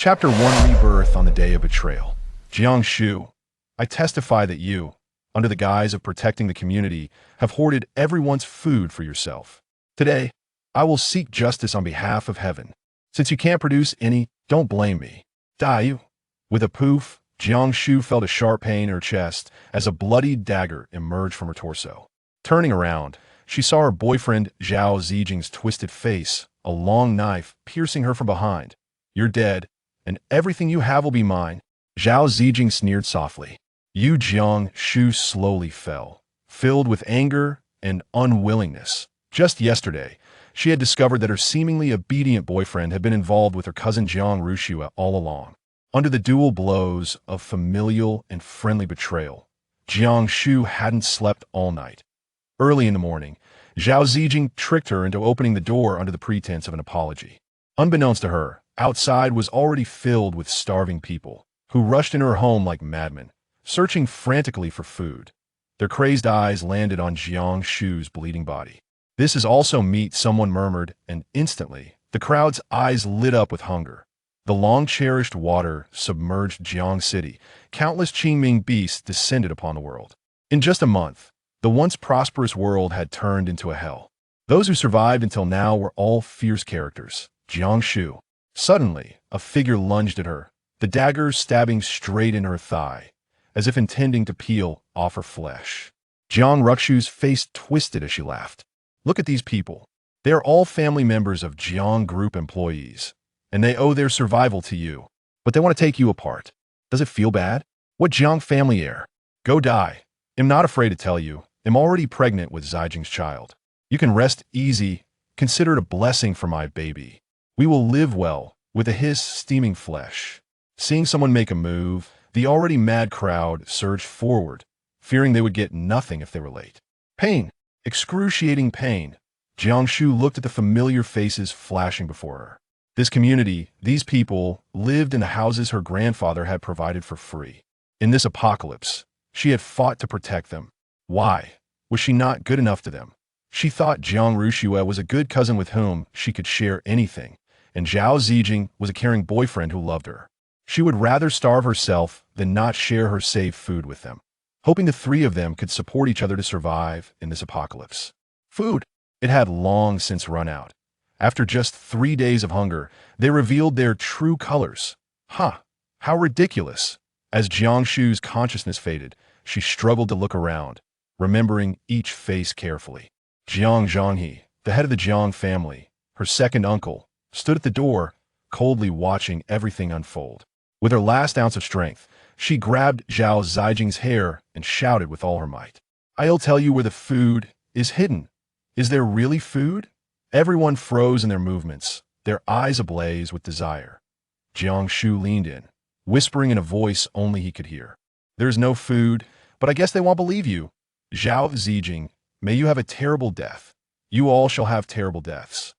Chapter 1 Rebirth on the Day of Betrayal. Jiang Shu, I testify that you, under the guise of protecting the community, have hoarded everyone's food for yourself. Today, I will seek justice on behalf of heaven. Since you can't produce any, don't blame me. Die you. With a poof, Jiang Shu felt a sharp pain in her chest as a bloodied dagger emerged from her torso. Turning around, she saw her boyfriend Zhao Zijing's twisted face, a long knife piercing her from behind. You're dead, and everything you have will be mine. Zhao Zijing sneered softly. Jiang Shu slowly fell, filled with anger and unwillingness. Just yesterday, she had discovered that her seemingly obedient boyfriend had been involved with her cousin Jiang Shu all along. Under the dual blows of familial and friendly betrayal, Jiang Shu hadn't slept all night. Early in the morning, Zhao Zijing tricked her into opening the door under the pretense of an apology. Unbeknownst to her, outside was already filled with starving people, who rushed into her home like madmen, searching frantically for food. Their crazed eyes landed on Jiang Shu's bleeding body. "This is also meat," someone murmured, and instantly, the crowd's eyes lit up with hunger. The long-cherished water submerged Jiang City. Countless Qingming beasts descended upon the world. In just a month, the once prosperous world had turned into a hell. Those who survived until now were all fierce characters. Jiang Shu. Suddenly, a figure lunged at her, the dagger stabbing straight in her thigh, as if intending to peel off her flesh. Jiang Rukshu's face twisted as she laughed. "Look at these people. They are all family members of Jiang Group employees, and they owe their survival to you. But they want to take you apart. Does it feel bad? What Jiang family heir? Go die. I'm not afraid to tell you, I'm already pregnant with Zijing's child. You can rest easy. Consider it a blessing for my baby. We will live well, with a hiss steaming flesh." Seeing someone make a move, the already mad crowd surged forward, fearing they would get nothing if they were late. Pain. Excruciating pain. Jiang Shu looked at the familiar faces flashing before her. This community, these people, lived in the houses her grandfather had provided for free. In this apocalypse, she had fought to protect them. Why? Was she not good enough to them? She thought Jiang Shu was a good cousin with whom she could share anything, and Zhao Zijing was a caring boyfriend who loved her. She would rather starve herself than not share her saved food with them, hoping the three of them could support each other to survive in this apocalypse. Food. It had long since run out. After just 3 days of hunger, they revealed their true colors. Huh, how ridiculous. As Jiang Shu's consciousness faded, she struggled to look around, remembering each face carefully. Jiang Zhanghe, the head of the Jiang family, her second uncle, stood at the door, coldly watching everything unfold. With her last ounce of strength, she grabbed Zhao Zijing's hair and shouted with all her might. "I'll tell you where the food is hidden. Is there really food?" Everyone froze in their movements, their eyes ablaze with desire. Jiang Shu leaned in, whispering in a voice only he could hear. "There's no food, but I guess they won't believe you. Zhao Zijing, may you have a terrible death. You all shall have terrible deaths.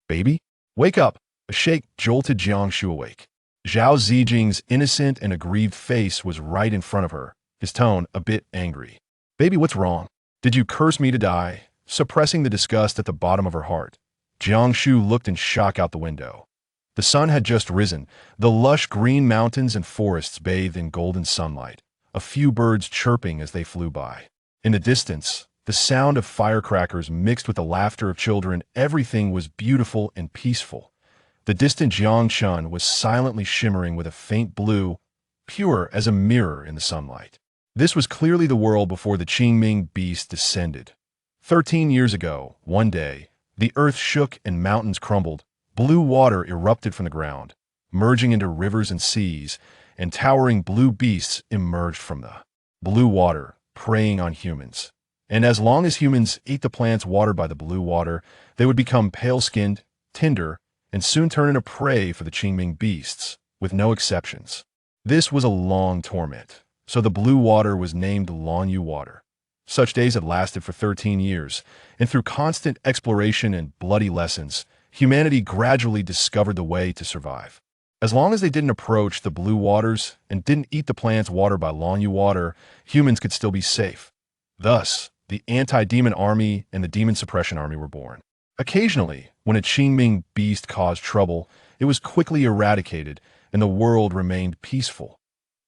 Baby, wake up." A shake jolted Jiang Shu awake. Zhao Zijing's innocent and aggrieved face was right in front of her, his tone a bit angry. "Baby, what's wrong? Did you curse me to die?" Suppressing the disgust at the bottom of her heart, Jiang Shu looked in shock out the window. The sun had just risen, the lush green mountains and forests bathed in golden sunlight, a few birds chirping as they flew by. In the distance, the sound of firecrackers mixed with the laughter of children, everything was beautiful and peaceful. The distant Jiangchun was silently shimmering with a faint blue, pure as a mirror in the sunlight. This was clearly the world before the Qingming beast descended. 13 years ago, one day, the earth shook and mountains crumbled. Blue water erupted from the ground, merging into rivers and seas, and towering blue beasts emerged from the blue water, preying on humans. And as long as humans ate the plants watered by the blue water, they would become pale-skinned, tender, and soon turn into prey for the Qingming beasts, with no exceptions. This was a long torment, so the blue water was named Lanyu water. Such days had lasted for 13 years, and through constant exploration and bloody lessons, humanity gradually discovered the way to survive. As long as they didn't approach the blue waters and didn't eat the plants watered by Lanyu water, humans could still be safe. Thus, the anti-demon army and the demon suppression army were born. Occasionally, when a Qingming beast caused trouble, it was quickly eradicated, and the world remained peaceful.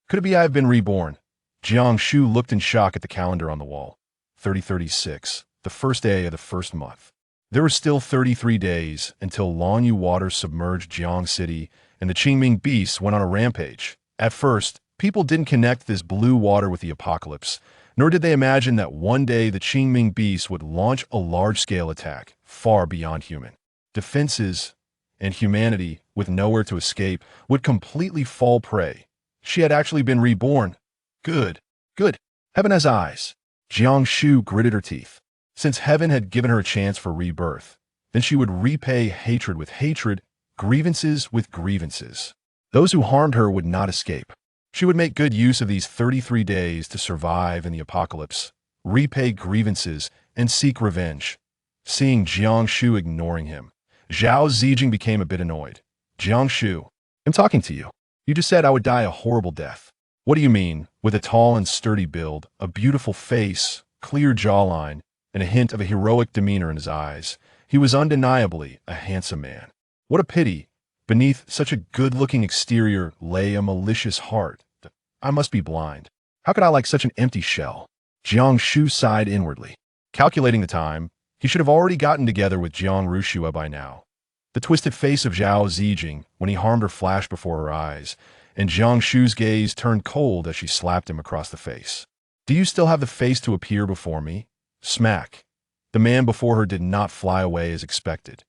Could it be I have been reborn? Jiang Shu looked in shock at the calendar on the wall. 3036, the first day of the first month. There were still 33 days until Lanyu waters submerged Jiang City and the Qingming beasts went on a rampage. At first, people didn't connect this blue water with the apocalypse, nor did they imagine that one day the Qingming beasts would launch a large-scale attack far beyond human defenses, and humanity, with nowhere to escape, would completely fall prey. She had actually been reborn. Good. Heaven has eyes. Jiang Shu gritted her teeth. Since heaven had given her a chance for rebirth, then she would repay hatred with hatred, grievances with grievances. Those who harmed her would not escape. She would make good use of these 33 days to survive in the apocalypse, repay grievances, and seek revenge. Seeing Jiang Shu ignoring him, Zhao Zijing became a bit annoyed. Jiang Shu, I'm talking to you. You just said I would die a horrible death. What do you mean? With a tall and sturdy build, a beautiful face, clear jawline, and a hint of a heroic demeanor in his eyes, he was undeniably a handsome man. What a pity! Beneath such a good-looking exterior lay a malicious heart. I must be blind. How could I like such an empty shell? Jiang Shu sighed inwardly. Calculating the time, he should have already gotten together with Jiang Rushua by now. The twisted face of Zhao Zijing when he harmed her flashed before her eyes, and Jiang Shu's gaze turned cold as she slapped him across the face. Do you still have the face to appear before me? Smack. The man before her did not fly away as expected.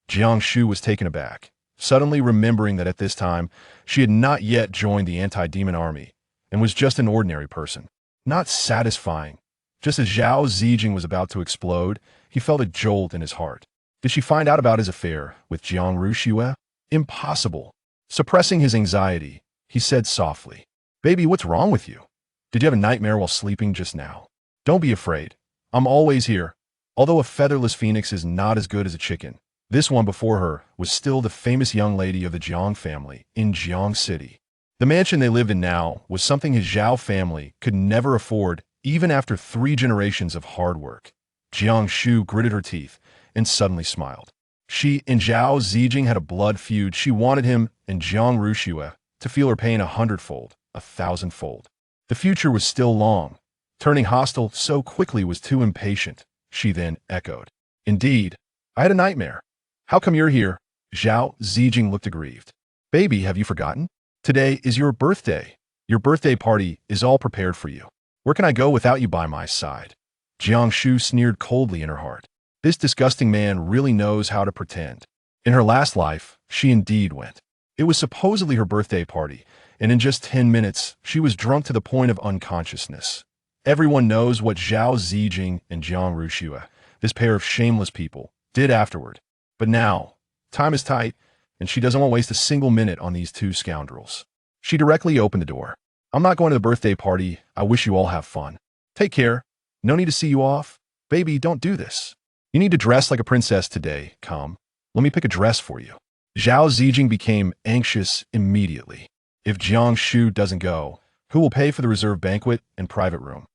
Jiang Shu was taken aback, suddenly remembering that at this time she had not yet joined the anti-demon army and was just an ordinary person. Not satisfying. Just as Zhao Zijing was about to explode, he felt a jolt in his heart. Did she find out about his affair with Jiang Rushua? Impossible. Suppressing his anxiety, he said softly, Baby, what's wrong with you? Did you have a nightmare while sleeping just now? Don't be afraid. I'm always here. Although a featherless phoenix is not as good as a chicken, this one before her was still the famous young lady of the Jiang family in Jiang City. The mansion they lived in now was something his Zhao family could never afford even after 3 generations of hard work. Jiang Shu gritted her teeth and suddenly smiled. She and Zhao Zijing had a blood feud. She wanted him and Jiang Rushua to feel her pain 100-fold, 1,000-fold. The future was still long. Turning hostile so quickly was too impatient, she then echoed. Indeed, I had a nightmare. How come you're here? Zhao Zijing looked aggrieved. Baby, have you forgotten? Today is your birthday. Your birthday party is all prepared for you. Where can I go without you by my side? Jiang Shu sneered coldly in her heart. This disgusting man really knows how to pretend. In her last life, she indeed went. It was supposedly her birthday party, and in just 10 minutes, she was drunk to the point of unconsciousness. Everyone knows what Zhao Zijing and Jiang Rushua, this pair of shameless people, did afterward. But now, time is tight, and she doesn't want to waste a single minute on these 2 scoundrels. She directly opened the door. I'm not going to the birthday party. I wish you all have fun. Take care. No need to see you off. Baby, don't do this. You need to dress like a princess today. Come. Let me pick a dress for you. Zhao Zijing became anxious immediately. If Jiang Shu doesn't go, who will pay for the reserved banquet and private room?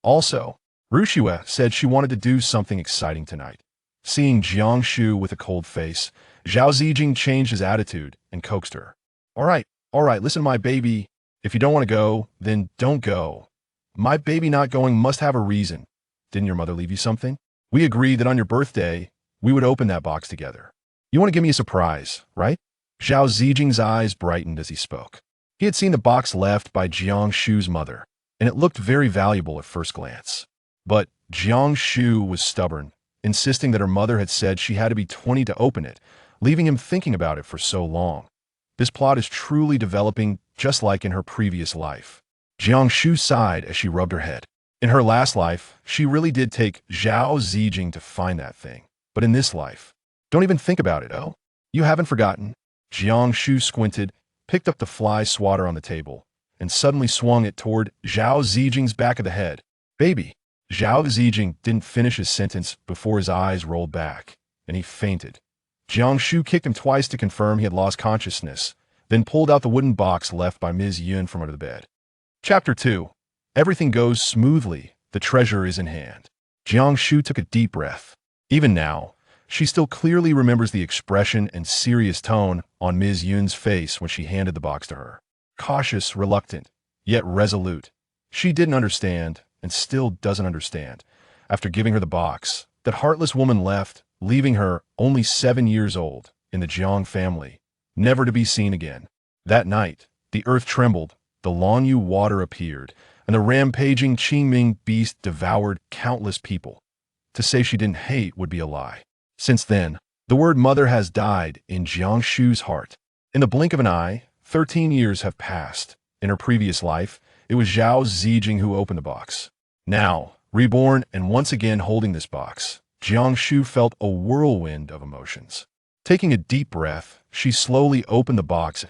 Also, Rushua said she wanted to do something exciting tonight. Seeing Jiang Shu with a cold face, Zhao Zijing changed his attitude and coaxed her. All right, listen, my baby. If you don't want to go, then don't go. My baby not going must have a reason. Didn't your mother leave you something? We agreed that on your birthday, we would open that box together. You want to give me a surprise, right? Zhao Zijing's eyes brightened as he spoke. He had seen the box left by Jiang Shu's mother, and it looked very valuable at first glance. But Jiang Shu was stubborn, insisting that her mother had said she had to be 20 to open it, leaving him thinking about it for so long. This plot is truly developing just like in her previous life. Jiang Shu sighed as she rubbed her head. In her last life, she really did take Zhao Zijing to find that thing. But in this life, don't even think about it, oh? You haven't forgotten. Jiang Shu squinted, picked up the fly swatter on the table, and suddenly swung it toward Zhao Zijing's back of the head. Baby. Zhao Zijing didn't finish his sentence before his eyes rolled back, and he fainted. Jiang Shu kicked him twice to confirm he had lost consciousness, then pulled out the wooden box left by Ms. Yun from under the bed. Chapter 2. Everything goes smoothly. The treasure is in hand. Jiang Shu took a deep breath. Even now, She still clearly remembers the expression and serious tone on Ms. Yun's face when she handed the box to her. Cautious, reluctant, yet resolute. She didn't understand, and still doesn't understand. After giving her the box, that heartless woman left, leaving her, only 7 years old, in the Jiang family, never to be seen again. That night, the earth trembled, the Longyu water appeared, and the rampaging Qingming beast devoured countless people. To say she didn't hate would be a lie. Since then, the word mother has died in Jiang Shu's heart. In the blink of an eye, 13 years have passed. In her previous life, it was Zhao Zijing who opened the box. Now, reborn and once again holding this box, Jiang Shu felt a whirlwind of emotions. Taking a deep breath, she slowly opened the box,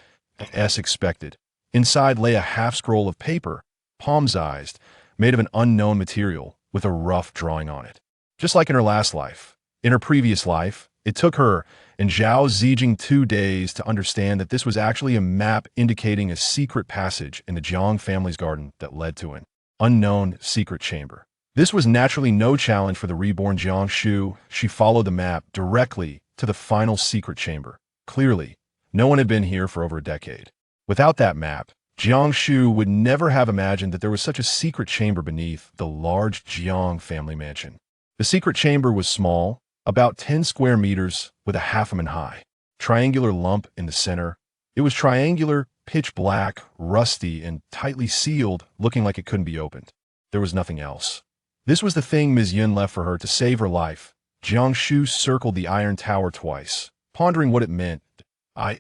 as expected. Inside lay a half-scroll of paper, palm-sized, made of an unknown material, with a rough drawing on it. Just like in her last life. In her previous life, it took her and Zhao Zijing 2 days to understand that this was actually a map indicating a secret passage in the Jiang family's garden that led to an unknown secret chamber. This was naturally no challenge for the reborn Jiang Shu. She followed the map directly to the final secret chamber. Clearly, no one had been here for over a decade. Without that map, Jiang Shu would never have imagined that there was such a secret chamber beneath the large Jiang family mansion. The secret chamber was small, about 10 square meters with a half-man high. Triangular lump in the center. It was triangular, pitch black, rusty, and tightly sealed, looking like it couldn't be opened. There was nothing else. This was the thing Ms. Yun left for her to save her life. Jiang Shu circled the iron tower twice, pondering what it meant.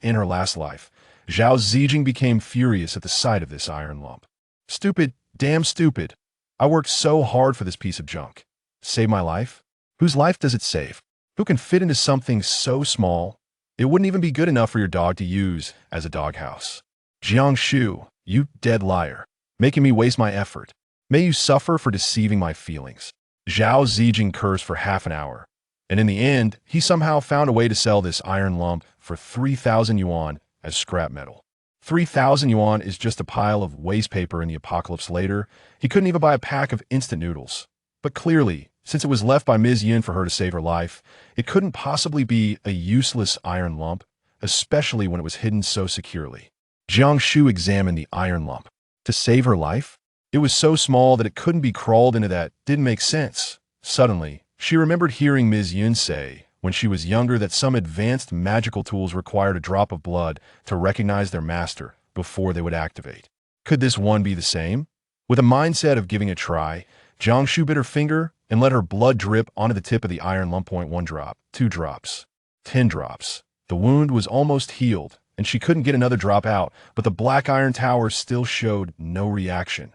In her last life, Zhao Zijing became furious at the sight of this iron lump. Stupid, damn stupid. I worked so hard for this piece of junk. Save my life? Whose life does it save? Who can fit into something so small? It wouldn't even be good enough for your dog to use as a doghouse. Jiang Shu, you dead liar, making me waste my effort. May you suffer for deceiving my feelings. Zhao Zijing cursed for half an hour, and in the end, he somehow found a way to sell this iron lump for 3,000 yuan as scrap metal. 3,000 yuan is just a pile of waste paper in the apocalypse later. He couldn't even buy a pack of instant noodles. But clearly, since it was left by Ms. Yun for her to save her life, it couldn't possibly be a useless iron lump, especially when it was hidden so securely. Jiang Shu examined the iron lump. To save her life? It was so small that it couldn't be crawled into. That didn't make sense. Suddenly, she remembered hearing Ms. Yun say, when she was younger, that some advanced magical tools required a drop of blood to recognize their master before they would activate. Could this one be the same? With a mindset of giving a try, Jiang Shu bit her finger and let her blood drip onto the tip of the iron lump. 1 drop, 2 drops, 10 drops. The wound was almost healed, and she couldn't get another drop out, but the black iron tower still showed no reaction.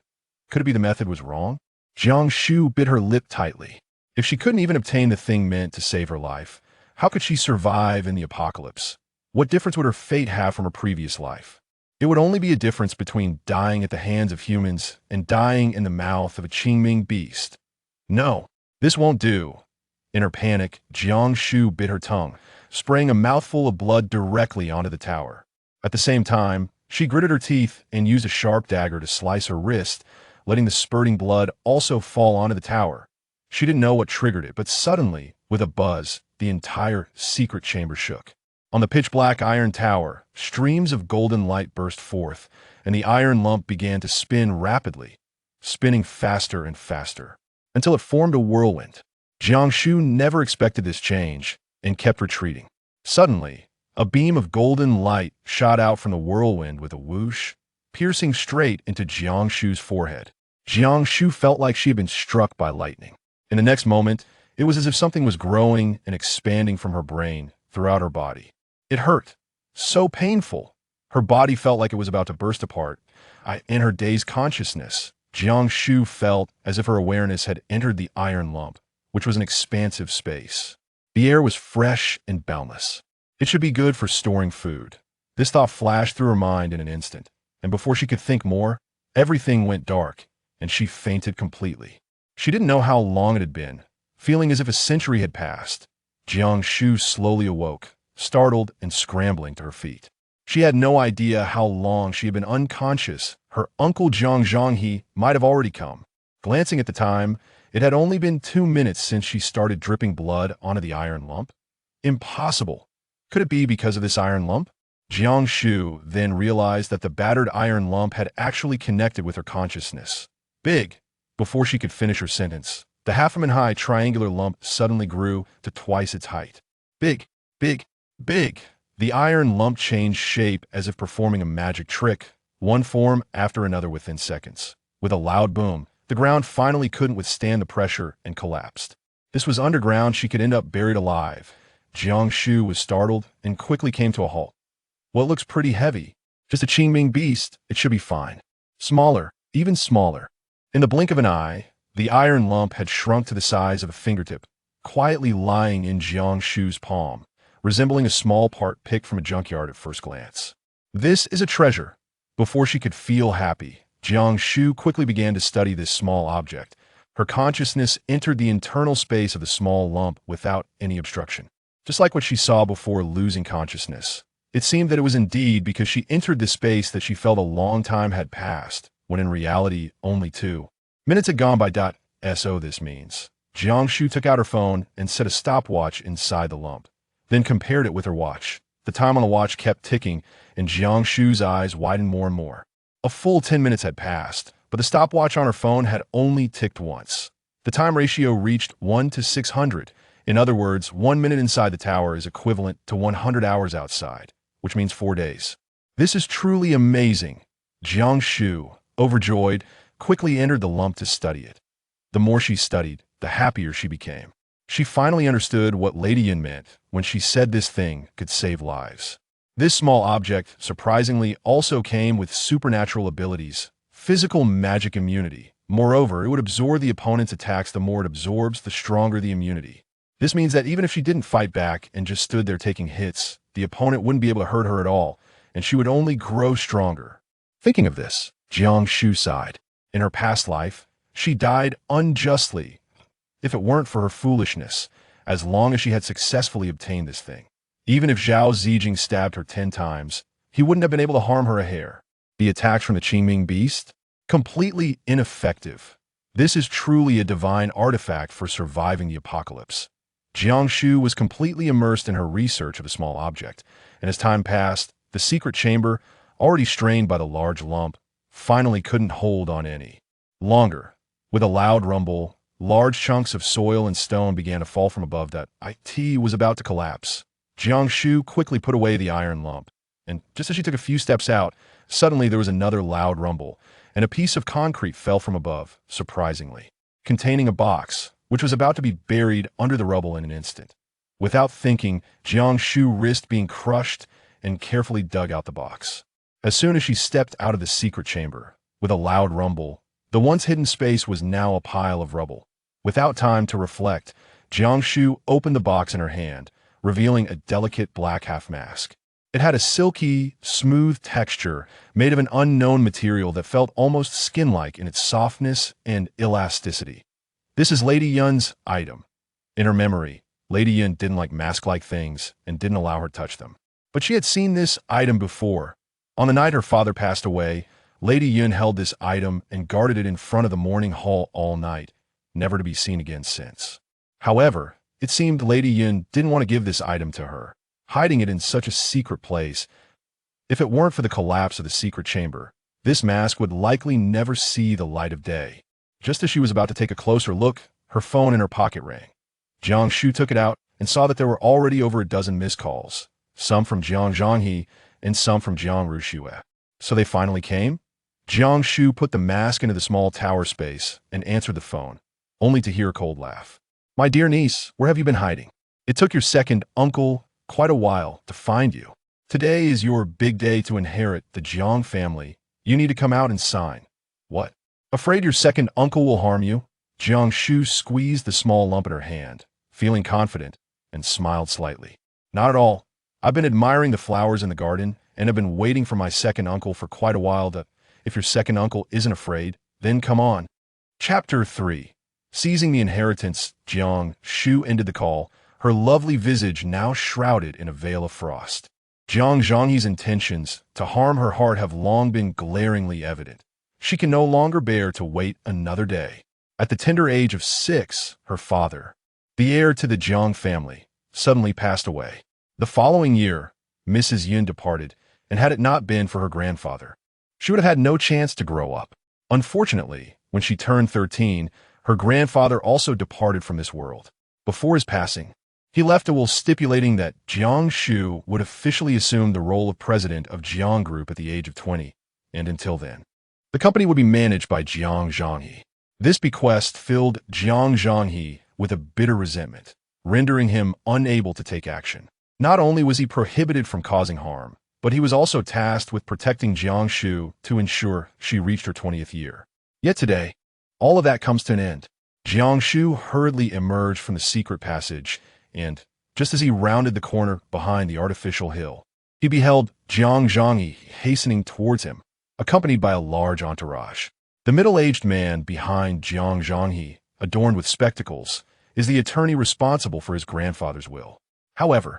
Could it be the method was wrong? Jiang Shu bit her lip tightly. If she couldn't even obtain the thing meant to save her life, how could she survive in the apocalypse? What difference would her fate have from her previous life? It would only be a difference between dying at the hands of humans and dying in the mouth of a Qingming beast. No, this won't do. In her panic, Jiang Shu bit her tongue, spraying a mouthful of blood directly onto the tower. At the same time, she gritted her teeth and used a sharp dagger to slice her wrist, letting the spurting blood also fall onto the tower. She didn't know what triggered it, but suddenly, with a buzz, the entire secret chamber shook. On the pitch-black iron tower, streams of golden light burst forth, and the iron lump began to spin rapidly, spinning faster and faster, until it formed a whirlwind. Jiang Shu never expected this change and kept retreating. Suddenly, a beam of golden light shot out from the whirlwind with a whoosh, piercing straight into Jiang Shu's forehead. Jiang Shu felt like she had been struck by lightning. In the next moment, it was as if something was growing and expanding from her brain throughout her body. It hurt. So painful. Her body felt like it was about to burst apart. In her dazed consciousness, Jiang Shu felt as if her awareness had entered the iron lump, which was an expansive space. The air was fresh and boundless. It should be good for storing food. This thought flashed through her mind in an instant, and before she could think more, everything went dark, and she fainted completely. She didn't know how long it had been, feeling as if a century had passed. Jiang Shu slowly awoke, startled and scrambling to her feet. She had no idea how long she had been unconscious. Her uncle Zhang Zhanghe might have already come. Glancing at the time, it had only been 2 minutes since she started dripping blood onto the iron lump. Impossible. Could it be because of this iron lump? Jiang Shu then realized that the battered iron lump had actually connected with her consciousness. Big. Before she could finish her sentence, the half-a-man-high triangular lump suddenly grew to twice its height. Big, big, big. The iron lump changed shape as if performing a magic trick, one form after another within seconds. With a loud boom, the ground finally couldn't withstand the pressure and collapsed. This was underground. She could end up buried alive. Jiang Shu was startled and quickly came to a halt. Well, it looks pretty heavy. Just a Qingming beast. It should be fine. Smaller, even smaller. In the blink of an eye, the iron lump had shrunk to the size of a fingertip, quietly lying in Jiang Shu's palm, resembling a small part picked from a junkyard at first glance. This is a treasure. Before she could feel happy, Jiang Shu quickly began to study this small object. Her consciousness entered the internal space of the small lump without any obstruction. Just like what she saw before losing consciousness. It seemed that it was indeed because she entered the space that she felt a long time had passed, when in reality only 2 minutes had gone by. So this means. Jiang Shu took out her phone and set a stopwatch inside the lump, then compared it with her watch. The time on the watch kept ticking, and Jiang Shu's eyes widened more and more. A full 10 minutes had passed, but the stopwatch on her phone had only ticked once. The time ratio reached 1 to 600. In other words, 1 minute inside the tower is equivalent to 100 hours outside, which means 4 days. This is truly amazing. Jiang Shu, overjoyed, quickly entered the lump to study it. The more she studied, the happier she became. She finally understood what Lady Yin meant when she said this thing could save lives. This small object, surprisingly, also came with supernatural abilities, physical magic immunity. Moreover, it would absorb the opponent's attacks. The more it absorbs, the stronger the immunity. This means that even if she didn't fight back and just stood there taking hits, the opponent wouldn't be able to hurt her at all, and she would only grow stronger. Thinking of this, Jiang Shu sighed. In her past life, she died unjustly. If it weren't for her foolishness, as long as she had successfully obtained this thing. Even if Zhao Zijing stabbed her 10 times, he wouldn't have been able to harm her a hair. The attacks from the Qingming beast? Completely ineffective. This is truly a divine artifact for surviving the apocalypse. Jiang Shu was completely immersed in her research of the small object, and as time passed, the secret chamber, already strained by the large lump, finally couldn't hold on any longer. With a loud rumble, large chunks of soil and stone began to fall from above. That it was about to collapse. Jiang Shu quickly put away the iron lump, and just as she took a few steps out, suddenly there was another loud rumble, and a piece of concrete fell from above, surprisingly, containing a box, which was about to be buried under the rubble in an instant. Without thinking, Jiang Shu risked being crushed and carefully dug out the box. As soon as she stepped out of the secret chamber, with a loud rumble, the once hidden space was now a pile of rubble. Without time to reflect, Jiang Shu opened the box in her hand, revealing a delicate black half-mask. It had a silky, smooth texture made of an unknown material that felt almost skin-like in its softness and elasticity. This is Lady Yun's item. In her memory, Lady Yun didn't like mask-like things and didn't allow her to touch them. But she had seen this item before. On the night her father passed away, Lady Yun held this item and guarded it in front of the morning hall all night, never to be seen again since. However, it seemed Lady Yun didn't want to give this item to her, hiding it in such a secret place. If it weren't for the collapse of the secret chamber, this mask would likely never see the light of day. Just as she was about to take a closer look, her phone in her pocket rang. Jiang Shu took it out and saw that there were already over a dozen missed calls, some from Jiang Zhanghe and some from Jiang Ruxue. So they finally came? Jiang Shu put the mask into the small tower space and answered the phone, only to hear a cold laugh. "My dear niece, where have you been hiding? It took your second uncle quite a while to find you. Today is your big day to inherit the Jiang family. You need to come out and sign." "What? Afraid your second uncle will harm you?" Jiang Shu squeezed the small lump in her hand, feeling confident, and smiled slightly. "Not at all. I've been admiring the flowers in the garden and have been waiting for my second uncle for quite a while. If your second uncle isn't afraid, then come on." Chapter 3. Seizing the inheritance, Jiang Shu ended the call, her lovely visage now shrouded in a veil of frost. Jiang Zhanghe's intentions to harm her heart have long been glaringly evident. She can no longer bear to wait another day. At the tender age of 6, her father, the heir to the Jiang family, suddenly passed away. The following year, Mrs. Yun departed, and had it not been for her grandfather, she would have had no chance to grow up. Unfortunately, when she turned 13, her grandfather also departed from this world. Before his passing, he left a will stipulating that Jiang Shu would officially assume the role of president of Jiang Group at the age of 20, and until then, the company would be managed by Jiang Zhanghe. This bequest filled Jiang Zhanghe with a bitter resentment, rendering him unable to take action. Not only was he prohibited from causing harm, but he was also tasked with protecting Jiang Shu to ensure she reached her 20th year. Yet today, all of that comes to an end. Jiang Shu hurriedly emerged from the secret passage, and just as he rounded the corner behind the artificial hill, he beheld Jiang Zhanghe hastening towards him, accompanied by a large entourage. The middle-aged man behind Jiang Zhanghe, adorned with spectacles, is the attorney responsible for his grandfather's will. However,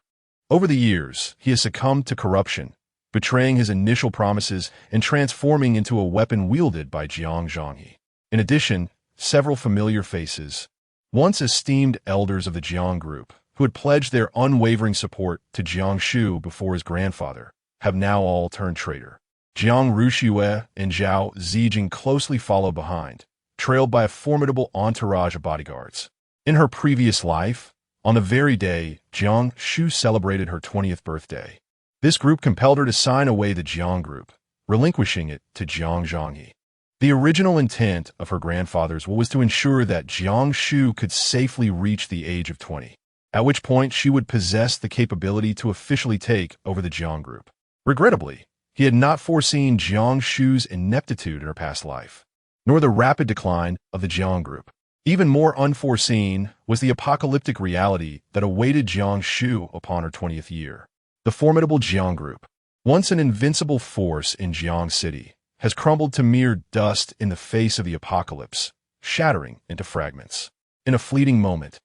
over the years, he has succumbed to corruption, betraying his initial promises and transforming into a weapon wielded by Jiang Zhanghe. In addition, several familiar faces, once esteemed elders of the Jiang Group, who had pledged their unwavering support to Jiang Shu before his grandfather, have now all turned traitor. Jiang Ruxue and Zhao Zijing closely follow behind, trailed by a formidable entourage of bodyguards. In her previous life, on the very day Jiang Shu celebrated her 20th birthday, this group compelled her to sign away the Jiang Group, relinquishing it to Jiang Zhanghe. The original intent of her grandfather's will was to ensure that Jiang Shu could safely reach the age of 20, at which point she would possess the capability to officially take over the Jiang Group. Regrettably, he had not foreseen Jiang Shu's ineptitude in her past life, nor the rapid decline of the Jiang Group. Even more unforeseen was the apocalyptic reality that awaited Jiang Shu upon her 20th year. The formidable Jiang Group, once an invincible force in Jiang City, has crumbled to mere dust in the face of the apocalypse, shattering into fragments. In a fleeting moment,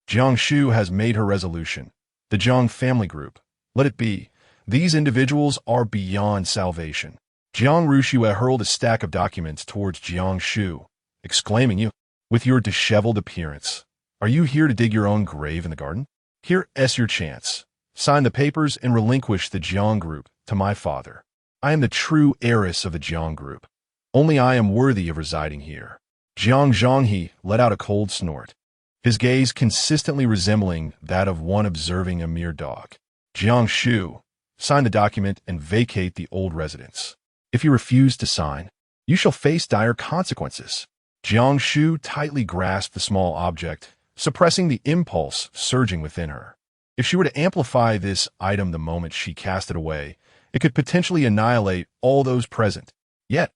Jiang Shu has made her resolution. The Jiang family group, let it be. These individuals are beyond salvation. Jiang Ruxue hurled a stack of documents towards Jiang Shu, exclaiming, "You, with your disheveled appearance, are you here to dig your own grave in the garden? Here's your chance. Sign the papers and relinquish the Jiang Group to my father. I am the true heiress of the Jiang Group. Only I am worthy of residing here." Jiang Zhanghe let out a cold snort, his gaze consistently resembling that of one observing a mere dog. Jiang Shu, sign the document and vacate the old residence. If you refuse to sign, you shall face dire consequences. Jiang Shu tightly grasped the small object, suppressing the impulse surging within her. If she were to amplify this item the moment she cast it away, it could potentially annihilate all those present. Yet,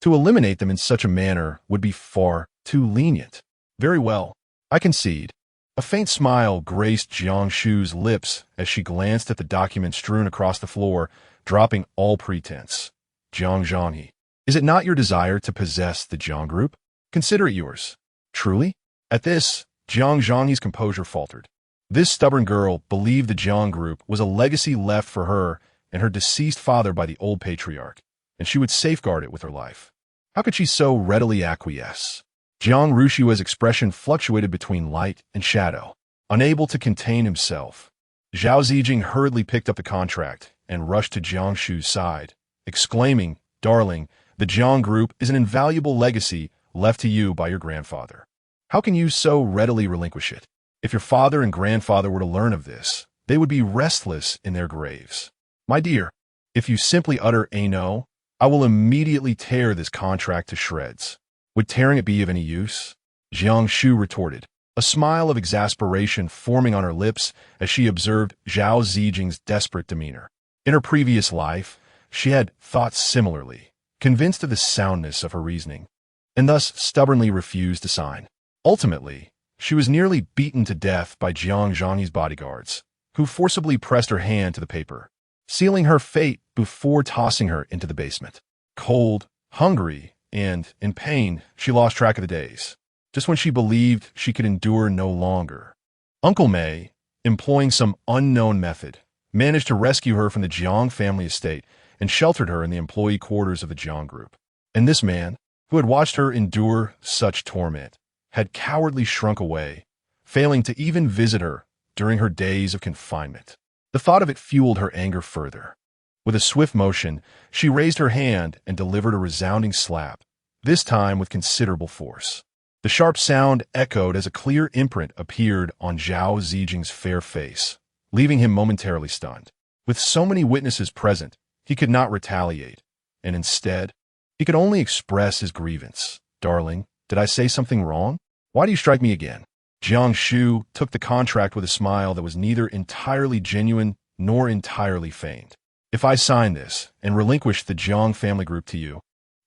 to eliminate them in such a manner would be far too lenient. Very well, I concede. A faint smile graced Jiang Shu's lips as she glanced at the document strewn across the floor, dropping all pretense. Jiang Zhanghe, is it not your desire to possess the Jiang Group? Consider it yours. Truly? At this, Jiang Zhanghe's composure faltered. This stubborn girl believed the Jiang Group was a legacy left for her and her deceased father by the old patriarch, and she would safeguard it with her life. How could she so readily acquiesce? Jiang Ruxue's expression fluctuated between light and shadow. Unable to contain himself, Zhao Zijing hurriedly picked up the contract and rushed to Jiang Shu's side, exclaiming, "Darling, the Jiang Group is an invaluable legacy left to you by your grandfather. How can you so readily relinquish it? If your father and grandfather were to learn of this, they would be restless in their graves. My dear, if you simply utter a no, I will immediately tear this contract to shreds." Would tearing it be of any use? Jiang Shu retorted, a smile of exasperation forming on her lips as she observed Zhao Zijing's desperate demeanor. In her previous life, she had thought similarly, convinced of the soundness of her reasoning, and thus stubbornly refused to sign. Ultimately, she was nearly beaten to death by Jiang Zhanghe's bodyguards, who forcibly pressed her hand to the paper, sealing her fate before tossing her into the basement. Cold, hungry, and, in pain, she lost track of the days. Just when she believed she could endure no longer, Uncle Mei, employing some unknown method, managed to rescue her from the Jiang family estate and sheltered her in the employee quarters of the Jiang Group. And this man, who had watched her endure such torment, had cowardly shrunk away, failing to even visit her during her days of confinement. The thought of it fueled her anger further. With a swift motion, she raised her hand and delivered a resounding slap, this time with considerable force. The sharp sound echoed as a clear imprint appeared on Zhao Zijing's fair face, leaving him momentarily stunned. With so many witnesses present, he could not retaliate, and instead, he could only express his grievance. "Darling, did I say something wrong? Why do you strike me again?" Jiang Shu took the contract with a smile that was neither entirely genuine nor entirely feigned. "If I sign this and relinquish the Jiang family group to you,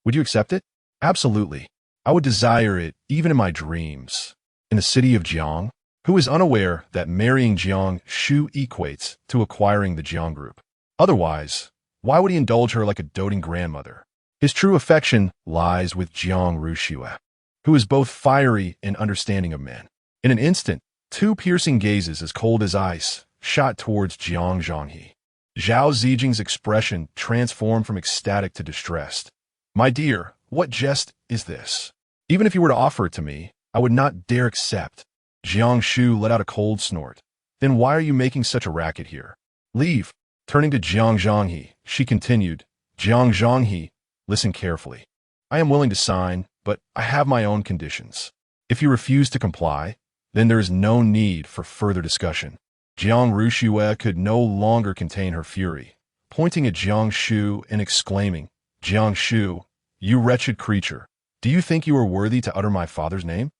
would you accept it?" "Absolutely. I would desire it even in my dreams." In the city of Jiang, who is unaware that marrying Jiang Shu equates to acquiring the Jiang group? Otherwise, why would he indulge her like a doting grandmother? His true affection lies with Jiang Rushue, who is both fiery and understanding of men. In an instant, two piercing gazes as cold as ice shot towards Jiang Zhanghe. Zhao Zijing's expression transformed from ecstatic to distressed. "My dear, what jest is this? Even if you were to offer it to me, I would not dare accept." Jiang Shu let out a cold snort. "Then why are you making such a racket here? Leave." Turning to Jiang Zhanghe, she continued, "Jiang Zhanghe, listen carefully. I am willing to sign, but I have my own conditions. If you refuse to comply, then there is no need for further discussion." Jiang Rushue could no longer contain her fury, pointing at Jiang Shu and exclaiming, "Jiang Shu, you wretched creature, do you think you are worthy to utter my father's name?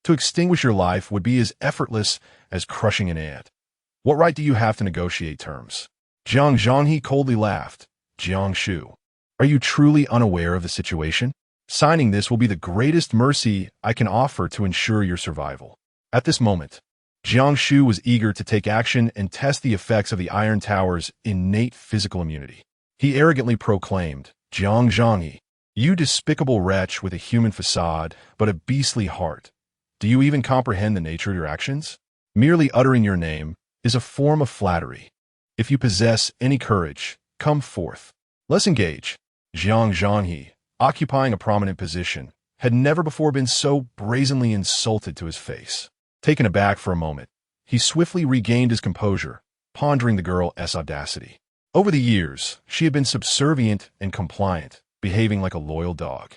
To extinguish your life would be as effortless as crushing an ant. What right do you have to negotiate terms?" Jiang Zhanghe coldly laughed. "Jiang Shu, are you truly unaware of the situation? Signing this will be the greatest mercy I can offer to ensure your survival." At this moment, Jiang Shu was eager to take action and test the effects of the Iron Tower's innate physical immunity. He arrogantly proclaimed, "Jiang Zhanghe, you despicable wretch with a human facade but a beastly heart. Do you even comprehend the nature of your actions? Merely uttering your name is a form of flattery. If you possess any courage, come forth. Let's engage." Jiang Zhanghe, occupying a prominent position, had never before been so brazenly insulted to his face. Taken aback for a moment, he swiftly regained his composure, pondering the girl's audacity. Over the years, she had been subservient and compliant, behaving like a loyal dog.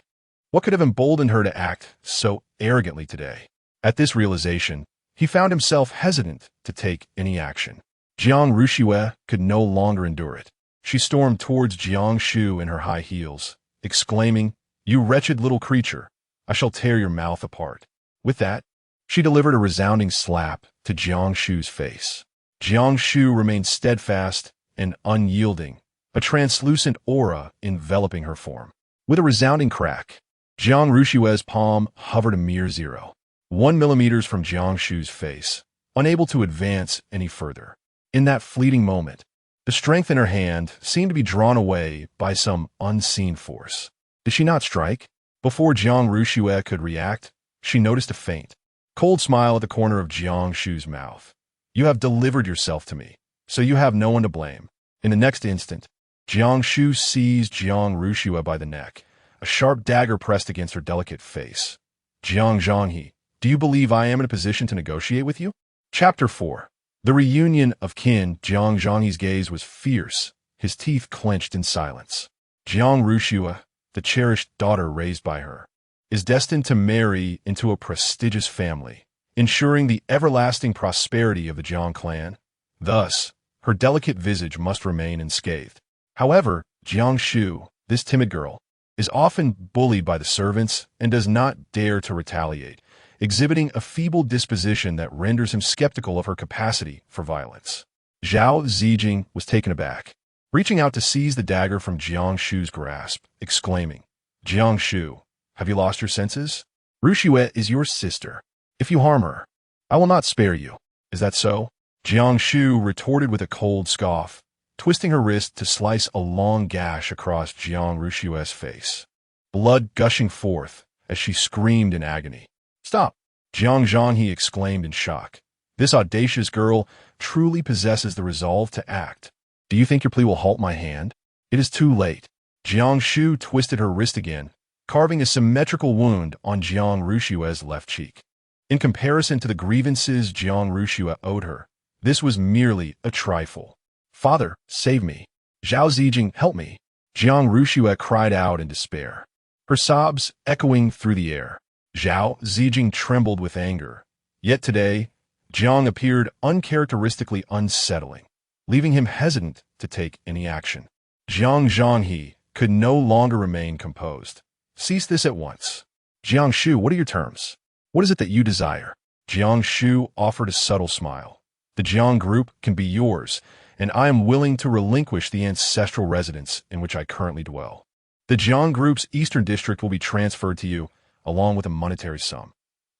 What could have emboldened her to act so arrogantly today? At this realization, he found himself hesitant to take any action. Jiang Rushue could no longer endure it. She stormed towards Jiang Shu in her high heels, exclaiming, "You wretched little creature, I shall tear your mouth apart." With that, she delivered a resounding slap to Jiang Shu's face. Jiang Shu remained steadfast and unyielding, a translucent aura enveloping her form. With a resounding crack, Jiang Rushue's palm hovered a mere 0.1 millimeters from Jiang Shu's face, unable to advance any further. In that fleeting moment, the strength in her hand seemed to be drawn away by some unseen force. Did she not strike? Before Jiang Rushue could react, she noticed a faint, cold smile at the corner of Jiang Shu's mouth. "You have delivered yourself to me, so you have no one to blame." In the next instant, Jiang Shu seized Jiang Rushue by the neck, a sharp dagger pressed against her delicate face. "Jiang Zhanghe, do you believe I am in a position to negotiate with you?" Chapter 4. The reunion of kin. Jiang Zhanghe's gaze was fierce, his teeth clenched in silence. Jiang Rushue, the cherished daughter raised by her, is destined to marry into a prestigious family, ensuring the everlasting prosperity of the Jiang clan. Thus, her delicate visage must remain unscathed. However, Jiang Shu, this timid girl, is often bullied by the servants and does not dare to retaliate, exhibiting a feeble disposition that renders him skeptical of her capacity for violence. Zhao Zijing was taken aback, reaching out to seize the dagger from Jiang Shu's grasp, exclaiming, "Jiang Shu, have you lost your senses? Rushue is your sister. If you harm her, I will not spare you. Is that so?" Jiang Shu retorted with a cold scoff, twisting her wrist to slice a long gash across Jiang Rushue's face, blood gushing forth as she screamed in agony. "Stop!" Jiang Zhanghe exclaimed in shock. This audacious girl truly possesses the resolve to act. "Do you think your plea will halt my hand? It is too late." Jiang Shu twisted her wrist again, carving a symmetrical wound on Jiang Rushue's left cheek. In comparison to the grievances Jiang Rushue owed her, This was merely a trifle. "Father, save me. Zhao Zijing, help me." Jiang Rushue cried out in despair, her sobs echoing through the air. Zhao Zijing trembled with anger. Yet today, Jiang appeared uncharacteristically unsettling, leaving him hesitant to take any action. Jiang Zhanghe could no longer remain composed. "Cease this at once." "Jiang Shu, what are your terms? What is it that you desire?" Jiang Shu offered a subtle smile. "The Jiang group can be yours, and I am willing to relinquish the ancestral residence in which I currently dwell. The Jiang group's eastern district will be transferred to you, along with a monetary sum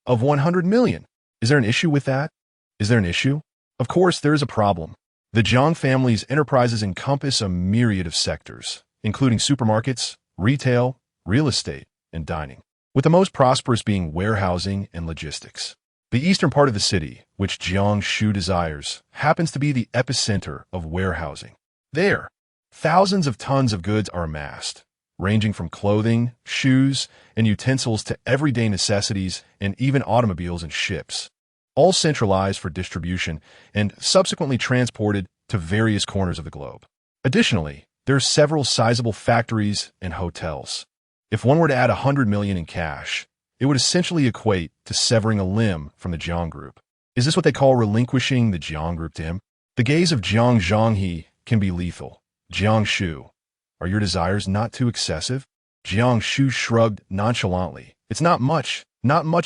of 100 million. Is there an issue with that? Is there an issue? Of course, there is a problem. The Jiang family's enterprises encompass a myriad of sectors, including supermarkets, retail, real estate, and dining, with the most prosperous being warehousing and logistics. The eastern part of the city, which Jiang Shu desires, happens to be the epicenter of warehousing. There, thousands of tons of goods are amassed, ranging from clothing, shoes, and utensils to everyday necessities and even automobiles and ships, all centralized for distribution and subsequently transported to various corners of the globe. Additionally, there are several sizable factories and hotels. If one were to add 100 million in cash, it would essentially equate to severing a limb from the Jiang group. Is this what they call relinquishing the Jiang group to him? The gaze of Jiang Zhanghe can be lethal. "Jiang Shu, are your desires not too excessive?" Jiang Shu shrugged nonchalantly. "It's not much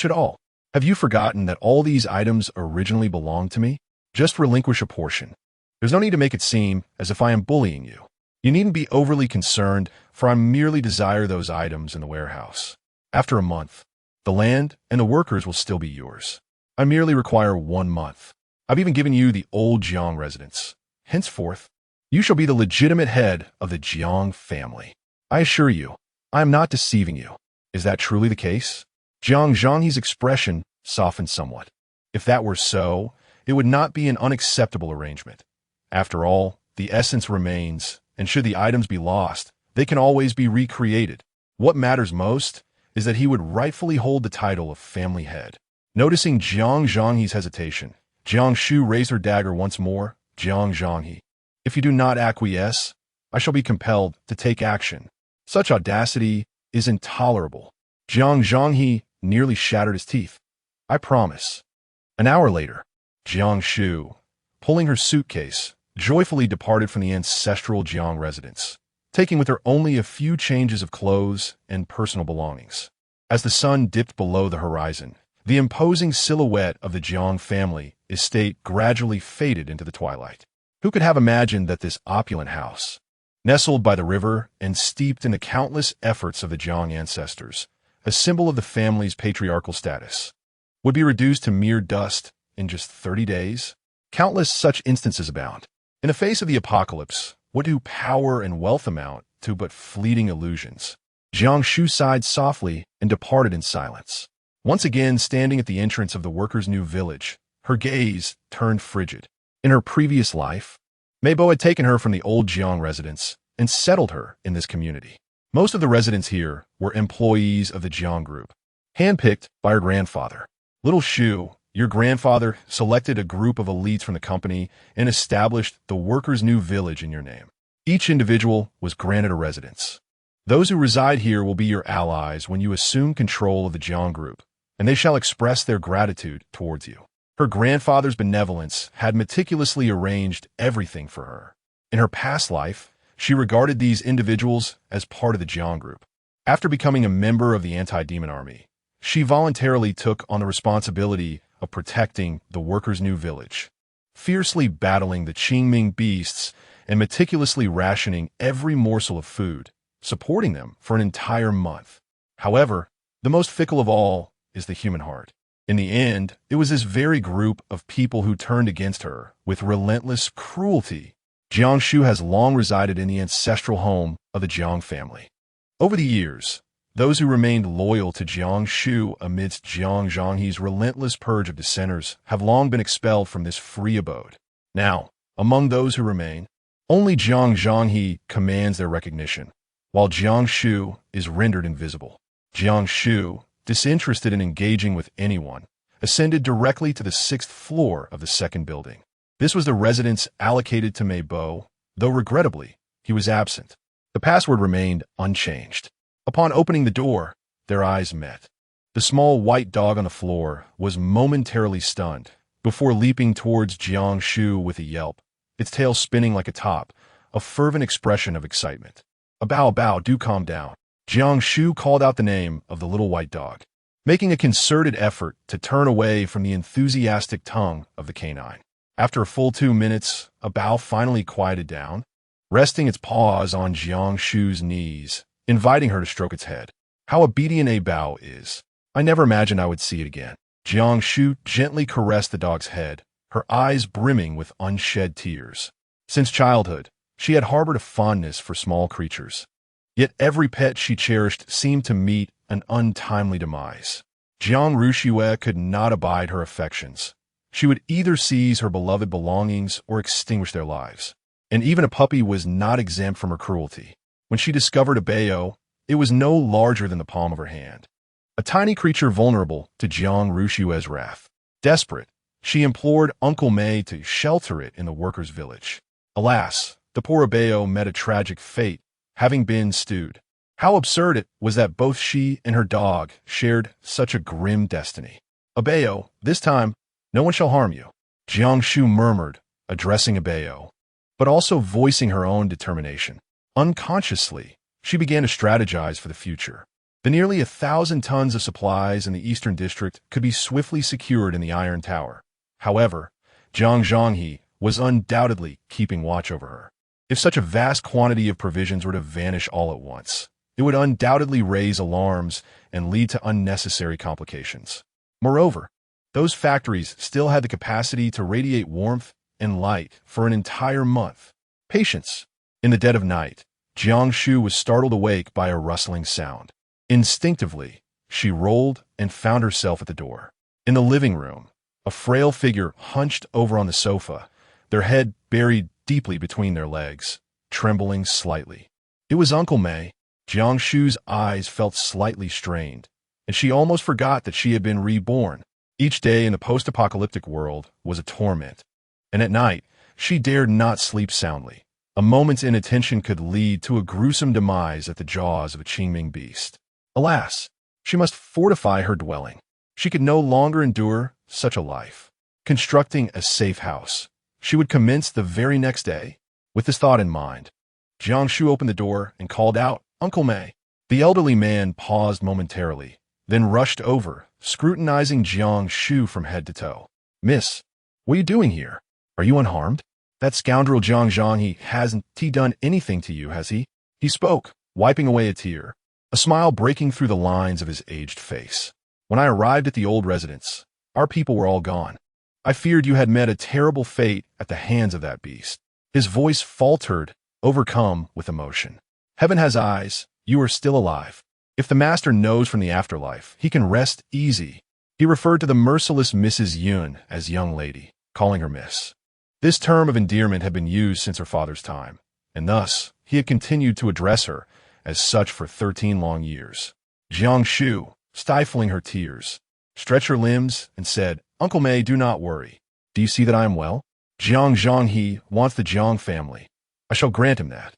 at all. Have you forgotten that all these items originally belonged to me? Just relinquish a portion. There's no need to make it seem as if I am bullying you. You needn't be overly concerned, for I merely desire those items in the warehouse. After a month, the land and the workers will still be yours. I merely require 1 month. I've even given you the old Jiang residence. Henceforth, you shall be the legitimate head of the Jiang family. I assure you, I am not deceiving you. Is that truly the case?" Jiang Zhanghe's expression softened somewhat. If that were so, it would not be an unacceptable arrangement. After all, the essence remains, and should the items be lost, they can always be recreated. What matters most is that he would rightfully hold the title of family head. Noticing Jiang Zhanghe's hesitation, Jiang Shu raised her dagger once more. "Jiang Zhanghe, if you do not acquiesce, I shall be compelled to take action. Such audacity is intolerable." Jiang Zhanghe nearly shattered his teeth. "I promise." An hour later, Jiang Shu, pulling her suitcase, joyfully departed from the ancestral Jiang residence, taking with her only a few changes of clothes and personal belongings. As the sun dipped below the horizon, the imposing silhouette of the Jiang family estate gradually faded into the twilight. Who could have imagined that this opulent house, nestled by the river and steeped in the countless efforts of the Jiang ancestors, a symbol of the family's patriarchal status, would be reduced to mere dust in just 30 days? Countless such instances abound. In the face of the apocalypse, what do power and wealth amount to but fleeting illusions? Jiang Shu sighed softly and departed in silence. Once again standing at the entrance of the workers' new village, her gaze turned frigid. In her previous life, Meibo had taken her from the old Jiang residence and settled her in this community. Most of the residents here were employees of the Jiang group, handpicked by her grandfather. "Little Shu, your grandfather selected a group of elites from the company and established the workers' new village in your name. Each individual was granted a residence. Those who reside here will be your allies when you assume control of the Jiang group, and they shall express their gratitude towards you." Her grandfather's benevolence had meticulously arranged everything for her. In her past life, she regarded these individuals as part of the Jiang group. After becoming a member of the anti-demon army, she voluntarily took on the responsibility of protecting the workers' new village, fiercely battling the Qingming beasts and meticulously rationing every morsel of food, supporting them for an entire month. However, the most fickle of all is the human heart. In the end, it was this very group of people who turned against her with relentless cruelty. Jiang Shu has long resided in the ancestral home of the Jiang family. Over the years, those who remained loyal to Jiang Shu amidst Jiang Zhanghe's relentless purge of dissenters have long been expelled from this free abode. Now, among those who remain, only Jiang Zhanghe commands their recognition, while Jiang Shu is rendered invisible. Jiang Shu, disinterested in engaging with anyone, ascended directly to the 6th floor of the second building. This was the residence allocated to Meibo, though regrettably, he was absent. The password remained unchanged. Upon opening the door, their eyes met. The small white dog on the floor was momentarily stunned, before leaping towards Jiang Shu with a yelp, its tail spinning like a top, a fervent expression of excitement. Bow, do calm down. Jiang Shu called out the name of the little white dog, making a concerted effort to turn away from the enthusiastic tongue of the canine. After a full 2 minutes, Bao finally quieted down, resting its paws on Jiang Shu's knees, inviting her to stroke its head. How obedient Bao is. I never imagined I would see it again. Jiang Shu gently caressed the dog's head, her eyes brimming with unshed tears. Since childhood, she had harbored a fondness for small creatures. Yet every pet she cherished seemed to meet an untimely demise. Jiang Rushiwe could not abide her affections. She would either seize her beloved belongings or extinguish their lives. And even a puppy was not exempt from her cruelty. When she discovered a Bayo, it was no larger than the palm of her hand. A tiny creature vulnerable to Jiang Rushiwe's wrath. Desperate, she implored Uncle Mei to shelter it in the workers' village. Alas, the poor Bayo met a tragic fate, having been stewed. How absurd it was that both she and her dog shared such a grim destiny. Bayo, this time, no one shall harm you, Jiang Shu murmured, addressing Bayo, but also voicing her own determination. Unconsciously, she began to strategize for the future. The nearly 1,000 tons of supplies in the Eastern District could be swiftly secured in the Iron Tower. However, Zhang Zhanghe was undoubtedly keeping watch over her. If such a vast quantity of provisions were to vanish all at once, it would undoubtedly raise alarms and lead to unnecessary complications. Moreover, those factories still had the capacity to radiate warmth and light for an entire month. Patience. In the dead of night, Jiang Shu was startled awake by a rustling sound. Instinctively, she rolled and found herself at the door. In the living room, a frail figure hunched over on the sofa, their head buried deeply between their legs, trembling slightly. It was Uncle Mei. Jiang Shu's eyes felt slightly strained, and she almost forgot that she had been reborn. Each day in the post-apocalyptic world was a torment, and at night, she dared not sleep soundly. A moment's inattention could lead to a gruesome demise at the jaws of a Qingming beast. Alas, she must fortify her dwelling. She could no longer endure such a life. Constructing a safe house, she would commence the very next day. With this thought in mind, Jiang Shu opened the door and called out, "Uncle Mei." The elderly man paused momentarily, then rushed over, scrutinizing Jiang Shu from head to toe. "Miss, what are you doing here? Are you unharmed? That scoundrel Jiang Zhanghe hasn't done anything to you, has he?" He spoke, wiping away a tear, a smile breaking through the lines of his aged face. "When I arrived at the old residence, our people were all gone. I feared you had met a terrible fate at the hands of that beast." His voice faltered, overcome with emotion. "Heaven has eyes. You are still alive. If the master knows from the afterlife, he can rest easy." He referred to the merciless Mrs. Yun as young lady, calling her Miss. This term of endearment had been used since her father's time, and thus he had continued to address her as such for 13 long years. Jiang Shu, stifling her tears, stretched her limbs and said, "Uncle Mei, do not worry. Do you see that I am well? Jiang Zhanghe wants the Jiang family. I shall grant him that.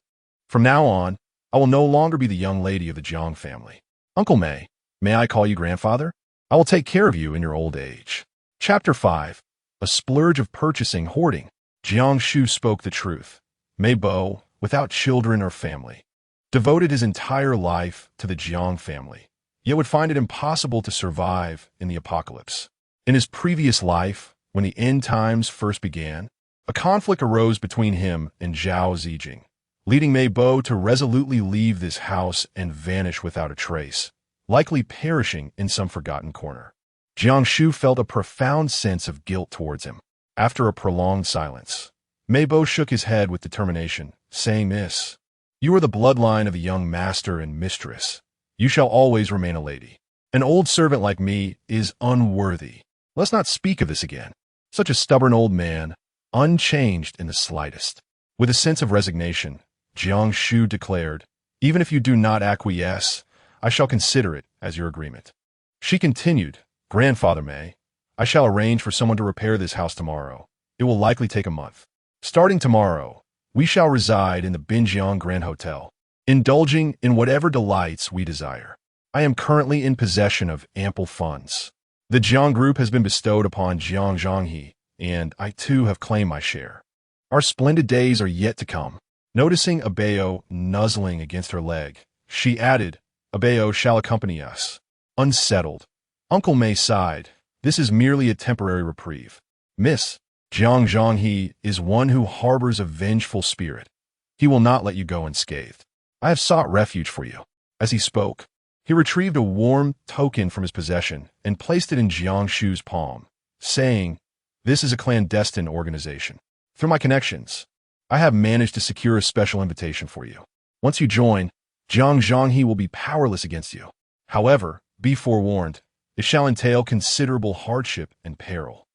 From now on, I will no longer be the young lady of the Jiang family. Uncle Mei, may I call you grandfather? I will take care of you in your old age." Chapter 5. A splurge of purchasing hoarding. Jiang Shu spoke the truth. Meibo, without children or family, devoted his entire life to the Jiang family, yet would find it impossible to survive in the apocalypse. In his previous life, when the end times first began, a conflict arose between him and Zhao Zijing, leading Meibo to resolutely leave this house and vanish without a trace, likely perishing in some forgotten corner. Jiang Shu felt a profound sense of guilt towards him. After a prolonged silence, Meibo shook his head with determination, saying, "Miss, you are the bloodline of a young master and mistress. You shall always remain a lady. An old servant like me is unworthy. Let's not speak of this again." Such a stubborn old man, unchanged in the slightest. With a sense of resignation, Jiang Shu declared, "Even if you do not acquiesce, I shall consider it as your agreement." She continued, "Grandfather Mei, I shall arrange for someone to repair this house tomorrow. It it will likely take a month. Starting tomorrow, we shall reside in the Binjiang Grand Hotel, indulging in whatever delights we desire. I am currently in possession of ample funds. The Jiang group has been bestowed upon Jiang Zhanghe, and I too have claimed my share. Our splendid days are yet to come. Noticing Abeo nuzzling against her leg, she added, Abeo shall accompany us. Unsettled, Uncle May sighed. This is merely a temporary reprieve. Miss, Jiang Zhanghe is one who harbors a vengeful spirit. He will not let you go unscathed. I have sought refuge for you. As he spoke, he retrieved a warm token from his possession and placed it in Jiang Shu's palm, saying, This is a clandestine organization. Through my connections, I have managed to secure a special invitation for you. Once you join, Jiang Zhanghe will be powerless against you. However, be forewarned, it shall entail considerable hardship and peril.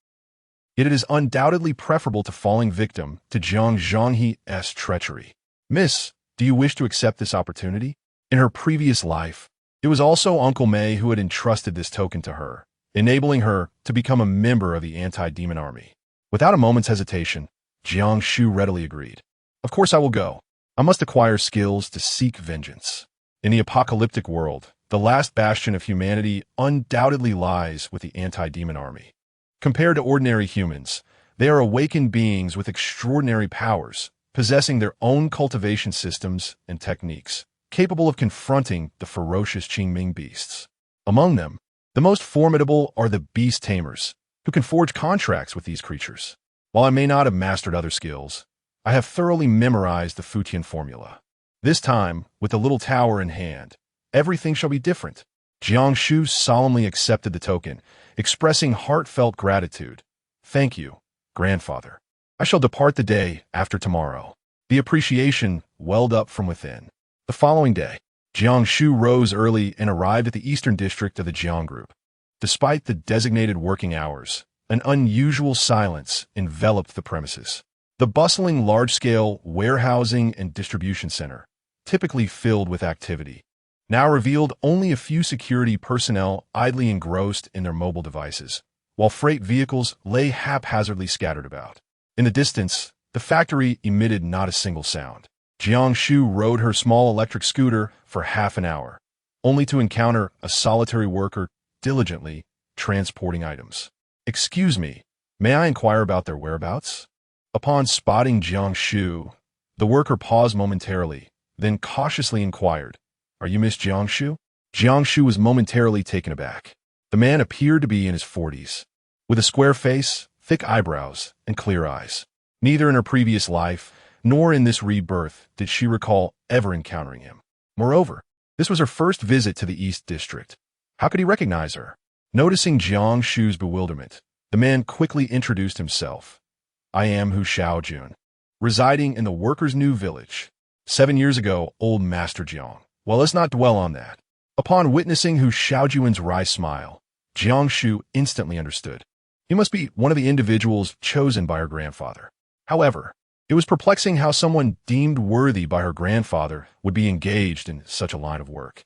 Yet it is undoubtedly preferable to falling victim to Jiang Zhanghe's treachery. Miss, do you wish to accept this opportunity? In her previous life, it was also Uncle May who had entrusted this token to her, enabling her to become a member of the anti-demon army. Without a moment's hesitation, Jiang Shu readily agreed. Of course I will go. I must acquire skills to seek vengeance. In the apocalyptic world, the last bastion of humanity undoubtedly lies with the anti-demon army. Compared to ordinary humans, they are awakened beings with extraordinary powers, possessing their own cultivation systems and techniques, capable of confronting the ferocious Qingming beasts. Among them, the most formidable are the beast tamers, who can forge contracts with these creatures. While I may not have mastered other skills, I have thoroughly memorized the Futian formula. This time, with the little tower in hand, everything shall be different. Jiang Shu solemnly accepted the token, expressing heartfelt gratitude. Thank you, grandfather. I shall depart the day after tomorrow. The appreciation welled up from within. The following day, Jiang Shu rose early and arrived at the eastern district of the Jiang group. Despite the designated working hours, an unusual silence enveloped the premises. The bustling large-scale warehousing and distribution center, typically filled with activity, now revealed only a few security personnel idly engrossed in their mobile devices, while freight vehicles lay haphazardly scattered about. In the distance, the factory emitted not a single sound. Jiang Shu rode her small electric scooter for half an hour, only to encounter a solitary worker diligently transporting items. Excuse me, may I inquire about their whereabouts? Upon spotting Jiang Shu, the worker paused momentarily, then cautiously inquired, Are you Miss Jiang Shu? Jiang Shu was momentarily taken aback. The man appeared to be in his 40s, with a square face, thick eyebrows, and clear eyes. Neither in her previous life, nor in this rebirth did she recall ever encountering him. Moreover, this was her first visit to the East District. How could he recognize her? Noticing Jiang Shu's bewilderment, the man quickly introduced himself. I am Hu Xiaojun, residing in the Workers' New Village. 7 years ago, old Master Jiang. Well, let's not dwell on that. Upon witnessing Hu Xiaojun's wry smile, Jiang Shu instantly understood. He must be one of the individuals chosen by her grandfather. However, it was perplexing how someone deemed worthy by her grandfather would be engaged in such a line of work.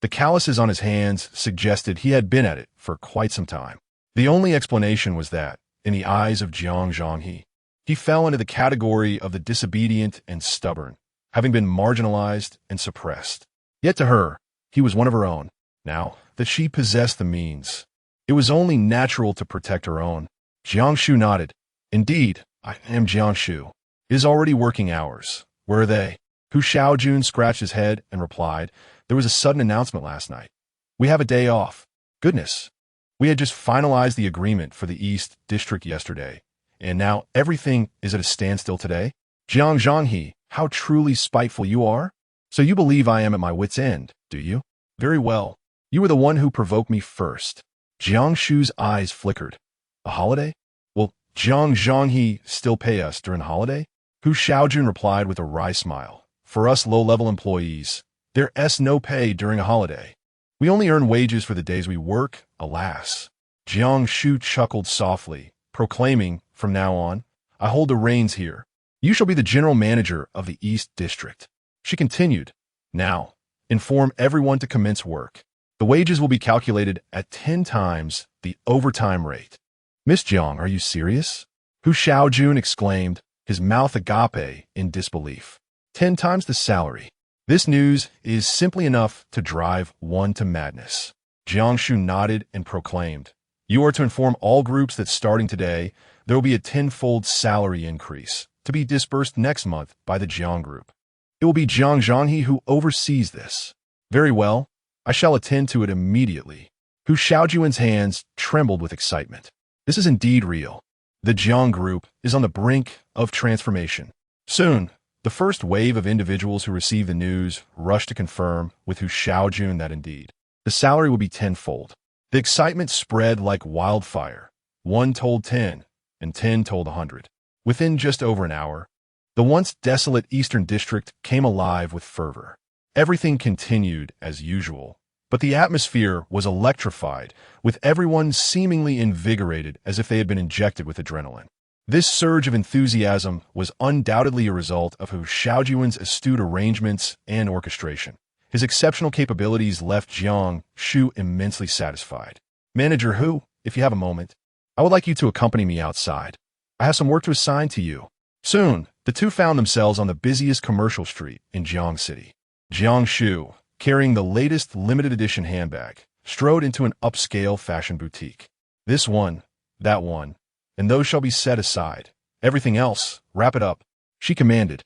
The calluses on his hands suggested he had been at it for quite some time. The only explanation was that, in the eyes of Jiang Zhanghe, he fell into the category of the disobedient and stubborn, having been marginalized and suppressed. Yet to her, he was one of her own. Now that she possessed the means, it was only natural to protect her own. Jiang Shu nodded. Indeed, I am Jiang Shu. It is already working hours. Where are they? Hu Xiaojun scratched his head and replied, There was a sudden announcement last night. We have a day off. Goodness. We had just finalized the agreement for the East District yesterday, and now everything is at a standstill today? Jiang Zhanghe, how truly spiteful you are? So you believe I am at my wit's end, do you? Very well. You were the one who provoked me first. Jiang Shu's eyes flickered. A holiday? Will Jiang Zhanghe still pay us during the holiday? Hu Xiaojun replied with a wry smile. For us low-level employees, there's no pay during a holiday. We only earn wages for the days we work, alas. Jiang Shu chuckled softly, proclaiming, From now on, I hold the reins here. You shall be the general manager of the East District. She continued, Now, inform everyone to commence work. The wages will be calculated at 10 times the overtime rate. Miss Jiang, are you serious? Hu Xiaojun exclaimed, his mouth agape in disbelief. 10 times the salary. This news is simply enough to drive one to madness. Jiang Shu nodded and proclaimed, you are to inform all groups that starting today, there will be a 10-fold salary increase, to be disbursed next month by the Jiang group. It will be Jiang Zhanghe who oversees this. Very well, I shall attend to it immediately. Hu Xiaojuan's hands trembled with excitement. This is indeed real. The Jiang group is on the brink of transformation. Soon, the first wave of individuals who receive the news rush to confirm with Hu Xiaojun that indeed, the salary will be 10-fold. The excitement spread like wildfire. 1 told 10, and 10 told 100. Within just over an hour, the once desolate Eastern District came alive with fervor. Everything continued as usual, but the atmosphere was electrified, with everyone seemingly invigorated as if they had been injected with adrenaline. This surge of enthusiasm was undoubtedly a result of Hu Xiaojuan's astute arrangements and orchestration. His exceptional capabilities left Jiang Shu immensely satisfied. Manager Hu, if you have a moment, I would like you to accompany me outside. I have some work to assign to you. Soon, the two found themselves on the busiest commercial street in Jiang City. Jiang Shu, carrying the latest limited edition handbag, strode into an upscale fashion boutique. This one, that one, and those shall be set aside. Everything else, wrap it up. She commanded.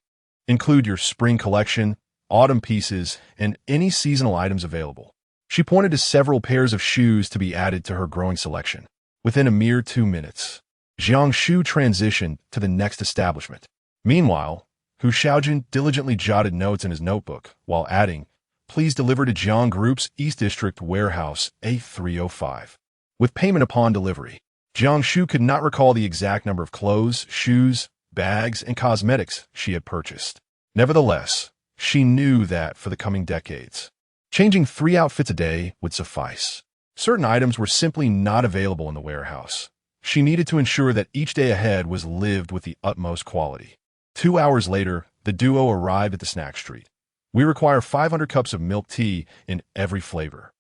Include your spring collection, autumn pieces, and any seasonal items available. She pointed to several pairs of shoes to be added to her growing selection. Within a mere 2 minutes, Jiang Shu transitioned to the next establishment. Meanwhile, Hu Xiaojun diligently jotted notes in his notebook while adding, please deliver to Jiang Group's East District Warehouse A305. With payment upon delivery, Jiang Shu could not recall the exact number of clothes, shoes, bags, and cosmetics she had purchased. Nevertheless, she knew that for the coming decades, changing 3 outfits a day would suffice. Certain items were simply not available in the warehouse. She needed to ensure that each day ahead was lived with the utmost quality. 2 hours later, the duo arrived at the snack street. We require 500 cups of milk tea in every flavor.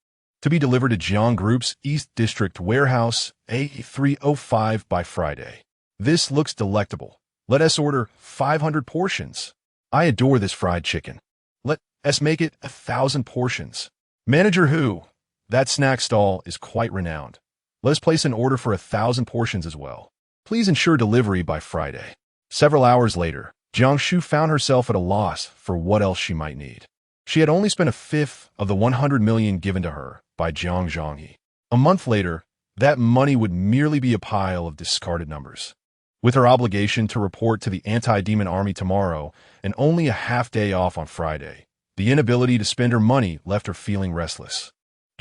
To be delivered to Jiang Group's East District Warehouse A305 by Friday. This looks delectable. Let us order 500 portions. I adore this fried chicken. Let us make it 1,000 portions. Manager Hu, that snack stall is quite renowned. Let us place an order for 1,000 portions as well. Please ensure delivery by Friday. Several hours later, Jiang Shu found herself at a loss for what else she might need. She had only spent a fifth of the 100 million given to her by Jiang Zhanghe. A month later, that money would merely be a pile of discarded numbers. With her obligation to report to the anti-demon army tomorrow and only a half day off on Friday, the inability to spend her money left her feeling restless.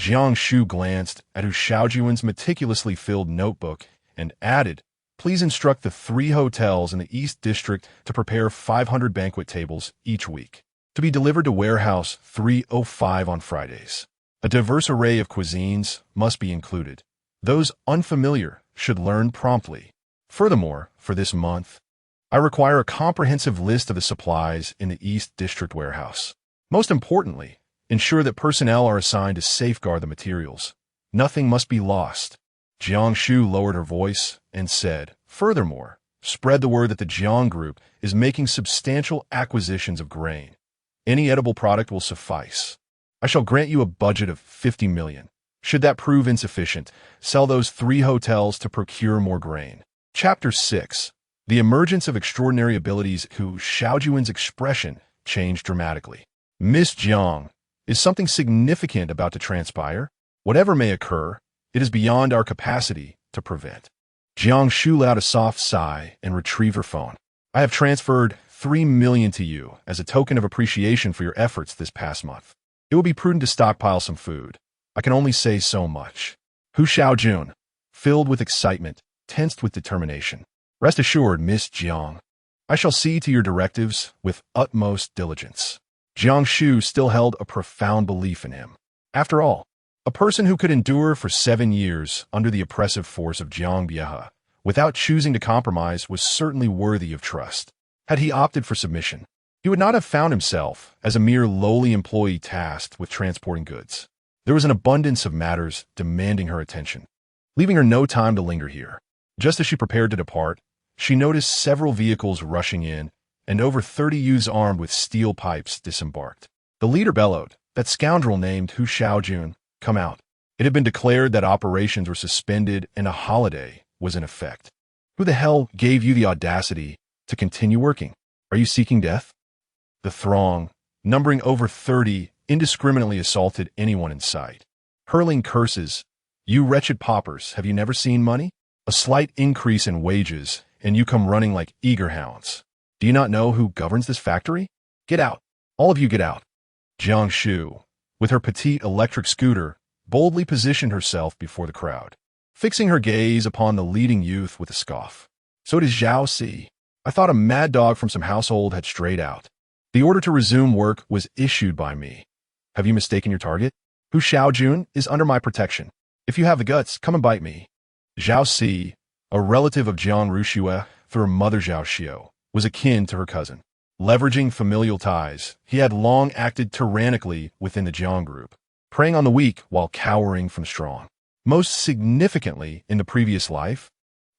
Jiang Shu glanced at Hu Xiaojuan's meticulously filled notebook and added, please instruct the 3 hotels in the East District to prepare 500 banquet tables each week, to be delivered to Warehouse 305 on Fridays. A diverse array of cuisines must be included. Those unfamiliar should learn promptly. Furthermore, for this month, I require a comprehensive list of the supplies in the East District Warehouse. Most importantly, ensure that personnel are assigned to safeguard the materials. Nothing must be lost. Jiang Shu lowered her voice and said, furthermore, spread the word that the Jiang Group is making substantial acquisitions of grain. Any edible product will suffice. I shall grant you a budget of 50 million. Should that prove insufficient, sell those 3 hotels to procure more grain. Chapter 6. The emergence of extraordinary abilities. Hu Xiaojuan's expression changed dramatically. Miss Jiang, is something significant about to transpire? Whatever may occur, it is beyond our capacity to prevent. Jiang Shu let out a soft sigh and retrieved her phone. I have transferred 3 million to you as a token of appreciation for your efforts this past month. It will be prudent to stockpile some food. I can only say so much. Hu Xiaojun, filled with excitement, tensed with determination. Rest assured, Miss Jiang, I shall see to your directives with utmost diligence. Jiang Shu still held a profound belief in him. After all, a person who could endure for 7 years under the oppressive force of Jiang Biehe without choosing to compromise was certainly worthy of trust. Had he opted for submission, he would not have found himself as a mere lowly employee tasked with transporting goods. There was an abundance of matters demanding her attention, leaving her no time to linger here. Just as she prepared to depart, she noticed several vehicles rushing in, and over 30 youths armed with steel pipes disembarked. The leader bellowed, "That scoundrel named Hu Xiaojun, come out." It had been declared that operations were suspended and a holiday was in effect. "Who the hell gave you the audacity to continue working? Are you seeking death?" The throng, numbering over 30, indiscriminately assaulted anyone in sight, hurling curses. "You wretched paupers, have you never seen money? A slight increase in wages, and you come running like eager hounds. Do you not know who governs this factory? Get out. All of you get out." Jiang Shu, with her petite electric scooter, boldly positioned herself before the crowd, fixing her gaze upon the leading youth with a scoff. "So it is Zhao Si. I thought a mad dog from some household had strayed out. The order to resume work was issued by me. Have you mistaken your target? Hu Xiaojun is under my protection. If you have the guts, come and bite me." Zhao Si, a relative of Jiang Rushue through her mother Zhao Xiu, was akin to her cousin. Leveraging familial ties, he had long acted tyrannically within the Jiang group, preying on the weak while cowering from the strong. Most significantly, in the previous life,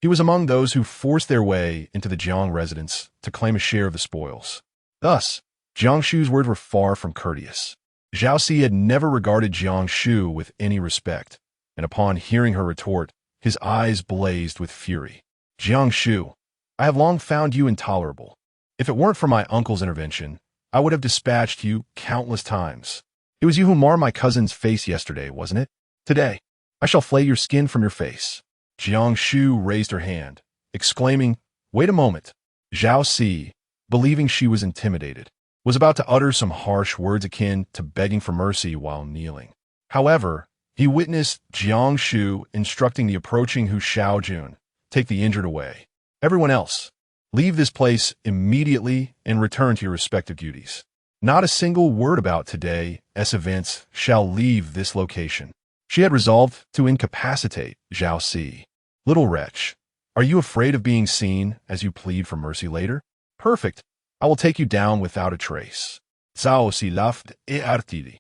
he was among those who forced their way into the Jiang residence to claim a share of the spoils. Thus, Jiang Shu's words were far from courteous. Zhao Si had never regarded Jiang Shu with any respect, and upon hearing her retort, his eyes blazed with fury. "Jiang Shu, I have long found you intolerable. If it weren't for my uncle's intervention, I would have dispatched you countless times. It was you who marred my cousin's face yesterday, wasn't it? Today, I shall flay your skin from your face." Jiang Shu raised her hand, exclaiming, "Wait a moment." Zhao Si, believing she was intimidated, was about to utter some harsh words akin to begging for mercy while kneeling. However, he witnessed Jiang Shu instructing the approaching Hu Xiaojun, "Take the injured away. Everyone else, leave this place immediately and return to your respective duties. Not a single word about today's events shall leave this location." She had resolved to incapacitate Zhao Si. "Little wretch, are you afraid of being seen as you plead for mercy later? Perfect. I will take you down without a trace." Zhao Si laughed artidi,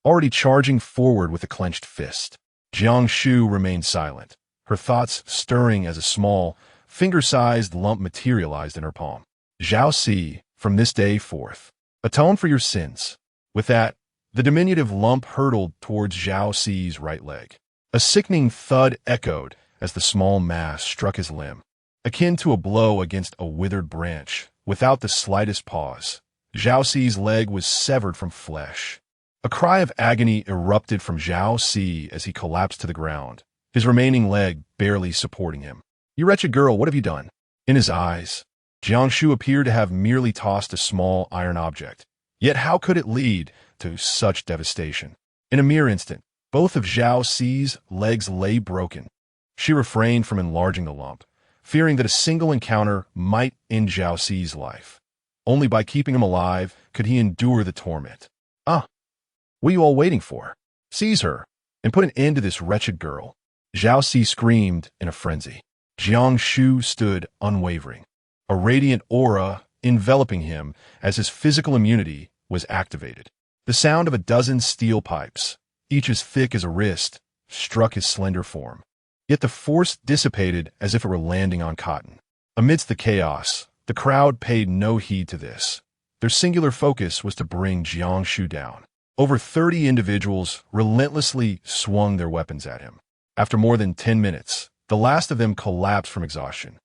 already charging forward with a clenched fist. Jiang Shu remained silent, her thoughts stirring as a small, finger-sized lump materialized in her palm. "Zhao Si, from this day forth, atone for your sins." With that, the diminutive lump hurtled towards Zhao Si's right leg. A sickening thud echoed as the small mass struck his limb, akin to a blow against a withered branch. Without the slightest pause, Zhao Si's leg was severed from flesh. A cry of agony erupted from Zhao Si as he collapsed to the ground, his remaining leg barely supporting him. "You wretched girl, what have you done?" In his eyes, Jiang Shu appeared to have merely tossed a small iron object. Yet how could it lead to such devastation? In a mere instant, both of Zhao Si's legs lay broken. She refrained from enlarging the lump, fearing that a single encounter might end Zhao Si's life. Only by keeping him alive could he endure the torment. "Ah, what are you all waiting for? Seize her, and put an end to this wretched girl." Zhao Si screamed in a frenzy. Jiang Shu stood unwavering, a radiant aura enveloping him as his physical immunity was activated. The sound of a dozen steel pipes, each as thick as a wrist, struck his slender form. Yet the force dissipated as if it were landing on cotton. Amidst the chaos, the crowd paid no heed to this. Their singular focus was to bring Jiang Shu down. Over 30 individuals relentlessly swung their weapons at him. After more than 10 minutes, the last of them collapsed from exhaustion.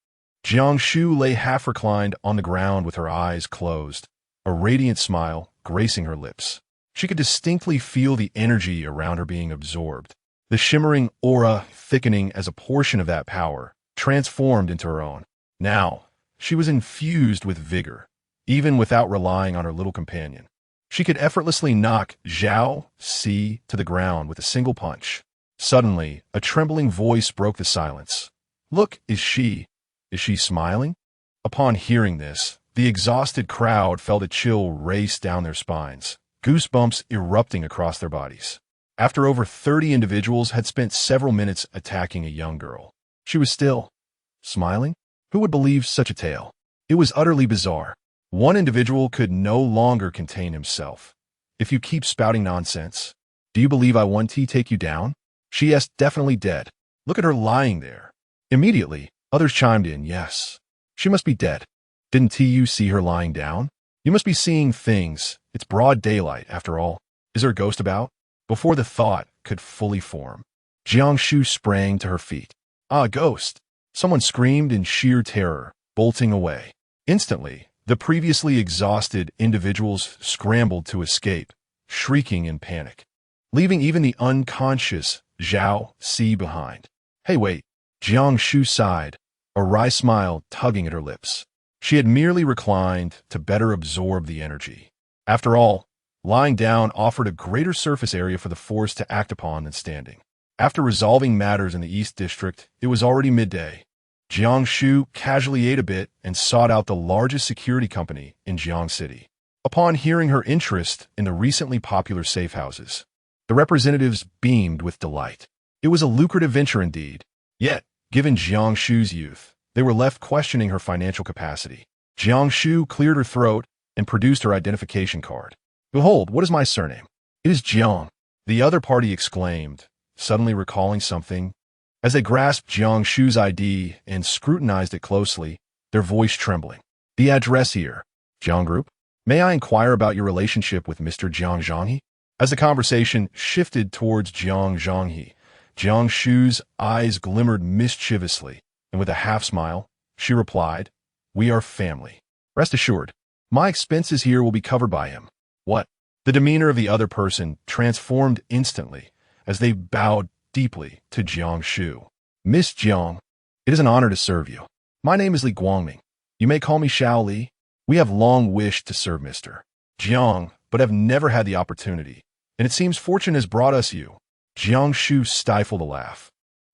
Jiang Shu lay half reclined on the ground with her eyes closed, a radiant smile gracing her lips. She could distinctly feel the energy around her being absorbed, the shimmering aura thickening as a portion of that power transformed into her own. Now, she was infused with vigor, even without relying on her little companion. She could effortlessly knock Zhao Si to the ground with a single punch. Suddenly, a trembling voice broke the silence. "Look, is she smiling?" Upon hearing this, the exhausted crowd felt a chill race down their spines, goosebumps erupting across their bodies. After over 30 individuals had spent several minutes attacking a young girl, she was still smiling? Who would believe such a tale? It was utterly bizarre. One individual could no longer contain himself. "If you keep spouting nonsense, do you believe I want to take you down?" She is definitely dead. Look at her lying there. Immediately, others chimed in, "Yes, She must be dead. Didn't you see her lying down? You must be seeing things. It's broad daylight, after all. Is there a ghost about? Before the thought could fully form, Jiang Shu sprang to her feet. Ah, a ghost! Someone screamed in sheer terror, bolting away. Instantly, the previously exhausted individuals scrambled to escape, shrieking in panic, leaving even the unconscious Zhao Si behind. Hey, wait! Jiang Shu sighed, a wry smile tugging at her lips. She had merely reclined to better absorb the energy. After all, lying down offered a greater surface area for the force to act upon than standing. After resolving matters in the East District, it was already midday. Jiang Shu casually ate a bit and sought out the largest security company in Jiang City. Upon hearing her interest in the recently popular safe houses, the representatives beamed with delight. It was a lucrative venture indeed. Yet, given Jiang Shu's youth, they were left questioning her financial capacity. Jiang Shu cleared her throat and produced her identification card. Behold, what is my surname? It is Jiang. The other party exclaimed, suddenly recalling something. As they grasped Jiang Shu's ID and scrutinized it closely, their voice trembling. The address here. Jiang Group? May I inquire about your relationship with Mr. Jiang Zhanghe? As the conversation shifted towards Jiang Zhanghe, Jiang Shu's eyes glimmered mischievously, and with a half-smile, she replied, We are family. Rest assured, my expenses here will be covered by him. What? The demeanor of the other person transformed instantly as they bowed deeply to Jiang Shu. Miss Jiang, it is an honor to serve you. My name is Li Guangming. You may call me Xiao Li. We have long wished to serve Mr. Jiang, but have never had the opportunity, and it seems fortune has brought us you. Jiang Shu stifled a laugh,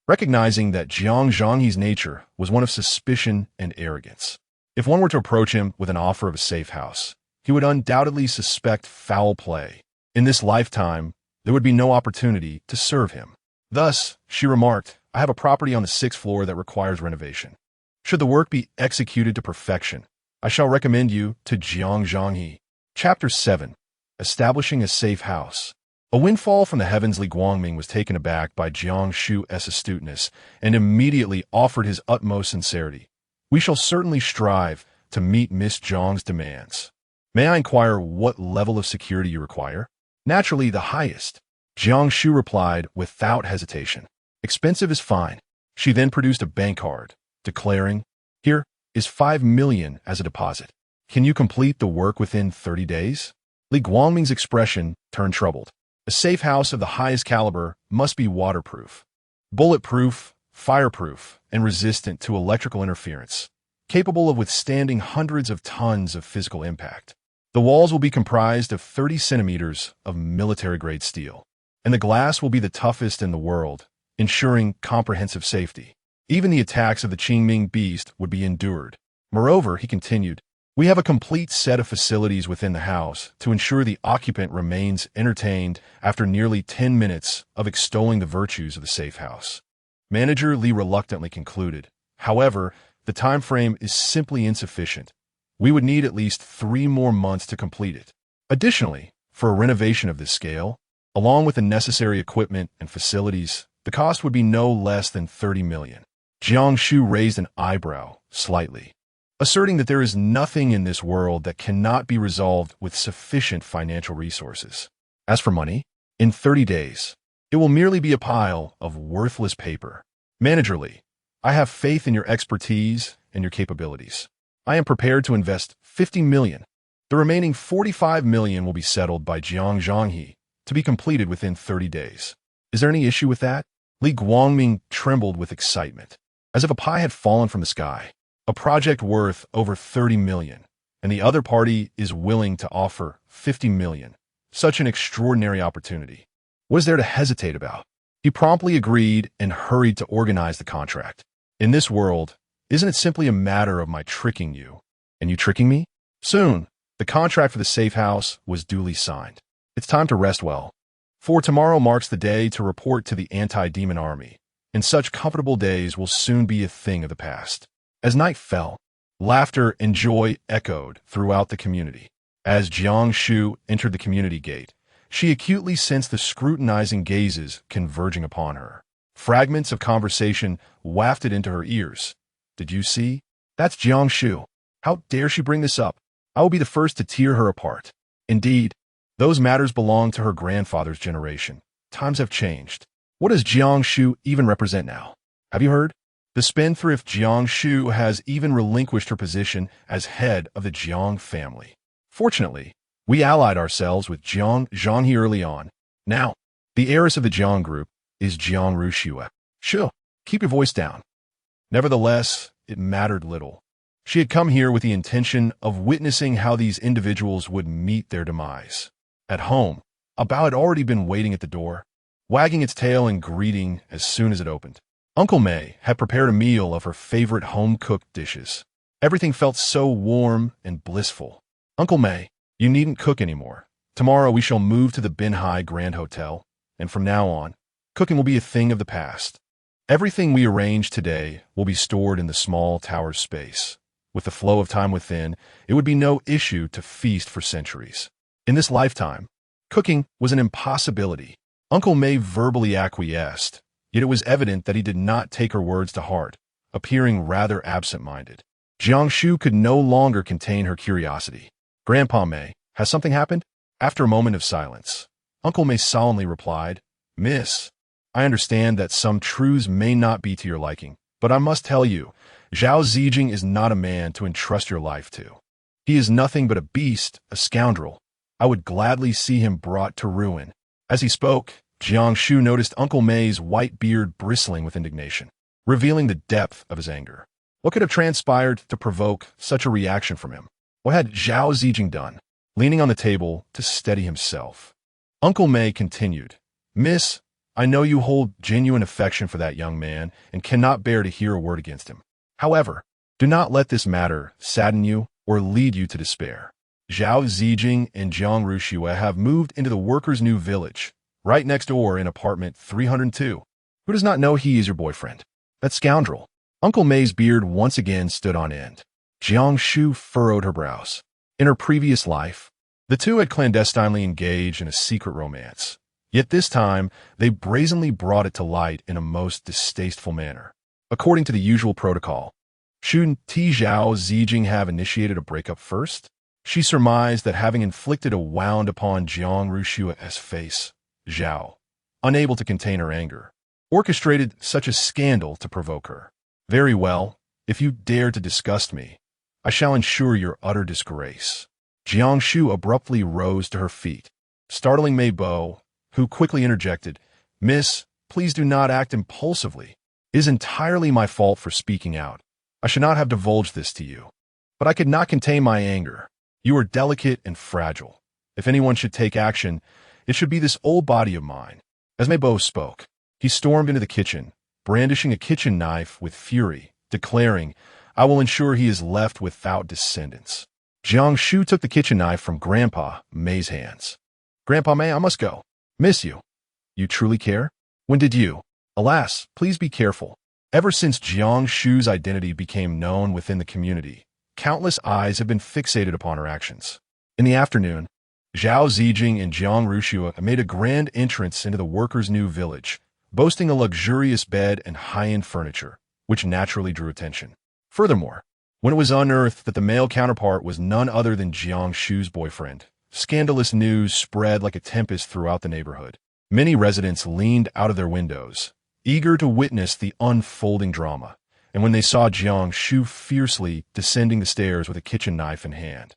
recognizing that Jiang Zhanghe's nature was one of suspicion and arrogance. If one were to approach him with an offer of a safe house, he would undoubtedly suspect foul play. In this lifetime, there would be no opportunity to serve him. Thus, she remarked, I have a property on the 6th floor that requires renovation. Should the work be executed to perfection, I shall recommend you to Jiang Zhanghe. Chapter 7. Establishing a Safe House. A windfall from the heavens. Li Guangming was taken aback by Jiang Shu's astuteness and immediately offered his utmost sincerity. We shall certainly strive to meet Miss Jiang's demands. May I inquire what level of security you require? Naturally, the highest. Jiang Shu replied without hesitation. Expensive is fine. She then produced a bank card, declaring, Here is 5 million as a deposit. Can you complete the work within 30 days? Li Guangming's expression turned troubled. A safe house of the highest caliber must be waterproof, bulletproof, fireproof, and resistant to electrical interference, capable of withstanding hundreds of tons of physical impact. The walls will be comprised of 30 centimeters of military-grade steel, and the glass will be the toughest in the world, ensuring comprehensive safety. Even the attacks of the Qingming beast would be endured. Moreover, he continued, we have a complete set of facilities within the house to ensure the occupant remains entertained after nearly 10 minutes of extolling the virtues of the safe house. Manager Li reluctantly concluded, however, the time frame is simply insufficient. We would need at least 3 more months to complete it. Additionally, for a renovation of this scale, along with the necessary equipment and facilities, the cost would be no less than 30 million. Jiang Shu raised an eyebrow slightly, asserting that there is nothing in this world that cannot be resolved with sufficient financial resources. As for money, in 30 days, it will merely be a pile of worthless paper. Manager Li, I have faith in your expertise and your capabilities. I am prepared to invest 50 million. The remaining 45 million will be settled by Jiang Zhanghe to be completed within 30 days. Is there any issue with that? Li Guangming trembled with excitement, as if a pie had fallen from the sky. A project worth over 30 million, and the other party is willing to offer 50 million. Such an extraordinary opportunity. What is there to hesitate about? He promptly agreed and hurried to organize the contract. In this world, isn't it simply a matter of my tricking you, and you tricking me? Soon, the contract for the safe house was duly signed. It's time to rest well, for tomorrow marks the day to report to the anti-demon army, and such comfortable days will soon be a thing of the past. As night fell, laughter and joy echoed throughout the community. As Jiang Shu entered the community gate, she acutely sensed the scrutinizing gazes converging upon her. Fragments of conversation wafted into her ears. Did you see? That's Jiang Shu. How dare she bring this up? I will be the first to tear her apart. Indeed, those matters belong to her grandfather's generation. Times have changed. What does Jiang Shu even represent now? Have you heard? The spendthrift Jiang Shu has even relinquished her position as head of the Jiang family. Fortunately, we allied ourselves with Jiang Zhanghe early on. Now, the heiress of the Jiang group is Jiang Shu. Shu, keep your voice down. Nevertheless, it mattered little. She had come here with the intention of witnessing how these individuals would meet their demise. At home, a bao had already been waiting at the door, wagging its tail in greeting as soon as it opened. Uncle May had prepared a meal of her favorite home-cooked dishes. Everything felt so warm and blissful. Uncle May, you needn't cook anymore. Tomorrow we shall move to the Binhai Grand Hotel, and from now on, cooking will be a thing of the past. Everything we arrange today will be stored in the small tower's space. With the flow of time within, it would be no issue to feast for centuries. In this lifetime, cooking was an impossibility. Uncle May verbally acquiesced, yet it was evident that he did not take her words to heart, appearing rather absent-minded. Jiang Shu could no longer contain her curiosity. Grandpa May, has something happened? After a moment of silence, Uncle May solemnly replied, Miss, I understand that some truths may not be to your liking, but I must tell you, Zhao Zijing is not a man to entrust your life to. He is nothing but a beast, a scoundrel. I would gladly see him brought to ruin. As he spoke, Jiang Shu noticed Uncle May's white beard bristling with indignation, revealing the depth of his anger. What could have transpired to provoke such a reaction from him? What had Zhao Zijing done? Leaning on the table to steady himself, Uncle May continued, Miss, I know you hold genuine affection for that young man and cannot bear to hear a word against him. However, do not let this matter sadden you or lead you to despair. Zhao Zijing and Jiang Shu have moved into the workers' new village, right next door in apartment 302. Who does not know he is your boyfriend? That scoundrel. Uncle May's beard once again stood on end. Jiang Shu furrowed her brows. In her previous life, the two had clandestinely engaged in a secret romance. Yet this time, they brazenly brought it to light in a most distasteful manner. According to the usual protocol, shouldn't Zhao Zijing have initiated a breakup first? She surmised that having inflicted a wound upon Jiang Shu's face, Zhao, unable to contain her anger, orchestrated such a scandal to provoke her. Very well, if you dare to disgust me, I shall ensure your utter disgrace. Jiang Shu abruptly rose to her feet, startling Mei Bo, who quickly interjected, Miss, please do not act impulsively. It is entirely my fault for speaking out. I should not have divulged this to you. But I could not contain my anger. You are delicate and fragile. If anyone should take action, it should be this old body of mine. As Mei Bo spoke, he stormed into the kitchen, brandishing a kitchen knife with fury, declaring, I will ensure he is left without descendants. Jiang Shu took the kitchen knife from Grandpa May's hands. Grandpa May, I must go. Miss you. You truly care? When did you? Alas, please be careful. Ever since Jiang Shu's identity became known within the community, countless eyes have been fixated upon her actions. In the afternoon, Zhao Zijing and Jiang Shu made a grand entrance into the workers' new village, boasting a luxurious bed and high-end furniture, which naturally drew attention. Furthermore, when it was unearthed that the male counterpart was none other than Jiang Shu's boyfriend, scandalous news spread like a tempest throughout the neighborhood. Many residents leaned out of their windows, eager to witness the unfolding drama, and when they saw Jiang Shu fiercely descending the stairs with a kitchen knife in hand,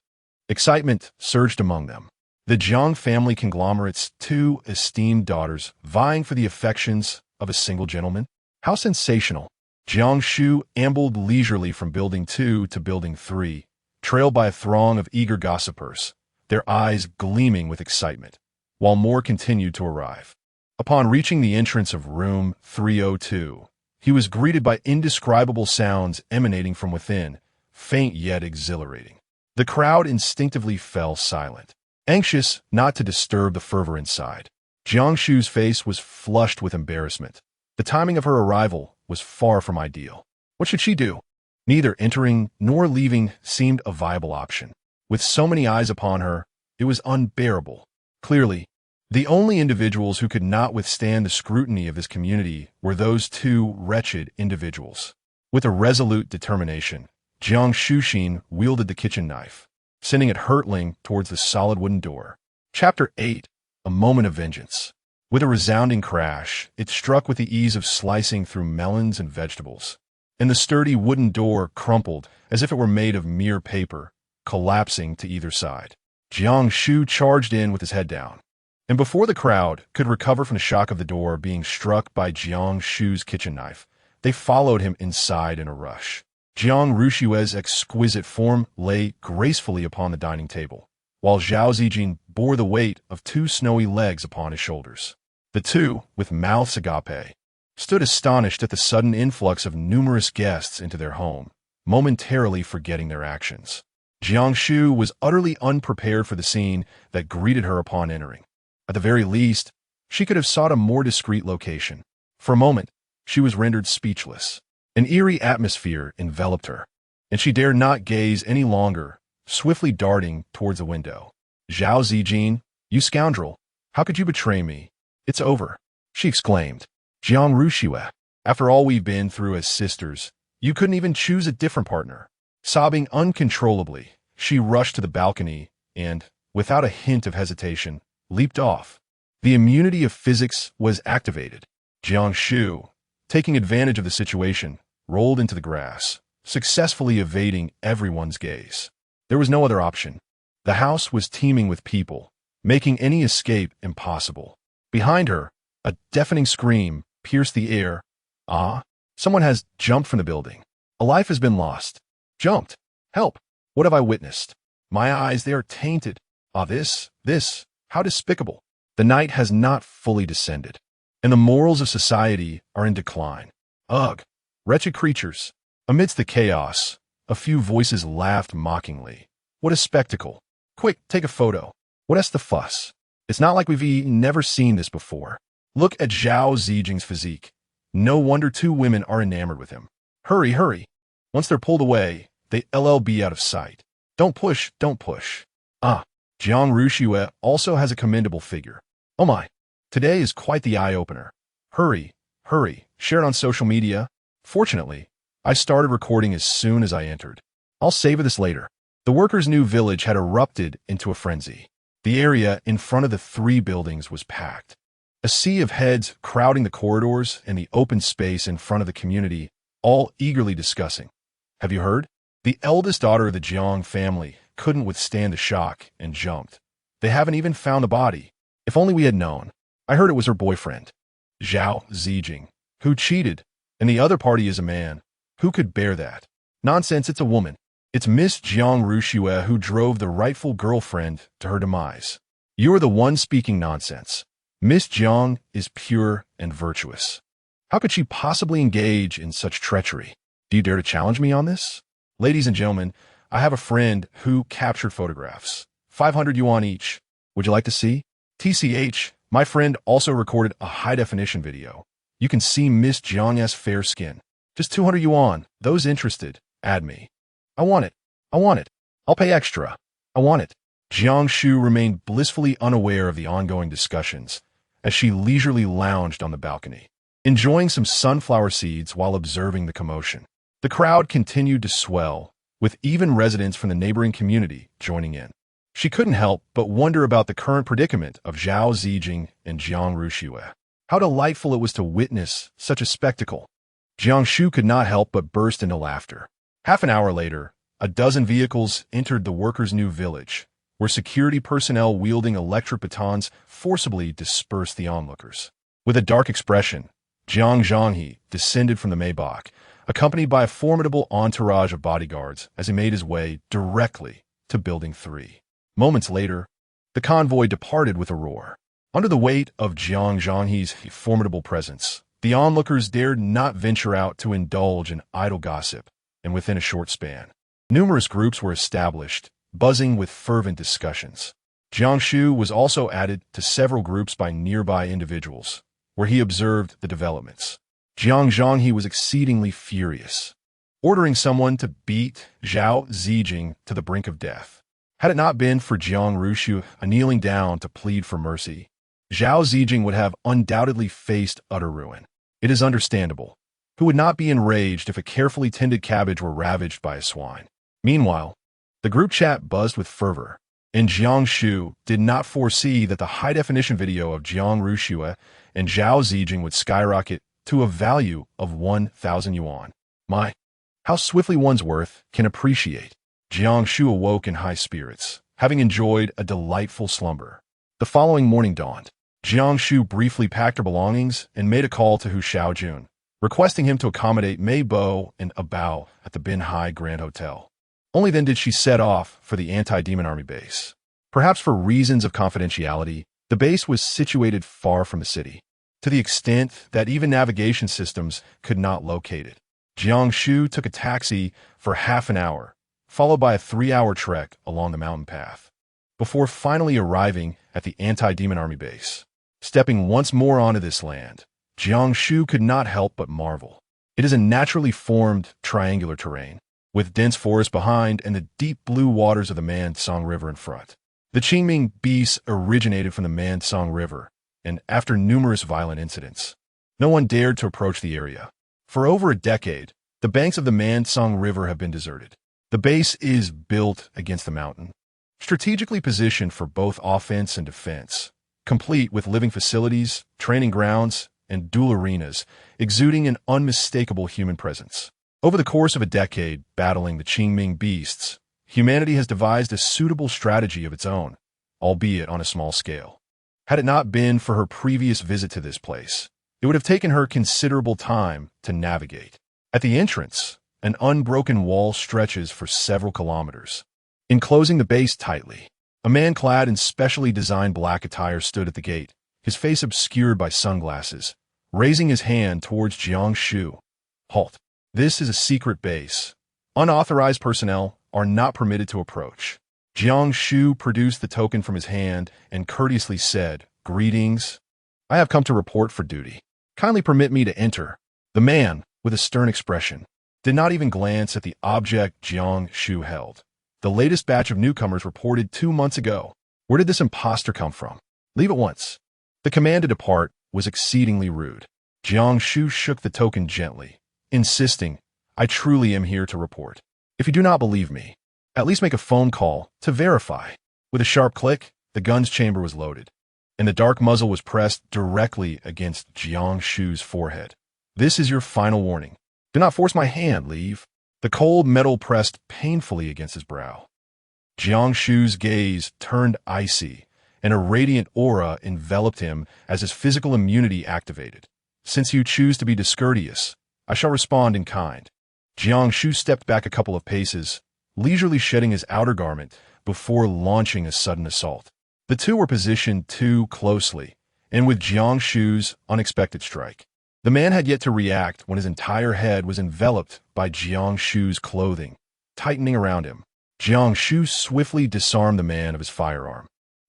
excitement surged among them. The Jiang family conglomerate's two esteemed daughters vying for the affections of a single gentleman? How sensational! Jiang Shu ambled leisurely from Building 2 to Building 3, trailed by a throng of eager gossipers, their eyes gleaming with excitement, while more continued to arrive. Upon reaching the entrance of room 302, he was greeted by indescribable sounds emanating from within, faint yet exhilarating. The crowd instinctively fell silent, anxious not to disturb the fervor inside. Jiang Shu's face was flushed with embarrassment. The timing of her arrival was far from ideal. What should she do? Neither entering nor leaving seemed a viable option. With so many eyes upon her, it was unbearable. Clearly, the only individuals who could not withstand the scrutiny of this community were those two wretched individuals. With a resolute determination, Jiang Shu wielded the kitchen knife, sending it hurtling towards the solid wooden door. Chapter 8. A Moment of Vengeance. With a resounding crash, it struck with the ease of slicing through melons and vegetables, and the sturdy wooden door crumpled as if it were made of mere paper, collapsing to either side. Jiang Shu charged in with his head down, and before the crowd could recover from the shock of the door being struck by Jiang Shu's kitchen knife, they followed him inside in a rush. Jiang Rushue's exquisite form lay gracefully upon the dining table, while Zhao Zijing bore the weight of 2 snowy legs upon his shoulders. The two, with mouths agape, stood astonished at the sudden influx of numerous guests into their home, momentarily forgetting their actions. Jiang Shu was utterly unprepared for the scene that greeted her upon entering. At the very least, she could have sought a more discreet location. For a moment, she was rendered speechless. An eerie atmosphere enveloped her, and she dared not gaze any longer, swiftly darting towards the window. "Zhao Zijing, you scoundrel, how could you betray me? It's over," she exclaimed. "Jiang Rushue, after all we've been through as sisters, you couldn't even choose a different partner." Sobbing uncontrollably, she rushed to the balcony and, without a hint of hesitation, leaped off. The immunity of physics was activated. Jiang Shu, taking advantage of the situation, rolled into the grass, successfully evading everyone's gaze. There was no other option. The house was teeming with people, making any escape impossible. Behind her, a deafening scream pierced the air. "Ah, someone has jumped from the building. A life has been lost. Jumped. Help! What have I witnessed? My eyes, they are tainted. Ah, this, how despicable. The night has not fully descended, and the morals of society are in decline. Ugh, wretched creatures." Amidst the chaos, a few voices laughed mockingly. "What a spectacle. Quick, take a photo. What's the fuss? It's not like we've never seen this before. Look at Zhao Zijing's physique. No wonder 2 women are enamored with him. Hurry, hurry. Once they're pulled away, they LLB out of sight. Don't push, don't push." Ah, Jiang Rushue also has a commendable figure. Oh my, today is quite the eye-opener. Hurry, hurry, share it on social media. Fortunately, I started recording as soon as I entered. I'll savor this later. The workers' new village had erupted into a frenzy. The area in front of the 3 buildings was packed. A sea of heads crowding the corridors and the open space in front of the community, all eagerly discussing. "Have you heard? The eldest daughter of the Jiang family couldn't withstand the shock and jumped. They haven't even found the body. If only we had known. I heard it was her boyfriend, Zhao Zijing, who cheated, and the other party is a man. Who could bear that? Nonsense, it's a woman. It's Miss Jiang Rushue who drove the rightful girlfriend to her demise. You are the one speaking nonsense. Miss Jiang is pure and virtuous. How could she possibly engage in such treachery? Do you dare to challenge me on this? Ladies and gentlemen, I have a friend who captured photographs. 500 yuan each. Would you like to see? TCH, my friend also recorded a high-definition video. You can see Miss Jiang's fair skin. Just 200 yuan. Those interested, add me. I want it. I want it. I'll pay extra. I want it." Jiang Shu remained blissfully unaware of the ongoing discussions as she leisurely lounged on the balcony, enjoying some sunflower seeds while observing the commotion. The crowd continued to swell, with even residents from the neighboring community joining in. She couldn't help but wonder about the current predicament of Zhao Zijing and Jiang Rushue. How delightful it was to witness such a spectacle. Jiang Shu could not help but burst into laughter. Half an hour later, a dozen vehicles entered the workers' new village, where security personnel wielding electric batons forcibly dispersed the onlookers. With a dark expression, Jiang Zhanghe descended from the Maybach, accompanied by a formidable entourage of bodyguards as he made his way directly to Building 3. Moments later, the convoy departed with a roar. Under the weight of Jiang Zhanghe's formidable presence, the onlookers dared not venture out to indulge in idle gossip, and within a short span, numerous groups were established, buzzing with fervent discussions. Jiang Shu was also added to several groups by nearby individuals, where he observed the developments. Jiang Zhanghe was exceedingly furious, ordering someone to beat Zhao Zijing to the brink of death. Had it not been for Jiang Rushu kneeling down to plead for mercy, Zhao Zijing would have undoubtedly faced utter ruin. It is understandable, Who would not be enraged if a carefully tended cabbage were ravaged by a swine? Meanwhile, the group chat buzzed with fervor, and Jiang Shu did not foresee that the high-definition video of Jiang Shu and Zhao Zijing would skyrocket to a value of 1,000 yuan. My, how swiftly one's worth can appreciate. Jiang Shu awoke in high spirits, having enjoyed a delightful slumber. The following morning dawned. Jiang Shu briefly packed her belongings and made a call to Hu Xiaojun, requesting him to accommodate Mei Bo and Abao at the Bin Hai Grand Hotel. Only then did she set off for the anti-demon army base. Perhaps for reasons of confidentiality, the base was situated far from the city, to the extent that even navigation systems could not locate it. Jiang Shu took a taxi for half an hour, followed by a 3-hour trek along the mountain path, before finally arriving at the anti-demon army base. Stepping once more onto this land, Jiang Shu could not help but marvel. It is a naturally formed triangular terrain, with dense forest behind and the deep blue waters of the Mansong River in front. The Qingming beasts originated from the Mansong River, and after numerous violent incidents, no one dared to approach the area. For over a decade, the banks of the Mansong River have been deserted. The base is built against the mountain, strategically positioned for both offense and defense, complete with living facilities, training grounds, and duel arenas, exuding an unmistakable human presence. Over the course of a decade battling the Qingming beasts, humanity has devised a suitable strategy of its own, albeit on a small scale. Had it not been for her previous visit to this place, it would have taken her considerable time to navigate. At the entrance, an unbroken wall stretches for several kilometers, enclosing the base tightly. A man clad in specially designed black attire stood at the gate, his face obscured by sunglasses, raising his hand towards Jiang Shu. Halt. This is a secret base. Unauthorized personnel are not permitted to approach. Jiang Shu produced the token from his hand and courteously said, "Greetings. I have come to report for duty. Kindly permit me to enter." The man, with a stern expression, did not even glance at the object Jiang Shu held. The latest batch of newcomers reported 2 months ago. Where did this imposter come from? Leave at once. The command to depart was exceedingly rude. Jiang Shu shook the token gently, insisting, "I truly am here to report. If you do not believe me, at least make a phone call to verify." With a sharp click, the gun's chamber was loaded, and the dark muzzle was pressed directly against Jiang Shu's forehead. "This is your final warning. Do not force my hand, leave." The cold metal pressed painfully against his brow. Jiang Shu's gaze turned icy, and a radiant aura enveloped him as his physical immunity activated. "Since you choose to be discourteous, I shall respond in kind." Jiang Shu stepped back a couple of paces, leisurely shedding his outer garment before launching a sudden assault. The two were positioned too closely, and with Jiang Shu's unexpected strike, the man had yet to react when his entire head was enveloped by Jiang Shu's clothing, tightening around him. Jiang Shu swiftly disarmed the man of his firearm,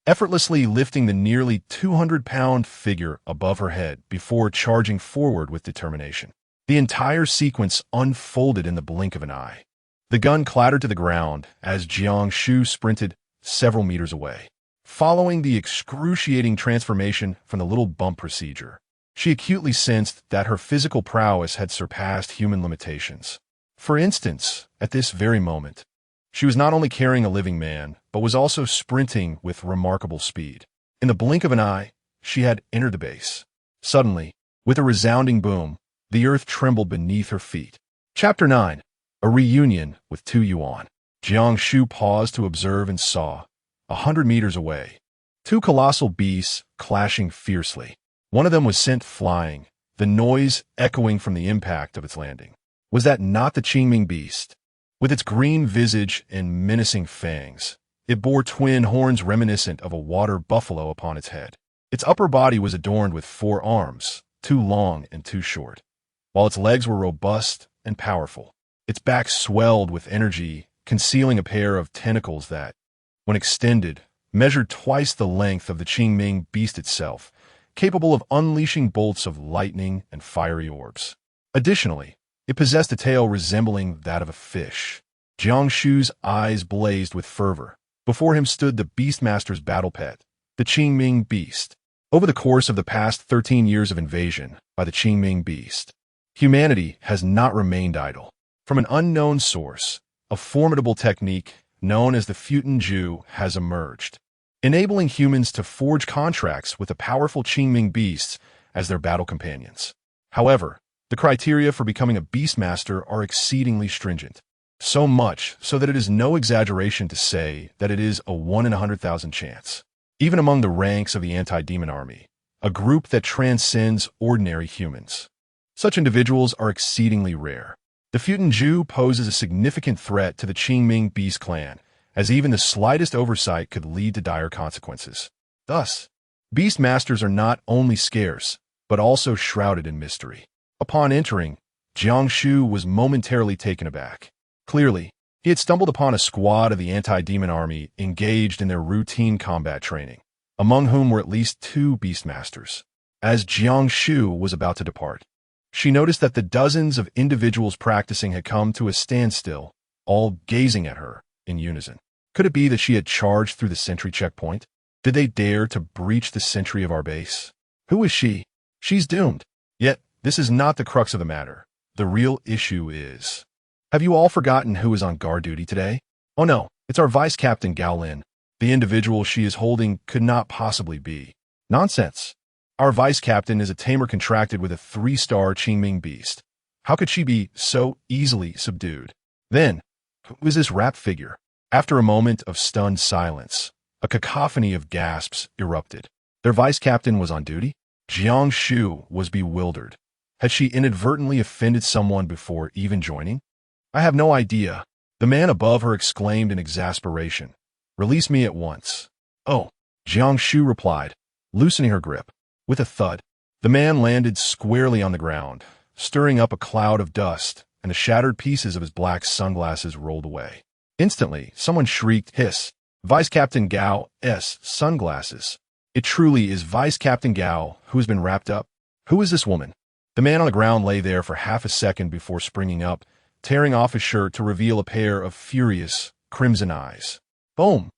effortlessly lifting the nearly 200-pound figure above her head before charging forward with determination. The entire sequence unfolded in the blink of an eye. The gun clattered to the ground as Jiang Shu sprinted several meters away. Following the excruciating transformation from the little bump procedure, she acutely sensed that her physical prowess had surpassed human limitations. For instance, at this very moment, she was not only carrying a living man, but was also sprinting with remarkable speed. In the blink of an eye, she had entered the base. Suddenly, with a resounding boom, the earth trembled beneath her feet. Chapter 9. A Reunion with 2 Yuan. Jiang Shu paused to observe and saw, 100 meters away, 2 colossal beasts clashing fiercely. One of them was sent flying, the noise echoing from the impact of its landing. Was that not the Qingming beast? With its green visage and menacing fangs, it bore twin horns reminiscent of a water buffalo upon its head. Its upper body was adorned with 4 arms, 2 long and 2 short, while its legs were robust and powerful. Its back swelled with energy, concealing a pair of tentacles that, when extended, measured twice the length of the Qingming beast itself, capable of unleashing bolts of lightning and fiery orbs. Additionally, it possessed a tail resembling that of a fish. Jiang Shu's eyes blazed with fervor. Before him stood the Beastmaster's battle pet, the Qingming beast. Over the course of the past 13 years of invasion by the Qingming beast, Humanity has not remained idle. From an unknown source, a formidable technique known as the Jiang Shu has emerged, enabling humans to forge contracts with the powerful Qingming beasts as their battle companions. However, the criteria for becoming a beastmaster are exceedingly stringent. So much so that it is no exaggeration to say that it is a 1 in 100,000 chance. Even among the ranks of the anti-demon army, a group that transcends ordinary humans. Such individuals are exceedingly rare. The Jiang Shu poses a significant threat to the Qingming beast clan, as even the slightest oversight could lead to dire consequences. Thus, beastmasters are not only scarce, but also shrouded in mystery. Upon entering, Jiang Shu was momentarily taken aback. Clearly, he had stumbled upon a squad of the anti-demon army engaged in their routine combat training, among whom were at least 2 beastmasters. As Jiang Shu was about to depart, she noticed that the dozens of individuals practicing had come to a standstill, all gazing at her in unison. Could it be that she had charged through the sentry checkpoint? Did they dare to breach the sentry of our base? Who is she? She's doomed. Yet, this is not the crux of the matter. The real issue is... Have you all forgotten who is on guard duty today? Oh no, it's our Vice Captain Gao Lin. The individual she is holding could not possibly be. Nonsense. Our Vice Captain is a tamer contracted with a 3-star Qingming beast. How could she be so easily subdued? Then, who is this rapt figure? After a moment of stunned silence, a cacophony of gasps erupted. Their Vice Captain was on duty? Jiang Shu was bewildered. Had she inadvertently offended someone before even joining? I have no idea. The man above her exclaimed in exasperation. Release me at once. Oh, Jiang Shu replied, loosening her grip. With a thud, the man landed squarely on the ground, stirring up a cloud of dust, and the shattered pieces of his black sunglasses rolled away. Instantly, someone shrieked, hiss, Vice Captain Gao's sunglasses. It truly is Vice Captain Gao who has been wrapped up. Who is this woman? The man on the ground lay there for half a second before springing up, tearing off his shirt to reveal a pair of furious, crimson eyes. Boom!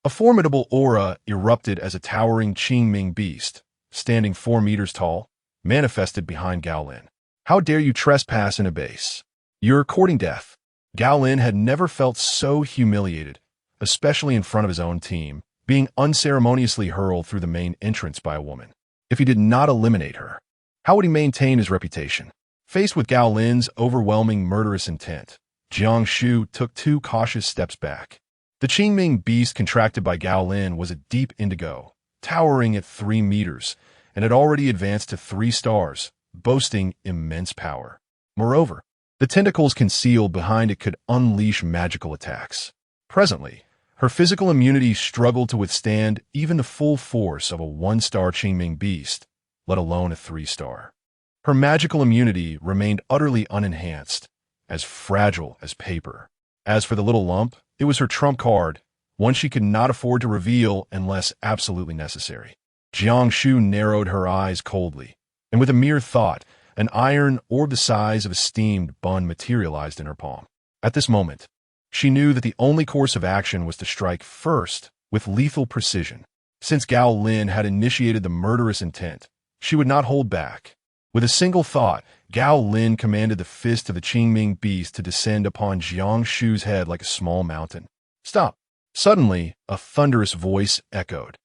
A formidable aura erupted as a towering Qingming beast, standing 4 meters tall, manifested behind Gao Lin. How dare you trespass in a base? You're courting death. Gao Lin had never felt so humiliated, especially in front of his own team, being unceremoniously hurled through the main entrance by a woman. If he did not eliminate her, how would he maintain his reputation? Faced with Gao Lin's overwhelming murderous intent, Jiang Shu took 2 cautious steps back. The Qingming beast contracted by Gao Lin was a deep indigo, towering at 3 meters, and had already advanced to 3 stars, boasting immense power. Moreover, the tentacles concealed behind it could unleash magical attacks. Presently, her physical immunity struggled to withstand even the full force of a 1-star Qingming beast, let alone a 3-star. Her magical immunity remained utterly unenhanced, as fragile as paper. As for the little lump, it was her trump card, one she could not afford to reveal unless absolutely necessary. Jiang Shu narrowed her eyes coldly, and with a mere thought, an iron orb the size of a steamed bun materialized in her palm. At this moment, she knew that the only course of action was to strike first with lethal precision. Since Gao Lin had initiated the murderous intent, she would not hold back. With a single thought, Gao Lin commanded the fist of the Qingming beast to descend upon Jiang Shu's head like a small mountain. Stop! Suddenly, a thunderous voice echoed.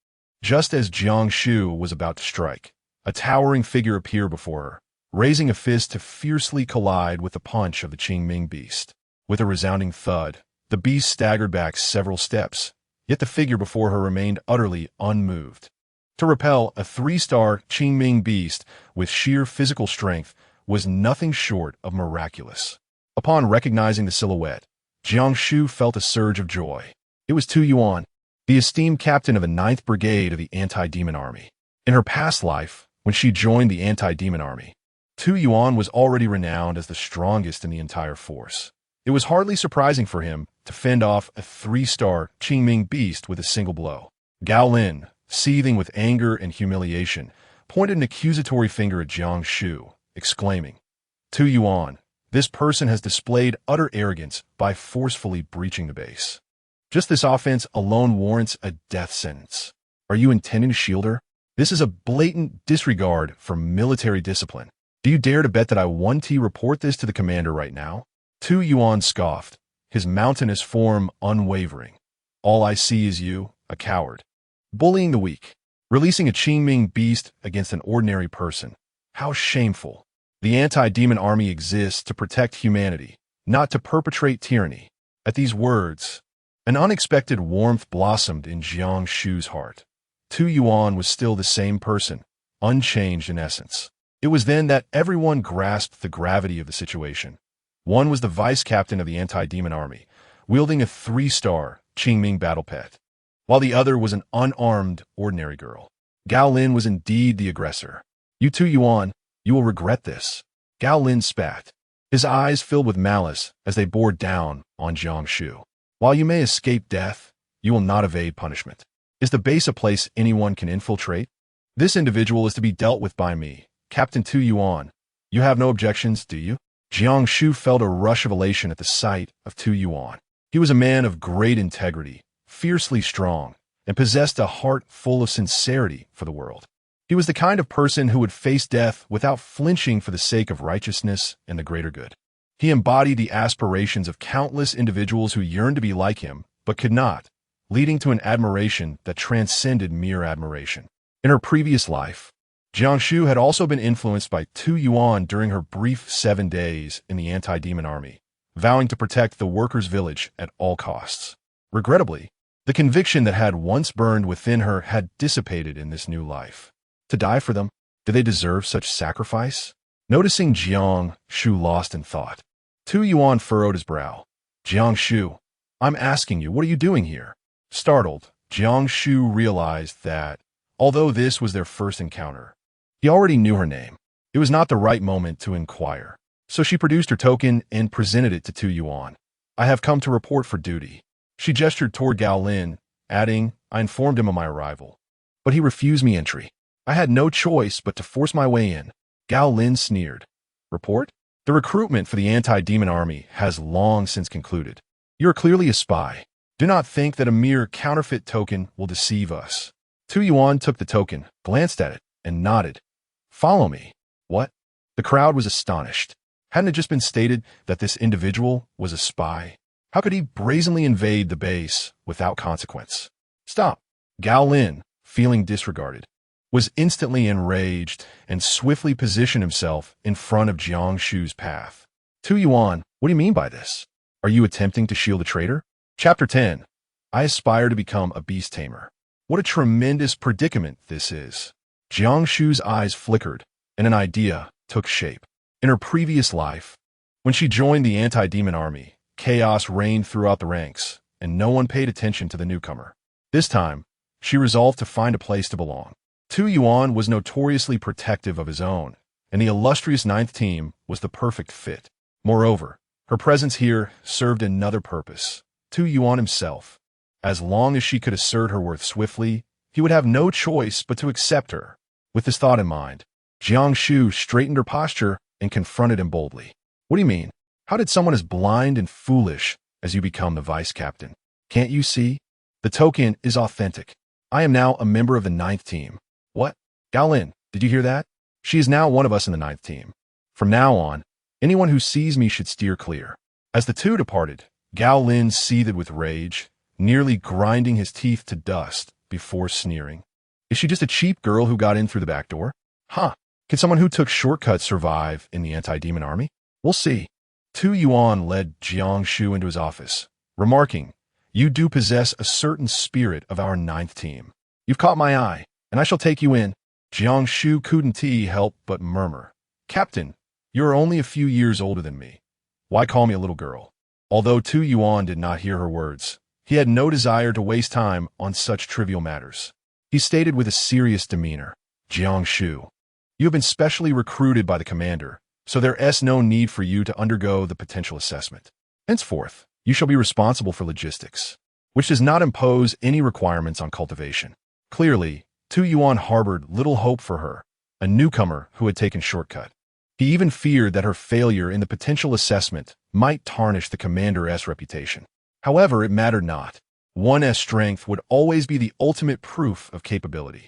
Just as Jiang Shu was about to strike, a towering figure appeared before her, raising a fist to fiercely collide with the punch of the Qingming beast. With a resounding thud, the beast staggered back several steps, yet the figure before her remained utterly unmoved. To repel a 3-star Qingming beast with sheer physical strength was nothing short of miraculous. Upon recognizing the silhouette, Jiang Shu felt a surge of joy. It was Tu Yuan, the esteemed captain of the 9th Brigade of the Anti-Demon Army. In her past life, when she joined the Anti-Demon Army, Tu Yuan was already renowned as the strongest in the entire force. It was hardly surprising for him to fend off a 3-star Qingming beast with a single blow. Gao Lin, seething with anger and humiliation, pointed an accusatory finger at Jiang Shu, exclaiming, Tu Yuan, this person has displayed utter arrogance by forcefully breaching the base. Just this offense alone warrants a death sentence. Are you intending to shield her? This is a blatant disregard for military discipline. Do you dare to bet that I want to report this to the commander right now? Tu Yuan scoffed, his mountainous form unwavering. All I see is you, a coward. Bullying the weak. Releasing a Qingming beast against an ordinary person. How shameful. The anti-demon army exists to protect humanity, not to perpetrate tyranny. At these words, an unexpected warmth blossomed in Jiang Shu's heart. Tu Yuan was still the same person, unchanged in essence. It was then that everyone grasped the gravity of the situation. One was the vice captain of the anti-demon army, wielding a 3-star Qingming battle pet, while the other was an unarmed, ordinary girl. Gao Lin was indeed the aggressor. You Tu Yuan, you will regret this. Gao Lin spat, his eyes filled with malice as they bore down on Jiang Shu. While you may escape death, you will not evade punishment. Is the base a place anyone can infiltrate? This individual is to be dealt with by me, Captain Tu Yuan. You have no objections, do you? Jiang Shu felt a rush of elation at the sight of Tu Yuan. He was a man of great integrity, fiercely strong, and possessed a heart full of sincerity for the world. He was the kind of person who would face death without flinching for the sake of righteousness and the greater good. He embodied the aspirations of countless individuals who yearned to be like him, but could not, leading to an admiration that transcended mere admiration. In her previous life, Jiang Shu had also been influenced by Tu Yuan during her brief 7 days in the anti-demon army, vowing to protect the workers' village at all costs. Regrettably, the conviction that had once burned within her had dissipated in this new life. To die for them? Did they deserve such sacrifice? Noticing Jiang Shu lost in thought, Tu Yuan furrowed his brow. Jiang Shu, I'm asking you, what are you doing here? Startled, Jiang Shu realized that, although this was their first encounter, he already knew her name. It was not the right moment to inquire. So she produced her token and presented it to Tu Yuan. I have come to report for duty. She gestured toward Gao Lin, adding, I informed him of my arrival. But he refused me entry. I had no choice but to force my way in. Gao Lin sneered. Report? The recruitment for the anti-demon army has long since concluded. You are clearly a spy. Do not think that a mere counterfeit token will deceive us. Tu Yuan took the token, glanced at it, and nodded. Follow me. What? The crowd was astonished. Hadn't it just been stated that this individual was a spy? How could he brazenly invade the base without consequence? Stop. Gao Lin, feeling disregarded, was instantly enraged and swiftly positioned himself in front of Jiang Shu's path. Tu Yuan, what do you mean by this? Are you attempting to shield a traitor? Chapter 10. I aspire to become a beast tamer. What a tremendous predicament this is. Jiang Shu's eyes flickered, and an idea took shape. In her previous life, when she joined the anti-demon army, chaos reigned throughout the ranks, and no one paid attention to the newcomer. This time, she resolved to find a place to belong. Tu Yuan was notoriously protective of his own, and the illustrious 9th team was the perfect fit. Moreover, her presence here served another purpose. Tu Yuan himself, as long as she could assert her worth swiftly, he would have no choice but to accept her. With this thought in mind, Jiang Shu straightened her posture and confronted him boldly. What do you mean? How did someone as blind and foolish as you become the vice captain? Can't you see? The token is authentic. I am now a member of the 9th team. What? Gao Lin, did you hear that? She is now one of us in the 9th team. From now on, anyone who sees me should steer clear. As the two departed, Gao Lin seethed with rage, nearly grinding his teeth to dust before sneering. Is she just a cheap girl who got in through the back door? Huh. Can someone who took shortcuts survive in the anti-demon army? We'll see. Tu Yuan led Jiang Shu into his office, remarking, You do possess a certain spirit of our 9th team. You've caught my eye, and I shall take you in. Jiang Shu couldn't help but murmur. Captain, you are only a few years older than me. Why call me a little girl? Although Tu Yuan did not hear her words, he had no desire to waste time on such trivial matters. He stated with a serious demeanor, Jiang Shu, you have been specially recruited by the commander, so there is no need for you to undergo the potential assessment. Henceforth, you shall be responsible for logistics, which does not impose any requirements on cultivation. Clearly, Tu Yuan harbored little hope for her, a newcomer who had taken shortcut. He even feared that her failure in the potential assessment might tarnish the commander's reputation. However, it mattered not. One's strength would always be the ultimate proof of capability.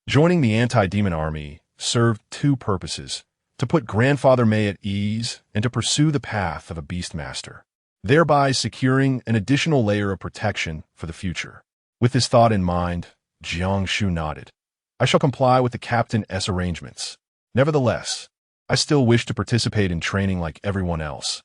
Joining the anti-demon army served two purposes: to put Grandfather May at ease and to pursue the path of a beastmaster, thereby securing an additional layer of protection for the future. With this thought in mind, Jiang Shu nodded. I shall comply with the Captain's arrangements. Nevertheless, I still wish to participate in training like everyone else.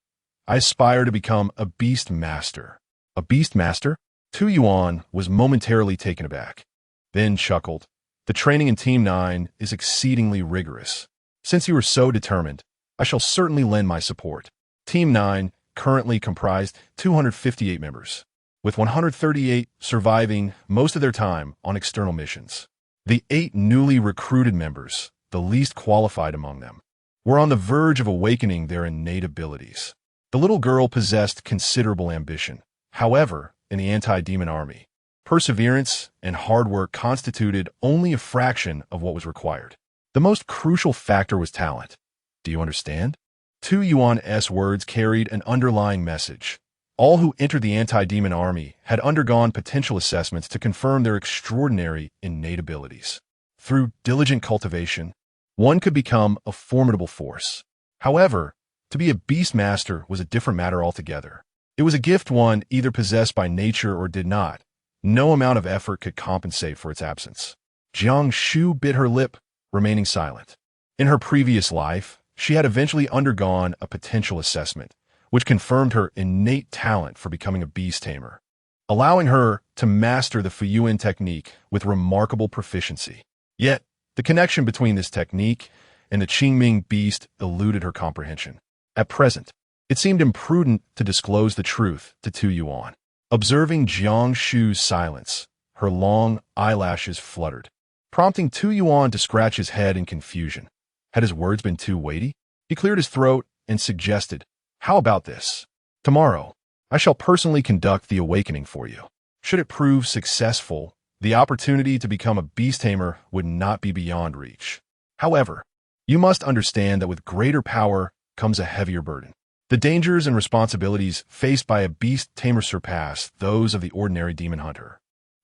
I aspire to become a beastmaster. A beastmaster? Tu Yuan was momentarily taken aback, then chuckled. The training in Team 9 is exceedingly rigorous. Since you are so determined, I shall certainly lend my support. Team 9 currently comprised 258 members, with 138 surviving most of their time on external missions. The 8 newly recruited members, the least qualified among them, were on the verge of awakening their innate abilities. The little girl possessed considerable ambition. However, in the anti-demon army, perseverance and hard work constituted only a fraction of what was required. The most crucial factor was talent. Do you understand? Tu Yuan's words carried an underlying message. All who entered the anti-demon army had undergone potential assessments to confirm their extraordinary innate abilities. Through diligent cultivation, one could become a formidable force. However, to be a beastmaster was a different matter altogether. It was a gift one either possessed by nature or did not. No amount of effort could compensate for its absence. Jiang Shu bit her lip, remaining silent. In her previous life, she had eventually undergone a potential assessment, which confirmed her innate talent for becoming a beast tamer, allowing her to master the Fuyuan technique with remarkable proficiency. Yet, the connection between this technique and the Qingming beast eluded her comprehension. At present, it seemed imprudent to disclose the truth to Tu Yuan. Observing Jiang Shu's silence, her long eyelashes fluttered, prompting Tu Yuan to scratch his head in confusion. Had his words been too weighty? He cleared his throat and suggested, "How about this? Tomorrow, I shall personally conduct the awakening for you. Should it prove successful, the opportunity to become a beast tamer would not be beyond reach. However, you must understand that with greater power comes a heavier burden. The dangers and responsibilities faced by a beast tamer surpass those of the ordinary demon hunter.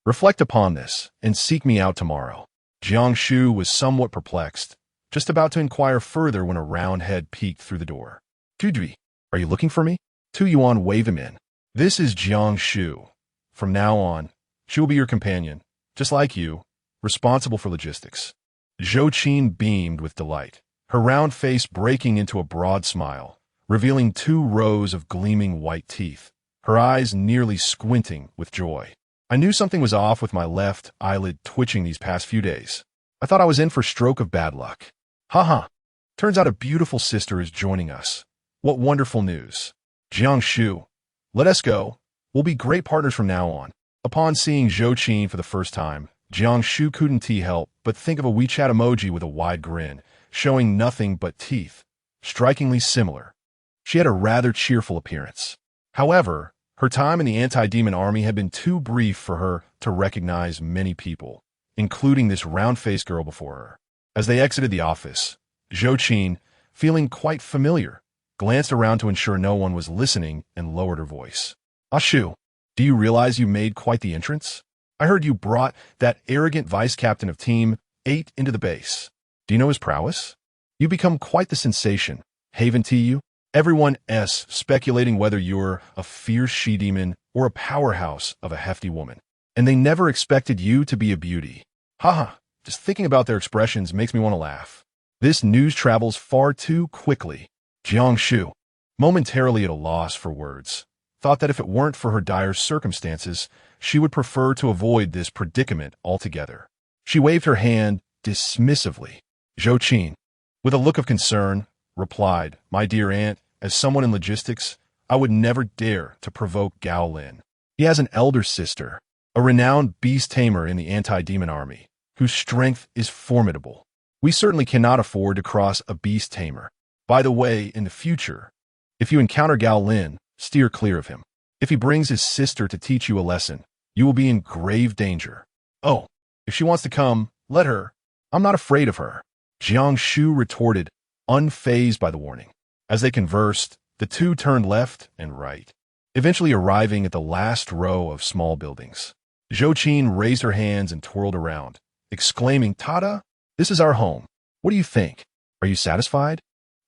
Reflect upon this and seek me out tomorrow." Jiang Shu was somewhat perplexed, just about to inquire further when a round head peeked through the door. "Tudui, are you looking for me?" Tu Yuan waved him in. "This is Jiang Shu. From now on, she will be your companion, just like you, responsible for logistics." Zhou Qin beamed with delight, her round face breaking into a broad smile, revealing 2 rows of gleaming white teeth, her eyes nearly squinting with joy. "I knew something was off with my left eyelid twitching these past few days. I thought I was in for a stroke of bad luck. Haha, turns out a beautiful sister is joining us. What wonderful news. Jiang Shu, let us go. We'll be great partners from now on." Upon seeing Zhou Qin for the first time, Jiang Shu couldn't help but think of a WeChat emoji with a wide grin, showing nothing but teeth, strikingly similar. She had a rather cheerful appearance. However, her time in the anti-demon army had been too brief for her to recognize many people, including this round-faced girl before her. As they exited the office, Zhou Qin, feeling quite familiar, glanced around to ensure no one was listening and lowered her voice. "Shu, do you realize you made quite the entrance? I heard you brought that arrogant vice-captain of Team 8 into the base. Do you know his prowess? You become quite the sensation, haven't you? Everyone's speculating whether you're a fierce she-demon or a powerhouse of a hefty woman. And they never expected you to be a beauty. Haha, just thinking about their expressions makes me want to laugh. This news travels far too quickly." Jiang Shu, momentarily at a loss for words, thought that if it weren't for her dire circumstances, she would prefer to avoid this predicament altogether. She waved her hand dismissively. Zhou Qin, with a look of concern, replied, "My dear aunt, as someone in logistics, I would never dare to provoke Gao Lin. He has an elder sister, a renowned beast tamer in the anti-demon army, whose strength is formidable. We certainly cannot afford to cross a beast tamer. By the way, in the future, if you encounter Gao Lin, steer clear of him. If he brings his sister to teach you a lesson, you will be in grave danger. Oh, if she wants to come, let her. I'm not afraid of her." Jiang Shu retorted, unfazed by the warning. As they conversed, the two turned left and right, eventually arriving at the last row of small buildings. Zhou Qin raised her hands and twirled around, exclaiming, "Tada! This is our home. What do you think? Are you satisfied?"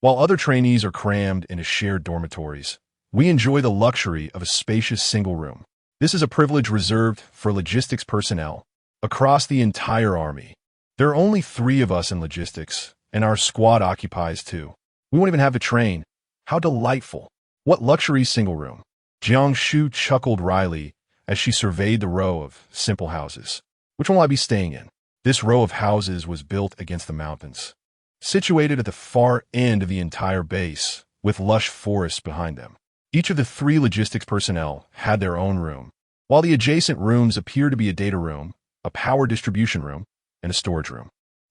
While other trainees are crammed into shared dormitories, we enjoy the luxury of a spacious single room. This is a privilege reserved for logistics personnel across the entire army. There are only 3 of us in logistics, and our squad occupies 2. We won't even have to train. How delightful. What luxury single room. Jiang Shu chuckled wryly as she surveyed the row of simple houses. Which one will I be staying in? This row of houses was built against the mountains, situated at the far end of the entire base, with lush forests behind them. Each of the 3 logistics personnel had their own room, while the adjacent rooms appeared to be a data room, a power distribution room, and a storage room.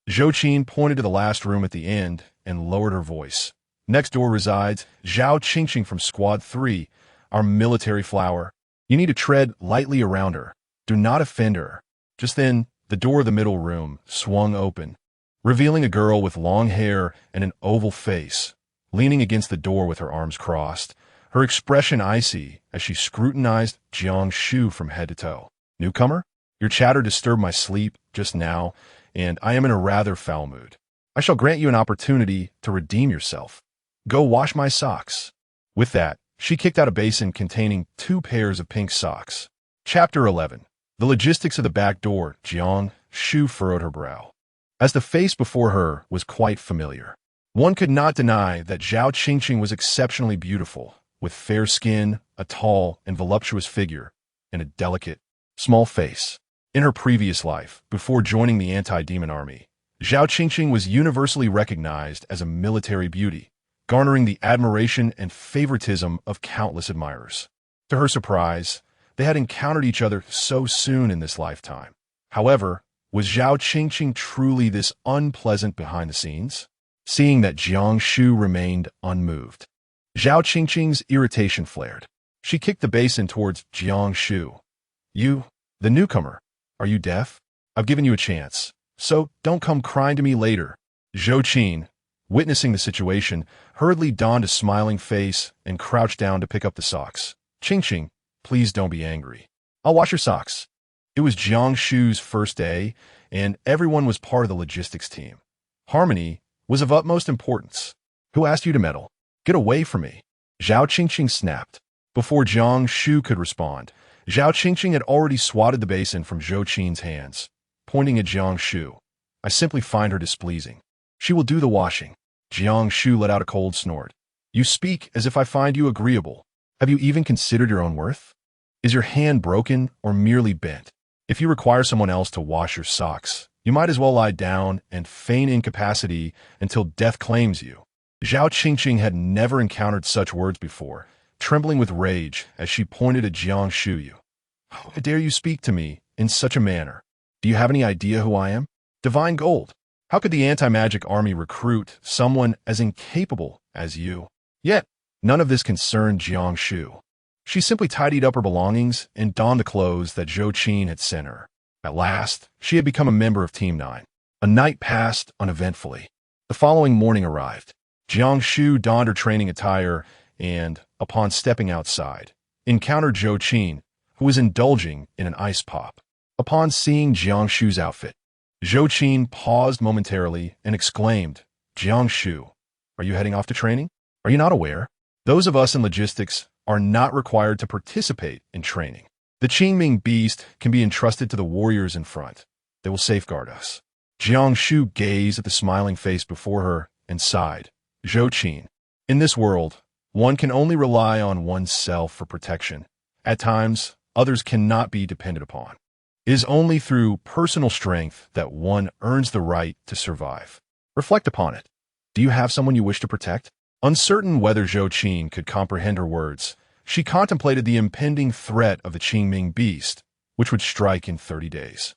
Zhou Qin pointed to the last room at the end and lowered her voice. Next door resides Zhao Qingqing from Squad 3, our military flower. You need to tread lightly around her. Do not offend her. Just then, the door of the middle room swung open, revealing a girl with long hair and an oval face, leaning against the door with her arms crossed, her expression icy as she scrutinized Jiang Shu from head to toe. Newcomer, your chatter disturbed my sleep just now, and I am in a rather foul mood. I shall grant you an opportunity to redeem yourself. Go wash my socks. With that, she kicked out a basin containing 2 pairs of pink socks. Chapter 11. The logistics of the back door. Jiang Shu furrowed her brow, as the face before her was quite familiar. One could not deny that Zhao Qingqing was exceptionally beautiful, with fair skin, a tall and voluptuous figure, and a delicate, small face. In her previous life, before joining the anti-demon army, Zhao Qingqing was universally recognized as a military beauty, garnering the admiration and favoritism of countless admirers. To her surprise, they had encountered each other so soon in this lifetime. However, was Zhao Qingqing truly this unpleasant behind the scenes? Seeing that Jiang Shu remained unmoved, Zhao Qingqing's irritation flared. She kicked the basin towards Jiang Shu. You, the newcomer, are you deaf? I've given you a chance, so don't come crying to me later. Zhou Qin, witnessing the situation, hurriedly donned a smiling face and crouched down to pick up the socks. Qingqing, please don't be angry. I'll wash your socks. It was Jiang Shu's first day, and everyone was part of the logistics team. Harmony was of utmost importance. Who asked you to meddle? Get away from me. Zhao Qingqing snapped. Before Jiang Shu could respond, Zhao Qingqing had already swatted the basin from Zhou Qin's hands, pointing at Jiang Shu. I simply find her displeasing. She will do the washing. Jiang Shu let out a cold snort. You speak as if I find you agreeable. Have you even considered your own worth? Is your hand broken or merely bent? If you require someone else to wash your socks, you might as well lie down and feign incapacity until death claims you. Zhao Qingqing had never encountered such words before, trembling with rage as she pointed at Jiang Shu. How dare you speak to me in such a manner? Do you have any idea who I am? Divine Gold. How could the anti-magic army recruit someone as incapable as you? Yet, none of this concerned Jiang Shu. She simply tidied up her belongings and donned the clothes that Zhou Qin had sent her. At last, she had become a member of Team 9. A night passed uneventfully. The following morning arrived. Jiang Shu donned her training attire and, upon stepping outside, encountered Zhou Qin, who was indulging in an ice pop. Upon seeing Jiang Shu's outfit, Zhou Qin paused momentarily and exclaimed, Jiang Shu, are you heading off to training? Are you not aware? Those of us in logistics are not required to participate in training. The Qingming beast can be entrusted to the warriors in front. They will safeguard us. Jiang Shu gazed at the smiling face before her and sighed. Zhou Qin, in this world, one can only rely on oneself for protection. At times, others cannot be depended upon. It is only through personal strength that one earns the right to survive. Reflect upon it. Do you have someone you wish to protect? Uncertain whether Zhou Qin could comprehend her words, she contemplated the impending threat of the Qingming beast, which would strike in 30 days.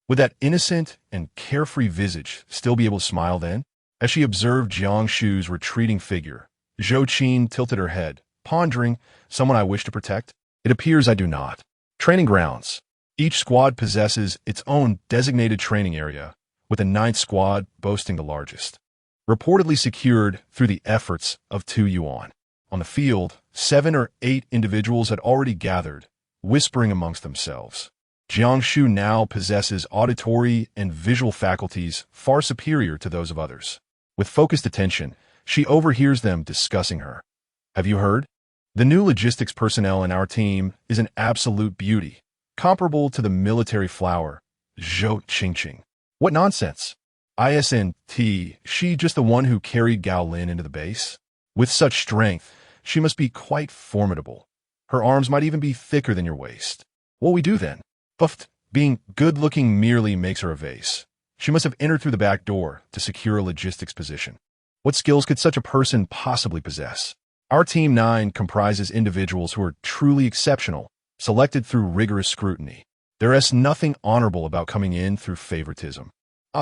Would that innocent and carefree visage still be able to smile then? As she observed Jiang Shu's retreating figure, Zhou Qin tilted her head, pondering, someone I wish to protect? It appears I do not. Training grounds. Each squad possesses its own designated training area, with the 9th squad boasting the largest. Reportedly secured through the efforts of 2 Yuan. On the field, 7 or 8 individuals had already gathered, whispering amongst themselves. Jiang Shu now possesses auditory and visual faculties far superior to those of others. With focused attention, She overhears them discussing her. Have you heard? The new logistics personnel in our team is an absolute beauty, comparable to the military flower, Zhou Qingqing. What nonsense! ISNT, she just the one who carried Gao Lin into the base? With such strength, she must be quite formidable. Her arms might even be thicker than your waist. What'll we do then? Uffed, being good-looking merely makes her a vase. She must have entered through the back door to secure a logistics position. What skills could such a person possibly possess? Our Team 9 comprises individuals who are truly exceptional, selected through rigorous scrutiny. There is nothing honorable about coming in through favoritism.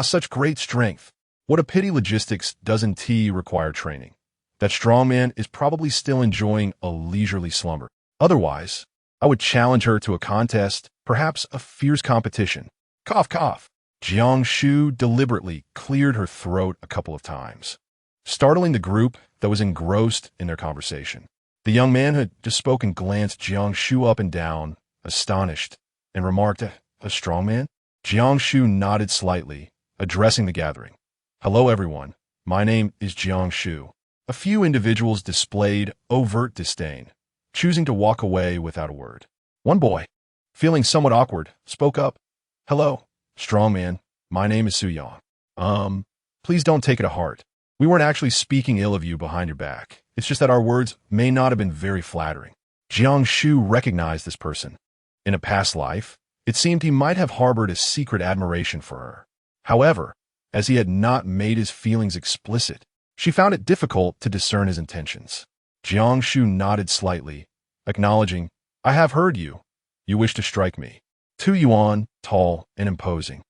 Such great strength. What a pity logistics doesn't require training. That strongman is probably still enjoying a leisurely slumber. Otherwise, I would challenge her to a contest, perhaps a fierce competition. Cough, cough. Jiang Shu deliberately cleared her throat a couple of times, startling the group that was engrossed in their conversation. The young man who had just spoken glanced Jiang Shu up and down, astonished, and remarked, a strongman? Jiang Shu nodded slightly, addressing the gathering. Hello, everyone. My name is Jiang Shu. A few individuals displayed overt disdain, choosing to walk away without a word. One boy, feeling somewhat awkward, spoke up. Hello, strongman. My name is Su Yang. Please don't take it to heart. We weren't actually speaking ill of you behind your back. It's just that our words may not have been very flattering. Jiang Shu recognized this person. In a past life, it seemed he might have harbored a secret admiration for her. However, as he had not made his feelings explicit, she found it difficult to discern his intentions. Jiang Shu nodded slightly, acknowledging, I have heard you. You wish to strike me. Tu Yuan, tall and imposing,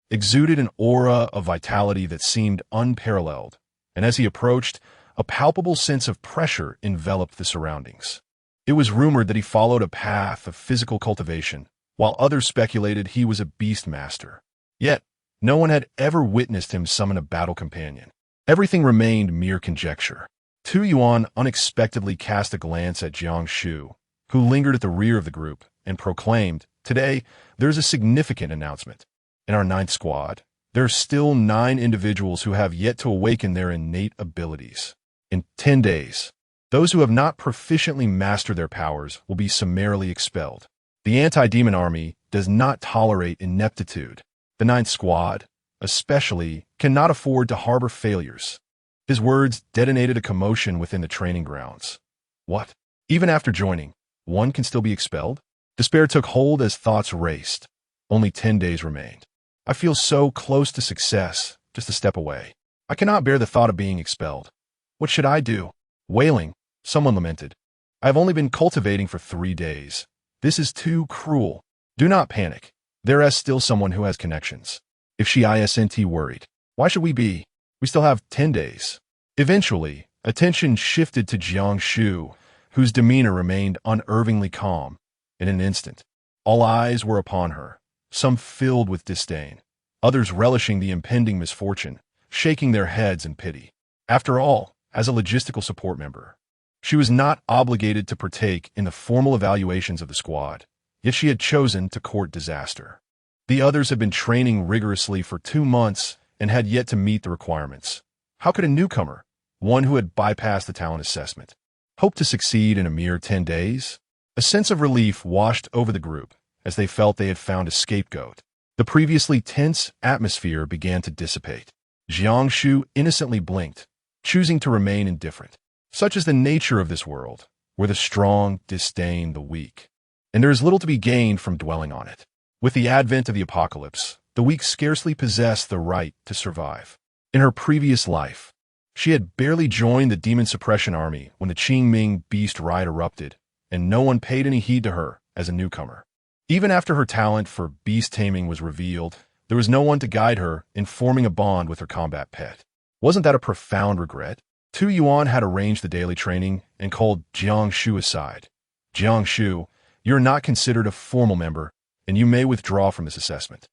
exuded an aura of vitality that seemed unparalleled, and as he approached, a palpable sense of pressure enveloped the surroundings. It was rumored that he followed a path of physical cultivation, while others speculated he was a beast master. Yet, no one had ever witnessed him summon a battle companion. Everything remained mere conjecture. Tu Yuan unexpectedly cast a glance at Jiang Shu, who lingered at the rear of the group, and proclaimed, Today, there's a significant announcement. In our 9th squad, there are still 9 individuals who have yet to awaken their innate abilities. In 10 days, those who have not proficiently mastered their powers will be summarily expelled. The anti-demon army does not tolerate ineptitude. The 9th squad, especially, cannot afford to harbor failures. His words detonated a commotion within the training grounds. What? Even after joining, one can still be expelled? Despair took hold as thoughts raced. Only 10 days remained. I feel so close to success, just a step away. I cannot bear the thought of being expelled. What should I do? Wailing, someone lamented. I have only been cultivating for 3 days. This is too cruel. Do not panic. There is still someone who has connections. If she isn't worried, why should we be? We still have 10 days. Eventually, attention shifted to Jiang Shu, whose demeanor remained unervingly calm. In an instant, all eyes were upon her, some filled with disdain, others relishing the impending misfortune, shaking their heads in pity. After all, as a logistical support member, she was not obligated to partake in the formal evaluations of the squad, yet she had chosen to court disaster. The others had been training rigorously for 2 months and had yet to meet the requirements. How could a newcomer, one who had bypassed the talent assessment, hope to succeed in a mere 10 days? A sense of relief washed over the group as they felt they had found a scapegoat. The previously tense atmosphere began to dissipate. Jiang Shu innocently blinked, choosing to remain indifferent. Such is the nature of this world, where the strong disdain the weak, and there is little to be gained from dwelling on it. With the advent of the apocalypse, the weak scarcely possess the right to survive. In her previous life, she had barely joined the demon suppression army when the Qingming beast riot erupted, and no one paid any heed to her as a newcomer. Even after her talent for beast taming was revealed, there was no one to guide her in forming a bond with her combat pet. Wasn't that a profound regret? Tu Yuan had arranged the daily training and called Jiang Shu aside. Jiang Shu, you're not considered a formal member, and you may withdraw from this assessment.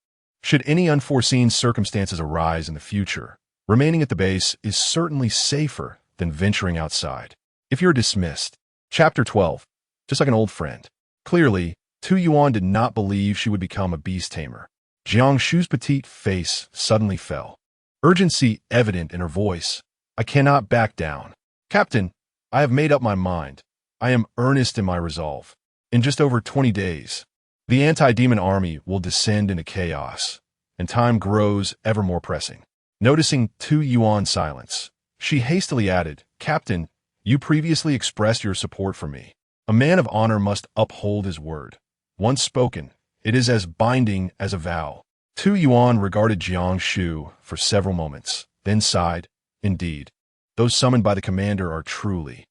Should any unforeseen circumstances arise in the future, remaining at the base is certainly safer than venturing outside. If you're dismissed. Chapter 12. Just like an old friend. Clearly, Tu Yuan did not believe she would become a beast tamer. Jiang Shu's petite face suddenly fell, urgency evident in her voice. I cannot back down. Captain, I have made up my mind. I am earnest in my resolve. In just over 20 days, the anti-demon army will descend into chaos, and time grows ever more pressing. Noticing Tu Yuan's silence, she hastily added, Captain, you previously expressed your support for me. A man of honor must uphold his word. Once spoken, it is as binding as a vow. Tu Yuan regarded Jiang Shu for several moments, then sighed, Indeed, those summoned by the commander are truly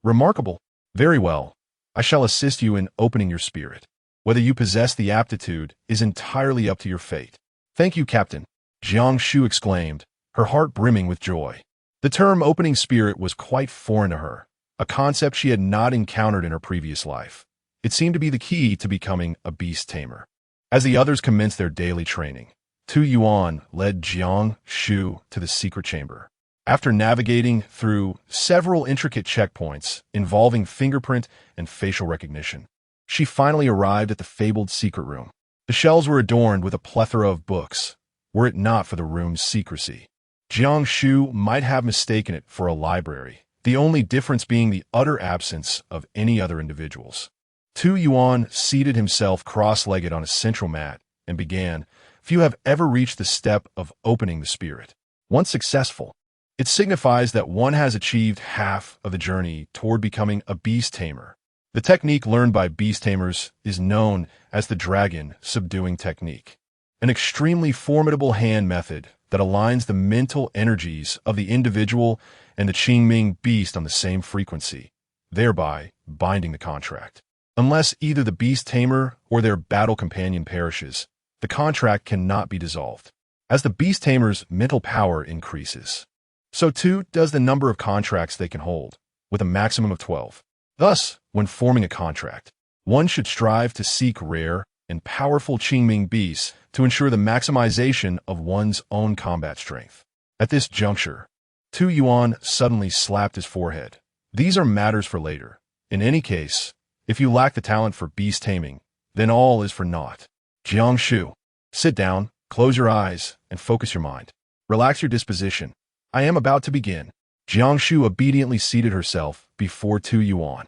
remarkable. Very well. I shall assist you in opening your spirit. Whether you possess the aptitude is entirely up to your fate. Thank you, Captain, Jiang Shu exclaimed, her heart brimming with joy. The term opening spirit was quite foreign to her, a concept she had not encountered in her previous life. It seemed to be the key to becoming a beast tamer. As the others commenced their daily training, Tu Yuan led Jiang Shu to the secret chamber. After navigating through several intricate checkpoints involving fingerprint and facial recognition, she finally arrived at the fabled secret room. The shelves were adorned with a plethora of books, were it not for the room's secrecy. Jiang Shu might have mistaken it for a library, the only difference being the utter absence of any other individuals. Tu Yuan seated himself cross-legged on a central mat and began, Few have ever reached the step of opening the spirit. Once successful, it signifies that one has achieved half of the journey toward becoming a beast tamer. The technique learned by beast tamers is known as the dragon subduing technique, an extremely formidable hand method that aligns the mental energies of the individual and the Qingming beast on the same frequency, thereby binding the contract. Unless either the beast tamer or their battle companion perishes, the contract cannot be dissolved. As the beast tamer's mental power increases, so too does the number of contracts they can hold, with a maximum of 12. Thus, when forming a contract, one should strive to seek rare and powerful Qingming beasts to ensure the maximization of one's own combat strength. At this juncture, Tu Yuan suddenly slapped his forehead. These are matters for later. In any case, if you lack the talent for beast taming, then all is for naught. Jiang Shu, sit down, close your eyes, and focus your mind. Relax your disposition. I am about to begin. Jiang Shu obediently seated herself before Tu Yuan.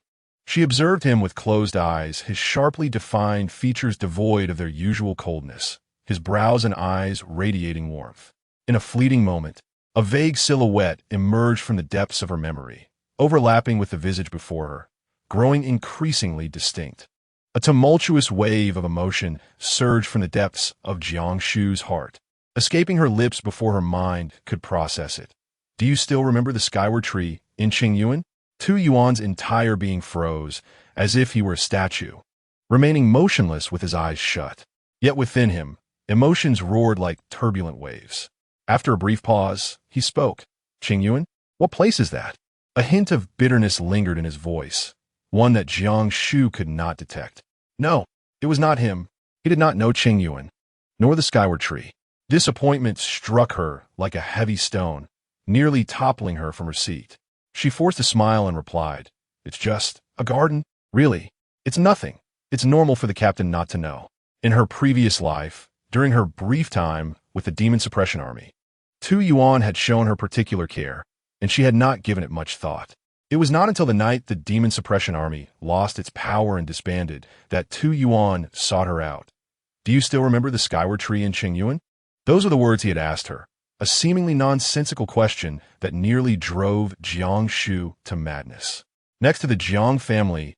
She observed him with closed eyes, his sharply defined features devoid of their usual coldness, his brows and eyes radiating warmth. In a fleeting moment, a vague silhouette emerged from the depths of her memory, overlapping with the visage before her, growing increasingly distinct. A tumultuous wave of emotion surged from the depths of Jiang Shu's heart, escaping her lips before her mind could process it. Do you still remember the skyward tree in Qingyuan? Tu Yuan's entire being froze, as if he were a statue, remaining motionless with his eyes shut. Yet within him, emotions roared like turbulent waves. After a brief pause, he spoke. Qingyuan? What place is that? A hint of bitterness lingered in his voice, one that Jiang Shu could not detect. No, it was not him. He did not know Qingyuan, nor the skyward tree. Disappointment struck her like a heavy stone, nearly toppling her from her seat. She forced a smile and replied, It's just a garden. Really, it's nothing. It's normal for the captain not to know. In her previous life, during her brief time with the Demon Suppression Army, Tu Yuan had shown her particular care, and she had not given it much thought. It was not until the night the Demon Suppression Army lost its power and disbanded that Tu Yuan sought her out. Do you still remember the skyward tree in Qingyuan? Those were the words he had asked her, a seemingly nonsensical question that nearly drove Jiang Shu to madness. Next to the Jiang family's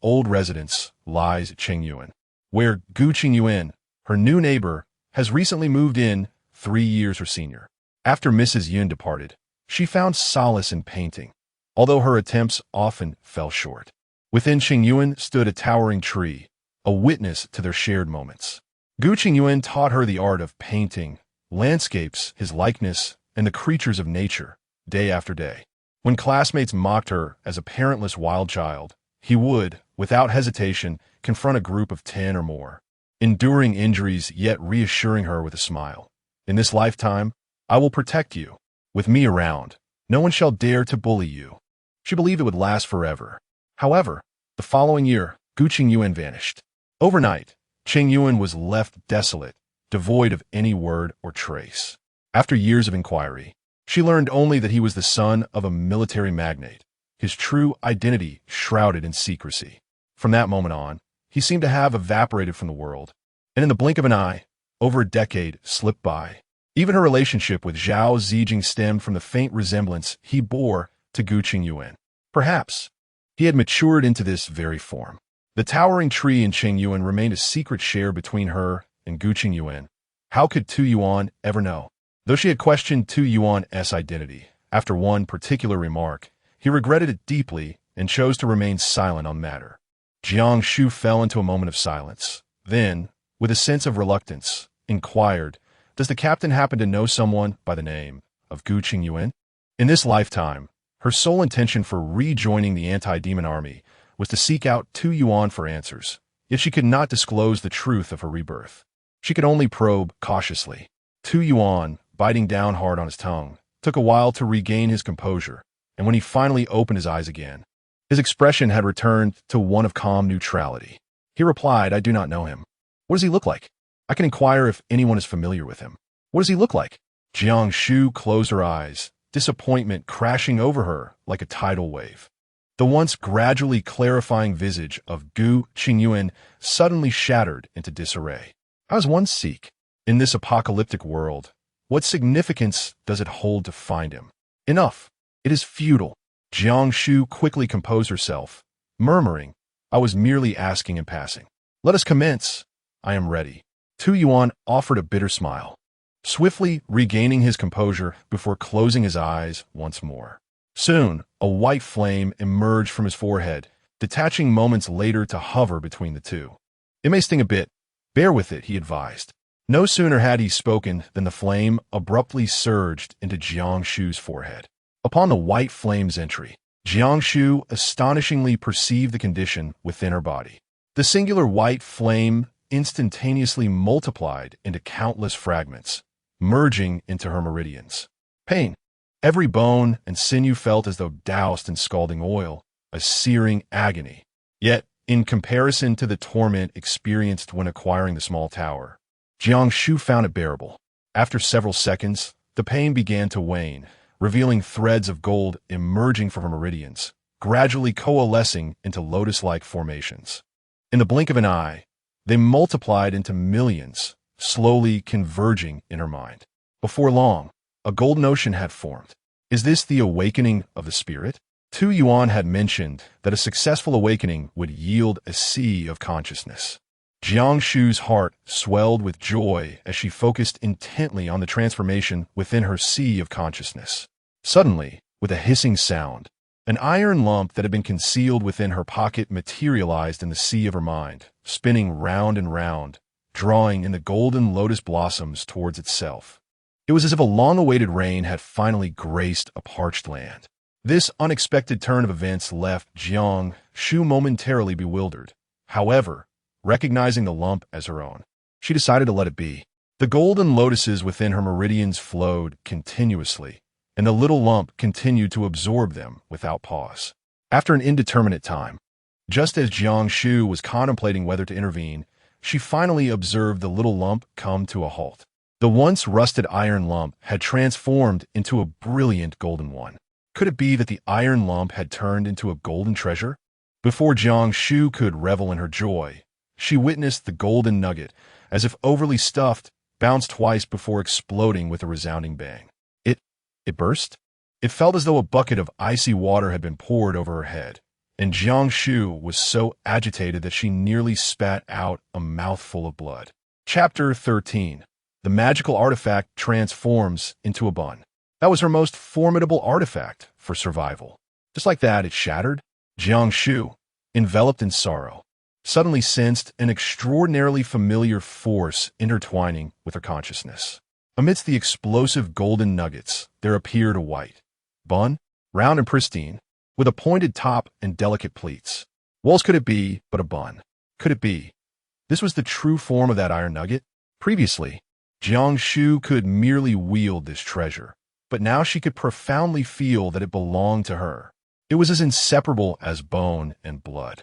old residence lies Qingyuan, where Gu Qingyuan, her new neighbor, has recently moved in, 3 years her senior. After Mrs. Yun departed, she found solace in painting, although her attempts often fell short. Within Qingyuan stood a towering tree, a witness to their shared moments. Gu Qingyuan taught her the art of painting landscapes, his likeness, and the creatures of nature, day after day. When classmates mocked her as a parentless wild child, he would, without hesitation, confront a group of 10 or more, enduring injuries yet reassuring her with a smile. In this lifetime, I will protect you. With me around, no one shall dare to bully you. She believed it would last forever. However, the following year, Gu Qingyuan vanished. Overnight, Qingyuan was left desolate, devoid of any word or trace. After years of inquiry, She learned only that he was the son of a military magnate, his true identity shrouded in secrecy. From that moment on, he seemed to have evaporated from the world, and in the blink of an eye, over a decade slipped by. Even her relationship with Zhao Zijing stemmed from the faint resemblance he bore to Gu Qingyuan. Perhaps he had matured into this very form. The towering tree in Qingyuan remained a secret share between her and Gu Qingyuan. How could Tu Yuan ever know? Though she had questioned Tu Yuan's identity, after one particular remark, he regretted it deeply and chose to remain silent on the matter. Jiang Shu fell into a moment of silence. Then, with a sense of reluctance, inquired, "Does the captain happen to know someone by the name of Gu Qingyuan?" In this lifetime, her sole intention for rejoining the anti-demon army was to seek out Tu Yuan for answers, yet she could not disclose the truth of her rebirth. She could only probe cautiously. Tu Yuan, biting down hard on his tongue, took a while to regain his composure, and when he finally opened his eyes again, his expression had returned to one of calm neutrality. He replied, "I do not know him. What does he look like? I can inquire if anyone is familiar with him. What does he look like?" Jiang Shu closed her eyes, disappointment crashing over her like a tidal wave. The once gradually clarifying visage of Gu Qingyuan suddenly shattered into disarray. How does one seek? In this apocalyptic world, what significance does it hold to find him? Enough. It is futile. Jiang Shu quickly composed herself, murmuring, "I was merely asking in passing. Let us commence. I am ready." Tu Yuan offered a bitter smile, swiftly regaining his composure before closing his eyes once more. Soon, a white flame emerged from his forehead, detaching moments later to hover between the two. "It may sting a bit. Bear with it," he advised. No sooner had he spoken than the flame abruptly surged into Jiang Shu's forehead. Upon the white flame's entry, Jiang Shu astonishingly perceived the condition within her body. The singular white flame instantaneously multiplied into countless fragments, merging into her meridians. Pain. Every bone and sinew felt as though doused in scalding oil, a searing agony. Yet, in comparison to the torment experienced when acquiring the small tower, Jiang Shu found it bearable. After several seconds, the pain began to wane, revealing threads of gold emerging from her meridians, gradually coalescing into lotus-like formations. In the blink of an eye, they multiplied into millions, slowly converging in her mind. Before long, a golden ocean had formed. Is this the awakening of the spirit? Tu Yuan had mentioned that a successful awakening would yield a sea of consciousness. Jiang Shu's heart swelled with joy as she focused intently on the transformation within her sea of consciousness. Suddenly, with a hissing sound, an iron lump that had been concealed within her pocket materialized in the sea of her mind, spinning round and round, drawing in the golden lotus blossoms towards itself. It was as if a long-awaited rain had finally graced a parched land. This unexpected turn of events left Jiang Shu momentarily bewildered. However, recognizing the lump as her own, she decided to let it be. The golden lotuses within her meridians flowed continuously, and the little lump continued to absorb them without pause. After an indeterminate time, just as Jiang Shu was contemplating whether to intervene, she finally observed the little lump come to a halt. The once rusted iron lump had transformed into a brilliant golden one. Could it be that the iron lump had turned into a golden treasure? Before Jiang Shu could revel in her joy, she witnessed the golden nugget, as if overly stuffed, bounce twice before exploding with a resounding bang. It burst? It felt as though a bucket of icy water had been poured over her head, and Jiang Shu was so agitated that she nearly spat out a mouthful of blood. Chapter 13. The magical artifact transforms into a bun. That was her most formidable artifact for survival. Just like that, it shattered. Jiang Shu, enveloped in sorrow, suddenly sensed an extraordinarily familiar force intertwining with her consciousness. Amidst the explosive golden nuggets, there appeared a white bun, round and pristine, with a pointed top and delicate pleats. What else could it be but a bun? Could it be? This was the true form of that iron nugget? Previously, Jiang Shu could merely wield this treasure, but now she could profoundly feel that it belonged to her. It was as inseparable as bone and blood.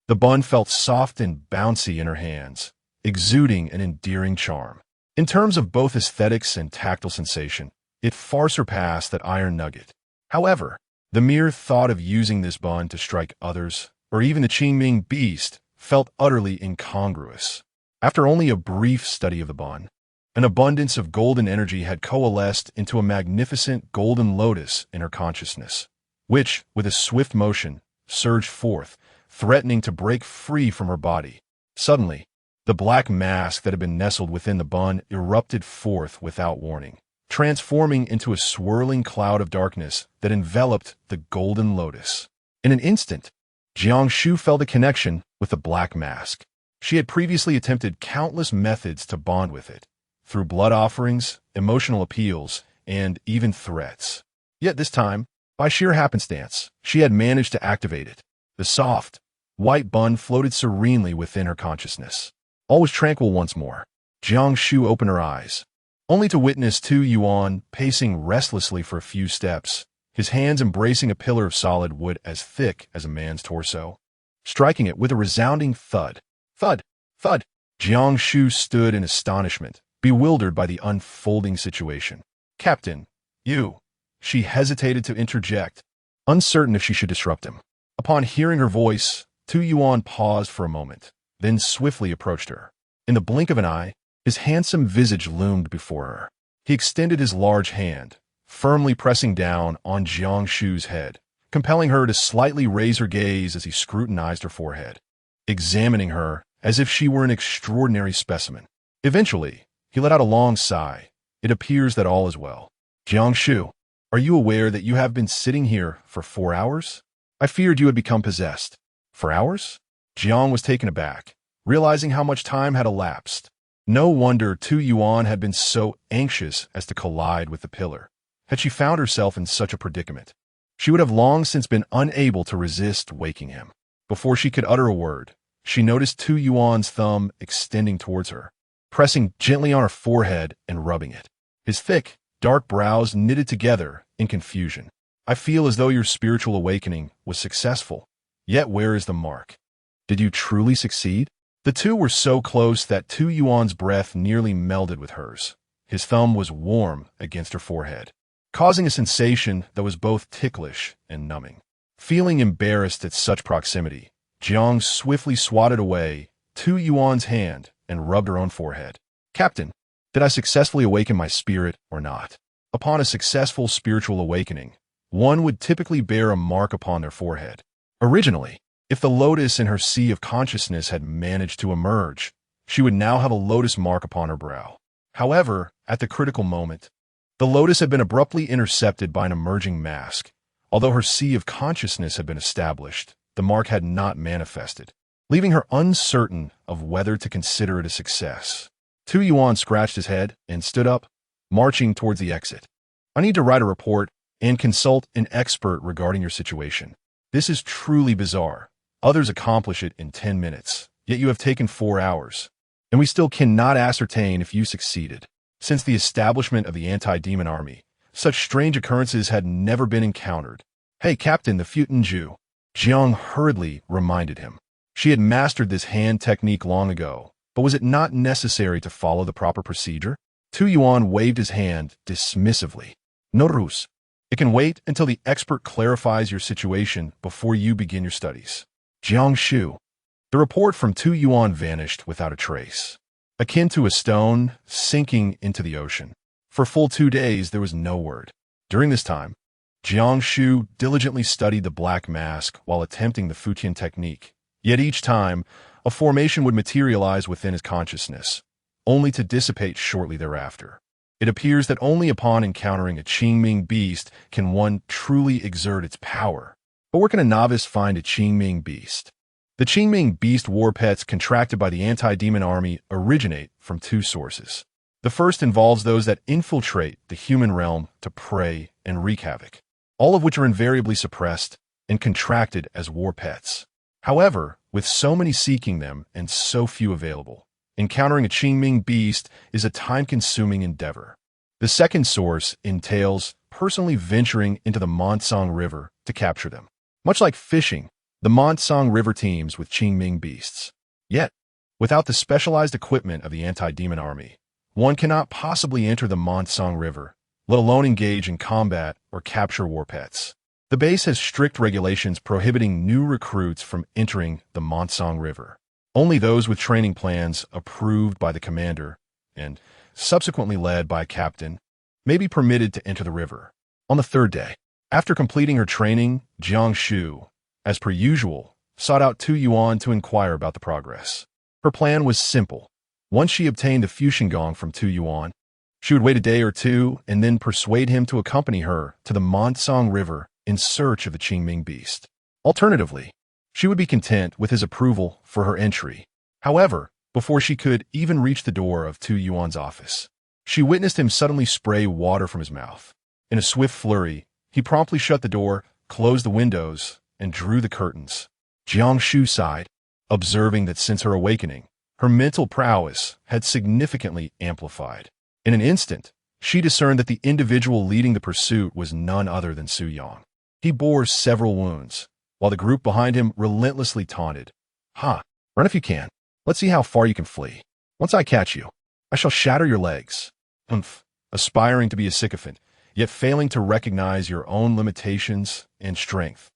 The bun felt soft and bouncy in her hands, exuding an endearing charm. In terms of both aesthetics and tactile sensation, It far surpassed that iron nugget. However, the mere thought of using this bun to strike others, or even the Qingming beast, felt utterly incongruous. After only a brief study of the bun, an abundance of golden energy had coalesced into a magnificent golden lotus in her consciousness, which, with a swift motion, surged forth, threatening to break free from her body. Suddenly, the black mask that had been nestled within the bun erupted forth without warning, transforming into a swirling cloud of darkness that enveloped the golden lotus. In an instant, Jiang Shu felt a connection with the black mask. She had previously attempted countless methods to bond with it, through blood offerings, emotional appeals, and even threats. Yet this time, by sheer happenstance, she had managed to activate it. The soft, white bun floated serenely within her consciousness. All was tranquil once more. Jiang Shu opened her eyes, only to witness Tu Yuan pacing restlessly for a few steps, his hands embracing a pillar of solid wood as thick as a man's torso, striking it with a resounding thud. Thud! Thud! Jiang Shu stood in astonishment, bewildered by the unfolding situation. "Captain, you..." She hesitated to interject, uncertain if she should disrupt him. Upon hearing her voice, Tu Yuan paused for a moment, then swiftly approached her. In the blink of an eye, his handsome visage loomed before her. He extended his large hand, firmly pressing down on Jiang Shu's head, compelling her to slightly raise her gaze as he scrutinized her forehead, examining her as if she were an extraordinary specimen. Eventually, he let out a long sigh. "It appears that all is well. Jiang Shu, are you aware that you have been sitting here for 4 hours? I feared you had become possessed." 4 hours? Jiang was taken aback, realizing how much time had elapsed. No wonder Tu Yuan had been so anxious as to collide with the pillar. Had she found herself in such a predicament, she would have long since been unable to resist waking him. Before she could utter a word, she noticed Tu Yuan's thumb extending towards her, pressing gently on her forehead and rubbing it. His thick, dark brows knitted together in confusion. "I feel as though your spiritual awakening was successful. Yet where is the mark? Did you truly succeed?" The two were so close that Tu Yuan's breath nearly melded with hers. His thumb was warm against her forehead, causing a sensation that was both ticklish and numbing. Feeling embarrassed at such proximity, Jiang swiftly swatted away Tu Yuan's hand and rubbed her own forehead. "Captain, did I successfully awaken my spirit or not?" Upon a successful spiritual awakening, one would typically bear a mark upon their forehead. Originally, if the lotus in her sea of consciousness had managed to emerge, she would now have a lotus mark upon her brow. However, at the critical moment, the lotus had been abruptly intercepted by an emerging mask. Although her sea of consciousness had been established, the mark had not manifested, leaving her uncertain of whether to consider it a success. Tu Yuan scratched his head and stood up, marching towards the exit. "I need to write a report and consult an expert regarding your situation. This is truly bizarre. Others accomplish it in 10 minutes, yet you have taken 4 hours, and we still cannot ascertain if you succeeded. Since the establishment of the anti-demon army, such strange occurrences had never been encountered." "Hey, Captain, the Futenju," Jiang hurriedly reminded him. She had mastered this hand technique long ago, but was it not necessary to follow the proper procedure? Tu Yuan waved his hand dismissively. "No ruse. It can wait until the expert clarifies your situation before you begin your studies." Jiang Shu. The report from Tu Yuan vanished without a trace, akin to a stone sinking into the ocean. For full 2 days, there was no word. During this time, Jiang Shu diligently studied the black mask while attempting the Futian technique. Yet each time, a formation would materialize within his consciousness, only to dissipate shortly thereafter. It appears that only upon encountering a Qingming beast can one truly exert its power. But where can a novice find a Qingming beast? The Qingming beast war pets contracted by the anti-demon army originate from 2 sources. The first involves those that infiltrate the human realm to prey and wreak havoc, all of which are invariably suppressed and contracted as war pets. However, with so many seeking them and so few available, encountering a Qingming beast is a time-consuming endeavor. The second source entails personally venturing into the Monsong River to capture them. Much like fishing, the Monsong River teams with Qingming beasts. Yet, without the specialized equipment of the anti-demon army, one cannot possibly enter the Monsong River, let alone engage in combat or capture war pets. The base has strict regulations prohibiting new recruits from entering the Monsong River. Only those with training plans approved by the commander and subsequently led by a captain may be permitted to enter the river. On the third day, after completing her training, Jiang Shu, as per usual, sought out Tu Yuan to inquire about the progress. Her plan was simple. Once she obtained the Fusion Gong from Tu Yuan, she would wait a day or two and then persuade him to accompany her to the Monsong River in search of the Qingming beast. Alternatively, she would be content with his approval for her entry. However, before she could even reach the door of Tu Yuan's office, she witnessed him suddenly spray water from his mouth. In a swift flurry, he promptly shut the door, closed the windows, and drew the curtains. Jiang Shu sighed, observing that since her awakening, her mental prowess had significantly amplified. In an instant, she discerned that the individual leading the pursuit was none other than Su Yang. He bore several wounds, while the group behind him relentlessly taunted. "Ha! Run if you can. Let's see how far you can flee. Once I catch you, I shall shatter your legs." Aspiring to be a sycophant, yet failing to recognize your own limitations and strength.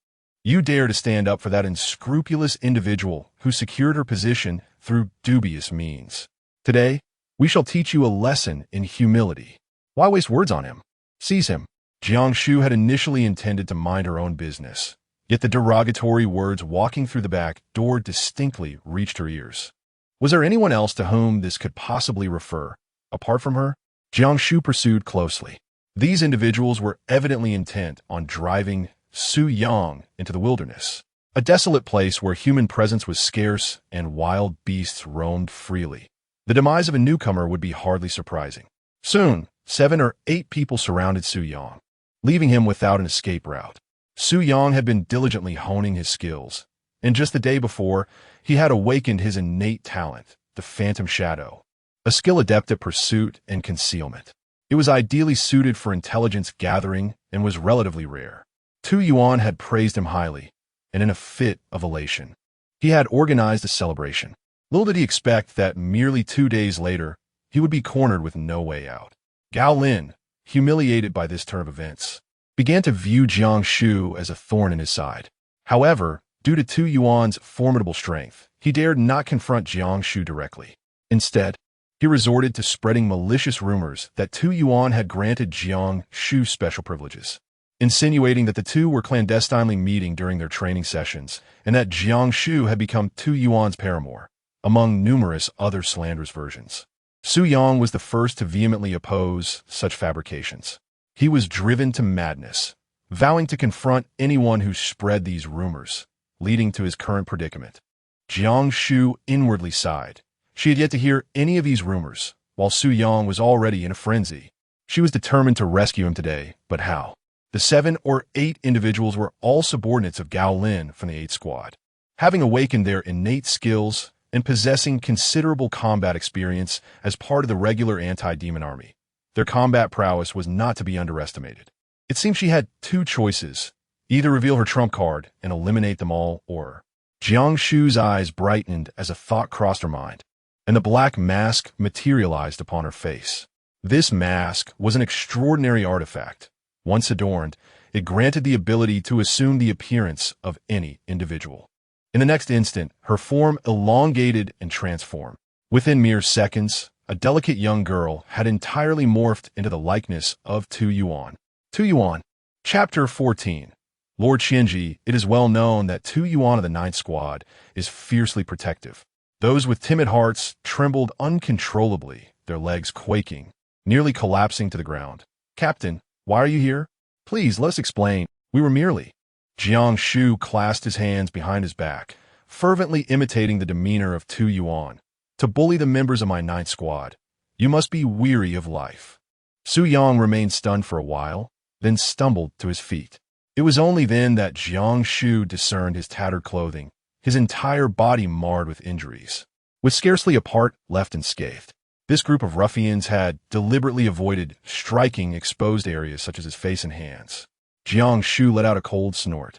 You dare to stand up for that unscrupulous individual who secured her position through dubious means. Today, we shall teach you a lesson in humility. Why waste words on him? Seize him. Jiang Shu had initially intended to mind her own business, yet the derogatory words walking through the back door distinctly reached her ears. Was there anyone else to whom this could possibly refer, apart from her? Jiang Shu pursued closely. These individuals were evidently intent on driving Su Yang into the wilderness, a desolate place where human presence was scarce and wild beasts roamed freely. The demise of a newcomer would be hardly surprising. Soon, 7 or 8 people surrounded Su Yang, leaving him without an escape route. Su Yang had been diligently honing his skills, and just the day before, he had awakened his innate talent, the Phantom Shadow, a skill adept at pursuit and concealment. It was ideally suited for intelligence gathering and was relatively rare. Tu Yuan had praised him highly, and in a fit of elation, he had organized a celebration. Little did he expect that merely 2 days later, he would be cornered with no way out. Gao Lin, humiliated by this turn of events, began to view Jiang Shu as a thorn in his side. However, due to Tu Yuan's formidable strength, he dared not confront Jiang Shu directly. Instead, he resorted to spreading malicious rumors that Tu Yuan had granted Jiang Shu special privileges, insinuating that the two were clandestinely meeting during their training sessions and that Jiang Shu had become Tu Yuan's paramour, among numerous other slanderous versions. Su Yang was the first to vehemently oppose such fabrications. He was driven to madness, vowing to confront anyone who spread these rumors, leading to his current predicament. Jiang Shu inwardly sighed. She had yet to hear any of these rumors, while Su Yang was already in a frenzy. She was determined to rescue him today, but how? The 7 or 8 individuals were all subordinates of Gao Lin from the 8th Squad. Having awakened their innate skills and possessing considerable combat experience as part of the regular anti-demon army, their combat prowess was not to be underestimated. It seemed she had 2 choices, either reveal her trump card and eliminate them all, or... Jiang Shu's eyes brightened as a thought crossed her mind, and the black mask materialized upon her face. This mask was an extraordinary artifact. Once adorned, it granted the ability to assume the appearance of any individual. In the next instant, her form elongated and transformed. Within mere seconds, a delicate young girl had entirely morphed into the likeness of Tu Yuan. Tu Yuan. Chapter 14. Lord Qianji, it is well known that Tu Yuan of the 9th Squad is fiercely protective. Those with timid hearts trembled uncontrollably, their legs quaking, nearly collapsing to the ground. "Captain, why are you here? Please, let us explain. We were merely..." Jiang Shu clasped his hands behind his back, fervently imitating the demeanor of Tu Yuan. "To bully the members of my 9th Squad, you must be weary of life." Su Yang remained stunned for a while, then stumbled to his feet. It was only then that Jiang Shu discerned his tattered clothing, his entire body marred with injuries, with scarcely a part left unscathed. This group of ruffians had deliberately avoided striking exposed areas such as his face and hands. Jiang Shu let out a cold snort,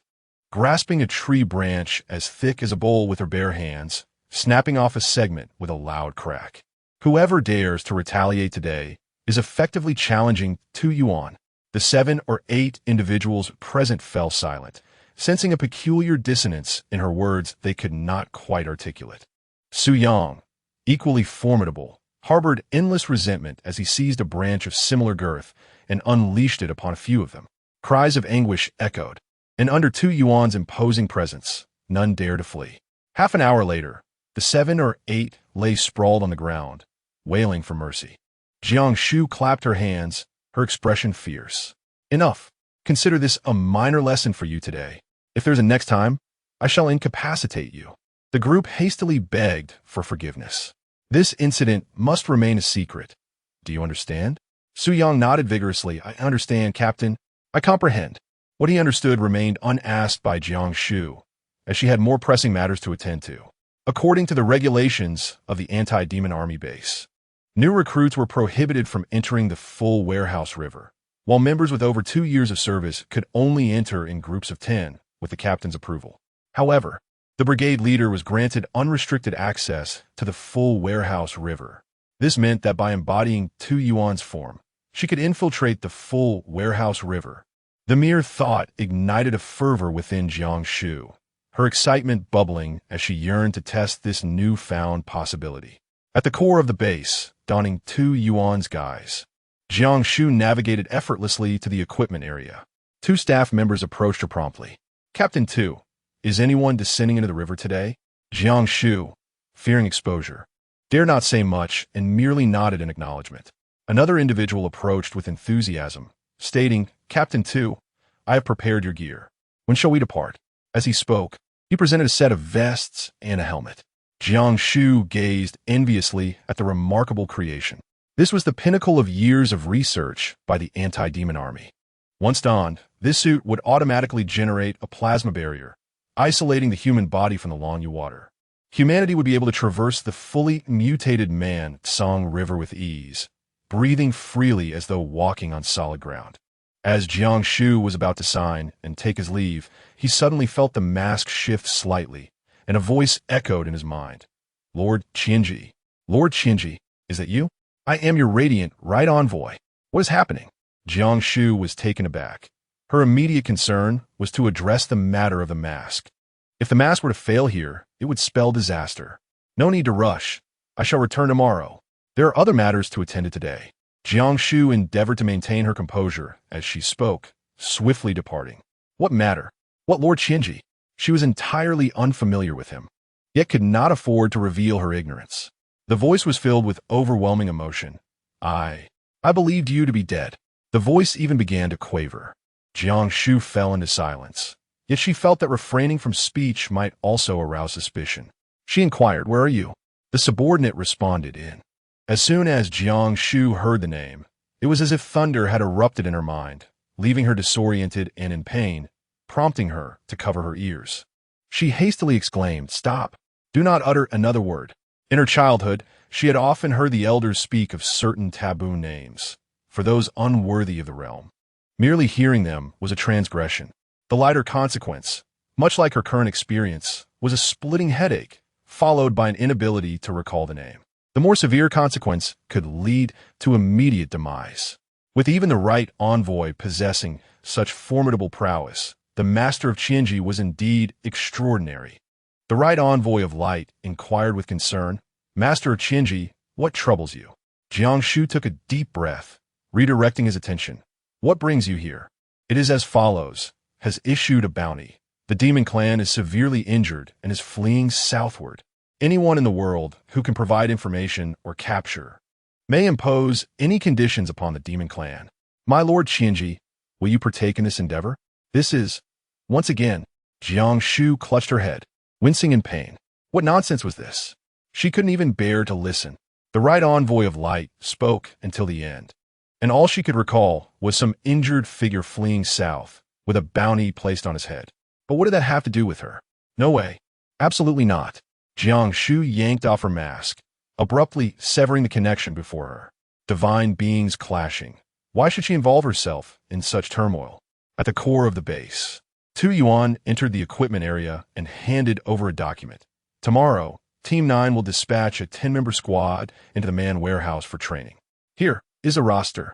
grasping a tree branch as thick as a bowl with her bare hands, snapping off a segment with a loud crack. "Whoever dares to retaliate today is effectively challenging 2 yuan. The 7 or 8 individuals present fell silent, sensing a peculiar dissonance in her words they could not quite articulate. Su Yang, equally formidable, harbored endless resentment as he seized a branch of similar girth and unleashed it upon a few of them. Cries of anguish echoed, and under 2 yuan's imposing presence, none dared to flee. Half an hour later, the 7 or 8 lay sprawled on the ground, wailing for mercy. Jiang Shu clapped her hands, her expression fierce. Enough. Consider this a minor lesson for you today. If there's a next time, I shall incapacitate you. The group hastily begged for forgiveness. This incident must remain a secret. Do you understand? Su Yang nodded vigorously. I understand, Captain. I comprehend. What he understood remained unasked by Jiang Shu, as she had more pressing matters to attend to. According to the regulations of the anti-demon army base, new recruits were prohibited from entering the full warehouse river, while members with over 2 years of service could only enter in groups of 10 with the captain's approval. However, the brigade leader was granted unrestricted access to the full warehouse river. This meant that by embodying 2 yuan's form, she could infiltrate the full warehouse river. The mere thought ignited a fervor within Jiang Shu, her excitement bubbling as she yearned to test this newfound possibility. At the core of the base, donning 2 yuan's guise, Jiang Shu navigated effortlessly to the equipment area. 2 staff members approached her promptly. Captain 2, is anyone descending into the river today? Jiang Shu, fearing exposure, dared not say much and merely nodded in acknowledgement. Another individual approached with enthusiasm, stating, Captain 2, I have prepared your gear. When shall we depart? As he spoke, he presented a set of vests and a helmet. Jiang Shu gazed enviously at the remarkable creation. This was the pinnacle of years of research by the anti-demon army. Once donned, this suit would automatically generate a plasma barrier, isolating the human body from the Longyu water. Humanity would be able to traverse the fully mutated Man-Tsang River with ease, breathing freely as though walking on solid ground. As Jiang Shu was about to sign and take his leave, he suddenly felt the mask shift slightly, and a voice echoed in his mind. Lord Qianji. Lord Qianji, is that you? I am your radiant right envoy. What is happening? Jiang Shu was taken aback. Her immediate concern was to address the matter of the mask. If the mask were to fail here, it would spell disaster. No need to rush. I shall return tomorrow. There are other matters to attend to today. Jiang Shu endeavored to maintain her composure as she spoke, swiftly departing. What matter? What Lord Qianji? She was entirely unfamiliar with him, yet could not afford to reveal her ignorance. The voice was filled with overwhelming emotion. I believed you to be dead. The voice even began to quaver. Jiang Shu fell into silence, yet she felt that refraining from speech might also arouse suspicion. She inquired, Where are you? The subordinate responded in. As soon as Jiang Shu heard the name, it was as if thunder had erupted in her mind, leaving her disoriented and in pain, prompting her to cover her ears. She hastily exclaimed, Stop! Do not utter another word. In her childhood, she had often heard the elders speak of certain taboo names, for those unworthy of the realm. Merely hearing them was a transgression. The lighter consequence, much like her current experience, was a splitting headache, followed by an inability to recall the name. The more severe consequence could lead to immediate demise. With even the right envoy possessing such formidable prowess, the master of Qianji was indeed extraordinary. The right envoy of light inquired with concern, Master of Qianji, what troubles you? Jiang Shu took a deep breath, redirecting his attention. What brings you here? It is as follows, has issued a bounty. The demon clan is severely injured and is fleeing southward. Anyone in the world who can provide information or capture may impose any conditions upon the demon clan. My lord Qianji, will you partake in this endeavor? This is, once again, Jiang Shu clutched her head, wincing in pain. What nonsense was this? She couldn't even bear to listen. The right envoy of light spoke until the end, and all she could recall was some injured figure fleeing south with a bounty placed on his head. But what did that have to do with her? No way. Absolutely not. Jiang Shu yanked off her mask, abruptly severing the connection before her. Divine beings clashing. Why should she involve herself in such turmoil? At the core of the base, 2 Yuan entered the equipment area and handed over a document. Tomorrow, Team 9 will dispatch a 10-member squad into the man warehouse for training. Here, is a roster.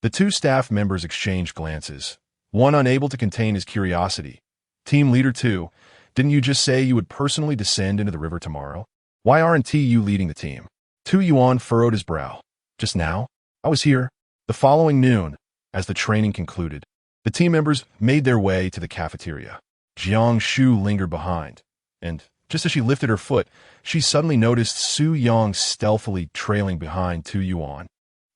The two staff members exchanged glances, one unable to contain his curiosity. Team Leader 2, didn't you just say you would personally descend into the river tomorrow? Why aren't you leading the team? Tu Yuan furrowed his brow. Just now? I was here. The following noon, as the training concluded, the team members made their way to the cafeteria. Jiang Shu lingered behind, and just as she lifted her foot, she suddenly noticed Su Yang stealthily trailing behind Tu Yuan,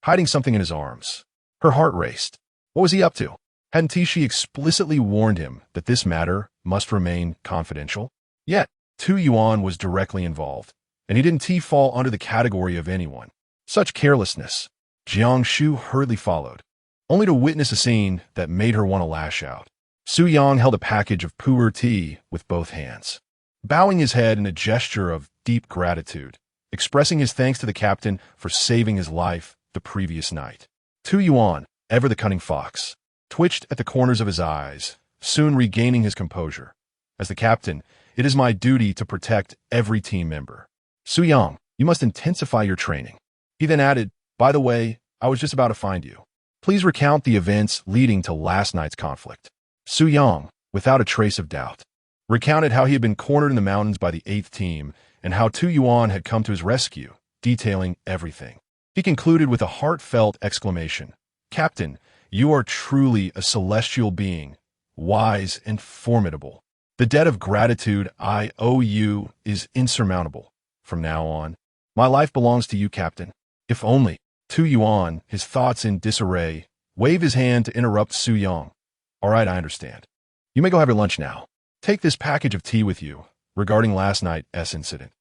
hiding something in his arms. Her heart raced. What was he up to? Hadn't she explicitly warned him that this matter must remain confidential? Yet, Tu Yuan was directly involved, and he didn't fall under the category of anyone. Such carelessness. Jiang Shu hurriedly followed, only to witness a scene that made her want to lash out. Su Yang held a package of pu'er tea with both hands, bowing his head in a gesture of deep gratitude, expressing his thanks to the captain for saving his life the previous night. Tu Yuan, ever the cunning fox, twitched at the corners of his eyes, soon regaining his composure. As the captain, it is my duty to protect every team member. Su Yang, you must intensify your training. He then added, by the way, I was just about to find you. Please recount the events leading to last night's conflict. Su Yang, without a trace of doubt, recounted how he had been cornered in the mountains by the 8th team and how Tu Yuan had come to his rescue, detailing everything. He concluded with a heartfelt exclamation. Captain, you are truly a celestial being, wise and formidable. The debt of gratitude I owe you is insurmountable. From now on, my life belongs to you, Captain. If only. Tu Yuan, his thoughts in disarray, waved his hand to interrupt Su Yang. All right, I understand. You may go have your lunch now. Take this package of tea with you, regarding last night's incident.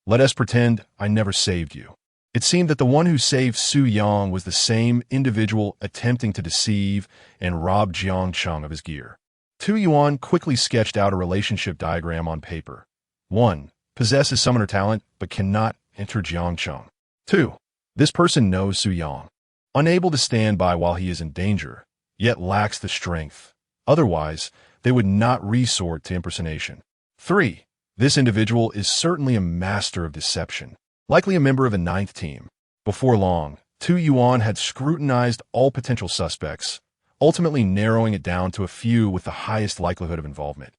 Let us pretend I never saved you. It seemed that the one who saved Su Yang was the same individual attempting to deceive and rob Jiang Shu of his gear. Tu Yuan quickly sketched out a relationship diagram on paper. 1. Possesses summoner talent, but cannot enter Jiang Shu. 2. This person knows Su Yang, unable to stand by while he is in danger, yet lacks the strength. Otherwise, they would not resort to impersonation. 3. This individual is certainly a master of deception, likely a member of the 9th team. Before long, Tu Yuan had scrutinized all potential suspects, ultimately narrowing it down to a few with the highest likelihood of involvement,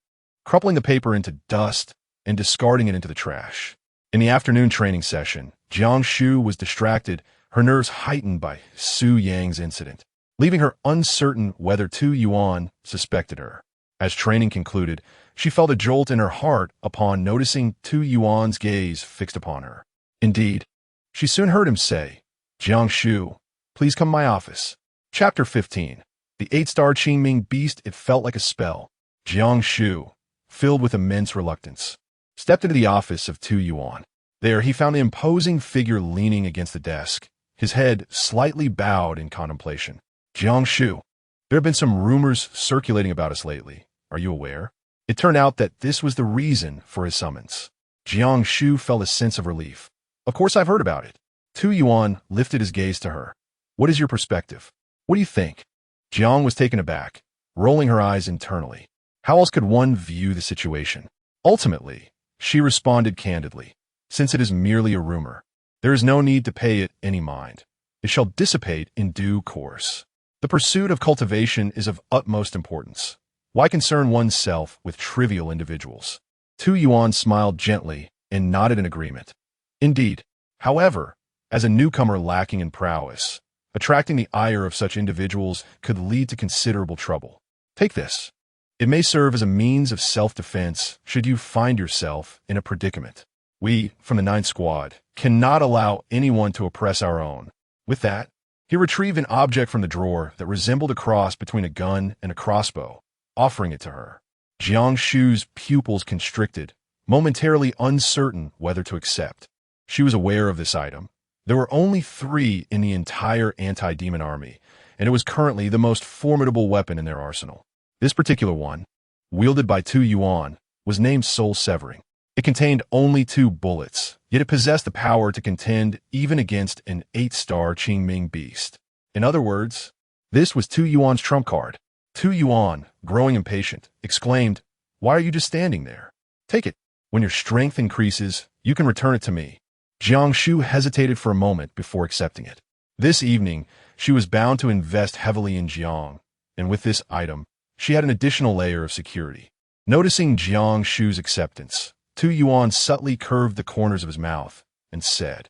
crumpling the paper into dust and discarding it into the trash. In the afternoon training session, Jiang Shu was distracted, her nerves heightened by Su Yang's incident, leaving her uncertain whether Tu Yuan suspected her. As training concluded, she felt a jolt in her heart upon noticing Tu Yuan's gaze fixed upon her. Indeed, she soon heard him say, Jiang Shu, please come to my office. Chapter 15. The 8-star Qingming beast, it felt like a spell. Jiang Shu, filled with immense reluctance, stepped into the office of Tu Yuan. There he found the imposing figure leaning against the desk, his head slightly bowed in contemplation. Jiang Shu, there have been some rumors circulating about us lately. Are you aware? It turned out that this was the reason for his summons. Jiang Shu felt a sense of relief. Of course I've heard about it. Tu Yuan lifted his gaze to her. What is your perspective? What do you think? Jiang was taken aback, rolling her eyes internally. How else could one view the situation? Ultimately, she responded candidly. Since it is merely a rumor, there is no need to pay it any mind. It shall dissipate in due course. The pursuit of cultivation is of utmost importance. Why concern oneself with trivial individuals? Tu Yuan smiled gently and nodded in agreement. Indeed, however, as a newcomer lacking in prowess, attracting the ire of such individuals could lead to considerable trouble. Take this. It may serve as a means of self-defense should you find yourself in a predicament. We, from the 9th Squad, cannot allow anyone to oppress our own. With that, he retrieved an object from the drawer that resembled a cross between a gun and a crossbow, offering it to her. Jiang Shu's pupils constricted, momentarily uncertain whether to accept. She was aware of this item. There were only 3 in the entire anti-demon army, and it was currently the most formidable weapon in their arsenal. This particular one, wielded by Tu Yuan, was named Soul Severing. It contained only 2 bullets, yet it possessed the power to contend even against an 8-star Qingming beast. In other words, this was Tu Yuan's trump card. Tu Yuan, growing impatient, exclaimed, "Why are you just standing there? Take it. When your strength increases, you can return it to me." Jiang Shu hesitated for a moment before accepting it. This evening, she was bound to invest heavily in Jiang, and with this item, she had an additional layer of security. Noticing Jiang Shu's acceptance, Tu Yuan subtly curved the corners of his mouth and said,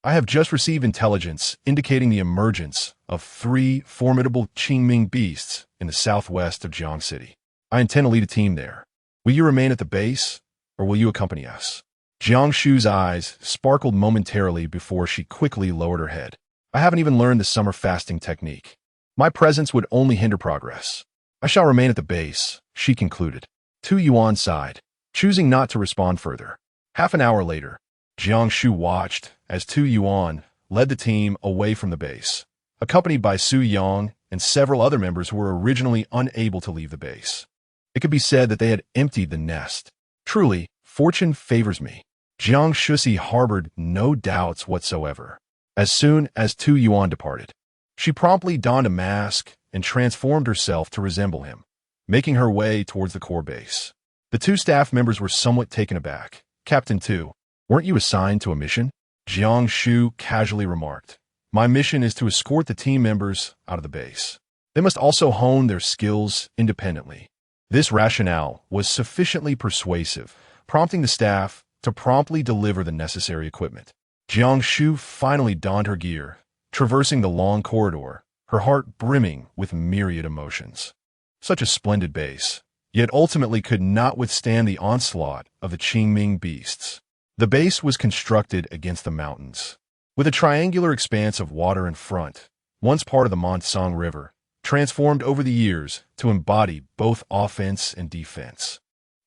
"I have just received intelligence indicating the emergence of 3 formidable Qingming beasts in the southwest of Jiang City. I intend to lead a team there. Will you remain at the base, or will you accompany us?" Jiang Shu's eyes sparkled momentarily before she quickly lowered her head. "I haven't even learned the summer fasting technique. My presence would only hinder progress. I shall remain at the base," she concluded. Tu Yuan sighed, choosing not to respond further. Half an hour later, Jiang Shu watched as Tu Yuan led the team away from the base, accompanied by Su Yang and several other members who were originally unable to leave the base. It could be said that they had emptied the nest. Truly, fortune favors me. Jiang Shu harbored no doubts whatsoever. As soon as Tu Yuan departed, she promptly donned a mask and transformed herself to resemble him, making her way towards the core base. The 2 staff members were somewhat taken aback. "Captain Tu, weren't you assigned to a mission?" Jiang Shu casually remarked. "My mission is to escort the team members out of the base. They must also hone their skills independently." This rationale was sufficiently persuasive, prompting the staff to promptly deliver the necessary equipment. Jiang Shu finally donned her gear, traversing the long corridor, her heart brimming with myriad emotions. Such a splendid base, yet ultimately could not withstand the onslaught of the Qingming beasts. The base was constructed against the mountains, with a triangular expanse of water in front, once part of the Renouncing River, transformed over the years to embody both offense and defense.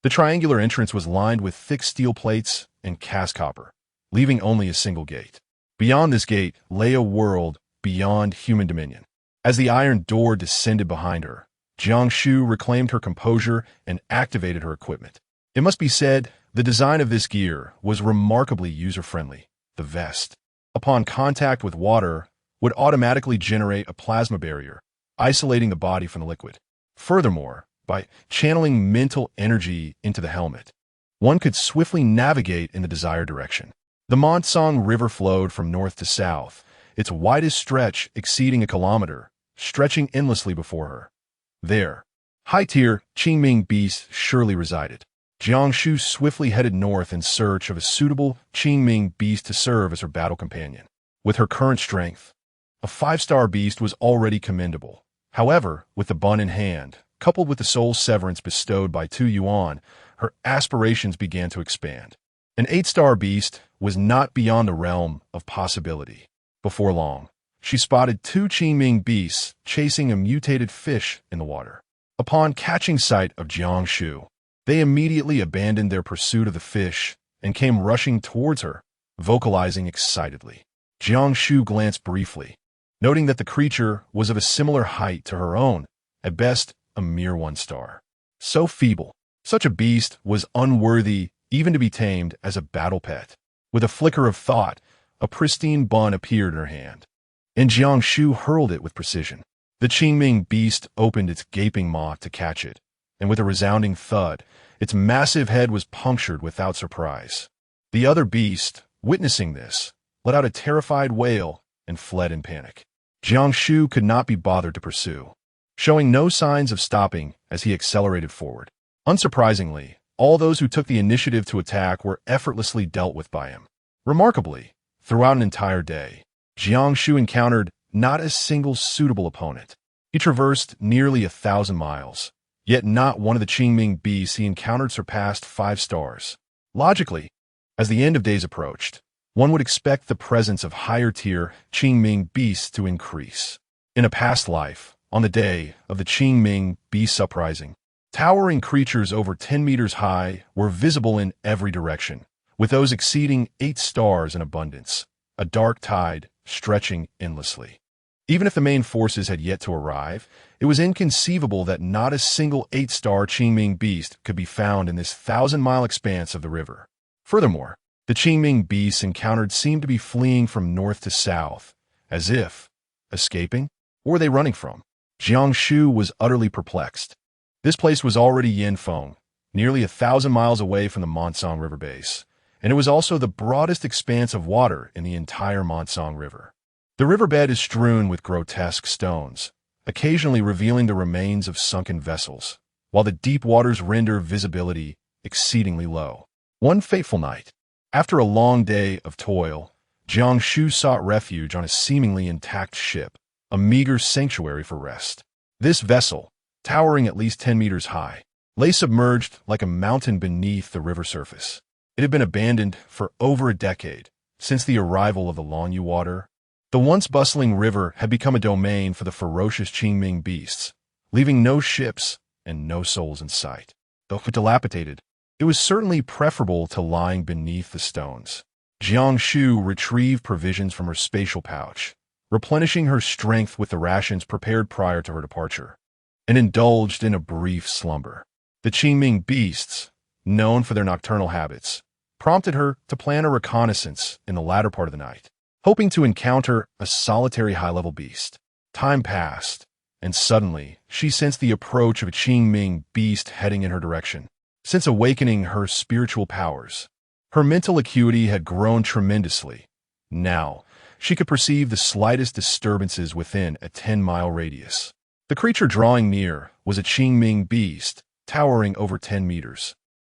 The triangular entrance was lined with thick steel plates and cast copper, leaving only a single gate. Beyond this gate lay a world beyond human dominion. As the iron door descended behind her, Jiang Shu reclaimed her composure and activated her equipment. It must be said, the design of this gear was remarkably user-friendly. The vest, upon contact with water, would automatically generate a plasma barrier, isolating the body from the liquid. Furthermore, by channeling mental energy into the helmet, one could swiftly navigate in the desired direction. The Renouncing River flowed from north to south, its widest stretch exceeding a kilometer, stretching endlessly before her. There, high-tier Qingming beasts surely resided. Jiang Shu swiftly headed north in search of a suitable Qingming beast to serve as her battle companion. With her current strength, a 5-star beast was already commendable. However, with the bun in hand, coupled with the soul severance bestowed by Tu Yuan, her aspirations began to expand. An 8-star beast was not beyond the realm of possibility. Before long, she spotted 2 Qingming beasts chasing a mutated fish in the water. Upon catching sight of Jiang Shu, they immediately abandoned their pursuit of the fish and came rushing towards her, vocalizing excitedly. Jiang Shu glanced briefly, noting that the creature was of a similar height to her own, at best a mere 1 star. So feeble, such a beast was unworthy even to be tamed as a battle pet. With a flicker of thought, a pristine bun appeared in her hand, and Jiang Shu hurled it with precision. The Qingming beast opened its gaping maw to catch it, and with a resounding thud, its massive head was punctured without surprise. The other beast, witnessing this, let out a terrified wail and fled in panic. Jiang Shu could not be bothered to pursue, showing no signs of stopping as he accelerated forward. Unsurprisingly, all those who took the initiative to attack were effortlessly dealt with by him. Remarkably, throughout an entire day, Jiang Shu encountered not a single suitable opponent. He traversed nearly 1,000 miles, yet not one of the Qingming beasts he encountered surpassed 5 stars. Logically, as the end of days approached, one would expect the presence of higher-tier Qingming beasts to increase. In a past life, on the day of the Qingming beast uprising, towering creatures over 10 meters high were visible in every direction, with those exceeding 8 stars in abundance, a dark tide stretching endlessly. Even if the main forces had yet to arrive, it was inconceivable that not a single 8-star Qingming beast could be found in this 1,000-mile expanse of the river. Furthermore, the Qingming beasts encountered seemed to be fleeing from north to south, as if escaping. Or were they running from? Jiang Shu was utterly perplexed. This place was already Yinfeng, nearly 1,000 miles away from the Renouncing River base, and it was also the broadest expanse of water in the entire Renouncing River. The riverbed is strewn with grotesque stones, occasionally revealing the remains of sunken vessels, while the deep waters render visibility exceedingly low. One fateful night, after a long day of toil, Jiang Shu sought refuge on a seemingly intact ship, a meager sanctuary for rest. This vessel, towering at least 10 meters high, lay submerged like a mountain beneath the river surface. It had been abandoned for over a decade, since the arrival of the Longyu water. The once bustling river had become a domain for the ferocious Qingming beasts, leaving no ships and no souls in sight. Though dilapidated, it was certainly preferable to lying beneath the stones. Jiang Shu retrieved provisions from her spatial pouch, replenishing her strength with the rations prepared prior to her departure, and indulged in a brief slumber. The Qingming beasts, known for their nocturnal habits, prompted her to plan a reconnaissance in the latter part of the night, hoping to encounter a solitary high-level beast. Time passed, and suddenly she sensed the approach of a Qingming beast heading in her direction. Since awakening her spiritual powers, her mental acuity had grown tremendously. Now, she could perceive the slightest disturbances within a 10-mile radius. The creature drawing near was a Qingming beast, towering over 10 meters.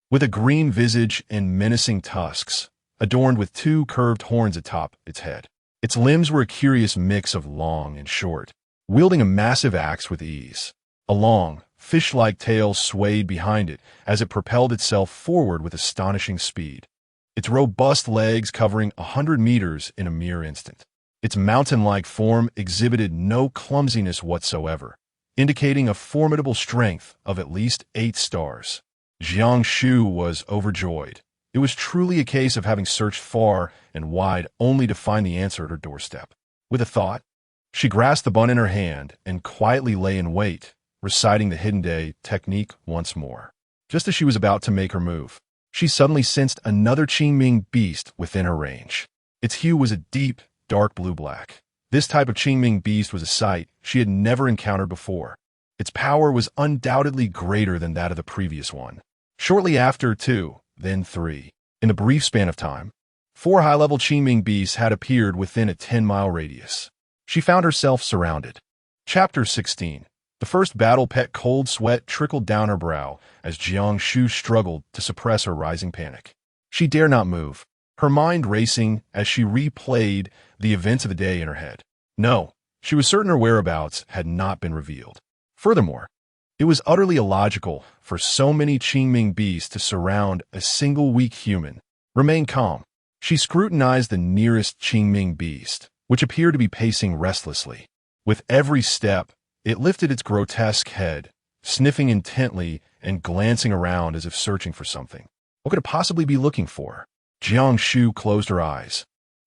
With a green visage and menacing tusks, adorned with 2 curved horns atop its head. Its limbs were a curious mix of long and short, wielding a massive axe with ease. A long, fish-like tail swayed behind it as it propelled itself forward with astonishing speed, its robust legs covering 100 meters in a mere instant. Its mountain-like form exhibited no clumsiness whatsoever, indicating a formidable strength of at least 8 stars. Jiang Shu was overjoyed. It was truly a case of having searched far and wide only to find the answer at her doorstep. With a thought, she grasped the bun in her hand and quietly lay in wait, reciting the Hidden Day technique once more. Just as she was about to make her move, she suddenly sensed another Qingming beast within her range. Its hue was a deep, dark blue-black. This type of Qingming beast was a sight she had never encountered before. Its power was undoubtedly greater than that of the previous one. Shortly after, 2, then 3. In a brief span of time, 4 high-level Qingming beasts had appeared within a 10-mile radius. She found herself surrounded. Chapter 16. The first battle pet. Cold sweat trickled down her brow as Jiang Shu struggled to suppress her rising panic. She dared not move, her mind racing as she replayed the events of the day in her head. No, she was certain her whereabouts had not been revealed. Furthermore, it was utterly illogical for so many Qingming beasts to surround a single weak human. Remain calm. She scrutinized the nearest Qingming beast, which appeared to be pacing restlessly. With every step, it lifted its grotesque head, sniffing intently and glancing around as if searching for something. What could it possibly be looking for? Jiang Shu closed her eyes,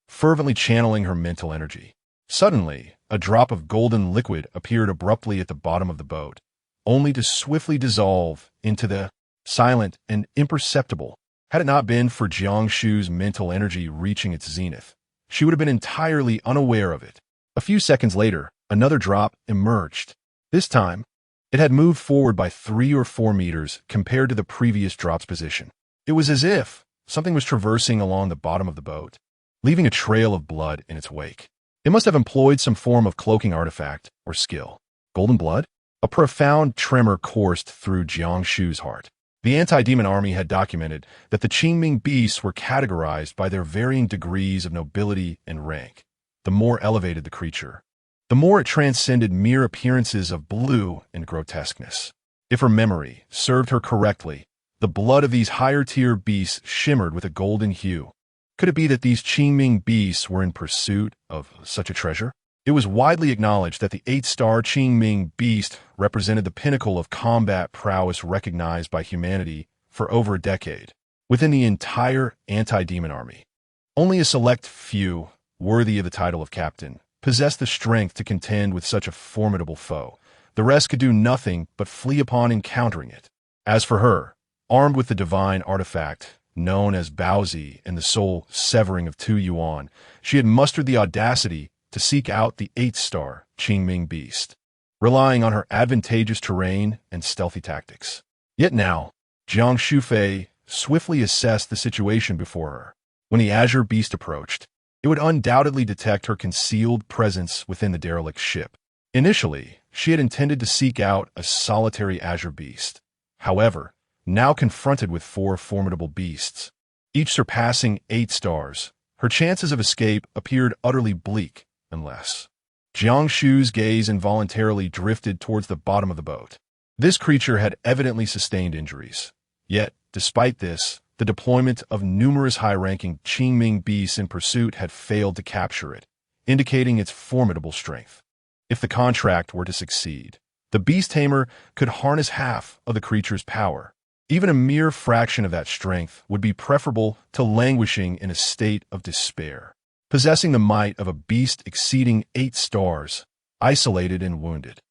fervently channeling her mental energy. Suddenly, a drop of golden liquid appeared abruptly at the bottom of the boat, only to swiftly dissolve into the silent and imperceptible. Had it not been for Jiang Shu's mental energy reaching its zenith, she would have been entirely unaware of it. A few seconds later, another drop emerged. This time, it had moved forward by 3 or 4 meters compared to the previous drop's position. It was as if something was traversing along the bottom of the boat, leaving a trail of blood in its wake. It must have employed some form of cloaking artifact or skill. Golden blood? A profound tremor coursed through Jiang Shu's heart. The anti-demon army had documented that the Qingming beasts were categorized by their varying degrees of nobility and rank. The more elevated the creature, the more it transcended mere appearances of blue and grotesqueness. If her memory served her correctly, the blood of these higher-tier beasts shimmered with a golden hue. Could it be that these Qingming beasts were in pursuit of such a treasure? It was widely acknowledged that the 8-star Qingming beast represented the pinnacle of combat prowess recognized by humanity for over a decade. Within the entire anti-demon army, only a select few, worthy of the title of captain, possessed the strength to contend with such a formidable foe. The rest could do nothing but flee upon encountering it. As for her, armed with the divine artifact known as Baozi and the soul severing of 2 yuan, she had mustered the audacity to seek out the 8-star Qingming beast, relying on her advantageous terrain and stealthy tactics. Yet now, Jiang Shufei swiftly assessed the situation before her. When the azure beast approached, It would undoubtedly detect her concealed presence within the derelict ship. Initially, she had intended to seek out a solitary azure beast. However, now confronted with 4 formidable beasts, each surpassing 8 stars, her chances of escape appeared utterly bleak unless Jiang Shu's gaze involuntarily drifted towards the bottom of the boat. This creature had evidently sustained injuries. Yet, despite this, the deployment of numerous high-ranking Qingming beasts in pursuit had failed to capture it, indicating its formidable strength. If the contract were to succeed, the beast tamer could harness half of the creature's power. Even a mere fraction of that strength would be preferable to languishing in a state of despair. Possessing the might of a beast exceeding 8 stars, isolated and wounded.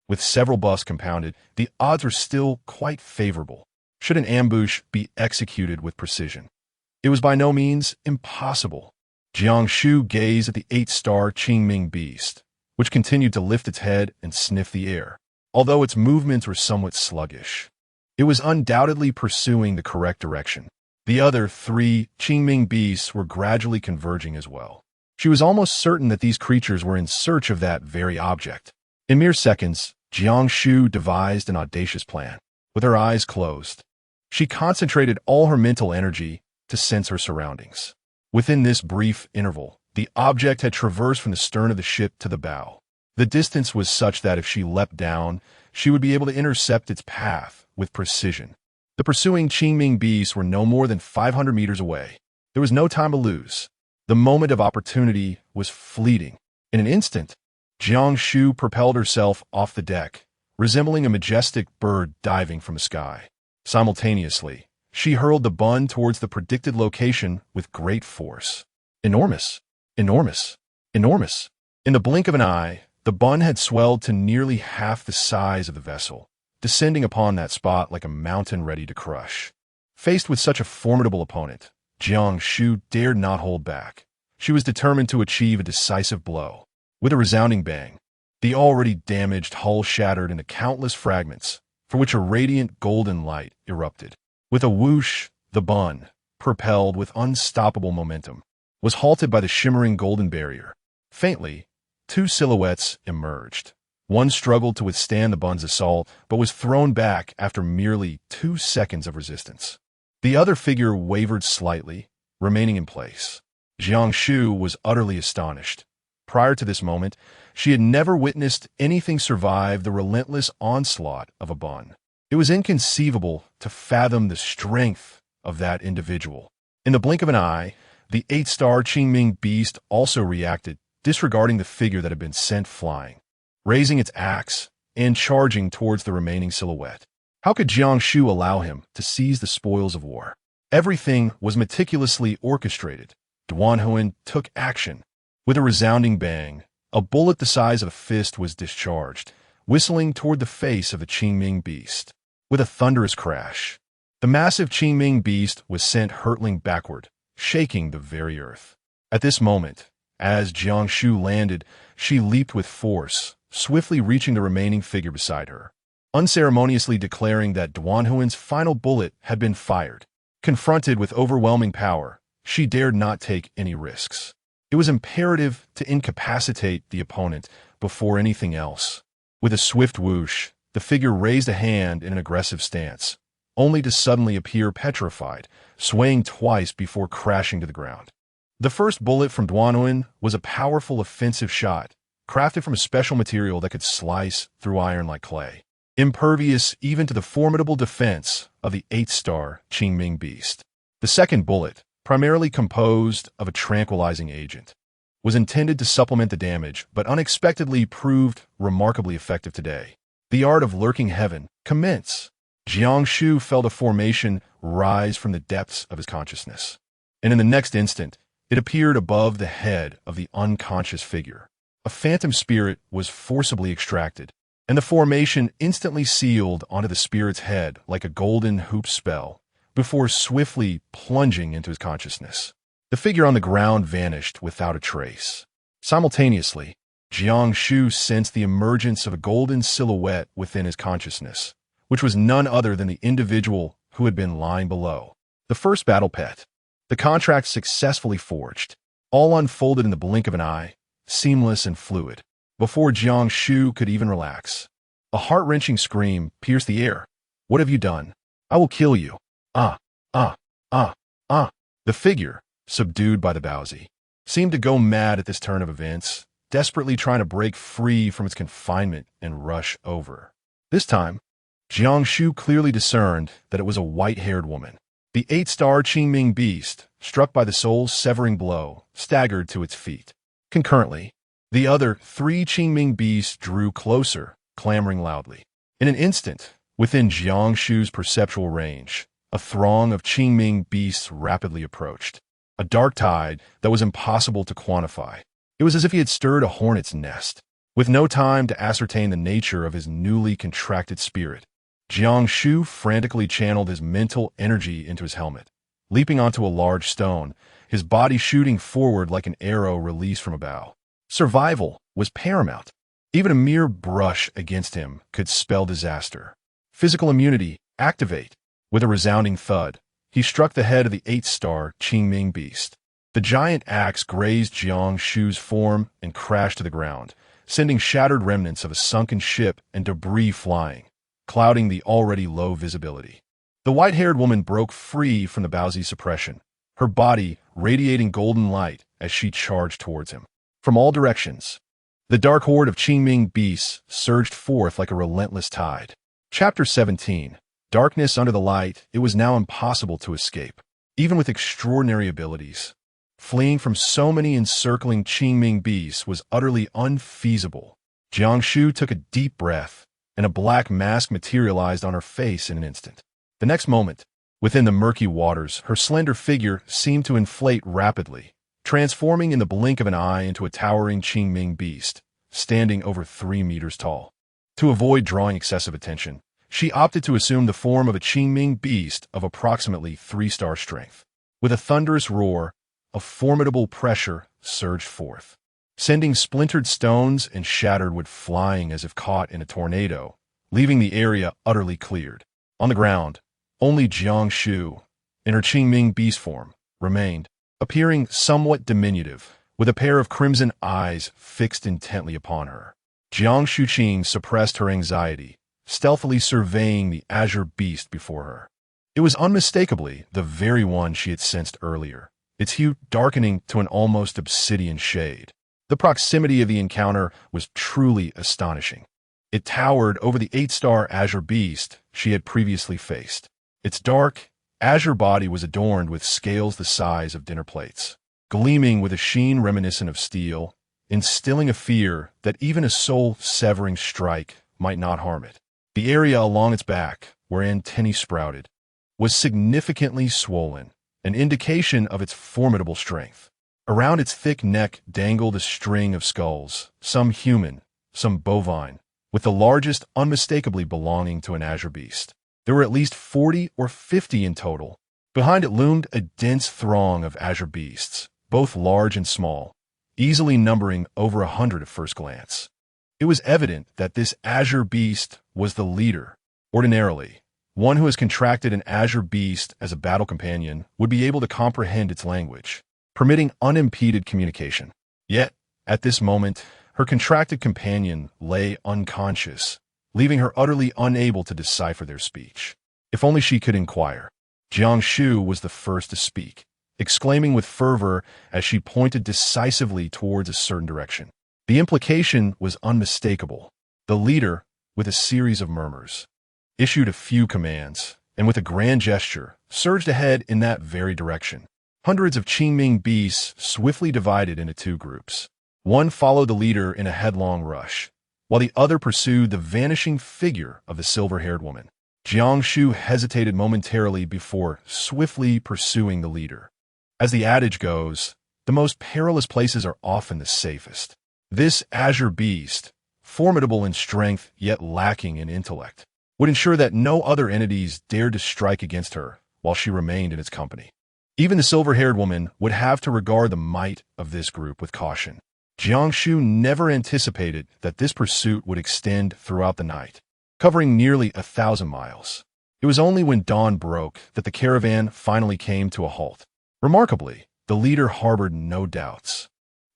With several buffs compounded, the odds are still quite favorable, should an ambush be executed with precision. It was by no means impossible. Jiang Shu gazed at the 8-star Qingming beast, which continued to lift its head and sniff the air. Although its movements were somewhat sluggish, it was undoubtedly pursuing the correct direction. The other 3 Qingming beasts were gradually converging as well. She was almost certain that these creatures were in search of that very object. In mere seconds, Jiang Shu devised an audacious plan. With her eyes closed, she concentrated all her mental energy to sense her surroundings. Within this brief interval, the object had traversed from the stern of the ship to the bow. The distance was such that if she leapt down, she would be able to intercept its path with precision. The pursuing Qingming beasts were no more than 500 meters away. There was no time to lose. The moment of opportunity was fleeting. In an instant, Jiang Shu propelled herself off the deck, resembling a majestic bird diving from the sky. Simultaneously, she hurled the bun towards the predicted location with great force. Enormous, enormous, enormous. In the blink of an eye, the bun had swelled to nearly half the size of the vessel, descending upon that spot like a mountain ready to crush. Faced with such a formidable opponent, Jiang Shu dared not hold back. She was determined to achieve a decisive blow. With a resounding bang, the already damaged hull shattered into countless fragments, for which a radiant golden light erupted. With a whoosh, the bun, propelled with unstoppable momentum, was halted by the shimmering golden barrier. Faintly, 2 silhouettes emerged. One struggled to withstand the bun's assault, but was thrown back after merely 2 seconds of resistance. The other figure wavered slightly, remaining in place. Jiang Shu was utterly astonished. Prior to this moment, she had never witnessed anything survive the relentless onslaught of a bun. It was inconceivable to fathom the strength of that individual. In the blink of an eye, the 8-star Qingming beast also reacted, disregarding the figure that had been sent flying, raising its axe and charging towards the remaining silhouette. How could Jiang Shu allow him to seize the spoils of war? Everything was meticulously orchestrated. Duanhuan took action. With a resounding bang, a bullet the size of a fist was discharged, whistling toward the face of the Qingming beast. With a thunderous crash, the massive Qingming beast was sent hurtling backward, shaking the very earth. At this moment, as Jiang Shu landed, she leaped with force, swiftly reaching the remaining figure beside her, unceremoniously declaring that Duanhuan's final bullet had been fired. Confronted with overwhelming power, she dared not take any risks. It was imperative to incapacitate the opponent before anything else. With a swift whoosh, the figure raised a hand in an aggressive stance, only to suddenly appear petrified, swaying twice before crashing to the ground. The first bullet from Duanhuan was a powerful offensive shot, crafted from a special material that could slice through iron like clay, impervious even to the formidable defense of the 8-star Qingming beast. The second bullet, primarily composed of a tranquilizing agent, was intended to supplement the damage, but unexpectedly proved remarkably effective today. The art of lurking heaven commence. Jiang Shu felt a formation rise from the depths of his consciousness, and in the next instant, it appeared above the head of the unconscious figure. A phantom spirit was forcibly extracted, and the formation instantly sealed onto the spirit's head like a golden hoop spell, before swiftly plunging into his consciousness. The figure on the ground vanished without a trace. Simultaneously, Jiang Shu sensed the emergence of a golden silhouette within his consciousness, which was none other than the individual who had been lying below. The first battle pet. The contract successfully forged. all unfolded in the blink of an eye, seamless and fluid. Before Jiang Shu could even relax, a heart-wrenching scream pierced the air. "What have you done? I will kill you." Ah, ah, ah, ah. The figure, subdued by the Baozi, seemed to go mad at this turn of events, desperately trying to break free from its confinement and rush over. This time, Jiang Shu clearly discerned that it was a white-haired woman. The 8-star Qingming beast, struck by the soul's severing blow, staggered to its feet. Concurrently, the other 3 Qingming beasts drew closer, clamoring loudly. In an instant, within Jiang Shu's perceptual range, a throng of Qingming beasts rapidly approached. A dark tide that was impossible to quantify. It was as if he had stirred a hornet's nest. With no time to ascertain the nature of his newly contracted spirit, Jiang Shu frantically channeled his mental energy into his helmet. Leaping onto a large stone, his body shooting forward like an arrow released from a bow. Survival was paramount. Even a mere brush against him could spell disaster. Physical immunity, activate. With a resounding thud, he struck the head of the 8-star Qingming beast. The giant axe grazed Jiang Shu's form and crashed to the ground, sending shattered remnants of a sunken ship and debris flying, clouding the already low visibility. The white-haired woman broke free from the Baozi's suppression, her body radiating golden light as she charged towards him. From all directions, the dark horde of Qingming beasts surged forth like a relentless tide. Chapter 17. Darkness under the light. It was now impossible to escape, even with extraordinary abilities. Fleeing from so many encircling Qingming beasts was utterly unfeasible. Jiang Shu took a deep breath, and a black mask materialized on her face in an instant. The next moment, within the murky waters, her slender figure seemed to inflate rapidly, transforming in the blink of an eye into a towering Qingming beast, standing over 3 meters tall. To avoid drawing excessive attention, she opted to assume the form of a Qingming beast of approximately 3-star strength. With a thunderous roar, a formidable pressure surged forth, sending splintered stones and shattered wood flying as if caught in a tornado, leaving the area utterly cleared. On the ground, only Jiang Shu, in her Qingming beast form, remained, appearing somewhat diminutive, with a pair of crimson eyes fixed intently upon her. Jiang Shuqing suppressed her anxiety, stealthily surveying the azure beast before her. It was unmistakably the very one she had sensed earlier, its hue darkening to an almost obsidian shade. The proximity of the encounter was truly astonishing. It towered over the 8-star azure beast she had previously faced. Its dark, azure body was adorned with scales the size of dinner plates, gleaming with a sheen reminiscent of steel, instilling a fear that even a soul-severing strike might not harm it. The area along its back, where antennae sprouted, was significantly swollen, an indication of its formidable strength. Around its thick neck dangled a string of skulls, some human, some bovine, with the largest unmistakably belonging to an azure beast. There were at least 40 or 50 in total. Behind it loomed a dense throng of azure beasts, both large and small, easily numbering over 100 at first glance. It was evident that this azure beast was the leader. Ordinarily, one who has contracted an azure beast as a battle companion would be able to comprehend its language, permitting unimpeded communication. Yet, at this moment, her contracted companion lay unconscious, leaving her utterly unable to decipher their speech. If only she could inquire. Jiang Shu was the first to speak, exclaiming with fervor as she pointed decisively towards a certain direction. The implication was unmistakable. The leader, with a series of murmurs, issued a few commands, and with a grand gesture, surged ahead in that very direction. Hundreds of Qingming beasts swiftly divided into 2 groups. One followed the leader in a headlong rush, while the other pursued the vanishing figure of the silver-haired woman. Jiang Shu hesitated momentarily before swiftly pursuing the leader. As the adage goes, the most perilous places are often the safest. This azure beast, formidable in strength yet lacking in intellect, would ensure that no other entities dared to strike against her while she remained in its company. Even the silver-haired woman would have to regard the might of this group with caution. Jiang Shu never anticipated that this pursuit would extend throughout the night, covering nearly 1,000 miles. It was only when dawn broke that the caravan finally came to a halt. Remarkably, the leader harbored no doubts,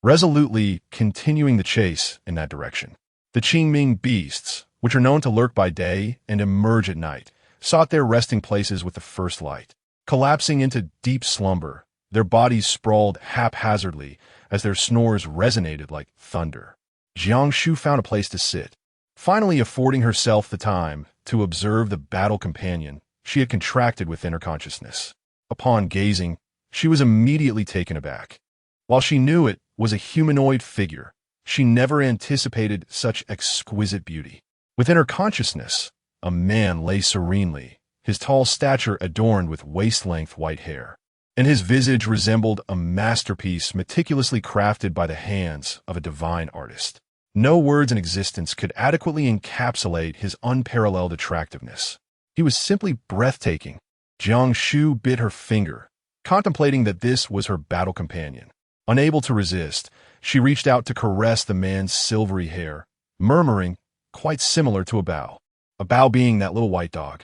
resolutely continuing the chase in that direction. The Qingming beasts, which are known to lurk by day and emerge at night, sought their resting places with the first light. Collapsing into deep slumber, their bodies sprawled haphazardly as their snores resonated like thunder. Jiang Shu found a place to sit, finally affording herself the time to observe the battle companion she had contracted within her consciousness. Upon gazing, she was immediately taken aback. While she knew it was a humanoid figure, she never anticipated such exquisite beauty. Within her consciousness, a man lay serenely, his tall stature adorned with waist-length white hair, and his visage resembled a masterpiece meticulously crafted by the hands of a divine artist. No words in existence could adequately encapsulate his unparalleled attractiveness. He was simply breathtaking. Jiang Shu bit her finger, contemplating that this was her battle companion. Unable to resist, she reached out to caress the man's silvery hair, murmuring, quite similar to a bow. A bow being that little white dog.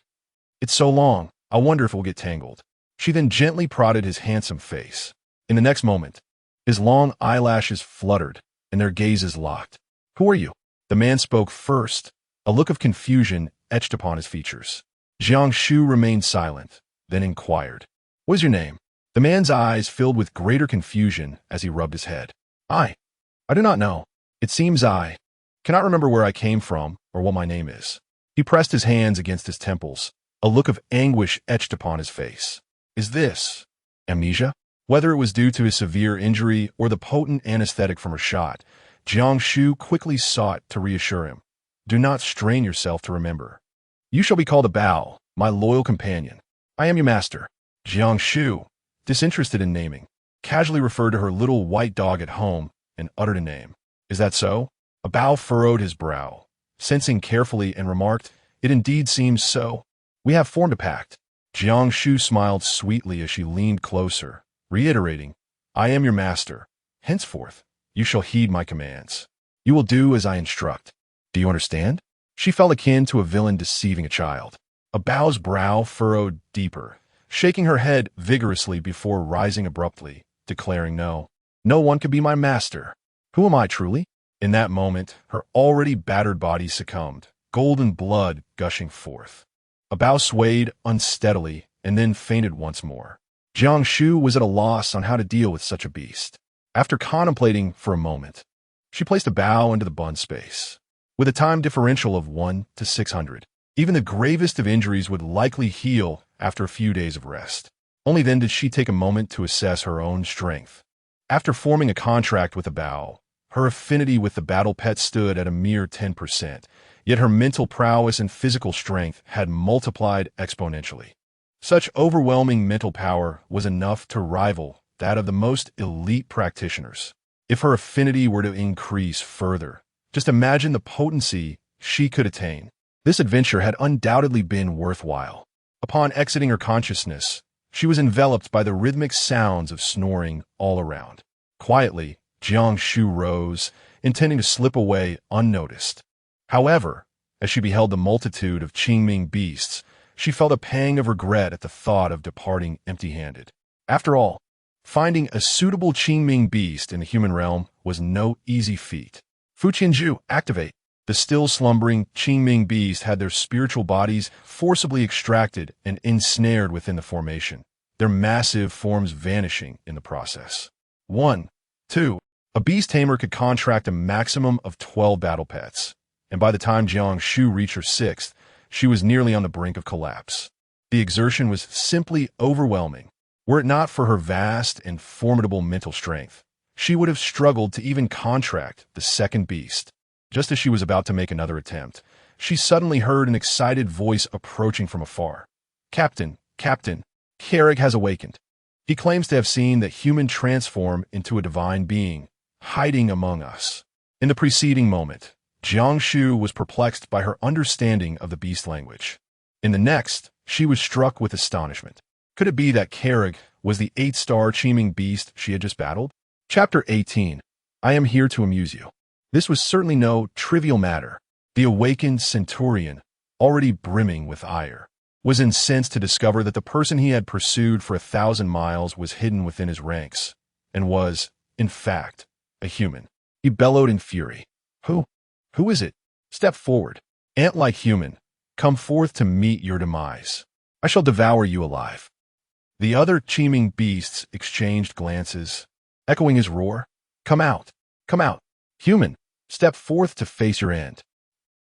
"It's so long, I wonder if we'll get tangled." She then gently prodded his handsome face. In the next moment, his long eyelashes fluttered, and their gazes locked. "Who are you?" The man spoke first, a look of confusion etched upon his features. Jiang Shu remained silent, then inquired, "What is your name?" The man's eyes filled with greater confusion as he rubbed his head. I do not know. It seems I cannot remember where I came from or what my name is." He pressed his hands against his temples, a look of anguish etched upon his face. Is this amnesia? Whether it was due to his severe injury or the potent anesthetic from her shot, Jiang Shu quickly sought to reassure him. "Do not strain yourself to remember. You shall be called a Bao, my loyal companion. I am your master." Jiang Shu, disinterested in naming, casually referred to her little white dog at home and uttered a name. "Is that so?" A Bao furrowed his brow, sensing carefully, and remarked, "It indeed seems so. We have formed a pact." Jiang Shu smiled sweetly as she leaned closer, reiterating, "I am your master. Henceforth, you shall heed my commands. You will do as I instruct. Do you understand?" She felt akin to a villain deceiving a child. A Bao's brow furrowed deeper, shaking her head vigorously before rising abruptly, declaring, "No. No one could be my master. Who am I truly?" In that moment, her already battered body succumbed, golden blood gushing forth. A Bao swayed unsteadily and then fainted once more. Jiang Shu was at a loss on how to deal with such a beast. After contemplating for a moment, she placed a Bao into the bun space. With a time differential of 1 to 600, even the gravest of injuries would likely heal after a few days of rest. Only then did she take a moment to assess her own strength. After forming a contract with a Bao, her affinity with the battle pet stood at a mere 10%, yet her mental prowess and physical strength had multiplied exponentially. Such overwhelming mental power was enough to rival that of the most elite practitioners. If her affinity were to increase further, just imagine the potency she could attain. This adventure had undoubtedly been worthwhile. Upon exiting her consciousness, she was enveloped by the rhythmic sounds of snoring all around. Quietly, Jiang Shu rose, intending to slip away unnoticed. However, as she beheld the multitude of Qingming beasts, she felt a pang of regret at the thought of departing empty-handed. After all, finding a suitable Qingming beast in the human realm was no easy feat. Fuqianju, activate. The still slumbering Qingming beast had their spiritual bodies forcibly extracted and ensnared within the formation, their massive forms vanishing in the process. 1. 2. A beast tamer could contract a maximum of 12 battle pets, and by the time Jiang Shu reached her 6th, she was nearly on the brink of collapse. The exertion was simply overwhelming. Were it not for her vast and formidable mental strength, she would have struggled to even contract the second beast. Just as she was about to make another attempt, she suddenly heard an excited voice approaching from afar. Captain, Carrig has awakened. He claims to have seen the human transform into a divine being, hiding among us." In the preceding moment, Jiang Shu was perplexed by her understanding of the beast language. In the next, she was struck with astonishment. Could it be that Carrig was the 8-star Qingming beast she had just battled? Chapter 18. I am here to amuse you. This was certainly no trivial matter. The awakened centurion, already brimming with ire, was incensed to discover that the person he had pursued for 1,000 miles was hidden within his ranks, and was, in fact, a human. He bellowed in fury. Who? Who is it? Step forward. Ant-like human, come forth to meet your demise. I shall devour you alive. The other teeming beasts exchanged glances, echoing his roar. Come out. Come out. Human, step forth to face your end.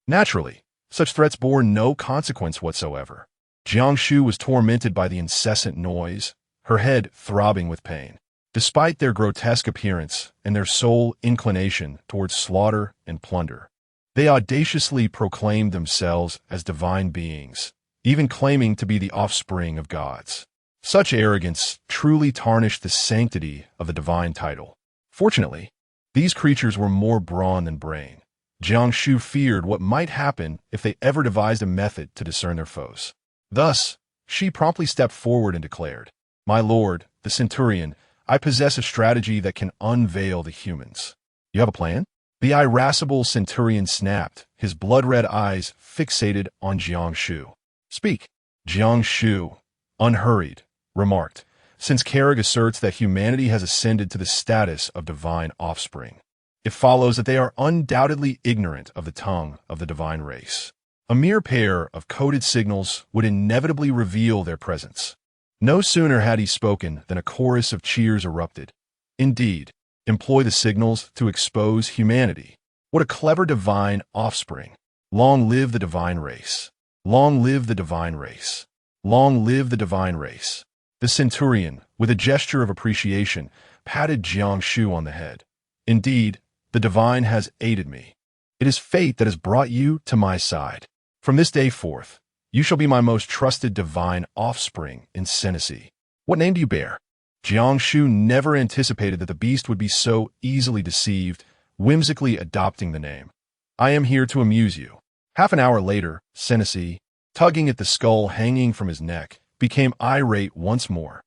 Naturally, such threats bore no consequence whatsoever. Jiang Shu was tormented by the incessant noise, her head throbbing with pain. Despite their grotesque appearance and their sole inclination towards slaughter and plunder, they audaciously proclaimed themselves as divine beings, even claiming to be the offspring of gods. Such arrogance truly tarnished the sanctity of the divine title. Fortunately, these creatures were more brawn than brain. Jiang Shu feared what might happen if they ever devised a method to discern their foes. Thus, she promptly stepped forward and declared, My lord, the centurion, I possess a strategy that can unveil the humans. You have a plan? The irascible centurion snapped, his blood-red eyes fixated on Jiang Shu. Speak. Jiang Shu, unhurried, remarked, since Carrig asserts that humanity has ascended to the status of divine offspring, it follows that they are undoubtedly ignorant of the tongue of the divine race. A mere pair of coded signals would inevitably reveal their presence. No sooner had he spoken than a chorus of cheers erupted. Indeed, employ the signals to expose humanity. What a clever divine offspring. Long live the divine race. Long live the divine race. Long live the divine race. The centurion, with a gesture of appreciation, patted Jiang Shu on the head. Indeed, the divine has aided me. It is fate that has brought you to my side. From this day forth, you shall be my most trusted divine offspring in Senesi. What name do you bear? Jiang Shu never anticipated that the beast would be so easily deceived, whimsically adopting the name. I am here to amuse you. Half an hour later, Senesi, tugging at the skull hanging from his neck, became irate once more.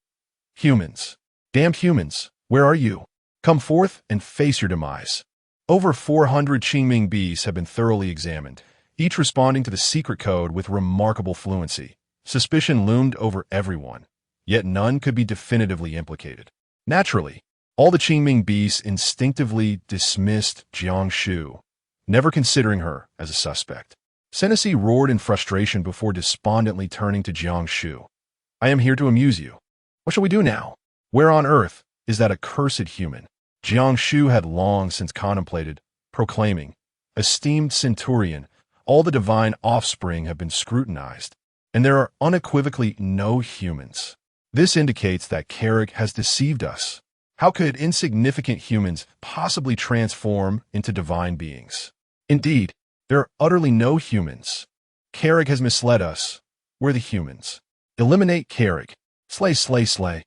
Humans. Damned humans, where are you? Come forth and face your demise. Over 400 Qingming beasts have been thoroughly examined, each responding to the secret code with remarkable fluency. Suspicion loomed over everyone, yet none could be definitively implicated. Naturally, all the Qingming beasts instinctively dismissed Jiang Shu, never considering her as a suspect. Senesi roared in frustration before despondently turning to Jiang Shu. I am here to amuse you. What shall we do now? Where on earth is that accursed human? Jiang Shu had long since contemplated, proclaiming, Esteemed centurion, all the divine offspring have been scrutinized, and there are unequivocally no humans. This indicates that Carrig has deceived us. How could insignificant humans possibly transform into divine beings? Indeed, there are utterly no humans. Carrig has misled us. We're the humans. Eliminate Carrig. Slay, slay, slay.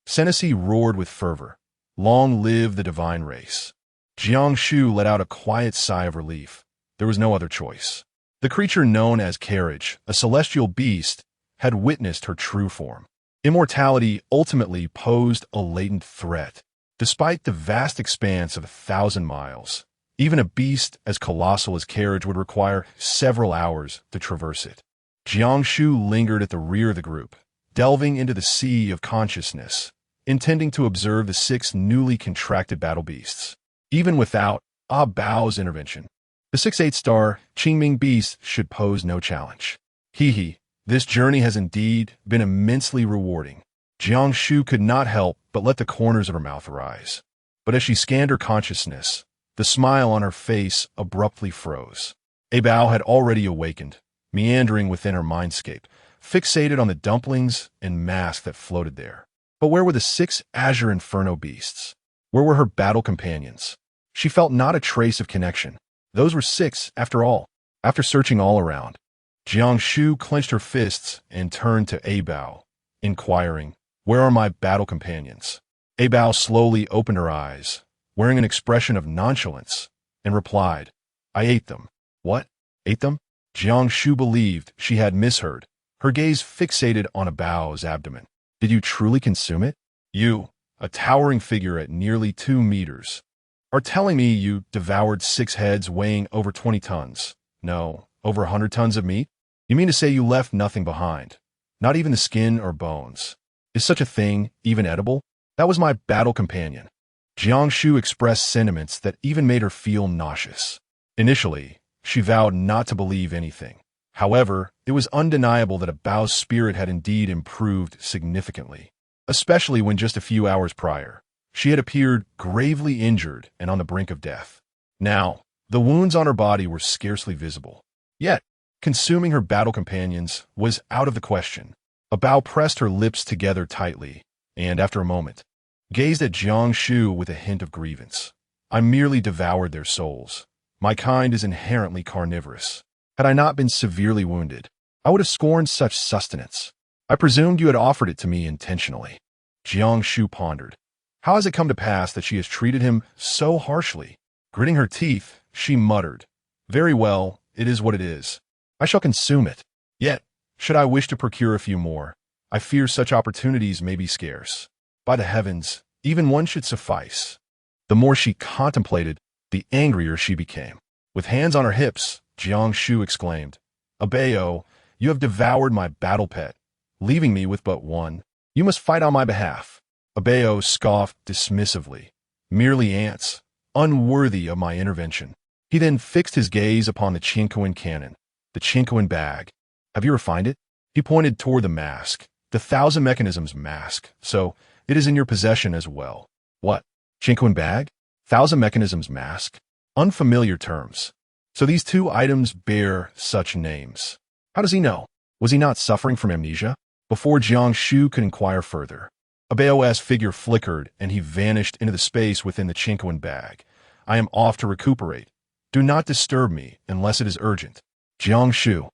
Senesi roared with fervor. Long live the divine race. Jiang Shu let out a quiet sigh of relief. There was no other choice. The creature known as Carriage, a celestial beast, had witnessed her true form. Immortality ultimately posed a latent threat. Despite the vast expanse of 1,000 miles, even a beast as colossal as Carriage would require several hours to traverse it. Jiang Shu lingered at the rear of the group, delving into the sea of consciousness, intending to observe the 6 newly contracted battle beasts. Even without Bao's intervention, the 6 8-star Qingming beasts should pose no challenge. Hee, this journey has indeed been immensely rewarding. Jiang Shu could not help but let the corners of her mouth rise. But as she scanned her consciousness, the smile on her face abruptly froze. Bao had already awakened, meandering within her mindscape, fixated on the dumplings and mask that floated there. But where were the 6 azure inferno beasts? Where were her battle companions? She felt not a trace of connection. Those were 6, after all. After searching all around, Jiang Shu clenched her fists and turned to Bao, inquiring, Where are my battle companions? Bao slowly opened her eyes, wearing an expression of nonchalance, and replied, I ate them. What? Ate them? Jiang Shu believed she had misheard, her gaze fixated on Bao's abdomen. Did you truly consume it? You, a towering figure at nearly 2 meters, are telling me you devoured 6 heads weighing over 20 tons. No, over 100 tons of meat? You mean to say you left nothing behind? Not even the skin or bones? Is such a thing even edible? That was my battle companion. Jiang Shu expressed sentiments that even made her feel nauseous. Initially, she vowed not to believe anything. However, it was undeniable that Bao's spirit had indeed improved significantly, especially when just a few hours prior, she had appeared gravely injured and on the brink of death. Now, the wounds on her body were scarcely visible. Yet, consuming her battle companions was out of the question. Bao pressed her lips together tightly, and after a moment, gazed at Jiang Shu with a hint of grievance. I merely devoured their souls. My kind is inherently carnivorous. Had I not been severely wounded, I would have scorned such sustenance. I presumed you had offered it to me intentionally. Jiang Shu pondered. How has it come to pass that she has treated him so harshly? Gritting her teeth, she muttered, Very well, it is what it is. I shall consume it. Yet, should I wish to procure a few more, I fear such opportunities may be scarce. By the heavens, even one should suffice. The more she contemplated, the angrier she became. With hands on her hips, Jiang Shu exclaimed, Abeo, you have devoured my battle pet, leaving me with but one. You must fight on my behalf. Abeo scoffed dismissively. Merely ants, unworthy of my intervention. He then fixed his gaze upon the Chinquan cannon, the Chinquan bag. Have you refined it? He pointed toward the mask, the Thousand Mechanisms mask, so it is in your possession as well. What? Chinquan bag? Thousand Mechanisms mask? Unfamiliar terms. So these two items bear such names. How does he know? Was he not suffering from amnesia? Before Jiang Shu could inquire further, Abeo's figure flickered and he vanished into the space within the Chinquan bag. I am off to recuperate. Do not disturb me unless it is urgent. Jiang Shu.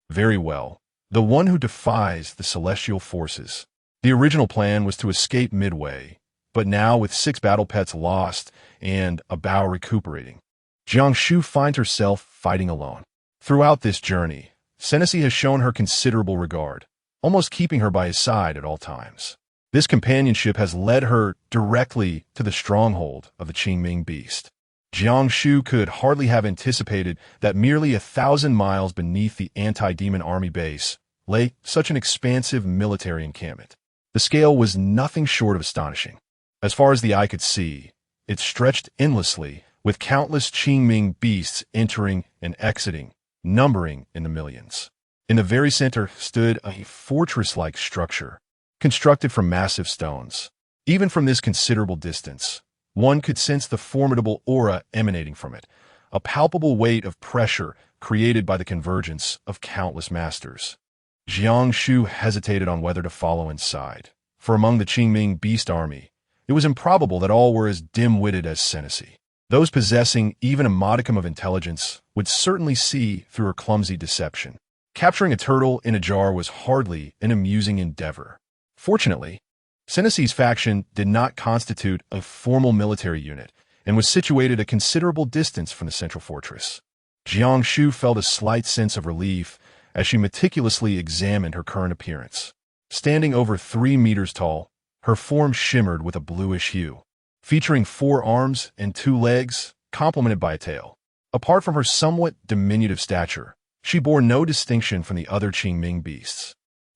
Very well. The one who defies the celestial forces. The original plan was to escape midway, but now with 6 battle pets lost and a Bao recuperating, Jiang Shu finds herself fighting alone. Throughout this journey, Senesi has shown her considerable regard, almost keeping her by his side at all times. This companionship has led her directly to the stronghold of the Qingming beast. Jiang Shu could hardly have anticipated that merely 1,000 miles beneath the anti-demon army base lay such an expansive military encampment. The scale was nothing short of astonishing. As far as the eye could see, it stretched endlessly, with countless Qingming beasts entering and exiting, numbering in the millions. In the very center stood a fortress-like structure, constructed from massive stones. Even from this considerable distance, one could sense the formidable aura emanating from it, a palpable weight of pressure created by the convergence of countless masters. Jiang Shu hesitated on whether to follow inside, for among the Qingming beast army, it was improbable that all were as dim-witted as Senesi. Those possessing even a modicum of intelligence would certainly see through her clumsy deception. Capturing a turtle in a jar was hardly an amusing endeavor. Fortunately, Senesi's faction did not constitute a formal military unit and was situated a considerable distance from the central fortress. Jiang Shu felt a slight sense of relief as she meticulously examined her current appearance. Standing over 3 meters tall, her form shimmered with a bluish hue, featuring 4 arms and 2 legs, complemented by a tail. Apart from her somewhat diminutive stature, she bore no distinction from the other Qingming beasts.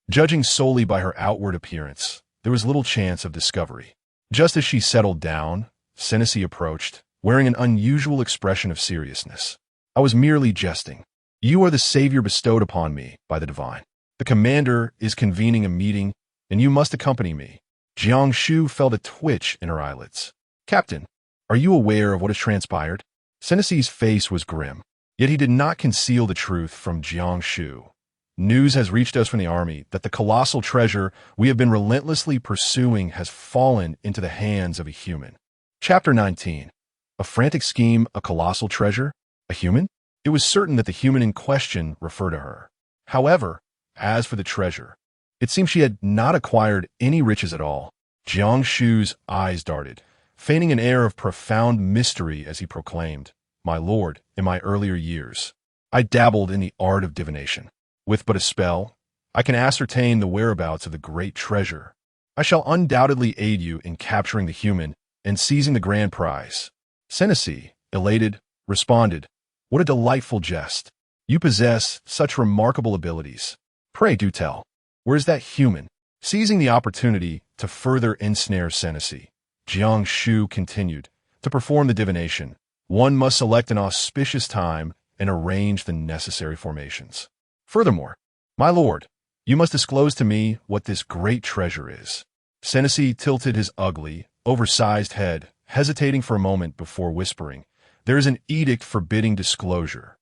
Judging solely by her outward appearance, there was little chance of discovery. Just as she settled down, Senesi approached, wearing an unusual expression of seriousness. I was merely jesting. You are the savior bestowed upon me by the divine. The commander is convening a meeting, and you must accompany me. Jiang Shu felt a twitch in her eyelids. Captain, are you aware of what has transpired? Senesi's face was grim, yet he did not conceal the truth from Jiang Shu. News has reached us from the army that the colossal treasure we have been relentlessly pursuing has fallen into the hands of a human. Chapter 19. A frantic scheme, a colossal treasure? A human? It was certain that the human in question referred to her. However, as for the treasure, it seemed she had not acquired any riches at all. Jiang Shu's eyes darted, feigning an air of profound mystery as he proclaimed, My lord, in my earlier years, I dabbled in the art of divination. With but a spell, I can ascertain the whereabouts of the great treasure. I shall undoubtedly aid you in capturing the human and seizing the grand prize. Senesi, elated, responded, What a delightful jest. You possess such remarkable abilities. Pray do tell. Where is that human? Seizing the opportunity, to further ensnare Senesi, Jiang Shu continued, to perform the divination, one must select an auspicious time and arrange the necessary formations. Furthermore, my lord, you must disclose to me what this great treasure is. Senesi tilted his ugly, oversized head, hesitating for a moment before whispering, there is an edict forbidding disclosure.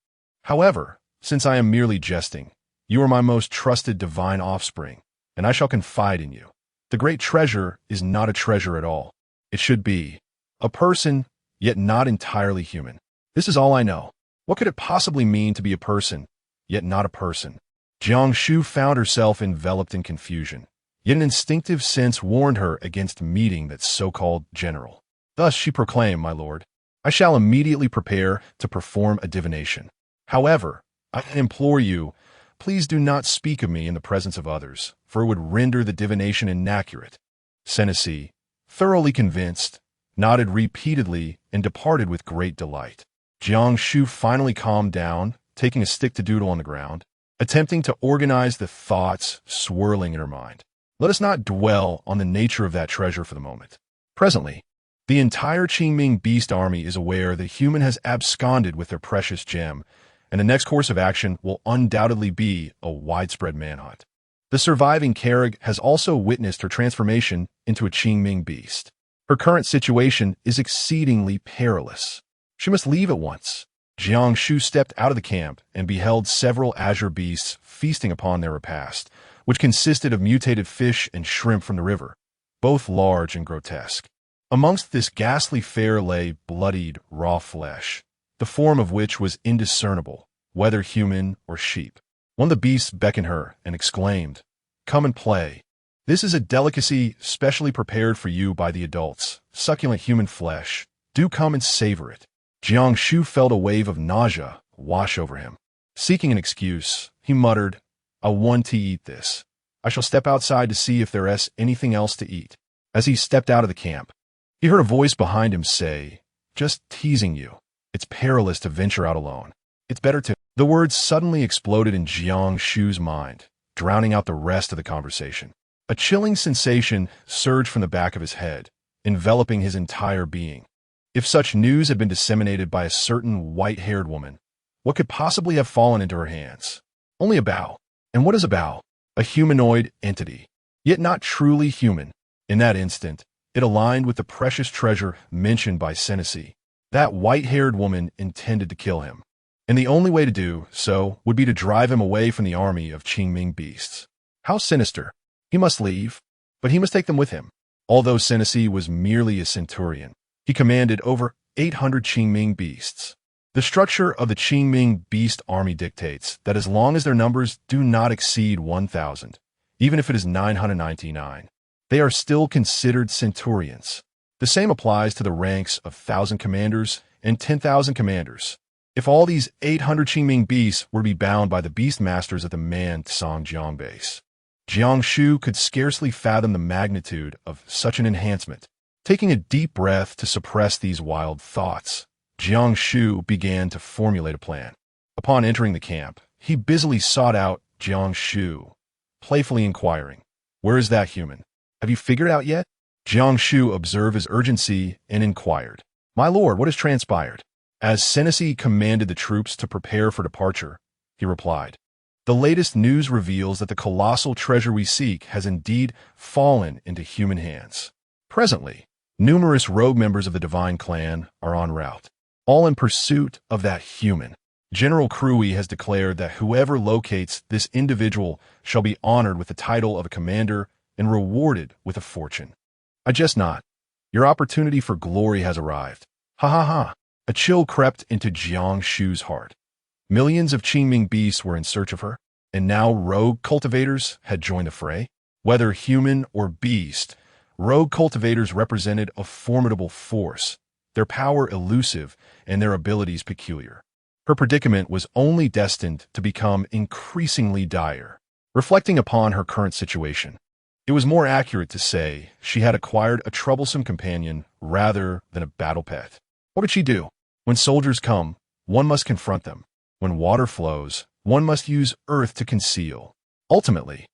However, since I am merely jesting, you are my most trusted divine offspring, and I shall confide in you. The great treasure is not a treasure at all. It should be a person, yet not entirely human. This is all I know. What could it possibly mean to be a person, yet not a person? Jiang Shu found herself enveloped in confusion, yet an instinctive sense warned her against meeting that so-called general. Thus she proclaimed, my lord, I shall immediately prepare to perform a divination. However, I implore you, please do not speak of me in the presence of others, for it would render the divination inaccurate. Senesi, thoroughly convinced, nodded repeatedly and departed with great delight. Jiang Shu finally calmed down, taking a stick to doodle on the ground, attempting to organize the thoughts swirling in her mind. Let us not dwell on the nature of that treasure for the moment. Presently, the entire Qingming beast army is aware that human has absconded with their precious gem, and the next course of action will undoubtedly be a widespread manhunt. The surviving Carrig has also witnessed her transformation into a Qingming beast. Her current situation is exceedingly perilous. She must leave at once. Jiang Shu stepped out of the camp and beheld several azure beasts feasting upon their repast, which consisted of mutated fish and shrimp from the river, both large and grotesque. Amongst this ghastly fare lay bloodied, raw flesh, the form of which was indiscernible, whether human or sheep. One of the beasts beckoned her and exclaimed, "Come and play. This is a delicacy specially prepared for you by the adults, succulent human flesh. Do come and savor it." Jiang Shu felt a wave of nausea wash over him. Seeking an excuse, he muttered, I want to eat this. I shall step outside to see if there is anything else to eat. As he stepped out of the camp, he heard a voice behind him say, just teasing you. It's perilous to venture out alone. It's better to... The words suddenly exploded in Jiang Shu's mind, drowning out the rest of the conversation. A chilling sensation surged from the back of his head, enveloping his entire being. If such news had been disseminated by a certain white-haired woman, what could possibly have fallen into her hands? Only a bow. And what is a bow? A humanoid entity, yet not truly human. In that instant, it aligned with the precious treasure mentioned by Senesi. That white-haired woman intended to kill him, and the only way to do so would be to drive him away from the army of Qingming beasts. How sinister. He must leave, but he must take them with him. Although Senesi was merely a centurion, he commanded over 800 Qingming beasts. The structure of the Qingming beast army dictates that as long as their numbers do not exceed 1,000, even if it is 999, they are still considered centurions. The same applies to the ranks of 1,000 commanders and 10,000 commanders. If all these 800 Qingming beasts were to be bound by the beast masters at the Man Tsangjiang base, Jiang Shu could scarcely fathom the magnitude of such an enhancement. Taking a deep breath to suppress these wild thoughts, Jiang Shu began to formulate a plan. Upon entering the camp, he busily sought out Jiang Shu, playfully inquiring, where is that human? Have you figured out yet? Jiang Shu observed his urgency and inquired, my lord, what has transpired? As Senesi commanded the troops to prepare for departure, he replied, the latest news reveals that the colossal treasure we seek has indeed fallen into human hands. Presently, numerous rogue members of the Divine Clan are en route, all in pursuit of that human. General Krui has declared that whoever locates this individual shall be honored with the title of a commander and rewarded with a fortune. I jest not. Your opportunity for glory has arrived. Ha ha ha. A chill crept into Jiang Shu's heart. Millions of Qingming beasts were in search of her, and now rogue cultivators had joined the fray. Whether human or beast, rogue cultivators represented a formidable force, their power elusive and their abilities peculiar. Her predicament was only destined to become increasingly dire. Reflecting upon her current situation, it was more accurate to say she had acquired a troublesome companion rather than a battle pet. What did she do? When soldiers come, one must confront them. When water flows, one must use earth to conceal. Ultimately,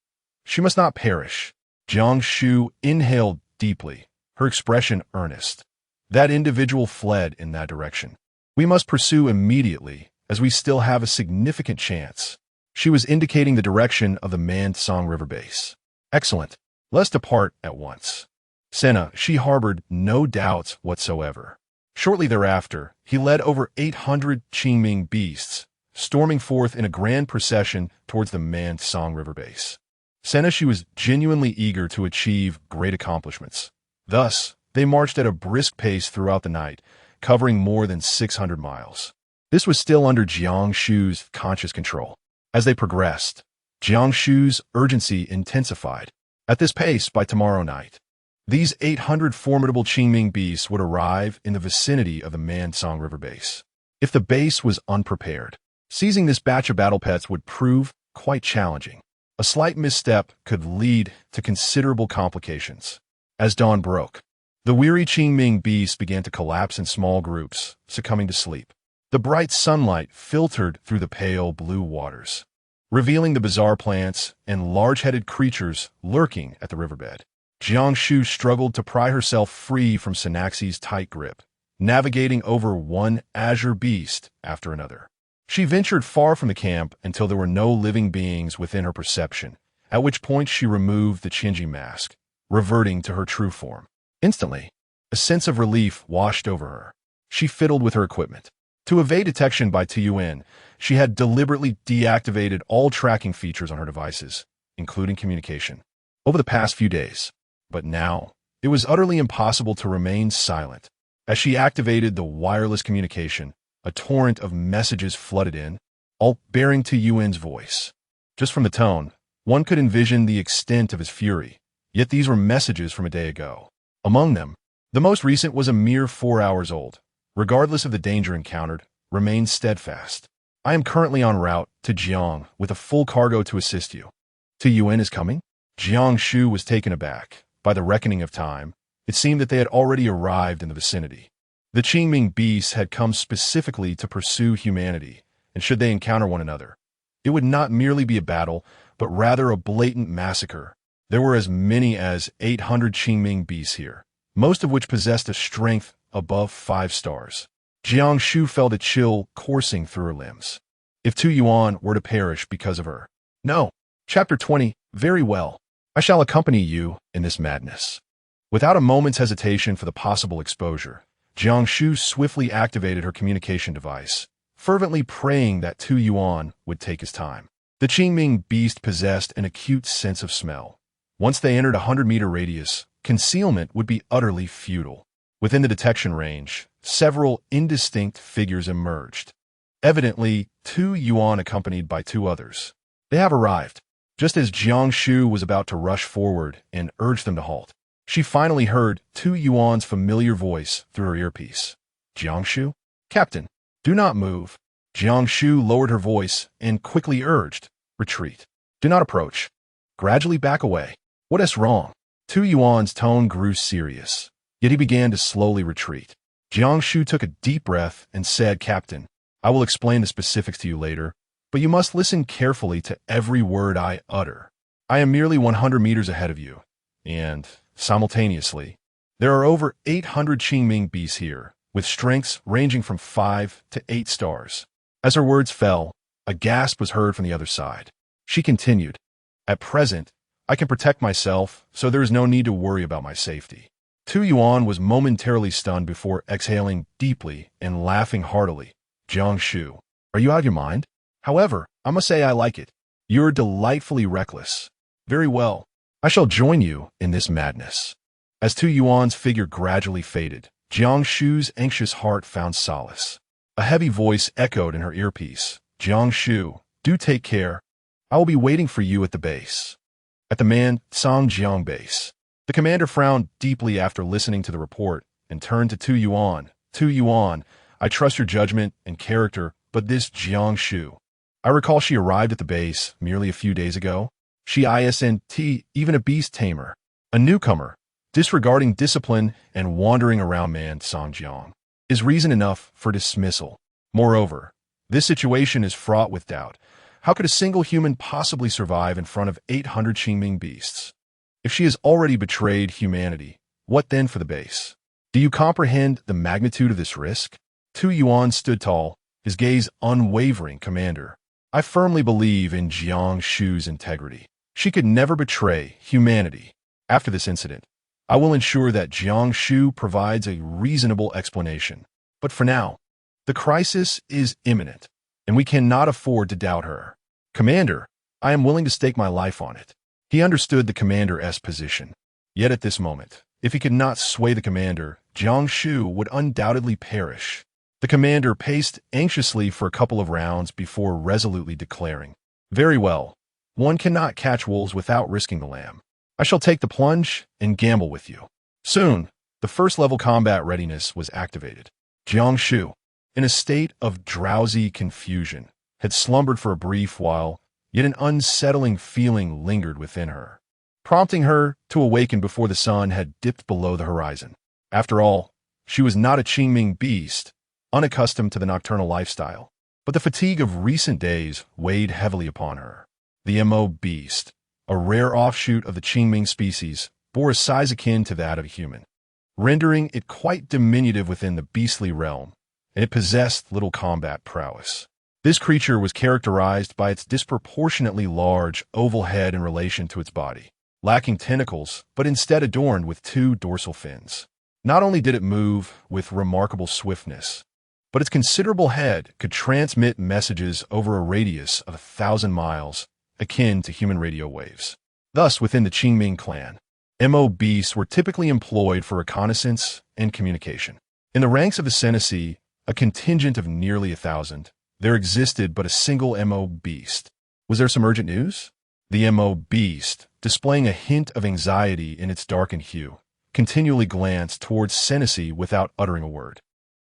she must not perish. Jiang Shu inhaled deeply, her expression earnest. That individual fled in that direction. We must pursue immediately, as we still have a significant chance. She was indicating the direction of the manned Song River base. Excellent. Let's depart at once. Senna, she harbored no doubts whatsoever. Shortly thereafter, he led over 800 Qingming beasts, storming forth in a grand procession towards the manned Song River base. Senna, she was genuinely eager to achieve great accomplishments. Thus, they marched at a brisk pace throughout the night, covering more than 600 miles. This was still under Jiang Shu's conscious control. As they progressed, Jiang Shu's urgency intensified. At this pace, by tomorrow night, these 800 formidable Qingming beasts would arrive in the vicinity of the manned Song River base. If the base was unprepared, seizing this batch of battle pets would prove quite challenging. A slight misstep could lead to considerable complications. As dawn broke, the weary Qingming beasts began to collapse in small groups, succumbing to sleep. The bright sunlight filtered through the pale blue waters, revealing the bizarre plants and large-headed creatures lurking at the riverbed. Jiang Shu struggled to pry herself free from Sinaxi's tight grip, navigating over one azure beast after another. She ventured far from the camp until there were no living beings within her perception, at which point she removed the Qinji mask, reverting to her true form. Instantly, a sense of relief washed over her. She fiddled with her equipment. To evade detection by Tuyuan, she had deliberately deactivated all tracking features on her devices, including communication, over the past few days. But now, it was utterly impossible to remain silent. As she activated the wireless communication, a torrent of messages flooded in, all bearing Tuyuan's voice. Just from the tone, one could envision the extent of his fury, yet these were messages from a day ago. Among them, the most recent was a mere 4 hours old. Regardless of the danger encountered, remain steadfast. I am currently en route to Jiang with a full cargo to assist you. Tuyuan is coming? Jiang Shu was taken aback. By the reckoning of time, it seemed that they had already arrived in the vicinity. The Qingming beasts had come specifically to pursue humanity, and should they encounter one another, it would not merely be a battle, but rather a blatant massacre. There were as many as 800 Qingming beasts here, most of which possessed a strength above 5 stars. Jiang Shu felt a chill coursing through her limbs. If Tuyuan were to perish because of her. No. Chapter 20. Very well. I shall accompany you in this madness. Without a moment's hesitation for the possible exposure, Jiang Shu swiftly activated her communication device, fervently praying that Tuyuan would take his time. The Qingming beast possessed an acute sense of smell. Once they entered a 100-meter radius, concealment would be utterly futile. Within the detection range, several indistinct figures emerged. Evidently, Tuyuan accompanied by 2 others. They have arrived. Just as Jiang Shu was about to rush forward and urge them to halt, she finally heard Tuyuan's familiar voice through her earpiece. Jiang Shu? Captain, do not move. Jiang Shu lowered her voice and quickly urged, retreat. Do not approach. Gradually back away. What is wrong? Tuyuan's tone grew serious, yet he began to slowly retreat. Jiang Shu took a deep breath and said, Captain, I will explain the specifics to you later, but you must listen carefully to every word I utter. I am merely 100 meters ahead of you, and, simultaneously, there are over 800 Qingming beasts here, with strengths ranging from 5 to 8 stars. As her words fell, a gasp was heard from the other side. She continued, At present, I can protect myself, so there is no need to worry about my safety. Tuyuan was momentarily stunned before exhaling deeply and laughing heartily. Jiang Shu, are you out of your mind? However, I must say I like it. You're delightfully reckless. Very well. I shall join you in this madness. As Tuyuan's figure gradually faded, Jiang Shu's anxious heart found solace. A heavy voice echoed in her earpiece. Jiang Shu, do take care. I will be waiting for you at the base. At the manned Songjiang base. The commander frowned deeply after listening to the report and turned to Tuyuan. Tuyuan, I trust your judgment and character, but this Jiang Shu. I recall she arrived at the base merely a few days ago. She isn't even a beast tamer, a newcomer, disregarding discipline and wandering around manned Songjiang, is reason enough for dismissal. Moreover, this situation is fraught with doubt. How could a single human possibly survive in front of 800 Qingming beasts? If she has already betrayed humanity, what then for the base? Do you comprehend the magnitude of this risk? Tu Yuan stood tall, his gaze unwavering. Commander, I firmly believe in Jiang Shu's integrity. She could never betray humanity. After this incident, I will ensure that Jiang Shu provides a reasonable explanation. But for now, the crisis is imminent, and we cannot afford to doubt her. Commander, I am willing to stake my life on it. He understood the commander's position. Yet at this moment, if he could not sway the commander, Jiang Shu would undoubtedly perish. The commander paced anxiously for a couple of rounds before resolutely declaring, "Very well. One cannot catch wolves without risking the lamb. I shall take the plunge and gamble with you." Soon, the first-level combat readiness was activated. Jiang Shu, in a state of drowsy confusion, had slumbered for a brief while, yet an unsettling feeling lingered within her, prompting her to awaken before the sun had dipped below the horizon. After all, she was not a Qingming beast, unaccustomed to the nocturnal lifestyle, but the fatigue of recent days weighed heavily upon her. The Mo beast, a rare offshoot of the Qingming species, bore a size akin to that of a human, rendering it quite diminutive within the beastly realm, and it possessed little combat prowess. This creature was characterized by its disproportionately large oval head in relation to its body, lacking tentacles, but instead adorned with two dorsal fins. Not only did it move with remarkable swiftness, but its considerable head could transmit messages over a radius of 1,000 miles, akin to human radio waves. Thus, within the Qingming clan, Mo beasts were typically employed for reconnaissance and communication. In the ranks of the Senesi, a contingent of nearly 1,000, there existed but a single Mo beast. Was there some urgent news? The Mo beast, displaying a hint of anxiety in its darkened hue, continually glanced towards Senesi without uttering a word.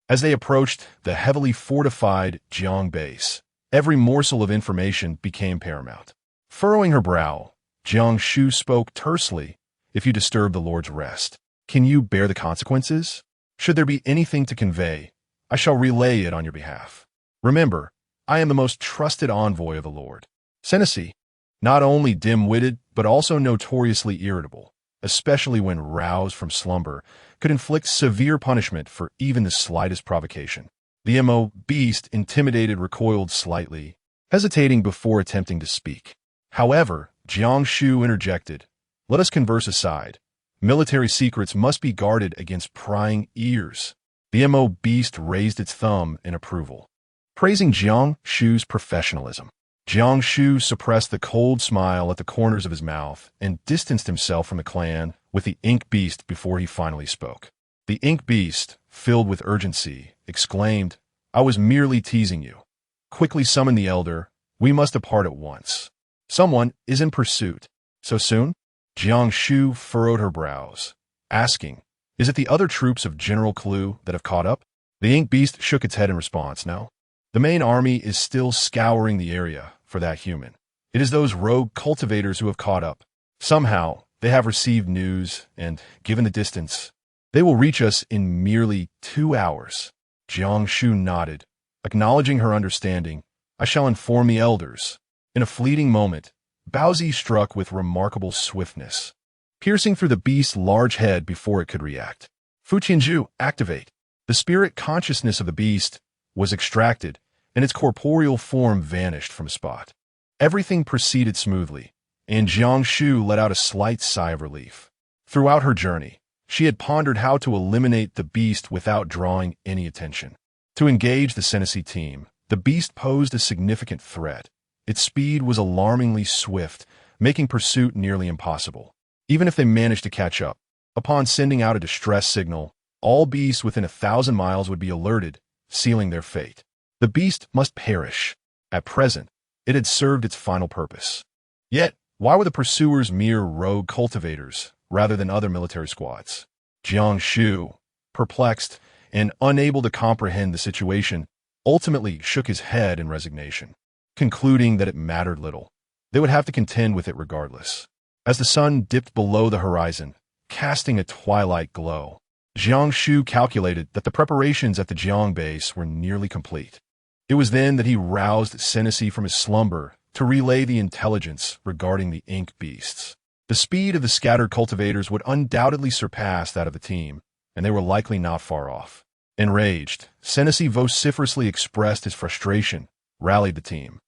As they approached the heavily fortified Jiang base, every morsel of information became paramount. Furrowing her brow, Jiang Shu spoke tersely, "If you disturb the Lord's rest, can you bear the consequences? Should there be anything to convey, I shall relay it on your behalf. Remember, I am the most trusted envoy of the Lord." Senesi, not only dim-witted, but also notoriously irritable, especially when roused from slumber, could inflict severe punishment for even the slightest provocation. The Mo beast, intimidated, recoiled slightly, hesitating before attempting to speak. However, Jiang Shu interjected, "Let us converse aside. Military secrets must be guarded against prying ears." The Mo beast raised its thumb in approval, praising Jiang Shu's professionalism. Jiang Shu suppressed the cold smile at the corners of his mouth and distanced himself from the clan with the ink beast before he finally spoke. The ink beast, filled with urgency, exclaimed, "I was merely teasing you. Quickly summon the elder. We must depart at once. Someone is in pursuit." "So soon?" Jiang Shu furrowed her brows, asking, "Is it the other troops of General Clue that have caught up?" The ink beast shook its head in response. "No. The main army is still scouring the area for that human. It is those rogue cultivators who have caught up. Somehow, they have received news, and, given the distance, they will reach us in merely 2 hours." Jiang Shu nodded, acknowledging her understanding. "I shall inform the elders." In a fleeting moment, Baozi struck with remarkable swiftness, piercing through the beast's large head before it could react. Fu Qianzhu, activate. The spirit consciousness of the beast was extracted, and its corporeal form vanished from a spot. Everything proceeded smoothly, and Jiang Shu let out a slight sigh of relief. Throughout her journey, she had pondered how to eliminate the beast without drawing any attention. To engage the Senesi team, the beast posed a significant threat. Its speed was alarmingly swift, making pursuit nearly impossible. Even if they managed to catch up, upon sending out a distress signal, all beasts within 1,000 miles would be alerted, sealing their fate. The beast must perish. At present, it had served its final purpose. Yet, why were the pursuers mere rogue cultivators, rather than other military squads? Jiang Shu, perplexed and unable to comprehend the situation, ultimately shook his head in resignation, concluding that it mattered little. They would have to contend with it regardless. As the sun dipped below the horizon, casting a twilight glow, Jiang Shu calculated that the preparations at the Jiang base were nearly complete. It was then that he roused Senesi from his slumber to relay the intelligence regarding the ink beasts. The speed of the scattered cultivators would undoubtedly surpass that of the team, and they were likely not far off. Enraged, Senesi vociferously expressed his frustration, rallied the team,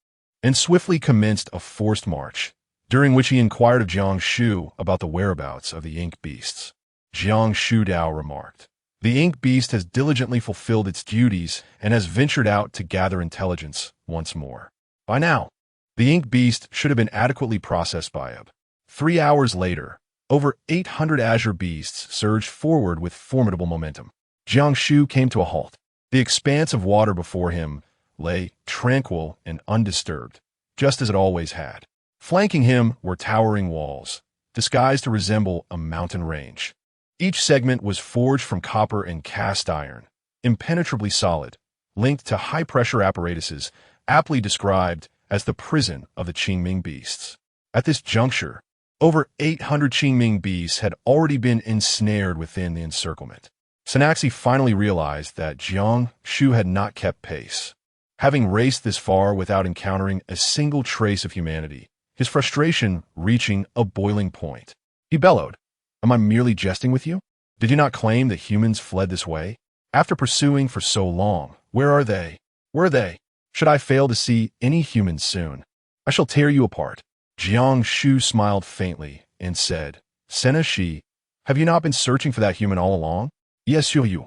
and swiftly commenced a forced march, during which he inquired of Jiang Shu about the whereabouts of the ink beasts. Jiang Shu Dao remarked, "The ink beast has diligently fulfilled its duties and has ventured out to gather intelligence once more. By now, the ink beast should have been adequately processed by AB." 3 hours later, over 800 azure beasts surged forward with formidable momentum. Jiang Shu came to a halt. The expanse of water before him lay tranquil and undisturbed, just as it always had. Flanking him were towering walls, disguised to resemble a mountain range. Each segment was forged from copper and cast iron, impenetrably solid, linked to high-pressure apparatuses aptly described as the prison of the Qingming beasts. At this juncture, over 800 Qingming beasts had already been ensnared within the encirclement. Sanaxi finally realized that Jiang Shu had not kept pace. Having raced this far without encountering a single trace of humanity, his frustration reaching a boiling point, he bellowed, "Am I merely jesting with you? Did you not claim that humans fled this way? After pursuing for so long, where are they? Where are they? Should I fail to see any humans soon, I shall tear you apart." Jiang Shu smiled faintly and said, "Sena Shi, have you not been searching for that human all along? Yes, you.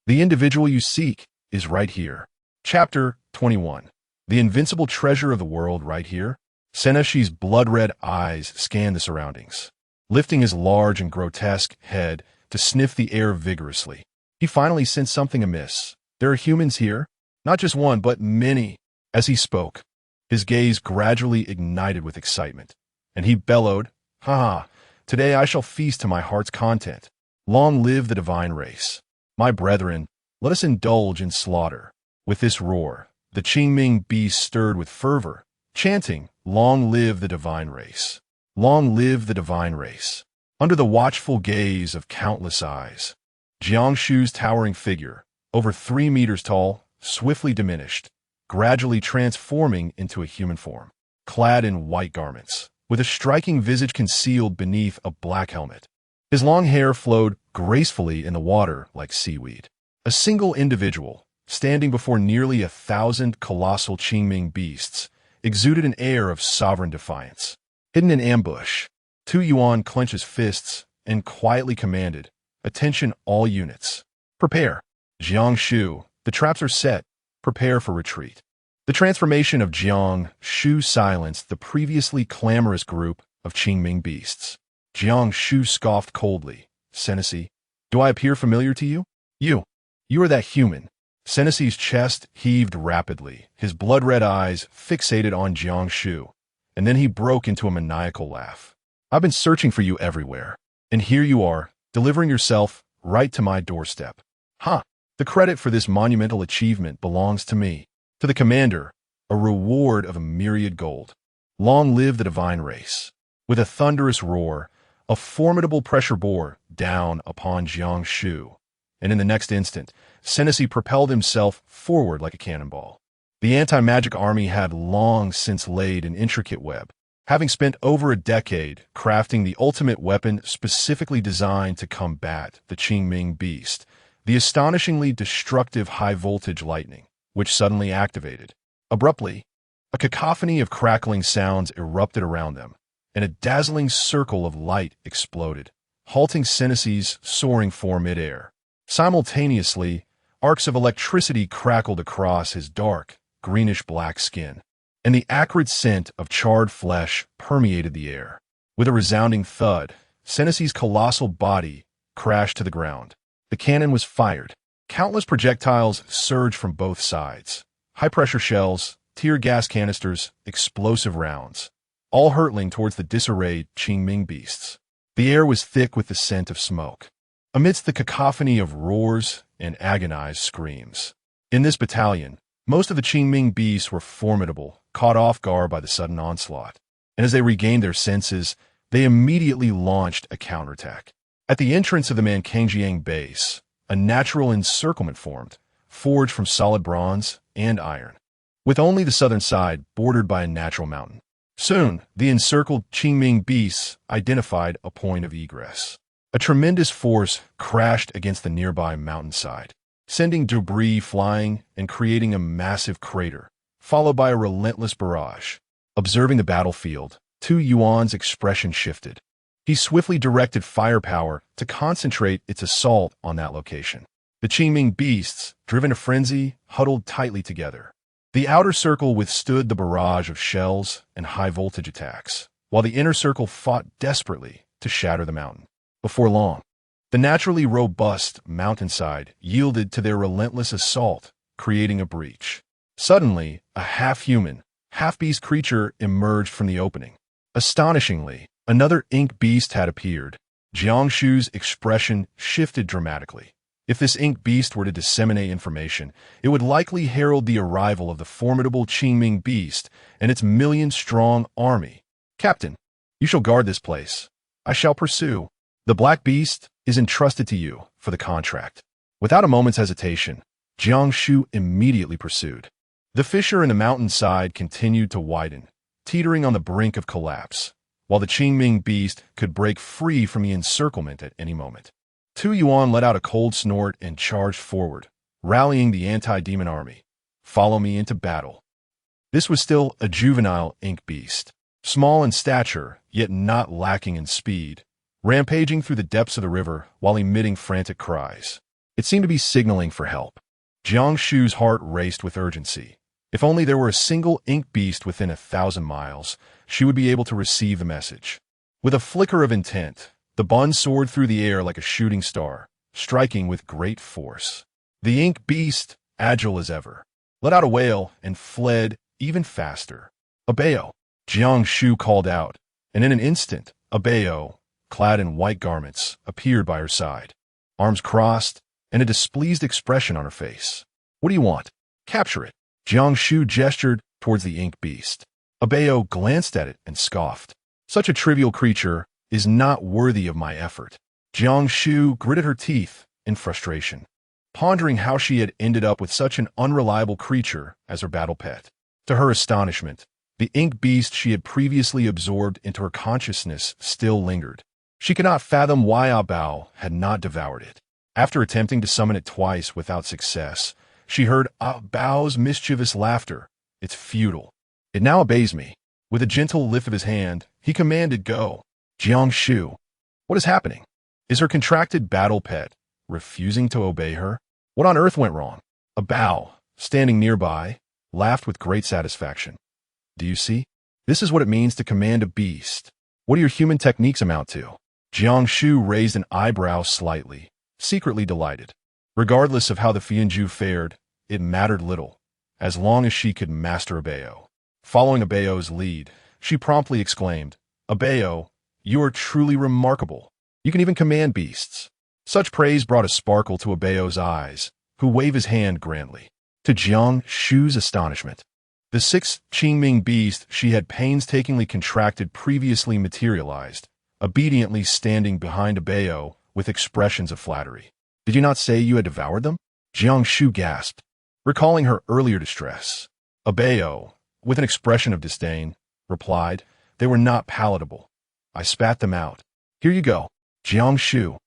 The individual you seek is right here." Chapter 21. The invincible treasure of the world right here. Sena Shi's blood-red eyes scanned the surroundings, lifting his large and grotesque head to sniff the air vigorously. He finally sensed something amiss. "There are humans here, not just one, but many." As he spoke, his gaze gradually ignited with excitement, and he bellowed, "Ha ha! Today I shall feast to my heart's content. Long live the divine race. My brethren, let us indulge in slaughter." With this roar, the Qingming beast stirred with fervor, chanting, "Long live the divine race! Long live the divine race!" Under the watchful gaze of countless eyes, Jiang Shu's towering figure, over 3 meters tall, swiftly diminished, gradually transforming into a human form, clad in white garments, with a striking visage concealed beneath a black helmet. His long hair flowed gracefully in the water like seaweed. A single individual, standing before nearly 1,000 colossal Qingming beasts, exuded an air of sovereign defiance. Hidden in ambush, Tu Yuan clenched his fists and quietly commanded, "Attention all units. Prepare. Jiang Shu, the traps are set. Prepare for retreat." The transformation of Jiang Shu silenced the previously clamorous group of Qingming beasts. Jiang Shu scoffed coldly, "Senesi, do I appear familiar to you? You are that human." Senesi's chest heaved rapidly, his blood-red eyes fixated on Jiang Shu, and then he broke into a maniacal laugh. "I've been searching for you everywhere, and here you are, delivering yourself right to my doorstep. Ha! The credit for this monumental achievement belongs to me, to the commander, a reward of a myriad gold. Long live the divine race." With a thunderous roar, a formidable pressure bore down upon Jiang Shu, and in the next instant, Senesi propelled himself forward like a cannonball. The anti-magic army had long since laid an intricate web, having spent over a decade crafting the ultimate weapon specifically designed to combat the Qingming beast, the astonishingly destructive high-voltage lightning, which suddenly activated. Abruptly, a cacophony of crackling sounds erupted around them, and a dazzling circle of light exploded, halting Senesi's soaring form mid-air. Simultaneously, arcs of electricity crackled across his dark, greenish-black skin, and the acrid scent of charred flesh permeated the air. With a resounding thud, Senesi's colossal body crashed to the ground. The cannon was fired. Countless projectiles surged from both sides. High-pressure shells, tear gas canisters, explosive rounds, all hurtling towards the disarrayed Qingming beasts. The air was thick with the scent of smoke, amidst the cacophony of roars and agonized screams. In this battalion, most of the Qingming beasts were formidable, caught off guard by the sudden onslaught, and as they regained their senses, they immediately launched a counterattack. At the entrance of the Mankangjiang base, a natural encirclement formed, forged from solid bronze and iron, with only the southern side bordered by a natural mountain. Soon, the encircled Qingming beasts identified a point of egress. A tremendous force crashed against the nearby mountainside, sending debris flying and creating a massive crater, followed by a relentless barrage. Observing the battlefield, Tu Yuan's expression shifted. He swiftly directed firepower to concentrate its assault on that location. The Qingming beasts, driven to frenzy, huddled tightly together. The outer circle withstood the barrage of shells and high-voltage attacks, while the inner circle fought desperately to shatter the mountain. Before long, the naturally robust mountainside yielded to their relentless assault, creating a breach. Suddenly, a half-human, half-beast creature emerged from the opening. Astonishingly, another ink beast had appeared. Jiang Shu's expression shifted dramatically. If this ink beast were to disseminate information, it would likely herald the arrival of the formidable Qingming beast and its million-strong army. Captain, you shall guard this place. I shall pursue. The black beast is entrusted to you for the contract. Without a moment's hesitation, Jiang Shu immediately pursued. The fissure in the mountainside continued to widen, teetering on the brink of collapse, while the Qingming beast could break free from the encirclement at any moment. Tu Yuan let out a cold snort and charged forward, rallying the anti-demon army. Follow me into battle. This was still a juvenile ink beast, small in stature, yet not lacking in speed, rampaging through the depths of the river while emitting frantic cries. It seemed to be signaling for help. Jiang Shu's heart raced with urgency. If only there were a single ink beast within 1,000 miles, she would be able to receive the message. With a flicker of intent, the bun soared through the air like a shooting star, striking with great force. The ink beast, agile as ever, let out a wail and fled even faster. "Abeo!" Jiang Shu called out, and in an instant, Abeo, clad in white garments, appeared by her side, arms crossed, and a displeased expression on her face. "What do you want?" "Capture it." Jiang Shu gestured towards the ink beast. Abeo glanced at it and scoffed. "Such a trivial creature is not worthy of my effort." Jiang Shu gritted her teeth in frustration, pondering how she had ended up with such an unreliable creature as her battle pet. To her astonishment, the ink beast she had previously absorbed into her consciousness still lingered. She could not fathom why Bao had not devoured it. After attempting to summon it twice without success, she heard Bao's mischievous laughter. "It's futile. It now obeys me." With a gentle lift of his hand, he commanded, "Go." Jiang Shu, what is happening? Is her contracted battle pet refusing to obey her? What on earth went wrong? Bao, standing nearby, laughed with great satisfaction. "Do you see? This is what it means to command a beast. What do your human techniques amount to?" Jiang Shu raised an eyebrow slightly, secretly delighted. Regardless of how the Fianju fared, it mattered little, as long as she could master Abeo. Following Abeo's lead, she promptly exclaimed, "Abeo, you are truly remarkable. You can even command beasts." Such praise brought a sparkle to Abeo's eyes, who waved his hand grandly. To Jiang Shu's astonishment, the 6 Qingming beast she had painstakingly contracted previously materialized, obediently standing behind Abeo with expressions of flattery. "Did you not say you had devoured them?" Jiang Shu gasped, recalling her earlier distress. Abeo, with an expression of disdain, replied, "They were not palatable. I spat them out. Here you go." Jiang Shu,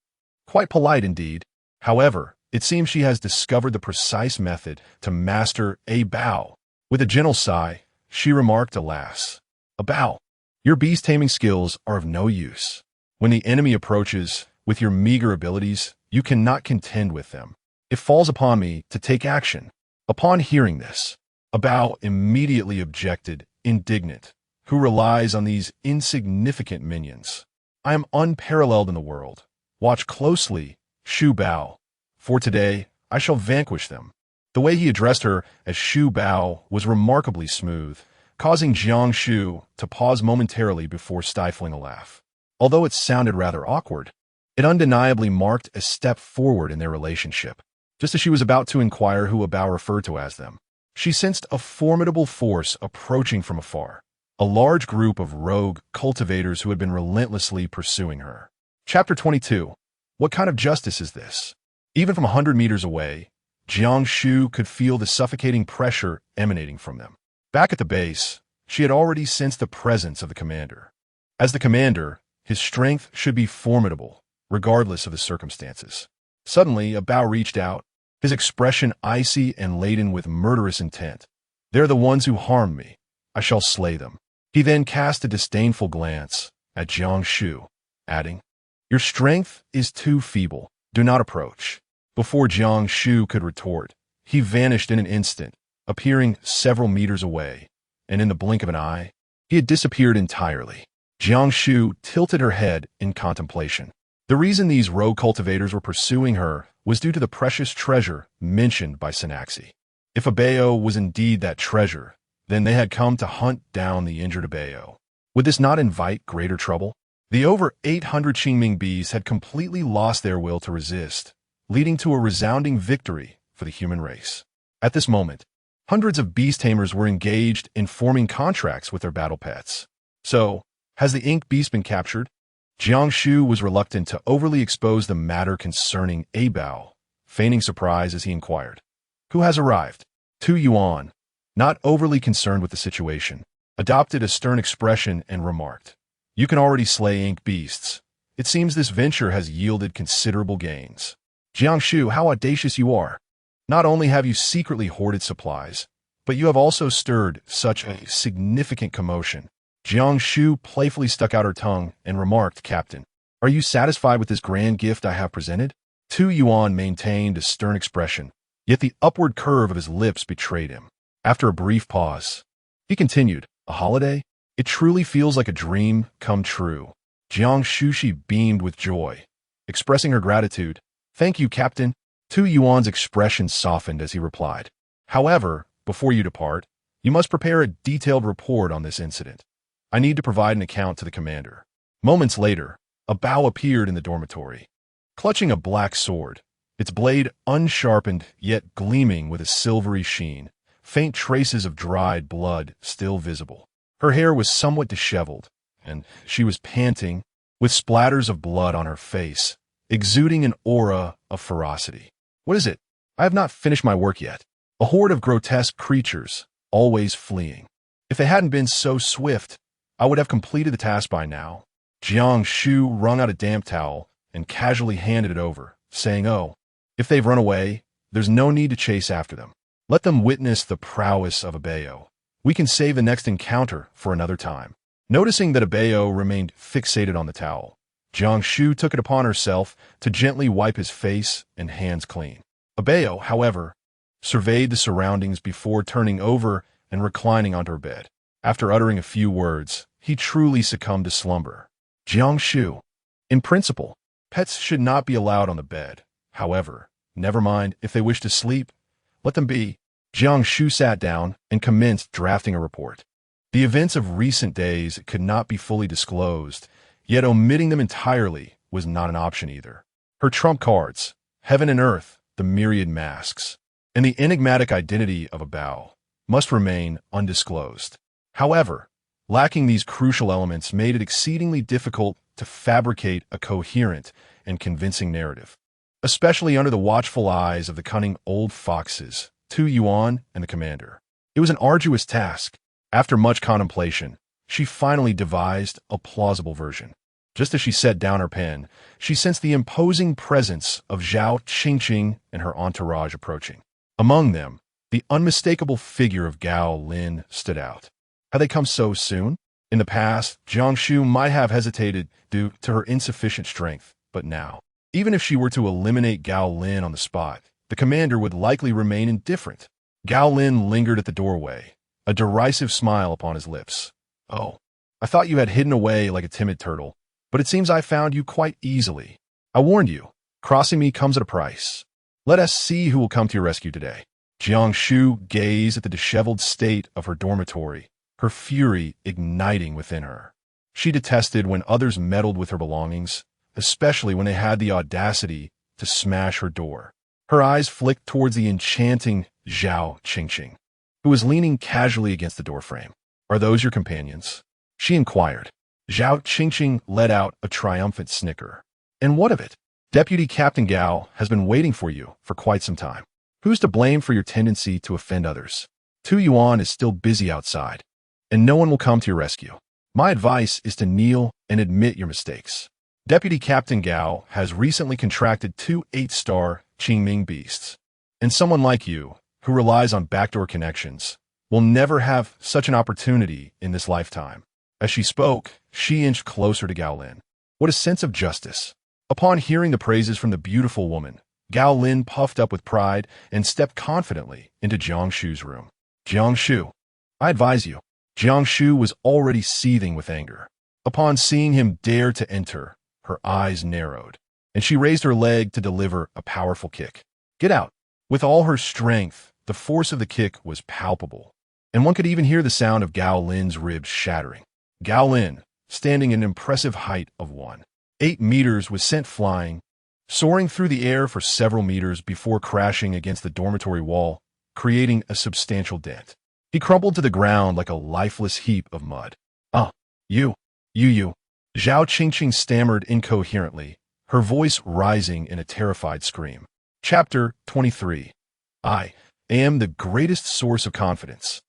quite polite indeed. However, it seems she has discovered the precise method to master Bao. With a gentle sigh, she remarked, "Alas, Bao, your beast-taming skills are of no use. When the enemy approaches, with your meager abilities, you cannot contend with them. It falls upon me to take action." Upon hearing this, Bao immediately objected, indignant. "Who relies on these insignificant minions? I am unparalleled in the world. Watch closely, Shu Bao, for today I shall vanquish them." The way he addressed her as Shu Bao was remarkably smooth, causing Jiang Shu to pause momentarily before stifling a laugh. Although it sounded rather awkward, it undeniably marked a step forward in their relationship. Just as she was about to inquire who Bao referred to as them, she sensed a formidable force approaching from afar. A large group of rogue cultivators who had been relentlessly pursuing her. Chapter 22. What kind of justice is this? Even from 100 meters away, Jiang Shu could feel the suffocating pressure emanating from them. Back at the base, she had already sensed the presence of the commander. As the commander, his strength should be formidable, regardless of the circumstances. Suddenly, a Bao reached out, his expression icy and laden with murderous intent. "They're the ones who harmed me. I shall slay them." He then cast a disdainful glance at Jiang Shu, adding, "Your strength is too feeble. Do not approach." Before Jiang Shu could retort, he vanished in an instant, appearing several meters away, and in the blink of an eye, he had disappeared entirely. Jiang Shu tilted her head in contemplation. The reason these rogue cultivators were pursuing her was due to the precious treasure mentioned by Sinaxi. If Abeo was indeed that treasure, then they had come to hunt down the injured Abeo. Would this not invite greater trouble? The over 800 Qingming bees had completely lost their will to resist, leading to a resounding victory for the human race. At this moment, hundreds of beast tamers were engaged in forming contracts with their battle pets. So, has the ink beast been captured? Jiang Shu was reluctant to overly expose the matter concerning Abao, feigning surprise as he inquired, "Who has arrived?" Tu Yuan, not overly concerned with the situation, adopted a stern expression and remarked, "You can already slay ink beasts. It seems this venture has yielded considerable gains." "Jiang Shu, how audacious you are! Not only have you secretly hoarded supplies, but you have also stirred such a significant commotion." Jiang Shu playfully stuck out her tongue and remarked, "Captain, are you satisfied with this grand gift I have presented?" Tu Yuan maintained a stern expression, yet the upward curve of his lips betrayed him. After a brief pause, he continued, "A holiday? It truly feels like a dream come true." Jiang Shu beamed with joy, expressing her gratitude. "Thank you, Captain." Tu Yuan's expression softened as he replied, "However, before you depart, you must prepare a detailed report on this incident. I need to provide an account to the commander." Moments later, a Bao appeared in the dormitory, clutching a black sword, its blade unsharpened yet gleaming with a silvery sheen, faint traces of dried blood still visible. Her hair was somewhat disheveled, and she was panting, with splatters of blood on her face, exuding an aura of ferocity. "What is it? I have not finished my work yet." A horde of grotesque creatures, always fleeing. "If they hadn't been so swift, I would have completed the task by now." Jiang Shu wrung out a damp towel and casually handed it over, saying, "Oh, if they've run away, there's no need to chase after them. Let them witness the prowess of Abeo. We can save the next encounter for another time." Noticing that Abeo remained fixated on the towel, Jiang Shu took it upon herself to gently wipe his face and hands clean. Abeo, however, surveyed the surroundings before turning over and reclining onto her bed. After uttering a few words, he truly succumbed to slumber. Jiang Shu. In principle, pets should not be allowed on the bed. However, never mind, if they wish to sleep, let them be. Jiang Shu sat down and commenced drafting a report. The events of recent days could not be fully disclosed, yet omitting them entirely was not an option either. Her trump cards, heaven and earth, the myriad masks, and the enigmatic identity of a Bao must remain undisclosed. However, lacking these crucial elements made it exceedingly difficult to fabricate a coherent and convincing narrative, especially under the watchful eyes of the cunning old foxes, Tu Yuan and the commander. It was an arduous task. After much contemplation, she finally devised a plausible version. Just as she set down her pen, she sensed the imposing presence of Zhao Qingqing and her entourage approaching. Among them, the unmistakable figure of Gao Lin stood out. Had they come so soon? In the past, Jiang Shu might have hesitated due to her insufficient strength, but now, even if she were to eliminate Gao Lin on the spot, the commander would likely remain indifferent. Gao Lin lingered at the doorway, a derisive smile upon his lips. "Oh, I thought you had hidden away like a timid turtle, but it seems I found you quite easily. I warned you, crossing me comes at a price. Let us see who will come to your rescue today." Jiang Shu gazed at the disheveled state of her dormitory, her fury igniting within her. She detested when others meddled with her belongings, especially when they had the audacity to smash her door. Her eyes flicked towards the enchanting Zhao Qingqing, who was leaning casually against the doorframe. "Are those your companions?" she inquired. Zhao Qingqing let out a triumphant snicker. "And what of it? Deputy Captain Gao has been waiting for you for quite some time. Who's to blame for your tendency to offend others? Tu Yuan is still busy outside. and no one will come to your rescue. My advice is to kneel and admit your mistakes. Deputy Captain Gao has recently contracted 2 8-star Qingming beasts, and someone like you, who relies on backdoor connections, will never have such an opportunity in this lifetime. As she spoke, she inched closer to Gao Lin. What a sense of justice! Upon hearing the praises from the beautiful woman, Gao Lin puffed up with pride and stepped confidently into Jiang Shu's room. Jiang Shu, I advise you. Jiang Shu was already seething with anger. Upon seeing him dare to enter, her eyes narrowed, and she raised her leg to deliver a powerful kick. Get out! With all her strength, the force of the kick was palpable, and one could even hear the sound of Gao Lin's ribs shattering. Gao Lin, standing an impressive height of 1.8 meters, was sent flying, soaring through the air for several meters before crashing against the dormitory wall, creating a substantial dent. He crumpled to the ground like a lifeless heap of mud. You. Zhao Qingqing stammered incoherently, her voice rising in a terrified scream. Chapter 23. I am the greatest source of confidence.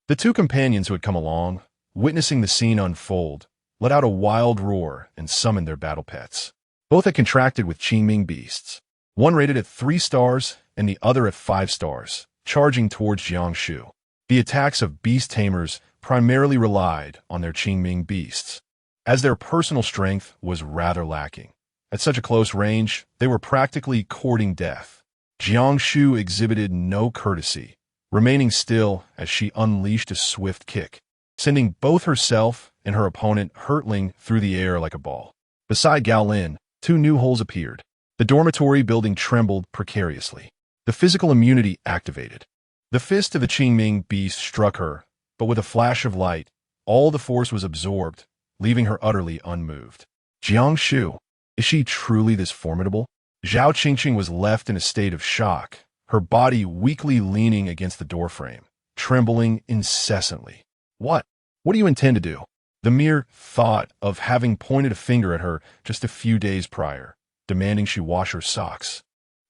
The 2 companions who had come along, witnessing the scene unfold, let out a wild roar and summoned their battle pets. Both had contracted with Qingming beasts, one rated at 3 stars and the other at 5 stars, charging towards Jiang Shu. The attacks of beast tamers primarily relied on their Qingming beasts, as their personal strength was rather lacking. At such a close range, they were practically courting death. Jiang Shu exhibited no courtesy, remaining still as she unleashed a swift kick, sending both herself and her opponent hurtling through the air like a ball. Beside Gao Lin, 2 new holes appeared. The dormitory building trembled precariously. The physical immunity activated. The fist of the Qingming beast struck her, but with a flash of light, all the force was absorbed, leaving her utterly unmoved. Jiang Shu, is she truly this formidable? Zhao Qingqing was left in a state of shock, her body weakly leaning against the doorframe, trembling incessantly. What do you intend to do? The mere thought of having pointed a finger at her just a few days prior, demanding she wash her socks,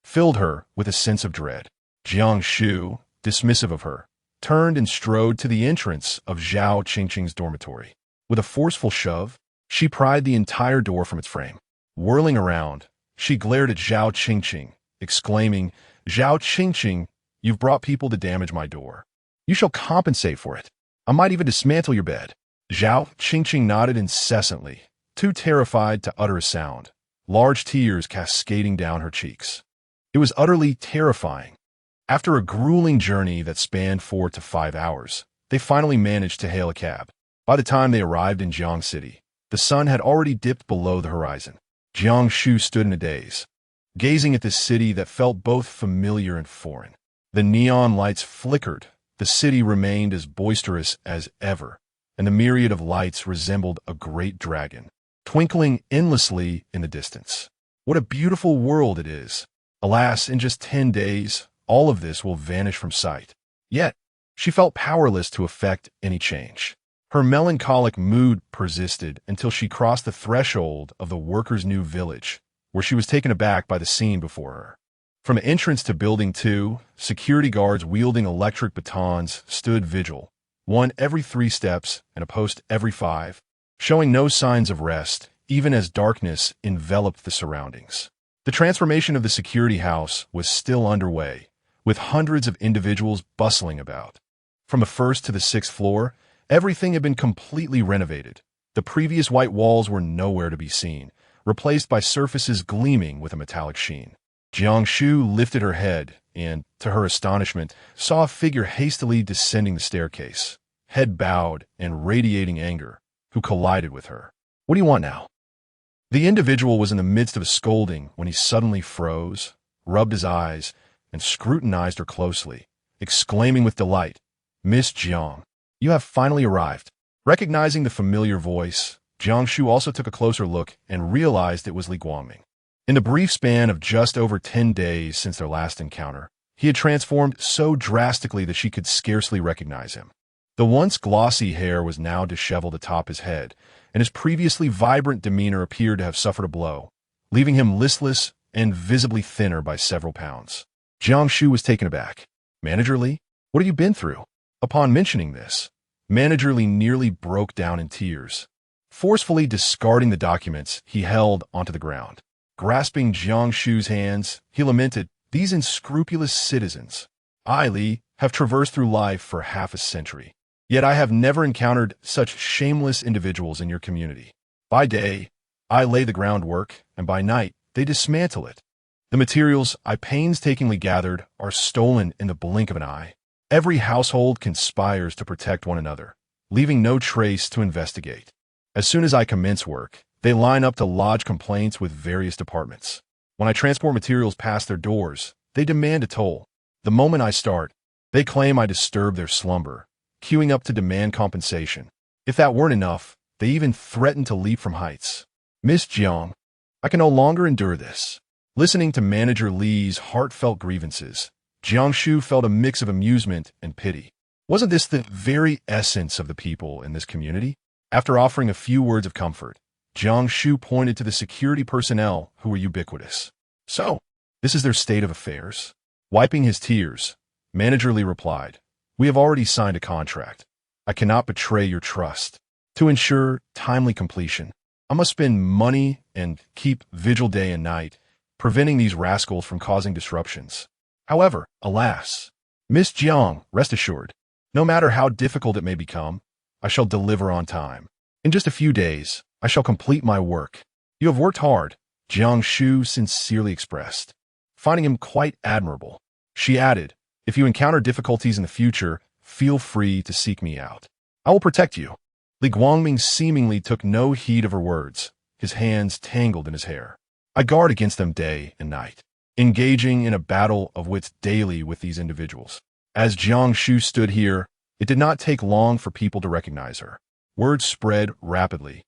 filled her with a sense of dread. Jiang Shu, dismissive of her, turned and strode to the entrance of Zhao Qingqing's dormitory. With a forceful shove, she pried the entire door from its frame. Whirling around, she glared at Zhao Qingqing, exclaiming, "Zhao Qingqing, you've brought people to damage my door. You shall compensate for it. I might even dismantle your bed." Zhao Qingqing nodded incessantly, too terrified to utter a sound, large tears cascading down her cheeks. It was utterly terrifying. After a grueling journey that spanned 4 to 5 hours, they finally managed to hail a cab. By the time they arrived in Jiang City, the sun had already dipped below the horizon. Jiang Shu stood in a daze, gazing at this city that felt both familiar and foreign. The neon lights flickered, the city remained as boisterous as ever, and the myriad of lights resembled a great dragon, twinkling endlessly in the distance. What a beautiful world it is! Alas, in just 10 days, all of this will vanish from sight. Yet, she felt powerless to effect any change. Her melancholic mood persisted until she crossed the threshold of the workers' new village, where she was taken aback by the scene before her. From entrance to Building 2, security guards wielding electric batons stood vigil, one every 3 steps and a post every 5, showing no signs of rest, even as darkness enveloped the surroundings. The transformation of the security house was still underway, with hundreds of individuals bustling about. From the 1st to the 6th floor, everything had been completely renovated. The previous white walls were nowhere to be seen, replaced by surfaces gleaming with a metallic sheen. Jiang Shu lifted her head and, to her astonishment, saw a figure hastily descending the staircase, head bowed and radiating anger, who collided with her. "What do you want now?" The individual was in the midst of a scolding when he suddenly froze, rubbed his eyes, and scrutinized her closely, exclaiming with delight, "Miss Jiang, you have finally arrived." Recognizing the familiar voice, Jiang Shu also took a closer look and realized it was Li Guangming. In the brief span of just over 10 days since their last encounter, he had transformed so drastically that she could scarcely recognize him. The once glossy hair was now disheveled atop his head, and his previously vibrant demeanor appeared to have suffered a blow, leaving him listless and visibly thinner by several pounds. Jiang Shu was taken aback. "Manager Li, what have you been through?" Upon mentioning this, Manager Li nearly broke down in tears, forcefully discarding the documents he held onto the ground. Grasping Jiang Shu's hands, he lamented, "These unscrupulous citizens, I, Li, have traversed through life for half a century. Yet I have never encountered such shameless individuals in your community. By day, I lay the groundwork, and by night, they dismantle it. The materials I painstakingly gathered are stolen in the blink of an eye. Every household conspires to protect one another, leaving no trace to investigate. As soon as I commence work, they line up to lodge complaints with various departments. When I transport materials past their doors, they demand a toll. The moment I start, they claim I disturb their slumber, queuing up to demand compensation. If that weren't enough, they even threaten to leap from heights. Miss Jiang, I can no longer endure this." Listening to Manager Li's heartfelt grievances, Jiang Shu felt a mix of amusement and pity. Wasn't this the very essence of the people in this community? After offering a few words of comfort, Jiang Shu pointed to the security personnel who were ubiquitous. "So, this is their state of affairs?" Wiping his tears, Manager Li replied, "We have already signed a contract. I cannot betray your trust. To ensure timely completion, I must spend money and keep vigil day and night, preventing these rascals from causing disruptions. However, alas, Miss Jiang, rest assured, no matter how difficult it may become, I shall deliver on time. In just a few days, I shall complete my work." "You have worked hard," Jiang Shu sincerely expressed, finding him quite admirable. She added, "If you encounter difficulties in the future, feel free to seek me out. I will protect you." Li Guangming seemingly took no heed of her words, his hands tangled in his hair. "I guard against them day and night, engaging in a battle of wits daily with these individuals." As Jiang Shu stood here, it did not take long for people to recognize her. Word spread rapidly,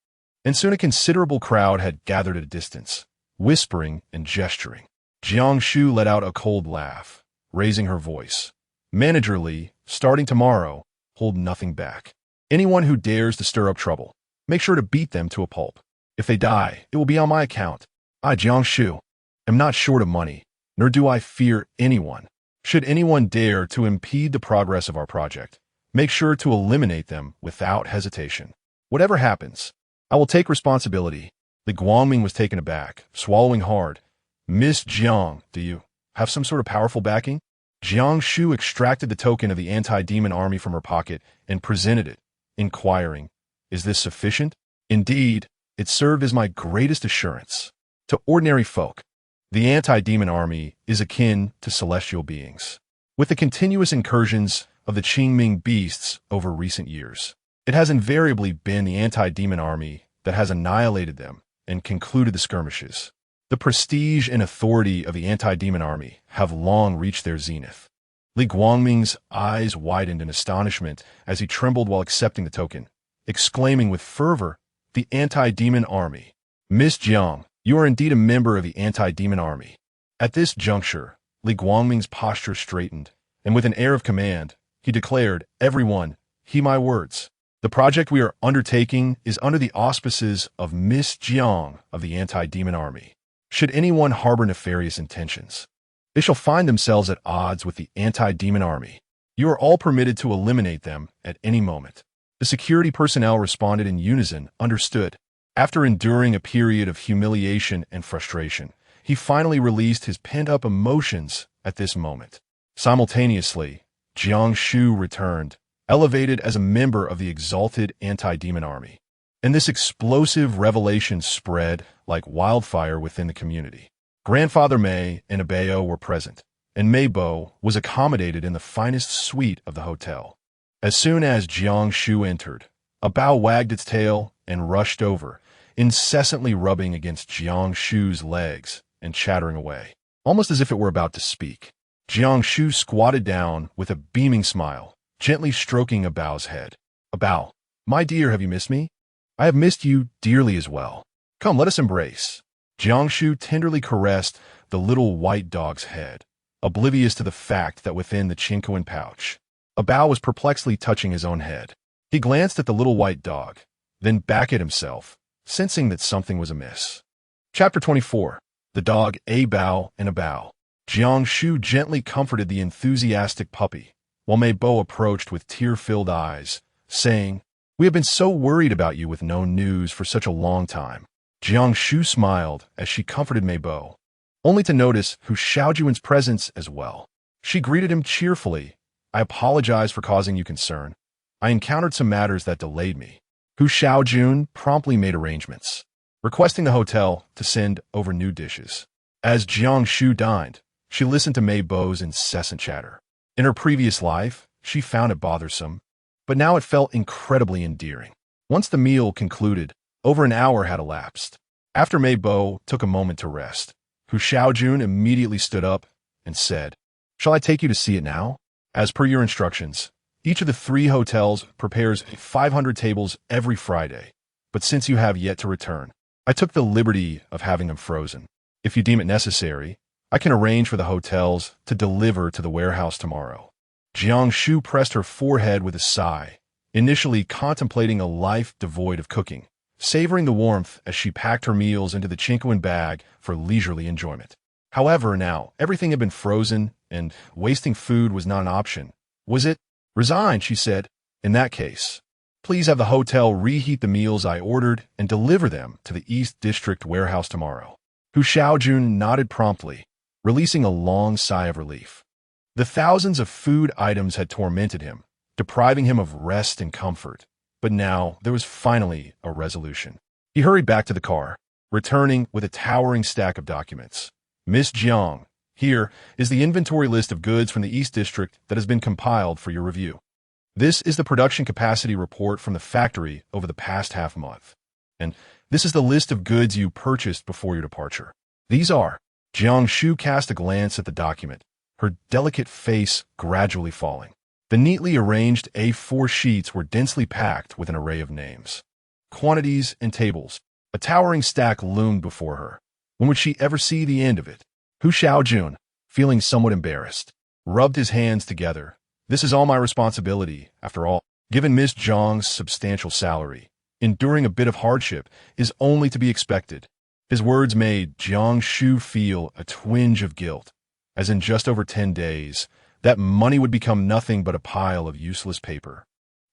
and soon a considerable crowd had gathered at a distance, whispering and gesturing. Jiang Shu let out a cold laugh, raising her voice. "Manager Li, starting tomorrow, hold nothing back. Anyone who dares to stir up trouble, make sure to beat them to a pulp. If they die, it will be on my account. I, Jiang Shu, am not short of money, nor do I fear anyone. Should anyone dare to impede the progress of our project, make sure to eliminate them without hesitation. Whatever happens, I will take responsibility." Li Guangming was taken aback, swallowing hard. "Miss Jiang, do you have some sort of powerful backing?" Jiang Shu extracted the token of the anti-demon army from her pocket and presented it, inquiring, "Is this sufficient?" "Indeed, it served as my greatest assurance. To ordinary folk, the anti-demon army is akin to celestial beings. With the continuous incursions of the Qingming beasts over recent years, it has invariably been the anti-demon army that has annihilated them and concluded the skirmishes. The prestige and authority of the anti-demon army have long reached their zenith." Li Guangming's eyes widened in astonishment as he trembled while accepting the token, exclaiming with fervor, "The anti-demon army! Miss Jiang, you are indeed a member of the anti-demon army." At this juncture, Li Guangming's posture straightened, and with an air of command, he declared, "Everyone, heed my words. The project we are undertaking is under the auspices of Miss Jiang of the anti-demon army. Should anyone harbor nefarious intentions, they shall find themselves at odds with the anti-demon army. You are all permitted to eliminate them at any moment." The security personnel responded in unison, "Understood." After enduring a period of humiliation and frustration, he finally released his pent-up emotions at this moment. Simultaneously, Jiang Shu returned, elevated as a member of the exalted anti-demon army. And this explosive revelation spread like wildfire within the community. Grandfather Mei and Abeo were present, and Mei Bo was accommodated in the finest suite of the hotel. As soon as Jiang Shu entered, Abao wagged its tail and rushed over, incessantly rubbing against Jiang Shu's legs and chattering away, almost as if it were about to speak. Jiang Shu squatted down with a beaming smile, gently stroking Abao's head. "Abao, my dear, have you missed me? I have missed you dearly as well. Come, let us embrace." Jiang Shu tenderly caressed the little white dog's head, oblivious to the fact that within the Chincoan pouch, Abao was perplexedly touching his own head. He glanced at the little white dog, then back at himself, sensing that something was amiss. Chapter 24. The Dog, Abao and Abao. Jiang Shu gently comforted the enthusiastic puppy, while Mei Bo approached with tear-filled eyes, saying, "We have been so worried about you with no news for such a long time." Jiang Shu smiled as she comforted Meibo, only to notice Hu Xiaojun's presence as well. She greeted him cheerfully. "I apologize for causing you concern. I encountered some matters that delayed me." Hu Xiaojun promptly made arrangements, requesting the hotel to send over new dishes. As Jiang Shu dined, she listened to Meibo's incessant chatter. In her previous life, she found it bothersome, but now it felt incredibly endearing. Once the meal concluded, over an hour had elapsed. After Meibo took a moment to rest, Hu Xiaojun immediately stood up and said, "Shall I take you to see it now? As per your instructions, each of the 3 hotels prepares 500 tables every Friday, but since you have yet to return, I took the liberty of having them frozen. If you deem it necessary, I can arrange for the hotels to deliver to the warehouse tomorrow." Jiang Shu pressed her forehead with a sigh, initially contemplating a life devoid of cooking, savoring the warmth as she packed her meals into the Chinquan bag for leisurely enjoyment. However, now, everything had been frozen, and wasting food was not an option. Was it? Resigned, she said. "In that case, please have the hotel reheat the meals I ordered and deliver them to the East District warehouse tomorrow." Hu Xiaojun nodded promptly, releasing a long sigh of relief. The thousands of food items had tormented him, depriving him of rest and comfort. But now there was finally a resolution. He hurried back to the car, returning with a towering stack of documents. "Miss Jiang, here is the inventory list of goods from the East District that has been compiled for your review. This is the production capacity report from the factory over the past half month. And this is the list of goods you purchased before your departure. These are..." Jiang Shu cast a glance at the document, her delicate face gradually falling. The neatly arranged A4 sheets were densely packed with an array of names, quantities, and tables. A towering stack loomed before her. When would she ever see the end of it? Hu Xiaojun, feeling somewhat embarrassed, rubbed his hands together. "This is all my responsibility, after all. Given Miss Jiang's substantial salary, enduring a bit of hardship is only to be expected." His words made Jiang Shu feel a twinge of guilt, as in just over 10 days, that money would become nothing but a pile of useless paper,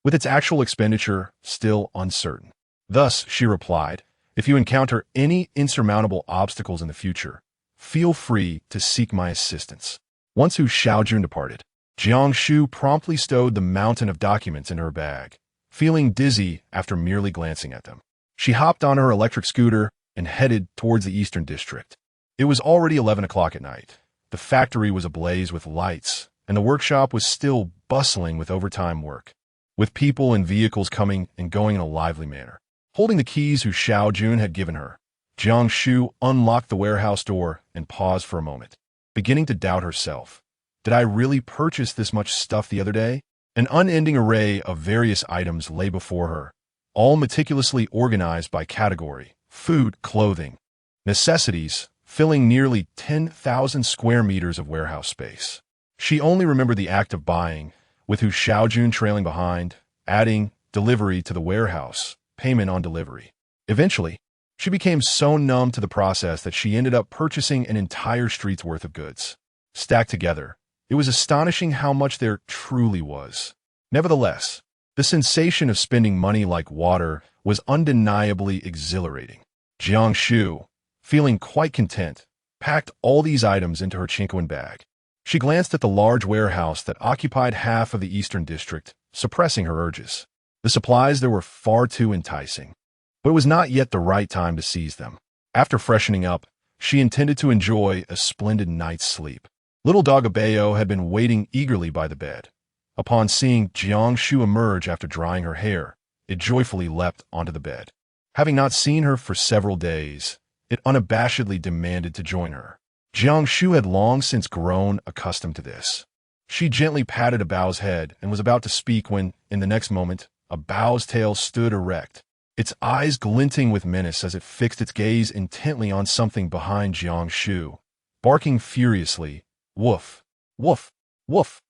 with its actual expenditure still uncertain. Thus, she replied, "If you encounter any insurmountable obstacles in the future, feel free to seek my assistance." Once Hu Xiaojun departed, Jiang Shu promptly stowed the mountain of documents in her bag, feeling dizzy after merely glancing at them. She hopped on her electric scooter and headed towards the Eastern District. It was already 11 o'clock at night. The factory was ablaze with lights, and the workshop was still bustling with overtime work, with people and vehicles coming and going in a lively manner. Holding the keys Hu Xiaojun had given her, Jiang Shu unlocked the warehouse door and paused for a moment, beginning to doubt herself. Did I really purchase this much stuff the other day? An unending array of various items lay before her, all meticulously organized by category: food, clothing, necessities, filling nearly 10,000 square meters of warehouse space. She only remembered the act of buying, with Hu Xiaojun trailing behind, adding delivery to the warehouse, payment on delivery. Eventually, she became so numb to the process that she ended up purchasing an entire street's worth of goods. Stacked together, it was astonishing how much there truly was. Nevertheless, the sensation of spending money like water was undeniably exhilarating. Jiang Shu, feeling quite content, packed all these items into her Chinquan bag. She glanced at the large warehouse that occupied half of the Eastern District, suppressing her urges. The supplies there were far too enticing, but it was not yet the right time to seize them. After freshening up, she intended to enjoy a splendid night's sleep. Little dog Abeo had been waiting eagerly by the bed. Upon seeing Jiang Shu emerge after drying her hair, it joyfully leapt onto the bed. Having not seen her for several days, it unabashedly demanded to join her. Jiang Shu had long since grown accustomed to this. She gently patted Abao's head and was about to speak when, in the next moment, Abao's tail stood erect, its eyes glinting with menace as it fixed its gaze intently on something behind Jiang Shu, barking furiously, "Woof! Woof! Woof!"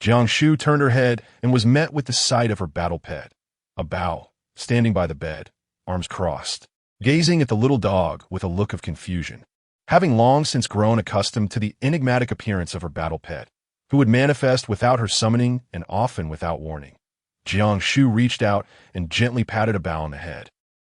Jiang Shu turned her head and was met with the sight of her battle pet, Abao, standing by the bed, arms crossed, gazing at the little dog with a look of confusion. Having long since grown accustomed to the enigmatic appearance of her battle pet, who would manifest without her summoning and often without warning, Jiang Shu reached out and gently patted Bao on the head,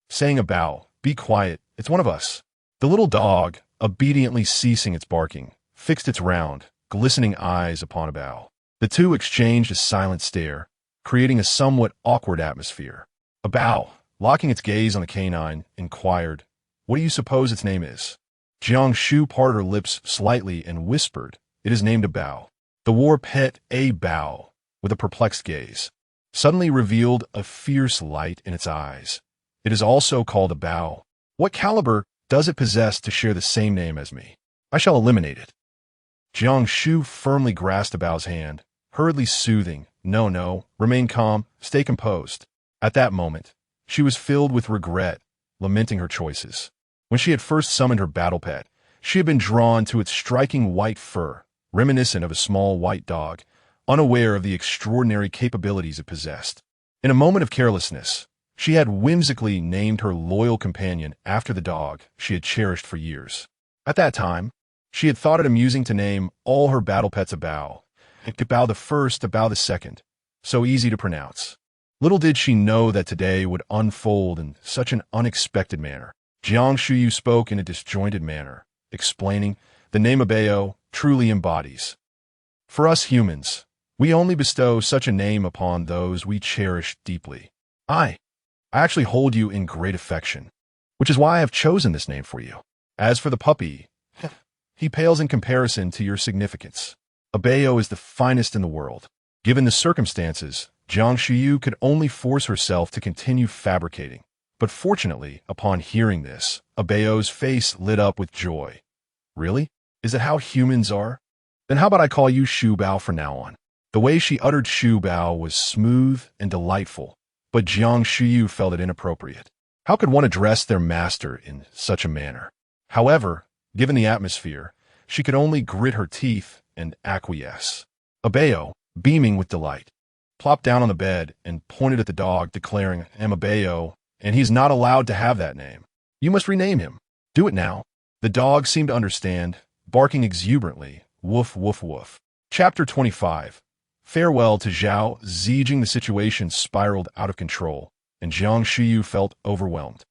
saying, Bao, be quiet, it's one of us. The little dog, obediently ceasing its barking, fixed its round, glistening eyes upon Bao. The two exchanged a silent stare, creating a somewhat awkward atmosphere. Bao, locking its gaze on the canine, inquired, what do you suppose its name is? Jiang Shu parted her lips slightly and whispered, it is named Bao. The war pet Bao, with a perplexed gaze, suddenly revealed a fierce light in its eyes. It is also called Bao. What caliber does it possess to share the same name as me? I shall eliminate it. Jiang Shu firmly grasped Bao's hand, hurriedly soothing, no, remain calm, stay composed. At that moment, she was filled with regret, lamenting her choices. When she had first summoned her battle pet, she had been drawn to its striking white fur, reminiscent of a small white dog, unaware of the extraordinary capabilities it possessed. In a moment of carelessness, she had whimsically named her loyal companion after the dog she had cherished for years. At that time, she had thought it amusing to name all her battle pets Bao, Bao the first, Bao the second, so easy to pronounce. Little did she know that today would unfold in such an unexpected manner. Jiang Shu spoke in a disjointed manner, explaining, the name Bao truly embodies. For us humans, we only bestow such a name upon those we cherish deeply. I actually hold you in great affection, which is why I have chosen this name for you. As for the puppy, he pales in comparison to your significance. Bao is the finest in the world. Given the circumstances, Jiang Shu could only force herself to continue fabricating. But fortunately, upon hearing this, Bao's face lit up with joy. Really? Is that how humans are? Then how about I call you Shu Bao from now on? The way she uttered Shu Bao was smooth and delightful, but Jiang Shu felt it inappropriate. How could one address their master in such a manner? However, given the atmosphere, she could only grit her teeth and acquiesce. Bao, beaming with delight, plopped down on the bed and pointed at the dog, declaring, I'm Bao, and he's not allowed to have that name. You must rename him. Do it now. The dog seemed to understand, barking exuberantly, woof, woof, woof. Chapter 25. Farewell to Zhao Zijing. The situation spiraled out of control, and Jiang Shu felt overwhelmed,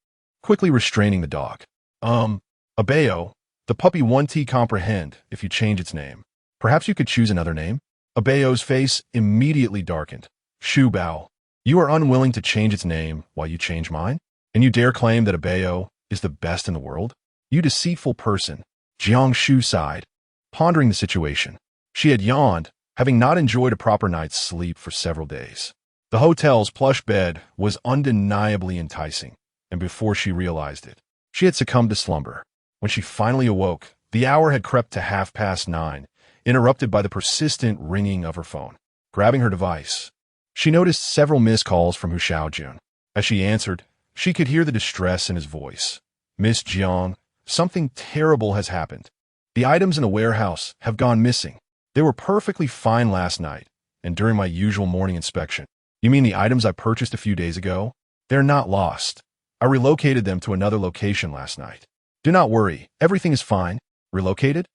quickly restraining the dog. Bao, the puppy won't comprehend if you change its name. Perhaps you could choose another name? Bao's face immediately darkened. Shu Bao, you are unwilling to change its name while you change mine? And you dare claim that Bao is the best in the world? You deceitful person. Jiang Shu sighed, pondering the situation. She had yawned, having not enjoyed a proper night's sleep for several days. The hotel's plush bed was undeniably enticing, and before she realized it, she had succumbed to slumber. When she finally awoke, the hour had crept to 9:30, interrupted by the persistent ringing of her phone. Grabbing her device, she noticed several missed calls from Hu Xiaojun. As she answered, she could hear the distress in his voice. Miss Jiang, something terrible has happened. The items in the warehouse have gone missing. They were perfectly fine last night, and during my usual morning inspection. You mean the items I purchased a few days ago? They're not lost. I relocated them to another location last night. Do not worry, everything is fine. Relocated?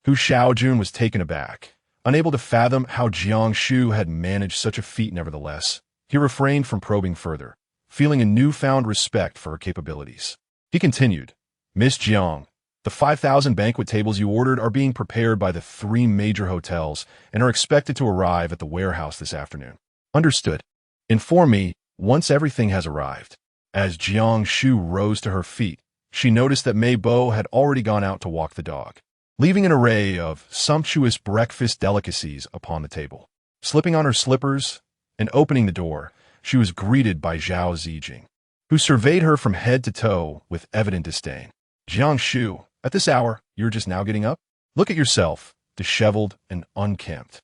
Hu Xiaojun was taken aback. Unable to fathom how Jiang Shu had managed such a feat nevertheless, he refrained from probing further, feeling a newfound respect for her capabilities. He continued, Miss Jiang, the 5,000 banquet tables you ordered are being prepared by the 3 major hotels and are expected to arrive at the warehouse this afternoon. Understood. Inform me once everything has arrived. As Jiang Shu rose to her feet, she noticed that Mei Bo had already gone out to walk the dog, leaving an array of sumptuous breakfast delicacies upon the table. Slipping on her slippers and opening the door, she was greeted by Zhao Zijing, who surveyed her from head to toe with evident disdain. Jiang Shu, at this hour, you're just now getting up? Look at yourself, disheveled and unkempt.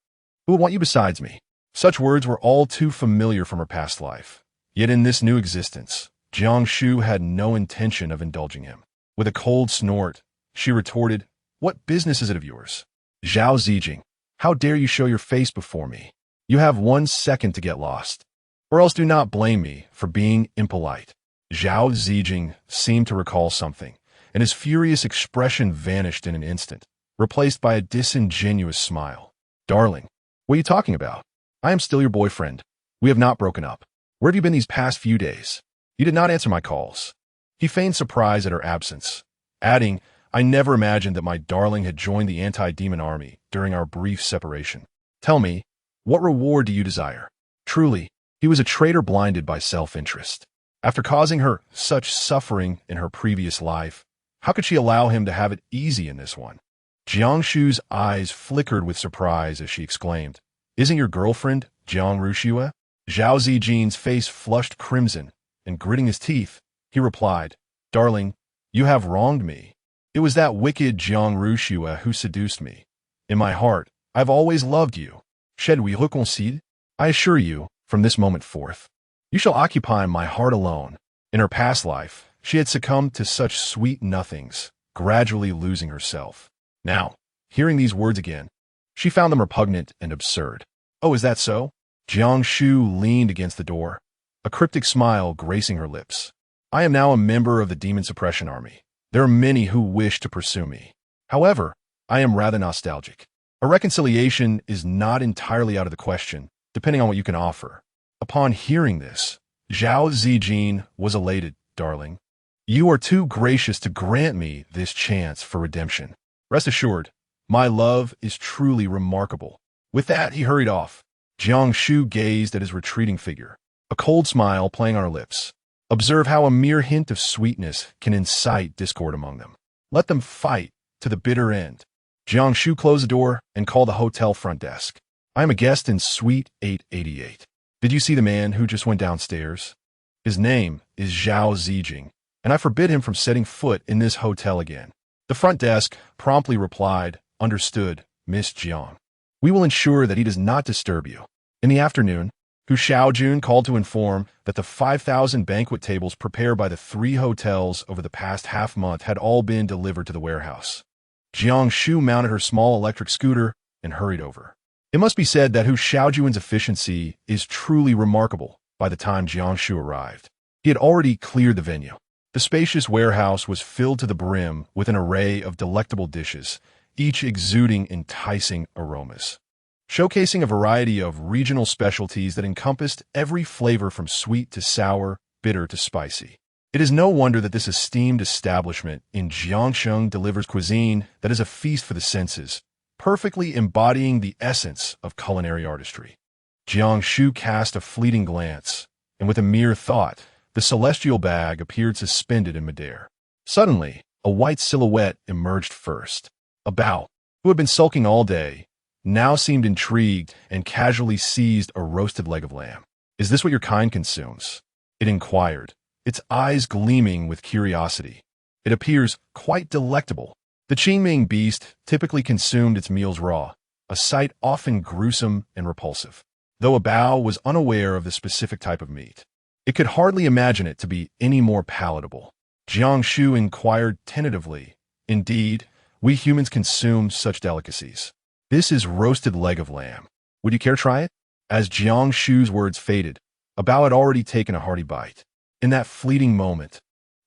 Who would want you besides me? Such words were all too familiar from her past life. Yet in this new existence, Jiang Shu had no intention of indulging him. With a cold snort, she retorted, What business is it of yours? Zhao Zijing, how dare you show your face before me? You have 1 second to get lost. Or else do not blame me for being impolite. Zhao Zijing seemed to recall something, and his furious expression vanished in an instant, replaced by a disingenuous smile. Darling, what are you talking about? I am still your boyfriend. We have not broken up. Where have you been these past few days? You did not answer my calls. He feigned surprise at her absence, adding, I never imagined that my darling had joined the anti-demon army during our brief separation. Tell me, what reward do you desire? Truly, he was a traitor blinded by self-interest. After causing her such suffering in her previous life, how could she allow him to have it easy in this one? Jiang Shu's eyes flickered with surprise as she exclaimed, Isn't your girlfriend, Jiang Shu? Zhao Zijin's face flushed crimson, and gritting his teeth, he replied, Darling, you have wronged me. It was that wicked Jiang Shu who seduced me. In my heart, I've always loved you. Should we reconcile? I assure you, from this moment forth, you shall occupy my heart alone. In her past life, she had succumbed to such sweet nothings, gradually losing herself. Now, hearing these words again, she found them repugnant and absurd. Oh, is that so? Jiang Shu leaned against the door, a cryptic smile gracing her lips. I am now a member of the Demon Suppression Army. There are many who wish to pursue me. However, I am rather nostalgic. A reconciliation is not entirely out of the question, depending on what you can offer. Upon hearing this, Zhao Zijin was elated, Darling. You are too gracious to grant me this chance for redemption. Rest assured, my love is truly remarkable. With that, he hurried off. Jiang Shu gazed at his retreating figure, a cold smile playing on her lips. Observe how a mere hint of sweetness can incite discord among them. Let them fight to the bitter end. Jiang Shu closed the door and called the hotel front desk. I am a guest in Suite 888. Did you see the man who just went downstairs? His name is Zhao Zijing, and I forbid him from setting foot in this hotel again. The front desk promptly replied, Understood, Miss Jiang. We will ensure that he does not disturb you. In the afternoon, Hu Xiaojun called to inform that the 5,000 banquet tables prepared by the 3 hotels over the past half-month had all been delivered to the warehouse. Jiang Shu mounted her small electric scooter and hurried over. It must be said that Hu Xiaojun's efficiency is truly remarkable by the time Jiang Shu arrived. He had already cleared the venue. The spacious warehouse was filled to the brim with an array of delectable dishes, each exuding enticing aromas, showcasing a variety of regional specialties that encompassed every flavor from sweet to sour, bitter to spicy. It is no wonder that this esteemed establishment in Jiangsheng delivers cuisine that is a feast for the senses, perfectly embodying the essence of culinary artistry. Jiang Shu cast a fleeting glance, and with a mere thought, the celestial bag appeared suspended in midair. Suddenly, a white silhouette emerged first. A Bao, who had been sulking all day, now seemed intrigued and casually seized a roasted leg of lamb. Is this what your kind consumes? It inquired, its eyes gleaming with curiosity. It appears quite delectable. The Qingming beast typically consumed its meals raw, a sight often gruesome and repulsive. Though a Bao was unaware of the specific type of meat, it could hardly imagine it to be any more palatable. Jiang Shu inquired tentatively, Indeed, we humans consume such delicacies. This is roasted leg of lamb. Would you care to try it? As Jiang Shu's words faded, a Bao had already taken a hearty bite. In that fleeting moment,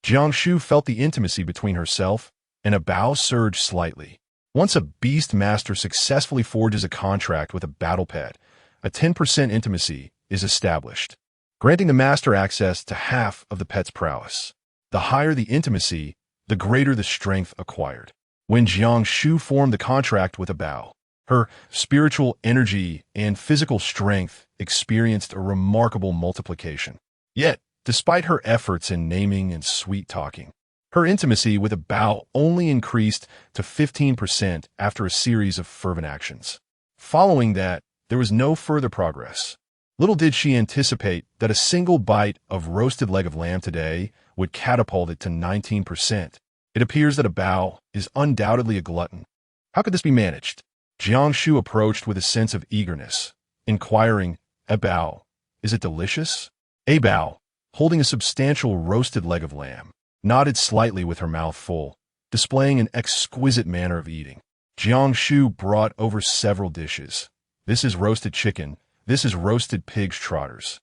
Jiang Shu felt the intimacy between herself and a Bao surge slightly. Once a beast master successfully forges a contract with a battle pet, a 10% intimacy is established, granting the master access to half of the pet's prowess. The higher the intimacy, the greater the strength acquired. When Jiang Shu formed the contract with a Bao, her spiritual energy and physical strength experienced a remarkable multiplication. Yet, despite her efforts in naming and sweet-talking, her intimacy with a Bao only increased to 15% after a series of fervent actions. Following that, there was no further progress. Little did she anticipate that a single bite of roasted leg of lamb today would catapult it to 19%. It appears that a Bao is undoubtedly a glutton. How could this be managed? Jiang Shu approached with a sense of eagerness, inquiring, A Bao, is it delicious? A Bao, holding a substantial roasted leg of lamb, nodded slightly with her mouth full, displaying an exquisite manner of eating. Jiang Shu brought over several dishes. This is roasted chicken. This is roasted pig's trotters.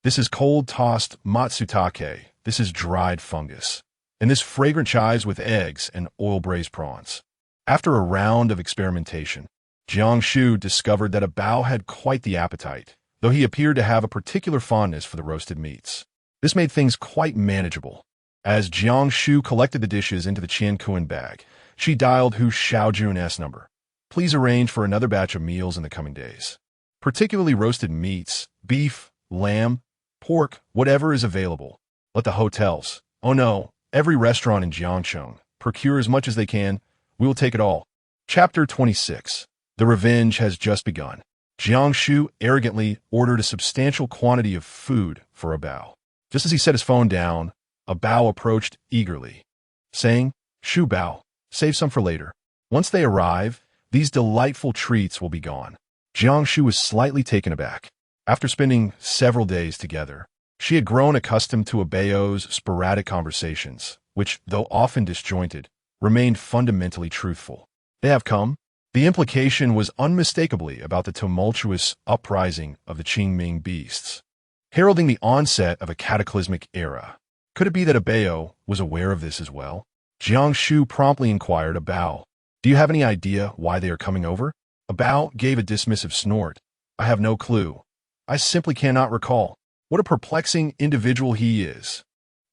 This is cold-tossed matsutake. This is dried fungus. And this fragrant chives with eggs and oil-braised prawns. After a round of experimentation, Jiang Shu discovered that a Bao had quite the appetite, though he appeared to have a particular fondness for the roasted meats. This made things quite manageable. As Jiang Shu collected the dishes into the Qian Kuan bag, she dialed Hu Xiaojun's number. Please arrange for another batch of meals in the coming days. Particularly roasted meats, beef, lamb, pork, whatever is available. Let the hotels, oh no, every restaurant in Jiangcheng, procure as much as they can. We will take it all. Chapter 26. The revenge has just begun. Jiang Shu arrogantly ordered a substantial quantity of food for a bao. Just as he set his phone down, a bao approached eagerly, saying, Shu bao, save some for later. Once they arrive, these delightful treats will be gone. Jiang Shu was slightly taken aback. After spending several days together, she had grown accustomed to a bao's sporadic conversations, which, though often disjointed, remained fundamentally truthful. They have come? The implication was unmistakably about the tumultuous uprising of the Qingming beasts, heralding the onset of a cataclysmic era. Could it be that a bao was aware of this as well? Jiang Shu promptly inquired a bao. Do you have any idea why they are coming over? A bao gave a dismissive snort. I have no clue. I simply cannot recall. What a perplexing individual he is.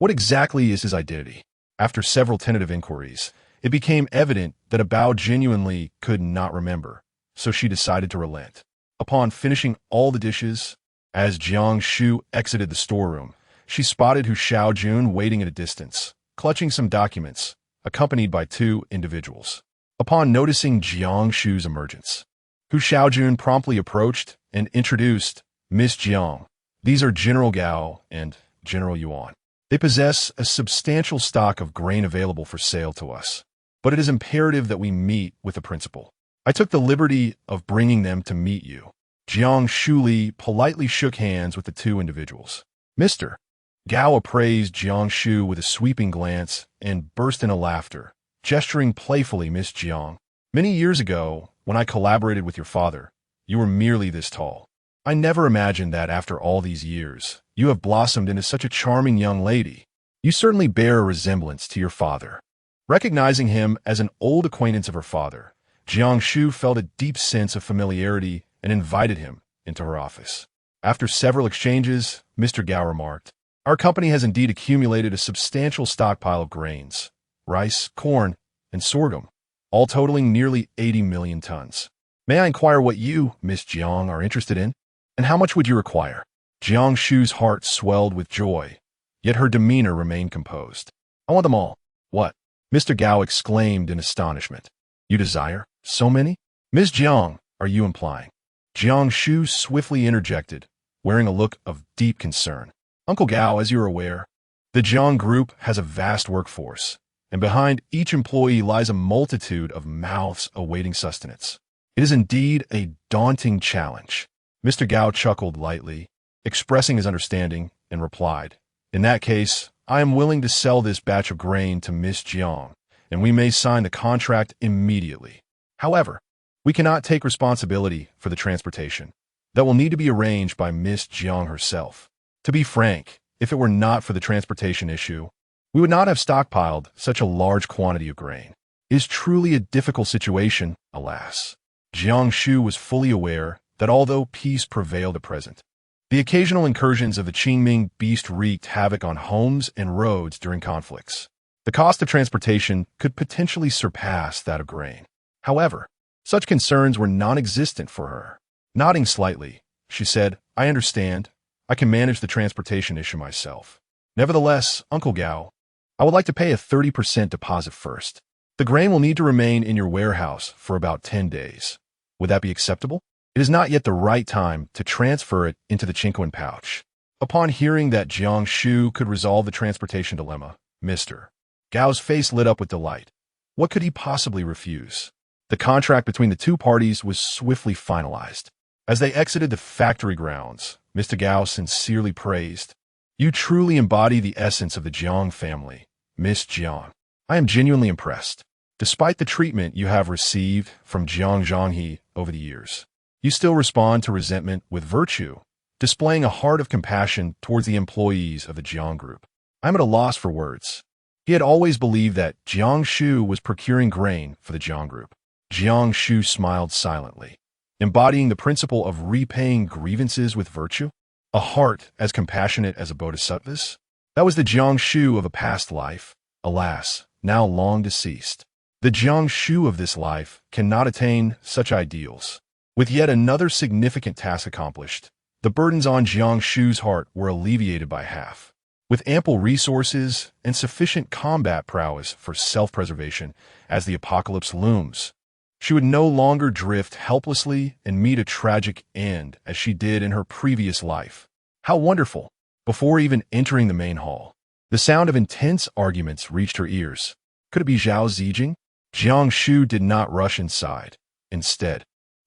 What exactly is his identity? After several tentative inquiries, it became evident that a bao genuinely could not remember, so she decided to relent. Upon finishing all the dishes, as Jiang Shu exited the storeroom, she spotted Hu Xiaojun waiting at a distance, clutching some documents, accompanied by two individuals. Upon noticing Jiang Shu's emergence, Hu Xiaojun promptly approached and introduced Miss Jiang. These are General Gao and General Yuan. They possess a substantial stock of grain available for sale to us, but it is imperative that we meet with the principal. I took the liberty of bringing them to meet you. Jiang Shuli politely shook hands with the two individuals. Mr. Gao appraised Jiang Shu with a sweeping glance and burst into laughter, gesturing playfully. Miss Jiang, many years ago, when I collaborated with your father, you were merely this tall. I never imagined that after all these years, you have blossomed into such a charming young lady. You certainly bear a resemblance to your father. Recognizing him as an old acquaintance of her father, Jiang Shu felt a deep sense of familiarity and invited him into her office. After several exchanges, Mr. Gao remarked, our company has indeed accumulated a substantial stockpile of grains, rice, corn, and sorghum, all totaling nearly 80 million tons. May I inquire what you, Miss Jiang, are interested in? And how much would you require? Jiang Shu's heart swelled with joy, yet her demeanor remained composed. I want them all. What? Mr. Gao exclaimed in astonishment. You desire so many? Miss Jiang, are you implying? Jiang Shu swiftly interjected, wearing a look of deep concern. Uncle Gao, as you're aware, the Jiang Group has a vast workforce, and behind each employee lies a multitude of mouths awaiting sustenance. It is indeed a daunting challenge. Mr. Gao chuckled lightly, expressing his understanding, and replied, in that case, I am willing to sell this batch of grain to Miss Jiang, and we may sign the contract immediately. However, we cannot take responsibility for the transportation. That will need to be arranged by Miss Jiang herself. To be frank, if it were not for the transportation issue, we would not have stockpiled such a large quantity of grain. It is truly a difficult situation, alas. Jiang Shu was fully aware that although peace prevailed at present, the occasional incursions of the Qingming beast wreaked havoc on homes and roads during conflicts. The cost of transportation could potentially surpass that of grain. However, such concerns were non-existent for her. Nodding slightly, she said, I understand. I can manage the transportation issue myself. Nevertheless, Uncle Gao, I would like to pay a 30% deposit first. The grain will need to remain in your warehouse for about 10 days. Would that be acceptable? It is not yet the right time to transfer it into the Qingquan pouch. Upon hearing that Jiang Shu could resolve the transportation dilemma, Mr. Gao's face lit up with delight. What could he possibly refuse? The contract between the two parties was swiftly finalized. As they exited the factory grounds, Mr. Gao sincerely praised, you truly embody the essence of the Jiang family, Miss Jiang. I am genuinely impressed. Despite the treatment you have received from Jiang Zhanghe over the years, you still respond to resentment with virtue, displaying a heart of compassion towards the employees of the Jiang Group. I'm at a loss for words. He had always believed that Jiang Shu was procuring grain for the Jiang Group. Jiang Shu smiled silently. embodying the principle of repaying grievances with virtue, a heart as compassionate as a bodhisattva's. That was the Jiang Shu of a past life, alas, now long deceased. The Jiang Shu of this life cannot attain such ideals. With yet another significant task accomplished, the burdens on Jiang Shu's heart were alleviated by half. With ample resources and sufficient combat prowess for self-preservation as the apocalypse looms, she would no longer drift helplessly and meet a tragic end as she did in her previous life. How wonderful! Before even entering the main hall, the sound of intense arguments reached her ears. Could it be Zhao Zijing? Jiang Shu did not rush inside. Instead,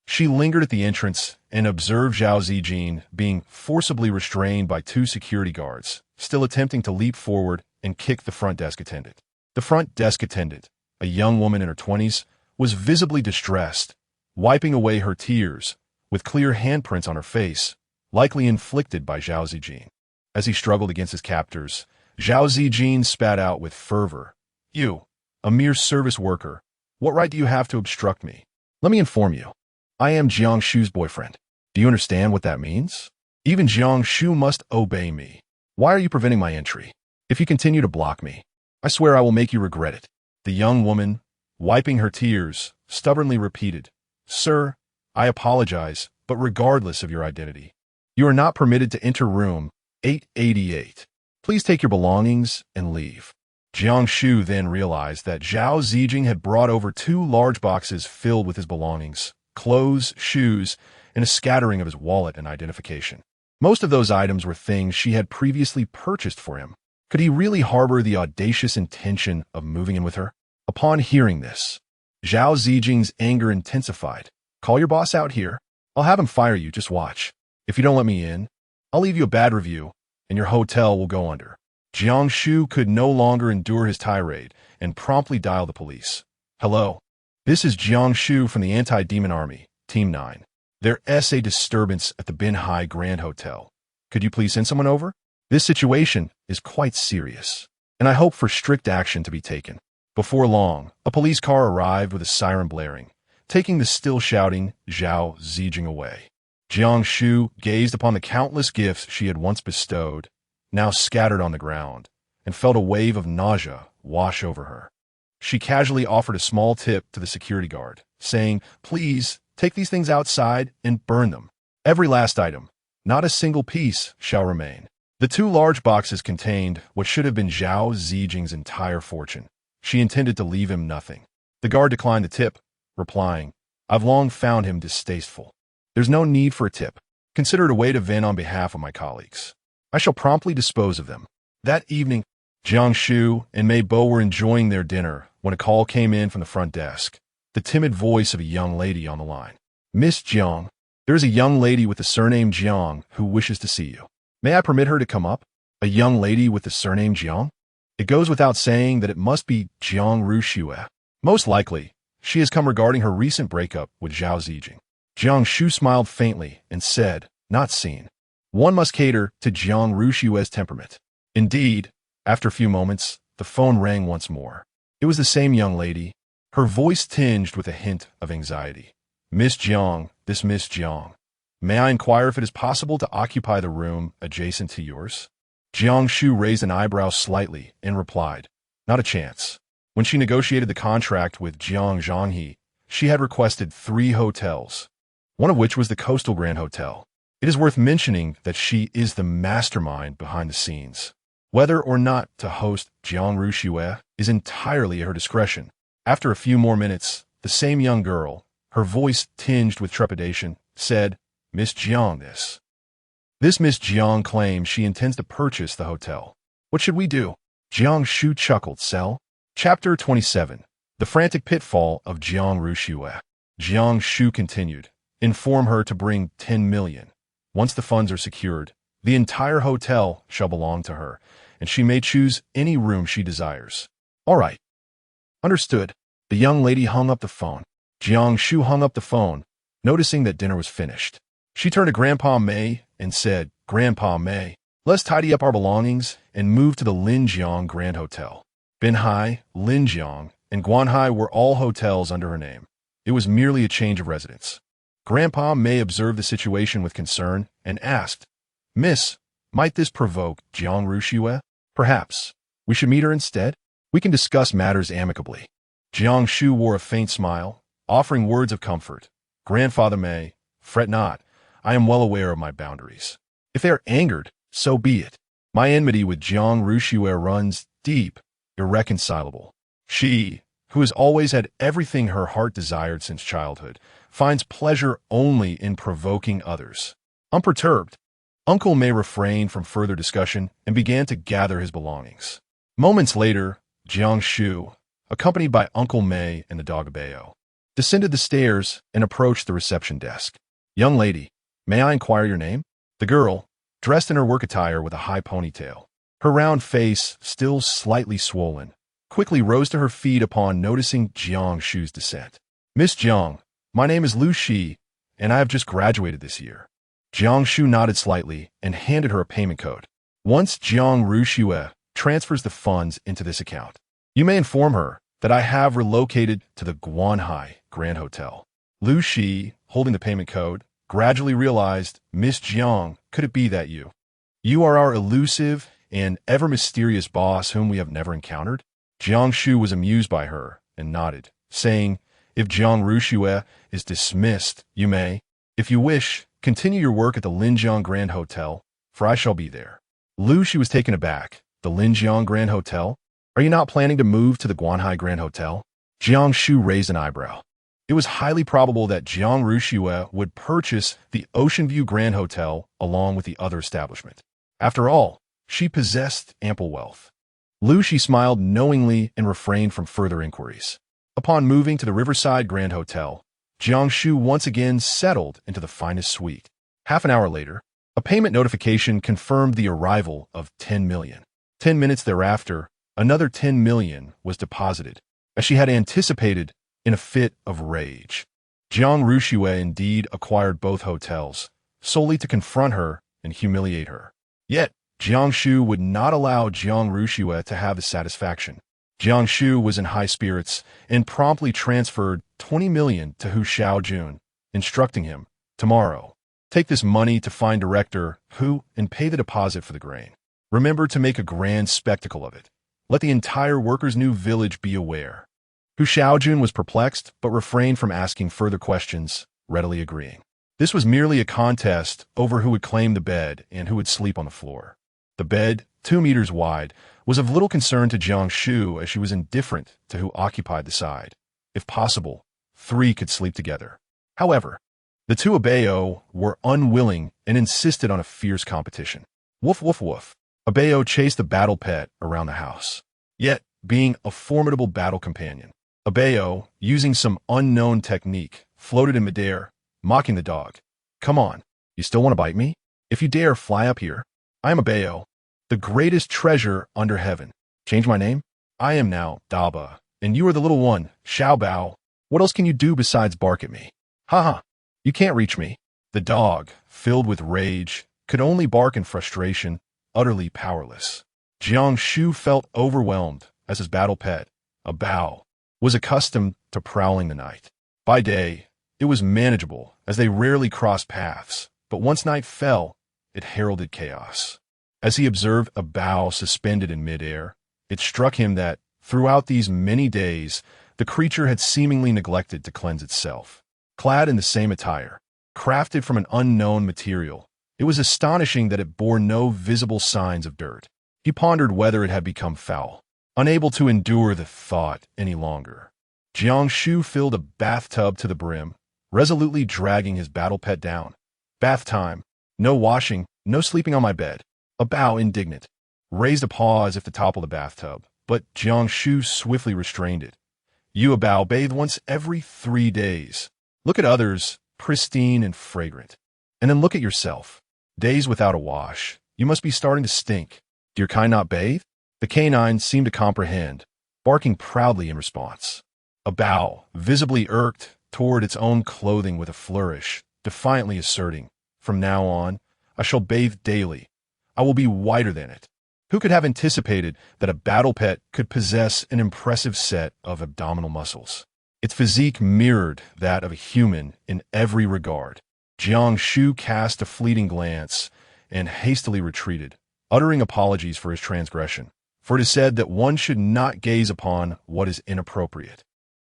she lingered at the entrance and observed Zhao Zijing being forcibly restrained by two security guards, still attempting to leap forward and kick the front desk attendant. The front desk attendant, a young woman in her 20s, was visibly distressed, wiping away her tears, with clear handprints on her face, likely inflicted by Zhao Zijing. As he struggled against his captors, Zhao Zijing spat out with fervor. "You, a mere service worker, what right do you have to obstruct me? Let me inform you. I am Jiang Shu's boyfriend. Do you understand what that means? Even Jiang Shu must obey me. Why are you preventing my entry? If you continue to block me, I swear I will make you regret it." The young woman, wiping her tears, stubbornly repeated, "Sir, I apologize, but regardless of your identity, you are not permitted to enter room 888. Please take your belongings and leave." Jiang Shu then realized that Zhao Zijing had brought over two large boxes filled with his belongings, clothes, shoes, and a scattering of his wallet and identification. Most of those items were things she had previously purchased for him. Could he really harbor the audacious intention of moving in with her? Upon hearing this, Zhao Zijing's anger intensified. "Call your boss out here. I'll have him fire you, just watch. If you don't let me in, I'll leave you a bad review, and your hotel will go under." Jiang Shu could no longer endure his tirade and promptly dialed the police. "Hello. This is Jiang Shu from the Anti-Demon Army, Team 9. There's a disturbance at the Bin Hai Grand Hotel. Could you please send someone over? This situation is quite serious, and I hope for strict action to be taken." Before long, a police car arrived with a siren blaring, taking the still shouting Zhao Zijing away. Jiang Shu gazed upon the countless gifts she had once bestowed, now scattered on the ground, and felt a wave of nausea wash over her. She casually offered a small tip to the security guard, saying, "Please, take these things outside and burn them. Every last item, not a single piece, shall remain." The two large boxes contained what should have been Zhao Zijing's entire fortune. She intended to leave him nothing. The guard declined the tip, replying, "I've long found him distasteful. There's no need for a tip. Consider it a way to vent on behalf of my colleagues. I shall promptly dispose of them." That evening, Jiang Shu and Mei Bo were enjoying their dinner when a call came in from the front desk, the timid voice of a young lady on the line. "Miss Jiang, there is a young lady with the surname Jiang who wishes to see you. May I permit her to come up?" A young lady with the surname Jiang? It goes without saying that it must be Jiang Rushue. Most likely, she has come regarding her recent breakup with Zhao Zijing. Jiang Shu smiled faintly and said, "Not seen. One must cater to Jiang Rushue's temperament." Indeed, after a few moments, the phone rang once more. It was the same young lady, her voice tinged with a hint of anxiety. "Miss Jiang, this Miss Jiang. May I inquire if it is possible to occupy the room adjacent to yours?" Jiang Shu raised an eyebrow slightly and replied, "Not a chance." When she negotiated the contract with Jiang Zhanghe, she had requested 3 hotels, one of which was the Coastal Grand Hotel. It is worth mentioning that she is the mastermind behind the scenes. Whether or not to host Jiang Rushue is entirely at her discretion. After a few more minutes, the same young girl, her voice tinged with trepidation, said, "Miss Jiang, This Miss Jiang claims she intends to purchase the hotel. What should we do?" Jiang Shu chuckled. "Sell?" Chapter 27. The Frantic Pitfall of Jiang Rushue. Jiang Shu continued, "Inform her to bring 10 million. Once the funds are secured, the entire hotel shall belong to her, and she may choose any room she desires." "All right. Understood." The young lady hung up the phone. Jiang Shu hung up the phone, noticing that dinner was finished. She turned to Grandpa Mei and said, "Grandpa Mei, let's tidy up our belongings and move to the Linjiang Grand Hotel." Bin Hai, Linjiang, and Guanhai were all hotels under her name. It was merely a change of residence. Grandpa May observed the situation with concern and asked, "Miss, might this provoke Jiang Shu? Perhaps. We should meet her instead? We can discuss matters amicably." Jiang Shu wore a faint smile, offering words of comfort. "Grandfather May, fret not. I am well aware of my boundaries. If they are angered, so be it. My enmity with Jiang Shu runs deep, irreconcilable. She, who has always had everything her heart desired since childhood, finds pleasure only in provoking others." Unperturbed, Uncle May refrained from further discussion and began to gather his belongings. Moments later, Jiang Shu, accompanied by Uncle May and the dog Abeo, descended the stairs and approached the reception desk. "Young lady, may I inquire your name?" The girl, dressed in her work attire with a high ponytail, her round face still slightly swollen, quickly rose to her feet upon noticing Jiang Shu's descent. "Miss Jiang, my name is Lu Shi, and I have just graduated this year." Jiang Shu nodded slightly and handed her a payment code. "Once Jiang Shu transfers the funds into this account, you may inform her that I have relocated to the Guanhai Grand Hotel." Lu Shi, holding the payment code, gradually realized, "Miss Jiang, could it be that you? You are our elusive and ever-mysterious boss whom we have never encountered?" Jiang Shu was amused by her and nodded, saying, "If Jiang Shu is dismissed, you may, if you wish, continue your work at the Linjiang Grand Hotel, for I shall be there." Lu Shi was taken aback. "The Linjiang Grand Hotel? Are you not planning to move to the Guanhai Grand Hotel?" Jiang Shu raised an eyebrow. It was highly probable that Jiang Shu would purchase the Ocean View Grand Hotel along with the other establishment. After all, she possessed ample wealth. Lu Shi smiled knowingly and refrained from further inquiries. Upon moving to the Riverside Grand Hotel, Jiang Shu once again settled into the finest suite. Half an hour later, a payment notification confirmed the arrival of 10 million. 10 minutes thereafter, another 10 million was deposited, as she had anticipated, in a fit of rage. Jiang Shu indeed acquired both hotels, solely to confront her and humiliate her. Yet, Jiang Shu would not allow Jiang Shu to have the satisfaction. Jiang Shu was in high spirits and promptly transferred 20 million to Hu Xiaojun, instructing him, "Tomorrow, take this money to find director Hu and pay the deposit for the grain. Remember to make a grand spectacle of it. Let the entire workers' new village be aware." Hu Xiaojun was perplexed but refrained from asking further questions, readily agreeing. This was merely a contest over who would claim the bed and who would sleep on the floor. The bed, 2 meters wide, was of little concern to Jiang Shu as she was indifferent to who occupied the side. If possible, 3 could sleep together. However, the 2 Abeo were unwilling and insisted on a fierce competition. Woof, woof, woof. Abeo chased the battle pet around the house. Yet, being a formidable battle companion, Abeo, using some unknown technique, floated in midair, mocking the dog. "Come on, you still want to bite me? If you dare fly up here. I am Abeo, the greatest treasure under heaven. Change my name? I am now Daba, and you are the little one, Xiao Bao. What else can you do besides bark at me? Ha ha, you can't reach me." The dog, filled with rage, could only bark in frustration, utterly powerless. Jiang Shu felt overwhelmed as his battle pet, a Bao, was accustomed to prowling the night. By day, it was manageable as they rarely crossed paths, but once night fell, it heralded chaos. As he observed a Bao suspended in midair, it struck him that, throughout these many days, the creature had seemingly neglected to cleanse itself. Clad in the same attire, crafted from an unknown material, it was astonishing that it bore no visible signs of dirt. He pondered whether it had become foul, unable to endure the thought any longer. Jiang Shu filled a bathtub to the brim, resolutely dragging his battle pet down. "Bath time. No washing, no sleeping on my bed." A Bao, indignant, raised a paw as if to topple the bathtub, but Jiang Shu swiftly restrained it. "You, a Bao, bathe once every 3 days. Look at others, pristine and fragrant. And then look at yourself. Days without a wash. You must be starting to stink. Do your kind not bathe?" The canine seemed to comprehend, barking proudly in response. A Bao, visibly irked, toward its own clothing with a flourish, defiantly asserting, "From now on, I shall bathe daily. I will be whiter than it." Who could have anticipated that a battle pet could possess an impressive set of abdominal muscles? Its physique mirrored that of a human in every regard. Jiang Shu cast a fleeting glance and hastily retreated, uttering apologies for his transgression, for it is said that one should not gaze upon what is inappropriate.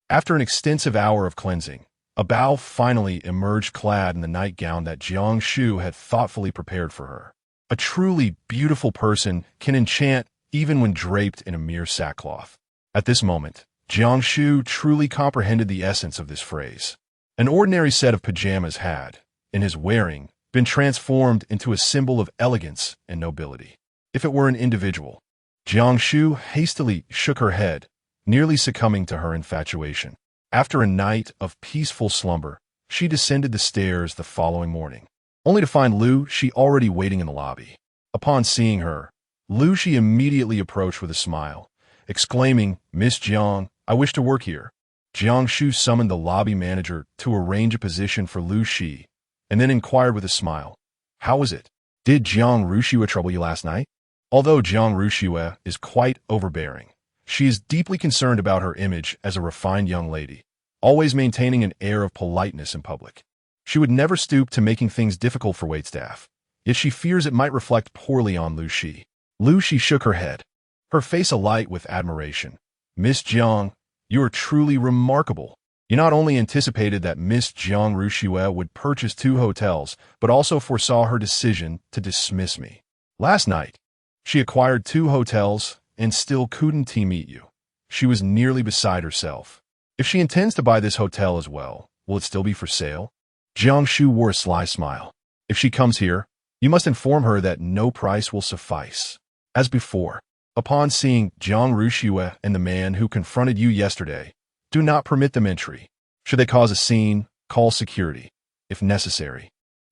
After an extensive hour of cleansing, a Bao finally emerged clad in the nightgown that Jiang Shu had thoughtfully prepared for her. A truly beautiful person can enchant even when draped in a mere sackcloth. At this moment, Jiang Shu truly comprehended the essence of this phrase. An ordinary set of pajamas had, in his wearing, been transformed into a symbol of elegance and nobility. If it were an individual, Jiang Shu hastily shook her head, nearly succumbing to her infatuation. After a night of peaceful slumber, she descended the stairs the following morning, only to find Lu Shi already waiting in the lobby. Upon seeing her, Lu Shi immediately approached with a smile, exclaiming, "Miss Jiang, I wish to work here." Jiang Shu summoned the lobby manager to arrange a position for Lu Shi, and then inquired with a smile, "How was it? Did Jiang Rushue trouble you last night?" Although Jiang Rushue is quite overbearing, she is deeply concerned about her image as a refined young lady, always maintaining an air of politeness in public. She would never stoop to making things difficult for waitstaff, yet she fears it might reflect poorly on Lu Shi. Lu Shi shook her head, her face alight with admiration. "Miss Jiang, you are truly remarkable. You not only anticipated that Miss Jiang Rushue would purchase 2 hotels, but also foresaw her decision to dismiss me. Last night, she acquired 2 hotels and still couldn't meet you. She was nearly beside herself. If she intends to buy this hotel as well, will it still be for sale?" Jiang Shu wore a sly smile. "If she comes here, you must inform her that no price will suffice." As before, upon seeing Jiang Rushue and the man who confronted you yesterday, do not permit them entry. Should they cause a scene, call security, if necessary.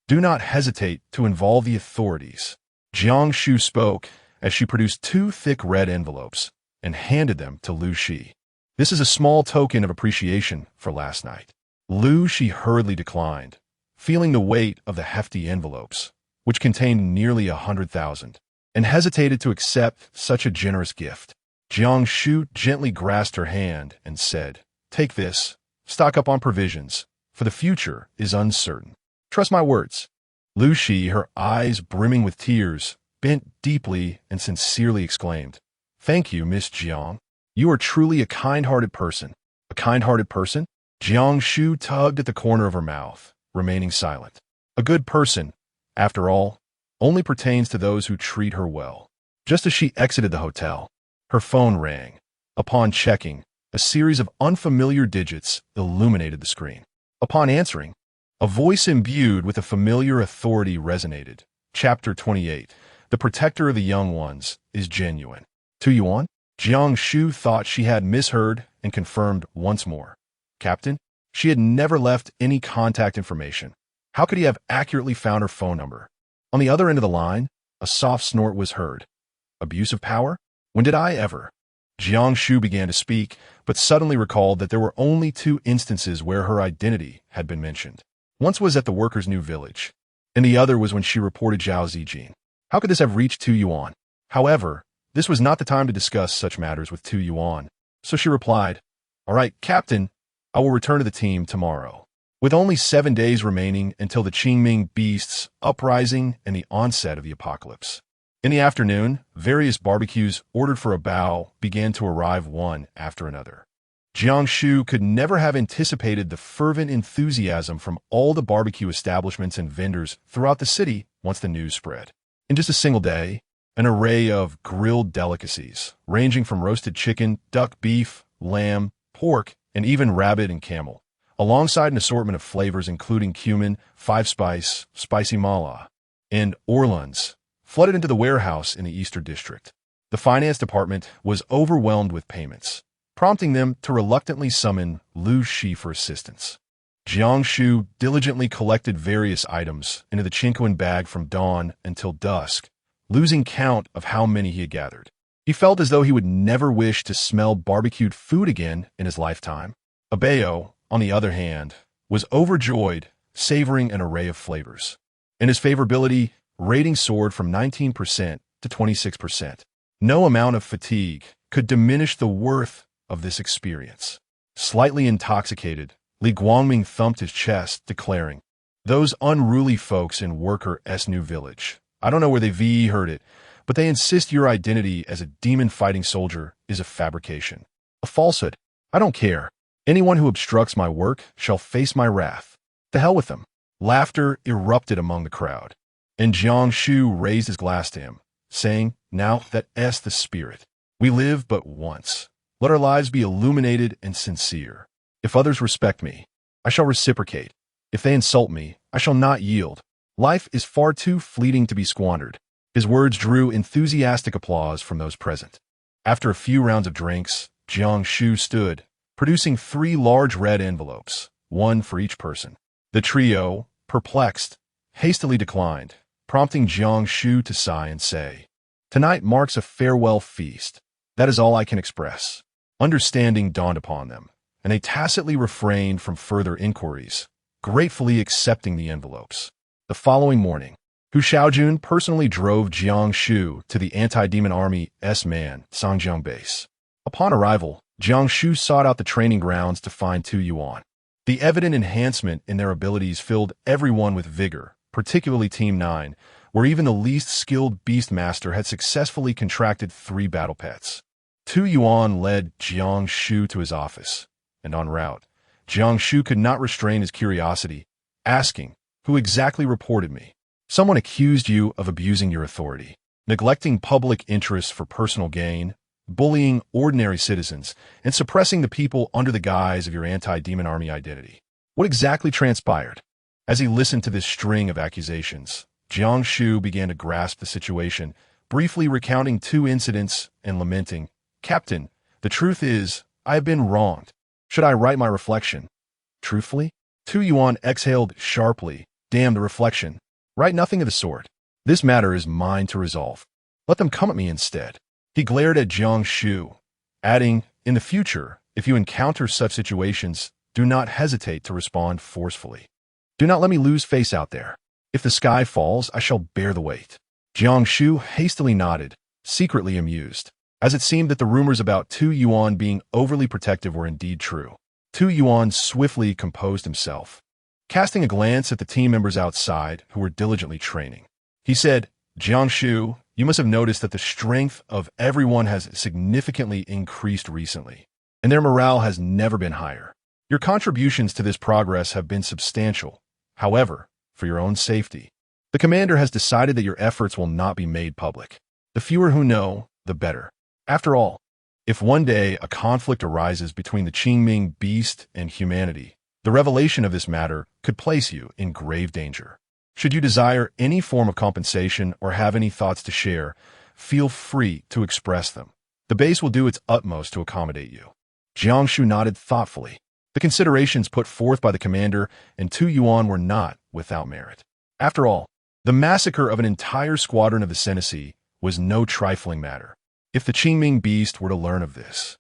Do not hesitate to involve the authorities. Jiang Shu spoke as she produced 2 thick red envelopes and handed them to Lu Shi. "This is a small token of appreciation for last night." Lu Shi hurriedly declined, feeling the weight of the hefty envelopes, which contained nearly 100,000, and hesitated to accept such a generous gift. Jiang Shu gently grasped her hand and said, "Take this, stock up on provisions, for the future is uncertain. Trust my words." Lu Shi, her eyes brimming with tears, bent deeply and sincerely exclaimed, "Thank you, Miss Jiang. You are truly a kind-hearted person." "A kind-hearted person?" Jiang Shu tugged at the corner of her mouth, remaining silent. "A good person, after all, only pertains to those who treat her well." Just as she exited the hotel, her phone rang. Upon checking, a series of unfamiliar digits illuminated the screen. Upon answering, a voice imbued with a familiar authority resonated. Chapter 28. The protector of the young ones is genuine. "Tu Yuan?" Jiang Shu thought she had misheard and confirmed once more. "Captain?" She had never left any contact information. How could he have accurately found her phone number? On the other end of the line, a soft snort was heard. "Abuse of power? When did I ever?" Jiang Shu began to speak, but suddenly recalled that there were only 2 instances where her identity had been mentioned. Once was at the workers' new village, and the other was when she reported Zhao Zijin. How could this have reached Tu Yuan? However, this was not the time to discuss such matters with Tu Yuan, so she replied, "All right, Captain, I will return to the team tomorrow." With only 7 days remaining until the Qingming Beasts' uprising and the onset of the apocalypse. In the afternoon, various barbecues ordered for a bao began to arrive one after another. Jiang Shu could never have anticipated the fervent enthusiasm from all the barbecue establishments and vendors throughout the city once the news spread. In just a single day, an array of grilled delicacies, ranging from roasted chicken, duck, beef, lamb, pork, and even rabbit and camel, alongside an assortment of flavors including cumin, 5-spice, spicy mala, and orleans, flooded into the warehouse in the Eastern District. The finance department was overwhelmed with payments, prompting them to reluctantly summon Lu Shi for assistance. Jiang Shu diligently collected various items into the Chinquan bag from dawn until dusk, losing count of how many he had gathered. He felt as though he would never wish to smell barbecued food again in his lifetime. Abeo, on the other hand, was overjoyed, savoring an array of flavors. And his favorability rating soared from 19% to 26%. No amount of fatigue could diminish the worth of this experience. Slightly intoxicated, Li Guangming thumped his chest, declaring, "Those unruly folks in Worker S New Village. I don't know where they heard it, but they insist your identity as a demon-fighting soldier is a fabrication. A falsehood. I don't care. Anyone who obstructs my work shall face my wrath. To hell with them." Laughter erupted among the crowd, and Jiang Shu raised his glass to him, saying, "Now that's the spirit. We live but once. Let our lives be illuminated and sincere. If others respect me, I shall reciprocate. If they insult me, I shall not yield. Life is far too fleeting to be squandered." His words drew enthusiastic applause from those present. After a few rounds of drinks, Jiang Shu stood, producing 3 large red envelopes, one for each person. The trio, perplexed, hastily declined, prompting Jiang Shu to sigh and say, "Tonight marks a farewell feast. That is all I can express." Understanding dawned upon them, and they tacitly refrained from further inquiries, gratefully accepting the envelopes. The following morning, Hu Xiaojun personally drove Jiang Shu to the anti-demon army S-Man Sangjiang base. Upon arrival, Jiang Shu sought out the training grounds to find Tu Yuan. The evident enhancement in their abilities filled everyone with vigor, particularly Team 9, where even the least skilled beastmaster had successfully contracted 3 battle pets. Tu Yuan led Jiang Shu to his office, and en route, Jiang Shu could not restrain his curiosity, asking, "Who exactly reported me?" "Someone accused you of abusing your authority, neglecting public interests for personal gain, bullying ordinary citizens, and suppressing the people under the guise of your anti-demon army identity. What exactly transpired?" As he listened to this string of accusations, Jiang Shu began to grasp the situation, briefly recounting 2 incidents and lamenting, "Captain, the truth is, I have been wronged. Should I write my reflection truthfully?" Tu Yuan exhaled sharply. "Damn the reflection. Write nothing of the sort. This matter is mine to resolve. Let them come at me instead." He glared at Jiang Shu, adding, "In the future, if you encounter such situations, do not hesitate to respond forcefully. Do not let me lose face out there. If the sky falls, I shall bear the weight." Jiang Shu hastily nodded, secretly amused, as it seemed that the rumors about Tu Yuan being overly protective were indeed true. Tu Yuan swiftly composed himself, casting a glance at the team members outside who were diligently training. He said, "Jiang Shu, you must have noticed that the strength of everyone has significantly increased recently, and their morale has never been higher. Your contributions to this progress have been substantial. However, for your own safety, the commander has decided that your efforts will not be made public. The fewer who know, the better. After all, if one day a conflict arises between the Qingming beast and humanity, the revelation of this matter could place you in grave danger. Should you desire any form of compensation or have any thoughts to share, feel free to express them. The base will do its utmost to accommodate you." Jiang Shu nodded thoughtfully. The considerations put forth by the commander and Tu Yuan were not without merit. After all, the massacre of an entire squadron of the Senesi was no trifling matter. If the Qingming beast were to learn of this,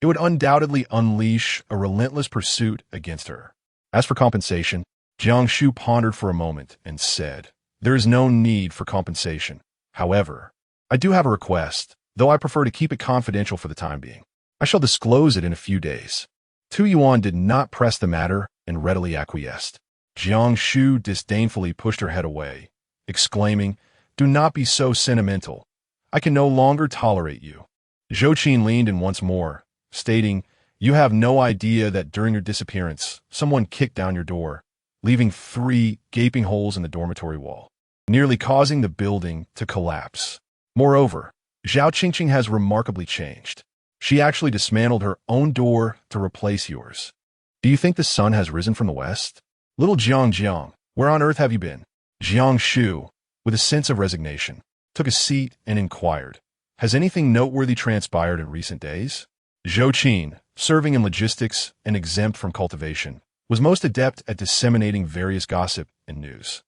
it would undoubtedly unleash a relentless pursuit against her. As for compensation, Jiang Shu pondered for a moment and said, "There is no need for compensation. However, I do have a request, though I prefer to keep it confidential for the time being. I shall disclose it in a few days." Tu Yuan did not press the matter and readily acquiesced. Jiang Shu disdainfully pushed her head away, exclaiming, "Do not be so sentimental. I can no longer tolerate you." Zhou Qin leaned in once more, stating, "You have no idea that during your disappearance, someone kicked down your door, leaving 3 gaping holes in the dormitory wall, nearly causing the building to collapse. Moreover, Zhao Qingqing has remarkably changed. She actually dismantled her own door to replace yours. Do you think the sun has risen from the west? Little Jiang, where on earth have you been?" Jiang Shu, with a sense of resignation, took a seat and inquired, "Has anything noteworthy transpired in recent days?" Zhou Qin, serving in logistics and exempt from cultivation, was most adept at disseminating various gossip and news.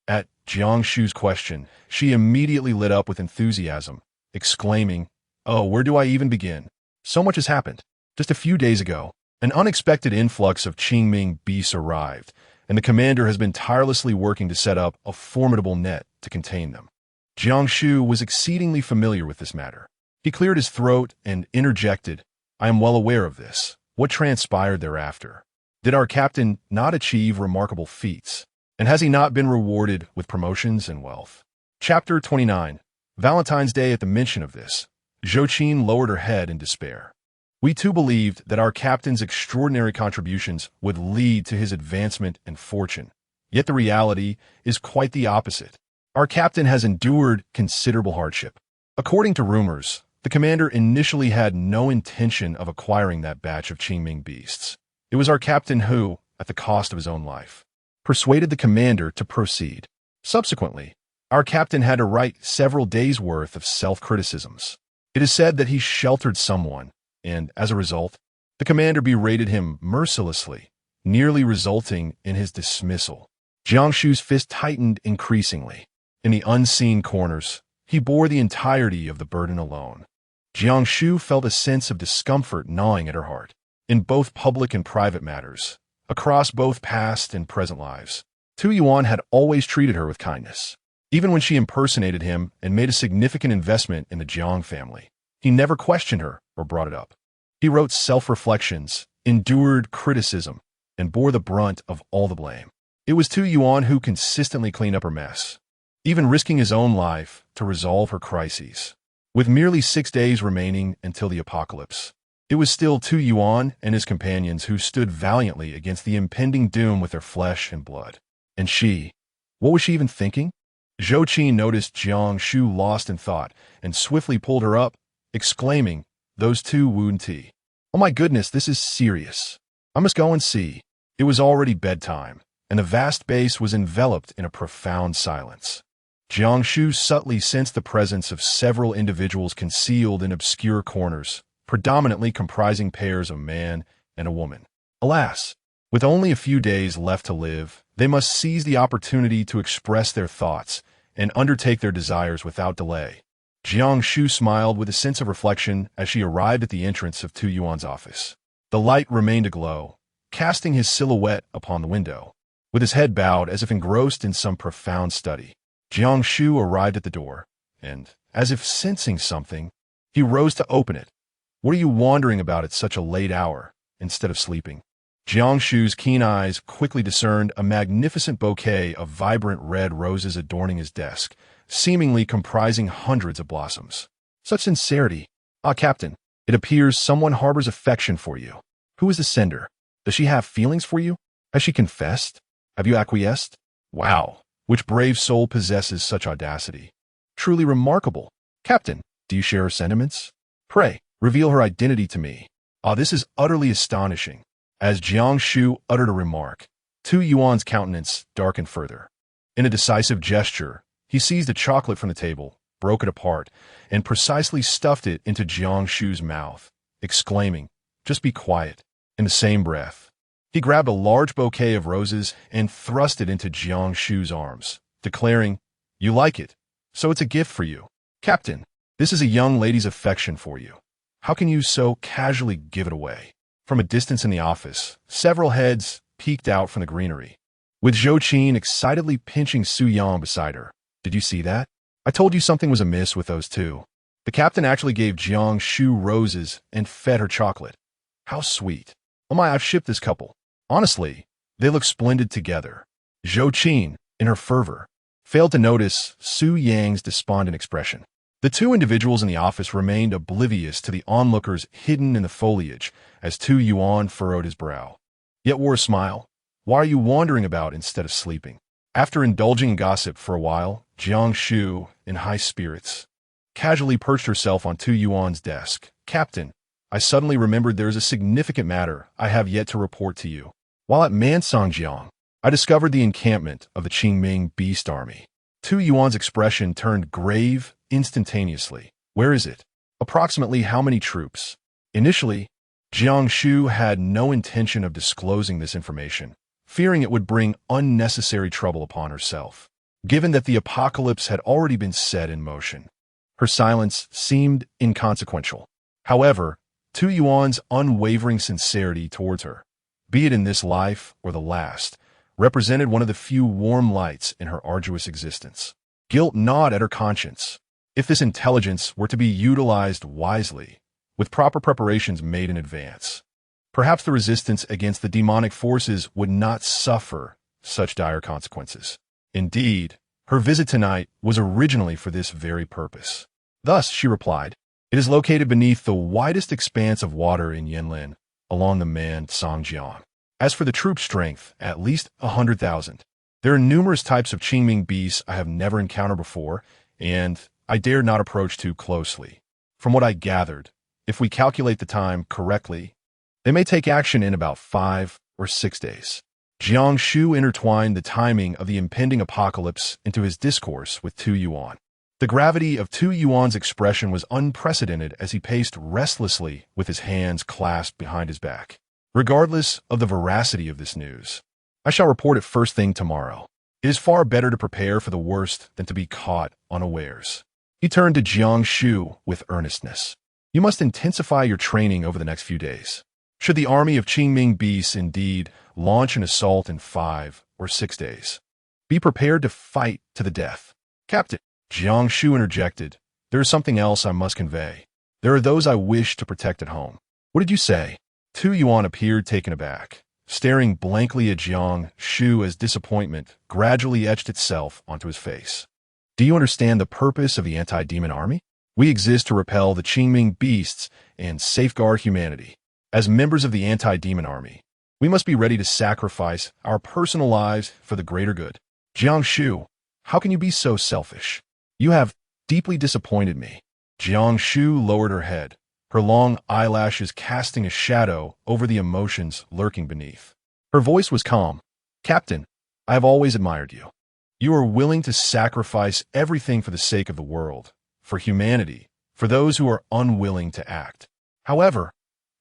At Jiang Shu's question, she immediately lit up with enthusiasm, exclaiming, "Oh, where do I even begin? So much has happened. Just a few days ago, an unexpected influx of Qingming beasts arrived, and the commander has been tirelessly working to set up a formidable net to contain them." Jiang Shu was exceedingly familiar with this matter. He cleared his throat and interjected, "I am well aware of this. What transpired thereafter? Did our captain not achieve remarkable feats? And has he not been rewarded with promotions and wealth? Chapter 29. Valentine's Day. At the mention of this, Zhou lowered her head in despair. We too believed that our captain's extraordinary contributions would lead to his advancement and fortune. Yet the reality is quite the opposite. Our captain has endured considerable hardship. According to rumors, the commander initially had no intention of acquiring that batch of Qingming beasts. It was our captain who, at the cost of his own life, persuaded the commander to proceed. Subsequently, our captain had to write several days' worth of self-criticisms. It is said that he sheltered someone, and, as a result, the commander berated him mercilessly, nearly resulting in his dismissal. Jiang Shu's fist tightened increasingly. In the unseen corners, he bore the entirety of the burden alone. Jiang Shu felt a sense of discomfort gnawing at her heart. In both public and private matters, across both past and present lives, Tu Yuan had always treated her with kindness. Even when she impersonated him and made a significant investment in the Jiang family, he never questioned her or brought it up. He wrote self-reflections, endured criticism, and bore the brunt of all the blame. It was Tu Yuan who consistently cleaned up her mess, even risking his own life to resolve her crises. With merely 6 days remaining until the apocalypse, it was still Tu Yuan and his companions who stood valiantly against the impending doom with their flesh and blood. And she, what was she even thinking? Zhou Qi noticed Jiang Shu lost in thought and swiftly pulled her up, exclaiming, "Those two wound tea. Oh my goodness, this is serious. I must go and see." It was already bedtime, and the vast base was enveloped in a profound silence. Jiang Shu subtly sensed the presence of several individuals concealed in obscure corners, predominantly comprising pairs of man and a woman. Alas, with only a few days left to live, they must seize the opportunity to express their thoughts and undertake their desires without delay. Jiang Shu smiled with a sense of reflection as she arrived at the entrance of Tu Yuan's office. The light remained aglow, casting his silhouette upon the window. With his head bowed as if engrossed in some profound study, Jiang Shu arrived at the door, and, as if sensing something, he rose to open it. "What are you wandering about at such a late hour, instead of sleeping?" Jiang Shu's keen eyes quickly discerned a magnificent bouquet of vibrant red roses adorning his desk, seemingly comprising hundreds of blossoms. "Such sincerity. Ah, Captain, it appears someone harbors affection for you. Who is the sender? Does she have feelings for you? Has she confessed? Have you acquiesced? Wow, which brave soul possesses such audacity? Truly remarkable. Captain, do you share her sentiments? Pray, reveal her identity to me. Ah, this is utterly astonishing." As Jiang Shu uttered a remark, Tu Yuan's countenance darkened further. In a decisive gesture, he seized a chocolate from the table, broke it apart, and precisely stuffed it into Jiang Shu's mouth, exclaiming, "Just be quiet." In the same breath, he grabbed a large bouquet of roses and thrust it into Jiang Shu's arms, declaring, "You like it, so it's a gift for you. Captain, this is a young lady's affection for you. How can you so casually give it away?" From a distance in the office, several heads peeked out from the greenery, with Zhou Qin excitedly pinching Su Yang beside her. "Did you see that? I told you something was amiss with those two." The captain actually gave Jiang Shu roses and fed her chocolate. How sweet. Oh my, I've shipped this couple. Honestly, they look splendid together. Zhou Qin, in her fervor, failed to notice Su Yang's despondent expression. The two individuals in the office remained oblivious to the onlookers hidden in the foliage as Tu Yuan furrowed his brow, yet wore a smile. "Why are you wandering about instead of sleeping?" After indulging in gossip for a while, Jiang Shu, in high spirits, casually perched herself on Tu Yuan's desk. "Captain, I suddenly remembered there is a significant matter I have yet to report to you. While at Mansongjiang, I discovered the encampment of the Qingming beast army." Tu Yuan's expression turned grave instantaneously. "Where is it? Approximately how many troops?" Initially, Jiang Shu had no intention of disclosing this information, fearing it would bring unnecessary trouble upon herself. Given that the apocalypse had already been set in motion, her silence seemed inconsequential. However, Tu Yuan's unwavering sincerity towards her, be it in this life or the last, represented one of the few warm lights in her arduous existence. Guilt gnawed at her conscience. If this intelligence were to be utilized wisely, with proper preparations made in advance, perhaps the resistance against the demonic forces would not suffer such dire consequences. Indeed, her visit tonight was originally for this very purpose. Thus, she replied, "It is located beneath the widest expanse of water in Yanlin, along the Man-Songjiang. As for the troop strength, at least 100,000. There are numerous types of Qingming beasts I have never encountered before, and I dare not approach too closely. From what I gathered, if we calculate the time correctly, they may take action in about 5 or 6 days." Jiang Shu intertwined the timing of the impending apocalypse into his discourse with Tu Yuan. The gravity of Tu Yuan's expression was unprecedented as he paced restlessly with his hands clasped behind his back. "Regardless of the veracity of this news, I shall report it first thing tomorrow. It is far better to prepare for the worst than to be caught unawares." He turned to Jiang Shu with earnestness. "You must intensify your training over the next few days. Should the army of Qingming beasts indeed launch an assault in 5 or 6 days, be prepared to fight to the death." "Captain," Jiang Shu interjected, "there is something else I must convey. There are those I wish to protect at home." "What did you say?" Tu Yuan appeared taken aback, staring blankly at Jiang Shu as disappointment gradually etched itself onto his face. "Do you understand the purpose of the anti-demon army? We exist to repel the Qingming beasts and safeguard humanity. As members of the anti-demon army, we must be ready to sacrifice our personal lives for the greater good." "Jiang Shu, how can you be so selfish? You have deeply disappointed me." Jiang Shu lowered her head, her long eyelashes casting a shadow over the emotions lurking beneath. Her voice was calm. "Captain, I have always admired you. You are willing to sacrifice everything for the sake of the world, for humanity, for those who are unwilling to act. However,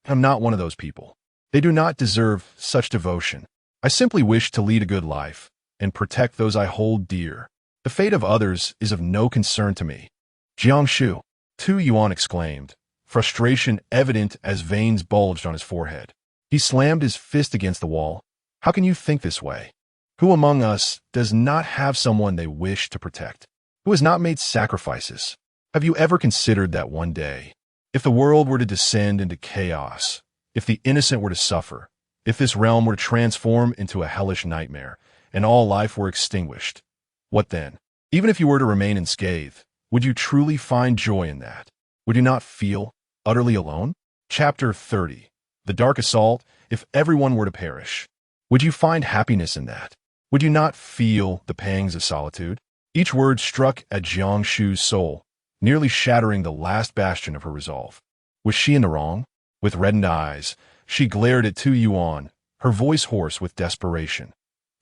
I'm not one of those people. They do not deserve such devotion. I simply wish to lead a good life and protect those I hold dear. The fate of others is of no concern to me." "Jiang Shu," Tu Yuan exclaimed, frustration evident as veins bulged on his forehead. He slammed his fist against the wall. "How can you think this way? Who among us does not have someone they wish to protect? Who has not made sacrifices? Have you ever considered that one day, if the world were to descend into chaos, if the innocent were to suffer, if this realm were to transform into a hellish nightmare, and all life were extinguished, what then? Even if you were to remain unscathed, would you truly find joy in that? Would you not feel utterly alone?" Chapter 30. The Dark Assault. If everyone were to perish, would you find happiness in that? Would you not feel the pangs of solitude? Each word struck at Jiang Shu's soul, nearly shattering the last bastion of her resolve. Was she in the wrong? With reddened eyes, she glared at Tu Yuan, her voice hoarse with desperation.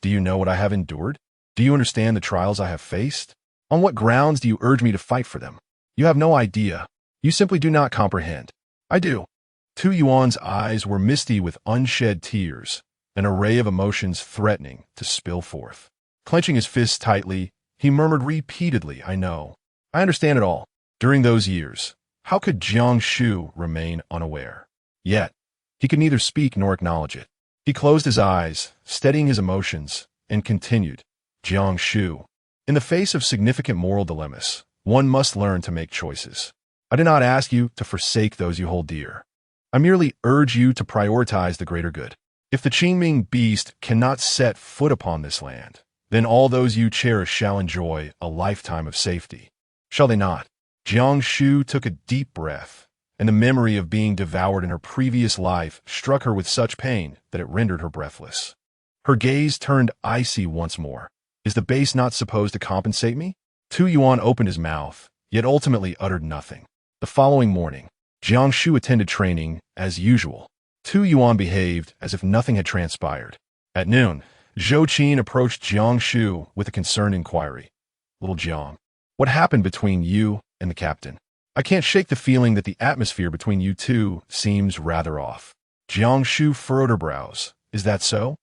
"Do you know what I have endured? Do you understand the trials I have faced? On what grounds do you urge me to fight for them? You have no idea. You simply do not comprehend." "I do." Tu Yuan's eyes were misty with unshed tears, an array of emotions threatening to spill forth. Clenching his fists tightly, he murmured repeatedly, "I know. I understand it all." During those years, how could Jiang Shu remain unaware? Yet, he could neither speak nor acknowledge it. He closed his eyes, steadying his emotions, and continued, "Jiang Shu, in the face of significant moral dilemmas, one must learn to make choices. I do not ask you to forsake those you hold dear. I merely urge you to prioritize the greater good. If the Qingming beast cannot set foot upon this land, then all those you cherish shall enjoy a lifetime of safety. Shall they not?" Jiang Shu took a deep breath, and the memory of being devoured in her previous life struck her with such pain that it rendered her breathless. Her gaze turned icy once more. "Is the base not supposed to compensate me?" Tu Yuan opened his mouth, yet ultimately uttered nothing. The following morning, Jiang Shu attended training as usual. Tu Yuan behaved as if nothing had transpired. At noon, Zhou Qin approached Jiang Shu with a concerned inquiry. "Little Jiang, what happened between you and the captain? I can't shake the feeling that the atmosphere between you two seems rather off." Jiang Shu furrowed her brows. "Is that so?"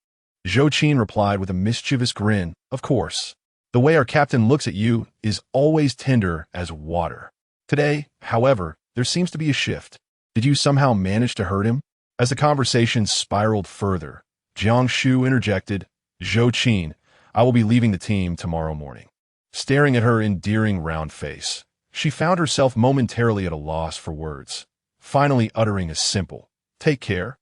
Zhou Qin replied with a mischievous grin. "Of course. The way our captain looks at you is always tender as water. Today, however, there seems to be a shift. Did you somehow manage to hurt him?" As the conversation spiraled further, Jiang Shu interjected, "Zhou Qin, I will be leaving the team tomorrow morning." Staring at her endearing round face, she found herself momentarily at a loss for words, finally uttering a simple, "Take care."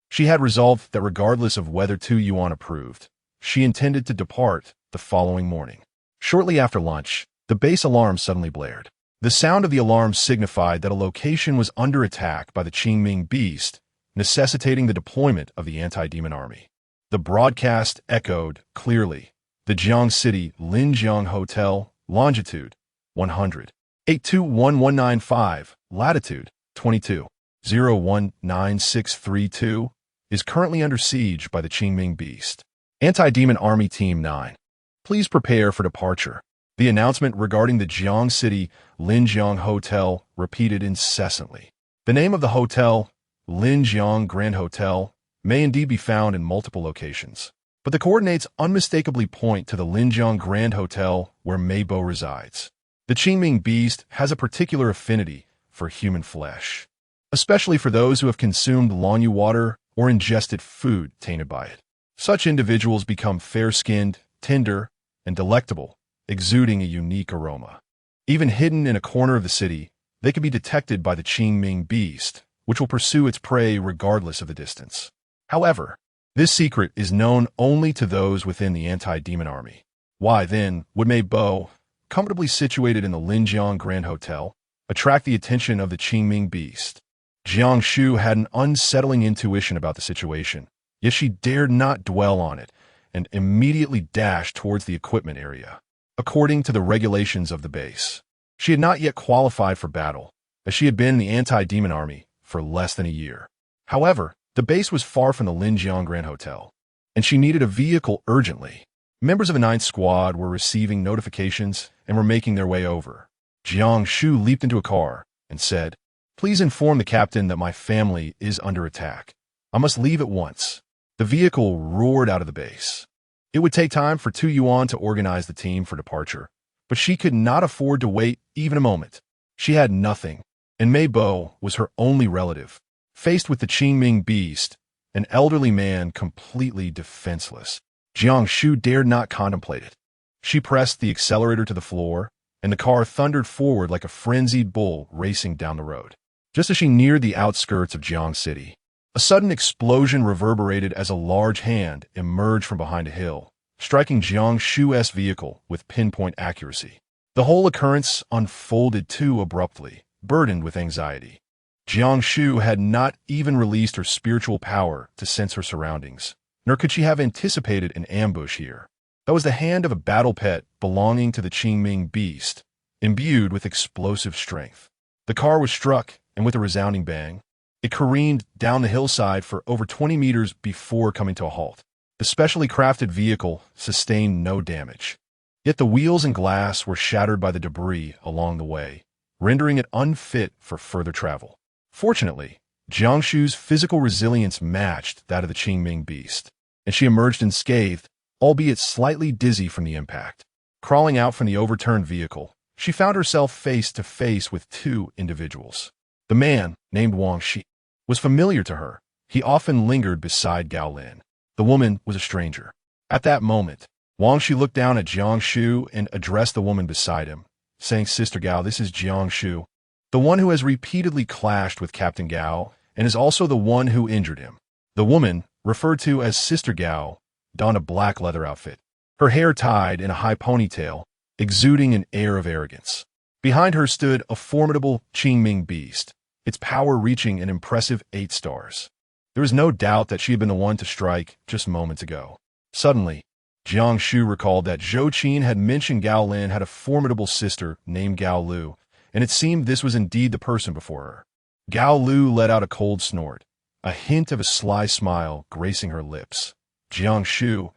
She had resolved that regardless of whether Tu Yuan approved, she intended to depart the following morning. Shortly after lunch, the base alarm suddenly blared. The sound of the alarm signified that a location was under attack by the Qingming beast, necessitating the deployment of the anti-demon army. The broadcast echoed clearly. The Jiang City Linjiang Hotel, longitude 100, 821195, latitude 22, 019632, is currently under siege by the Qingming beast. Anti-demon army team 9. Please prepare for departure. The announcement regarding the Jiang City Linjiang Hotel repeated incessantly. The name of the hotel, Linjiang Grand Hotel, may indeed be found in multiple locations, but the coordinates unmistakably point to the Linjiang Grand Hotel where Meibo resides. The Qingming beast has a particular affinity for human flesh, especially for those who have consumed Lanyu water or ingested food tainted by it. Such individuals become fair-skinned, tender, and delectable, exuding a unique aroma. Even hidden in a corner of the city, they can be detected by the Qingming beast, which will pursue its prey regardless of the distance. However, this secret is known only to those within the anti-demon army. Why, then, would Meibo, comfortably situated in the Linjiang Grand Hotel, attract the attention of the Qingming beast? Jiang Shu had an unsettling intuition about the situation, yet she dared not dwell on it and immediately dashed towards the equipment area. According to the regulations of the base, she had not yet qualified for battle, as she had been in the anti-demon army for less than a year. However, the base was far from the Linjiang Grand Hotel, and she needed a vehicle urgently. Members of the 9th Squad were receiving notifications and were making their way over. Jiang Shu leaped into a car and said, "Please inform the captain that my family is under attack. I must leave at once." The vehicle roared out of the base. It would take time for Tu Yuan to organize the team for departure, but she could not afford to wait even a moment. She had nothing, and Meibo was her only relative. Faced with the Qingming beast, an elderly man completely defenseless, Jiang Shu dared not contemplate it. She pressed the accelerator to the floor, and the car thundered forward like a frenzied bull racing down the road. Just as she neared the outskirts of Jiang City, a sudden explosion reverberated as a large hand emerged from behind a hill, striking Jiang Shu's vehicle with pinpoint accuracy. The whole occurrence unfolded too abruptly, burdened with anxiety. Jiang Shu had not even released her spiritual power to sense her surroundings, nor could she have anticipated an ambush here. That was the hand of a battle pet belonging to the Qingming beast, imbued with explosive strength. The car was struck, and with a resounding bang, it careened down the hillside for over 20 meters before coming to a halt. The specially crafted vehicle sustained no damage, yet the wheels and glass were shattered by the debris along the way, rendering it unfit for further travel. Fortunately, Jiang Shu's physical resilience matched that of the Qingming beast, and she emerged unscathed, albeit slightly dizzy from the impact. Crawling out from the overturned vehicle, she found herself face to face with two individuals. The man, named Wang Shi, was familiar to her. He often lingered beside Gao Lin. The woman was a stranger. At that moment, Wang Shi looked down at Jiang Shu and addressed the woman beside him, saying, "Sister Gao, this is Jiang Shu, the one who has repeatedly clashed with Captain Gao and is also the one who injured him." The woman, referred to as Sister Gao, donned a black leather outfit, her hair tied in a high ponytail, exuding an air of arrogance. Behind her stood a formidable Qingming beast, its power reaching an impressive 8 stars. There was no doubt that she had been the one to strike just moments ago. Suddenly, Jiang Shu recalled that Zhou Qin had mentioned Gao Lin had a formidable sister named Gao Lu, and it seemed this was indeed the person before her. Gao Lu let out a cold snort, a hint of a sly smile gracing her lips. "Jiang Shu,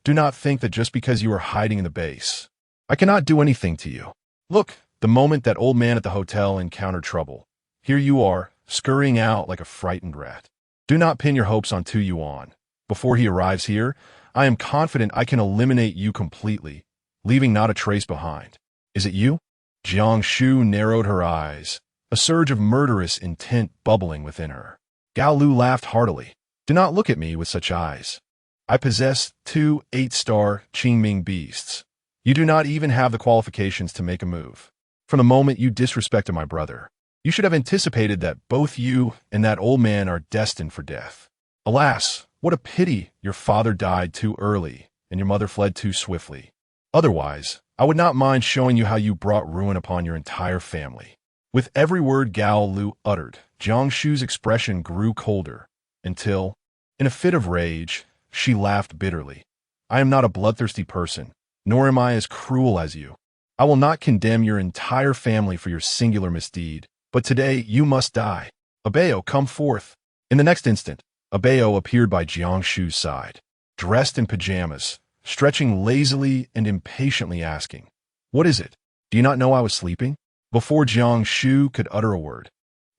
do not think that just because you are hiding in the base, I cannot do anything to you. Look, the moment that old man at the hotel encountered trouble, here you are, scurrying out like a frightened rat. Do not pin your hopes on Tu Yuan. Before he arrives here, I am confident I can eliminate you completely, leaving not a trace behind. Is it you?" Jiang Shu narrowed her eyes, a surge of murderous intent bubbling within her. Gao Lu laughed heartily. "Do not look at me with such eyes. I possess 2 8-star Qingming beasts. You do not even have the qualifications to make a move. From the moment you disrespected my brother, you should have anticipated that both you and that old man are destined for death. Alas, what a pity your father died too early and your mother fled too swiftly. Otherwise, I would not mind showing you how you brought ruin upon your entire family." With every word Gao Lu uttered, Jiang Shu's expression grew colder, until, in a fit of rage, she laughed bitterly. "I am not a bloodthirsty person, nor am I as cruel as you. I will not condemn your entire family for your singular misdeed, but today you must die. Abeo, come forth." In the next instant, Abeo appeared by Jiang Shu's side, dressed in pajamas, stretching lazily and impatiently asking, "What is it? Do you not know I was sleeping?" Before Jiang Shu could utter a word,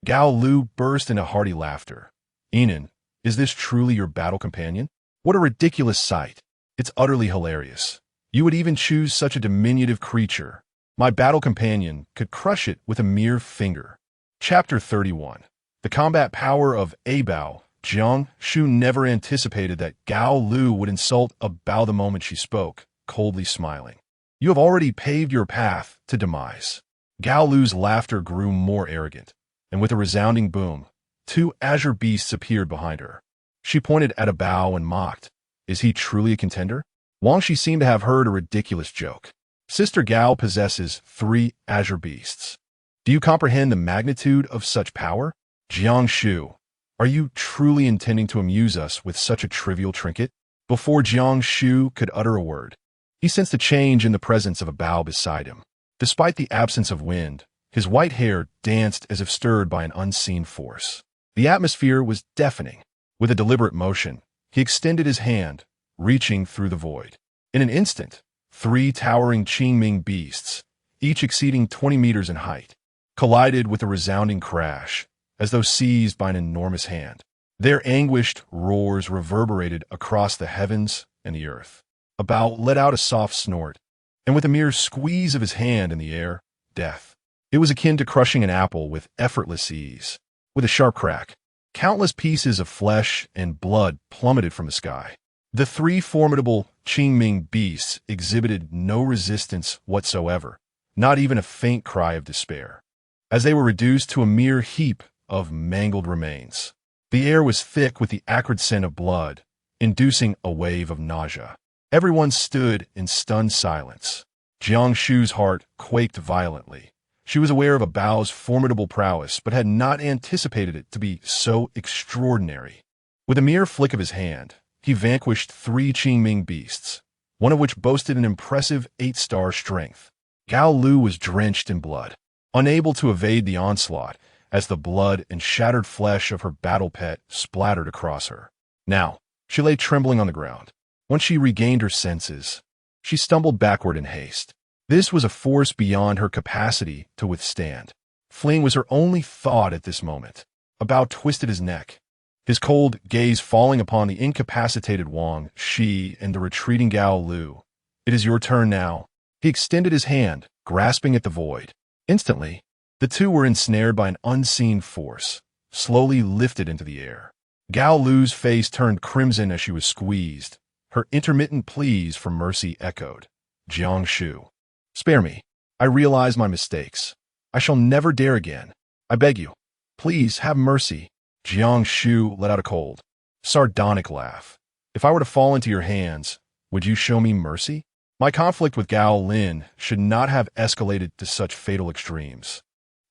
Gao Lu burst into hearty laughter. "Enan, is this truly your battle companion? What a ridiculous sight. It's utterly hilarious. You would even choose such a diminutive creature. My battle companion could crush it with a mere finger." Chapter 31. The combat power of Abao. Jiang Shu never anticipated that Gao Lu would insult Abao the moment she spoke, coldly smiling. "You have already paved your path to demise." Gao Lu's laughter grew more arrogant, and with a resounding boom, two azure beasts appeared behind her. She pointed at Abao and mocked. "Is he truly a contender?" Wang Shi seemed to have heard a ridiculous joke. "Sister Gao possesses 3 azure beasts. Do you comprehend the magnitude of such power? Jiang Shu, are you truly intending to amuse us with such a trivial trinket?" Before Jiang Shu could utter a word, he sensed a change in the presence of Abao beside him. Despite the absence of wind, his white hair danced as if stirred by an unseen force. The atmosphere was deafening. With a deliberate motion, he extended his hand, reaching through the void. In an instant, 3 towering Qingming beasts, each exceeding 20 meters in height, collided with a resounding crash, as though seized by an enormous hand. Their anguished roars reverberated across the heavens and the earth. Abao let out a soft snort, and with a mere squeeze of his hand in the air, death. It was akin to crushing an apple with effortless ease. With a sharp crack, countless pieces of flesh and blood plummeted from the sky. The 3 formidable Qingming beasts exhibited no resistance whatsoever, not even a faint cry of despair, as they were reduced to a mere heap of mangled remains. The air was thick with the acrid scent of blood, inducing a wave of nausea. Everyone stood in stunned silence. Jiang Shu's heart quaked violently. She was aware of Abao's formidable prowess, but had not anticipated it to be so extraordinary. With a mere flick of his hand, he vanquished 3 Qingming beasts, one of which boasted an impressive 8-star strength. Gao Lu was drenched in blood, unable to evade the onslaught, as the blood and shattered flesh of her battle pet splattered across her. Now, she lay trembling on the ground. Once she regained her senses, she stumbled backward in haste. This was a force beyond her capacity to withstand. Fleeing was her only thought at this moment. Abao twisted his neck, his cold gaze falling upon the incapacitated Wang Shi and the retreating Gao Lu. "It is your turn now." He extended his hand, grasping at the void. Instantly, the two were ensnared by an unseen force, slowly lifted into the air. Gao Lu's face turned crimson as she was squeezed. Her intermittent pleas for mercy echoed. "Jiang Shu, spare me. I realize my mistakes. I shall never dare again. I beg you, please have mercy." Jiang Shu let out a cold, sardonic laugh. "If I were to fall into your hands, would you show me mercy? My conflict with Gao Lin should not have escalated to such fatal extremes.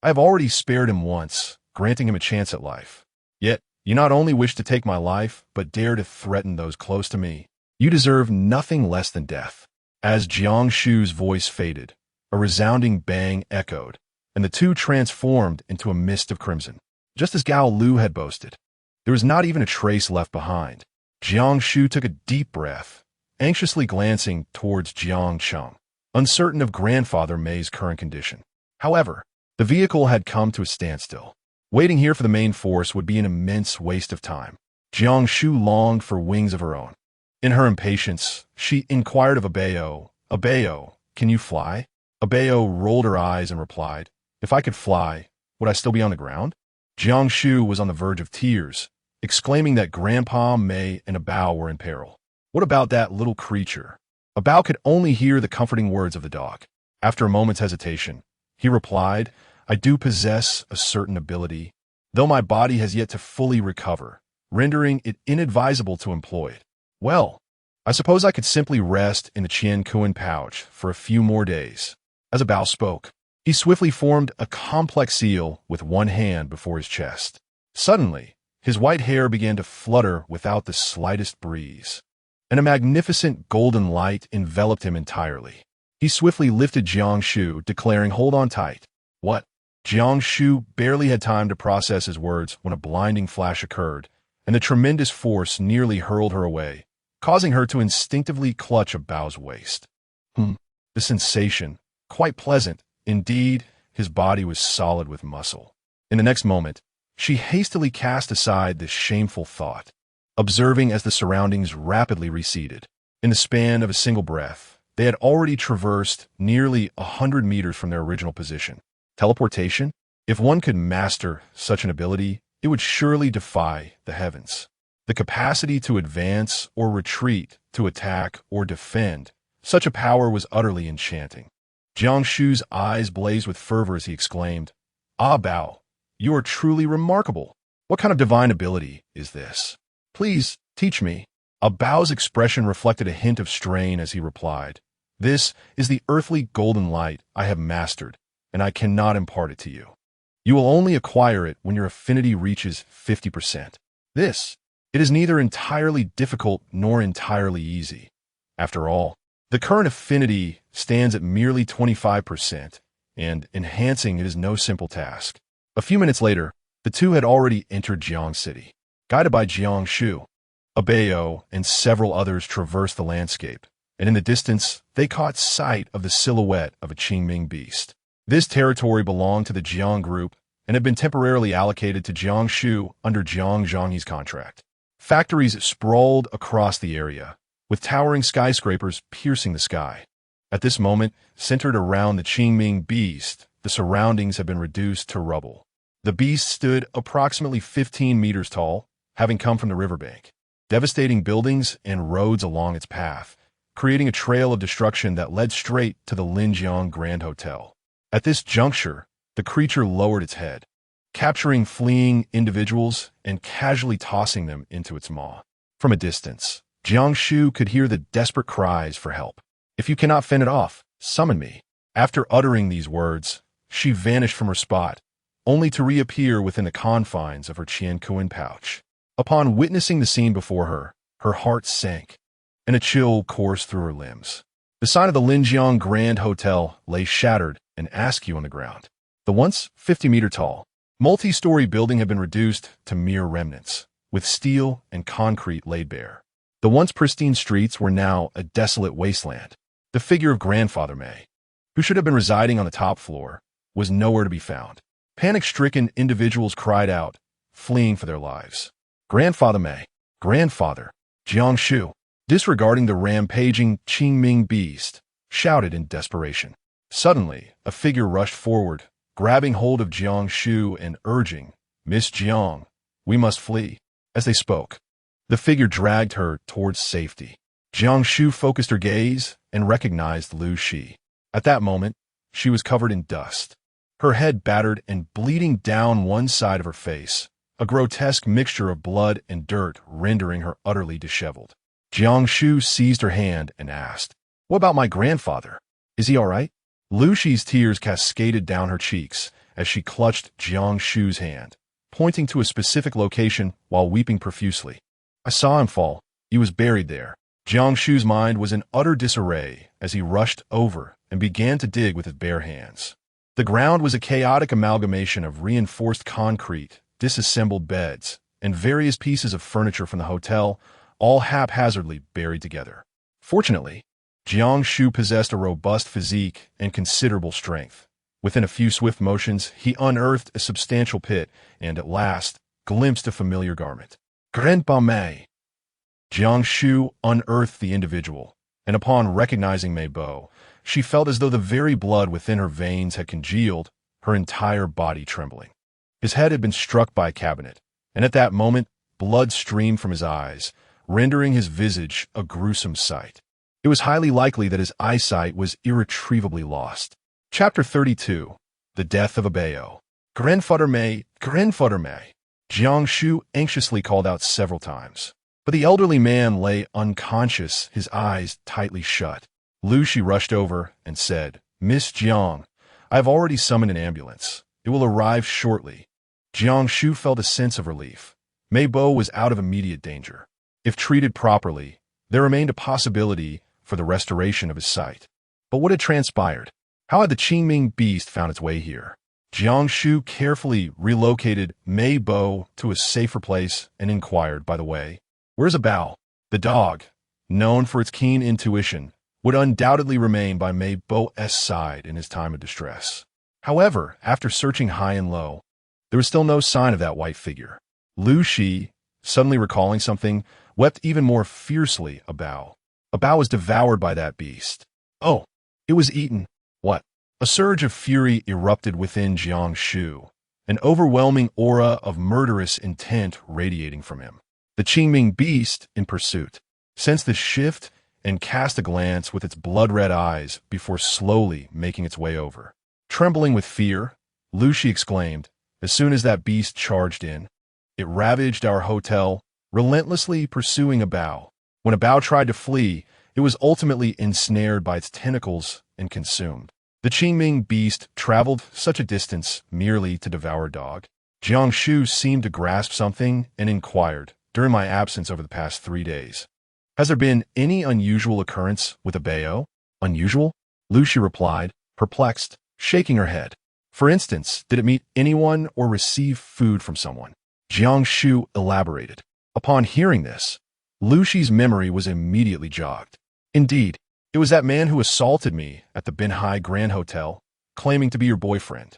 I have already spared him once, granting him a chance at life. Yet, you not only wish to take my life, but dare to threaten those close to me. You deserve nothing less than death." As Jiang Shu's voice faded, a resounding bang echoed, and the two transformed into a mist of crimson. Just as Gao Lu had boasted, there was not even a trace left behind. Jiang Shu took a deep breath, anxiously glancing towards Jiang Cheng, uncertain of Grandfather Mei's current condition. However, the vehicle had come to a standstill. Waiting here for the main force would be an immense waste of time. Jiang Shu longed for wings of her own. In her impatience, she inquired of Abeo, "Abeo, can you fly?" Abeo rolled her eyes and replied, "If I could fly, would I still be on the ground?" Jiang Shu was on the verge of tears, exclaiming that Grandpa Mei and Abao were in peril. What about that little creature? Abao could only hear the comforting words of the dog. After a moment's hesitation, he replied, "I do possess a certain ability, though my body has yet to fully recover. rendering it inadvisable to employ it. Well, I suppose I could simply rest in the Qian Kuan pouch for a few more days. As Bao spoke, he swiftly formed a complex seal with one hand before his chest. Suddenly, his white hair began to flutter without the slightest breeze, and a magnificent golden light enveloped him entirely. He swiftly lifted Jiang Shu, declaring, "Hold on tight." What? Jiang Shu barely had time to process his words when a blinding flash occurred, and the tremendous force nearly hurled her away, causing her to instinctively clutch Bao's waist. The sensation, quite pleasant. Indeed, his body was solid with muscle. In the next moment, she hastily cast aside this shameful thought, observing as the surroundings rapidly receded. In the span of a single breath, they had already traversed nearly 100 meters from their original position. Teleportation? If one could master such an ability, it would surely defy the heavens. The capacity to advance or retreat, to attack or defend, such a power was utterly enchanting. Jiang Shu's eyes blazed with fervor as he exclaimed, "Ah, Bao, you are truly remarkable. What kind of divine ability is this? Please, teach me." Bao's expression reflected a hint of strain as he replied, "This is the earthly golden light I have mastered, and I cannot impart it to you. You will only acquire it when your affinity reaches 50%. It is neither entirely difficult nor entirely easy. After all, the current affinity stands at merely 25%, and enhancing it is no simple task." A few minutes later, the two had already entered Jiang City. Guided by Jiang Shu, Bao and several others traversed the landscape, and in the distance, they caught sight of the silhouette of a Qingming beast. This territory belonged to the Jiang group and had been temporarily allocated to Jiang Shu under Jiang Zhangyi's contract. Factories sprawled across the area, with towering skyscrapers piercing the sky. At this moment, centered around the Qingming beast, the surroundings had been reduced to rubble. The beast stood approximately 15 meters tall, having come from the riverbank, devastating buildings and roads along its path, creating a trail of destruction that led straight to the Linjiang Grand Hotel. At this juncture, the creature lowered its head, capturing fleeing individuals and casually tossing them into its maw. From a distance, Jiang Shu could hear the desperate cries for help. "If you cannot fend it off, summon me." After uttering these words, she vanished from her spot, only to reappear within the confines of her Qian Kuan pouch. Upon witnessing the scene before her, her heart sank, and a chill coursed through her limbs. The sign of the Linjiang Grand Hotel lay shattered and askew on the ground. The once 50-meter-tall, multi-story building had been reduced to mere remnants, with steel and concrete laid bare. The once pristine streets were now a desolate wasteland. The figure of Grandfather May, who should have been residing on the top floor, was nowhere to be found. Panic-stricken individuals cried out, fleeing for their lives. "Grandfather May! Grandfather!" Jiang Shu, disregarding the rampaging Qingming beast, shouted in desperation. Suddenly, a figure rushed forward, grabbing hold of Jiang Shu and urging, "Miss Jiang, we must flee." As they spoke, the figure dragged her towards safety. Jiang Shu focused her gaze and recognized Lu Shi. At that moment, she was covered in dust, her head battered and bleeding down one side of her face, a grotesque mixture of blood and dirt rendering her utterly disheveled. Jiang Shu seized her hand and asked, "What about my grandfather? Is he all right?" Lu Shi's tears cascaded down her cheeks as she clutched Jiang Shu's hand, pointing to a specific location while weeping profusely. "I saw him fall. He was buried there." Jiang Shu's mind was in utter disarray as he rushed over and began to dig with his bare hands. The ground was a chaotic amalgamation of reinforced concrete, disassembled beds, and various pieces of furniture from the hotel, all haphazardly buried together. Fortunately, Jiang Shu possessed a robust physique and considerable strength. Within a few swift motions, he unearthed a substantial pit and, at last, glimpsed a familiar garment. "Grandpa Mei!" Jiang Shu unearthed the individual, and upon recognizing Mei Bo, she felt as though the very blood within her veins had congealed, her entire body trembling. His head had been struck by a cabinet, and at that moment, blood streamed from his eyes, rendering his visage a gruesome sight. It was highly likely that his eyesight was irretrievably lost. Chapter 32. The Death of Bao. Grandfather May, Grandfather May. Jiang Shu anxiously called out several times. But the elderly man lay unconscious, his eyes tightly shut. Lu Shi rushed over and said, "Miss Jiang, I have already summoned an ambulance. It will arrive shortly." Jiang Shu felt a sense of relief. Mei Bo was out of immediate danger. If treated properly, there remained a possibility for the restoration of his sight. But what had transpired? How had the Qingming beast found its way here? Jiang Shu carefully relocated Mei Bo to a safer place and inquired, "By the way, where's Bao?" The dog, known for its keen intuition, would undoubtedly remain by Mei Bo's side in his time of distress. However, after searching high and low, there was still no sign of that white figure. Lu Shi, suddenly recalling something, wept even more fiercely about. Bao was devoured by that beast. Oh, it was eaten. What? A surge of fury erupted within Jiang Shu, an overwhelming aura of murderous intent radiating from him. The Qingming beast, in pursuit, sensed the shift and cast a glance with its blood-red eyes before slowly making its way over. Trembling with fear, Lu Shi exclaimed, as soon as that beast charged in, "It ravaged our hotel, relentlessly pursuing Bao. When Bao tried to flee, it was ultimately ensnared by its tentacles and consumed." The Qingming beast traveled such a distance merely to devour dog. Jiang Shu seemed to grasp something and inquired, "During my absence over the past 3 days, has there been any unusual occurrence with a Bao?" "Unusual?" Lu Shi replied, perplexed, shaking her head. "For instance, did it meet anyone or receive food from someone?" Jiang Shu elaborated. Upon hearing this, Lu Shi's memory was immediately jogged. "Indeed, it was that man who assaulted me at the Binhai Grand Hotel, claiming to be your boyfriend.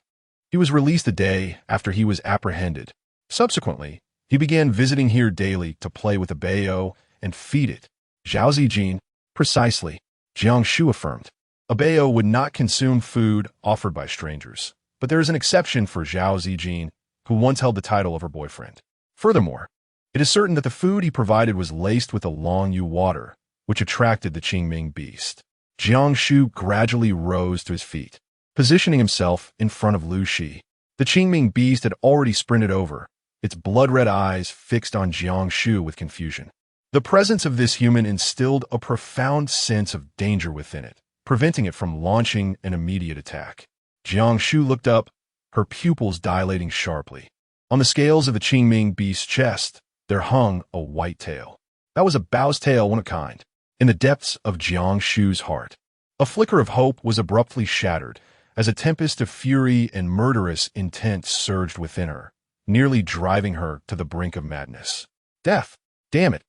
He was released a day after he was apprehended. Subsequently, he began visiting here daily to play with a Bao and feed it." "Zhao Zijin?" "Precisely," Jiang Shu affirmed. "A Bao would not consume food offered by strangers, but there is an exception for Zhao Zijin, who once held the title of her boyfriend. Furthermore, it is certain that the food he provided was laced with a Long-Yu water, which attracted the Qingming beast." Jiang Shu gradually rose to his feet, positioning himself in front of Lu Shi. The Qingming beast had already sprinted over, its blood-red eyes fixed on Jiang Shu with confusion. The presence of this human instilled a profound sense of danger within it, preventing it from launching an immediate attack. Jiang Shu looked up, her pupils dilating sharply. On the scales of the Qingming beast's chest, there hung a white tail. That was a Bao's tail, one of a kind. In the depths of Jiang Shu's heart, a flicker of hope was abruptly shattered as a tempest of fury and murderous intent surged within her, nearly driving her to the brink of madness. "Death! Damn it!"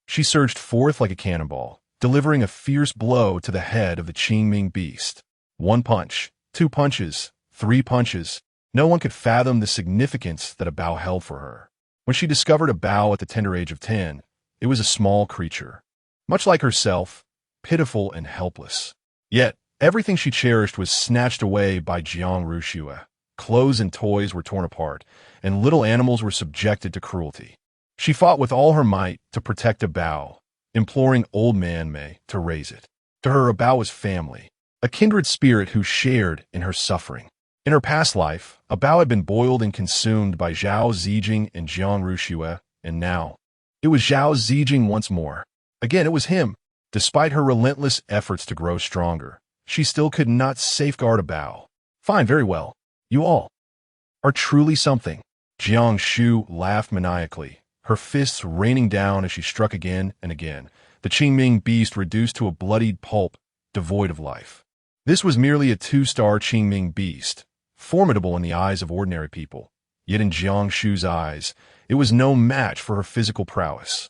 She surged forth like a cannonball, delivering a fierce blow to the head of the Qingming beast. 1 punch, 2 punches, 3 punches. No one could fathom the significance that a Bao held for her. When she discovered a Bao at the tender age of 10, it was a small creature, much like herself, pitiful and helpless. Yet, everything she cherished was snatched away by Jiang Rushua. Clothes and toys were torn apart, and little animals were subjected to cruelty. She fought with all her might to protect a Bao, imploring old man Mei to raise it. To her, a Bao was family, a kindred spirit who shared in her suffering. In her past life, a Bao had been boiled and consumed by Zhao Zijing and Jiang Rushua, and now, it was Zhao Zijing once more. Again, it was him. Despite her relentless efforts to grow stronger, she still could not safeguard a Bao. "Fine, very well. You all are truly something." Jiang Shu laughed maniacally, her fists raining down as she struck again and again, the Qingming beast reduced to a bloodied pulp, devoid of life. This was merely a 2-star Qingming beast, formidable in the eyes of ordinary people, yet in Jiang Shu's eyes, it was no match for her physical prowess.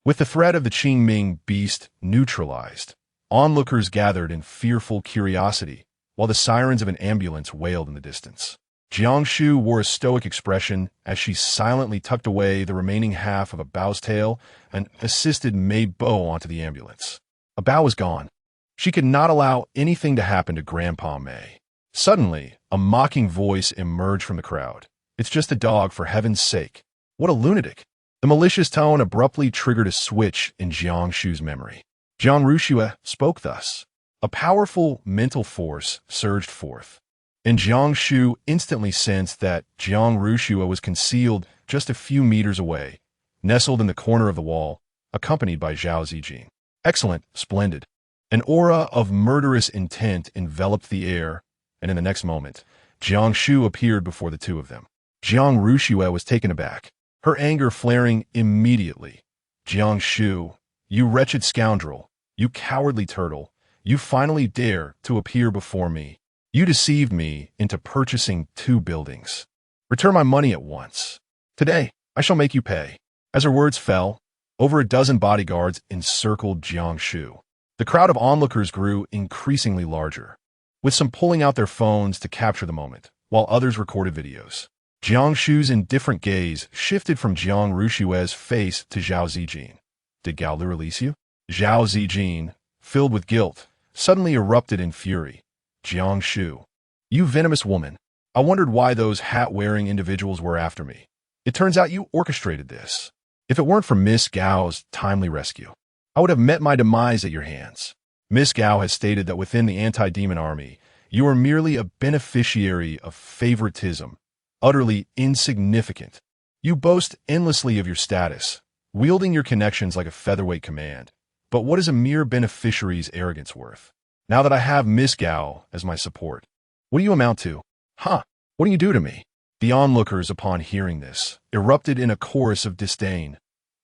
With the threat of the Qingming beast neutralized, onlookers gathered in fearful curiosity, while the sirens of an ambulance wailed in the distance. Jiang Shu wore a stoic expression as she silently tucked away the remaining half of a Bao's tail and assisted Mei Bo onto the ambulance. A Bao was gone. She could not allow anything to happen to Grandpa Mei. Suddenly, a mocking voice emerged from the crowd. "It's just a dog, for heaven's sake. What a lunatic." The malicious tone abruptly triggered a switch in Jiang Shu's memory. Jiang Rushua spoke thus. A powerful mental force surged forth, and Jiang Shu instantly sensed that Jiang Rushua was concealed just a few meters away, nestled in the corner of the wall, accompanied by Zhao Zijing. Excellent, splendid. An aura of murderous intent enveloped the air, and in the next moment, Jiang Shu appeared before the two of them. Jiang Rushue was taken aback, her anger flaring immediately. Jiang Shu, you wretched scoundrel, you cowardly turtle, you finally dare to appear before me. You deceived me into purchasing 2 buildings. Return my money at once. Today, I shall make you pay. As her words fell, over a dozen bodyguards encircled Jiang Shu. The crowd of onlookers grew increasingly larger, with some pulling out their phones to capture the moment, while others recorded videos. Jiang Shu's indifferent gaze shifted from Jiang Rushue's face to Zhao Zijing. Did Gao Lu release you? Zhao Zijing, filled with guilt, suddenly erupted in fury. Jiang Shu, you venomous woman. I wondered why those hat-wearing individuals were after me. It turns out you orchestrated this. If it weren't for Miss Gao's timely rescue, I would have met my demise at your hands. Miss Gao has stated that within the anti-demon army, you are merely a beneficiary of favoritism, utterly insignificant. You boast endlessly of your status, wielding your connections like a featherweight command. But what is a mere beneficiary's arrogance worth? Now that I have Miss Gao as my support, what do you amount to? Huh, what do you do to me? The onlookers, upon hearing this, erupted in a chorus of disdain.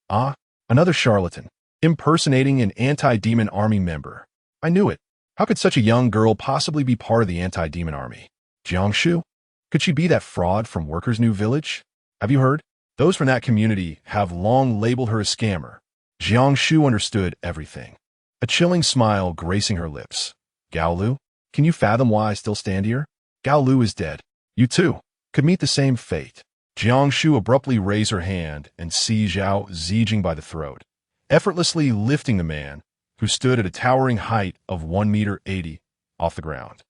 Ah, another charlatan, impersonating an anti-demon army member. I knew it. How could such a young girl possibly be part of the anti-demon army? Jiang Shu? Could she be that fraud from Workers' New Village? Have you heard? Those from that community have long labeled her a scammer. Jiang Shu understood everything, a chilling smile gracing her lips. Gao Lu, can you fathom why I still stand here? Gao Lu is dead. You too could meet the same fate. Jiang Shu abruptly raised her hand and seized Zhao Zijing by the throat, effortlessly lifting the man, who stood at a towering height of 1.80 meters off the ground.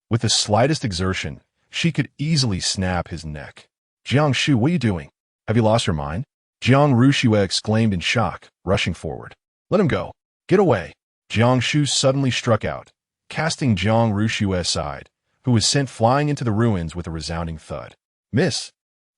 With the slightest exertion, she could easily snap his neck. Jiang Shu, what are you doing? Have you lost your mind? Jiang Rushue exclaimed in shock, rushing forward. Let him go. Get away. Jiang Shu suddenly struck out, casting Jiang Rushue aside, who was sent flying into the ruins with a resounding thud. Miss!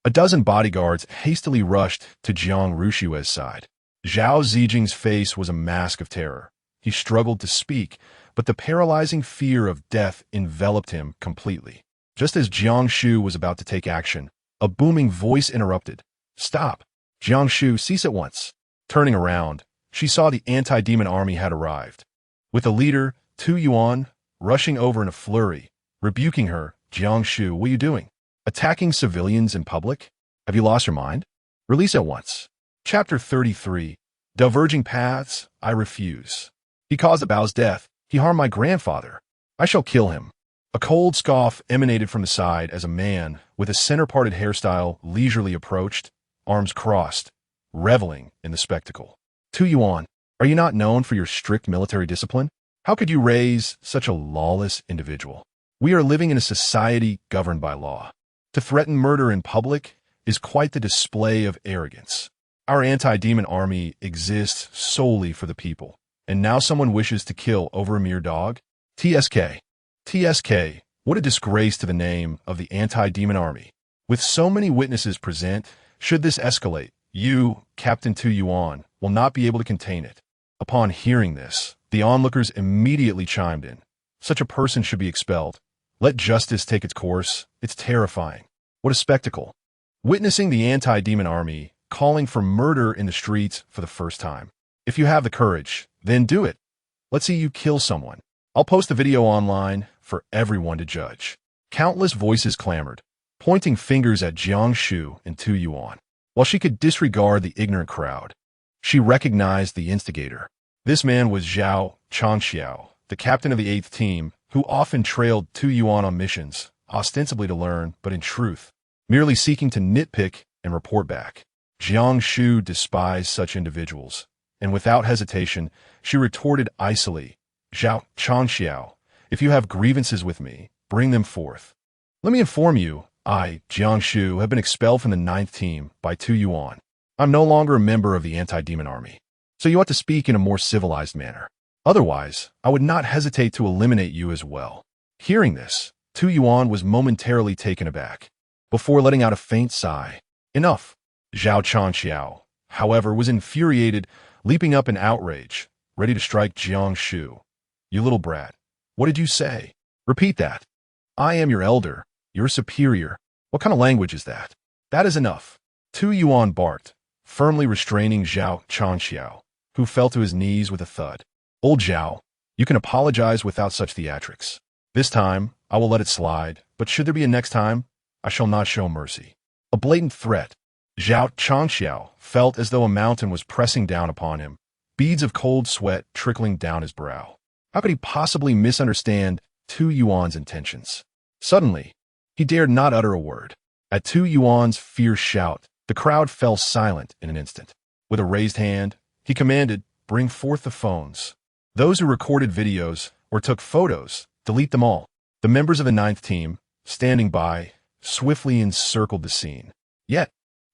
A dozen bodyguards hastily rushed to Jiang Rushue's side. Zhao Zijing's face was a mask of terror. He struggled to speak, but the paralyzing fear of death enveloped him completely. Just as Jiang Shu was about to take action, a booming voice interrupted. Stop! Jiang Shu, cease at once. Turning around, she saw the anti-demon army had arrived, with the leader, Tu Yuan, rushing over in a flurry, rebuking her. Jiang Shu, what are you doing? Attacking civilians in public? Have you lost your mind? Release at once. Chapter 33. Diverging Paths, I Refuse. He caused Bao's death. He harmed my grandfather. I shall kill him. A cold scoff emanated from the side as a man with a center-parted hairstyle leisurely approached, arms crossed, reveling in the spectacle. Tu Yuan, are you not known for your strict military discipline? How could you raise such a lawless individual? We are living in a society governed by law. To threaten murder in public is quite the display of arrogance. Our anti-demon army exists solely for the people, and now someone wishes to kill over a mere dog? TSK. TSK, what a disgrace to the name of the anti-demon army. With so many witnesses present, should this escalate, you, Captain Tu Yuan, will not be able to contain it. Upon hearing this, the onlookers immediately chimed in. Such a person should be expelled. Let justice take its course. It's terrifying. What a spectacle. Witnessing the anti-demon army calling for murder in the streets for the first time. If you have the courage, then do it. Let's see you kill someone. I'll post the video online for everyone to judge. Countless voices clamored, pointing fingers at Jiang Shu and Tu Yuan. While she could disregard the ignorant crowd, she recognized the instigator. This man was Zhao Changxiao, the captain of the 8th team, who often trailed Tu Yuan on missions, ostensibly to learn, but in truth, merely seeking to nitpick and report back. Jiang Shu despised such individuals, and without hesitation, she retorted icily, Zhao Changxiao, if you have grievances with me, bring them forth. Let me inform you, I, Jiang Shu, have been expelled from the 9th team by Tu Yuan. I'm no longer a member of the anti-demon army, so you ought to speak in a more civilized manner. Otherwise, I would not hesitate to eliminate you as well. Hearing this, Tu Yuan was momentarily taken aback, before letting out a faint sigh. Enough. Zhao Chanxiao, however, was infuriated, leaping up in outrage, ready to strike Jiang Shu. You little brat. What did you say? Repeat that. I am your elder, your superior. What kind of language is that? That is enough. Tu Yuan barked, firmly restraining Zhao Chanxiao, who fell to his knees with a thud. Old Zhao, you can apologize without such theatrics. This time, I will let it slide, but should there be a next time, I shall not show mercy. A blatant threat. Zhao Chanxiao felt as though a mountain was pressing down upon him, beads of cold sweat trickling down his brow. How could he possibly misunderstand Tu Yuan's intentions? Suddenly, he dared not utter a word. At Tu Yuan's fierce shout, the crowd fell silent in an instant. With a raised hand, he commanded, bring forth the phones. Those who recorded videos or took photos, delete them all. The members of the 9th team, standing by, swiftly encircled the scene. Yet,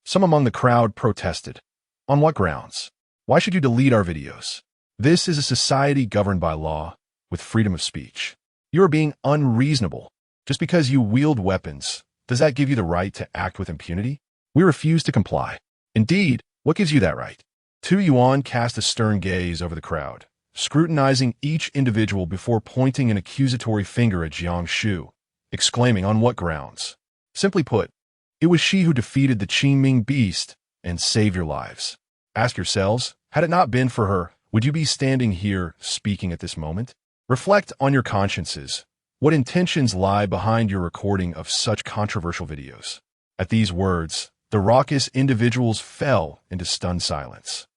some among the crowd protested. On what grounds? Why should you delete our videos? This is a society governed by law, with freedom of speech. You are being unreasonable. Just because you wield weapons, does that give you the right to act with impunity? We refuse to comply. Indeed, what gives you that right? Tu Yuan cast a stern gaze over the crowd, scrutinizing each individual before pointing an accusatory finger at Jiang Shu, exclaiming, on what grounds? Simply put, it was she who defeated the Qingming beast and saved your lives. Ask yourselves, had it not been for her, would you be standing here speaking at this moment? Reflect on your consciences. What intentions lie behind your recording of such controversial videos? At these words, the raucous individuals fell into stunned silence.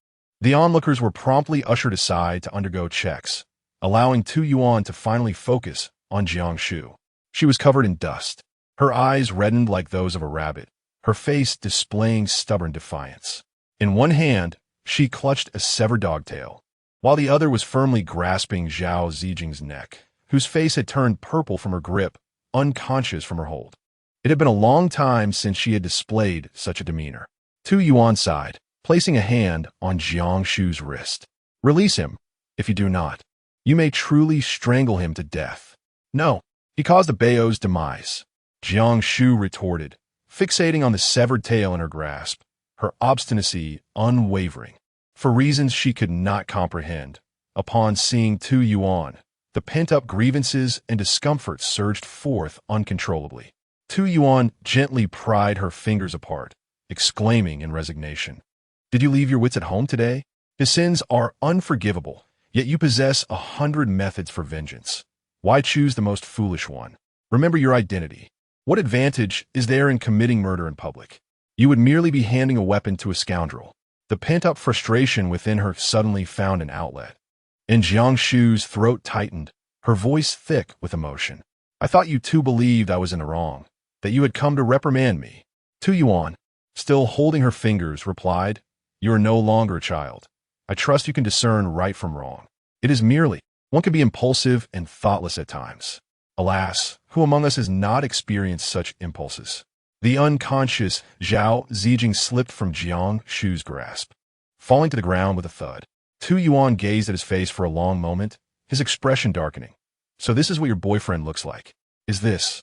The onlookers were promptly ushered aside to undergo checks, allowing Tu Yuan to finally focus on Jiang Shu. She was covered in dust, her eyes reddened like those of a rabbit, her face displaying stubborn defiance. In one hand, she clutched a severed dogtail, while the other was firmly grasping Zhao Zijing's neck, whose face had turned purple from her grip, unconscious from her hold. It had been a long time since she had displayed such a demeanor. Tu Yuan sighed, placing a hand on Jiang Shu's wrist. Release him. If you do not, you may truly strangle him to death. No, he caused the Bao's demise. Jiang Shu retorted, fixating on the severed tail in her grasp, her obstinacy unwavering. For reasons she could not comprehend, upon seeing Tu Yuan, the pent-up grievances and discomfort surged forth uncontrollably. Tu Yuan gently pried her fingers apart, exclaiming in resignation, Did you leave your wits at home today? His sins are unforgivable, yet you possess 100 methods for vengeance. Why choose the most foolish one? Remember your identity. What advantage is there in committing murder in public? You would merely be handing a weapon to a scoundrel. The pent-up frustration within her suddenly found an outlet. And Jiang Shu's throat tightened, her voice thick with emotion. I thought you too believed I was in the wrong, that you had come to reprimand me. Tu Yuan, still holding her fingers, replied, You are no longer a child. I trust you can discern right from wrong. It is merely, one can be impulsive and thoughtless at times. Alas, who among us has not experienced such impulses? The unconscious Zhao Zijing slipped from Jiang Shu's grasp, falling to the ground with a thud. Tu Yuan gazed at his face for a long moment, his expression darkening. So this is what your boyfriend looks like. Is this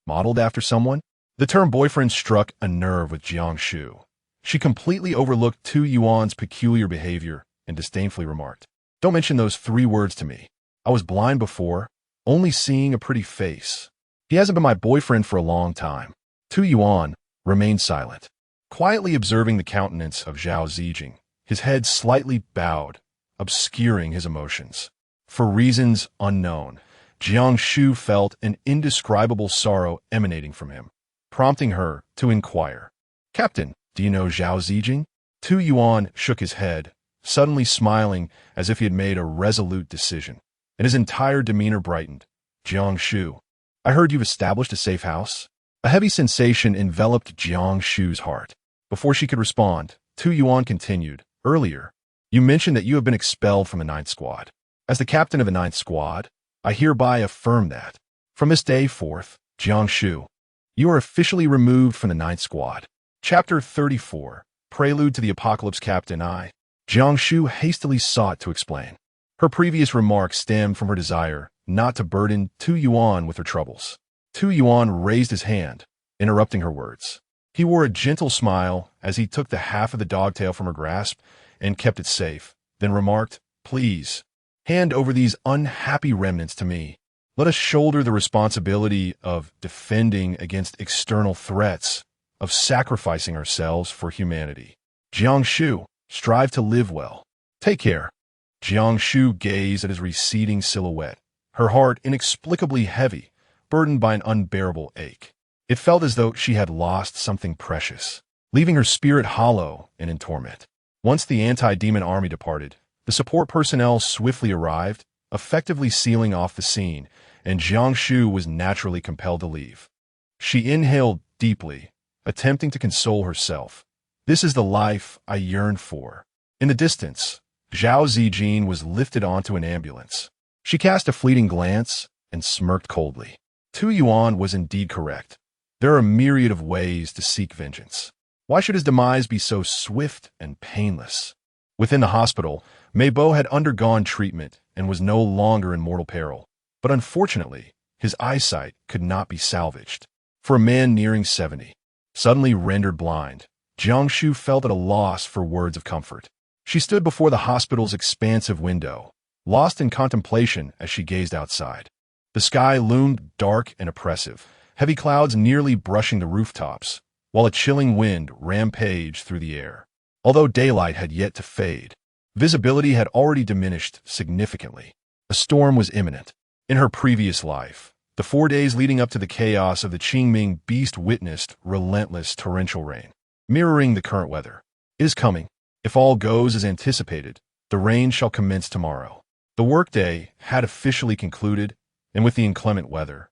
modeled after someone? The term boyfriend struck a nerve with Jiang Shu. She completely overlooked Tu Yuan's peculiar behavior and disdainfully remarked, Don't mention those 3 words to me. I was blind before, only seeing a pretty face. He hasn't been my boyfriend for a long time. Tu Yuan remained silent, quietly observing the countenance of Zhao Zijing, his head slightly bowed, obscuring his emotions. For reasons unknown, Jiang Shu felt an indescribable sorrow emanating from him, prompting her to inquire, Captain, do you know Zhao Zijing? Tu Yuan shook his head, suddenly smiling as if he had made a resolute decision, and his entire demeanor brightened. Jiang Shu, I heard you've established a safe house? A heavy sensation enveloped Jiang Shu's heart. Before she could respond, Tu Yuan continued, Earlier, you mentioned that you have been expelled from the 9th Squad. As the captain of the 9th Squad, I hereby affirm that, from this day forth, Jiang Shu, you are officially removed from the 9th Squad. Chapter 34, Prelude to the Apocalypse. Captain I. Jiang Shu hastily sought to explain. Her previous remarks stemmed from her desire not to burden Tu Yuan with her troubles. Tu Yuan raised his hand, interrupting her words. He wore a gentle smile as he took the half of the dogtail from her grasp and kept it safe, then remarked, "Please, hand over these unhappy remnants to me. Let us shoulder the responsibility of defending against external threats, of sacrificing ourselves for humanity. Jiang Shu, strive to live well. Take care." Jiang Shu gazed at his receding silhouette, her heart inexplicably heavy, burdened by an unbearable ache. It felt as though she had lost something precious, leaving her spirit hollow and in torment. Once the anti-demon army departed, the support personnel swiftly arrived, effectively sealing off the scene, and Jiang Shu was naturally compelled to leave. She inhaled deeply, attempting to console herself. "This is the life I yearned for." In the distance, Zhao Zijin was lifted onto an ambulance. She cast a fleeting glance and smirked coldly. Tu Yuan was indeed correct. There are a myriad of ways to seek vengeance. Why should his demise be so swift and painless? Within the hospital, Mei Bo had undergone treatment and was no longer in mortal peril. But unfortunately, his eyesight could not be salvaged. For a man nearing 70, suddenly rendered blind, Jiang Shu felt at a loss for words of comfort. She stood before the hospital's expansive window, lost in contemplation as she gazed outside. The sky loomed dark and oppressive, heavy clouds nearly brushing the rooftops, while a chilling wind rampaged through the air. Although daylight had yet to fade, visibility had already diminished significantly. A storm was imminent. In her previous life, the 4 days leading up to the chaos of the Qingming beast witnessed relentless torrential rain, mirroring the current weather. It is coming. If all goes as anticipated, the rain shall commence tomorrow. The workday had officially concluded, and with the inclement weather,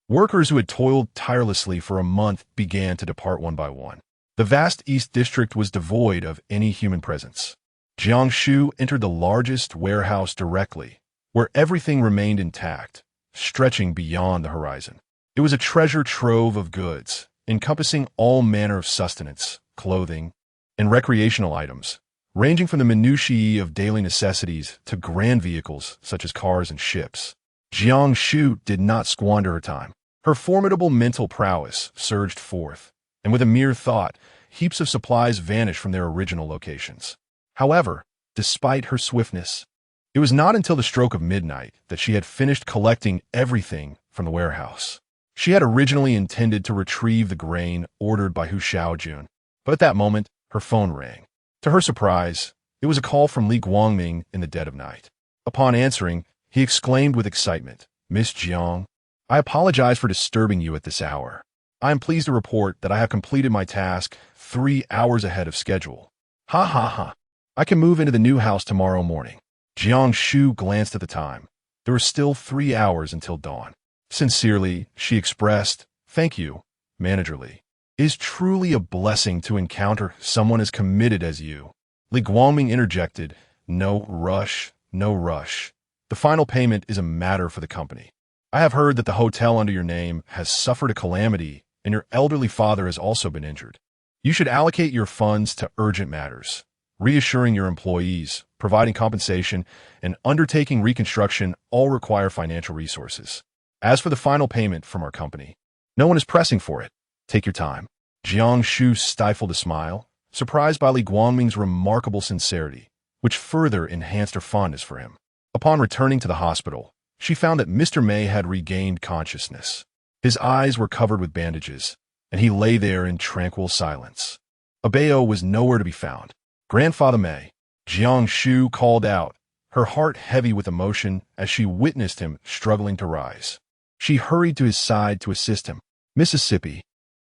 workers who had toiled tirelessly for a month began to depart one by one. The vast East District was devoid of any human presence. Jiang Shu entered the largest warehouse directly, where everything remained intact, stretching beyond the horizon. It was a treasure trove of goods, encompassing all manner of sustenance, clothing, and recreational items, ranging from the minutiae of daily necessities to grand vehicles such as cars and ships. Jiang Shu did not squander her time. Her formidable mental prowess surged forth, and with a mere thought, heaps of supplies vanished from their original locations. However, despite her swiftness, it was not until the stroke of midnight that she had finished collecting everything from the warehouse. She had originally intended to retrieve the grain ordered by Hu Xiaojun, but at that moment, her phone rang. To her surprise, it was a call from Li Guangming in the dead of night. Upon answering, he exclaimed with excitement, "Miss Jiang, I apologize for disturbing you at this hour. I am pleased to report that I have completed my task 3 hours ahead of schedule. Ha ha ha. I can move into the new house tomorrow morning." Jiang Shu glanced at the time. There were still 3 hours until dawn. Sincerely, she expressed, "Thank you, Manager Li. It is truly a blessing to encounter someone as committed as you." Li Guangming interjected, "No rush, no rush. The final payment is a matter for the company. I have heard that the hotel under your name has suffered a calamity and your elderly father has also been injured. You should allocate your funds to urgent matters. Reassuring your employees, providing compensation, and undertaking reconstruction all require financial resources. As for the final payment from our company, no one is pressing for it. Take your time." Jiang Shu stifled a smile, surprised by Li Guangming's remarkable sincerity, which further enhanced her fondness for him. Upon returning to the hospital, she found that Mr. Mei had regained consciousness. His eyes were covered with bandages, and he lay there in tranquil silence. Abeo was nowhere to be found. "Grandfather Mei," Jiang Shu called out, her heart heavy with emotion as she witnessed him struggling to rise. She hurried to his side to assist him. "Mississippi."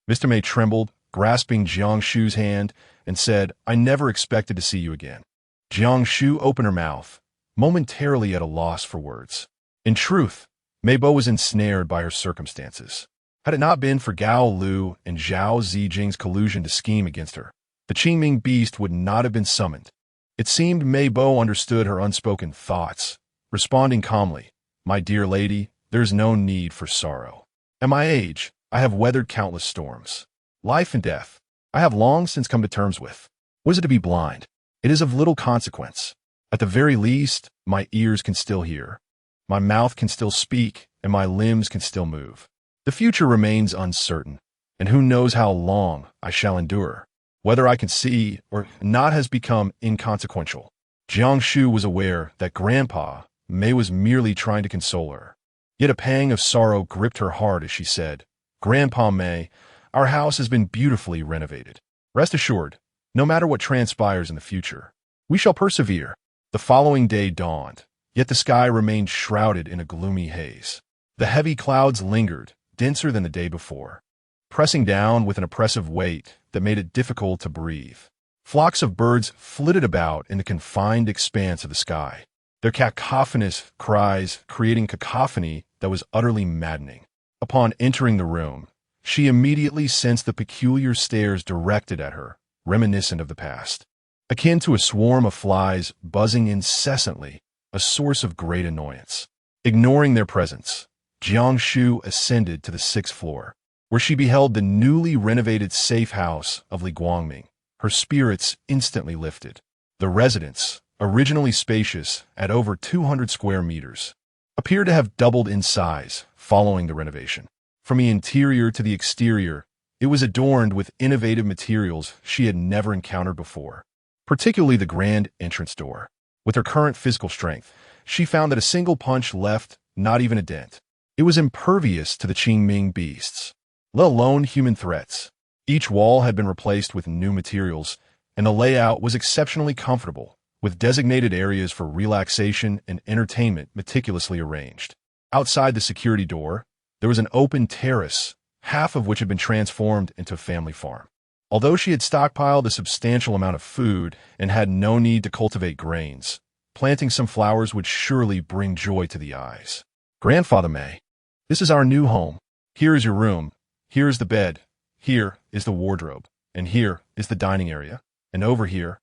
Mr. Mei trembled, grasping Jiang Shu's hand, and said, "I never expected to see you again." Jiang Shu opened her mouth, momentarily at a loss for words. In truth, Mei Bo was ensnared by her circumstances. Had it not been for Gao Lu and Zhao Zijing's collusion to scheme against her, the Qingming beast would not have been summoned. It seemed Mei Bo understood her unspoken thoughts, responding calmly, "My dear lady, there is no need for sorrow. At my age, I have weathered countless storms. Life and death, I have long since come to terms with. Was it to be blind? It is of little consequence. At the very least, my ears can still hear, my mouth can still speak, and my limbs can still move. The future remains uncertain, and who knows how long I shall endure. Whether I can see or not has become inconsequential. Jiang Shu was aware that Grandpa Mei was merely trying to console her. Yet a pang of sorrow gripped her heart as she said, "Grandpa Mei, our house has been beautifully renovated. Rest assured, no matter what transpires in the future, we shall persevere." The following day dawned, yet the sky remained shrouded in a gloomy haze. The heavy clouds lingered, denser than the day before, pressing down with an oppressive weight that made it difficult to breathe. Flocks of birds flitted about in the confined expanse of the sky, their cacophonous cries creating cacophony that was utterly maddening. Upon entering the room, she immediately sensed the peculiar stares directed at her, reminiscent of the past. Akin to a swarm of flies buzzing incessantly, a source of great annoyance. Ignoring their presence, Jiang Shu ascended to the 6th floor, where she beheld the newly renovated safe house of Li Guangming. Her spirits instantly lifted. The residence, originally spacious at over 200 square meters, appeared to have doubled in size following the renovation. From the interior to the exterior, it was adorned with innovative materials she had never encountered before, particularly the grand entrance door. With her current physical strength, she found that a single punch left not even a dent. It was impervious to the Qingming beasts, let alone human threats. Each wall had been replaced with new materials, and the layout was exceptionally comfortable, with designated areas for relaxation and entertainment meticulously arranged. Outside the security door, there was an open terrace, half of which had been transformed into a family farm. Although she had stockpiled a substantial amount of food and had no need to cultivate grains, planting some flowers would surely bring joy to the eyes. "Grandfather Mei, this is our new home. Here is your room. Here is the bed. Here is the wardrobe. And here is the dining area. And over here."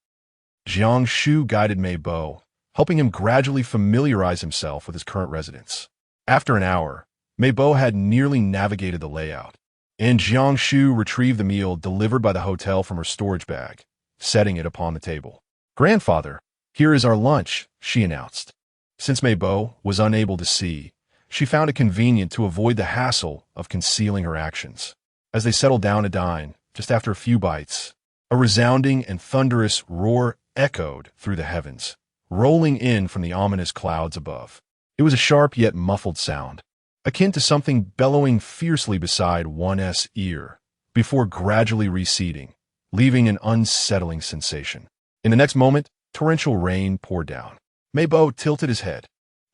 Jiang Shu guided Mei Bo, helping him gradually familiarize himself with his current residence. After an hour, Mei Bo had nearly navigated the layout, and Jiang Shu retrieved the meal delivered by the hotel from her storage bag, setting it upon the table. "Grandfather, here is our lunch," she announced. Since Mei Bo was unable to see, she found it convenient to avoid the hassle of concealing her actions. As they settled down to dine, just after a few bites, a resounding and thunderous roar echoed through the heavens, rolling in from the ominous clouds above. It was a sharp yet muffled sound, akin to something bellowing fiercely beside one's ear, before gradually receding, leaving an unsettling sensation. In the next moment, torrential rain poured down. Mei Bo tilted his head,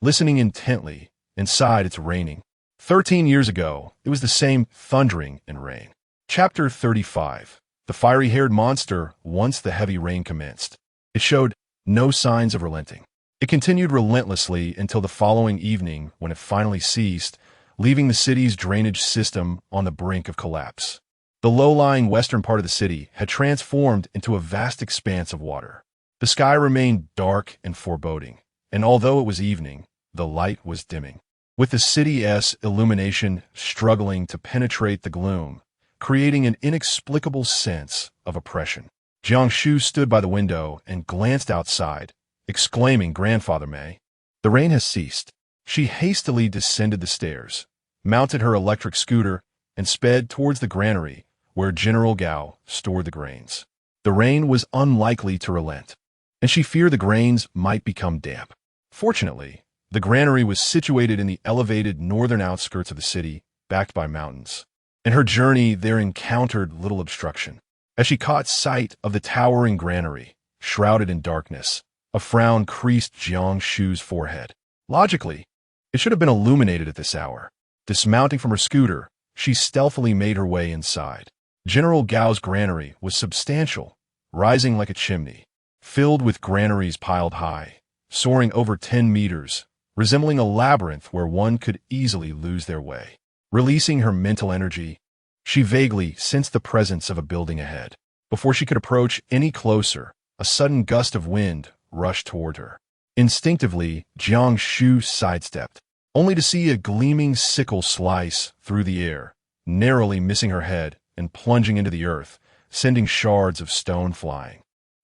listening intently, and sighed, "It's raining." 13 years ago, it was the same thundering and rain. Chapter 35. The fiery-haired monster. Once the heavy rain commenced, it showed no signs of relenting. It continued relentlessly until the following evening, when it finally ceased, leaving the city's drainage system on the brink of collapse. The low-lying western part of the city had transformed into a vast expanse of water. The sky remained dark and foreboding, and although it was evening, the light was dimming, with the city's illumination struggling to penetrate the gloom, creating an inexplicable sense of oppression. Jiang Shu stood by the window and glanced outside, exclaiming, "Grandfather Mei, the rain has ceased." She hastily descended the stairs, mounted her electric scooter, and sped towards the granary where General Gao stored the grains. The rain was unlikely to relent, and she feared the grains might become damp. Fortunately, the granary was situated in the elevated northern outskirts of the city, backed by mountains, and her journey there encountered little obstruction. As she caught sight of the towering granary, shrouded in darkness, a frown creased Jiang Shu's forehead. Logically, it should have been illuminated at this hour. Dismounting from her scooter, she stealthily made her way inside. General Gao's granary was substantial, rising like a chimney, filled with granaries piled high, soaring over 10 meters, resembling a labyrinth where one could easily lose their way. Releasing her mental energy, she vaguely sensed the presence of a building ahead. Before she could approach any closer, a sudden gust of wind rushed toward her. Instinctively, Jiang Shu sidestepped, only to see a gleaming sickle slice through the air, narrowly missing her head and plunging into the earth, sending shards of stone flying.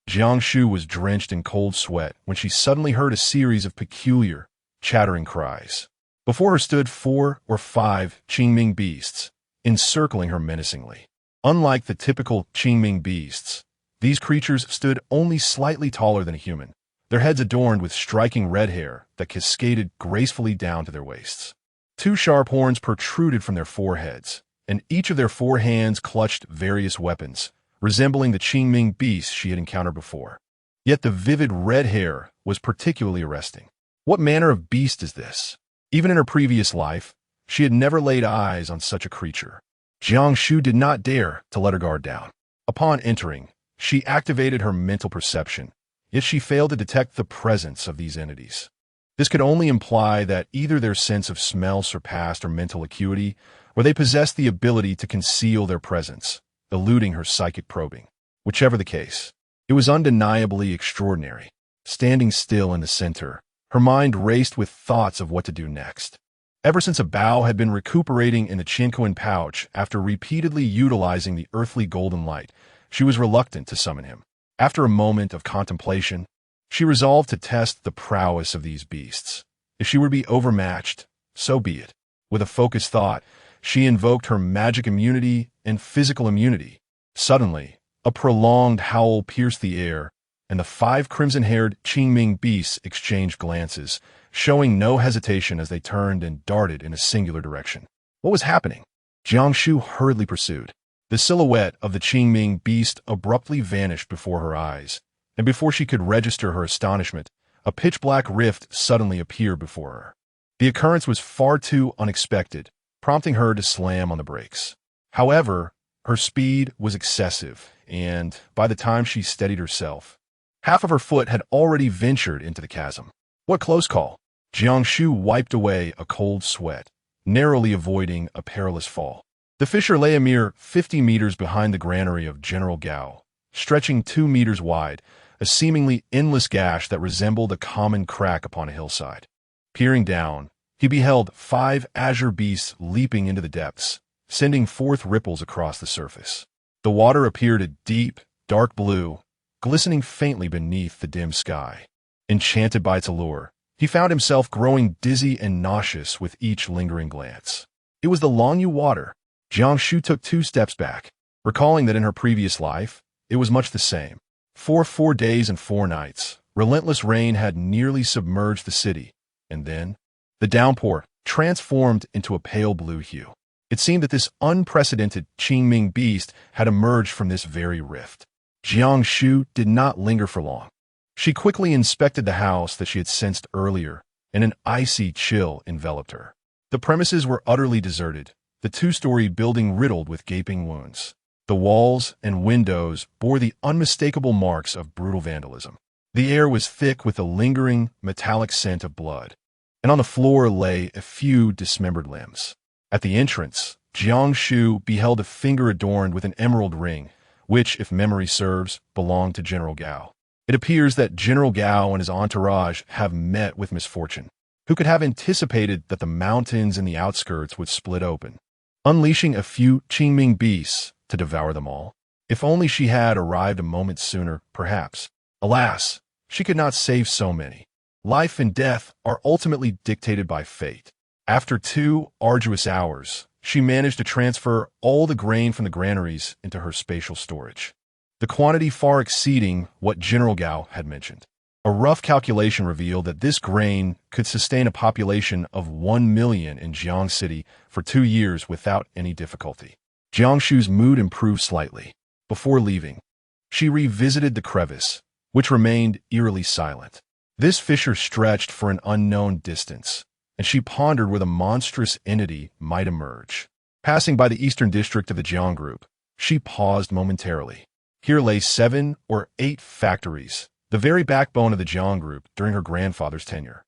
Jiang Shu was drenched in cold sweat when she suddenly heard a series of peculiar, chattering cries. Before her stood 4 or 5 Qingming beasts, encircling her menacingly. Unlike the typical Qingming beasts, these creatures stood only slightly taller than a human, their heads adorned with striking red hair that cascaded gracefully down to their waists. Two sharp horns protruded from their foreheads, and each of their four hands clutched various weapons, resembling the Qingming beasts she had encountered before. Yet the vivid red hair was particularly arresting. What manner of beast is this? Even in her previous life, she had never laid eyes on such a creature. Jiang Shu did not dare to let her guard down. Upon entering, she activated her mental perception, yet she failed to detect the presence of these entities. This could only imply that either their sense of smell surpassed her mental acuity, or they possessed the ability to conceal their presence, eluding her psychic probing. Whichever the case, it was undeniably extraordinary. Standing still in the center, her mind raced with thoughts of what to do next. Ever since a Bao had been recuperating in the Qinkuan pouch after repeatedly utilizing the earthly golden light, she was reluctant to summon him. After a moment of contemplation, she resolved to test the prowess of these beasts. If she were to be overmatched, so be it. With a focused thought, she invoked her magic immunity and physical immunity. Suddenly, a prolonged howl pierced the air, and the five crimson-haired Qingming beasts exchanged glances, showing no hesitation as they turned and darted in a singular direction. What was happening? Jiang Shu hurriedly pursued. The silhouette of the Qingming beast abruptly vanished before her eyes, and before she could register her astonishment, a pitch-black rift suddenly appeared before her. The occurrence was far too unexpected, prompting her to slam on the brakes. However, her speed was excessive, and by the time she steadied herself, half of her foot had already ventured into the chasm. What close call! Jiang Shu wiped away a cold sweat, narrowly avoiding a perilous fall. The fissure lay a mere 50 meters behind the granary of General Gao, stretching 2 meters wide, a seemingly endless gash that resembled a common crack upon a hillside. Peering down, he beheld 5 azure beasts leaping into the depths, sending forth ripples across the surface. The water appeared a deep, dark blue, glistening faintly beneath the dim sky. Enchanted by its allure, he found himself growing dizzy and nauseous with each lingering glance. It was the Longyu water. Jiang Shu took 2 steps back, recalling that in her previous life, it was much the same. For 4 days and 4 nights, relentless rain had nearly submerged the city, and then, the downpour transformed into a pale blue hue. It seemed that this unprecedented Qingming beast had emerged from this very rift. Jiang Shu did not linger for long. She quickly inspected the house that she had sensed earlier, and an icy chill enveloped her. The premises were utterly deserted, the 2-story building riddled with gaping wounds. The walls and windows bore the unmistakable marks of brutal vandalism. The air was thick with a lingering, metallic scent of blood, and on the floor lay a few dismembered limbs. At the entrance, Jiang Shu beheld a finger adorned with an emerald ring, which, if memory serves, belonged to General Gao. It appears that General Gao and his entourage have met with misfortune. Who could have anticipated that the mountains in the outskirts would split open, unleashing a few Qingming beasts to devour them all? If only she had arrived a moment sooner, perhaps. Alas, she could not save so many. Life and death are ultimately dictated by fate. After 2 arduous hours, she managed to transfer all the grain from the granaries into her spatial storage, the quantity far exceeding what General Gao had mentioned. A rough calculation revealed that this grain could sustain a population of 1 million in Jiang City for 2 years without any difficulty. Jiang Shu's mood improved slightly. Before leaving, she revisited the crevice, which remained eerily silent. This fissure stretched for an unknown distance, and she pondered where the monstrous entity might emerge. Passing by the eastern district of the Jiang Group, she paused momentarily. Here lay 7 or 8 factories, the very backbone of the Jiang Group during her grandfather's tenure.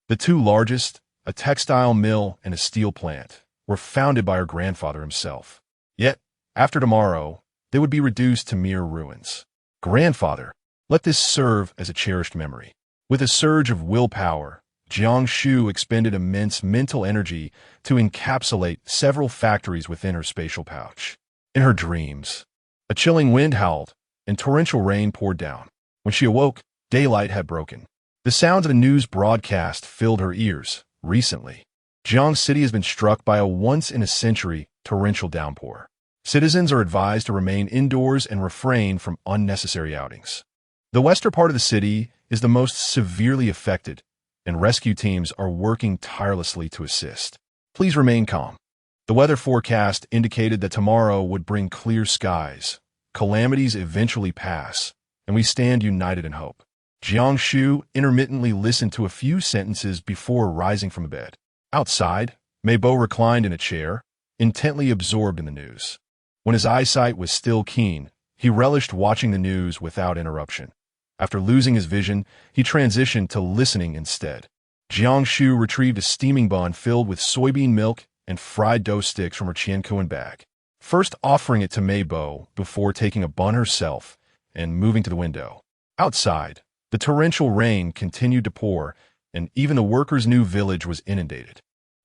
The 2 largest, a textile mill and a steel plant, were founded by her grandfather himself. Yet, after tomorrow, they would be reduced to mere ruins. Grandfather, let this serve as a cherished memory. With a surge of willpower, Jiang Shu expended immense mental energy to encapsulate several factories within her spatial pouch. In her dreams, a chilling wind howled and torrential rain poured down. When she awoke, daylight had broken. The sounds of a news broadcast filled her ears. Recently, Jiang City has been struck by a once-in-a-century torrential downpour. Citizens are advised to remain indoors and refrain from unnecessary outings. The western part of the city is the most severely affected, and rescue teams are working tirelessly to assist. Please remain calm. The weather forecast indicated that tomorrow would bring clear skies. Calamities eventually pass, and we stand united in hope. Jiang Shu intermittently listened to a few sentences before rising from the bed. Outside, Meibo reclined in a chair, intently absorbed in the news. When his eyesight was still keen, he relished watching the news without interruption. After losing his vision, he transitioned to listening instead. Jiang Shu retrieved a steaming bun filled with soybean milk and fried dough sticks from her Qiankuan bag, first offering it to Meibo before taking a bun herself and moving to the window. Outside, the torrential rain continued to pour, and even the workers' new village was inundated.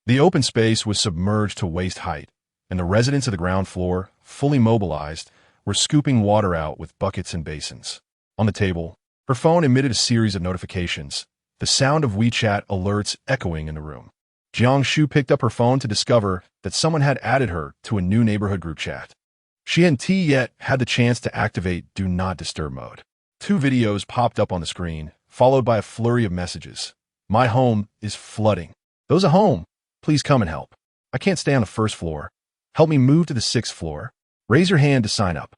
The open space was submerged to waist height, and the residents of the ground floor, fully mobilized, were scooping water out with buckets and basins. On the table, her phone emitted a series of notifications, the sound of WeChat alerts echoing in the room. Jiang Shu picked up her phone to discover that someone had added her to a new neighborhood group chat. She hadn't yet had the chance to activate Do Not Disturb mode. 2 videos popped up on the screen, followed by a flurry of messages. My home is flooding. Those at home, please come and help. I can't stay on the 1st floor. Help me move to the 6th floor. Raise your hand to sign up.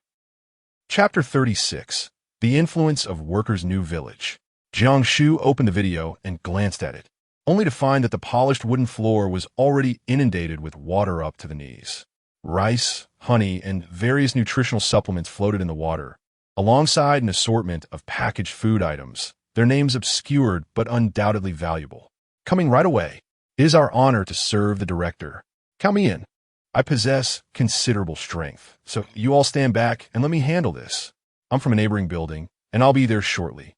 Chapter 36. The Influence of Workers' New Village. Jiang Shu opened the video and glanced at it, only to find that the polished wooden floor was already inundated with water up to the knees. Rice, honey, and various nutritional supplements floated in the water, alongside an assortment of packaged food items, their names obscured but undoubtedly valuable. Coming right away. It is our honor to serve the director. Count me in. I possess considerable strength, so you all stand back and let me handle this. I'm from a neighboring building, and I'll be there shortly.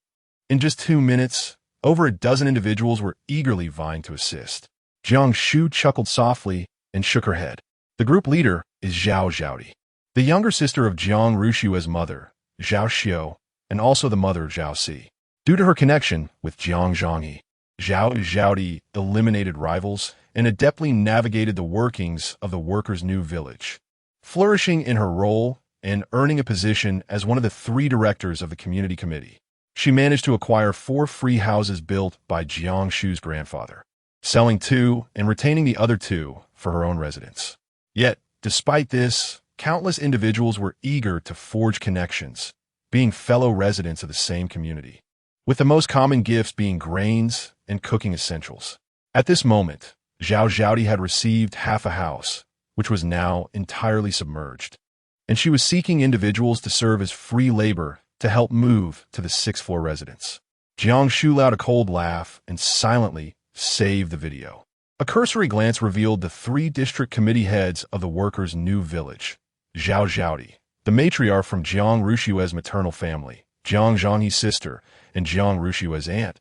In just 2 minutes, over a dozen individuals were eagerly vying to assist. Jiang Shu chuckled softly and shook her head. The group leader is Zhao Zhaodi, the younger sister of Jiang Rushue's mother, Zhao Xiu, and also the mother of Zhao Si. Due to her connection with Jiang Zhongyi, Zhao Zhaodi eliminated rivals and adeptly navigated the workings of the workers' new village, flourishing in her role and earning a position as one of the 3 directors of the community committee. She managed to acquire 4 free houses built by Jiang Shu's grandfather, selling 2 and retaining the other 2 for her own residence. Yet, despite this, countless individuals were eager to forge connections, being fellow residents of the same community, with the most common gifts being grains and cooking essentials. At this moment, Zhao Zhaodi had received half a house, which was now entirely submerged, and she was seeking individuals to serve as free labor to help move to the 6th floor residence. Jiang Shu let out a cold laugh and silently saved the video. A cursory glance revealed the 3 district committee heads of the workers' new village. Zhao Zhaodi, the matriarch from Jiang Rushue's maternal family, Jiang Zhongyi's sister, and Jiang Rushue's aunt.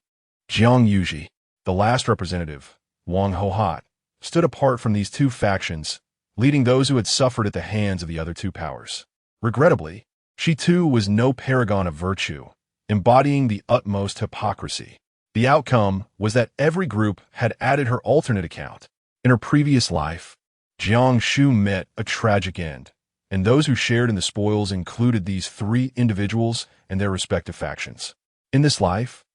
Jiang Yuji, the last representative, Wang Hohat, stood apart from these 2 factions, leading those who had suffered at the hands of the other 2 powers. Regrettably, she too was no paragon of virtue, embodying the utmost hypocrisy. The outcome was that every group had added her alternate account. In her previous life, Jiang Shu met a tragic end, and those who shared in the spoils included these 3 individuals and their respective factions. In this life,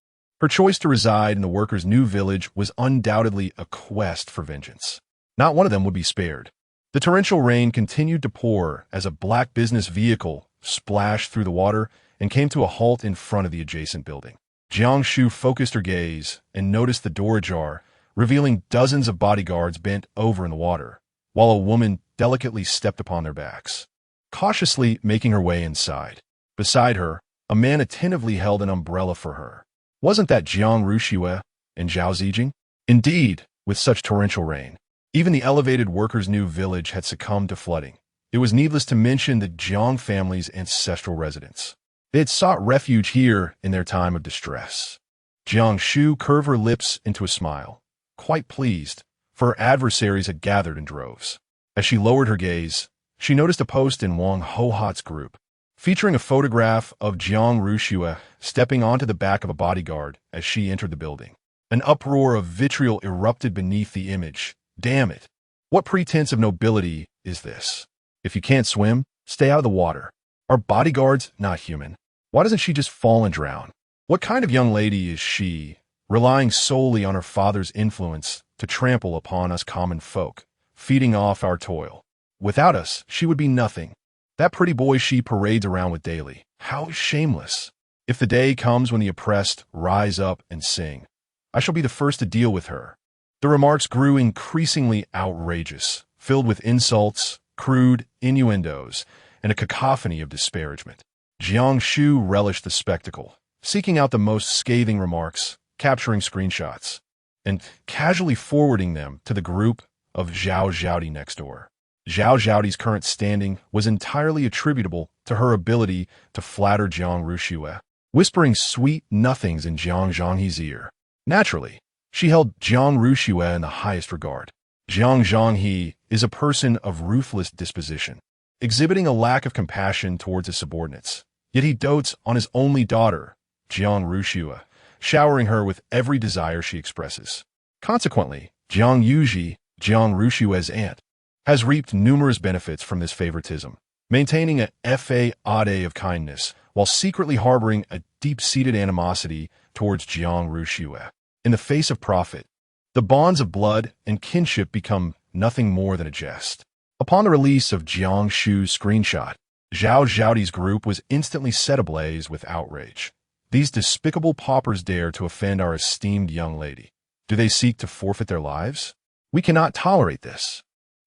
her choice to reside in the workers' new village was undoubtedly a quest for vengeance. Not one of them would be spared. The torrential rain continued to pour as a black business vehicle splashed through the water and came to a halt in front of the adjacent building. Jiang Shu focused her gaze and noticed the door ajar, revealing dozens of bodyguards bent over in the water, while a woman delicately stepped upon their backs, cautiously making her way inside. Beside her, a man attentively held an umbrella for her. Wasn't that Jiang Rushue and Zhao Zijing? Indeed, with such torrential rain, even the elevated workers' new village had succumbed to flooding. It was needless to mention the Jiang family's ancestral residence. They had sought refuge here in their time of distress. Jiang Shu curved her lips into a smile, quite pleased, for her adversaries had gathered in droves. As she lowered her gaze, she noticed a post in Wang Hohat's group, featuring a photograph of Jiang Rushue stepping onto the back of a bodyguard as she entered the building. An uproar of vitriol erupted beneath the image. Damn it! What pretense of nobility is this? If you can't swim, stay out of the water. Are bodyguards not human? Why doesn't she just fall and drown? What kind of young lady is she, relying solely on her father's influence to trample upon us common folk, feeding off our toil? Without us, she would be nothing. That pretty boy she parades around with daily. How shameless. If the day comes when the oppressed rise up and sing, I shall be the first to deal with her. The remarks grew increasingly outrageous, filled with insults, crude innuendos, and a cacophony of disparagement. Jiang Shu relished the spectacle, seeking out the most scathing remarks, capturing screenshots, and casually forwarding them to the group of Zhao Zhaodi next door. Zhao Zhaodi's current standing was entirely attributable to her ability to flatter Jiang Rushue, whispering sweet nothings in Jiang Zhanghe's ear. Naturally, she held Jiang Rushue in the highest regard. Jiang Zhanghe is a person of ruthless disposition, exhibiting a lack of compassion towards his subordinates. Yet he dotes on his only daughter, Jiang Rushue, showering her with every desire she expresses. Consequently, Jiang Yuji, Jiang Rushue's aunt, has reaped numerous benefits from this favoritism, maintaining a facade of kindness while secretly harboring a deep-seated animosity towards Jiang Rushue. In the face of profit, the bonds of blood and kinship become nothing more than a jest. Upon the release of Jiang Shu's screenshot, Zhao Zhaodi's group was instantly set ablaze with outrage. These despicable paupers dare to offend our esteemed young lady. Do they seek to forfeit their lives? We cannot tolerate this.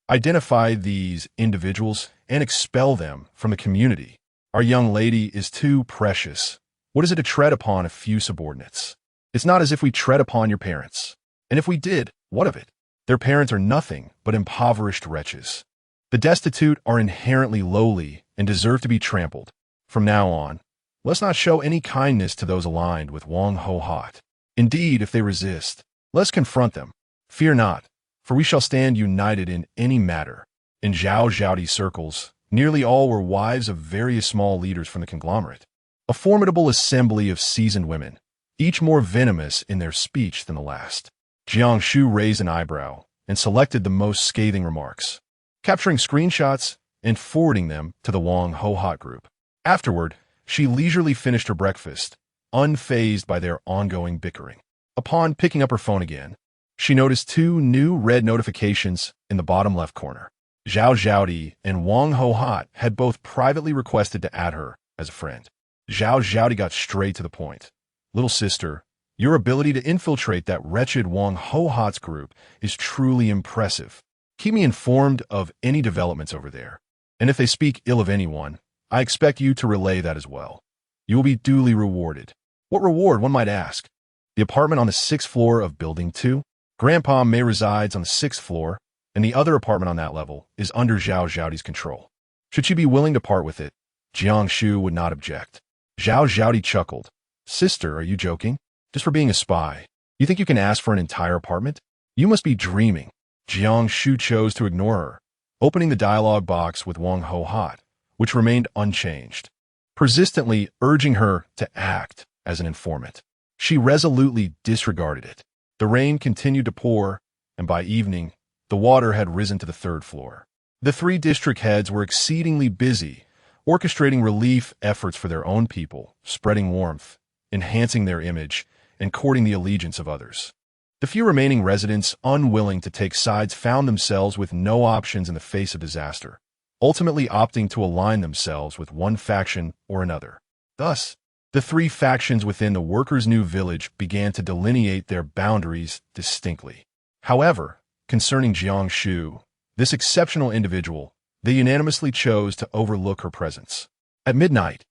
Identify these individuals and expel them from the community. Our young lady is too precious. What is it to tread upon a few subordinates? It's not as if we tread upon your parents. And if we did, what of it? Their parents are nothing but impoverished wretches. The destitute are inherently lowly and deserve to be trampled. From now on, let's not show any kindness to those aligned with Wang Ho Hot. Indeed, if they resist, let's confront them. Fear not, for we shall stand united in any matter. In Zhao Zhaodi circles, nearly all were wives of various small leaders from the conglomerate. A formidable assembly of seasoned women, each more venomous in their speech than the last. Jiang Shu raised an eyebrow and selected the most scathing remarks, capturing screenshots and forwarding them to the Wang Ho Hot group. Afterward, she leisurely finished her breakfast, unfazed by their ongoing bickering. Upon picking up her phone again, she noticed two new red notifications in the bottom left corner. Zhao Zhaodi and Wang Ho Hot had both privately requested to add her as a friend. Zhao Zhaodi got straight to the point. Little sister, your ability to infiltrate that wretched Wang Ho Hot's group is truly impressive. Keep me informed of any developments over there. And if they speak ill of anyone, I expect you to relay that as well. You will be duly rewarded. What reward, one might ask? The apartment on the 6th floor of Building 2? Grandpa May resides on the 6th floor, and the other apartment on that level is under Zhao Zhaodi's control. Should she be willing to part with it, Jiang Shu would not object. Zhao Zhaodi chuckled. Sister, are you joking? Just for being a spy, you think you can ask for an entire apartment? You must be dreaming. Jiang Shu chose to ignore her, opening the dialogue box with Wang Ho Hot, which remained unchanged, persistently urging her to act as an informant. She resolutely disregarded it. The rain continued to pour, and by evening, the water had risen to the 3rd floor. The 3 district heads were exceedingly busy, orchestrating relief efforts for their own people, spreading warmth, enhancing their image, and courting the allegiance of others. The few remaining residents, unwilling to take sides, found themselves with no options in the face of disaster, ultimately opting to align themselves with one faction or another. Thus, the 3 factions within the workers' new village began to delineate their boundaries distinctly. However, concerning Jiang Shu, this exceptional individual, they unanimously chose to overlook her presence. At midnight,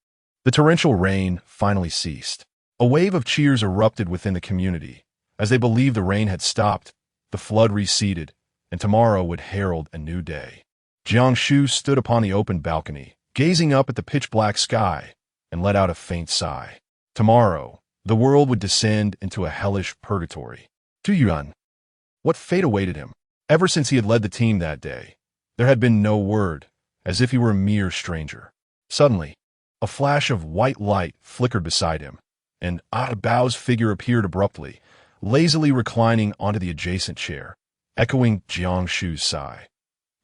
the torrential rain finally ceased. A wave of cheers erupted within the community. As they believed the rain had stopped, the flood receded, and tomorrow would herald a new day. Jiang Shu stood upon the open balcony, gazing up at the pitch-black sky, and let out a faint sigh. Tomorrow, the world would descend into a hellish purgatory. Tu Yuan. What fate awaited him? Ever since he had led the team that day, there had been no word, as if he were a mere stranger. Suddenly, a flash of white light flickered beside him, and Bao's figure appeared abruptly, lazily reclining onto the adjacent chair, echoing Jiang Shu's sigh.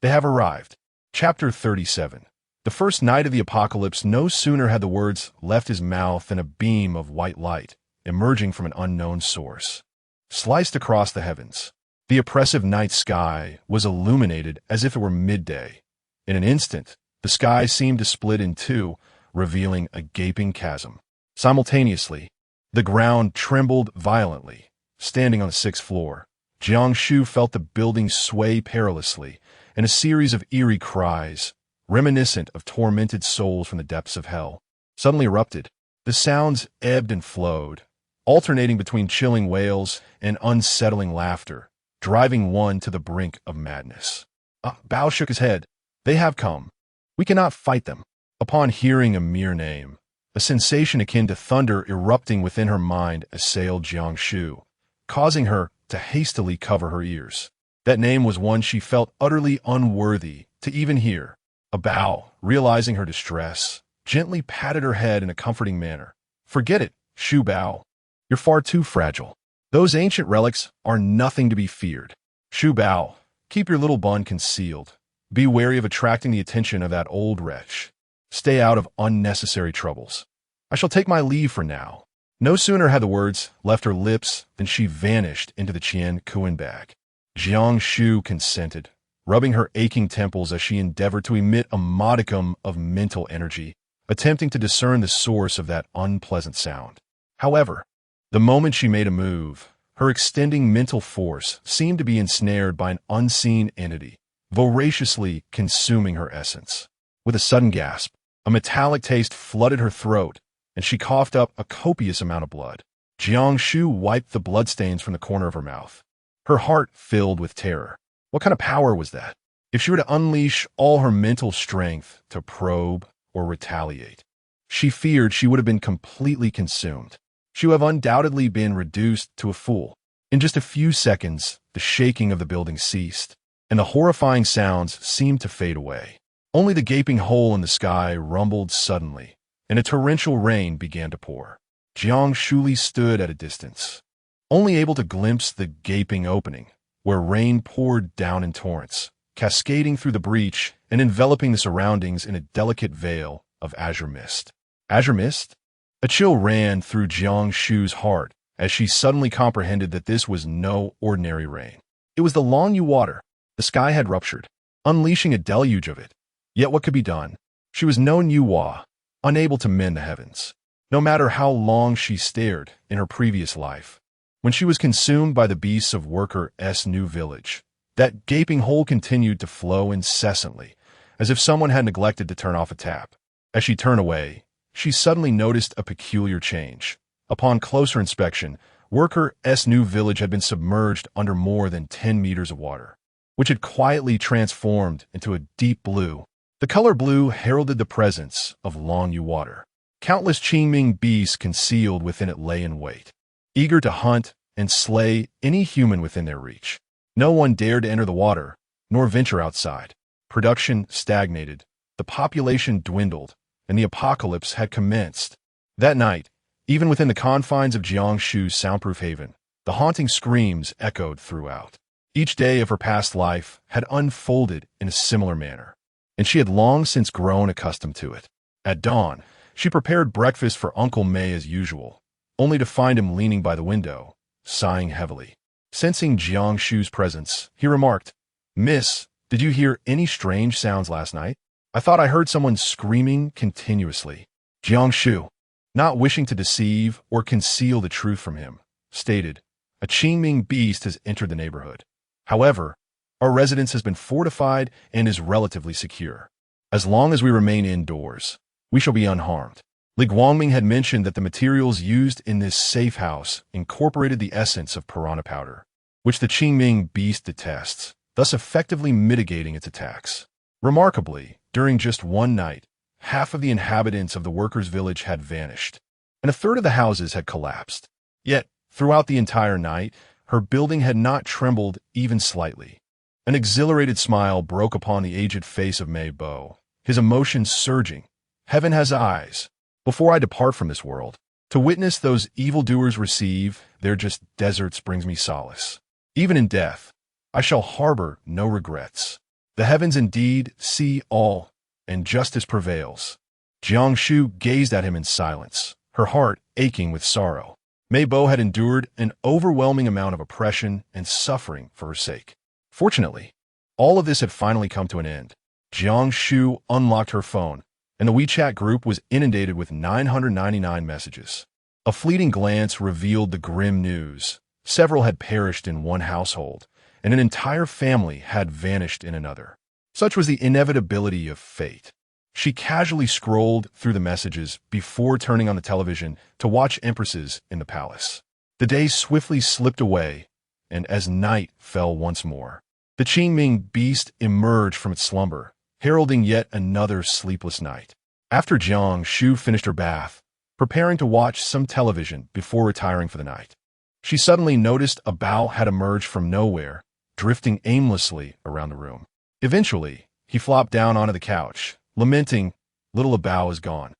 They have arrived. Chapter 37. The first night of the apocalypse, no sooner had the words left his mouth than a beam of white light, emerging from an unknown source, sliced across the heavens. The oppressive night sky was illuminated as if it were midday. In an instant, the sky seemed to split in two, revealing a gaping chasm. Simultaneously, the ground trembled violently. Standing on the sixth floor, Jiang Shu felt the building sway perilously, and a series of eerie cries, reminiscent of tormented souls from the depths of hell, suddenly erupted. The sounds ebbed and flowed, alternating between chilling wails and unsettling laughter, driving one to the brink of madness. Bao shook his head. They have come. We cannot fight them. Upon hearing a mere name, a sensation akin to thunder erupting within her mind assailed Jiang Shu, causing her to hastily cover her ears. That name was one she felt utterly unworthy to even hear. Bao, realizing her distress, gently patted her head in a comforting manner. Forget it, Shu Bao. You're far too fragile. Those ancient relics are nothing to be feared. Shu Bao, keep your little bun concealed. Be wary of attracting the attention of that old wretch. Stay out of unnecessary troubles. I shall take my leave for now. No sooner had the words left her lips than she vanished into the Qian Kuan bag. Jiang Shu consented, rubbing her aching temples as she endeavored to emit a modicum of mental energy, attempting to discern the source of that unpleasant sound. However, the moment she made a move, her extending mental force seemed to be ensnared by an unseen entity, voraciously consuming her essence. With a sudden gasp, a metallic taste flooded her throat, and she coughed up a copious amount of blood. Jiang Shu wiped the bloodstains from the corner of her mouth. Her heart filled with terror. What kind of power was that? If she were to unleash all her mental strength to probe or retaliate, she feared she would have been completely consumed. She would have undoubtedly been reduced to a fool. In just a few seconds, the shaking of the building ceased, and the horrifying sounds seemed to fade away. Only the gaping hole in the sky rumbled suddenly, and a torrential rain began to pour. Jiang Shu stood at a distance, only able to glimpse the gaping opening, where rain poured down in torrents, cascading through the breach and enveloping the surroundings in a delicate veil of azure mist. Azure mist? A chill ran through Jiang Shu's heart as she suddenly comprehended that this was no ordinary rain. It was the Longyu water. The sky had ruptured, unleashing a deluge of it. Yet what could be done? She was no Nuwa, unable to mend the heavens, no matter how long she stared in her previous life. When she was consumed by the beasts of Worker S. New Village, that gaping hole continued to flow incessantly, as if someone had neglected to turn off a tap. As she turned away, she suddenly noticed a peculiar change. Upon closer inspection, Worker S. New Village had been submerged under more than 10 meters of water, which had quietly transformed into a deep blue. The color blue heralded the presence of Longyu water. Countless Qingming beasts concealed within it lay in wait, eager to hunt and slay any human within their reach. No one dared to enter the water, nor venture outside. Production stagnated, the population dwindled, and the apocalypse had commenced. That night, even within the confines of Jiang Shu's soundproof haven, the haunting screams echoed throughout. Each day of her past life had unfolded in a similar manner, and she had long since grown accustomed to it. At dawn, she prepared breakfast for Uncle May as usual, only to find him leaning by the window, sighing heavily. Sensing Jiang Shu's presence, he remarked, "Miss, did you hear any strange sounds last night? I thought I heard someone screaming continuously." Jiang Shu, not wishing to deceive or conceal the truth from him, stated, "A Qingming beast has entered the neighborhood. However, our residence has been fortified and is relatively secure. As long as we remain indoors, we shall be unharmed." Li Guangming had mentioned that the materials used in this safe house incorporated the essence of piranha powder, which the Qingming beast detests, thus effectively mitigating its attacks. Remarkably, during just one night, half of the inhabitants of the workers' village had vanished, and a third of the houses had collapsed. Yet, throughout the entire night, her building had not trembled even slightly. An exhilarated smile broke upon the aged face of Mei Bo, his emotions surging. "Heaven has eyes. Before I depart from this world, to witness those evildoers receive their just deserts brings me solace. Even in death, I shall harbor no regrets." The heavens indeed see all, and justice prevails. Jiang Shu gazed at him in silence, her heart aching with sorrow. Mei Bo had endured an overwhelming amount of oppression and suffering for her sake. Fortunately, all of this had finally come to an end. Jiang Shu unlocked her phone, and the WeChat group was inundated with 999 messages. A fleeting glance revealed the grim news. Several had perished in one household, and an entire family had vanished in another. Such was the inevitability of fate. She casually scrolled through the messages before turning on the television to watch Empresses in the palace. The day swiftly slipped away, and as night fell once more, the Qingming beast emerged from its slumber, heralding yet another sleepless night. After Jiang Shu finished her bath, preparing to watch some television before retiring for the night, she suddenly noticed a Bao had emerged from nowhere, drifting aimlessly around the room. Eventually, he flopped down onto the couch, lamenting, "Little Bao is gone.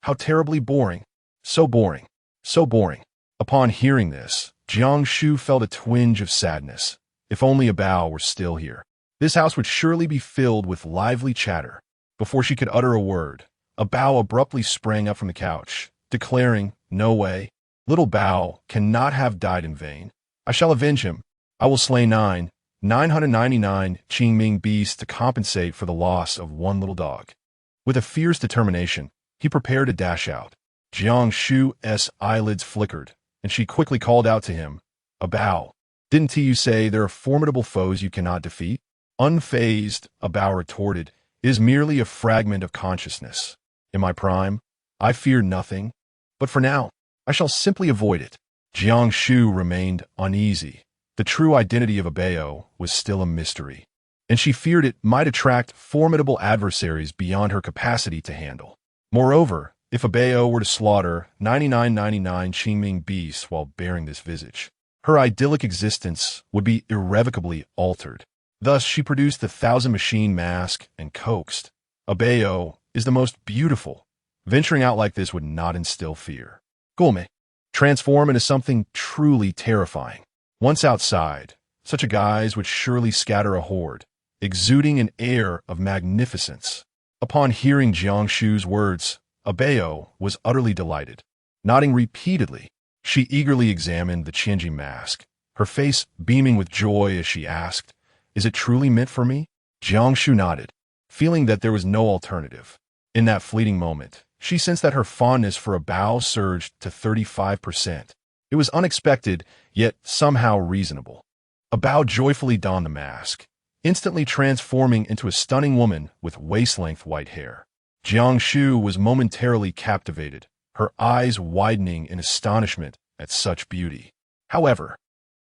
How terribly boring. So boring. So boring." Upon hearing this, Jiang Shu felt a twinge of sadness. If only a Bao were still here. This house would surely be filled with lively chatter. Before she could utter a word, a Bao abruptly sprang up from the couch, declaring, "No way. Little Bao cannot have died in vain. I shall avenge him. I will slay 999 Qingming beasts to compensate for the loss of one little dog." With a fierce determination, he prepared to dash out. Jiang Shu's eyelids flickered, and she quickly called out to him, "A Bao, didn't you say there are formidable foes you cannot defeat?" Unfazed, a Bao retorted, "It is merely a fragment of consciousness. In my prime, I fear nothing, but for now, I shall simply avoid it." Jiang Shu remained uneasy. The true identity of a Bao was still a mystery, and she feared it might attract formidable adversaries beyond her capacity to handle. Moreover, if a Bao were to slaughter 9999 Qingming beasts while bearing this visage, her idyllic existence would be irrevocably altered. Thus, she produced the 1,000-machine mask and coaxed. A Bao is the most beautiful. Venturing out like this would not instill fear. Gulme. Transform into something truly terrifying. Once outside, such a guise would surely scatter a horde, exuding an air of magnificence. Upon hearing Jiang Shu's words, a Bao was utterly delighted. Nodding repeatedly, she eagerly examined the Qianji mask, her face beaming with joy as she asked, "Is it truly meant for me?" Jiang Shu nodded, feeling that there was no alternative. In that fleeting moment, she sensed that her fondness for a Bao surged to 35%. It was unexpected, yet somehow reasonable. A Bao joyfully donned the mask, instantly transforming into a stunning woman with waist-length white hair. Jiang Shu was momentarily captivated, her eyes widening in astonishment at such beauty. However,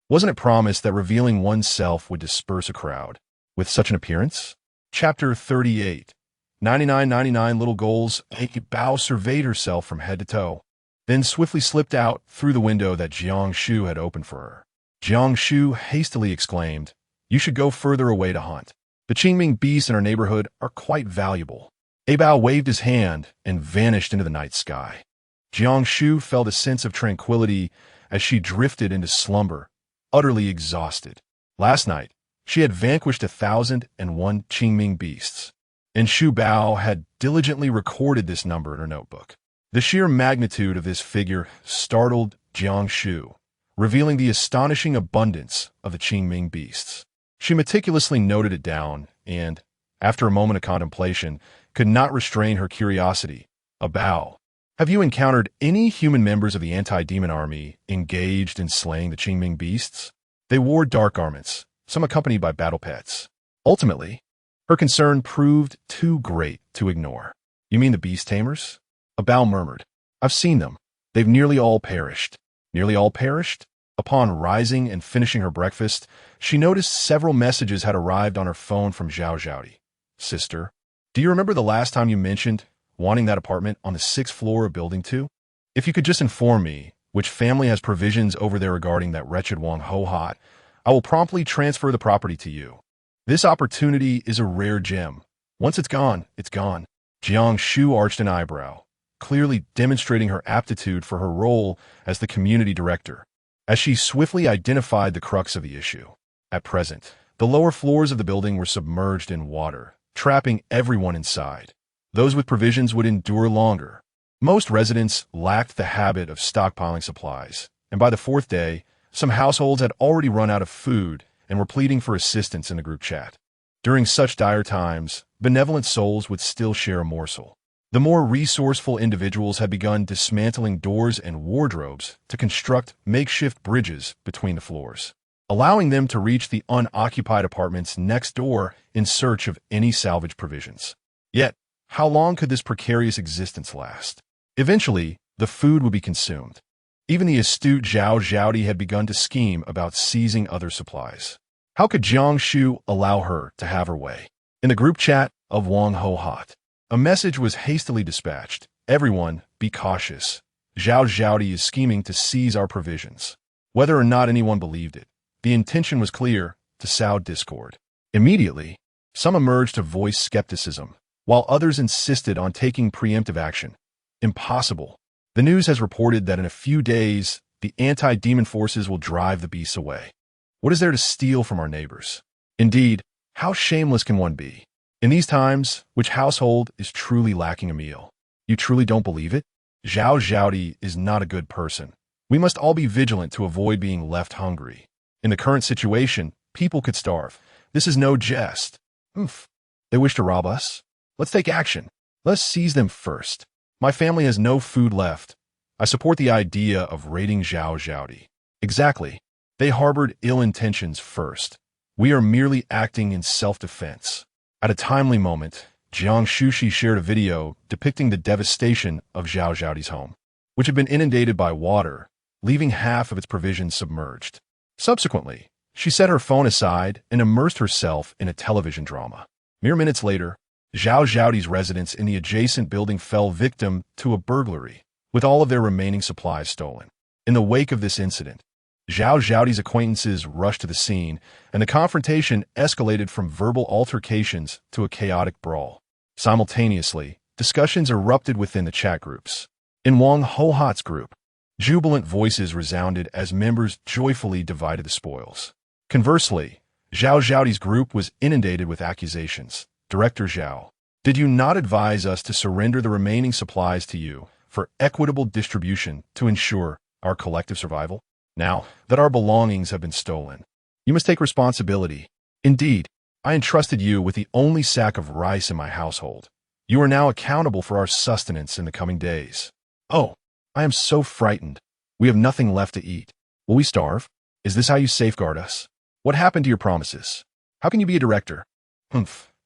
wasn't it promised that revealing oneself would disperse a crowd with such an appearance? Chapter 38. 9999 Little Goals. A Bao surveyed herself from head to toe, then swiftly slipped out through the window that Jiang Shu had opened for her. Jiang Shu hastily exclaimed, "You should go further away to hunt. The Qingming beasts in our neighborhood are quite valuable." A Bao waved his hand and vanished into the night sky. Jiang Shu felt a sense of tranquility as she drifted into slumber, utterly exhausted. Last night, she had vanquished 1,001 Qingming beasts, and Shu Bao had diligently recorded this number in her notebook. The sheer magnitude of this figure startled Jiang Shu, revealing the astonishing abundance of the Qingming beasts. She meticulously noted it down and, after a moment of contemplation, could not restrain her curiosity. A Bao, have you encountered any human members of the anti-demon army engaged in slaying the Qingming beasts? They wore dark garments, some accompanied by battle pets. Ultimately, her concern proved too great to ignore. "You mean the beast tamers?" A Bao murmured. "I've seen them. They've nearly all perished." Nearly all perished? Upon rising and finishing her breakfast, she noticed several messages had arrived on her phone from Zhao Zhaodi. "Sister, do you remember the last time you mentioned wanting that apartment on the 6th floor of Building 2? If you could just inform me which family has provisions over there regarding that wretched Wang Ho Hot, I will promptly transfer the property to you. This opportunity is a rare gem. Once it's gone, it's gone." Jiang Shu arched an eyebrow, clearly demonstrating her aptitude for her role as the community director, as she swiftly identified the crux of the issue. At present, The lower floors of the building were submerged in water, trapping everyone inside. Those with provisions would endure longer. Most residents lacked the habit of stockpiling supplies, and by the fourth day, some households had already run out of food and were pleading for assistance in the group chat. During such dire times, benevolent souls would still share a morsel. The more resourceful individuals had begun dismantling doors and wardrobes to construct makeshift bridges between the floors, allowing them to reach the unoccupied apartments next door in search of any salvage provisions. Yet, how long could this precarious existence last? Eventually, the food would be consumed. Even the astute Zhao Zhaodi had begun to scheme about seizing other supplies. How could Jiang Shu allow her to have her way? In the group chat of Wang Ho-Hot, a message was hastily dispatched. Everyone, be cautious. Zhao Zhaodi is scheming to seize our provisions. Whether or not anyone believed it, the intention was clear: to sow discord. Immediately, some emerged to voice skepticism, while others insisted on taking preemptive action. Impossible. The news has reported that in a few days, the anti-demon forces will drive the beasts away. What is there to steal from our neighbors? Indeed, how shameless can one be? In these times, which household is truly lacking a meal? You truly don't believe it? Zhao Zhaodi is not a good person. We must all be vigilant to avoid being left hungry. In the current situation, people could starve. This is no jest. They wish to rob us? Let's take action. Let's seize them first. My family has no food left. I support the idea of raiding Zhao Zhaodi. Exactly. They harbored ill intentions first. We are merely acting in self-defense. At a timely moment, Jiang Shu shared a video depicting the devastation of Zhao Zhaodi's home, which had been inundated by water, leaving half of its provisions submerged. Subsequently, she set her phone aside and immersed herself in a television drama. Mere minutes later, Zhao Zhaodi's residents in the adjacent building fell victim to a burglary, with all of their remaining supplies stolen. In the wake of this incident, Zhao Zhaodi's acquaintances rushed to the scene, and the confrontation escalated from verbal altercations to a chaotic brawl. Simultaneously, discussions erupted within the chat groups. In Wang Ho-Hot's group, jubilant voices resounded as members joyfully divided the spoils. Conversely, Zhao Zhaodi's group was inundated with accusations. Director Zhao, did you not advise us to surrender the remaining supplies to you for equitable distribution to ensure our collective survival? Now that our belongings have been stolen, you must take responsibility. Indeed, I entrusted you with the only sack of rice in my household. You are now accountable for our sustenance in the coming days. Oh, I am so frightened. We have nothing left to eat. Will we starve? Is this how you safeguard us? What happened to your promises? How can you be a director?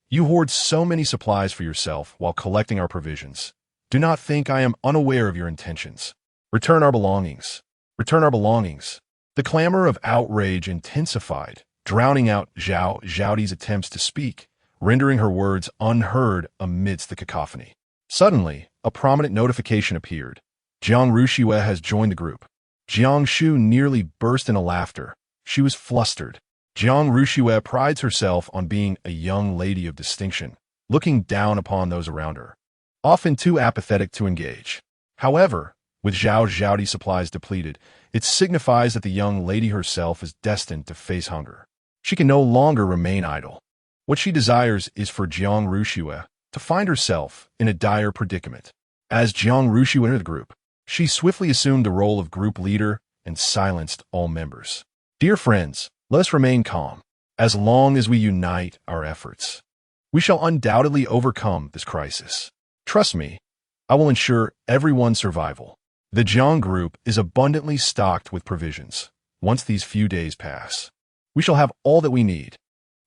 You hoard so many supplies for yourself while collecting our provisions. Do not think I am unaware of your intentions. Return our belongings. Return our belongings. The clamor of outrage intensified, drowning out Zhao Zhaodi's attempts to speak, rendering her words unheard amidst the cacophony. Suddenly, a prominent notification appeared. Jiang Shu has joined the group. Jiang Shu nearly burst into laughter. She was flustered. Jiang Shu prides herself on being a young lady of distinction, looking down upon those around her, often too apathetic to engage. However, with Zhao Zhaodi's supplies depleted, it signifies that the young lady herself is destined to face hunger. She can no longer remain idle. What she desires is for Jiang Shu to find herself in a dire predicament. As Jiang Shu entered the group, she swiftly assumed the role of group leader and silenced all members. Dear friends, let us remain calm. As long as we unite our efforts, we shall undoubtedly overcome this crisis. Trust me, I will ensure everyone's survival. The Jiang group is abundantly stocked with provisions. Once these few days pass, we shall have all that we need.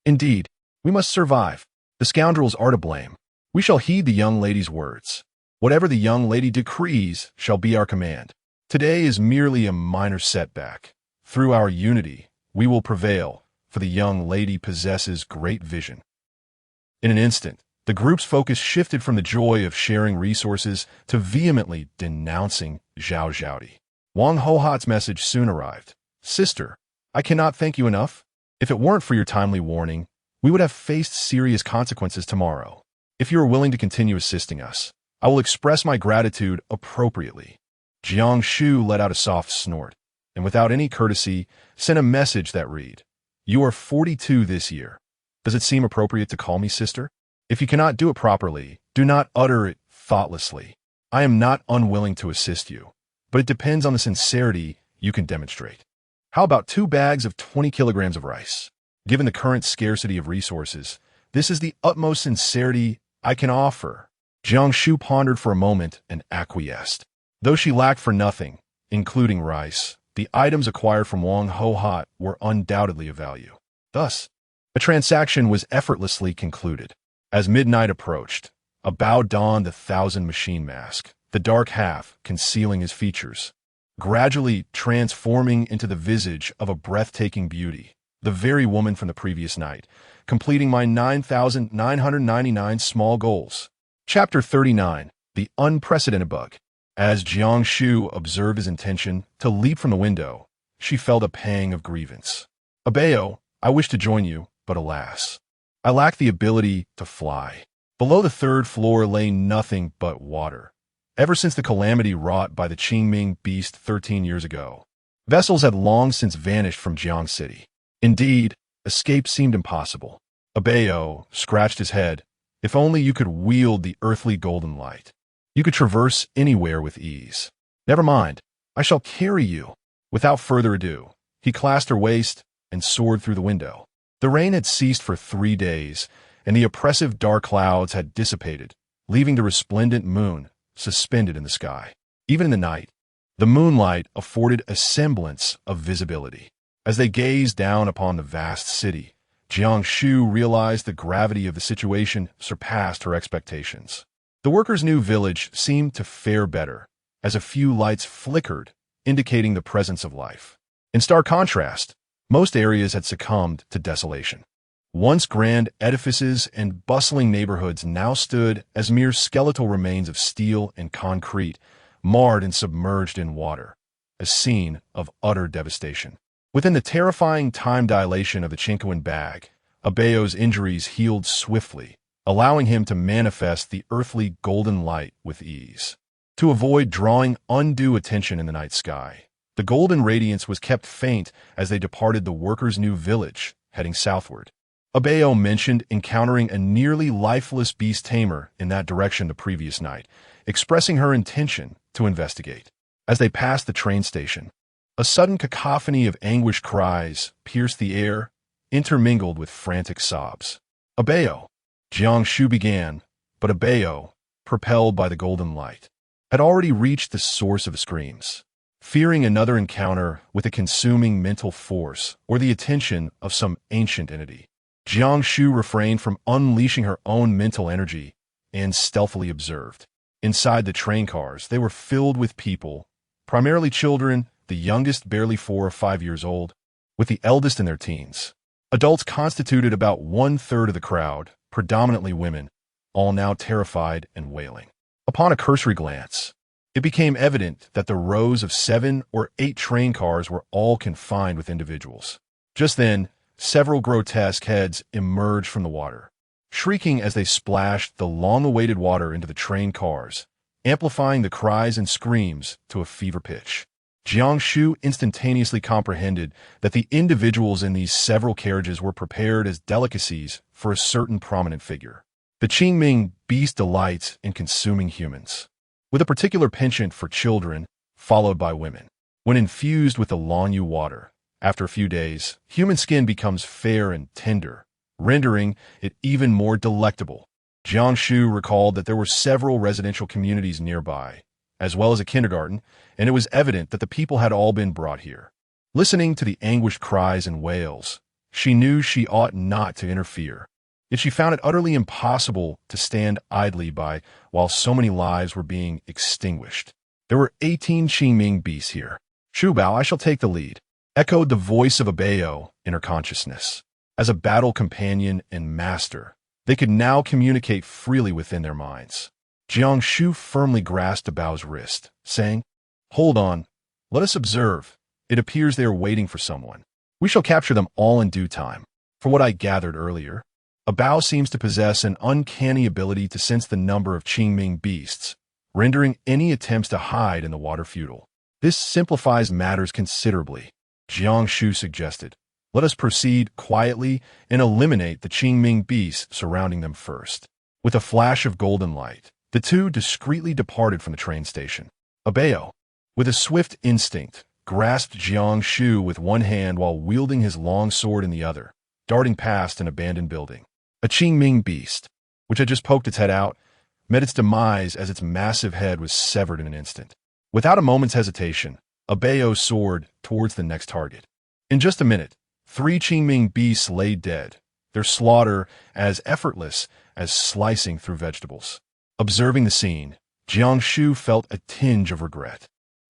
Indeed, we must survive. The scoundrels are to blame. We shall heed the young lady's words. Whatever the young lady decrees shall be our command. Today is merely a minor setback. Through our unity, we will prevail, for the young lady possesses great vision. In an instant, the group's focus shifted from the joy of sharing resources to vehemently denouncing Zhao Zhaodi. Wang Ho-Hot's message soon arrived. Sister, I cannot thank you enough. If it weren't for your timely warning, we would have faced serious consequences tomorrow. If you are willing to continue assisting us, I will express my gratitude appropriately. Jiang Shu let out a soft snort, and without any courtesy, sent a message that read, You are 42 this year. Does it seem appropriate to call me sister? If you cannot do it properly, do not utter it thoughtlessly. I am not unwilling to assist you, but it depends on the sincerity you can demonstrate. How about 2 bags of 20 kilograms of rice? Given the current scarcity of resources, this is the utmost sincerity I can offer. Jiang Shu pondered for a moment and acquiesced. Though she lacked for nothing, including rice, the items acquired from Wang Ho were undoubtedly of value. Thus, a transaction was effortlessly concluded. As midnight approached, a Bao donned the 1,000 machine mask, the dark half concealing his features, gradually transforming into the visage of a breathtaking beauty, the very woman from the previous night, completing my 9,999 small goals. Chapter 39, The Unprecedented Bug. As Jiang Shu observed his intention to leap from the window, she felt a pang of grievance. Abeo, I wish to join you, but alas, I lack the ability to fly. Below the 3rd floor lay nothing but water. Ever since the calamity wrought by the Qingming beast 13 years ago, vessels had long since vanished from Jiang City. Indeed, escape seemed impossible. Abeo scratched his head. If only you could wield the earthly golden light. You could traverse anywhere with ease. Never mind, I shall carry you. Without further ado, he clasped her waist and soared through the window. The rain had ceased for 3 days, and the oppressive dark clouds had dissipated, leaving the resplendent moon suspended in the sky. Even in the night, the moonlight afforded a semblance of visibility. As they gazed down upon the vast city, Jiang Shu realized the gravity of the situation surpassed her expectations. The workers' new village seemed to fare better, as a few lights flickered, indicating the presence of life. In stark contrast, most areas had succumbed to desolation. Once grand edifices and bustling neighborhoods now stood as mere skeletal remains of steel and concrete, marred and submerged in water, a scene of utter devastation. Within the terrifying time dilation of the Chinquan bag, Abeo's injuries healed swiftly, allowing him to manifest the earthly golden light with ease. To avoid drawing undue attention in the night sky, the golden radiance was kept faint as they departed the workers' new village, heading southward. Abeo mentioned encountering a nearly lifeless beast tamer in that direction the previous night, expressing her intention to investigate. As they passed the train station, a sudden cacophony of anguished cries pierced the air, intermingled with frantic sobs. Abeo, Jiang Shu began, but Abeo, propelled by the golden light, had already reached the source of the screams. Fearing another encounter with a consuming mental force or the attention of some ancient entity, Jiang Shu refrained from unleashing her own mental energy and stealthily observed. Inside the train cars, they were filled with people, primarily children, the youngest barely 4 or 5 years old, with the eldest in their teens. Adults constituted about 1/3 of the crowd, predominantly women, all now terrified and wailing. Upon a cursory glance, it became evident that the rows of 7 or 8 train cars were all confined with individuals. Just then, several grotesque heads emerged from the water, shrieking as they splashed the long-awaited water into the train cars, amplifying the cries and screams to a fever pitch. Jiang Shu instantaneously comprehended that the individuals in these several carriages were prepared as delicacies for a certain prominent figure. The Qingming beast delights in consuming humans, with a particular penchant for children, followed by women. When infused with the Lanyu water, after a few days, human skin becomes fair and tender, rendering it even more delectable. Jiang Shu recalled that there were several residential communities nearby, as well as a kindergarten, and it was evident that the people had all been brought here. Listening to the anguished cries and wails, she knew she ought not to interfere, yet she found it utterly impossible to stand idly by while so many lives were being extinguished. There were 18 Qingming beasts here. "Shu Bao, I shall take the lead," echoed the voice of Abeo in her consciousness. As a battle companion and master, they could now communicate freely within their minds. Jiang Shu firmly grasped Abao's wrist, saying, "Hold on, let us observe. It appears they are waiting for someone. We shall capture them all in due time." For what I gathered earlier, Abao seems to possess an uncanny ability to sense the number of Qingming beasts, rendering any attempts to hide in the water futile. This simplifies matters considerably, Jiang Shu suggested. Let us proceed quietly and eliminate the Qingming beasts surrounding them first. With a flash of golden light, the two discreetly departed from the train station. Abeo, with a swift instinct, grasped Jiang Shu with one hand while wielding his long sword in the other, darting past an abandoned building. A Qingming beast, which had just poked its head out, met its demise as its massive head was severed in an instant. Without a moment's hesitation, Abeo soared towards the next target. In just a minute, 3 Qingming beasts lay dead, their slaughter as effortless as slicing through vegetables. Observing the scene, Jiang Shu felt a tinge of regret.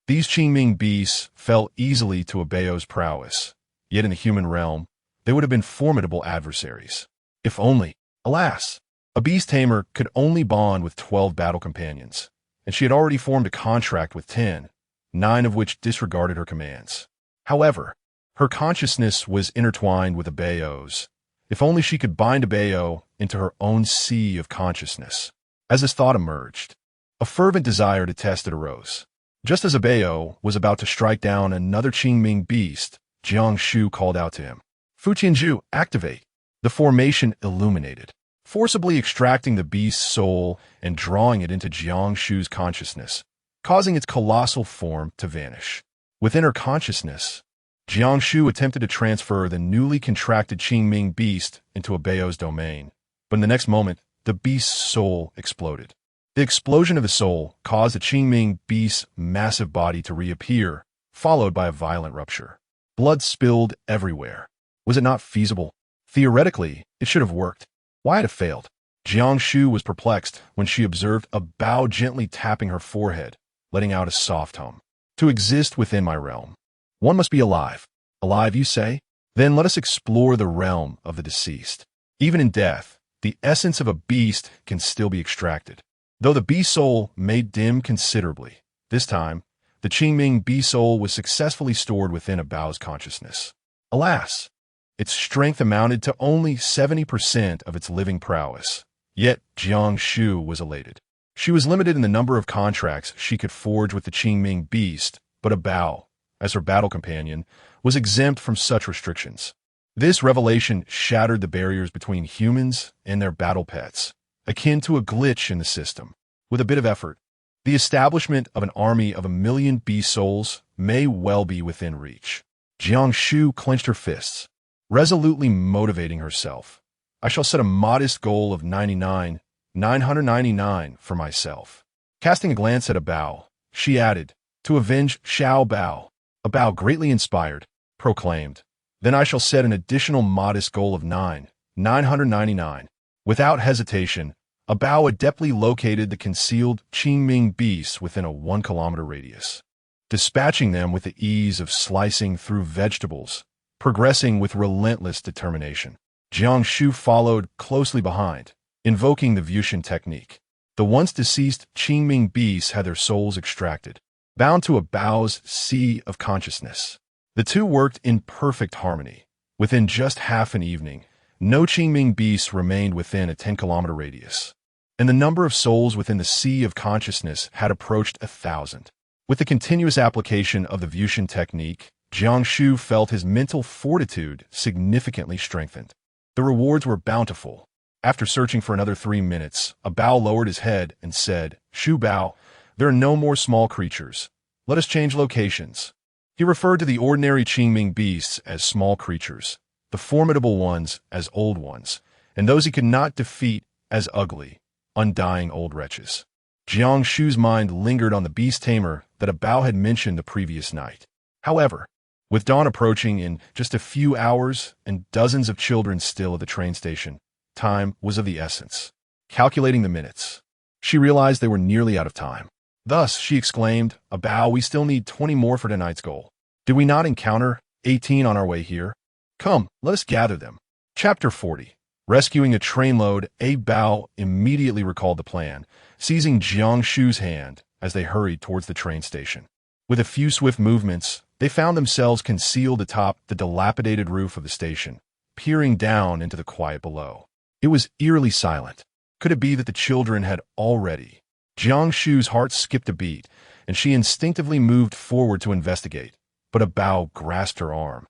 These Qingming beasts fell easily to Abeo's prowess, yet in the human realm, they would have been formidable adversaries. If only, alas, a beast tamer could only bond with 12 battle companions, and she had already formed a contract with 10, 9 of which disregarded her commands. However, her consciousness was intertwined with Abeo's. If only she could bind Abeo into her own sea of consciousness. As this thought emerged, a fervent desire to test it arose. Just as Abeo was about to strike down another Qingming beast, Jiang Shu called out to him. Fuqianzhu, activate. The formation illuminated, forcibly extracting the beast's soul and drawing it into Jiang Shu's consciousness, causing its colossal form to vanish. Within her consciousness, Jiang Shu attempted to transfer the newly contracted Qingming beast into Abeo's domain, but in the next moment, the beast's soul exploded. The explosion of the soul caused the Qingming beast's massive body to reappear, followed by a violent rupture. Blood spilled everywhere. Was it not feasible? Theoretically, it should have worked. Why had it failed? Jiang Shu was perplexed when she observed Abeo gently tapping her forehead, letting out a soft hum. To exist within my realm, one must be alive. Alive, you say? Then let us explore the realm of the deceased. Even in death, the essence of a beast can still be extracted. Though the beast soul may dim considerably, this time, the Qingming beast soul was successfully stored within Abeo's consciousness. Alas, its strength amounted to only 70% of its living prowess. Yet Jiang Shu was elated. She was limited in the number of contracts she could forge with the Qingming beast, but Abeo, as her battle companion, was exempt from such restrictions. This revelation shattered the barriers between humans and their battle pets, akin to a glitch in the system. With a bit of effort, the establishment of an army of 1 million beast souls may well be within reach. Jiang Shu clenched her fists, resolutely motivating herself. I shall set a modest goal of 999 for myself. Casting a glance at Abeo, she added, to avenge Xiao Bao. Abeo, greatly inspired, proclaimed, then I shall set an additional modest goal of 999. Without hesitation, Abeo adeptly located the concealed Qingming beasts within a 1-kilometer radius, dispatching them with the ease of slicing through vegetables, progressing with relentless determination. Jiang Shu followed closely behind, invoking the Wushan technique. The once deceased Qingming beasts had their souls extracted, bound to Abeo's sea of consciousness. The two worked in perfect harmony. Within just half an evening, no Qingming beasts remained within a 10-kilometer radius, and the number of souls within the sea of consciousness had approached 1,000. With the continuous application of the Wushan technique, Jiang Shu felt his mental fortitude significantly strengthened. The rewards were bountiful. After searching for another 3 minutes, Abeo lowered his head and said, Shu Bao, there are no more small creatures. Let us change locations. He referred to the ordinary Qingming beasts as small creatures, the formidable ones as old ones, and those he could not defeat as ugly, undying old wretches. Jiang Shu's mind lingered on the beast tamer that Abeo had mentioned the previous night. However, with dawn approaching in just a few hours and dozens of children still at the train station, time was of the essence. Calculating the minutes, she realized they were nearly out of time. Thus, she exclaimed, Abeo, we still need 20 more for tonight's goal. Did we not encounter 18 on our way here? Come, let us gather them. Chapter 40. Rescuing a trainload, Abeo immediately recalled the plan, seizing Jiang Shu's hand as they hurried towards the train station. With a few swift movements, they found themselves concealed atop the dilapidated roof of the station, peering down into the quiet below. It was eerily silent. Could it be that the children had already? Jiang Shu's heart skipped a beat, and she instinctively moved forward to investigate, but Abeo grasped her arm.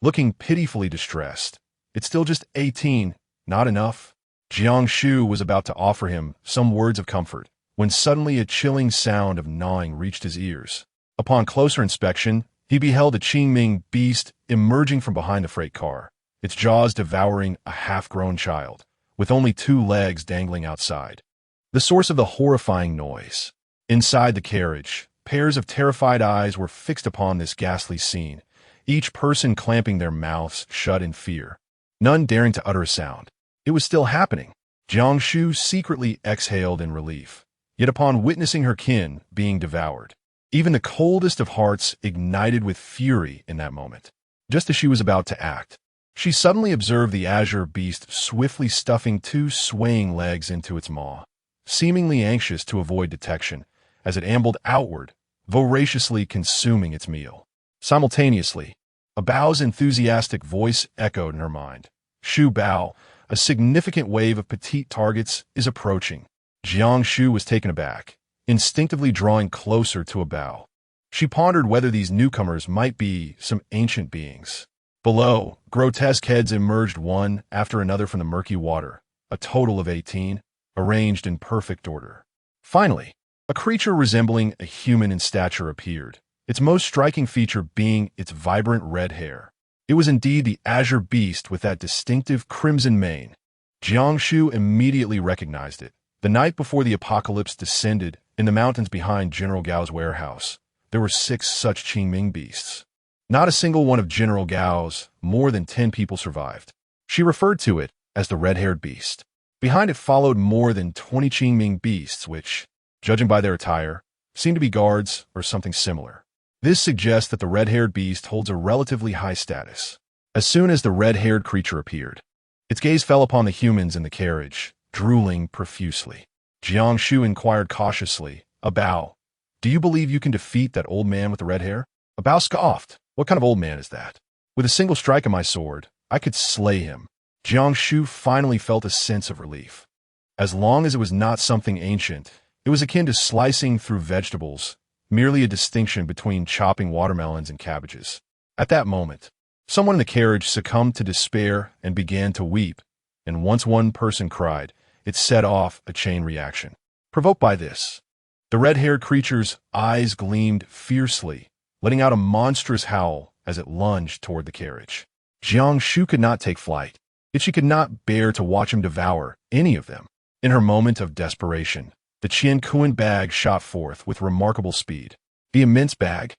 looking pitifully distressed. It's still just 18, not enough. Jiang Shu was about to offer him some words of comfort when suddenly a chilling sound of gnawing reached his ears. Upon closer inspection, he beheld a Qingming beast emerging from behind the freight car, its jaws devouring a half-grown child, with only 2 legs dangling outside. The source of the horrifying noise. Inside the carriage, pairs of terrified eyes were fixed upon this ghastly scene, each person clamping their mouths shut in fear, none daring to utter a sound. It was still happening. Jiang Shu secretly exhaled in relief. Yet upon witnessing her kin being devoured, even the coldest of hearts ignited with fury in that moment. Just as she was about to act, she suddenly observed the azure beast swiftly stuffing 2 swaying legs into its maw, seemingly anxious to avoid detection as it ambled outward, voraciously consuming its meal. Simultaneously, a Bao's enthusiastic voice echoed in her mind. Shu Bao, a significant wave of petite targets is approaching. Jiang Shu was taken aback, instinctively drawing closer to a Bao. She pondered whether these newcomers might be some ancient beings. Below, grotesque heads emerged one after another from the murky water, a total of 18, arranged in perfect order. Finally, a creature resembling a human in stature appeared, its most striking feature being its vibrant red hair. It was indeed the azure beast with that distinctive crimson mane. Jiang Shu immediately recognized it. The night before the apocalypse descended, in the mountains behind General Gao's warehouse, there were 6 such Qingming beasts. Not a single one of General Gao's more than 10 people survived. She referred to it as the red-haired beast. Behind it followed more than 20 Qingming beasts which, judging by their attire, seemed to be guards or something similar. This suggests that the red-haired beast holds a relatively high status. As soon as the red-haired creature appeared, its gaze fell upon the humans in the carriage, drooling profusely. Jiang Shu inquired cautiously, "A Bao, do you believe you can defeat that old man with the red hair?" A Bao scoffed. "What kind of old man is that? With a single strike of my sword, I could slay him." Jiang Shu finally felt a sense of relief. As long as it was not something ancient, it was akin to slicing through vegetables, merely a distinction between chopping watermelons and cabbages. At that moment, someone in the carriage succumbed to despair and began to weep, and once one person cried, it set off a chain reaction. Provoked by this, the red-haired creature's eyes gleamed fiercely, letting out a monstrous howl as it lunged toward the carriage. Jiang Shu could not take flight, yet she could not bear to watch him devour any of them. In her moment of desperation, the Qiankuan bag shot forth with remarkable speed. The immense bag,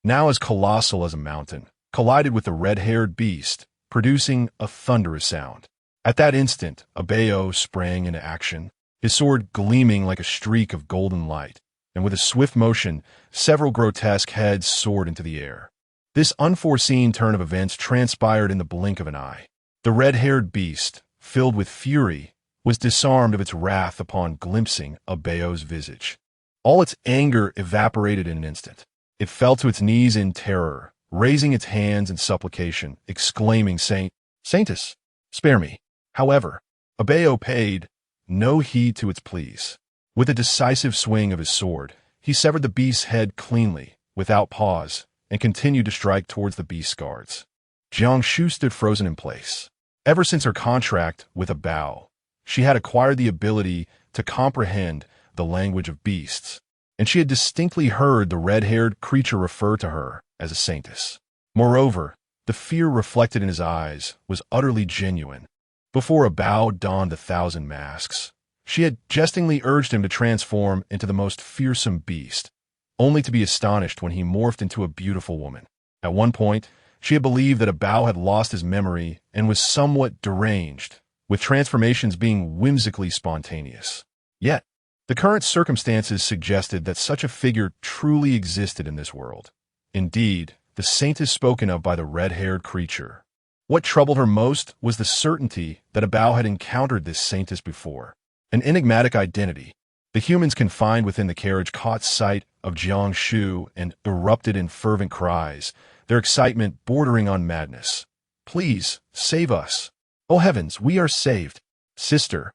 now as colossal as a mountain, collided with the red-haired beast, producing a thunderous sound. At that instant, a Bao sprang into action, his sword gleaming like a streak of golden light, and with a swift motion, several grotesque heads soared into the air. This unforeseen turn of events transpired in the blink of an eye. The red-haired beast, filled with fury, was disarmed of its wrath upon glimpsing a Bao's visage. All its anger evaporated in an instant. It fell to its knees in terror, raising its hands in supplication, exclaiming, Saintess, spare me. However, a Bao paid no heed to its pleas. With a decisive swing of his sword, he severed the beast's head cleanly, without pause, and continued to strike towards the beast's guards. Jiang Shu stood frozen in place. Ever since her contract with a Bao, she had acquired the ability to comprehend the language of beasts, and she had distinctly heard the red-haired creature refer to her as a saintess. Moreover, the fear reflected in his eyes was utterly genuine. Before a Bao donned 1,000 masks, she had jestingly urged him to transform into the most fearsome beast, only to be astonished when he morphed into a beautiful woman. At one point, she had believed that a Bao had lost his memory and was somewhat deranged, with transformations being whimsically spontaneous. Yet, the current circumstances suggested that such a figure truly existed in this world. Indeed, the saintess spoken of by the red-haired creature. What troubled her most was the certainty that a Bao had encountered this saintess before. An enigmatic identity. The humans confined within the carriage caught sight of Jiang Shu and erupted in fervent cries, their excitement bordering on madness. "Please, save us. Oh heavens, we are saved. Sister,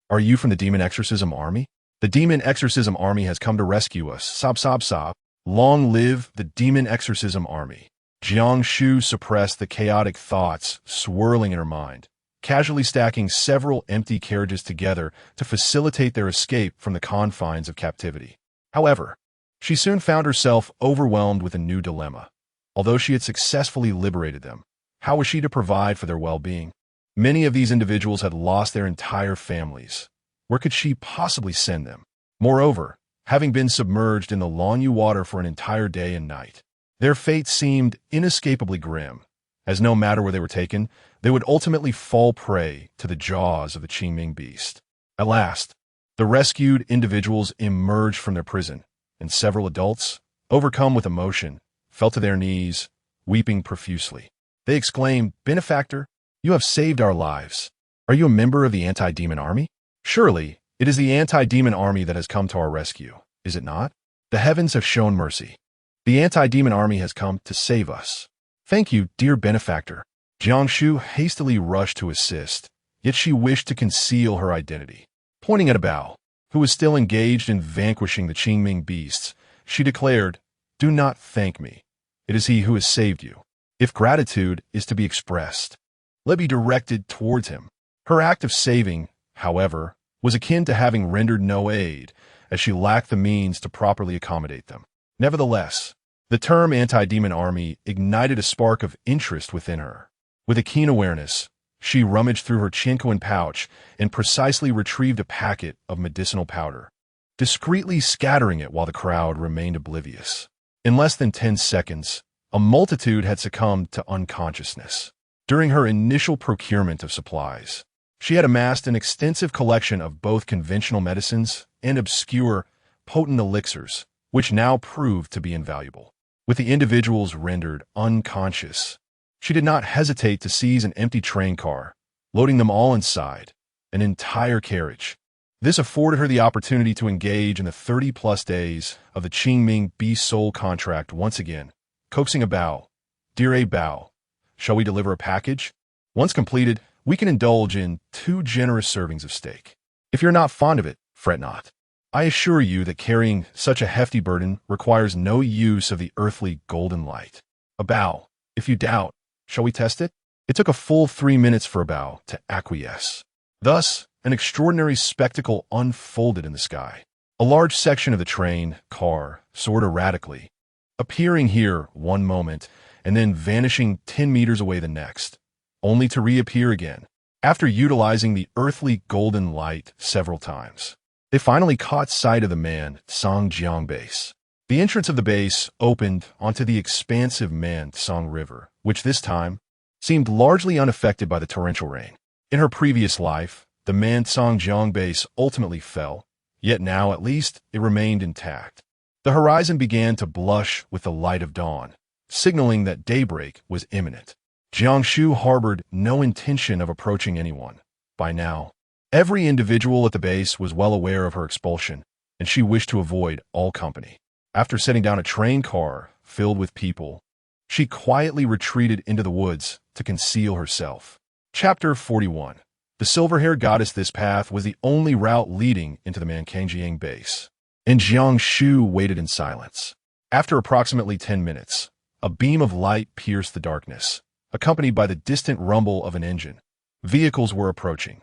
are you from the demon exorcism army? The demon exorcism army has come to rescue us. Sob, sob, sob. Long live the demon exorcism army." Jiang Shu suppressed the chaotic thoughts swirling in her mind, casually stacking several empty carriages together to facilitate their escape from the confines of captivity. However, she soon found herself overwhelmed with a new dilemma. Although she had successfully liberated them, how was she to provide for their well-being? Many of these individuals had lost their entire families. Where could she possibly send them? Moreover, having been submerged in the Lanyu water for an entire day and night, their fate seemed inescapably grim, as no matter where they were taken, they would ultimately fall prey to the jaws of the Qingming beast. At last, the rescued individuals emerged from their prison, and several adults, overcome with emotion, fell to their knees, weeping profusely. They exclaimed, "Benefactor, you have saved our lives. Are you a member of the anti-demon army? Surely, it is the anti-demon army that has come to our rescue, is it not? The heavens have shown mercy. The anti-demon army has come to save us. Thank you, dear benefactor." Jiang Shu hastily rushed to assist, yet she wished to conceal her identity. Pointing at a Bao, who was still engaged in vanquishing the Qingming beasts, she declared, "Do not thank me. It is he who has saved you. If gratitude is to be expressed, let be directed towards him." Her act of saving, however, was akin to having rendered no aid, as she lacked the means to properly accommodate them. Nevertheless, the term anti-demon army ignited a spark of interest within her. With a keen awareness, she rummaged through her chincoin pouch and precisely retrieved a packet of medicinal powder, discreetly scattering it while the crowd remained oblivious. In less than 10 seconds, a multitude had succumbed to unconsciousness. During her initial procurement of supplies, she had amassed an extensive collection of both conventional medicines and obscure, potent elixirs, which now proved to be invaluable. With the individuals rendered unconscious, she did not hesitate to seize an empty train car, loading them all inside, an entire carriage. This afforded her the opportunity to engage in the 30-plus days of the Qingming Beast Soul contract once again, coaxing a Bao. "Dear A Bao, shall we deliver a package? Once completed, we can indulge in 2 generous servings of steak. If you're not fond of it, fret not. I assure you that carrying such a hefty burden requires no use of the earthly golden light. A Bao, if you doubt, shall we test it?" It took a full 3 minutes for a Bao to acquiesce. Thus, an extraordinary spectacle unfolded in the sky. A large section of the train car soared erratically, appearing here one moment and then vanishing 10 meters away the next, only to reappear again. After utilizing the earthly golden light several times, they finally caught sight of the Man-Tsang base. The entrance of the base opened onto the expansive Man-Tsang River, which this time seemed largely unaffected by the torrential rain. In her previous life, the Man-Tsang base ultimately fell, yet now at least it remained intact. The horizon began to blush with the light of dawn, signaling that daybreak was imminent. Jiang Shu harbored no intention of approaching anyone. By now, every individual at the base was well aware of her expulsion, and she wished to avoid all company. After setting down a train car filled with people, she quietly retreated into the woods to conceal herself. Chapter 41. The silver-haired goddess. This path was the only route leading into the Mankanjiang base, and Jiang Shu waited in silence. After approximately 10 minutes, a beam of light pierced the darkness, accompanied by the distant rumble of an engine. Vehicles were approaching.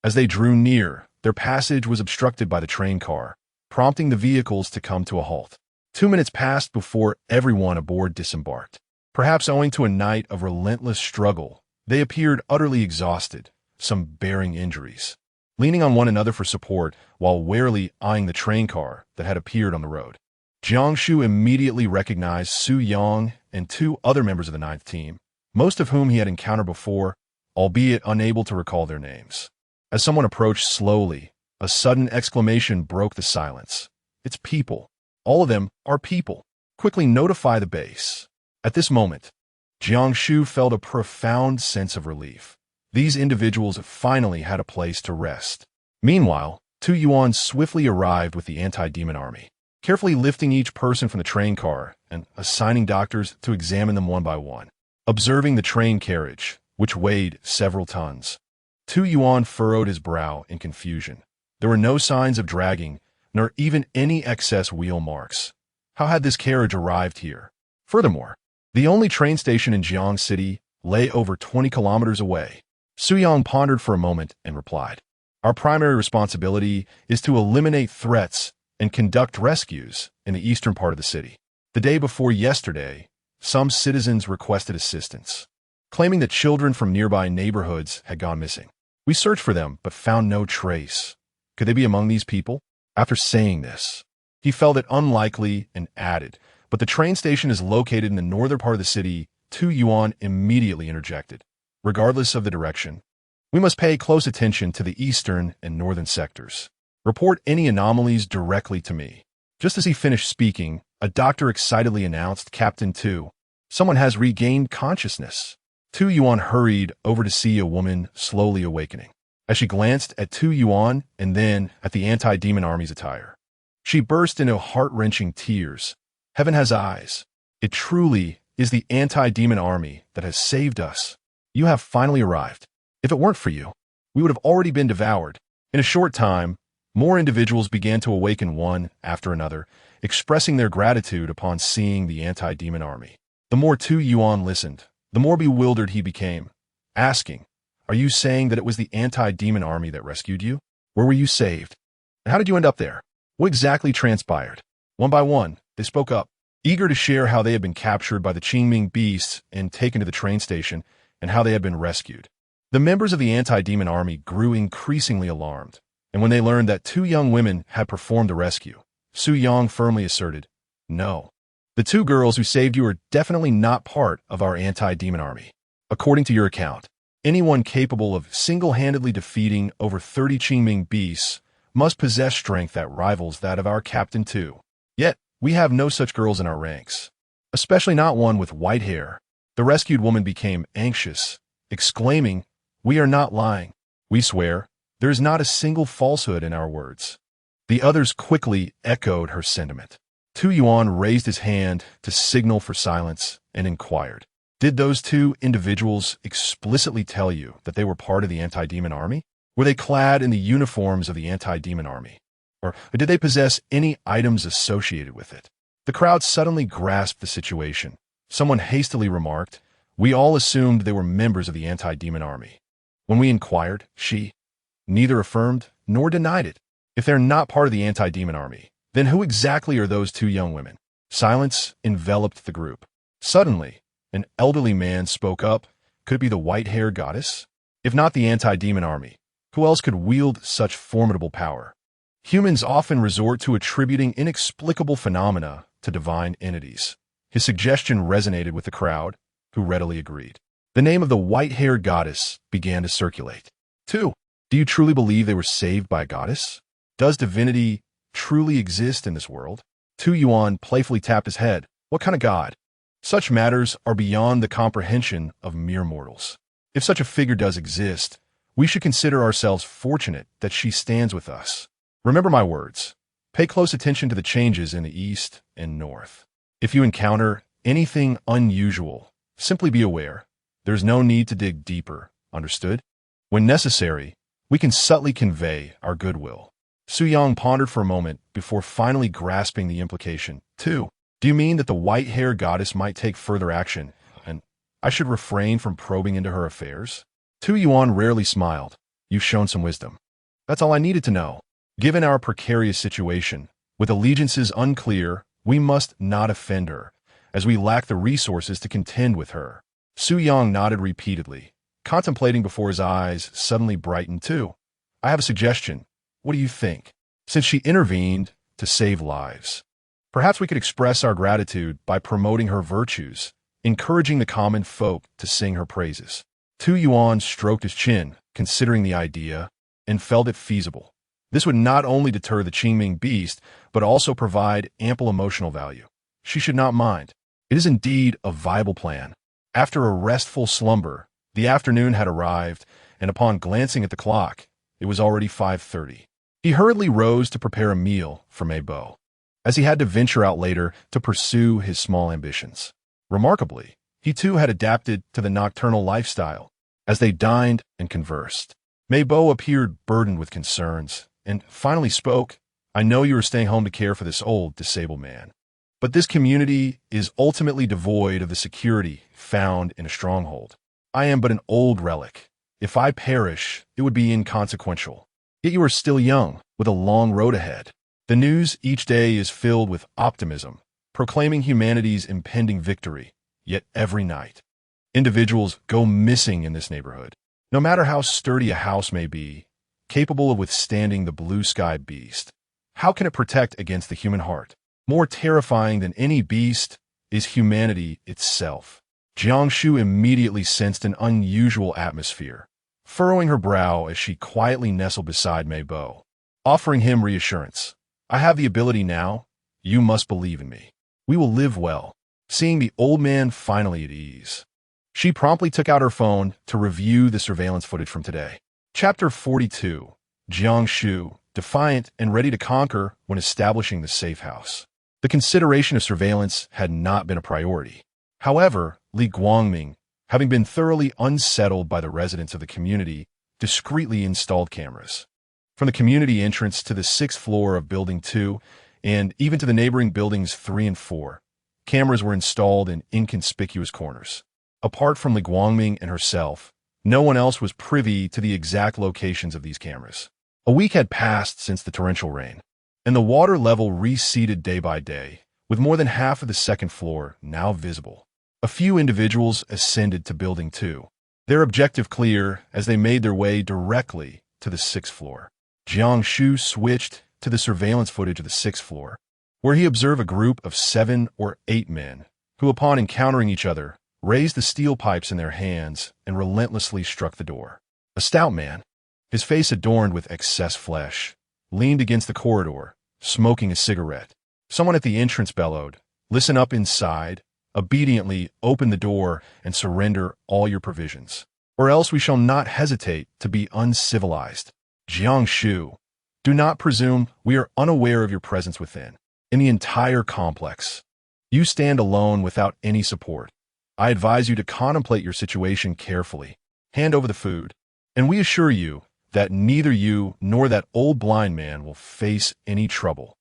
As they drew near, their passage was obstructed by the train car, prompting the vehicles to come to a halt. 2 minutes passed before everyone aboard disembarked. Perhaps owing to a night of relentless struggle, they appeared utterly exhausted, some bearing injuries, leaning on one another for support while warily eyeing the train car that had appeared on the road. Jiang Shu immediately recognized Su Yang and 2 other members of the 9th team, most of whom he had encountered before, albeit unable to recall their names. As someone approached slowly, a sudden exclamation broke the silence. "It's people. All of them are people. Quickly notify the base." At this moment, Jiang Shu felt a profound sense of relief. These individuals finally had a place to rest. Meanwhile, Tu Yuan swiftly arrived with the anti-demon army, carefully lifting each person from the train car and assigning doctors to examine them one by one. Observing the train carriage, which weighed several tons, Tu Yuan furrowed his brow in confusion. There were no signs of dragging, nor even any excess wheel marks. How had this carriage arrived here? Furthermore, The only train station in Jiang City lay over 20 kilometers away. Su Yang pondered for a moment and replied, "Our primary responsibility is to eliminate threats and conduct rescues in the eastern part of the city. The day before yesterday, some citizens requested assistance, claiming that children from nearby neighborhoods had gone missing. We searched for them, but found no trace. Could they be among these people?" After saying this, he felt it unlikely and added, "But the train station is located in the northern part of the city." Tu Yuan immediately interjected, "Regardless of the direction, we must pay close attention to the eastern and northern sectors. Report any anomalies directly to me." Just as he finished speaking, a doctor excitedly announced, "Captain Tu, someone has regained consciousness." Tu Yuan hurried over to see a woman slowly awakening. As she glanced at Tu Yuan and then at the anti-demon army's attire, she burst into heart-wrenching tears. "Heaven has eyes. It truly is the anti-demon army that has saved us. You have finally arrived. If it weren't for you, we would have already been devoured." In a short time, more individuals began to awaken one after another, expressing their gratitude upon seeing the anti-demon army. The more Tu Yuan listened, the more bewildered he became, asking, "Are you saying that it was the anti-demon army that rescued you? Where were you saved? And how did you end up there? What exactly transpired?" One by one, they spoke up, eager to share how they had been captured by the Qingming beasts and taken to the train station, and how they had been rescued. The members of the anti-demon army grew increasingly alarmed, and when they learned that two young women had performed the rescue, Su Yang firmly asserted, "No. The two girls who saved you are definitely not part of our anti-demon army. According to your account, anyone capable of single-handedly defeating over 30 Qingming beasts must possess strength that rivals that of our Captain Tu. Yet, we have no such girls in our ranks, especially not one with white hair." The rescued woman became anxious, exclaiming, "We are not lying. We swear there is not a single falsehood in our words." The others quickly echoed her sentiment. Tu Yuan raised his hand to signal for silence and inquired, "Did those two individuals explicitly tell you that they were part of the anti-demon army? Were they clad in the uniforms of the anti-demon army? Or did they possess any items associated with it?" The crowd suddenly grasped the situation. Someone hastily remarked, "We all assumed they were members of the anti-demon army. When we inquired, she neither affirmed nor denied it. If they're not part of the anti-demon army, then who exactly are those two young women?" Silence enveloped the group. Suddenly, an elderly man spoke up. "Could it be the white-haired goddess? If not the anti-demon army, who else could wield such formidable power?" Humans often resort to attributing inexplicable phenomena to divine entities. His suggestion resonated with the crowd, who readily agreed. The name of the white-haired goddess began to circulate. "2. Do you truly believe they were saved by a goddess? Does divinity truly exist in this world?" Tu Yuan playfully tapped his head. "What kind of god? Such matters are beyond the comprehension of mere mortals. If such a figure does exist, we should consider ourselves fortunate that she stands with us. Remember my words. Pay close attention to the changes in the east and north. If you encounter anything unusual, simply be aware. There's no need to dig deeper, understood? When necessary, we can subtly convey our goodwill." Su Yang pondered for a moment before finally grasping the implication. "2. Do you mean that the white-haired goddess might take further action, and I should refrain from probing into her affairs?" Tu Yuan rarely smiled. "You've shown some wisdom. That's all I needed to know. Given our precarious situation, with allegiances unclear, we must not offend her, as we lack the resources to contend with her." Su Yang nodded repeatedly, contemplating before his eyes suddenly brightened too. "I have a suggestion. What do you think? Since she intervened to save lives, perhaps we could express our gratitude by promoting her virtues, encouraging the common folk to sing her praises." Tu Yuan stroked his chin, considering the idea, and felt it feasible. This would not only deter the Qingming beast, but also provide ample emotional value. She should not mind. It is indeed a viable plan. After a restful slumber, the afternoon had arrived, and upon glancing at the clock, it was already 5:30. He hurriedly rose to prepare a meal for Meibo, as he had to venture out later to pursue his small ambitions. Remarkably, he too had adapted to the nocturnal lifestyle. As they dined and conversed, Meibo appeared burdened with concerns, and finally spoke. "I know you are staying home to care for this old, disabled man. But this community is ultimately devoid of the security found in a stronghold. I am but an old relic. If I perish, it would be inconsequential. Yet you are still young, with a long road ahead. The news each day is filled with optimism, proclaiming humanity's impending victory. Yet every night, individuals go missing in this neighborhood. No matter how sturdy a house may be, capable of withstanding the blue sky beast, how can it protect against the human heart? More terrifying than any beast is humanity itself. Jiang Shu immediately sensed an unusual atmosphere, furrowing her brow as she quietly nestled beside Mei Bo, offering him reassurance. I have the ability now. You must believe in me. We will live well. Seeing the old man finally at ease, she promptly took out her phone to review the surveillance footage from today. Chapter 42. Jiang Shu, defiant and ready to conquer when establishing the safe house. The consideration of surveillance had not been a priority. However, Li Guangming, having been thoroughly unsettled by the residents of the community, discreetly installed cameras. From the community entrance to the 6th floor of Building 2, and even to the neighboring Buildings 3 and 4, cameras were installed in inconspicuous corners. Apart from Li Guangming and herself, no one else was privy to the exact locations of these cameras. A week had passed since the torrential rain, and the water level receded day by day, with more than half of the 2nd floor now visible. A few individuals ascended to Building 2, their objective clear as they made their way directly to the 6th floor. Jiang Shu switched to the surveillance footage of the 6th floor, where he observed a group of 7 or 8 men who, upon encountering each other, raised the steel pipes in their hands and relentlessly struck the door. A stout man, his face adorned with excess flesh, leaned against the corridor, smoking a cigarette. Someone at the entrance bellowed, "Listen up inside. Obediently open the door and surrender all your provisions, or else we shall not hesitate to be uncivilized." Jiang Shu, do not presume we are unaware of your presence within. In the entire complex, you stand alone without any support. I advise you to contemplate your situation carefully. Hand over the food, and we assure you that neither you nor that old blind man will face any trouble.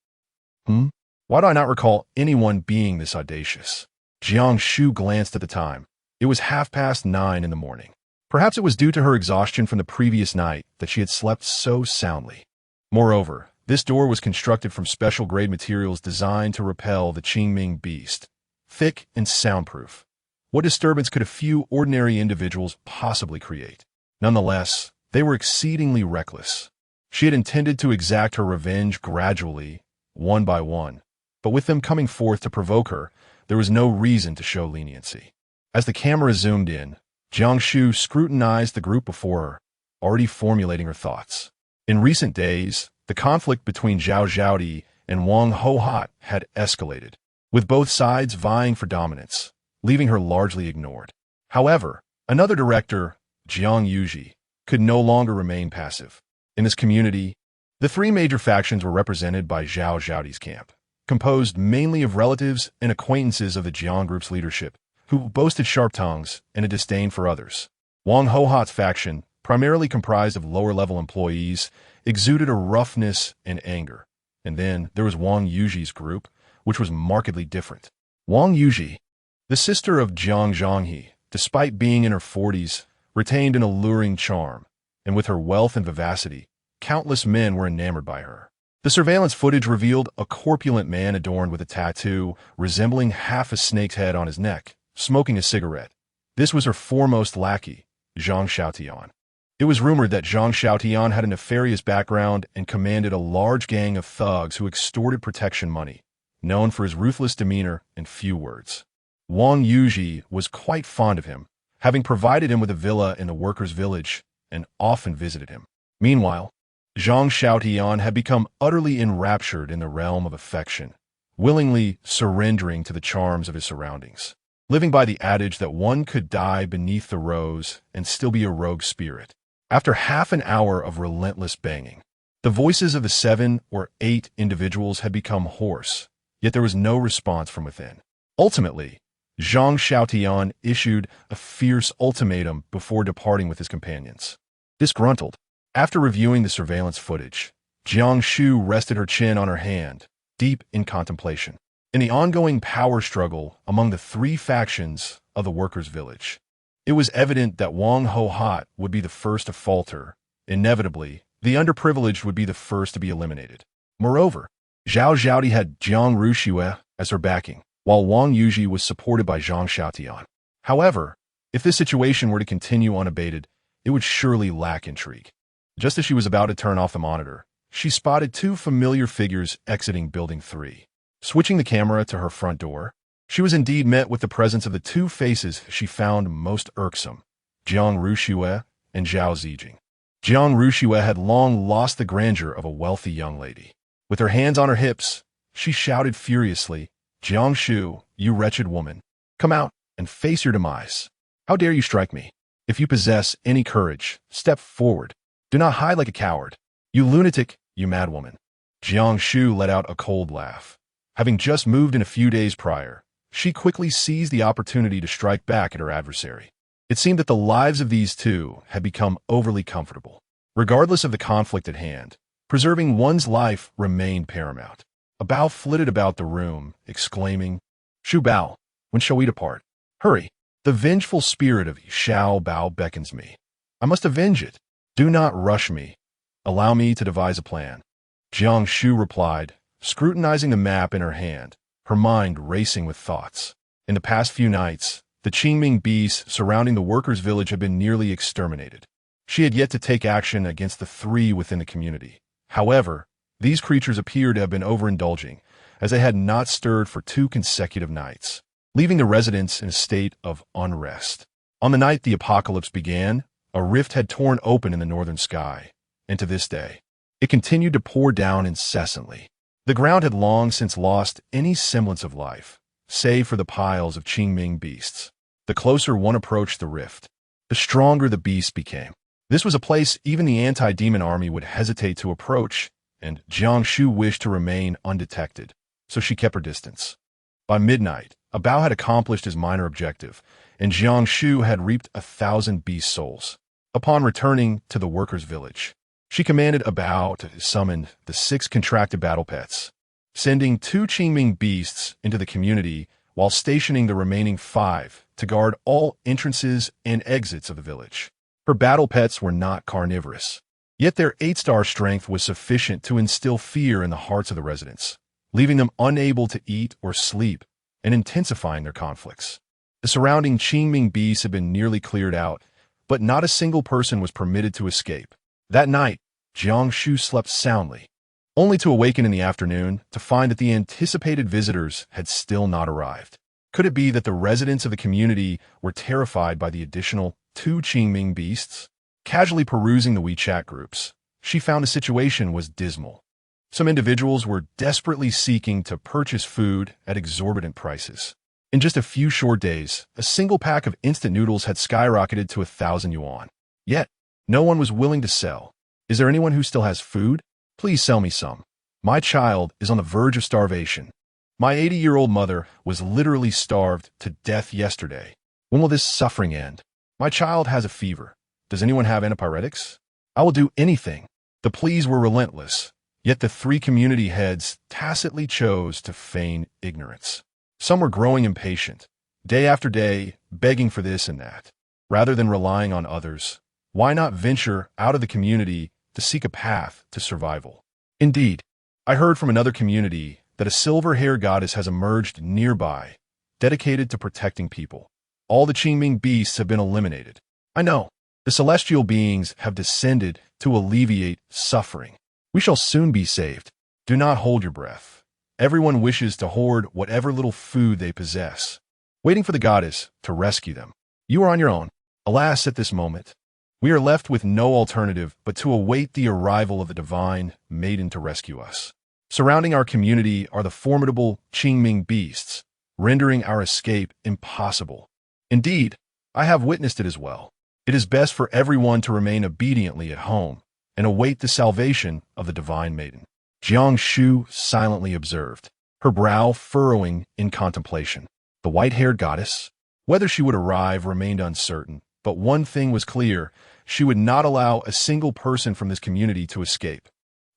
Why do I not recall anyone being this audacious? Jiang Shu glanced at the time. It was 9:30 in the morning. Perhaps it was due to her exhaustion from the previous night that she had slept so soundly. Moreover, this door was constructed from special-grade materials designed to repel the Qingming beast, thick and soundproof. What disturbance could a few ordinary individuals possibly create? Nonetheless, they were exceedingly reckless. She had intended to exact her revenge gradually, one by one, but with them coming forth to provoke her, there was no reason to show leniency. As the camera zoomed in, Jiang Shu scrutinized the group before her, already formulating her thoughts. In recent days, the conflict between Zhao Zhaodi and Wang Hohat had escalated, with both sides vying for dominance, leaving her largely ignored. However, another director, Jiang Yuji, could no longer remain passive. In this community, the 3 major factions were represented by Zhao Zhaodi's camp, composed mainly of relatives and acquaintances of the Jiang group's leadership, who boasted sharp tongues and a disdain for others. Wang Hohat's faction, primarily comprised of lower-level employees, exuded a roughness and anger. And then there was Wang Yuji's group, which was markedly different. Wang Yuji, the sister of Jiang Zhonghe, despite being in her 40s, retained an alluring charm, and with her wealth and vivacity, countless men were enamored by her. The surveillance footage revealed a corpulent man adorned with a tattoo resembling half a snake's head on his neck, smoking a cigarette. This was her foremost lackey, Zhang Xiaotian. It was rumored that Zhang Xiaotian had a nefarious background and commanded a large gang of thugs who extorted protection money, known for his ruthless demeanor and few words. Wang Yuji was quite fond of him, having provided him with a villa in the workers' village and often visited him. Meanwhile, Zhang Xiaotian had become utterly enraptured in the realm of affection, willingly surrendering to the charms of his surroundings, living by the adage that one could die beneath the rose and still be a rogue spirit. After half an hour of relentless banging, the voices of the 7 or 8 individuals had become hoarse, yet there was no response from within. Ultimately, Zhang Xiaotian issued a fierce ultimatum before departing with his companions. Disgruntled, after reviewing the surveillance footage, Jiang Shu rested her chin on her hand, deep in contemplation. in the ongoing power struggle among the three factions of the workers' village. It was evident that Wang Ho-Hat would be the first to falter. Inevitably, the underprivileged would be the first to be eliminated. Moreover, Zhao Zhaodi had Jiang Ruxue as her backing, while Wang Yuji was supported by Zhang Xiaotian. However, if this situation were to continue unabated, it would surely lack intrigue. Just as she was about to turn off the monitor, she spotted two familiar figures exiting Building 3. Switching the camera to her front door, she was indeed met with the presence of the two faces she found most irksome, Jiang Ruxue and Zhao Zijing. Jiang Ruxue had long lost the grandeur of a wealthy young lady. With her hands on her hips, she shouted furiously, "Jiang Shu, you wretched woman, come out and face your demise. How dare you strike me? If you possess any courage, step forward. Do not hide like a coward. You lunatic, you madwoman." Jiang Shu let out a cold laugh. Having just moved in a few days prior, she quickly seized the opportunity to strike back at her adversary. It seemed that the lives of these two had become overly comfortable. Regardless of the conflict at hand, preserving one's life remained paramount. A Bao flitted about the room, exclaiming, "Shu Bao, when shall we depart? Hurry! The vengeful spirit of Xiao Bao beckons me. I must avenge it. Do not rush me. Allow me to devise a plan." Jiang Shu replied, scrutinizing the map in her hand, her mind racing with thoughts. In the past few nights, the Qingming beasts surrounding the workers' village had been nearly exterminated. She had yet to take action against the three within the community. However, these creatures appeared to have been overindulging, as they had not stirred for 2 consecutive nights, leaving the residents in a state of unrest. On the night the apocalypse began, a rift had torn open in the northern sky, and to this day, it continued to pour down incessantly. The ground had long since lost any semblance of life, save for the piles of Qingming beasts. The closer one approached the rift, the stronger the beast became. This was a place even the anti-demon army would hesitate to approach, and Jiang Shu wished to remain undetected, so she kept her distance. By midnight, a Bao had accomplished his minor objective, and Jiang Shu had reaped 1,000 beast souls. Upon returning to the workers' village, she commanded a Bao to summon the 6 contracted battle pets, sending 2 Qingming beasts into the community while stationing the remaining 5 to guard all entrances and exits of the village. Her battle pets were not carnivorous, yet their 8-star strength was sufficient to instill fear in the hearts of the residents, leaving them unable to eat or sleep and intensifying their conflicts. The surrounding Qingming beasts had been nearly cleared out, but not a single person was permitted to escape. That night, Jiang Shu slept soundly, only to awaken in the afternoon to find that the anticipated visitors had still not arrived. Could it be that the residents of the community were terrified by the additional 2 Qingming beasts? Casually perusing the WeChat groups, she found the situation was dismal. Some individuals were desperately seeking to purchase food at exorbitant prices. In just a few short days, a single pack of instant noodles had skyrocketed to 1,000 yuan. Yet, no one was willing to sell. "Is there anyone who still has food? Please sell me some. My child is on the verge of starvation. My 80-year-old mother was literally starved to death yesterday. When will this suffering end? My child has a fever. Does anyone have antipyretics? I will do anything." The pleas were relentless, yet the 3 community heads tacitly chose to feign ignorance. Some were growing impatient, day after day begging for this and that. Rather than relying on others, why not venture out of the community to seek a path to survival? Indeed, I heard from another community that a silver-hair goddess has emerged nearby, dedicated to protecting people. All the Qingming beasts have been eliminated. I know, the celestial beings have descended to alleviate suffering. We shall soon be saved. Do not hold your breath. Everyone wishes to hoard whatever little food they possess, waiting for the goddess to rescue them. You are on your own. Alas, at this moment, we are left with no alternative but to await the arrival of the divine maiden to rescue us. Surrounding our community are the formidable Qingming beasts, rendering our escape impossible. Indeed, I have witnessed it as well. It is best for everyone to remain obediently at home and await the salvation of the divine maiden. Jiang Shu silently observed, her brow furrowing in contemplation. The white-haired goddess? Whether she would arrive remained uncertain, but one thing was clear: she would not allow a single person from this community to escape.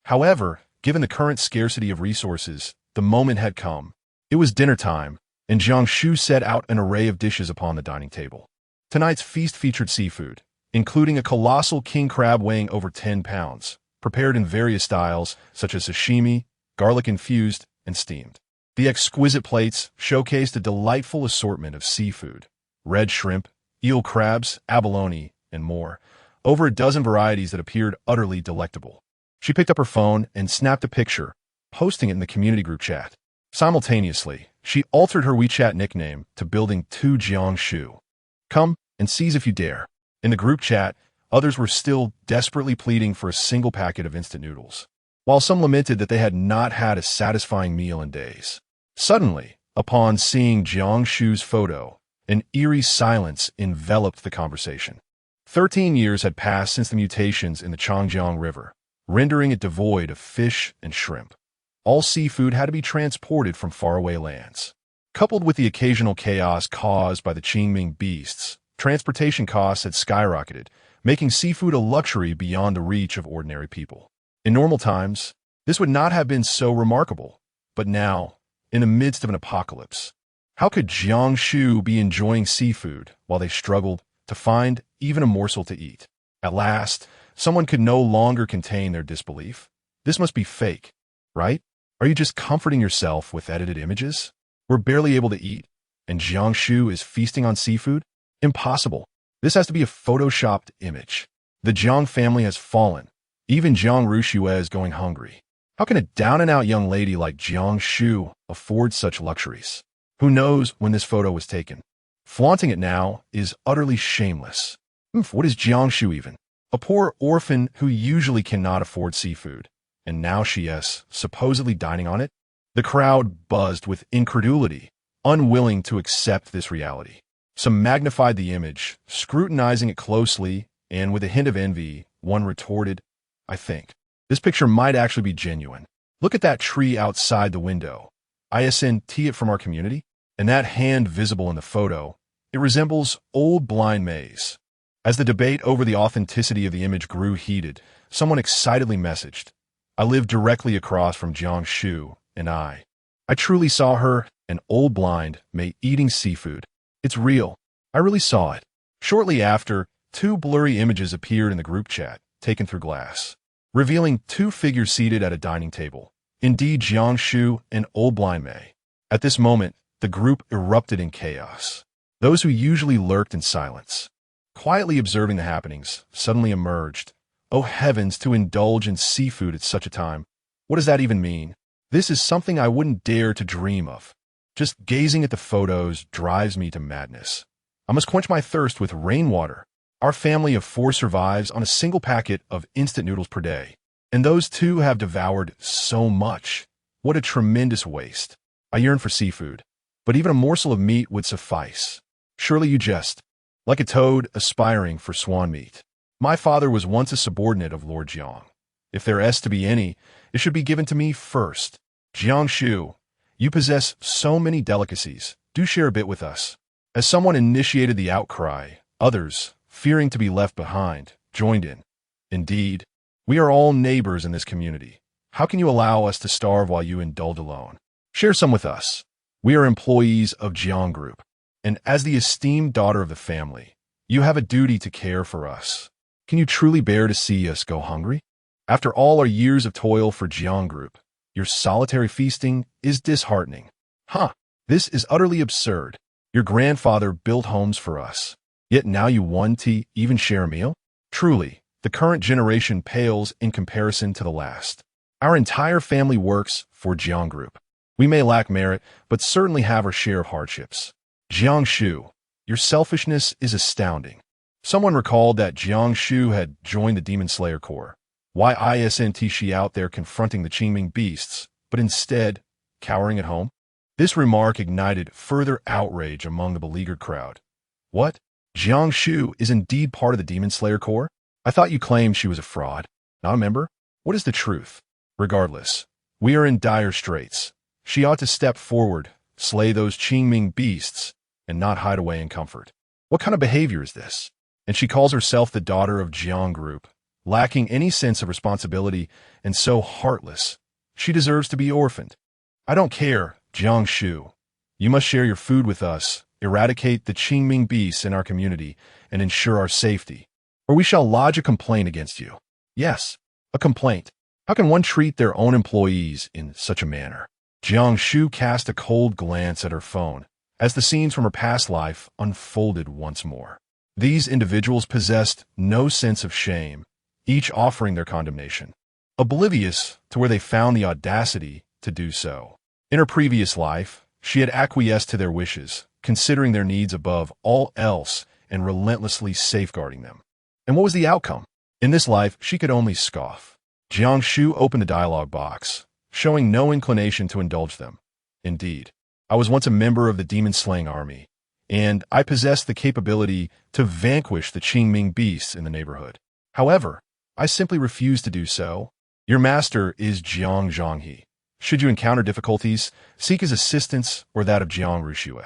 However, given the current scarcity of resources, the moment had come. It was dinner time, and Jiang Shu set out an array of dishes upon the dining table. Tonight's feast featured seafood, including a colossal king crab weighing over 10 pounds, prepared in various styles such as sashimi, garlic-infused, and steamed. The exquisite plates showcased a delightful assortment of seafood, red shrimp, eel crabs, abalone, and more, over a dozen varieties that appeared utterly delectable. She picked up her phone and snapped a picture, posting it in the community group chat. Simultaneously, she altered her WeChat nickname to Building 2 Jiang Shu. Come and seize if you dare. In the group chat, others were still desperately pleading for a single packet of instant noodles, while some lamented that they had not had a satisfying meal in days. Suddenly, upon seeing Jiang Shu's photo, an eerie silence enveloped the conversation. 13 years had passed since the mutations in the Changjiang River, rendering it devoid of fish and shrimp. All seafood had to be transported from faraway lands. Coupled with the occasional chaos caused by the Qingming beasts, transportation costs had skyrocketed, making seafood a luxury beyond the reach of ordinary people. In normal times, this would not have been so remarkable, but now, in the midst of an apocalypse, how could Jiang Shu be enjoying seafood while they struggled to find even a morsel to eat? At last, someone could no longer contain their disbelief. This must be fake, right? Are you just comforting yourself with edited images? We're barely able to eat, and Jiang Shu is feasting on seafood? Impossible. This has to be a photoshopped image. The Jiang family has fallen. Even Jiang Ruxue is going hungry. How can a down-and-out young lady like Jiang Shu afford such luxuries? Who knows when this photo was taken? Flaunting it now is utterly shameless. What is Jiang Shu even? A poor orphan who usually cannot afford seafood, and now she is supposedly dining on it? The crowd buzzed with incredulity, unwilling to accept this reality. Some magnified the image, scrutinizing it closely, and with a hint of envy, one retorted, "I think this picture might actually be genuine. Look at that tree outside the window. Isn't it from our community? And that hand visible in the photo, it resembles old blind May's." As the debate over the authenticity of the image grew heated, someone excitedly messaged, "I live directly across from Jiang Shu, and I truly saw her, an old blind May, eating seafood. It's real. I really saw it." Shortly after, two blurry images appeared in the group chat, taken through glass, revealing two figures seated at a dining table. Indeed, Jiang Shu and old blind May. At this moment, the group erupted in chaos. Those who usually lurked in silence, quietly observing the happenings, suddenly emerged. Oh heavens, to indulge in seafood at such a time. What does that even mean? This is something I wouldn't dare to dream of. Just gazing at the photos drives me to madness. I must quench my thirst with rainwater. Our family of 4 survives on a single packet of instant noodles per day, and those 2 have devoured so much. What a tremendous waste. I yearn for seafood, but even a morsel of meat would suffice. Surely you jest, like a toad aspiring for swan meat. My father was once a subordinate of Lord Jiang. If there is to be any, it should be given to me first. Jiang Shu, you possess so many delicacies. Do share a bit with us. As someone initiated the outcry, others, fearing to be left behind, joined in. Indeed, we are all neighbors in this community. How can you allow us to starve while you indulge alone? Share some with us. We are employees of Jiang Group, and as the esteemed daughter of the family, you have a duty to care for us. Can you truly bear to see us go hungry? After all our years of toil for Jiang Group, your solitary feasting is disheartening. This is utterly absurd. Your grandfather built homes for us, yet now you want to even share a meal? Truly, the current generation pales in comparison to the last. Our entire family works for Jiang Group. We may lack merit, but certainly have our share of hardships. Jiang Shu, your selfishness is astounding. Someone recalled that Jiang Shu had joined the Demon Slayer Corps. Why isn't she out there confronting the Qingming beasts, but instead cowering at home? This remark ignited further outrage among the beleaguered crowd. What? Jiang Shu is indeed part of the Demon Slayer Corps? I thought you claimed she was a fraud, not a member? What is the truth? Regardless, we are in dire straits. She ought to step forward, slay those Qingming beasts, and not hide away in comfort. What kind of behavior is this? And she calls herself the daughter of Jiang Group, lacking any sense of responsibility and so heartless. She deserves to be orphaned. I don't care Jiang Shu, you must share your food with us, eradicate the Qingming beasts in our community, and ensure our safety, or we shall lodge a complaint against you. Yes, a complaint. How can one treat their own employees in such a manner? Jiang Shu cast a cold glance at her phone as the scenes from her past life unfolded once more. These individuals possessed no sense of shame, each offering their condemnation, oblivious to where they found the audacity to do so. In her previous life, she had acquiesced to their wishes, considering their needs above all else and relentlessly safeguarding them. And what was the outcome? In this life, she could only scoff. Jiang Shu opened the dialogue box, showing no inclination to indulge them. Indeed, I was once a member of the demon-slaying army, and I possessed the capability to vanquish the Qingming beasts in the neighborhood. However, I simply refuse to do so. Your master is Jiang Zhonghe. Should you encounter difficulties, seek his assistance or that of Jiang Rushue.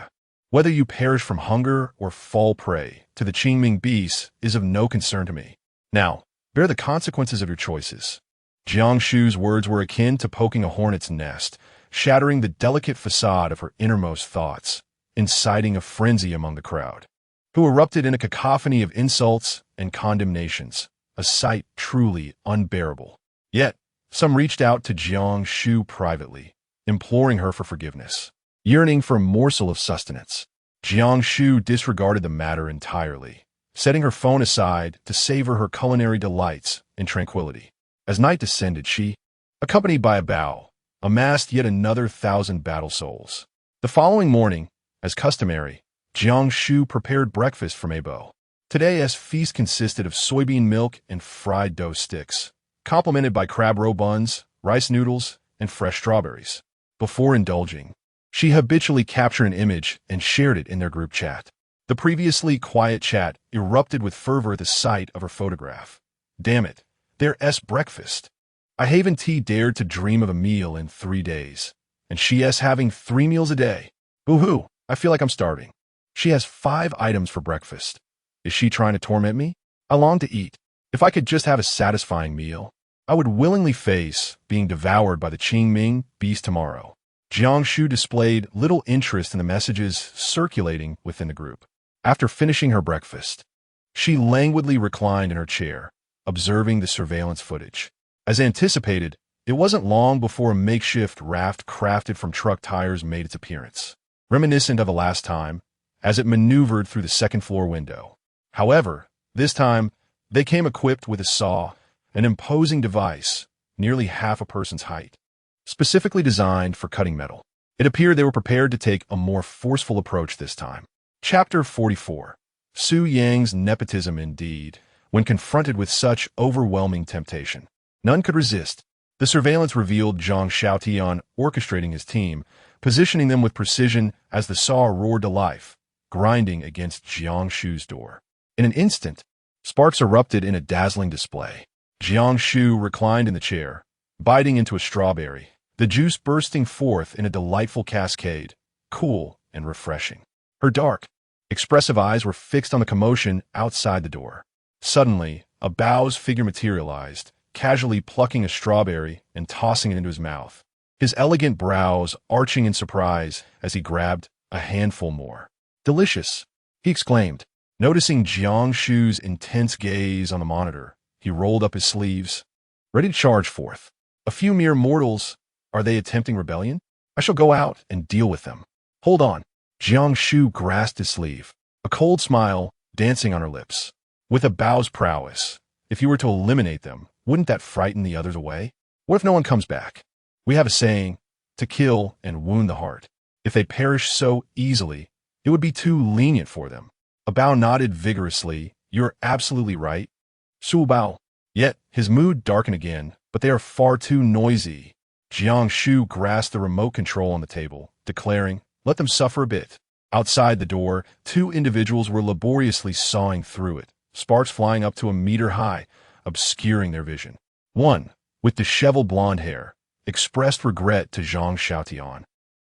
Whether you perish from hunger or fall prey to the Qingming beasts is of no concern to me. Now, bear the consequences of your choices. Jiang Shu's words were akin to poking a hornet's nest, shattering the delicate facade of her innermost thoughts, inciting a frenzy among the crowd, who erupted in a cacophony of insults and condemnations, a sight truly unbearable. Yet, some reached out to Jiang Shu privately, imploring her for forgiveness, yearning for a morsel of sustenance. Jiang Shu disregarded the matter entirely, setting her phone aside to savor her culinary delights in tranquility. As night descended, she, accompanied by a bow, amassed yet another 1,000 battle souls. The following morning, as customary, Jiang Shu prepared breakfast for Meibo. Today's feast consisted of soybean milk and fried dough sticks, complemented by crab roe buns, rice noodles, and fresh strawberries. Before indulging, she habitually captured an image and shared it in their group chat. The previously quiet chat erupted with fervor at the sight of her photograph. Damn it, there's breakfast. I haven't dared to dream of a meal in 3 days, and she's having 3 meals a day. Boo-hoo, I feel like I'm starving. She has 5 items for breakfast. Is she trying to torment me? I long to eat. If I could just have a satisfying meal, I would willingly face being devoured by the Qingming beast tomorrow. Jiang Shu displayed little interest in the messages circulating within the group. After finishing her breakfast, she languidly reclined in her chair, observing the surveillance footage. As anticipated, it wasn't long before a makeshift raft crafted from truck tires made its appearance, reminiscent of the last time, as it maneuvered through the second-floor window. However, this time, they came equipped with a saw, an imposing device, nearly half a person's height, specifically designed for cutting metal. It appeared they were prepared to take a more forceful approach this time. Chapter 44. Su Yang's nepotism indeed. When confronted with such overwhelming temptation, none could resist. The surveillance revealed Zhang Xiaotian orchestrating his team, positioning them with precision as the saw roared to life, grinding against Jiang Shu's door. In an instant, sparks erupted in a dazzling display. Jiang Shu reclined in the chair, biting into a strawberry, the juice bursting forth in a delightful cascade, cool and refreshing. Her dark, expressive eyes were fixed on the commotion outside the door. Suddenly, a Bao's figure materialized, casually plucking a strawberry and tossing it into his mouth, his elegant brows arching in surprise as he grabbed a handful more. "Delicious," he exclaimed. Noticing Jiang Shu's intense gaze on the monitor, he rolled up his sleeves, ready to charge forth. "A few mere mortals. Are they attempting rebellion? I shall go out and deal with them." "Hold on." Jiang Shu grasped his sleeve, a cold smile dancing on her lips. "With a Bao's prowess, if you were to eliminate them, wouldn't that frighten the others away? What if no one comes back? We have a saying, to kill and wound the heart. If they perish so easily, it would be too lenient for them." A Bao nodded vigorously. "You're absolutely right, Su Bao." Yet, his mood darkened again, "but they are far too noisy." Jiang Shu grasped the remote control on the table, declaring, "Let them suffer a bit." Outside the door, 2 individuals were laboriously sawing through it, sparks flying up to a meter high, obscuring their vision. One, with disheveled blonde hair, expressed regret to Zhang Xiaotian.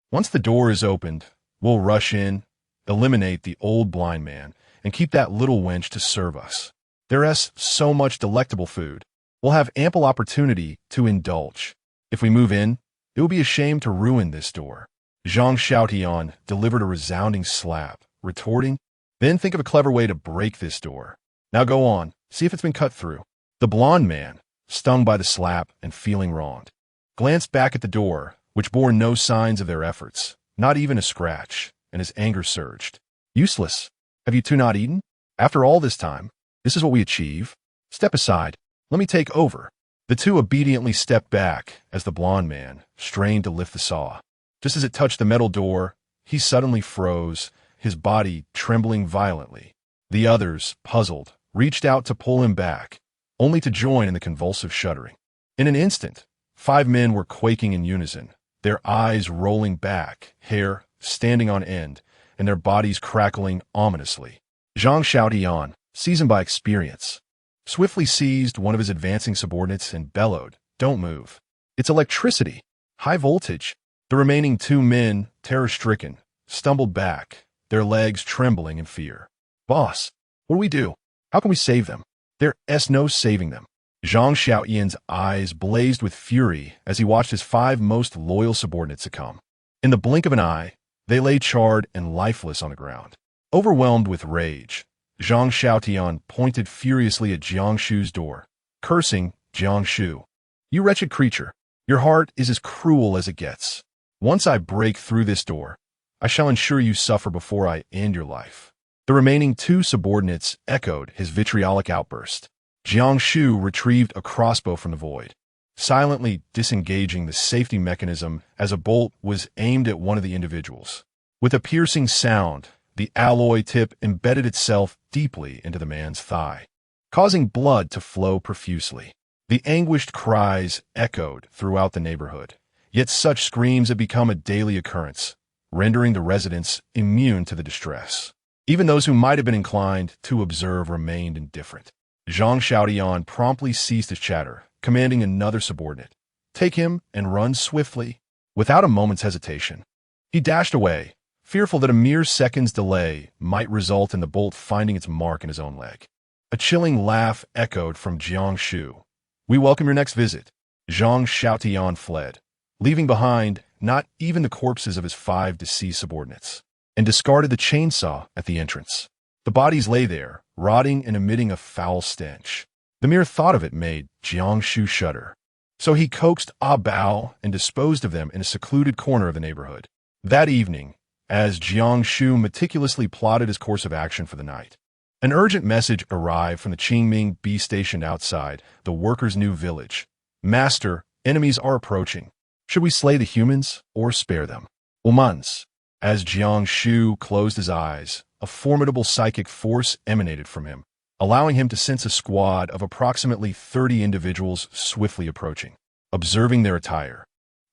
"Once the door is opened, we'll rush in, eliminate the old blind man, and keep that little wench to serve us. There's so much delectable food. We'll have ample opportunity to indulge. If we move in, it will be a shame to ruin this door." Jiang Shu delivered a resounding slap, retorting, "Then think of a clever way to break this door. Now go on, see if it's been cut through." The blond man, stung by the slap and feeling wronged, glanced back at the door, which bore no signs of their efforts, not even a scratch, and his anger surged. "Useless. Have you two not eaten? After all this time, this is what we achieve? Step aside. Let me take over." The two obediently stepped back as the blond man strained to lift the saw. Just as it touched the metal door, he suddenly froze, his body trembling violently. The others, puzzled, reached out to pull him back, only to join in the convulsive shuddering. In an instant, 5 men were quaking in unison, their eyes rolling back, hair standing on end, and their bodies crackling ominously. Jiang Shu, seasoned by experience, swiftly seized one of his advancing subordinates and bellowed, "Don't move. It's electricity. High voltage." The remaining 2 men, terror-stricken, stumbled back, their legs trembling in fear. "Boss, what do we do? How can we save them? There's no saving them." Jiang Shu's eyes blazed with fury as he watched his 5 most loyal subordinates succumb. In the blink of an eye, they lay charred and lifeless on the ground. Overwhelmed with rage, Jiang Shu pointed furiously at Jiang Shu's door, cursing, "Jiang Shu, you wretched creature, your heart is as cruel as it gets. Once I break through this door, I shall ensure you suffer before I end your life." The remaining 2 subordinates echoed his vitriolic outburst. Jiang Shu retrieved a crossbow from the void, silently disengaging the safety mechanism as a bolt was aimed at one of the individuals. With a piercing sound, the alloy tip embedded itself deeply into the man's thigh, causing blood to flow profusely. The anguished cries echoed throughout the neighborhood, yet such screams had become a daily occurrence, rendering the residents immune to the distress. Even those who might have been inclined to observe remained indifferent. Jiang Shu promptly ceased his chatter, commanding another subordinate, "Take him and run swiftly." Without a moment's hesitation, he dashed away, fearful that a mere second's delay might result in the bolt finding its mark in his own leg. A chilling laugh echoed from Jiang Shu. "We welcome your next visit." Jiang Shu fled, leaving behind not even the corpses of his 5 deceased subordinates, and discarded the chainsaw at the entrance. The bodies lay there, rotting and emitting a foul stench. The mere thought of it made Jiang Shu shudder. So he coaxed Ah Bao and disposed of them in a secluded corner of the neighborhood. That evening, as Jiang Shu meticulously plotted his course of action for the night, an urgent message arrived from the Qingming Bee stationed outside the workers' new village. "Master, enemies are approaching. Should we slay the humans or spare them?" "Humans." As Jiang Shu closed his eyes, a formidable psychic force emanated from him, allowing him to sense a squad of approximately 30 individuals swiftly approaching. Observing their attire,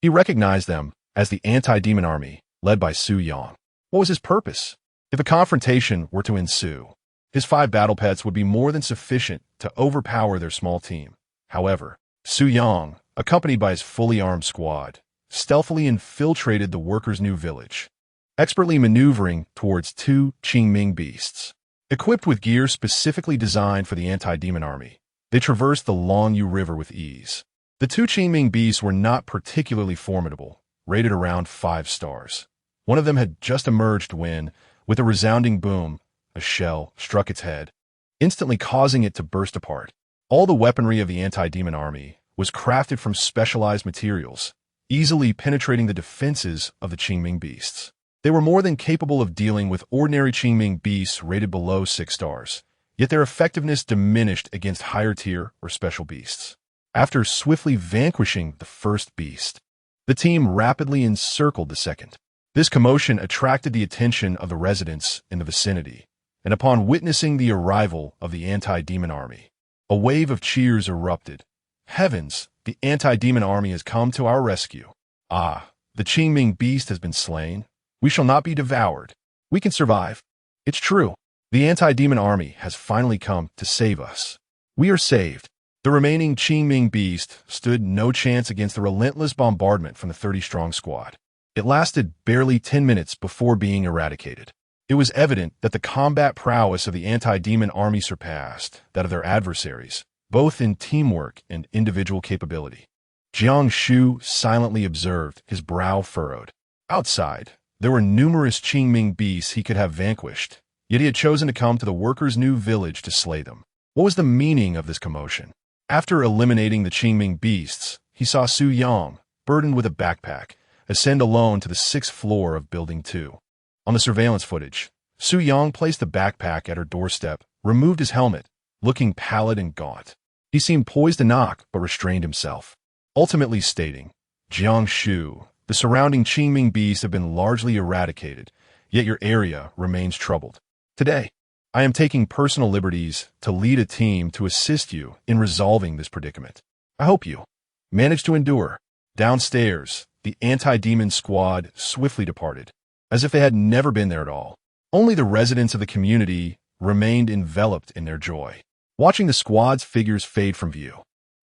he recognized them as the anti-demon army led by Su Yang. What was his purpose? If a confrontation were to ensue, his 5 battle pets would be more than sufficient to overpower their small team. However, Su Yang, accompanied by his fully armed squad, stealthily infiltrated the workers' new village, expertly maneuvering towards 2 Qingming beasts. Equipped with gear specifically designed for the anti-demon army, they traversed the Longyu River with ease. The 2 Qingming beasts were not particularly formidable, rated around 5 stars. One of them had just emerged when, with a resounding boom, a shell struck its head, instantly causing it to burst apart. All the weaponry of the anti-demon army was crafted from specialized materials, easily penetrating the defenses of the Qingming beasts. They were more than capable of dealing with ordinary Qingming beasts rated below 6 stars, yet their effectiveness diminished against higher tier or special beasts. After swiftly vanquishing the first beast, the team rapidly encircled the second. This commotion attracted the attention of the residents in the vicinity, and upon witnessing the arrival of the anti-demon army, a wave of cheers erupted. "Heavens, the anti-demon army has come to our rescue. Ah, the Qingming beast has been slain. We shall not be devoured. We can survive. It's true. The anti-demon army has finally come to save us. We are saved." The remaining Qingming beast stood no chance against the relentless bombardment from the 30-strong squad. It lasted barely 10 minutes before being eradicated. It was evident that the combat prowess of the anti-demon army surpassed that of their adversaries, both in teamwork and individual capability. Jiang Shu silently observed, his brow furrowed. Outside, there were numerous Qingming beasts he could have vanquished, yet he had chosen to come to the workers' new village to slay them. What was the meaning of this commotion? After eliminating the Qingming beasts, he saw Su Yang, burdened with a backpack, ascend alone to the 6th floor of Building 2. On the surveillance footage, Su Yang placed the backpack at her doorstep, removed his helmet, looking pallid and gaunt. He seemed poised to knock, but restrained himself, ultimately stating, "Jiang Shu, the surrounding Qingming beasts have been largely eradicated, yet your area remains troubled. Today, I am taking personal liberties to lead a team to assist you in resolving this predicament. I hope you manage to endure." Downstairs, the anti-demon squad swiftly departed, as if they had never been there at all. Only the residents of the community remained enveloped in their joy. Watching the squad's figures fade from view,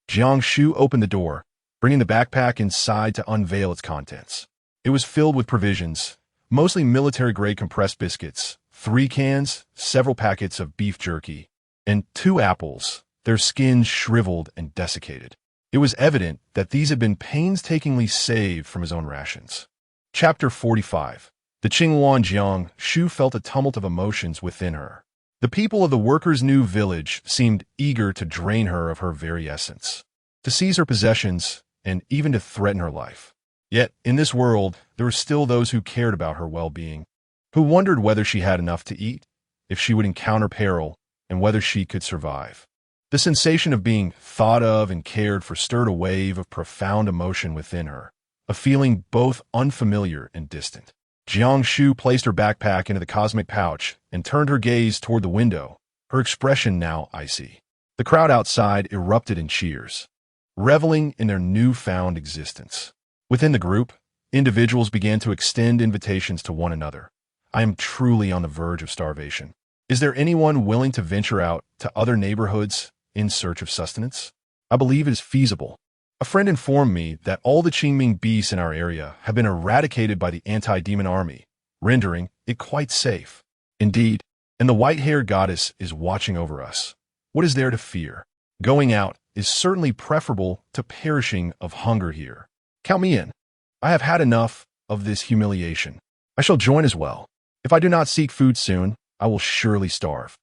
Jiang Shu opened the door, bringing the backpack inside to unveil its contents. It was filled with provisions, mostly military-grade compressed biscuits, 3 cans, several packets of beef jerky, and 2 apples, their skins shriveled and desiccated. It was evident that these had been painstakingly saved from his own rations. Chapter 45. The Qingwan Jiang Shu felt a tumult of emotions within her. The people of the workers' new village seemed eager to drain her of her very essence, to seize her possessions, and even to threaten her life. Yet, in this world, there were still those who cared about her well-being, who wondered whether she had enough to eat, if she would encounter peril, and whether she could survive. The sensation of being thought of and cared for stirred a wave of profound emotion within her, a feeling both unfamiliar and distant. Jiang Shu placed her backpack into the cosmic pouch and turned her gaze toward the window, her expression now icy. The crowd outside erupted in cheers, reveling in their newfound existence. Within the group, individuals began to extend invitations to one another. "I am truly on the verge of starvation. Is there anyone willing to venture out to other neighborhoods in search of sustenance? I believe it is feasible." A friend informed me that all the Qingming beasts in our area have been eradicated by the anti-demon army, rendering it quite safe. Indeed, and the white-haired goddess is watching over us. What is there to fear? Going out is certainly preferable to perishing of hunger here. Count me in. I have had enough of this humiliation. I shall join as well. If I do not seek food soon, I will surely starve.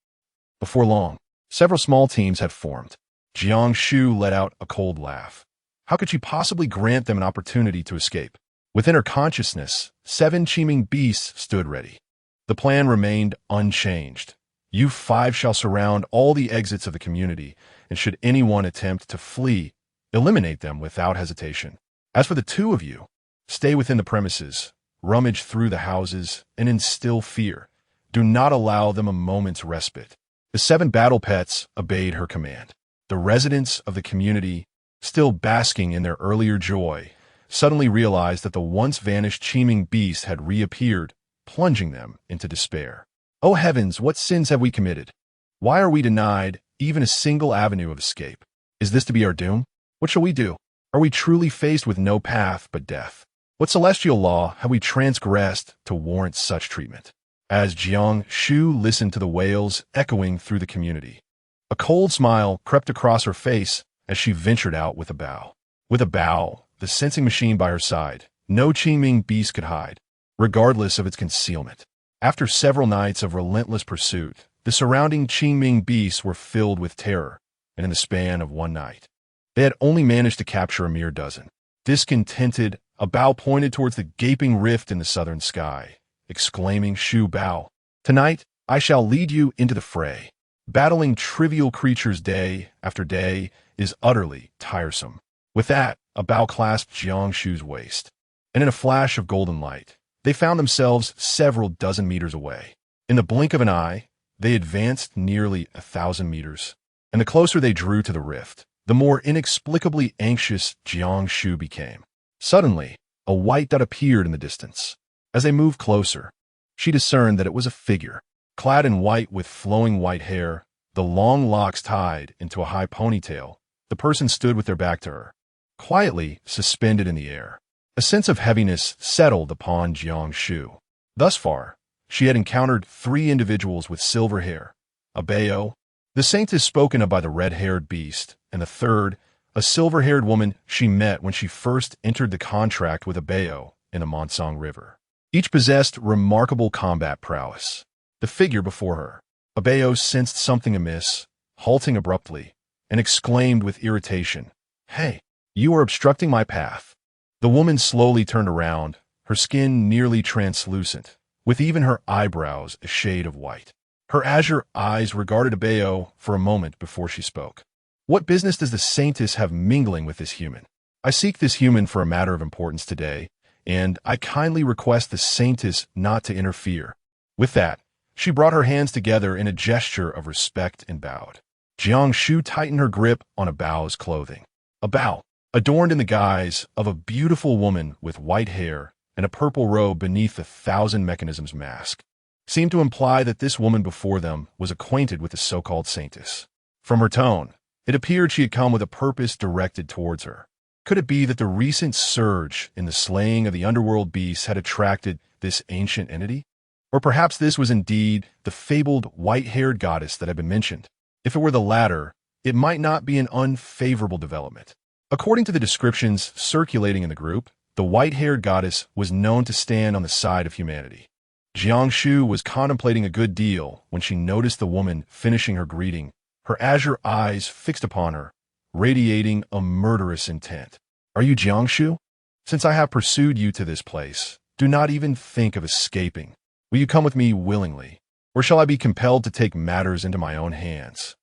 Before long, several small teams had formed. Jiang Shu let out a cold laugh. How could she possibly grant them an opportunity to escape? Within her consciousness, 7 Qingming beasts stood ready. The plan remained unchanged. You 5 shall surround all the exits of the community, and should anyone attempt to flee, eliminate them without hesitation. As for the 2 of you, stay within the premises, rummage through the houses, and instill fear. Do not allow them a moment's respite. The 7 battle pets obeyed her command. The residents of the community, still basking in their earlier joy, suddenly realized that the once-vanished Qingming beast had reappeared, plunging them into despair. Oh heavens, what sins have we committed? Why are we denied even a single avenue of escape? Is this to be our doom? What shall we do? Are we truly faced with no path but death? What celestial law have we transgressed to warrant such treatment? As Jiang Shu listened to the wails echoing through the community, a cold smile crept across her face as she ventured out with a bow. With a bow, the sensing machine by her side, no Qingming beast could hide, regardless of its concealment. After several nights of relentless pursuit, the surrounding Qingming beasts were filled with terror, and in the span of one night, they had only managed to capture a mere dozen. Discontented, a bow pointed towards the gaping rift in the southern sky, exclaiming, "Shu Bao, tonight I shall lead you into the fray. Battling trivial creatures day after day is utterly tiresome." With that, a bow clasped Jiang Shu's waist, and in a flash of golden light, they found themselves several dozen meters away. In the blink of an eye, they advanced nearly 1,000 meters, and the closer they drew to the rift, the more inexplicably anxious Jiang Shu became. Suddenly, a white dot appeared in the distance. As they moved closer, she discerned that it was a figure, clad in white with flowing white hair, the long locks tied into a high ponytail. The person stood with their back to her, quietly suspended in the air. A sense of heaviness settled upon Jiang Shu. Thus far, she had encountered 3 individuals with silver hair, a Bao, the saint is spoken of by the red-haired beast, and the third, a silver-haired woman she met when she first entered the contract with a Bao in the Monsong River. Each possessed remarkable combat prowess. The figure before her, Abeo, sensed something amiss, halting abruptly, and exclaimed with irritation, "Hey, you are obstructing my path." The woman slowly turned around, her skin nearly translucent, with even her eyebrows a shade of white. Her azure eyes regarded Abeo for a moment before she spoke. "What business does the Saintess have mingling with this human? I seek this human for a matter of importance today, and I kindly request the Saintess not to interfere." With that, she brought her hands together in a gesture of respect and bowed. Jiang Shu tightened her grip on Abao's clothing. Abao, adorned in the guise of a beautiful woman with white hair and a purple robe beneath the thousand mechanisms mask, seemed to imply that this woman before them was acquainted with the so-called Saintess. From her tone, it appeared she had come with a purpose directed towards her. Could it be that the recent surge in the slaying of the underworld beasts had attracted this ancient entity? Or perhaps this was indeed the fabled white-haired goddess that had been mentioned. If it were the latter, it might not be an unfavorable development. According to the descriptions circulating in the group, the white-haired goddess was known to stand on the side of humanity. Jiang Shu was contemplating a good deal when she noticed the woman finishing her greeting, her azure eyes fixed upon her, radiating a murderous intent. "Are you Jiang Shu? Since I have pursued you to this place, do not even think of escaping. Will you come with me willingly? Or shall I be compelled to take matters into my own hands?"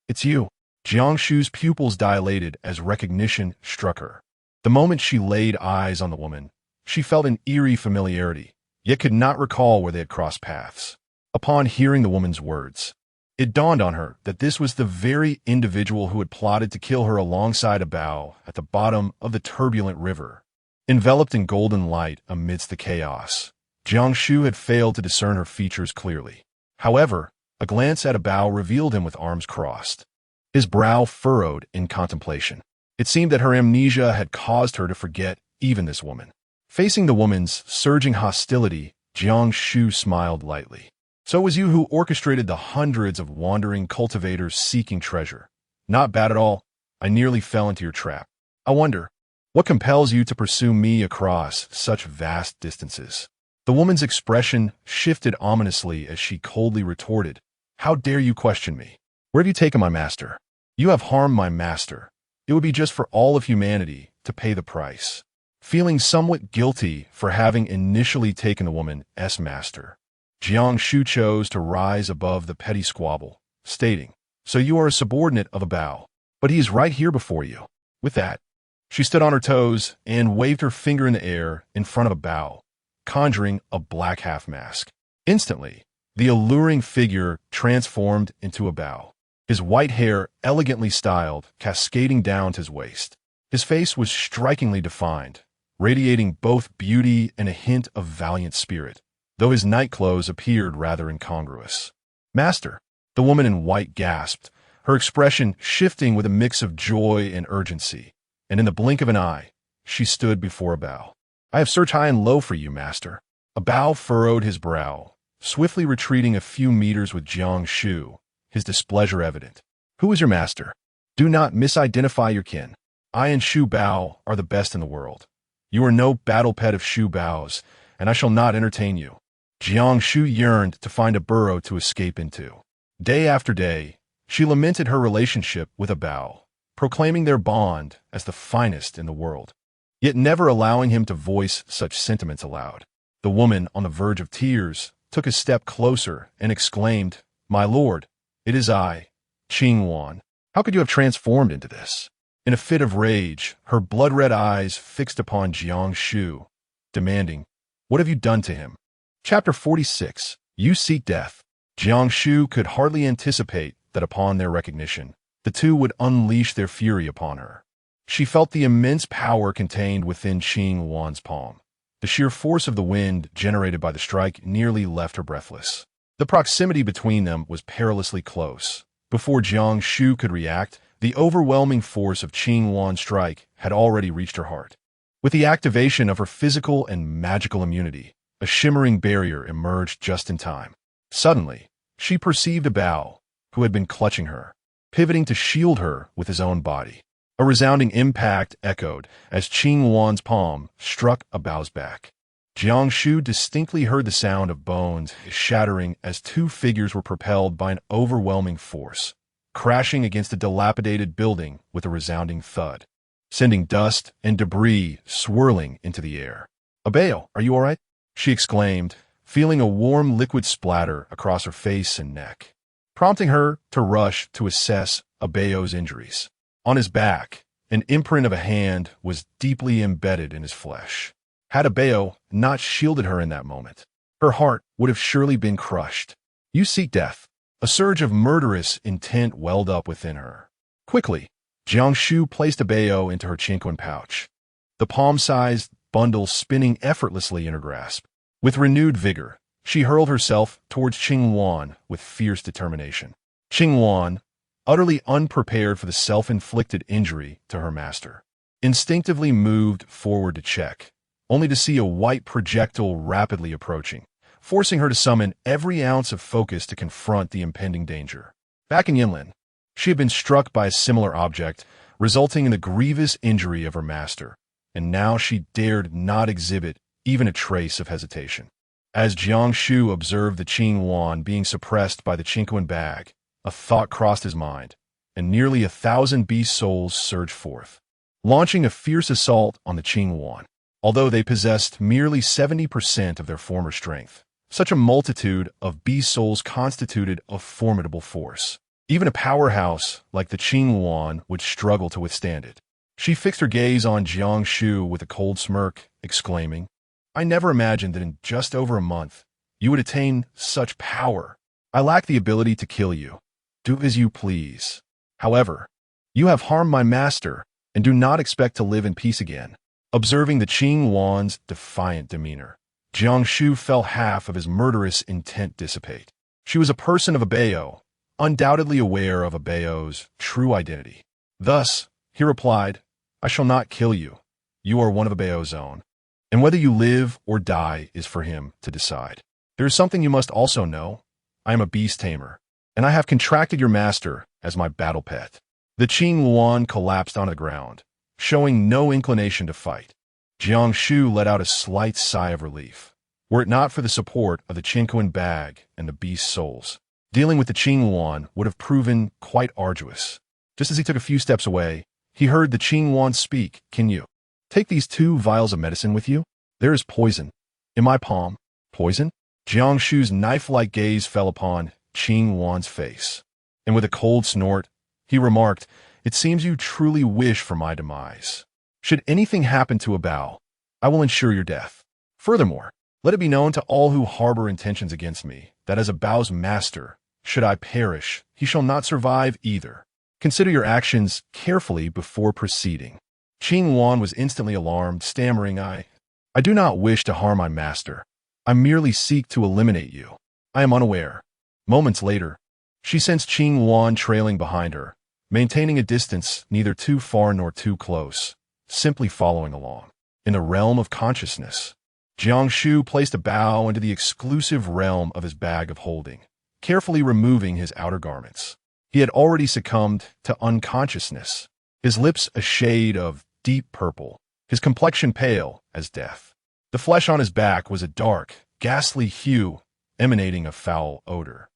It's you." Jiang Shu's pupils dilated as recognition struck her. The moment she laid eyes on the woman, she felt an eerie familiarity, yet could not recall where they had crossed paths. Upon hearing the woman's words, it dawned on her that this was the very individual who had plotted to kill her alongside Abao at the bottom of the turbulent river. Enveloped in golden light amidst the chaos, Jiang Shu had failed to discern her features clearly. However, a glance at Abao revealed him with arms crossed, his brow furrowed in contemplation. It seemed that her amnesia had caused her to forget even this woman. Facing the woman's surging hostility, Jiang Shu smiled lightly. "So it was you who orchestrated the hundreds of wandering cultivators seeking treasure. Not bad at all. I nearly fell into your trap. I wonder, what compels you to pursue me across such vast distances?" The woman's expression shifted ominously as she coldly retorted, "How dare you question me? Where have you taken my master? You have harmed my master. It would be just for all of humanity to pay the price." Feeling somewhat guilty for having initially taken the woman's master, Jiang Shu chose to rise above the petty squabble, stating, "So you are a subordinate of Abao, but he is right here before you." With that, she stood on her toes and waved her finger in the air in front of Abao, conjuring a black half-mask. Instantly, the alluring figure transformed into Abao, his white hair elegantly styled, cascading down to his waist. His face was strikingly defined, radiating both beauty and a hint of valiant spirit, though his nightclothes appeared rather incongruous. "Master," the woman in white gasped, her expression shifting with a mix of joy and urgency, and in the blink of an eye, she stood before Abao. "I have searched high and low for you, master." Abao furrowed his brow, swiftly retreating a few meters with Jiang Shu, his displeasure evident. "Who is your master? Do not misidentify your kin. I and Shu Bao are the best in the world. You are no battle pet of Shu Bao's, and I shall not entertain you." Jiang Shu yearned to find a burrow to escape into. Day after day, she lamented her relationship with Abao, proclaiming their bond as the finest in the world, yet never allowing him to voice such sentiments aloud. The woman, on the verge of tears, took a step closer and exclaimed, "My lord, it is I, Qing Wan. How could you have transformed into this?" In a fit of rage, her blood-red eyes fixed upon Jiang Shu, demanding, "What have you done to him?" Chapter 46. You Seek Death. Jiang Shu could hardly anticipate that upon their recognition, the two would unleash their fury upon her. She felt the immense power contained within Qing Wan's palm. The sheer force of the wind generated by the strike nearly left her breathless. The proximity between them was perilously close. Before Jiang Shu could react, the overwhelming force of Qing Wan's strike had already reached her heart. With the activation of her physical and magical immunity, a shimmering barrier emerged just in time. Suddenly, she perceived Abao, who had been clutching her, pivoting to shield her with his own body. A resounding impact echoed as Qing Wan's palm struck a Bao's back. Jiang Shu distinctly heard the sound of bones shattering as two figures were propelled by an overwhelming force, crashing against a dilapidated building with a resounding thud, sending dust and debris swirling into the air. "Bao, are you all right?" she exclaimed, feeling a warm liquid splatter across her face and neck, prompting her to rush to assess Bao's injuries. On his back, an imprint of a hand was deeply embedded in his flesh. Had Bao not shielded her in that moment, her heart would have surely been crushed. "You seek death." A surge of murderous intent welled up within her. Quickly, Jiang Shu placed Bao into her chinquan pouch, the palm-sized bundle spinning effortlessly in her grasp. With renewed vigor, she hurled herself towards Qing Wan with fierce determination. Qing Wan, utterly unprepared for the self-inflicted injury to her master, instinctively moved forward to check, only to see a white projectile rapidly approaching, forcing her to summon every ounce of focus to confront the impending danger. Back in Yinlin, she had been struck by a similar object, resulting in the grievous injury of her master, and now she dared not exhibit even a trace of hesitation. As Jiang Shu observed the Qing Wan being suppressed by the Chinquan bag, a thought crossed his mind, and nearly 1,000 beast souls surged forth, launching a fierce assault on the Qing Wan. Although they possessed merely 70% of their former strength, such a multitude of beast souls constituted a formidable force. Even a powerhouse like the Qing Wan would struggle to withstand it. She fixed her gaze on Jiang Shu with a cold smirk, exclaiming, "I never imagined that in just over a month you would attain such power. I lack the ability to kill you. Do as you please. However, you have harmed my master and do not expect to live in peace again." Observing the Qing Wan's defiant demeanor, Jiang Shu felt half of his murderous intent dissipate. She was a person of Bao, undoubtedly aware of Bao's true identity. Thus, he replied, "I shall not kill you. You are one of Bao's own, and whether you live or die is for him to decide. There is something you must also know. I am a beast tamer, and I have contracted your master as my battle pet." The Qing Wan collapsed onto the ground, showing no inclination to fight. Jiang Shu let out a slight sigh of relief. Were it not for the support of the Chinquan bag and the beast souls, dealing with the Qing Wan would have proven quite arduous. Just as he took a few steps away, he heard the Qing Wan speak, "Can you take these 2 vials of medicine with you? There is poison in my palm." "Poison?" Jiang Shu's knife-like gaze fell upon Qing Wan's face, and with a cold snort, he remarked, "It seems you truly wish for my demise. Should anything happen to Bao, I will ensure your death. Furthermore, let it be known to all who harbor intentions against me that as Bao's master, should I perish, he shall not survive either. Consider your actions carefully before proceeding." Qing Wan was instantly alarmed, stammering, I do not wish to harm my master. I merely seek to eliminate you. I am unaware." Moments later, she sensed Qing Wan trailing behind her, maintaining a distance neither too far nor too close, simply following along. In the realm of consciousness, Jiang Shu placed a Bao into the exclusive realm of his bag of holding, carefully removing his outer garments. He had already succumbed to unconsciousness, his lips a shade of deep purple, his complexion pale as death. The flesh on his back was a dark, ghastly hue, emanating a foul odor.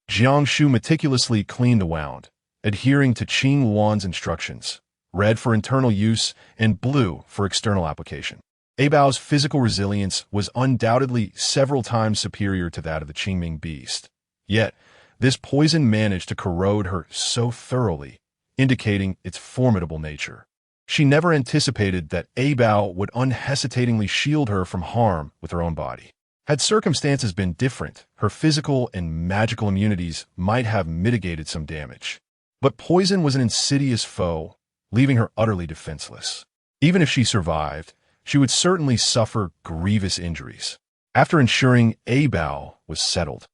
Jiang Shu meticulously cleaned the wound, adhering to Qing Wan's instructions, red for internal use and blue for external application. Bao's physical resilience was undoubtedly several times superior to that of the Qingming beast. Yet, this poison managed to corrode her so thoroughly, indicating its formidable nature. She never anticipated that Bao would unhesitatingly shield her from harm with her own body. Had circumstances been different, her physical and magical immunities might have mitigated some damage. But poison was an insidious foe, leaving her utterly defenseless. Even if she survived, she would certainly suffer grievous injuries. After ensuring Bao was settled,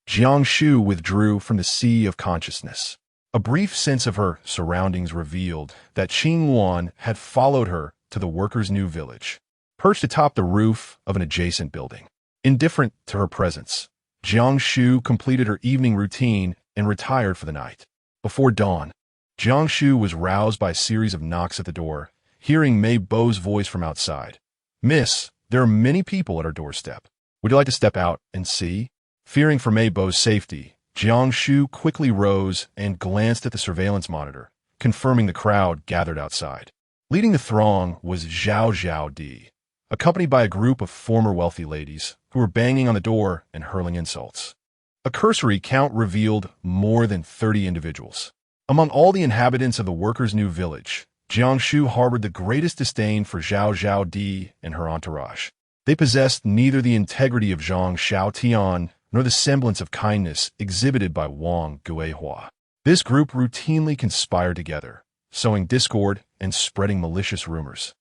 Jiang Shu withdrew from the sea of consciousness. A brief sense of her surroundings revealed that Qing Wan had followed her to the workers' new village, perched atop the roof of an adjacent building. Indifferent to her presence, Jiang Shu completed her evening routine and retired for the night. Before dawn, Jiang Shu was roused by a series of knocks at the door, hearing Mei Bo's voice from outside. "Miss, there are many people at our doorstep. Would you like to step out and see?" Fearing for Mei Bo's safety, Jiang Shu quickly rose and glanced at the surveillance monitor, confirming the crowd gathered outside. Leading the throng was TAMING, accompanied by a group of former wealthy ladies who were banging on the door and hurling insults. A cursory count revealed more than 30 individuals. Among all the inhabitants of the workers' new village, Jiang Shu harbored the greatest disdain for TAMING and her entourage. They possessed neither the integrity of Zhang Xiaotian nor the semblance of kindness exhibited by Wang Guihua. This group routinely conspired together, sowing discord and spreading malicious rumors,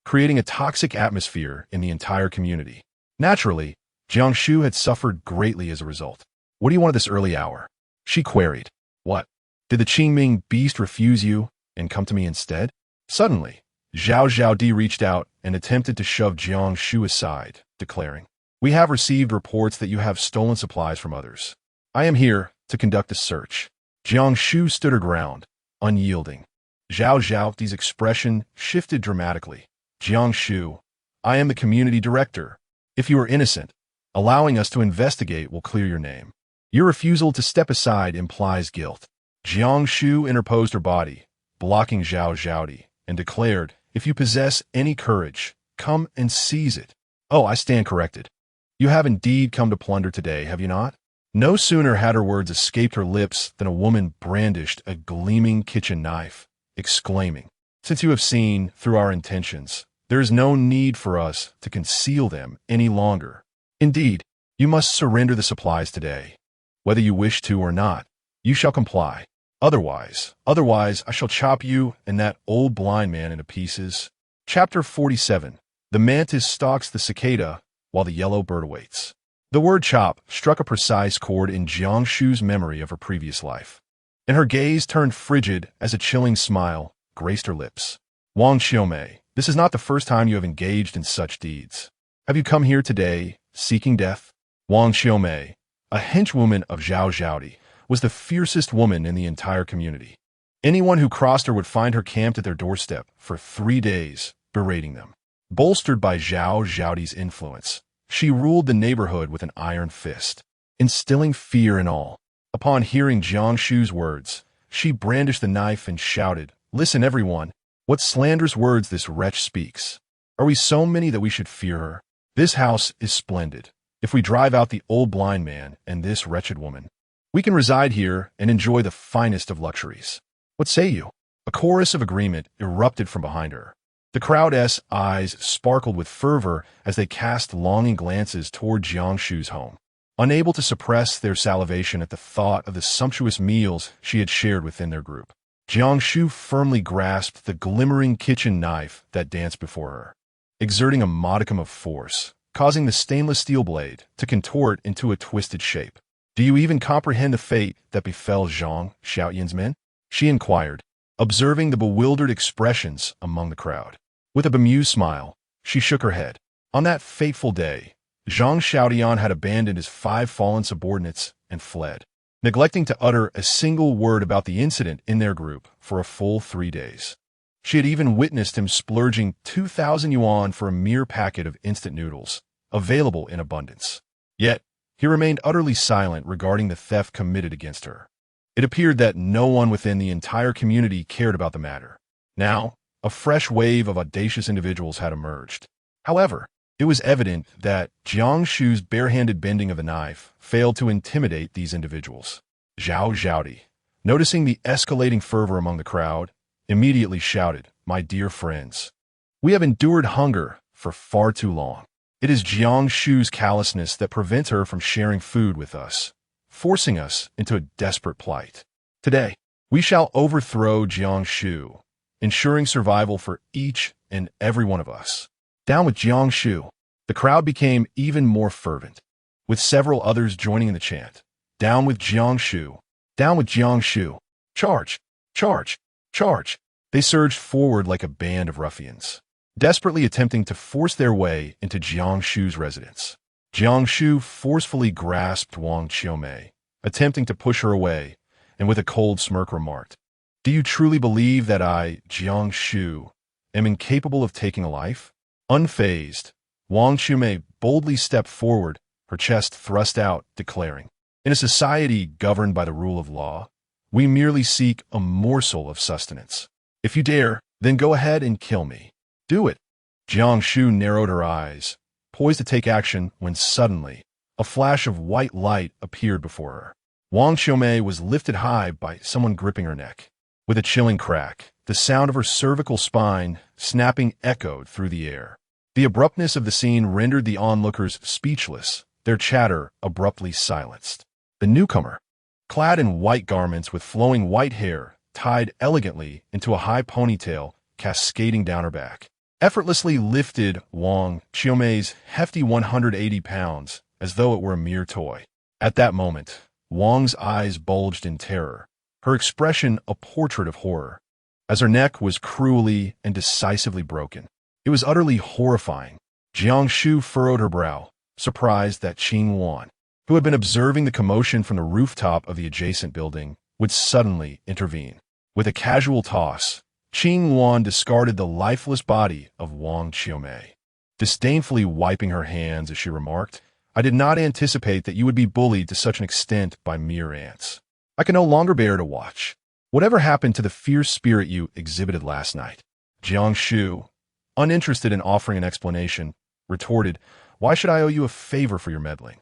creating a toxic atmosphere in the entire community. Naturally, Jiang Shu had suffered greatly as a result. "What do you want at this early hour?" she queried. "What? Did the Qingming beast refuse you and come to me instead?" Suddenly, Zhao reached out and attempted to shove Jiang Shu aside, declaring, "We have received reports that you have stolen supplies from others. I am here to conduct a search." Jiang Shu stood her ground, unyielding. Zhao's expression shifted dramatically. "Jiang Shu, I am the community director. If you are innocent, allowing us to investigate will clear your name. Your refusal to step aside implies guilt." Jiang Shu interposed her body, blocking Zhao, and declared, "If you possess any courage, come and seize it." "Oh, I stand corrected. You have indeed come to plunder today, have you not?" No sooner had her words escaped her lips than a woman brandished a gleaming kitchen knife, exclaiming, "Since you have seen through our intentions, there is no need for us to conceal them any longer. Indeed, you must surrender the supplies today. Whether you wish to or not, you shall comply. Otherwise, I shall chop you and that old blind man into pieces." Chapter 47. The mantis stalks the cicada while the yellow bird awaits. The word chop struck a precise chord in Jiang Shu's memory of her previous life, and her gaze turned frigid as a chilling smile graced her lips. "Wang Xiaomei, this is not the first time you have engaged in such deeds. Have you come here today, seeking death?" Wang Xiaomei, a henchwoman of Zhao, was the fiercest woman in the entire community. Anyone who crossed her would find her camped at their doorstep for 3 days, berating them. Bolstered by Zhao's influence, she ruled the neighborhood with an iron fist, instilling fear in all. Upon hearing Jiang Shu's words, she brandished the knife and shouted, "Listen, everyone, what slanderous words this wretch speaks. Are we so many that we should fear her? This house is splendid. If we drive out the old blind man and this wretched woman, we can reside here and enjoy the finest of luxuries. What say you?" A chorus of agreement erupted from behind her. The crowd's eyes sparkled with fervor as they cast longing glances toward Jiang Shu's home, unable to suppress their salivation at the thought of the sumptuous meals she had shared within their group. Jiang Shu firmly grasped the glimmering kitchen knife that danced before her, exerting a modicum of force, causing the stainless steel blade to contort into a twisted shape. "Do you even comprehend the fate that befell Zhang Xiaoyan's men?" she inquired, observing the bewildered expressions among the crowd. With a bemused smile, she shook her head. On that fateful day, Zhang Xiaotian had abandoned his 5 fallen subordinates and fled, neglecting to utter a single word about the incident in their group for a full 3 days. She had even witnessed him splurging 2,000 yuan for a mere packet of instant noodles, available in abundance. Yet, he remained utterly silent regarding the theft committed against her. It appeared that no one within the entire community cared about the matter. Now, a fresh wave of audacious individuals had emerged. However, it was evident that Jiang Shu's barehanded bending of the knife failed to intimidate these individuals. Zhao, noticing the escalating fervor among the crowd, immediately shouted, "My dear friends, we have endured hunger for far too long. It is Jiang Shu's callousness that prevents her from sharing food with us, forcing us into a desperate plight. Today, we shall overthrow Jiang Shu, ensuring survival for each and every one of us. Down with Jiang Shu." The crowd became even more fervent, with several others joining in the chant. "Down with Jiang Shu! Down with Jiang Shu! Charge! Charge! Charge!" They surged forward like a band of ruffians, desperately attempting to force their way into Jiang Shu's residence. Jiang Shu forcefully grasped Wang Xiaomei, attempting to push her away, and with a cold smirk remarked, Do you truly believe that I, Jiang Shu, am incapable of taking a life? Unfazed, Wang Shumei boldly stepped forward, her chest thrust out, declaring, "In a society governed by the rule of law, we merely seek a morsel of sustenance. If you dare, then go ahead and kill me. Do it." Jiang Shu narrowed her eyes, poised to take action when suddenly a flash of white light appeared before her. Wang Shumei was lifted high by someone gripping her neck. With a chilling crack, the sound of her cervical spine snapping echoed through the air. The abruptness of the scene rendered the onlookers speechless, their chatter abruptly silenced. The newcomer, clad in white garments with flowing white hair tied elegantly into a high ponytail cascading down her back, effortlessly lifted Wang Shumei's hefty 180 pounds as though it were a mere toy. At that moment, Wang's eyes bulged in terror, her expression a portrait of horror, as her neck was cruelly and decisively broken. It was utterly horrifying. Jiang Shu furrowed her brow, surprised that Qing Wan, who had been observing the commotion from the rooftop of the adjacent building, would suddenly intervene. With a casual toss, Qing Wan discarded the lifeless body of Wang Shumei, disdainfully wiping her hands as she remarked, "I did not anticipate that you would be bullied to such an extent by mere ants. I can no longer bear to watch. Whatever happened to the fierce spirit you exhibited last night?" Jiang Shu, uninterested in offering an explanation, retorted, "Why should I owe you a favor for your meddling?"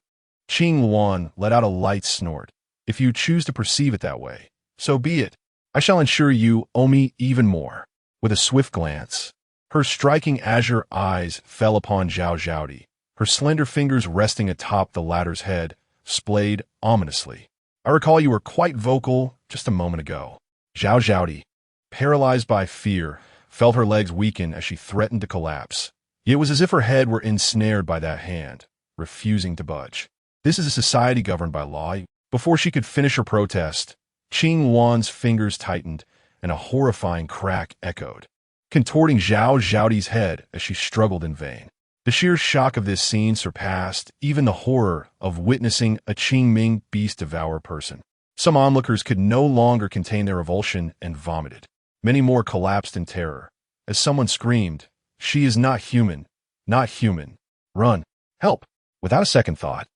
Qing Wan let out a light snort. "If you choose to perceive it that way, so be it. I shall ensure you owe me even more." With a swift glance, her striking azure eyes fell upon Zhao Zhaodi, her slender fingers resting atop the latter's head, splayed ominously. "I recall you were quite vocal just a moment ago." Zhao Zhaodi, paralyzed by fear, felt her legs weaken as she threatened to collapse. It was as if her head were ensnared by that hand, refusing to budge. This is a society governed by law. Before she could finish her protest, Qing Wan's fingers tightened, and a horrifying crack echoed, contorting Zhao Zhaodi's head as she struggled in vain. The sheer shock of this scene surpassed even the horror of witnessing a Qingming beast devour person. Some onlookers could no longer contain their revulsion and vomited. Many more collapsed in terror, as someone screamed, "She is not human, not human. Run, help!" Without a second thought,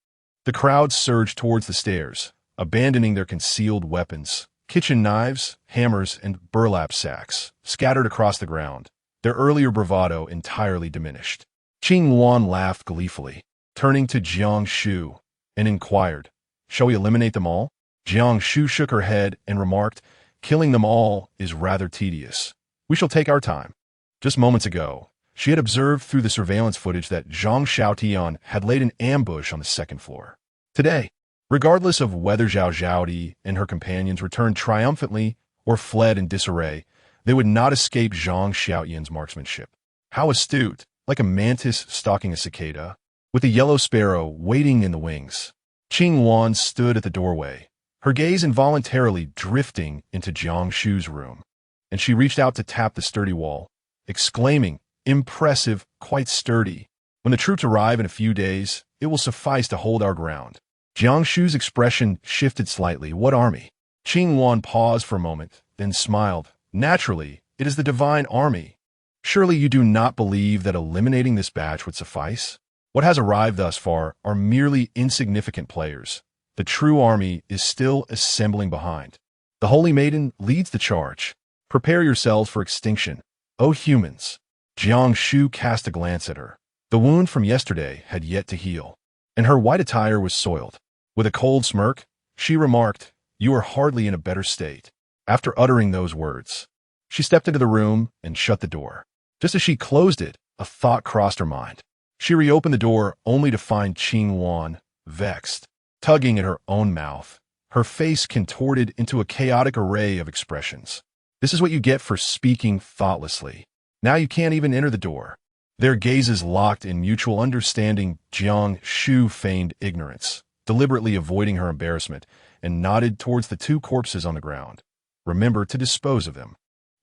the crowd surged towards the stairs, abandoning their concealed weapons. Kitchen knives, hammers, and burlap sacks scattered across the ground, their earlier bravado entirely diminished. Qing Wan laughed gleefully, turning to Jiang Shu, and inquired, "Shall we eliminate them all?" Jiang Shu shook her head and remarked, "Killing them all is rather tedious. We shall take our time." Just moments ago, she had observed through the surveillance footage that Zhang Xiaotian had laid an ambush on the second floor. Today, regardless of whether Zhao Zhaodi and her companions returned triumphantly or fled in disarray, they would not escape Zhang Xiaotian's marksmanship. How astute! Like a mantis stalking a cicada, with a yellow sparrow waiting in the wings. Qing Wan stood at the doorway, her gaze involuntarily drifting into Jiang Shu's room, and she reached out to tap the sturdy wall, exclaiming, "Impressive, quite sturdy. When the troops arrive in a few days, it will suffice to hold our ground." Jiang Shu's expression shifted slightly. "What army?" Qing Wan paused for a moment, then smiled. "Naturally, it is the Divine Army. Surely you do not believe that eliminating this batch would suffice? What has arrived thus far are merely insignificant players. The true army is still assembling behind. The Holy Maiden leads the charge. Prepare yourselves for extinction, O humans." Jiang Shu cast a glance at her. The wound from yesterday had yet to heal, and her white attire was soiled. With a cold smirk, she remarked, "You are hardly in a better state." After uttering those words, she stepped into the room and shut the door. Just as she closed it, a thought crossed her mind. She reopened the door only to find Qing Wan, vexed, tugging at her own mouth, her face contorted into a chaotic array of expressions. "This is what you get for speaking thoughtlessly. Now you can't even enter the door." Their gazes locked in mutual understanding. Jiang Shu feigned ignorance, deliberately avoiding her embarrassment, and nodded towards the two corpses on the ground. "Remember to dispose of them.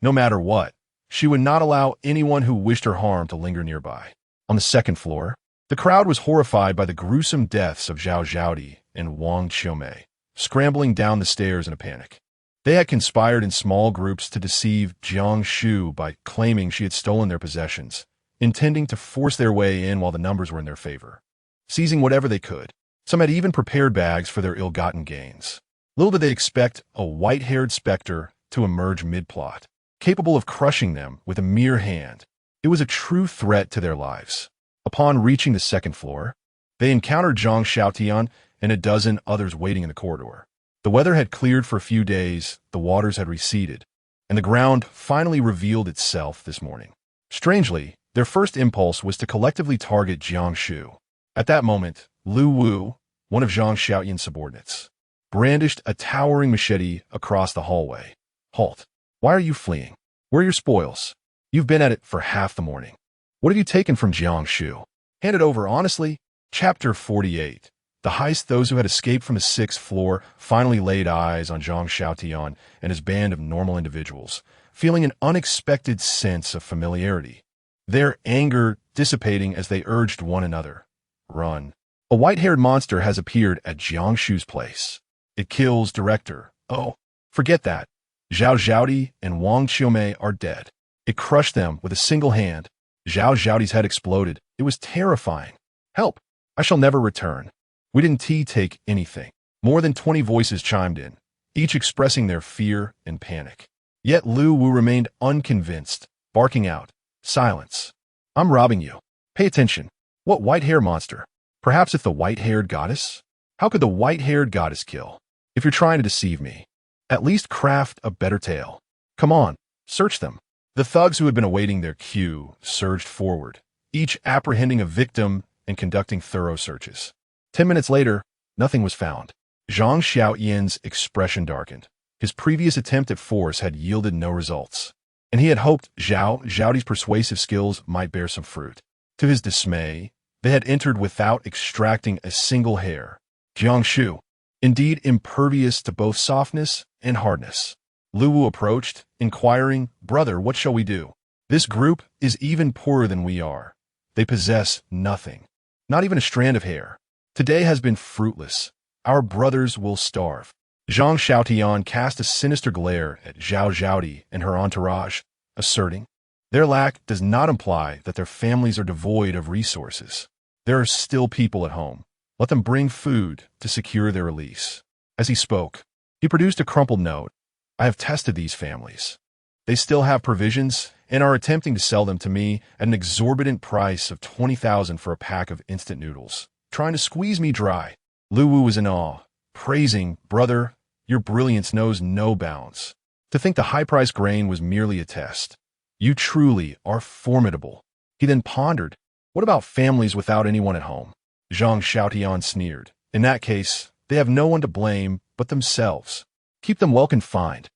No matter what, she would not allow anyone who wished her harm to linger nearby." On the second floor, the crowd was horrified by the gruesome deaths of Zhao Zhaodi and Wang Shumei, scrambling down the stairs in a panic. They had conspired in small groups to deceive Jiang Shu by claiming she had stolen their possessions, intending to force their way in while the numbers were in their favor, seizing whatever they could. Some had even prepared bags for their ill-gotten gains. Little did they expect a white-haired specter to emerge mid-plot, capable of crushing them with a mere hand. It was a true threat to their lives. Upon reaching the second floor, they encountered Jiang Shu and a dozen others waiting in the corridor. The weather had cleared for a few days, the waters had receded, and the ground finally revealed itself this morning. Strangely, their first impulse was to collectively target Jiang Shu. At that moment, Lu Wu, one of Jiang Shu's subordinates, brandished a towering machete across the hallway. "Halt! Why are you fleeing? Where are your spoils? You've been at it for half the morning. What have you taken from Jiang Shu? Hand it over honestly." Chapter 48. The heist. Those who had escaped from the sixth floor finally laid eyes on Jiang Shu and his band of normal individuals, feeling an unexpected sense of familiarity. Their anger dissipating as they urged one another, "Run. A white-haired monster has appeared at Jiang Shu's place. It kills director. Oh, forget that. Zhao Zhaodi and Wang Qiumei are dead. It crushed them with a single hand." Zhao Zhaodi's head exploded. It was terrifying. "Help! I shall never return. We didn't take anything." More than 20 voices chimed in, each expressing their fear and panic. Yet Lu Wu remained unconvinced, barking out, "Silence. I'm robbing you. Pay attention. What white-haired monster? Perhaps it's the white-haired goddess? How could the white-haired goddess kill? If you're trying to deceive me, at least craft a better tale. Come on, search them." The thugs who had been awaiting their cue surged forward, each apprehending a victim and conducting thorough searches. 10 minutes later, nothing was found. Jiang Shu's expression darkened. His previous attempt at force had yielded no results, and he had hoped Zhao Zhaodi's persuasive skills might bear some fruit. To his dismay, they had entered without extracting a single hair. Jiang Shu, indeed impervious to both softness and hardness. Lu Wu approached, inquiring, "Brother, what shall we do? This group is even poorer than we are. They possess nothing, not even a strand of hair. Today has been fruitless. Our brothers will starve." Jiang Shu cast a sinister glare at Zhao Zhaodi and her entourage, asserting, "Their lack does not imply that their families are devoid of resources. There are still people at home. Let them bring food to secure their release." As he spoke, he produced a crumpled note. "I have tested these families. They still have provisions and are attempting to sell them to me at an exorbitant price of 20,000 for a pack of instant noodles, trying to squeeze me dry." Lu Wu was in awe, praising, "Brother, your brilliance knows no bounds. To think the high-priced grain was merely a test. You truly are formidable." He then pondered, "What about families without anyone at home?" Jiang Shu sneered. "In that case, they have no one to blame but themselves. Keep them well confined."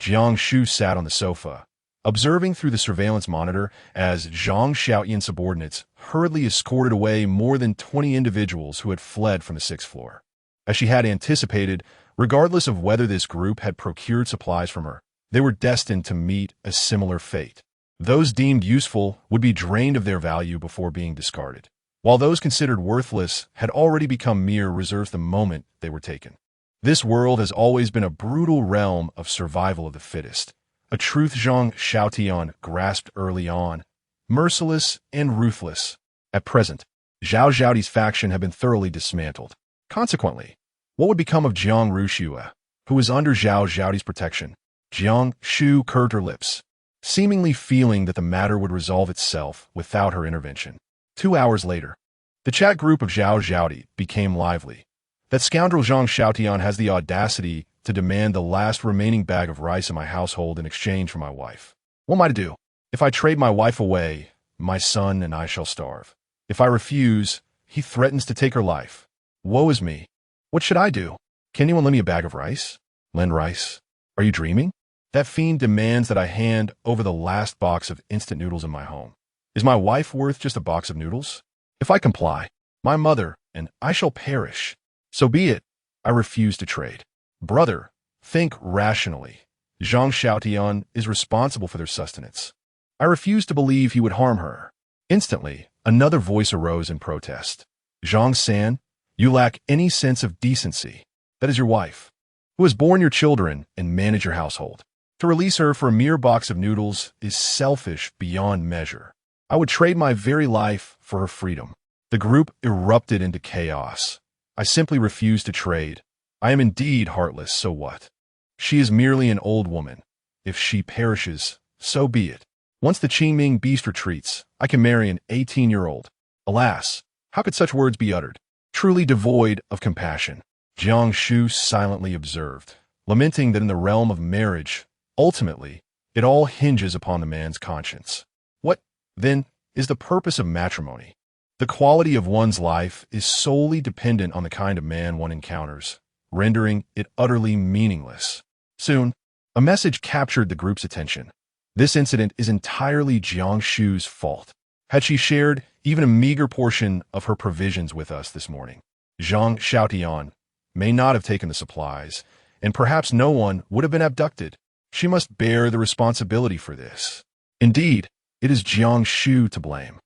Jiang Shu sat on the sofa, observing through the surveillance monitor as Jiang Shu's subordinates hurriedly escorted away more than 20 individuals who had fled from the sixth floor. As she had anticipated, regardless of whether this group had procured supplies from her, they were destined to meet a similar fate. Those deemed useful would be drained of their value before being discarded, while those considered worthless had already become mere reserves the moment they were taken. This world has always been a brutal realm of survival of the fittest, a truth Jiang Shu grasped early on, merciless and ruthless. At present, Zhao Zhaodi's faction had been thoroughly dismantled. Consequently, what would become of Jiang Rushua, who was under Zhao Zhaodi's protection? Jiang Shu curved her lips, seemingly feeling that the matter would resolve itself without her intervention. 2 hours later, the chat group of Zhao Zhaodi became lively. "That scoundrel Jiang Shu has the audacity to demand the last remaining bag of rice in my household in exchange for my wife. What am I to do? If I trade my wife away, my son and I shall starve. If I refuse, he threatens to take her life. Woe is me. What should I do? Can anyone lend me a bag of rice? Lend rice? Are you dreaming? That fiend demands that I hand over the last box of instant noodles in my home. Is my wife worth just a box of noodles? If I comply, my mother and I shall perish. So be it. I refuse to trade. Brother, think rationally. Jiang Shu is responsible for their sustenance. I refuse to believe he would harm her." Instantly, another voice arose in protest. "Zhang San, you lack any sense of decency. That is your wife. who has borne your children and managed your household. To release her for a mere box of noodles is selfish beyond measure. I would trade my very life for her freedom. The group erupted into chaos. I simply refuse to trade. I am indeed heartless, so what? She is merely an old woman. If she perishes, so be it. Once the Qingming beast retreats, I can marry an 18-year-old. Alas, how could such words be uttered? Truly devoid of compassion. Jiang Shu silently observed, lamenting that in the realm of marriage, ultimately, it all hinges upon the man's conscience. What, then, is the purpose of matrimony? The quality of one's life is solely dependent on the kind of man one encounters, rendering it utterly meaningless. Soon, a message captured the group's attention. This incident is entirely Jiang Shu's fault. Had she shared even a meager portion of her provisions with us this morning, Jiang Shu may not have taken the supplies, and perhaps no one would have been abducted. She must bear the responsibility for this. Indeed, it is Jiang Shu to blame.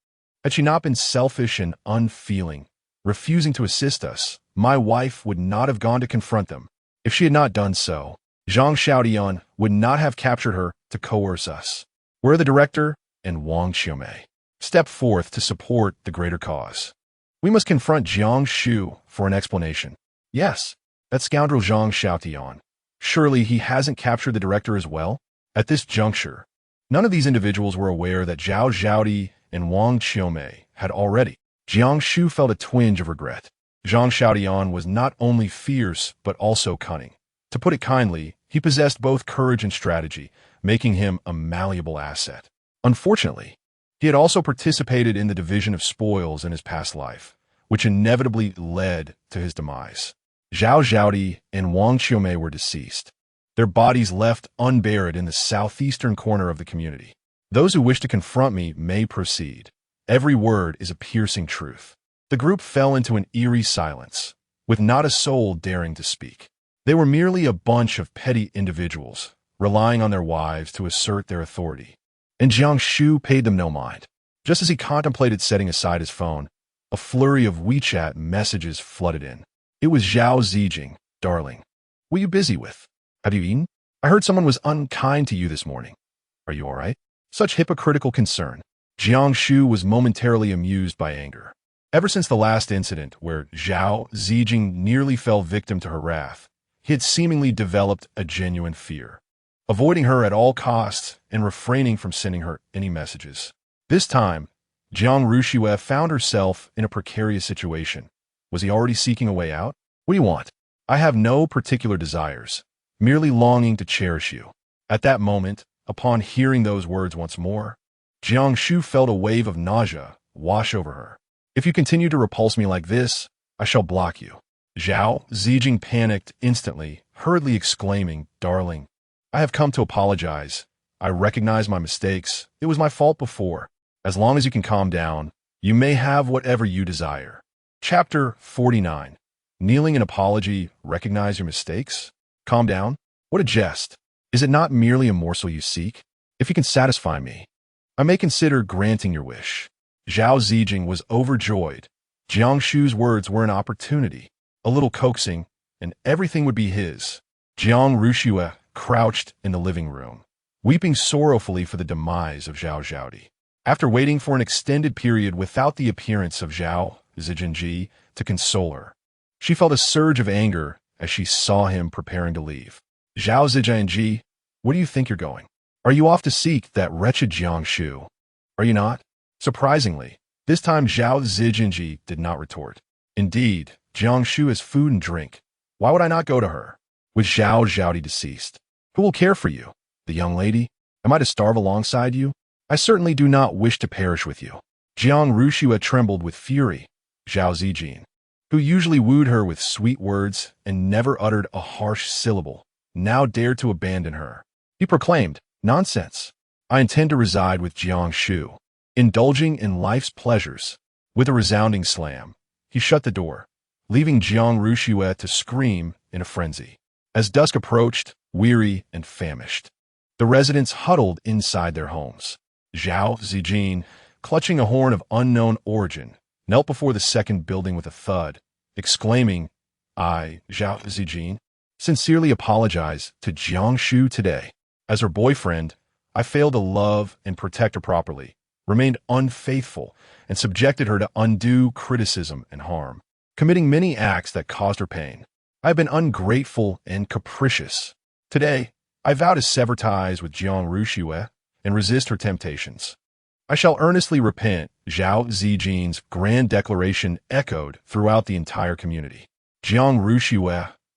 Had she not been selfish and unfeeling, refusing to assist us, my wife would not have gone to confront them. If she had not done so, Jiang Shu would not have captured her to coerce us. Where the director and Wang Qiumei step forth to support the greater cause. We must confront Jiang Shu for an explanation. Yes, that scoundrel Jiang Shu. Surely he hasn't captured the director as well? At this juncture, none of these individuals were aware that Zhao Zhaodi and Wang Qiumei had already. Jiang Shu felt a twinge of regret. Jiang Shu was not only fierce but also cunning. To put it kindly, he possessed both courage and strategy, making him a malleable asset. Unfortunately, he had also participated in the division of spoils in his past life, which inevitably led to his demise. Zhao Zhaodi and Wang Qiumei were deceased, their bodies left unburied in the southeastern corner of the community. Those who wish to confront me may proceed. Every word is a piercing truth. The group fell into an eerie silence, with not a soul daring to speak. They were merely a bunch of petty individuals, relying on their wives to assert their authority. And Jiang Shu paid them no mind. Just as he contemplated setting aside his phone, a flurry of WeChat messages flooded in. It was Zhao Zijing, darling. What are you busy with? Have you eaten? I heard someone was unkind to you this morning. Are you all right? Such hypocritical concern. Jiang Shu was momentarily amused by anger. Ever since the last incident where Zhao Zijing nearly fell victim to her wrath, he had seemingly developed a genuine fear, avoiding her at all costs and refraining from sending her any messages. This time, Jiang Rushiue found herself in a precarious situation. Was he already seeking a way out? What do you want? I have no particular desires, merely longing to cherish you. At that moment, upon hearing those words once more, Jiang Shu felt a wave of nausea wash over her. If you continue to repulse me like this, I shall block you. Zhao Zijing panicked instantly, hurriedly exclaiming, darling, I have come to apologize. I recognize my mistakes. It was my fault before. As long as you can calm down, you may have whatever you desire. Chapter 49. Kneeling in apology, recognize your mistakes? Calm down? What a jest. Is it not merely a morsel you seek? If you can satisfy me, I may consider granting your wish. Zhao Zijing was overjoyed. Jiang Shu's words were an opportunity. A little coaxing, and everything would be his. Jiang Rushiue crouched in the living room, weeping sorrowfully for the demise of Zhao Zhaodi. After waiting for an extended period without the appearance of Zhao Zijing to console her, she felt a surge of anger as she saw him preparing to leave. Zhao Zijing, where do you think you're going? Are you off to seek that wretched Jiang Shu? Are you not? Surprisingly, this time Zhao Zijing did not retort. Indeed, Jiang Shu has food and drink. Why would I not go to her? With Zhao Zhaodi deceased, who will care for you? The young lady? Am I to starve alongside you? I certainly do not wish to perish with you. Jiang Rushiue trembled with fury. Zhao Zijing, who usually wooed her with sweet words and never uttered a harsh syllable, now dared to abandon her. He proclaimed, nonsense. I intend to reside with Jiang Shu, indulging in life's pleasures. With a resounding slam, he shut the door, leaving Jiang Rushiue to scream in a frenzy. As dusk approached, weary and famished, the residents huddled inside their homes. Zhao Zijing, clutching a horn of unknown origin, knelt before the second building with a thud, exclaiming, I, Zhao Zijing, sincerely apologize to Jiang Shu today. As her boyfriend, I failed to love and protect her properly, remained unfaithful, and subjected her to undue criticism and harm, committing many acts that caused her pain. I have been ungrateful and capricious. Today, I vow to sever ties with Jiang Shu and resist her temptations. I shall earnestly repent. Zhao Zijin's grand declaration echoed throughout the entire community. Jiang Shu,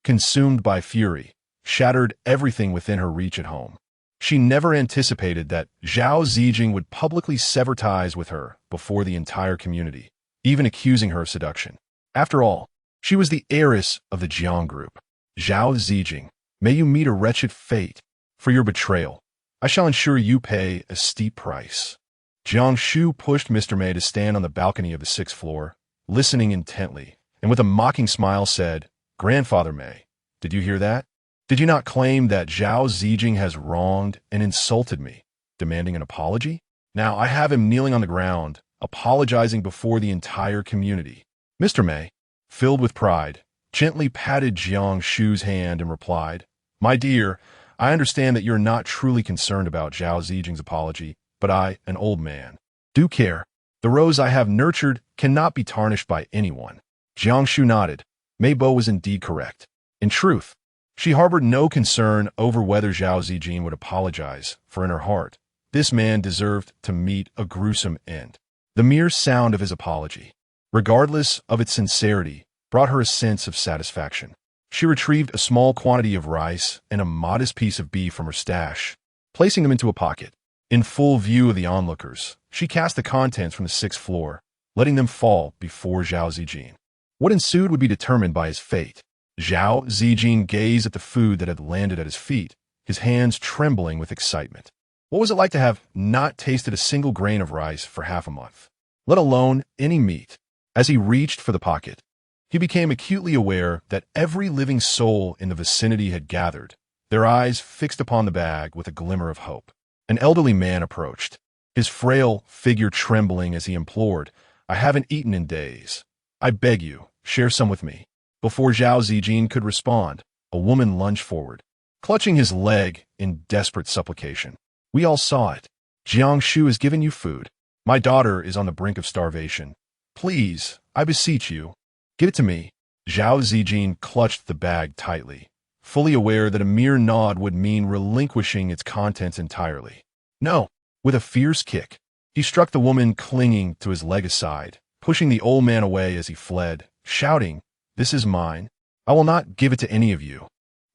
consumed by fury, shattered everything within her reach at home. She never anticipated that Zhao Zijing would publicly sever ties with her before the entire community, even accusing her of seduction. After all, she was the heiress of the Jiang group. Zhao Zijing, may you meet a wretched fate. For your betrayal, I shall ensure you pay a steep price. Jiang Shu pushed Mr. Mei to stand on the balcony of the 6th floor, listening intently, and with a mocking smile said, "Grandfather Mei, did you hear that? Did you not claim that Zhao Zijing has wronged and insulted me, demanding an apology? Now I have him kneeling on the ground, apologizing before the entire community." Mr. Mei, filled with pride, gently patted Jiang Shu's hand and replied, "My dear, I understand that you're not truly concerned about Zhao Zijing's apology, but I, an old man, do care. The rose I have nurtured cannot be tarnished by anyone." Jiang Shu nodded. Mei Bo was indeed correct. In truth, she harbored no concern over whether Zhao Zijing would apologize, for in her heart, this man deserved to meet a gruesome end. The mere sound of his apology, regardless of its sincerity, brought her a sense of satisfaction. She retrieved a small quantity of rice and a modest piece of beef from her stash, placing them into a pocket. In full view of the onlookers, she cast the contents from the 6th floor, letting them fall before Zhao Zijing. What ensued would be determined by his fate. Zhao Zijing gazed at the food that had landed at his feet, his hands trembling with excitement. What was it like to have not tasted a single grain of rice for half a month, let alone any meat? As he reached for the pocket, he became acutely aware that every living soul in the vicinity had gathered, their eyes fixed upon the bag with a glimmer of hope. An elderly man approached, his frail figure trembling as he implored, "I haven't eaten in days. I beg you, share some with me." Before Zhao Zijing could respond, a woman lunged forward, clutching his leg in desperate supplication. "We all saw it. Jiang Shu has given you food. My daughter is on the brink of starvation. Please, I beseech you, give it to me." Zhao Zijing clutched the bag tightly, fully aware that a mere nod would mean relinquishing its contents entirely. "No!" With a fierce kick, he struck the woman clinging to his leg aside, pushing the old man away as he fled, shouting, "This is mine. I will not give it to any of you.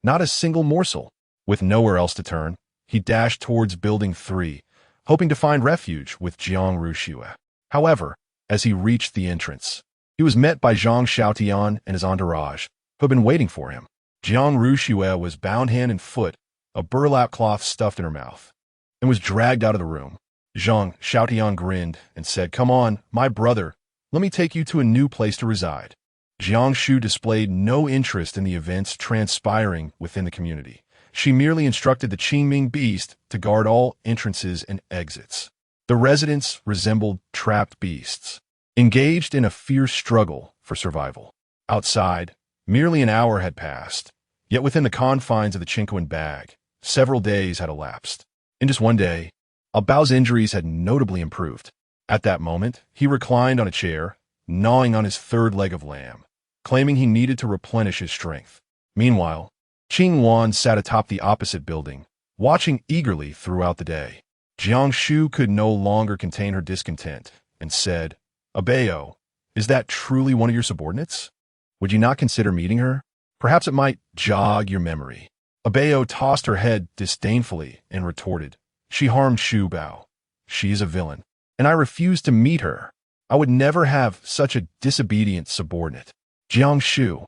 Not a single morsel." With nowhere else to turn, he dashed towards Building 3, hoping to find refuge with Jiang Shu. However, as he reached the entrance, he was met by Zhang Xiaotian and his entourage, who had been waiting for him. Jiang Shu was bound hand and foot, a burlap cloth stuffed in her mouth, and was dragged out of the room. Zhang Xiaotian grinned and said, "Come on, my brother, let me take you to a new place to reside." Jiang Shu displayed no interest in the events transpiring within the community. She merely instructed the Qingming beast to guard all entrances and exits. The residents resembled trapped beasts, engaged in a fierce struggle for survival. Outside, merely an hour had passed, yet within the confines of the Qingquan bag, several days had elapsed. In just one day, Bao's injuries had notably improved. At that moment, he reclined on a chair, gnawing on his third leg of lamb, claiming he needed to replenish his strength. Meanwhile, Qing Wan sat atop the opposite building, watching eagerly throughout the day. Jiang Shu could no longer contain her discontent and said, "Bao, is that truly one of your subordinates? Would you not consider meeting her? Perhaps it might jog your memory." Bao tossed her head disdainfully and retorted, "She harmed Shu Bao. She is a villain, and I refuse to meet her. I would never have such a disobedient subordinate." Jiang Shu.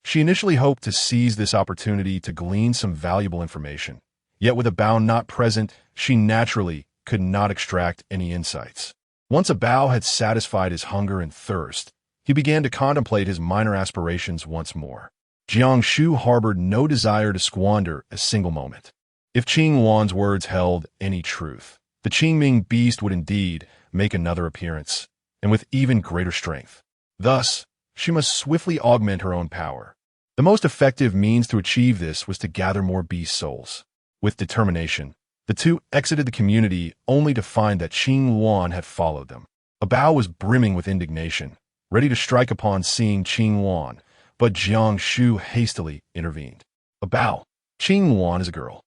She initially hoped to seize this opportunity to glean some valuable information, yet with Bao not present, she naturally could not extract any insights. Once Bao had satisfied his hunger and thirst, he began to contemplate his minor aspirations once more. Jiang Shu harbored no desire to squander a single moment. If Qing Wan's words held any truth, the Qingming beast would indeed make another appearance, and with even greater strength. Thus, she must swiftly augment her own power. The most effective means to achieve this was to gather more beast souls. With determination, the two exited the community only to find that Qing Wan had followed them. Bao was brimming with indignation, ready to strike upon seeing Qing Wan, but Jiang Shu hastily intervened. Bao, Qing Wan is a girl.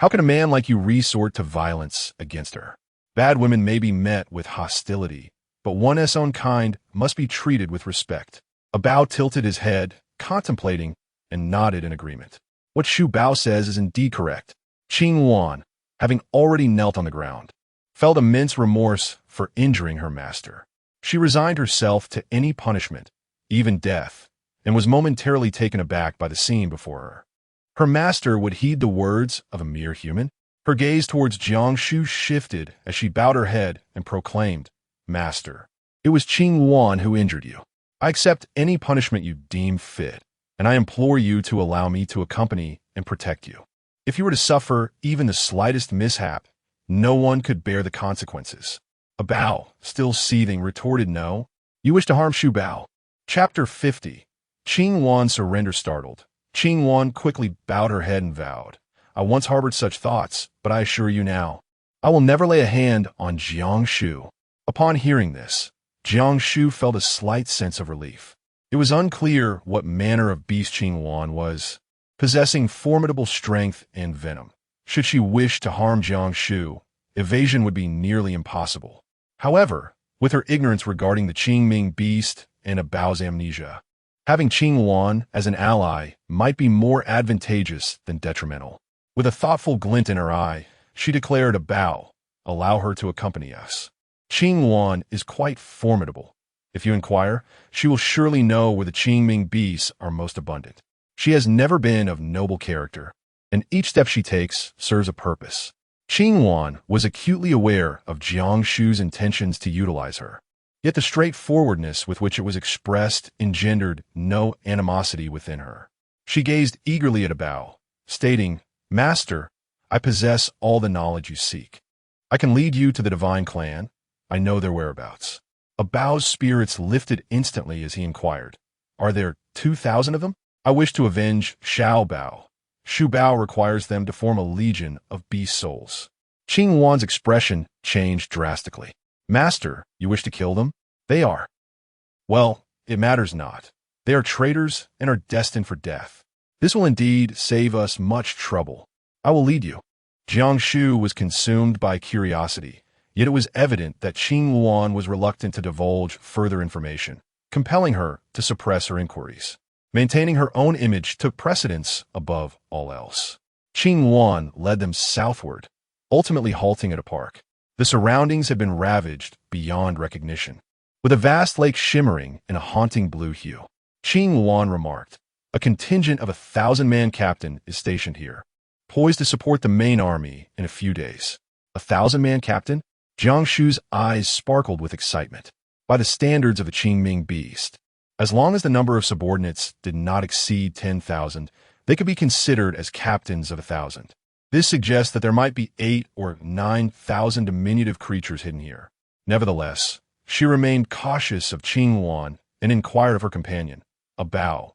How can a man like you resort to violence against her? Bad women may be met with hostility, but one's own kind must be treated with respect. Bao tilted his head, contemplating, and nodded in agreement. What Shu Bao says is indeed correct. Qing Wan, having already knelt on the ground, felt immense remorse for injuring her master. She resigned herself to any punishment, even death, and was momentarily taken aback by the scene before her. Her master would heed the words of a mere human? Her gaze towards Jiang Shu shifted as she bowed her head and proclaimed, Master, it was Qing Wan who injured you. I accept any punishment you deem fit, and I implore you to allow me to accompany and protect you. If you were to suffer even the slightest mishap, no one could bear the consequences. Bao, still seething, retorted, No. You wish to harm Shu Bao. Chapter 50. Qing Wan surrendered startled. Qing Wan quickly bowed her head and vowed, I once harbored such thoughts, but I assure you now, I will never lay a hand on Jiang Shu. Upon hearing this, Jiang Shu felt a slight sense of relief. It was unclear what manner of beast Qing Wan was, possessing formidable strength and venom. Should she wish to harm Jiang Shu, evasion would be nearly impossible. However, with her ignorance regarding the Qingming beast and Bao's amnesia, having Qing Wan as an ally might be more advantageous than detrimental. With a thoughtful glint in her eye, she declared to Bao, Allow her to accompany us. Qing Wan is quite formidable. If you inquire, she will surely know where the Qingming beasts are most abundant. She has never been of noble character, and each step she takes serves a purpose. Qing Wan was acutely aware of Jiang Shu's intentions to utilize her, yet the straightforwardness with which it was expressed engendered no animosity within her. She gazed eagerly at Bao, stating, Master, I possess all the knowledge you seek. I can lead you to the divine clan. I know their whereabouts. Bao's spirits lifted instantly as he inquired, Are there 2,000 of them? I wish to avenge Xiao Bao. Shu Bao requires them to form a legion of beast souls. Qing Wan's expression changed drastically. Master, you wish to kill them? They are. Well, it matters not. They are traitors and are destined for death. This will indeed save us much trouble. I will lead you. Jiang Shu was consumed by curiosity, yet it was evident that Qing Wan was reluctant to divulge further information, compelling her to suppress her inquiries. Maintaining her own image took precedence above all else. Qing Wan led them southward, ultimately halting at a park. The surroundings had been ravaged beyond recognition, with a vast lake shimmering in a haunting blue hue. Qing Wan remarked, A contingent of 1,000-man captain is stationed here, poised to support the main army in a few days. 1,000-man captain? Jiang Shu's eyes sparkled with excitement. By the standards of the Qingming beast, as long as the number of subordinates did not exceed 10,000, they could be considered as captains of 1,000. This suggests that there might be 8,000 or 9,000 diminutive creatures hidden here. Nevertheless, she remained cautious of Qing Wan and inquired of her companion, Bao,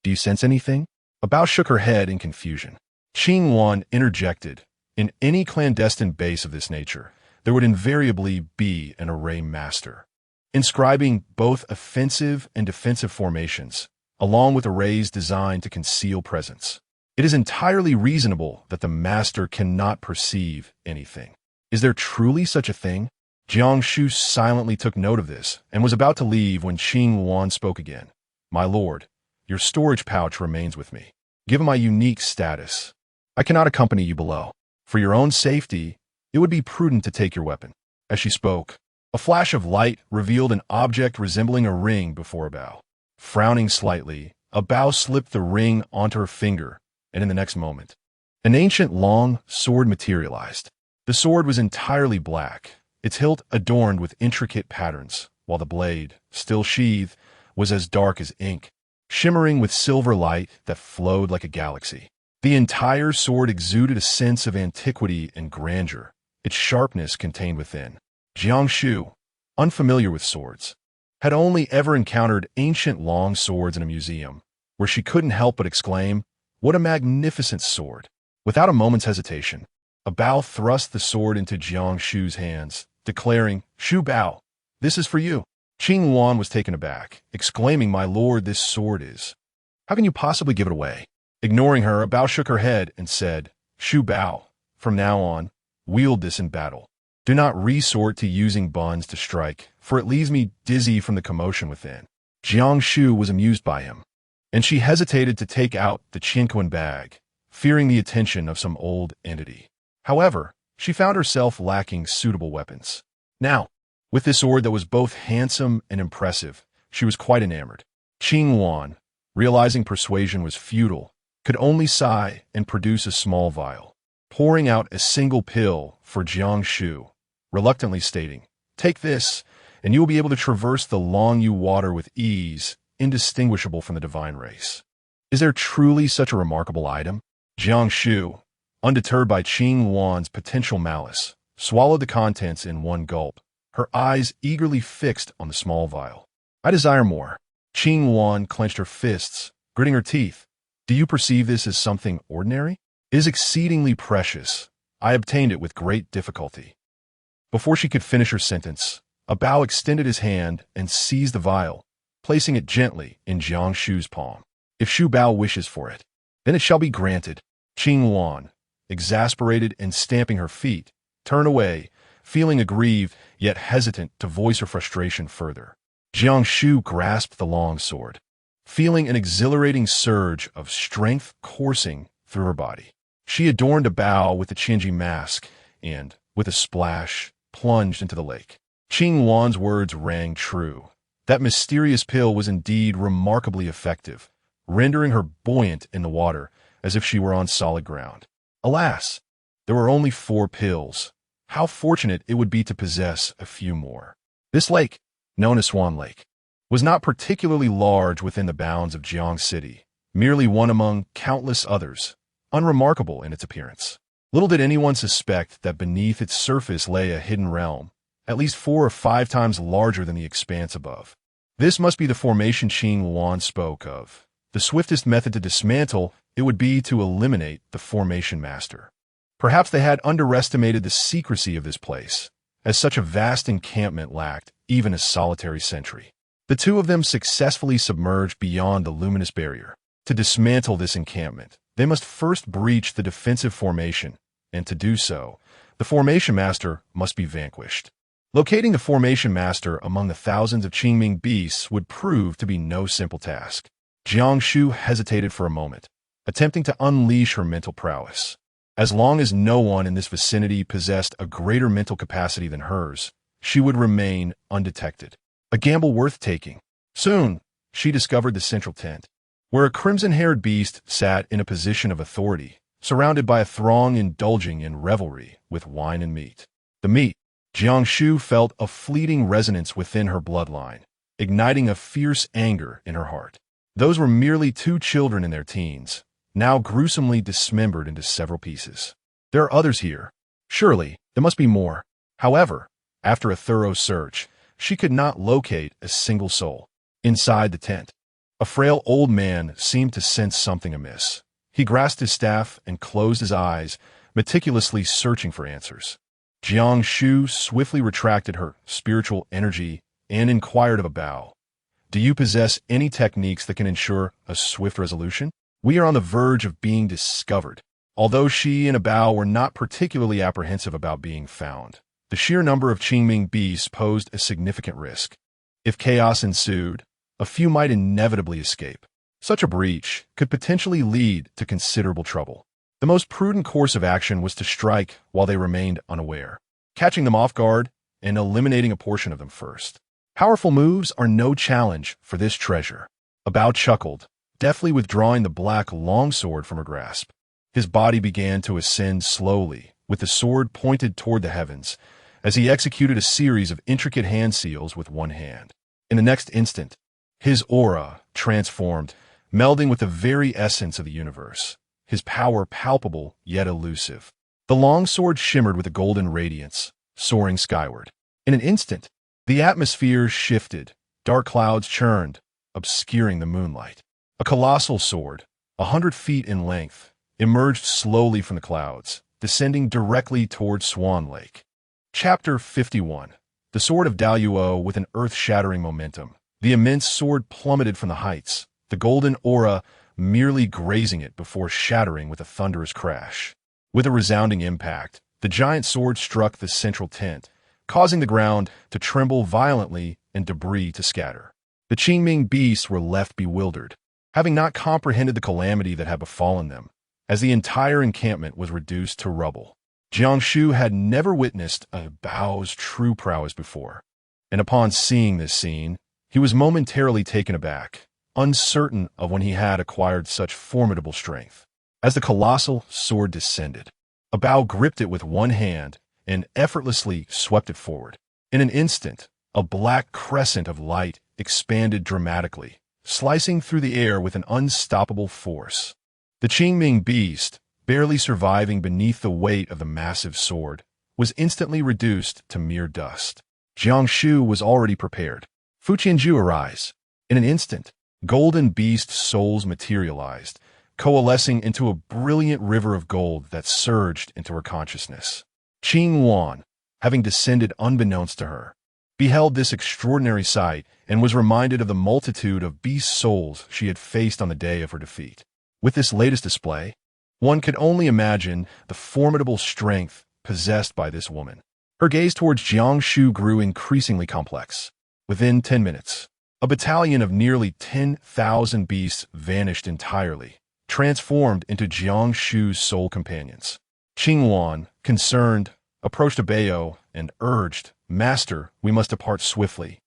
do you sense anything? Bao shook her head in confusion. Qing Wan interjected, In any clandestine base of this nature, there would invariably be an array master, inscribing both offensive and defensive formations, along with arrays designed to conceal presence. It is entirely reasonable that the master cannot perceive anything. Is there truly such a thing? Jiang Shu silently took note of this and was about to leave when Qing Wan spoke again. My lord, your storage pouch remains with me. Given my unique status, I cannot accompany you below. For your own safety, it would be prudent to take your weapon. As she spoke, a flash of light revealed an object resembling a ring before Bao. Frowning slightly, Bao slipped the ring onto her finger, and in the next moment, an ancient long sword materialized. The sword was entirely black, its hilt adorned with intricate patterns, while the blade, still sheathed, was as dark as ink, shimmering with silver light that flowed like a galaxy. The entire sword exuded a sense of antiquity and grandeur, its sharpness contained within. Jiang Shu, unfamiliar with swords, had only ever encountered ancient long swords in a museum, where she couldn't help but exclaim, "What a magnificent sword!" Without a moment's hesitation, Bao thrust the sword into Jiang Shu's hands, declaring, "Shu Bao, this is for you." Qing Wan was taken aback, exclaiming, "My lord, this sword is... How can you possibly give it away?" Ignoring her, Bao shook her head and said, "Shu Bao, from now on, wield this in battle. Do not resort to using buns to strike, for it leaves me dizzy from the commotion within." Jiang Shu was amused by him, and she hesitated to take out the Qinquan bag, fearing the attention of some old entity. However, she found herself lacking suitable weapons. Now, with this sword that was both handsome and impressive, she was quite enamored. Qing Wan, realizing persuasion was futile, could only sigh and produce a small vial, pouring out a single pill for Jiang Shu, reluctantly stating, "Take this, and you will be able to traverse the Long Yu water with ease, indistinguishable from the divine race." Is there truly such a remarkable item? Jiang Shu, undeterred by Qing Wan's potential malice, swallowed the contents in one gulp, her eyes eagerly fixed on the small vial. "I desire more." Qing Wan clenched her fists, gritting her teeth. "Do you perceive this as something ordinary? It is exceedingly precious. I obtained it with great difficulty." Before she could finish her sentence, Bao extended his hand and seized the vial, placing it gently in Jiang Shu's palm. "If Shu Bao wishes for it, then it shall be granted." Qing Wan, exasperated and stamping her feet, turned away, feeling aggrieved yet hesitant to voice her frustration further. Jiang Shu grasped the long sword, feeling an exhilarating surge of strength coursing through her body. She adorned Bao with the Qianji mask and, with a splash, plunged into the lake. Qing Wan's words rang true. That mysterious pill was indeed remarkably effective, rendering her buoyant in the water as if she were on solid ground. Alas, there were only 4 pills. How fortunate it would be to possess a few more. This lake, known as Swan Lake, was not particularly large within the bounds of Jiang City, merely one among countless others, unremarkable in its appearance. Little did anyone suspect that beneath its surface lay a hidden realm, at least 4 or 5 times larger than the expanse above. This must be the formation Qing Wan spoke of. The swiftest method to dismantle it would be to eliminate the formation master. Perhaps they had underestimated the secrecy of this place, as such a vast encampment lacked even a solitary sentry. The two of them successfully submerged beyond the luminous barrier. To dismantle this encampment, they must first breach the defensive formation, and to do so, the formation master must be vanquished. Locating the formation master among the thousands of Qingming beasts would prove to be no simple task. Jiang Shu hesitated for a moment, attempting to unleash her mental prowess. As long as no one in this vicinity possessed a greater mental capacity than hers, she would remain undetected. A gamble worth taking. Soon, she discovered the central tent, where a crimson-haired beast sat in a position of authority, surrounded by a throng indulging in revelry with wine and meat. The meat, Jiang Shu felt a fleeting resonance within her bloodline, igniting a fierce anger in her heart. Those were merely 2 children in their teens, now gruesomely dismembered into several pieces. There are others here. Surely, there must be more. However, after a thorough search, she could not locate a single soul. Inside the tent, a frail old man seemed to sense something amiss. He grasped his staff and closed his eyes, meticulously searching for answers. Jiang Shu swiftly retracted her spiritual energy and inquired of Bao, "Do you possess any techniques that can ensure a swift resolution? We are on the verge of being discovered." Although she and Bao were not particularly apprehensive about being found, the sheer number of Qingming beasts posed a significant risk. If chaos ensued, a few might inevitably escape. Such a breach could potentially lead to considerable trouble. The most prudent course of action was to strike while they remained unaware, catching them off guard and eliminating a portion of them first. Powerful moves are no challenge for this treasure. Bao chuckled, deftly withdrawing the black longsword from her grasp. His body began to ascend slowly, with the sword pointed toward the heavens, as he executed a series of intricate hand seals with one hand. In the next instant, his aura transformed, melding with the very essence of the universe, his power palpable yet elusive. The longsword shimmered with a golden radiance, soaring skyward. In an instant, the atmosphere shifted, dark clouds churned, obscuring the moonlight. A colossal sword, 100 feet in length, emerged slowly from the clouds, descending directly toward Swan Lake. Chapter 51. The Sword of Daluo with an earth-shattering momentum. The immense sword plummeted from the heights, the golden aura merely grazing it before shattering with a thunderous crash. With a resounding impact, the giant sword struck the central tent, causing the ground to tremble violently and debris to scatter. The Qingming beasts were left bewildered, having not comprehended the calamity that had befallen them, as the entire encampment was reduced to rubble. Jiang Shu had never witnessed a Bao's true prowess before, and upon seeing this scene, he was momentarily taken aback, uncertain of when he had acquired such formidable strength. As the colossal sword descended, a Bao gripped it with one hand and effortlessly swept it forward. In an instant, a black crescent of light expanded dramatically, slicing through the air with an unstoppable force. The Qingming beast, barely surviving beneath the weight of the massive sword, was instantly reduced to mere dust. Jiang Shu was already prepared. Fu Qianju arise. In an instant, golden beast souls materialized, coalescing into a brilliant river of gold that surged into her consciousness. Qing Wan, having descended unbeknownst to her, beheld this extraordinary sight and was reminded of the multitude of beast souls she had faced on the day of her defeat. With this latest display, one could only imagine the formidable strength possessed by this woman. Her gaze towards Jiang Shu grew increasingly complex. Within 10 minutes, a battalion of nearly 10,000 beasts vanished entirely, transformed into Jiang Shu's sole companions. Qing Wan, concerned, approached a Bao and urged, "Master, we must depart swiftly.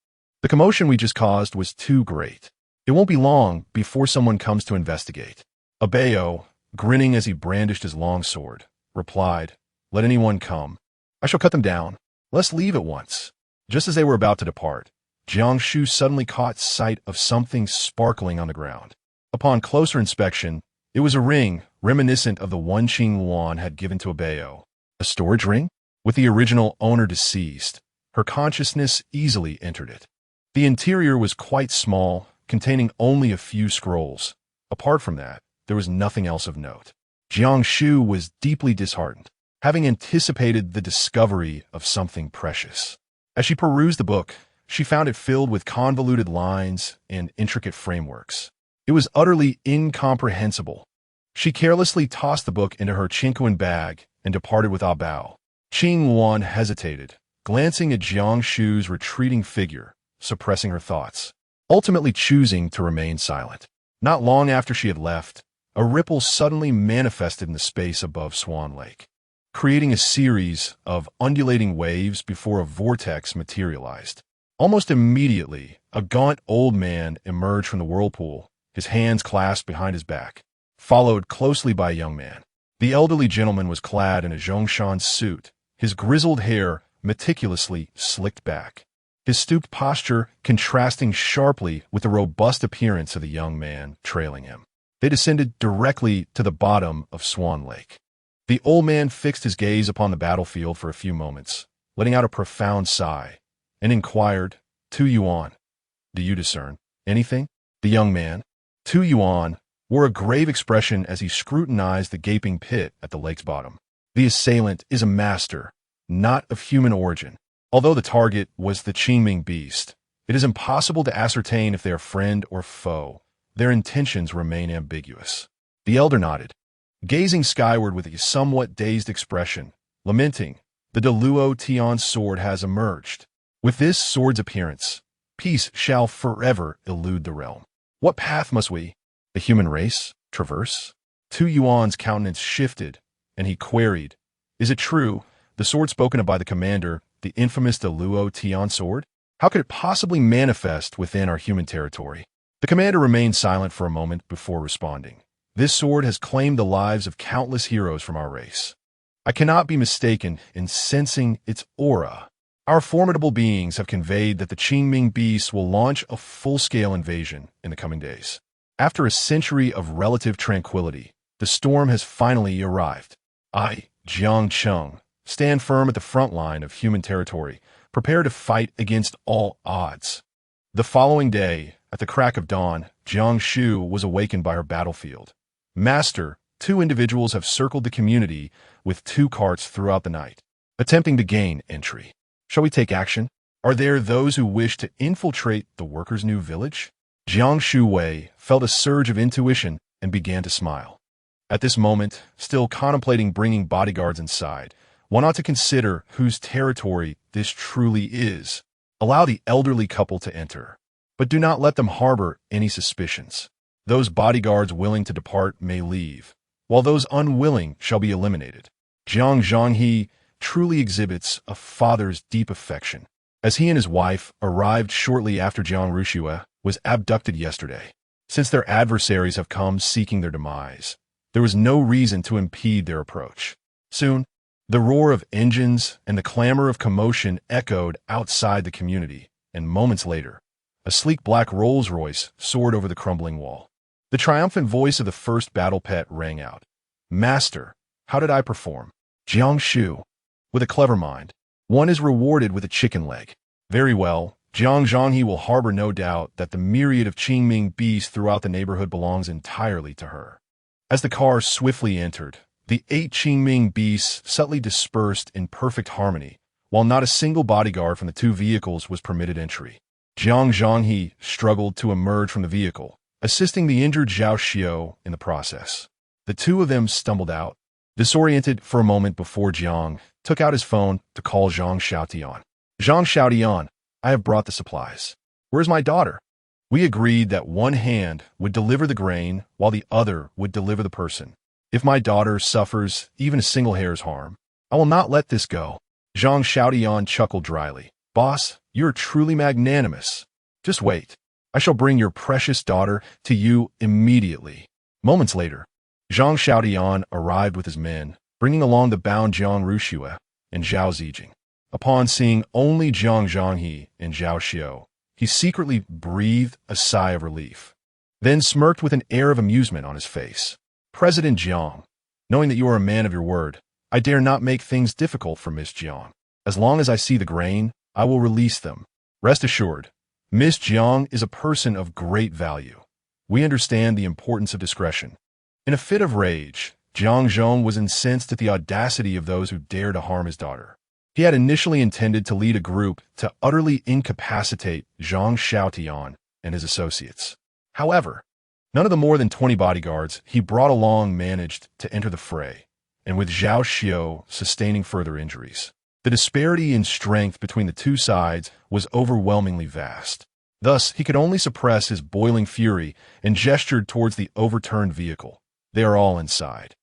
The commotion we just caused was too great. It won't be long before someone comes to investigate." A Bao, grinning as he brandished his long sword, replied, "Let anyone come. I shall cut them down. Let's leave at once." Just as they were about to depart, Jiang Shu suddenly caught sight of something sparkling on the ground. Upon closer inspection, it was a ring reminiscent of the one Qing Wan had given to a Bao. A storage ring? With the original owner deceased, her consciousness easily entered it. The interior was quite small, containing only a few scrolls. Apart from that, there was nothing else of note. Jiang Shu was deeply disheartened, having anticipated the discovery of something precious. As she perused the book, she found it filled with convoluted lines and intricate frameworks. It was utterly incomprehensible. She carelessly tossed the book into her Qingquan bag and departed without Bao. Qing Wan hesitated, glancing at Jiang Shu's retreating figure, suppressing her thoughts, ultimately choosing to remain silent. Not long after she had left, a ripple suddenly manifested in the space above Swan Lake, creating a series of undulating waves before a vortex materialized. Almost immediately, a gaunt old man emerged from the whirlpool, his hands clasped behind his back, followed closely by a young man. The elderly gentleman was clad in a Zhongshan suit, his grizzled hair meticulously slicked back, his stooped posture contrasting sharply with the robust appearance of the young man trailing him. They descended directly to the bottom of Swan Lake. The old man fixed his gaze upon the battlefield for a few moments, letting out a profound sigh, and inquired, "Tu Yuan, do you discern anything?" The young man, Tu Yuan, wore a grave expression as he scrutinized the gaping pit at the lake's bottom. The assailant is a master, not of human origin. Although the target was the Qingming beast, it is impossible to ascertain if they are friend or foe. Their intentions remain ambiguous. The elder nodded, gazing skyward with a somewhat dazed expression, lamenting, "The Daluo Tian sword has emerged. With this sword's appearance, peace shall forever elude the realm. What path must we, the human race, traverse?" Tu Yuan's countenance shifted, and he queried, "Is it true, the sword spoken of by the commander, the infamous Daluo Tian sword? How could it possibly manifest within our human territory?" The commander remained silent for a moment before responding. "This sword has claimed the lives of countless heroes from our race. I cannot be mistaken in sensing its aura. Our formidable beings have conveyed that the Qingming beasts will launch a full-scale invasion in the coming days. After a century of relative tranquility, the storm has finally arrived. I, Jiang Cheng, stand firm at the front line of human territory, prepared to fight against all odds." The following day, at the crack of dawn, Jiang Shu was awakened by her battlefield. Master, 2 individuals have circled the community with 2 carts throughout the night, attempting to gain entry. Shall we take action? Are there those who wish to infiltrate the workers' new village? Jiang Shu Wei felt a surge of intuition and began to smile. At this moment, still contemplating bringing bodyguards inside, one ought to consider whose territory this truly is. Allow the elderly couple to enter, but do not let them harbor any suspicions. Those bodyguards willing to depart may leave, while those unwilling shall be eliminated. Jiang Zhanghe truly exhibits a father's deep affection, as he and his wife arrived shortly after Jiang Rushue was abducted yesterday. Since their adversaries have come seeking their demise, there was no reason to impede their approach. Soon, the roar of engines and the clamor of commotion echoed outside the community, and moments later, a sleek black Rolls-Royce soared over the crumbling wall. The triumphant voice of the first battle pet rang out. Master, how did I perform? Jiang Shu. With a clever mind, one is rewarded with a chicken leg. Very well, Jiang Zhanghe will harbor no doubt that the myriad of Qingming beasts throughout the neighborhood belongs entirely to her. As the car swiftly entered, the 8 Qingming beasts subtly dispersed in perfect harmony, while not a single bodyguard from the 2 vehicles was permitted entry. Jiang Zhanghe struggled to emerge from the vehicle, assisting the injured Zhao Xiao in the process. The 2 of them stumbled out, disoriented for a moment before Jiang took out his phone to call Zhang Xiaotian. Zhang Xiaotian, I have brought the supplies. Where's my daughter? We agreed that one hand would deliver the grain while the other would deliver the person. If my daughter suffers even a single hair's harm, I will not let this go. Zhang Xiaotian chuckled dryly. Boss, you're truly magnanimous. Just wait. I shall bring your precious daughter to you immediately. Moments later, Zhang Xiaotian arrived with his men, bringing along the bound Jiang Rushue and Zhao Zijing. Upon seeing only Jiang Zhanghe and Zhao Xiao, he secretly breathed a sigh of relief, then smirked with an air of amusement on his face. President Jiang, knowing that you are a man of your word, I dare not make things difficult for Miss Jiang. As long as I see the grain, I will release them. Rest assured, Miss Jiang is a person of great value. We understand the importance of discretion. In a fit of rage, Jiang Zhong was incensed at the audacity of those who dare to harm his daughter. He had initially intended to lead a group to utterly incapacitate Zhang Xiaotian and his associates. However, none of the more than 20 bodyguards he brought along managed to enter the fray, and with Zhao Xiao sustaining further injuries. The disparity in strength between the 2 sides was overwhelmingly vast. Thus, he could only suppress his boiling fury and gestured towards the overturned vehicle. They are all inside.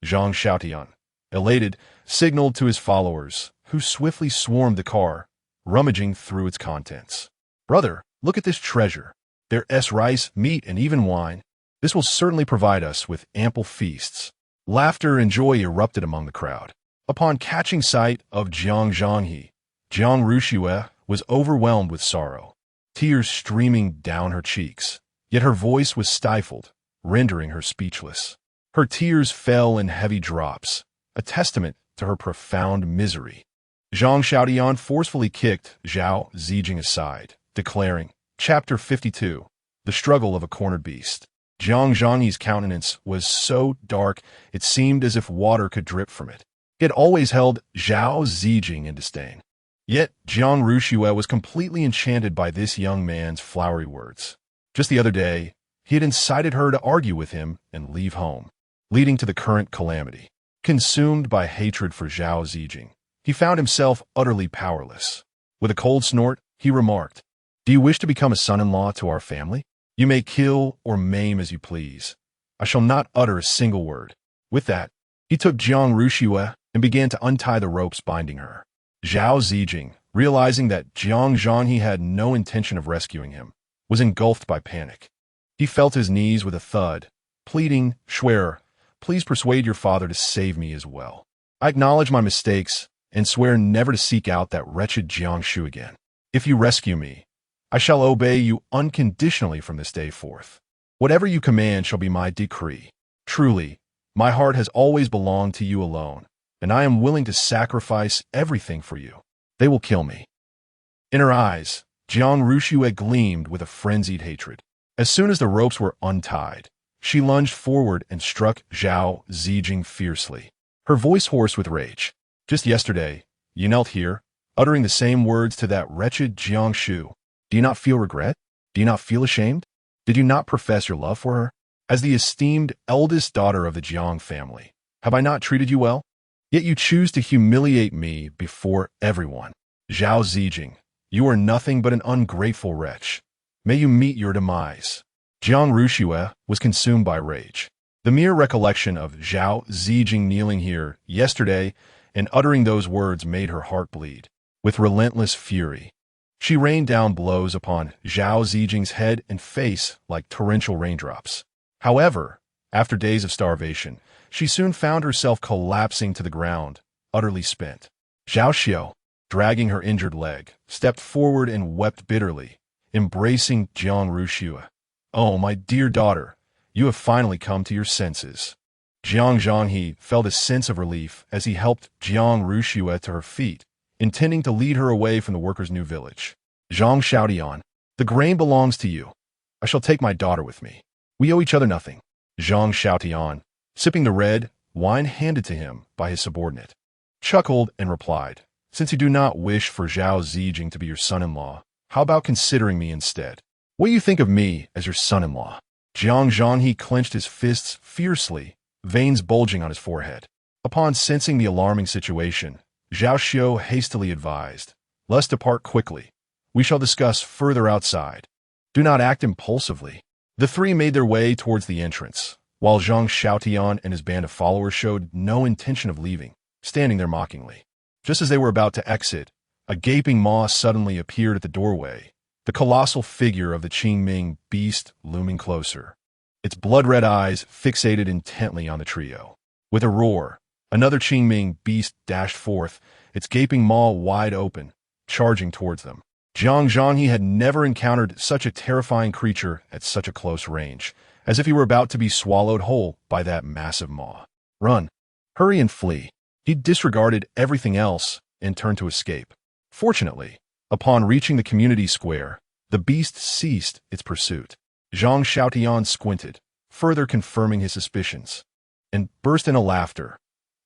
Zhang Xiaotian, elated, signaled to his followers, who swiftly swarmed the car, rummaging through its contents. Brother, look at this treasure. There's rice, meat, and even wine. This will certainly provide us with ample feasts. Laughter and joy erupted among the crowd. Upon catching sight of Jiang Zhanghe, Jiang Rushue was overwhelmed with sorrow, tears streaming down her cheeks. Yet her voice was stifled, rendering her speechless. Her tears fell in heavy drops, a testament to her profound misery. Zhang Xiaotian forcefully kicked Zhao Zijing aside, declaring, Chapter 52, The Struggle of a Cornered Beast. Jiang Zhanghe's countenance was so dark it seemed as if water could drip from it. He had always held Zhao Zijing in disdain. Yet Jiang Rushue was completely enchanted by this young man's flowery words. Just the other day, he had incited her to argue with him and leave home, leading to the current calamity. Consumed by hatred for Zhao Zijing, he found himself utterly powerless. With a cold snort, he remarked, Do you wish to become a son-in-law to our family? You may kill or maim as you please. I shall not utter a single word. With that, he took Jiang Rushue and began to untie the ropes binding her. Zhao Zijing, realizing that Jiang Zhanghe had no intention of rescuing him, was engulfed by panic. He felt his knees with a thud, pleading, Schwerer, please persuade your father to save me as well. I acknowledge my mistakes and swear never to seek out that wretched Jiang Shu again. If you rescue me, I shall obey you unconditionally from this day forth. Whatever you command shall be my decree. Truly, my heart has always belonged to you alone, and I am willing to sacrifice everything for you. They will kill me. In her eyes, Jiang Rushue gleamed with a frenzied hatred. As soon as the ropes were untied, she lunged forward and struck Zhao Zijing fiercely, her voice hoarse with rage. Just yesterday, you knelt here, uttering the same words to that wretched Jiang Shu. Do you not feel regret? Do you not feel ashamed? Did you not profess your love for her? As the esteemed eldest daughter of the Jiang family, have I not treated you well? Yet you choose to humiliate me before everyone. Zhao Zijing, you are nothing but an ungrateful wretch. May you meet your demise. Jiang Rushue was consumed by rage. The mere recollection of Zhao Zijing kneeling here yesterday and uttering those words made her heart bleed. With relentless fury, she rained down blows upon Zhao Zijing's head and face like torrential raindrops. However, after days of starvation, she soon found herself collapsing to the ground, utterly spent. Zhao Xiao, dragging her injured leg, stepped forward and wept bitterly, embracing Jiang Rushue. Oh, my dear daughter, you have finally come to your senses. Jiang Zhanghe felt a sense of relief as he helped Jiang Rushue to her feet, intending to lead her away from the workers' new village. Zhang Xiaotian, the grain belongs to you. I shall take my daughter with me. We owe each other nothing. Zhang Xiaotian, sipping the red wine handed to him by his subordinate, chuckled and replied, Since you do not wish for Zhao Zijing to be your son-in-law, how about considering me instead? What do you think of me as your son-in-law? Jiang Zhanghe clenched his fists fiercely, veins bulging on his forehead. Upon sensing the alarming situation, Zhao Xiao hastily advised, Let's depart quickly. We shall discuss further outside. Do not act impulsively. The three made their way towards the entrance, while Zhang Xiaotian and his band of followers showed no intention of leaving, standing there mockingly. Just as they were about to exit, a gaping maw suddenly appeared at the doorway, the colossal figure of the Qingming beast looming closer, its blood-red eyes fixated intently on the trio. With a roar, another Qingming beast dashed forth, its gaping maw wide open, charging towards them. Jiang Zhanghe had never encountered such a terrifying creature at such a close range, as if he were about to be swallowed whole by that massive maw. Run! Hurry and flee! He disregarded everything else and turned to escape. Fortunately, upon reaching the community square, the beast ceased its pursuit. Zhang Xiaotian squinted, further confirming his suspicions, and burst into laughter.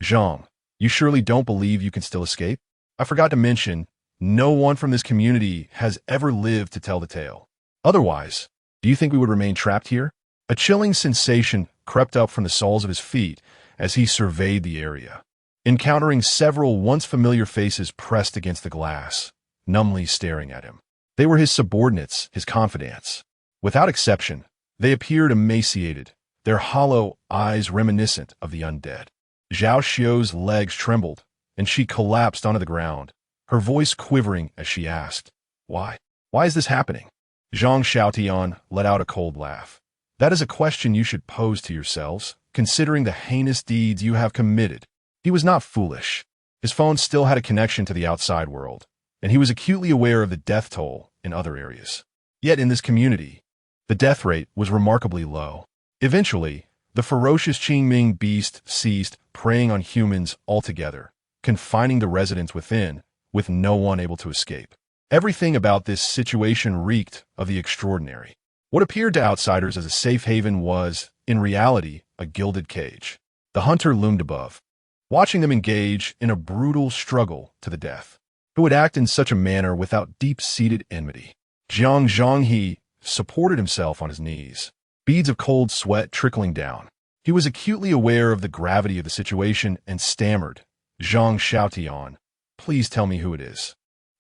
Zhang, you surely don't believe you can still escape? I forgot to mention, no one from this community has ever lived to tell the tale. Otherwise, do you think we would remain trapped here? A chilling sensation crept up from the soles of his feet as he surveyed the area, encountering several once familiar faces pressed against the glass, numbly staring at him. They were his subordinates, his confidants. Without exception, they appeared emaciated, their hollow eyes reminiscent of the undead. Zhao Xiao's legs trembled, and she collapsed onto the ground, her voice quivering as she asked, Why? Why is this happening? Zhang Xiaotian let out a cold laugh. That is a question you should pose to yourselves, considering the heinous deeds you have committed. He was not foolish. His phone still had a connection to the outside world, and he was acutely aware of the death toll in other areas. Yet in this community, the death rate was remarkably low. Eventually, the ferocious Qingming beast ceased preying on humans altogether, confining the residents within, with no one able to escape. Everything about this situation reeked of the extraordinary. What appeared to outsiders as a safe haven was, in reality, a gilded cage. The hunter loomed above, watching them engage in a brutal struggle to the death. Who would act in such a manner without deep-seated enmity? Jiang Zhanghe supported himself on his knees, beads of cold sweat trickling down. He was acutely aware of the gravity of the situation and stammered, Zhang Xiaotian, please tell me who it is.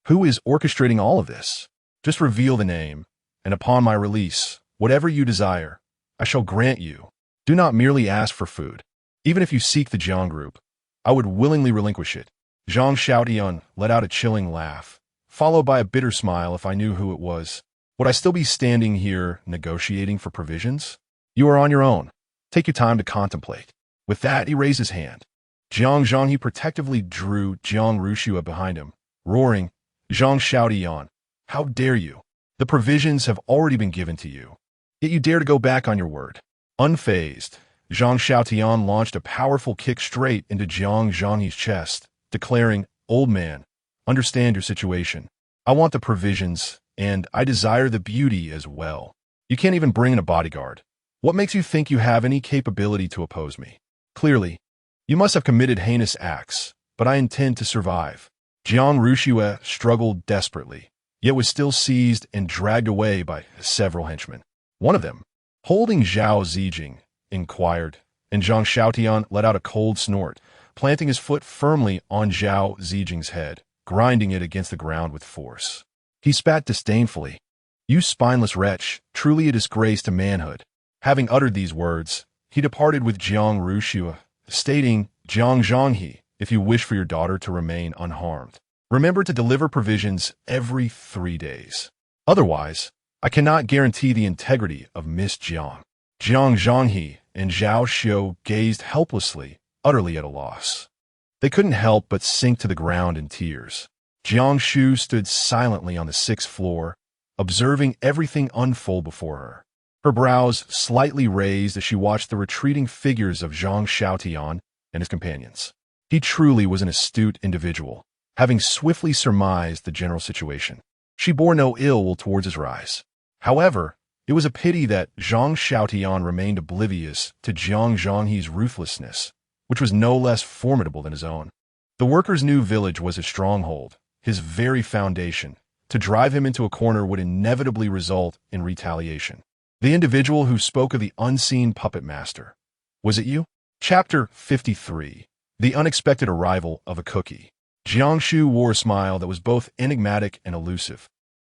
Who is orchestrating all of this? Just reveal the name, and upon my release, whatever you desire, I shall grant you. Do not merely ask for food. Even if you seek the Jiang group, I would willingly relinquish it. Zhang Xiaotian let out a chilling laugh, followed by a bitter smile. If I knew who it was, would I still be standing here negotiating for provisions? You are on your own. Take your time to contemplate. With that, he raised his hand. Jiang Zhanghe protectively drew Jiang Rushue behind him, roaring, Zhang Xiaotian, how dare you? The provisions have already been given to you, yet you dare to go back on your word. Unfazed, Zhang Xiaotian launched a powerful kick straight into Jiang Zhanghe's chest, declaring, Old man, understand your situation. I want the provisions, and I desire the beauty as well. You can't even bring in a bodyguard. What makes you think you have any capability to oppose me? Clearly, you must have committed heinous acts, but I intend to survive. Jiang Shu struggled desperately, yet was still seized and dragged away by several henchmen. One of them, holding Zhao Zijing, inquired, and Jiang Shu let out a cold snort, planting his foot firmly on Zhao Zijing's head, grinding it against the ground with force. He spat disdainfully. "You spineless wretch, truly a disgrace to manhood." Having uttered these words, he departed with Jiang Shu, stating, "Jiang Zhanghe, if you wish for your daughter to remain unharmed, remember to deliver provisions every 3 days. Otherwise, I cannot guarantee the integrity of Miss Jiang." Jiang Zhanghe and Zhao Shu gazed helplessly, utterly at a loss. They couldn't help but sink to the ground in tears. Jiang Shu stood silently on the 6th floor, observing everything unfold before her. Her brows slightly raised as she watched the retreating figures of Jiang Shu and his companions. He truly was an astute individual, having swiftly surmised the general situation. She bore no ill will towards his rise. However, it was a pity that Jiang Shu remained oblivious to Jiang Zhanghe's ruthlessness, which was no less formidable than his own. The worker's new village was his stronghold, his very foundation. To drive him into a corner would inevitably result in retaliation. The individual who spoke of the unseen puppet master. Was it you? Chapter 53. The unexpected arrival of a cookie. Jiang Shu wore a smile that was both enigmatic and elusive,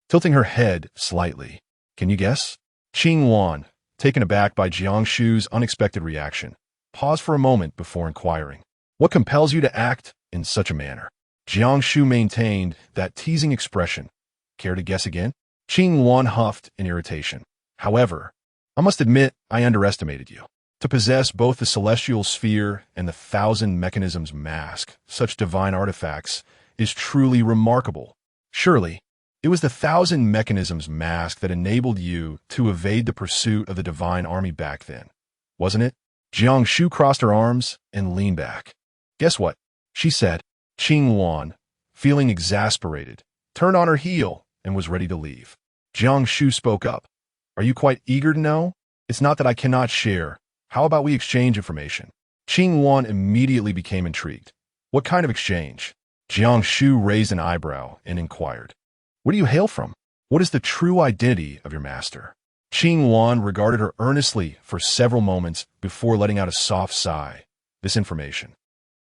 tilting her head slightly. Can you guess? Qing Wan, taken aback by Jiang Shu's unexpected reaction, paused for a moment before inquiring, "What compels you to act in such a manner?" Jiang Shu maintained that teasing expression. "Care to guess again?" Qing Wan huffed in irritation. "However, I must admit I underestimated you. To possess both the celestial sphere and the 1,000 mechanisms mask, such divine artifacts, is truly remarkable. Surely, it was the 1,000 mechanisms mask that enabled you to evade the pursuit of the divine army back then, wasn't it?" Jiang Shu crossed her arms and leaned back. "Guess what?" she said. Qing Wan, feeling exasperated, turned on her heel and was ready to leave. Jiang Shu spoke up. "Are you quite eager to know? It's not that I cannot share. How about we exchange information?" Qing Wan immediately became intrigued. "What kind of exchange?" Jiang Shu raised an eyebrow and inquired. "Where do you hail from? What is the true identity of your master?" Qing Wan regarded her earnestly for several moments before letting out a soft sigh. "This information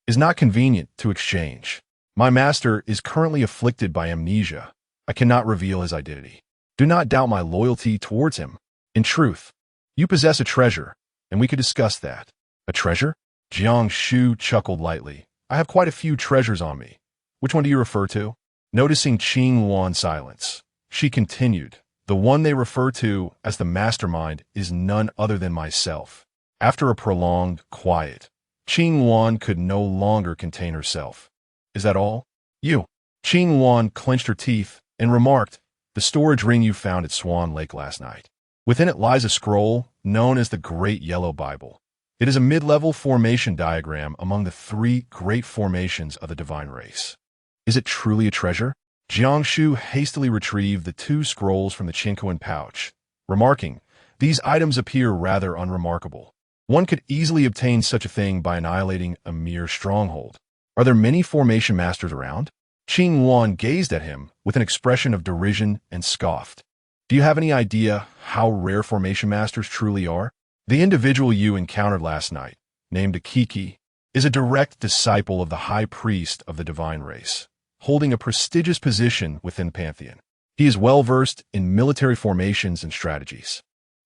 is not convenient to exchange. My master is currently afflicted by amnesia. I cannot reveal his identity. Do not doubt my loyalty towards him. In truth, you possess a treasure, and we could discuss that." "A treasure?" Jiang Shu chuckled lightly. "I have quite a few treasures on me. Which one do you refer to?" Noticing Qing Wan's silence, she continued, "The one they refer to as the mastermind is none other than myself." After a prolonged quiet, Qing Wan could no longer contain herself. "Is that all? You?" Qing Wan clenched her teeth and remarked, "The storage ring you found at Swan Lake last night. Within it lies a scroll known as the Great Yellow Bible. It is a mid-level formation diagram among the 3 great formations of the divine race." "Is it truly a treasure?" Jiang Shu hastily retrieved the 2 scrolls from the Chinkoan pouch, remarking, "These items appear rather unremarkable. One could easily obtain such a thing by annihilating a mere stronghold. Are there many formation masters around?" Qing Wan gazed at him with an expression of derision and scoffed. "Do you have any idea how rare formation masters truly are? The individual you encountered last night, named Akiki, is a direct disciple of the high priest of the divine race, holding a prestigious position within Pantheon. He is well-versed in military formations and strategies.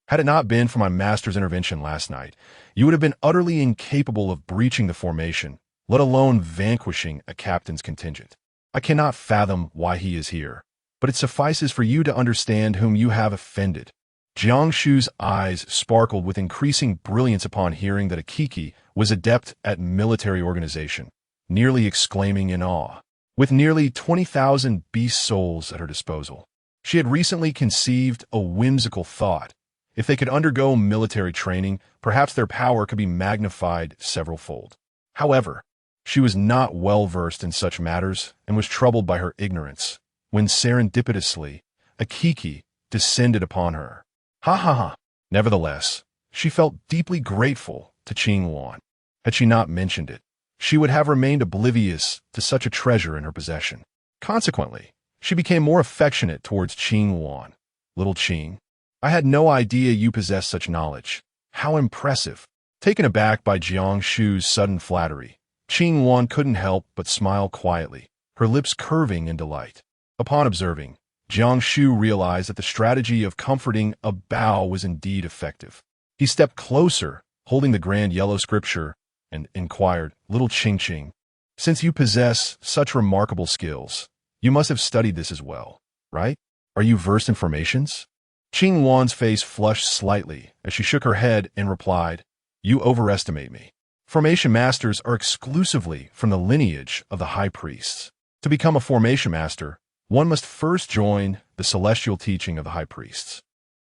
Had it not been for my master's intervention last night, you would have been utterly incapable of breaching the formation, let alone vanquishing a captain's contingent. I cannot fathom why he is here, but it suffices for you to understand whom you have offended." Jiang Shu's eyes sparkled with increasing brilliance upon hearing that Akiki was adept at military organization, nearly exclaiming in awe. With nearly 20,000 beast souls at her disposal, she had recently conceived a whimsical thought. If they could undergo military training, perhaps their power could be magnified several-fold. However, she was not well-versed in such matters and was troubled by her ignorance when serendipitously Akiki descended upon her. Ha ha ha. Nevertheless, she felt deeply grateful to Qing Wan. Had she not mentioned it, she would have remained oblivious to such a treasure in her possession. Consequently, she became more affectionate towards Qing Wan. Little Qing, I had no idea you possessed such knowledge. How impressive. Taken aback by Jiang Shu's sudden flattery, Qing Wan couldn't help but smile quietly, her lips curving in delight. Upon observing, Jiang Shu realized that the strategy of comforting a bow was indeed effective. He stepped closer, holding the grand yellow scripture, and inquired, Little Qing, since you possess such remarkable skills, you must have studied this as well, right? Are you versed in formations? Qing Wan's face flushed slightly as she shook her head and replied, You overestimate me. Formation masters are exclusively from the lineage of the high priests. To become a formation master, one must first join the celestial teaching of the high priests.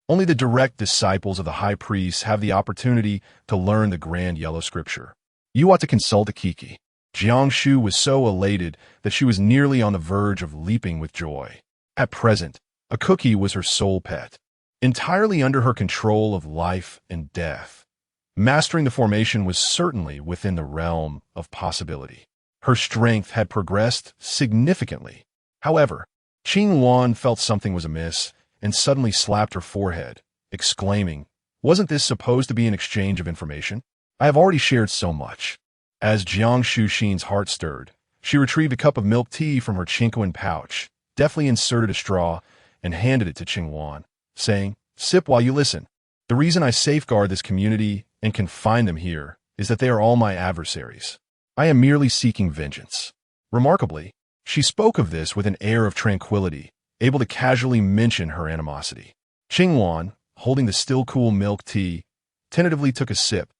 Only the direct disciples of the high priests have the opportunity to learn the grand yellow scripture. You ought to consult a Kiki. Jiang Shu was so elated that she was nearly on the verge of leaping with joy. At present, a cookie was her sole pet, entirely under her control of life and death. Mastering the formation was certainly within the realm of possibility. Her strength had progressed significantly. However, Qing Wan felt something was amiss and suddenly slapped her forehead, exclaiming, Wasn't this supposed to be an exchange of information? I have already shared so much. As Jiang Shuxin's heart stirred, she retrieved a cup of milk tea from her Qingquan pouch, deftly inserted a straw, and handed it to Qing Wan, saying, Sip while you listen. The reason I safeguard this community and confine them here is that they are all my adversaries. I am merely seeking vengeance. Remarkably, she spoke of this with an air of tranquility, able to casually mention her animosity. Qing Wan, holding the still-cool milk tea, tentatively took a sip,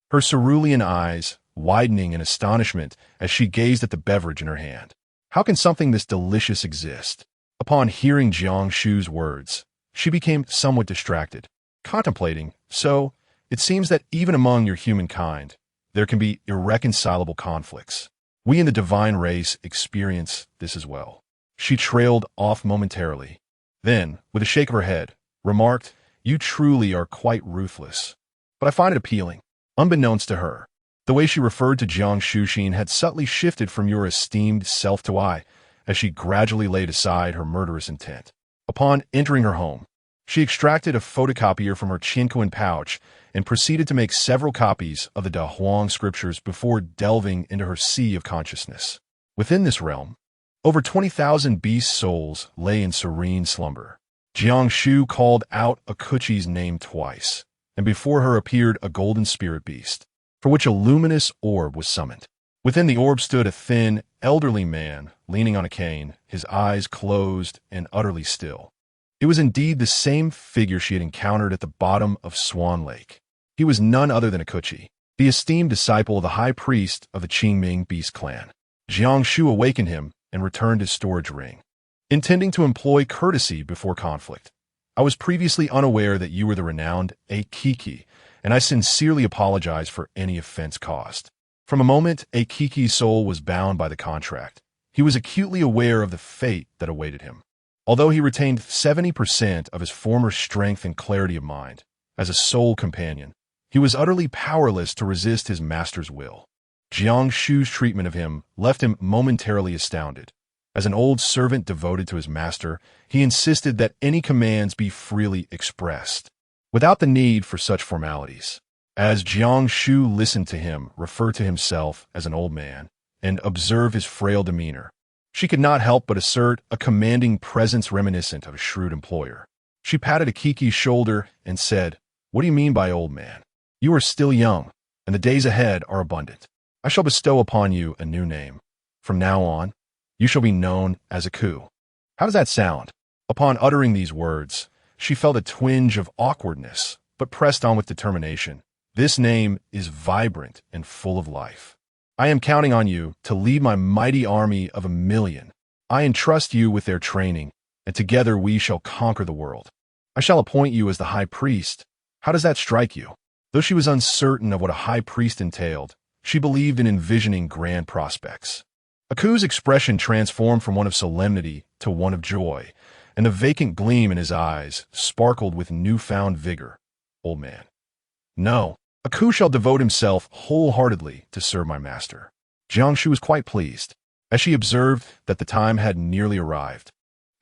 her cerulean eyes widening in astonishment as she gazed at the beverage in her hand. How can something this delicious exist? Upon hearing Jiang Shu's words, she became somewhat distracted, contemplating, so, it seems that even among your humankind, there can be irreconcilable conflicts. We in the divine race experience this as well. She trailed off momentarily. Then, with a shake of her head, remarked, You truly are quite ruthless. But I find it appealing. Unbeknownst to her, the way she referred to Jiang Shuxin had subtly shifted from your esteemed self to I, as she gradually laid aside her murderous intent. Upon entering her home, she extracted a photocopier from her Qingquan pouch and proceeded to make several copies of the Da Huang scriptures before delving into her sea of consciousness. Within this realm, over 20,000 beast souls lay in serene slumber. Jiang Shu called out Akuchi's name twice, and before her appeared a golden spirit beast, for which a luminous orb was summoned. Within the orb stood a thin, elderly man, leaning on a cane, his eyes closed and utterly still. It was indeed the same figure she had encountered at the bottom of Swan Lake. He was none other than Akuchi, the esteemed disciple of the high priest of the Qingming beast clan. Jiang Shu awakened him and returned his storage ring, intending to employ courtesy before conflict. I was previously unaware that you were the renowned Akiki, and I sincerely apologize for any offense caused. From a moment Akiki's soul was bound by the contract, he was acutely aware of the fate that awaited him. Although he retained 70% of his former strength and clarity of mind, as a soul companion, he was utterly powerless to resist his master's will. Jiang Shu's treatment of him left him momentarily astounded. As an old servant devoted to his master, he insisted that any commands be freely expressed, without the need for such formalities. As Jiang Shu listened to him refer to himself as an old man and observe his frail demeanor, she could not help but assert a commanding presence reminiscent of a shrewd employer. She patted Akiki's shoulder and said, What do you mean by old man? You are still young, and the days ahead are abundant. I shall bestow upon you a new name. From now on, you shall be known as Aku. How does that sound? Upon uttering these words, she felt a twinge of awkwardness, but pressed on with determination. This name is vibrant and full of life. I am counting on you to lead my mighty army of 1,000,000. I entrust you with their training, and together we shall conquer the world. I shall appoint you as the high priest. How does that strike you? Though she was uncertain of what a high priest entailed, she believed in envisioning grand prospects. Aku's expression transformed from one of solemnity to one of joy, and the vacant gleam in his eyes sparkled with newfound vigor. "Old man. No, Aku shall devote himself wholeheartedly to serve my master." Jiang Shu was quite pleased, as she observed that the time had nearly arrived.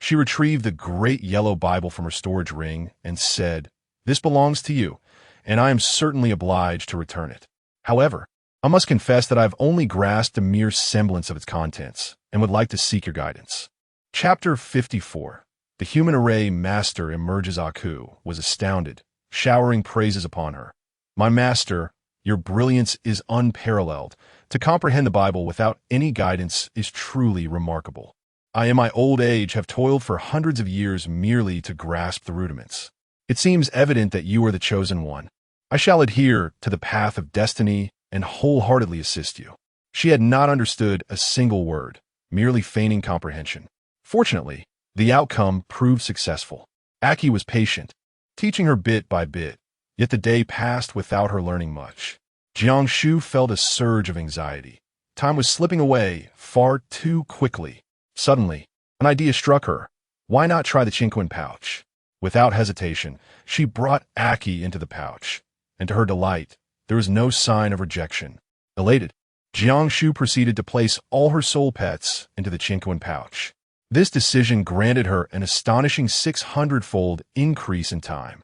She retrieved the great yellow Bible from her storage ring and said, "This belongs to you, and I am certainly obliged to return it. However, I must confess that I have only grasped a mere semblance of its contents and would like to seek your guidance." Chapter 54. The human array master emerges. Aku was astounded, showering praises upon her. "My master, your brilliance is unparalleled. To comprehend the Bible without any guidance is truly remarkable. I in my old age have toiled for hundreds of years merely to grasp the rudiments. It seems evident that you are the chosen one. I shall adhere to the path of destiny and wholeheartedly assist you." She had not understood a single word, merely feigning comprehension. Fortunately, the outcome proved successful. Aki was patient, teaching her bit by bit, yet the day passed without her learning much. Jiang Shu felt a surge of anxiety. Time was slipping away far too quickly. Suddenly, an idea struck her. Why not try the Qingquan pouch? Without hesitation, she brought Aki into the pouch, and to her delight, there was no sign of rejection. Elated, Jiang Shu proceeded to place all her soul pets into the Qingquan pouch. This decision granted her an astonishing 600-fold increase in time.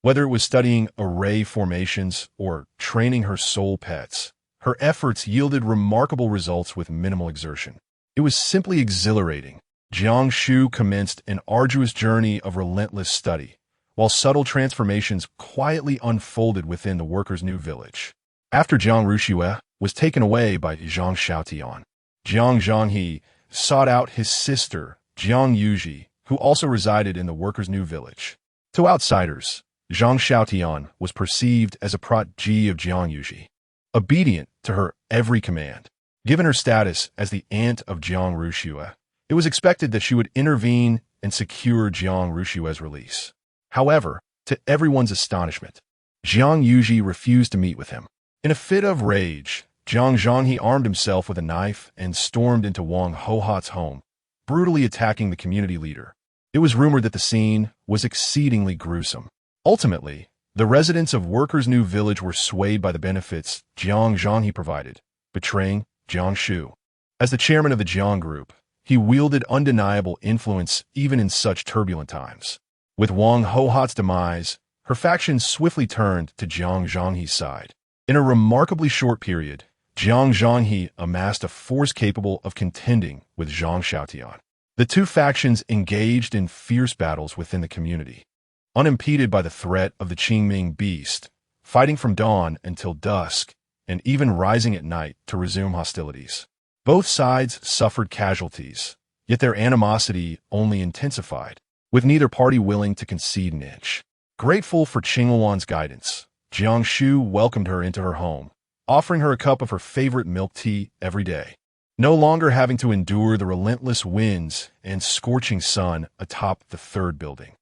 Whether it was studying array formations or training her soul pets, her efforts yielded remarkable results with minimal exertion. It was simply exhilarating. Jiang Shu commenced an arduous journey of relentless study, while subtle transformations quietly unfolded within the workers' new village. After Jiang Rushue was taken away by Jiang Shaotian, Jiang Zhanghe sought out his sister, Jiang Yuji, who also resided in the workers' new village. To outsiders, Jiang Shaotian was perceived as a protege of Jiang Yuji, obedient to her every command. Given her status as the aunt of Jiang Rushue, it was expected that she would intervene and secure Jiang Rushue's release. However, to everyone's astonishment, Jiang Yuji refused to meet with him. In a fit of rage, Jiang Zhanghe armed himself with a knife and stormed into Wang Hohat's home, brutally attacking the community leader. It was rumored that the scene was exceedingly gruesome. Ultimately, the residents of Workers' New Village were swayed by the benefits Jiang Zhanghe provided, betraying Jiang Shu. As the chairman of the Jiang Group, he wielded undeniable influence even in such turbulent times. With Wang Hohat's demise, her faction swiftly turned to Jiang Zhanghe's side. In a remarkably short period, Jiang Zhanghe amassed a force capable of contending with Jiang Shaotian. The two factions engaged in fierce battles within the community, unimpeded by the threat of the Qingming beast, fighting from dawn until dusk, and even rising at night to resume hostilities. Both sides suffered casualties, yet their animosity only intensified, with neither party willing to concede an inch. Grateful for Qingwan's guidance, Jiang Shu welcomed her into her home, offering her a cup of her favorite milk tea every day. No longer having to endure the relentless winds and scorching sun atop the third building,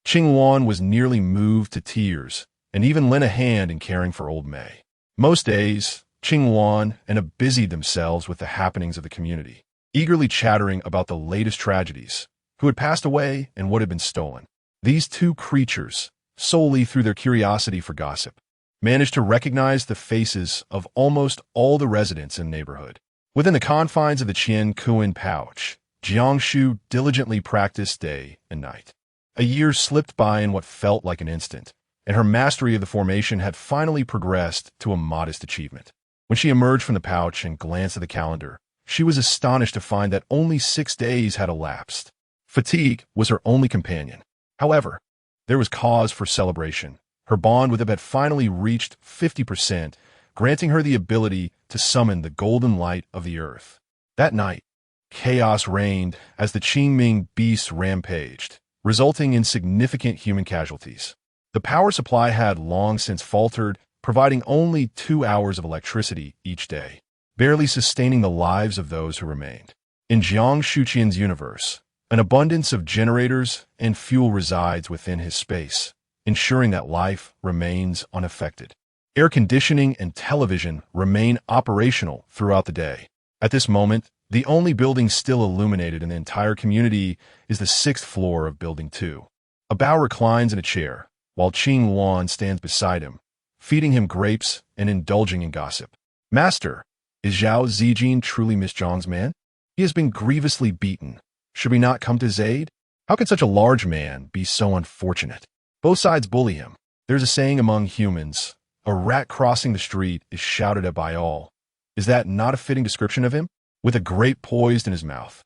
Qingwan was nearly moved to tears and even lent a hand in caring for old Mei. Most days, Qingwan and Ab busied themselves with the happenings of the community, eagerly chattering about the latest tragedies, who had passed away and what had been stolen. These two creatures, solely through their curiosity for gossip, managed to recognize the faces of almost all the residents in the neighborhood. Within the confines of the Qingquan pouch, Jiang Shu diligently practiced day and night. A year slipped by in what felt like an instant, and her mastery of the formation had finally progressed to a modest achievement. When she emerged from the pouch and glanced at the calendar, she was astonished to find that only 6 days had elapsed. Fatigue was her only companion. However, there was cause for celebration. Her bond with Ab had finally reached 50%, granting her the ability to summon the golden light of the earth. That night, chaos reigned as the Qingming beasts rampaged, resulting in significant human casualties. The power supply had long since faltered, providing only 2 hours of electricity each day, barely sustaining the lives of those who remained. In Jiang Shuqian's universe, an abundance of generators and fuel resides within his space, ensuring that life remains unaffected. Air conditioning and television remain operational throughout the day. At this moment, The only building still illuminated in the entire community is the 6th floor of Building 2. A Bao reclines in a chair, while Qing Yuan stands beside him, feeding him grapes and indulging in gossip. Master, is Zhao Zijin truly Miss Zhang's man? He has been grievously beaten. Should we not come to his aid? How can such a large man be so unfortunate? Both sides bully him. There's a saying among humans, a rat crossing the street is shouted at by all. Is that not a fitting description of him? With a grape poised in his mouth,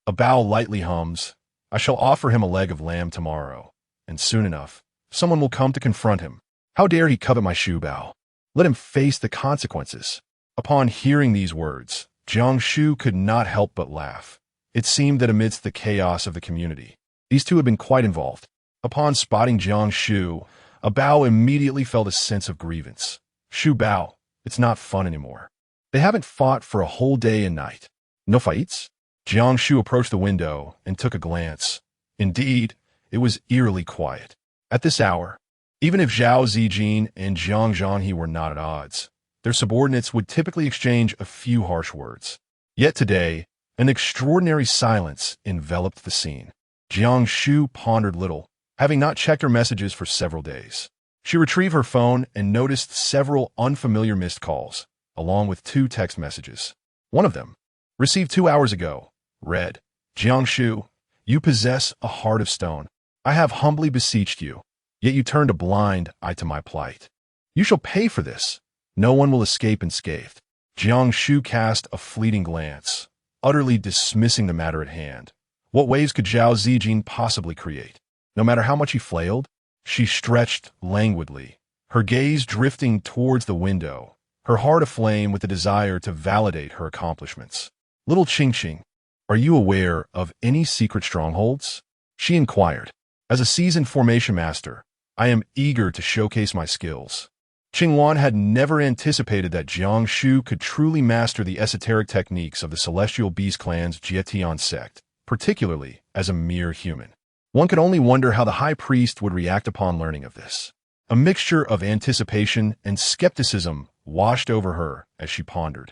a Bao lightly hums, I shall offer him a leg of lamb tomorrow, and soon enough, someone will come to confront him. How dare he covet my shoe, Bao? Let him face the consequences. Upon hearing these words, Jiang Shu could not help but laugh. It seemed that amidst the chaos of the community, these two had been quite involved. Upon spotting Jiang Shu, a Bao immediately felt a sense of grievance. Shu Bao, it's not fun anymore. They haven't fought for a whole day and night. No fights? Jiang Shu approached the window and took a glance. Indeed, it was eerily quiet. At this hour, even if Zhao Zijin and Jiang Zhanghe were not at odds, their subordinates would typically exchange a few harsh words. Yet today, an extraordinary silence enveloped the scene. Jiang Shu pondered little, having not checked her messages for several days. She retrieved her phone and noticed several unfamiliar missed calls, along with 2 text messages. One of them, received 2 hours ago, read, Jiang Shu, you possess a heart of stone. I have humbly beseeched you, yet you turned a blind eye to my plight. You shall pay for this. No one will escape unscathed. Jiang Shu cast a fleeting glance, utterly dismissing the matter at hand. What waves could Zhao Zijin possibly create? No matter how much he flailed, she stretched languidly, her gaze drifting towards the window, her heart aflame with the desire to validate her accomplishments. Little Qing, are you aware of any secret strongholds? She inquired. As a seasoned formation master, I am eager to showcase my skills. Qing had never anticipated that Jiang Shu could truly master the esoteric techniques of the Celestial Beast Clan's Jietian sect, particularly as a mere human. One could only wonder how the high priest would react upon learning of this. A mixture of anticipation and skepticism washed over her as she pondered.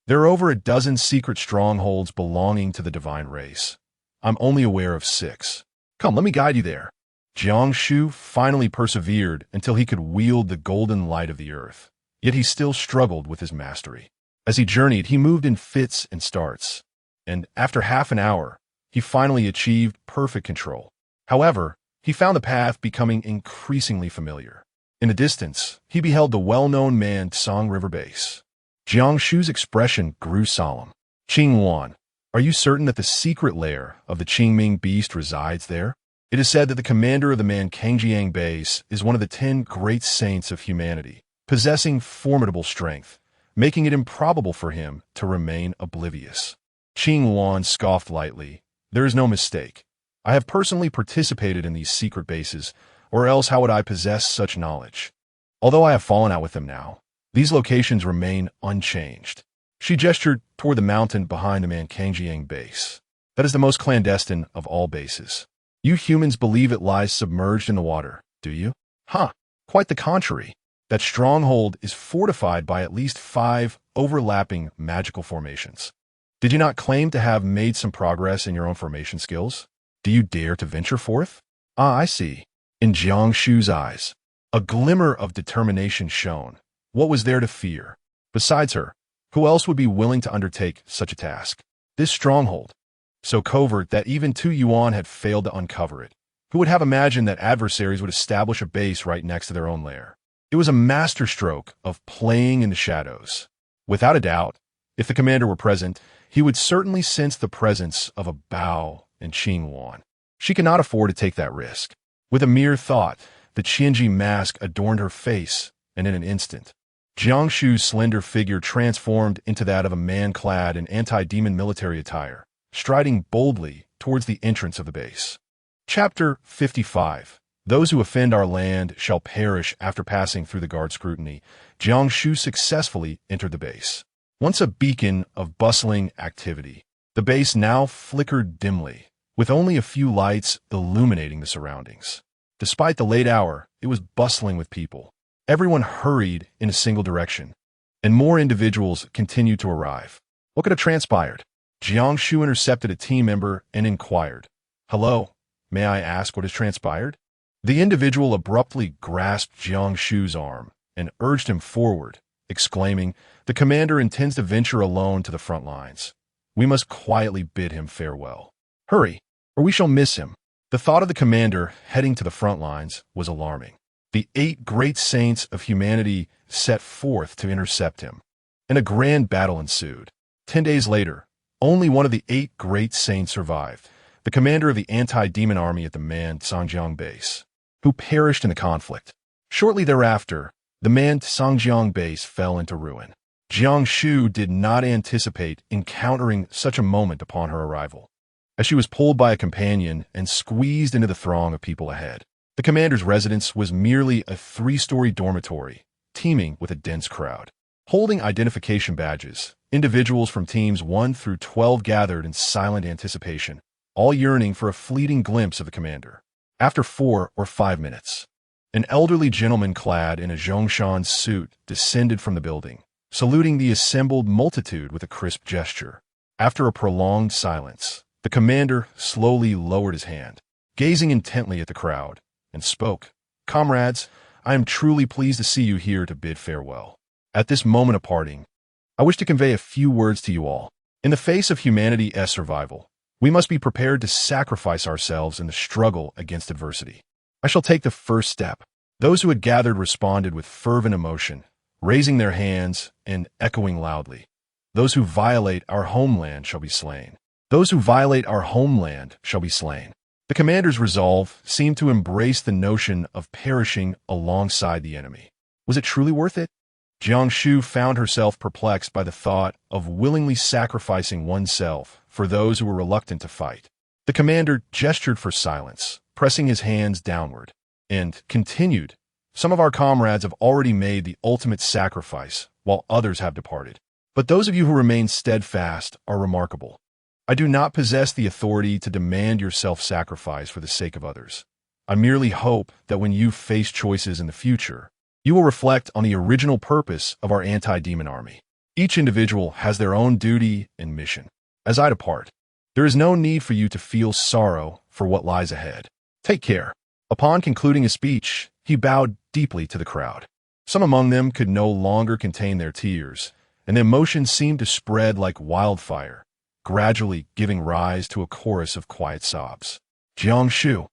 There are over a dozen secret strongholds belonging to the divine race. I'm only aware of 6. Come, let me guide you there. Jiang Shu finally persevered until he could wield the golden light of the earth. Yet he still struggled with his mastery. As he journeyed, he moved in fits and starts. And after half an hour, he finally achieved perfect control. However, he found the path becoming increasingly familiar. In the distance, he beheld the well-known man Tsang River Base. Jiang Shu's expression grew solemn. Qing Yuan, are you certain that the secret lair of the Qingming beast resides there? It is said that the commander of the Mankangjiang base is one of the 10 great saints of humanity, possessing formidable strength, making it improbable for him to remain oblivious. Qing Yuan scoffed lightly. There is no mistake. I have personally participated in these secret bases, or else how would I possess such knowledge? Although I have fallen out with them now, these locations remain unchanged. She gestured toward the mountain behind the Mankangjiang base. That is the most clandestine of all bases. You humans believe it lies submerged in the water, do you? Huh, quite the contrary. That stronghold is fortified by at least 5 overlapping magical formations. Did you not claim to have made some progress in your own formation skills? Do you dare to venture forth? Ah, I see. In Jiang Shu's eyes, a glimmer of determination shone. What was there to fear? Besides her, who else would be willing to undertake such a task? This stronghold, so covert that even 2 Yuan had failed to uncover it. Who would have imagined that adversaries would establish a base right next to their own lair? It was a masterstroke of playing in the shadows. Without a doubt, if the commander were present, he would certainly sense the presence of a Bao and Qing Yuan. She could not afford to take that risk. With a mere thought, the Qianji mask adorned her face, and in an instant, Jiang Shu's slender figure transformed into that of a man clad in anti-demon military attire, striding boldly towards the entrance of the base. Chapter 55. Those who offend our land shall perish. After passing through the guard scrutiny, Jiang Shu successfully entered the base. Once a beacon of bustling activity, the base now flickered dimly, with only a few lights illuminating the surroundings. Despite the late hour, it was bustling with people. Everyone hurried in a single direction, and more individuals continued to arrive. What could have transpired? Jiang Shu intercepted a team member and inquired, "Hello, may I ask what has transpired?" The individual abruptly grasped Jiang Shu's arm and urged him forward, exclaiming, "The commander intends to venture alone to the front lines. We must quietly bid him farewell. Hurry, or we shall miss him." The thought of the commander heading to the front lines was alarming. The 8 great saints of humanity set forth to intercept him, and a grand battle ensued. 10 days later, only one of the 8 great saints survived, the commander of the anti-demon army at the Man Sangjiang base, who perished in the conflict. Shortly thereafter, the Man Sangjiang base fell into ruin. Jiang Shu did not anticipate encountering such a moment upon her arrival, as she was pulled by a companion and squeezed into the throng of people ahead. The commander's residence was merely a 3-story dormitory, teeming with a dense crowd. Holding identification badges, individuals from teams 1 through 12 gathered in silent anticipation, all yearning for a fleeting glimpse of the commander. After 4 or 5 minutes, an elderly gentleman clad in a Zhongshan suit descended from the building, saluting the assembled multitude with a crisp gesture. After a prolonged silence, the commander slowly lowered his hand, gazing intently at the crowd, and spoke, "Comrades, I am truly pleased to see you here to bid farewell. At this moment of parting, I wish to convey a few words to you all. In the face of humanity's survival, we must be prepared to sacrifice ourselves in the struggle against adversity. I shall take the first step." Those who had gathered responded with fervent emotion, raising their hands and echoing loudly, "Those who violate our homeland shall be slain. Those who violate our homeland shall be slain." The commander's resolve seemed to embrace the notion of perishing alongside the enemy. Was it truly worth it? Jiang Shu found herself perplexed by the thought of willingly sacrificing oneself for those who were reluctant to fight. The commander gestured for silence, pressing his hands downward, and continued, "Some of our comrades have already made the ultimate sacrifice, while others have departed. But those of you who remain steadfast are remarkable. I do not possess the authority to demand your self-sacrifice for the sake of others. I merely hope that when you face choices in the future, you will reflect on the original purpose of our anti-demon army. Each individual has their own duty and mission. As I depart, there is no need for you to feel sorrow for what lies ahead. Take care." Upon concluding his speech, he bowed deeply to the crowd. Some among them could no longer contain their tears, and the emotion seemed to spread like wildfire, gradually giving rise to a chorus of quiet sobs. Jiang Shu,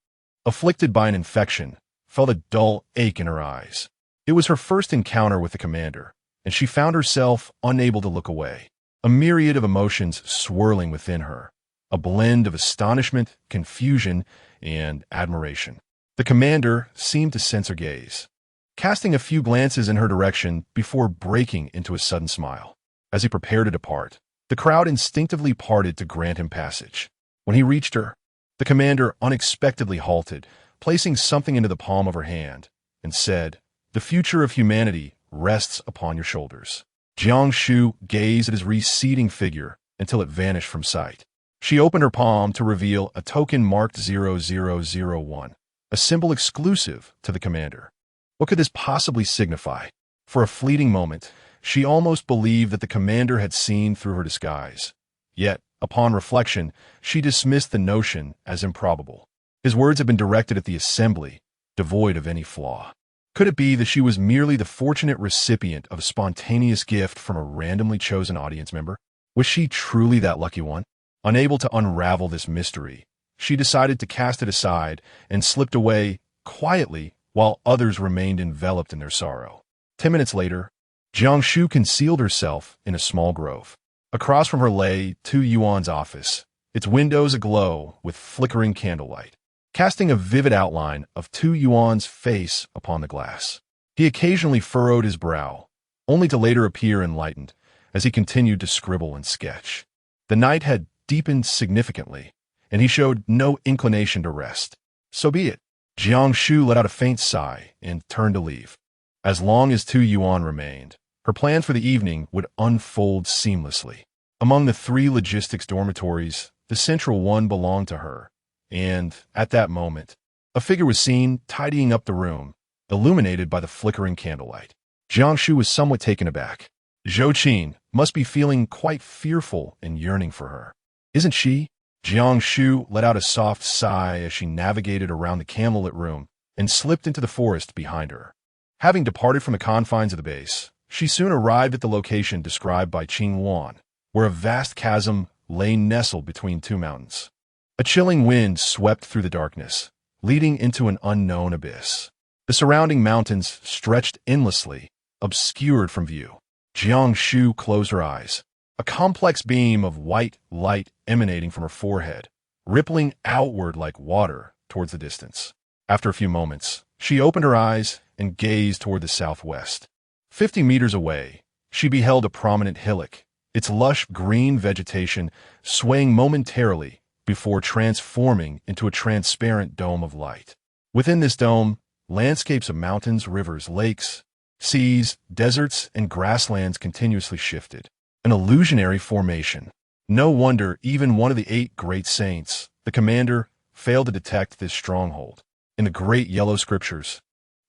afflicted by an infection, felt a dull ache in her eyes. It was her first encounter with the commander, and she found herself unable to look away. A myriad of emotions swirling within her, a blend of astonishment, confusion, and admiration. The commander seemed to sense her gaze, casting a few glances in her direction before breaking into a sudden smile. As he prepared to depart, the crowd instinctively parted to grant him passage. When he reached her, the commander unexpectedly halted, placing something into the palm of her hand, and said, "The future of humanity rests upon your shoulders." Jiang Shu gazed at his receding figure until it vanished from sight. She opened her palm to reveal a token marked 0001, a symbol exclusive to the commander. What could this possibly signify? For a fleeting moment, she almost believed that the commander had seen through her disguise. Yet, upon reflection, she dismissed the notion as improbable. His words had been directed at the assembly, devoid of any flaw. Could it be that she was merely the fortunate recipient of a spontaneous gift from a randomly chosen audience member? Was she truly that lucky one? Unable to unravel this mystery, she decided to cast it aside and slipped away quietly while others remained enveloped in their sorrow. 10 minutes later, Jiang Shu concealed herself in a small grove. Across from her lay Tu Yuan's office, its windows aglow with flickering candlelight, casting a vivid outline of Tu Yuan's face upon the glass. He occasionally furrowed his brow, only to later appear enlightened as he continued to scribble and sketch. The night had deepened significantly, and he showed no inclination to rest. So be it. Jiang Shu let out a faint sigh and turned to leave. As long as Tu Yuan remained, her plans for the evening would unfold seamlessly. Among the 3 logistics dormitories, the central one belonged to her, and, at that moment, a figure was seen tidying up the room, illuminated by the flickering candlelight. Jiang Shu was somewhat taken aback. Zhou Qin must be feeling quite fearful and yearning for her. Isn't she? Jiang Shu let out a soft sigh as she navigated around the candlelit room and slipped into the forest behind her. Having departed from the confines of the base, she soon arrived at the location described by Qing Wan, where a vast chasm lay nestled between two mountains. A chilling wind swept through the darkness, leading into an unknown abyss. The surrounding mountains stretched endlessly, obscured from view. Jiang Shu closed her eyes, a complex beam of white light emanating from her forehead, rippling outward like water towards the distance. After a few moments, she opened her eyes and gazed toward the southwest. 50 meters away, she beheld a prominent hillock, its lush green vegetation swaying momentarily before transforming into a transparent dome of light. Within this dome, landscapes of mountains, rivers, lakes, seas, deserts, and grasslands continuously shifted. An illusionary formation. No wonder even one of the 8 great saints, the commander, failed to detect this stronghold. In the great yellow scriptures,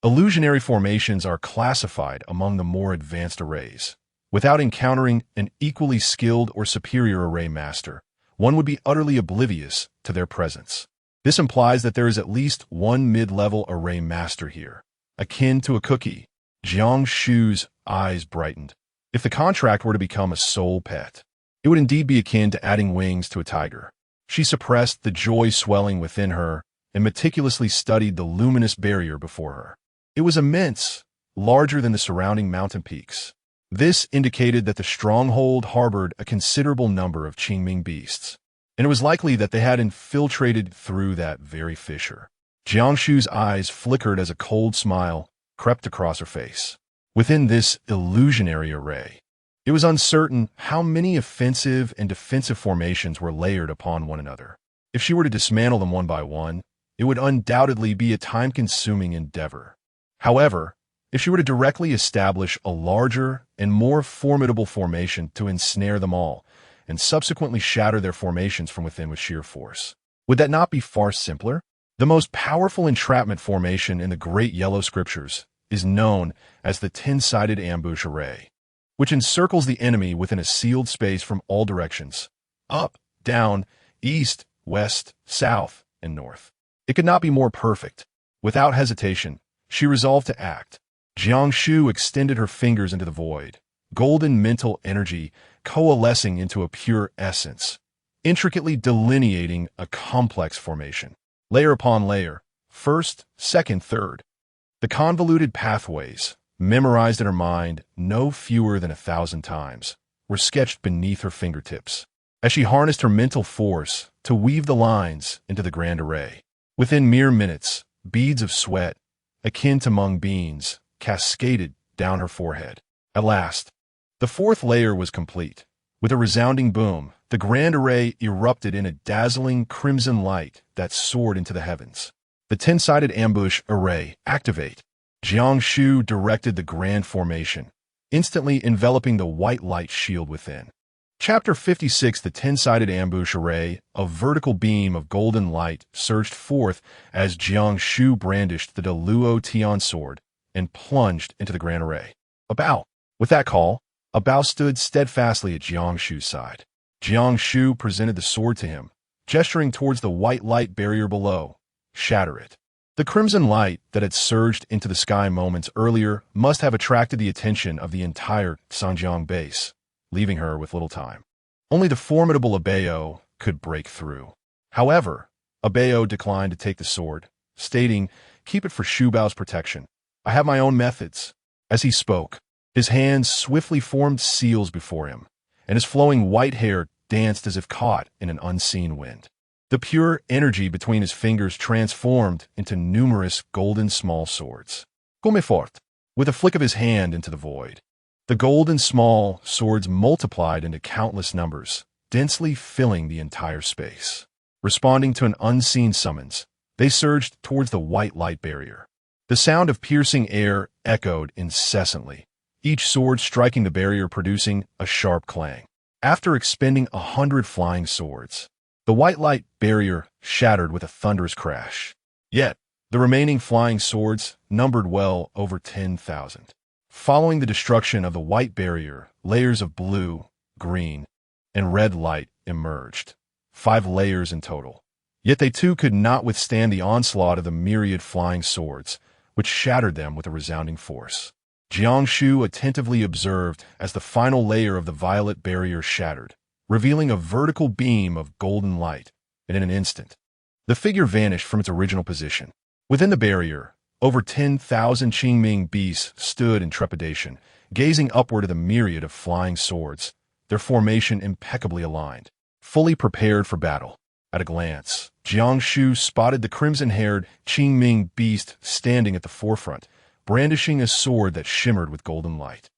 illusionary formations are classified among the more advanced arrays. Without encountering an equally skilled or superior array master, one would be utterly oblivious to their presence. This implies that there is at least one mid-level array master here, akin to a cookie. Jiang Shu's eyes brightened. If the contract were to become a soul pet, it would indeed be akin to adding wings to a tiger. She suppressed the joy swelling within her and meticulously studied the luminous barrier before her. It was immense, larger than the surrounding mountain peaks. This indicated that the stronghold harbored a considerable number of Qingming beasts, and it was likely that they had infiltrated through that very fissure. Jiang Shu's eyes flickered as a cold smile crept across her face. Within this illusionary array, it was uncertain how many offensive and defensive formations were layered upon one another. If she were to dismantle them one by one, it would undoubtedly be a time-consuming endeavor. However, if she were to directly establish a larger and more formidable formation to ensnare them all, and subsequently shatter their formations from within with sheer force, would that not be far simpler? The most powerful entrapment formation in the Great Yellow Scriptures is known as the 10-sided ambush array, which encircles the enemy within a sealed space from all directions, up, down, east, west, south, and north. It could not be more perfect. Without hesitation, she resolved to act. Jiang Shu extended her fingers into the void, golden mental energy coalescing into a pure essence, intricately delineating a complex formation. Layer upon layer, first, second, third. The convoluted pathways, memorized in her mind no fewer than 1,000 times, were sketched beneath her fingertips, as she harnessed her mental force to weave the lines into the grand array. Within mere minutes, beads of sweat, akin to mung beans, cascaded down her forehead. At last, the 4th layer was complete. With a resounding boom, the grand array erupted in a dazzling crimson light that soared into the heavens. The 10-sided ambush array, activate. Jiang Shu directed the grand formation, instantly enveloping the white light shield within. Chapter 56. The 10-sided ambush array, a vertical beam of golden light, surged forth as Jiang Shu brandished the Deluo Tian sword and plunged into the grand array. A bow. With that call, a bow stood steadfastly at Jiang Shu's side. Jiang Shu presented the sword to him, gesturing towards the white light barrier below. Shatter it. The crimson light that had surged into the sky moments earlier must have attracted the attention of the entire Sanjiang base, leaving her with little time. Only the formidable Abeo could break through. However, Abeo declined to take the sword, stating, "Keep it for Shubao's protection. I have my own methods." As he spoke, his hands swiftly formed seals before him, and his flowing white hair danced as if caught in an unseen wind. The pure energy between his fingers transformed into numerous golden small swords. Come fort. With a flick of his hand into the void, the golden small swords multiplied into countless numbers, densely filling the entire space. Responding to an unseen summons, they surged towards the white light barrier. The sound of piercing air echoed incessantly, each sword striking the barrier producing a sharp clang. After expending 100 flying swords, the white light barrier shattered with a thunderous crash. Yet, the remaining flying swords numbered well over 10,000. Following the destruction of the white barrier, layers of blue, green, and red light emerged, 5 layers in total. Yet they too could not withstand the onslaught of the myriad flying swords, which shattered them with a resounding force. Jiang Shu attentively observed as the final layer of the violet barrier shattered, revealing a vertical beam of golden light, and in an instant, the figure vanished from its original position. Within the barrier, over 10,000 Qingming beasts stood in trepidation, gazing upward at the myriad of flying swords, their formation impeccably aligned, fully prepared for battle. At a glance, Jiang Shu spotted the crimson-haired Qingming beast standing at the forefront, brandishing a sword that shimmered with golden light.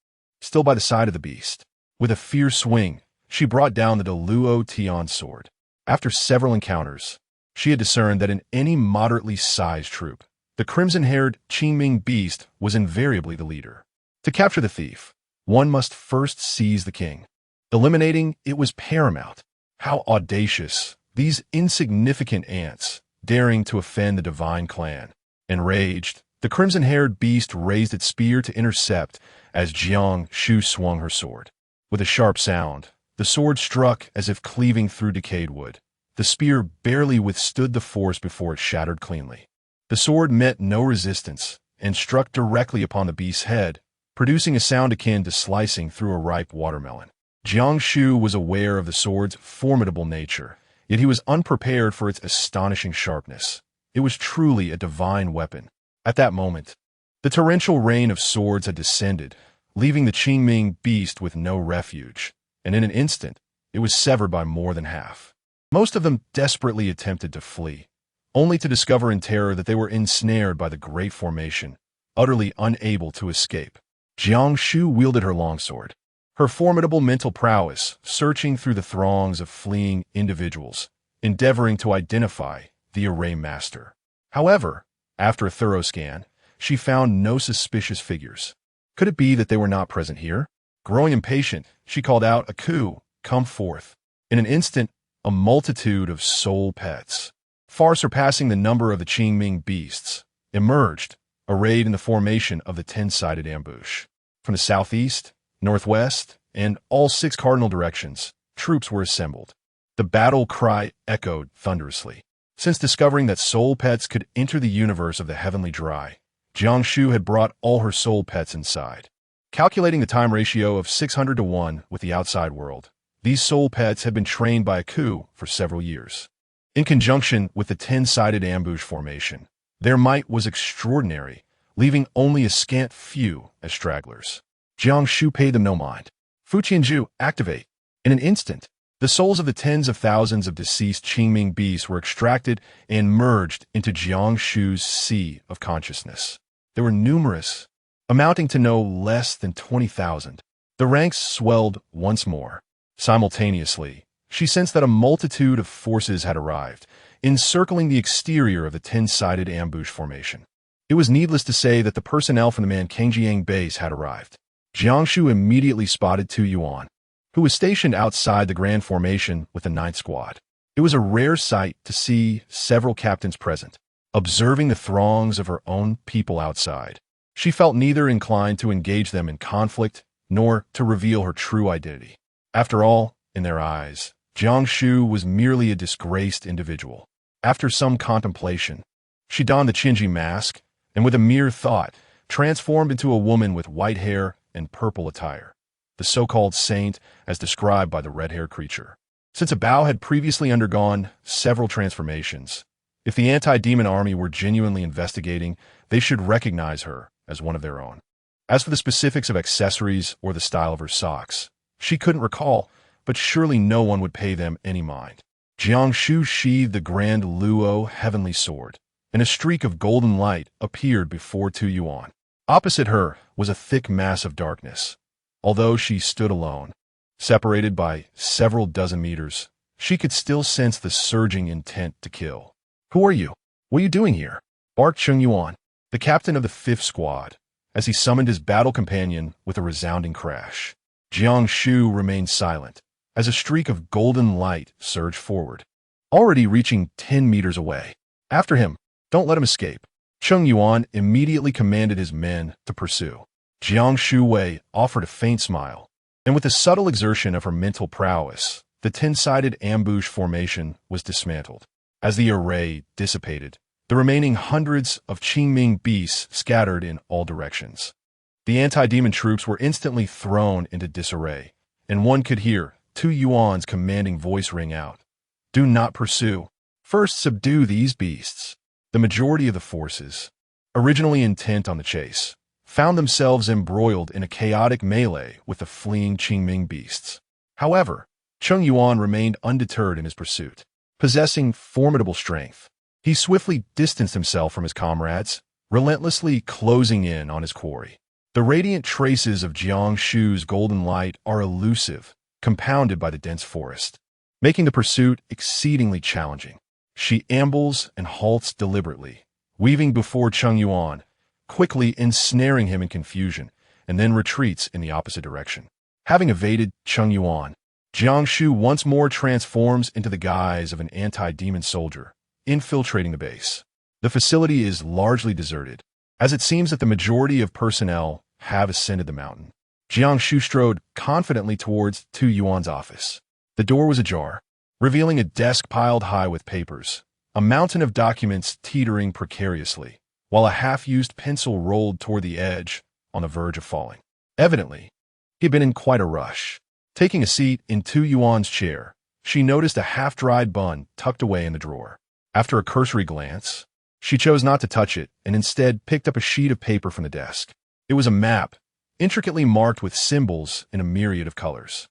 Still by the side of the beast, with a fierce swing, she brought down the Luo Tian sword. After several encounters, she had discerned that in any moderately sized troop, the crimson-haired Qingming beast was invariably the leader. To capture the thief, one must first seize the king. Eliminating it was paramount. How audacious, these insignificant ants, daring to offend the divine clan. Enraged, the crimson-haired beast raised its spear to intercept as Jiang Shu swung her sword. With a sharp sound, the sword struck as if cleaving through decayed wood. The spear barely withstood the force before it shattered cleanly. The sword met no resistance and struck directly upon the beast's head, producing a sound akin to slicing through a ripe watermelon. Jiang Shu was aware of the sword's formidable nature, yet he was unprepared for its astonishing sharpness. It was truly a divine weapon. At that moment, the torrential rain of swords had descended, leaving the Qingming beast with no refuge, and in an instant, it was severed by more than half. Most of them desperately attempted to flee, only to discover in terror that they were ensnared by the great formation, utterly unable to escape. Jiang Shu wielded her longsword, her formidable mental prowess searching through the throngs of fleeing individuals, endeavoring to identify the array master. However, after a thorough scan, she found no suspicious figures. Could it be that they were not present here? Growing impatient, she called out, "Aku, come forth." In an instant, a multitude of soul pets, far surpassing the number of the Qingming beasts, emerged, arrayed in the formation of the 10-sided ambush. From the southeast, northwest, and all 6 cardinal directions, troops were assembled. The battle cry echoed thunderously. Since discovering that soul pets could enter the universe of the heavenly dry, Jiang Shu had brought all her soul pets inside. Calculating the time ratio of 600 to 1 with the outside world, these soul pets had been trained by Aku for several years. In conjunction with the 10-sided ambush formation, their might was extraordinary, leaving only a scant few as stragglers. Jiang Shu paid them no mind. Fuqianju, activate. In an instant, the souls of the tens of thousands of deceased Qingming beasts were extracted and merged into Jiang Shu's sea of consciousness. They were numerous, amounting to no less than 20,000. The ranks swelled once more. Simultaneously, she sensed that a multitude of forces had arrived, encircling the exterior of the 10-sided ambush formation. It was needless to say that the personnel from the Mankangjiang base had arrived. Jiang Shu immediately spotted Tu Yuan, who was stationed outside the grand formation with the 9th Squad. It was a rare sight to see several captains present, observing the throngs of her own people outside. She felt neither inclined to engage them in conflict nor to reveal her true identity. After all, in their eyes, Jiang Shu was merely a disgraced individual. After some contemplation, she donned the Qinji mask and with a mere thought, transformed into a woman with white hair and purple attire, the so-called saint as described by the red-haired creature. Since Bao had previously undergone several transformations, if the anti-demon army were genuinely investigating, they should recognize her as one of their own. As for the specifics of accessories or the style of her socks, she couldn't recall, but surely no one would pay them any mind. Jiang Shu sheathed the grand Luo heavenly sword, and a streak of golden light appeared before Tu Yuan. Opposite her was a thick mass of darkness. Although she stood alone, separated by several dozen meters, she could still sense the surging intent to kill. "Who are you? What are you doing here?" barked Chung Yuan, the captain of the 5th Squad, as he summoned his battle companion with a resounding crash. Jiang Shu remained silent, as a streak of golden light surged forward, already reaching 10 meters away. "After him! Don't let him escape!" Chung Yuan immediately commanded his men to pursue. Jiang Shu Wei offered a faint smile, and with a subtle exertion of her mental prowess, the 10-sided ambush formation was dismantled. As the array dissipated, the remaining hundreds of Qingming beasts scattered in all directions. The anti-demon troops were instantly thrown into disarray, and one could hear Tu Yuan's commanding voice ring out. Do not pursue. First subdue these beasts. The majority of the forces, originally intent on the chase, found themselves embroiled in a chaotic melee with the fleeing Qingming beasts. However, Cheng Yuan remained undeterred in his pursuit. Possessing formidable strength, he swiftly distanced himself from his comrades, relentlessly closing in on his quarry. The radiant traces of Jiang Shu's golden light are elusive, compounded by the dense forest, making the pursuit exceedingly challenging. She ambles and halts deliberately, weaving before Cheng Yuan, quickly ensnaring him in confusion, and then retreats in the opposite direction. Having evaded Cheng Yuan, Jiang Shu once more transforms into the guise of an anti-demon soldier, infiltrating the base. The facility is largely deserted, as it seems that the majority of personnel have ascended the mountain. Jiang Shu strode confidently towards Tu Yuan's office. The door was ajar, revealing a desk piled high with papers, a mountain of documents teetering precariously, while a half-used pencil rolled toward the edge on the verge of falling. Evidently, he had been in quite a rush. Taking a seat in Tu Yuan's chair, she noticed a half-dried bun tucked away in the drawer. After a cursory glance, she chose not to touch it and instead picked up a sheet of paper from the desk. It was a map, intricately marked with symbols in a myriad of colors.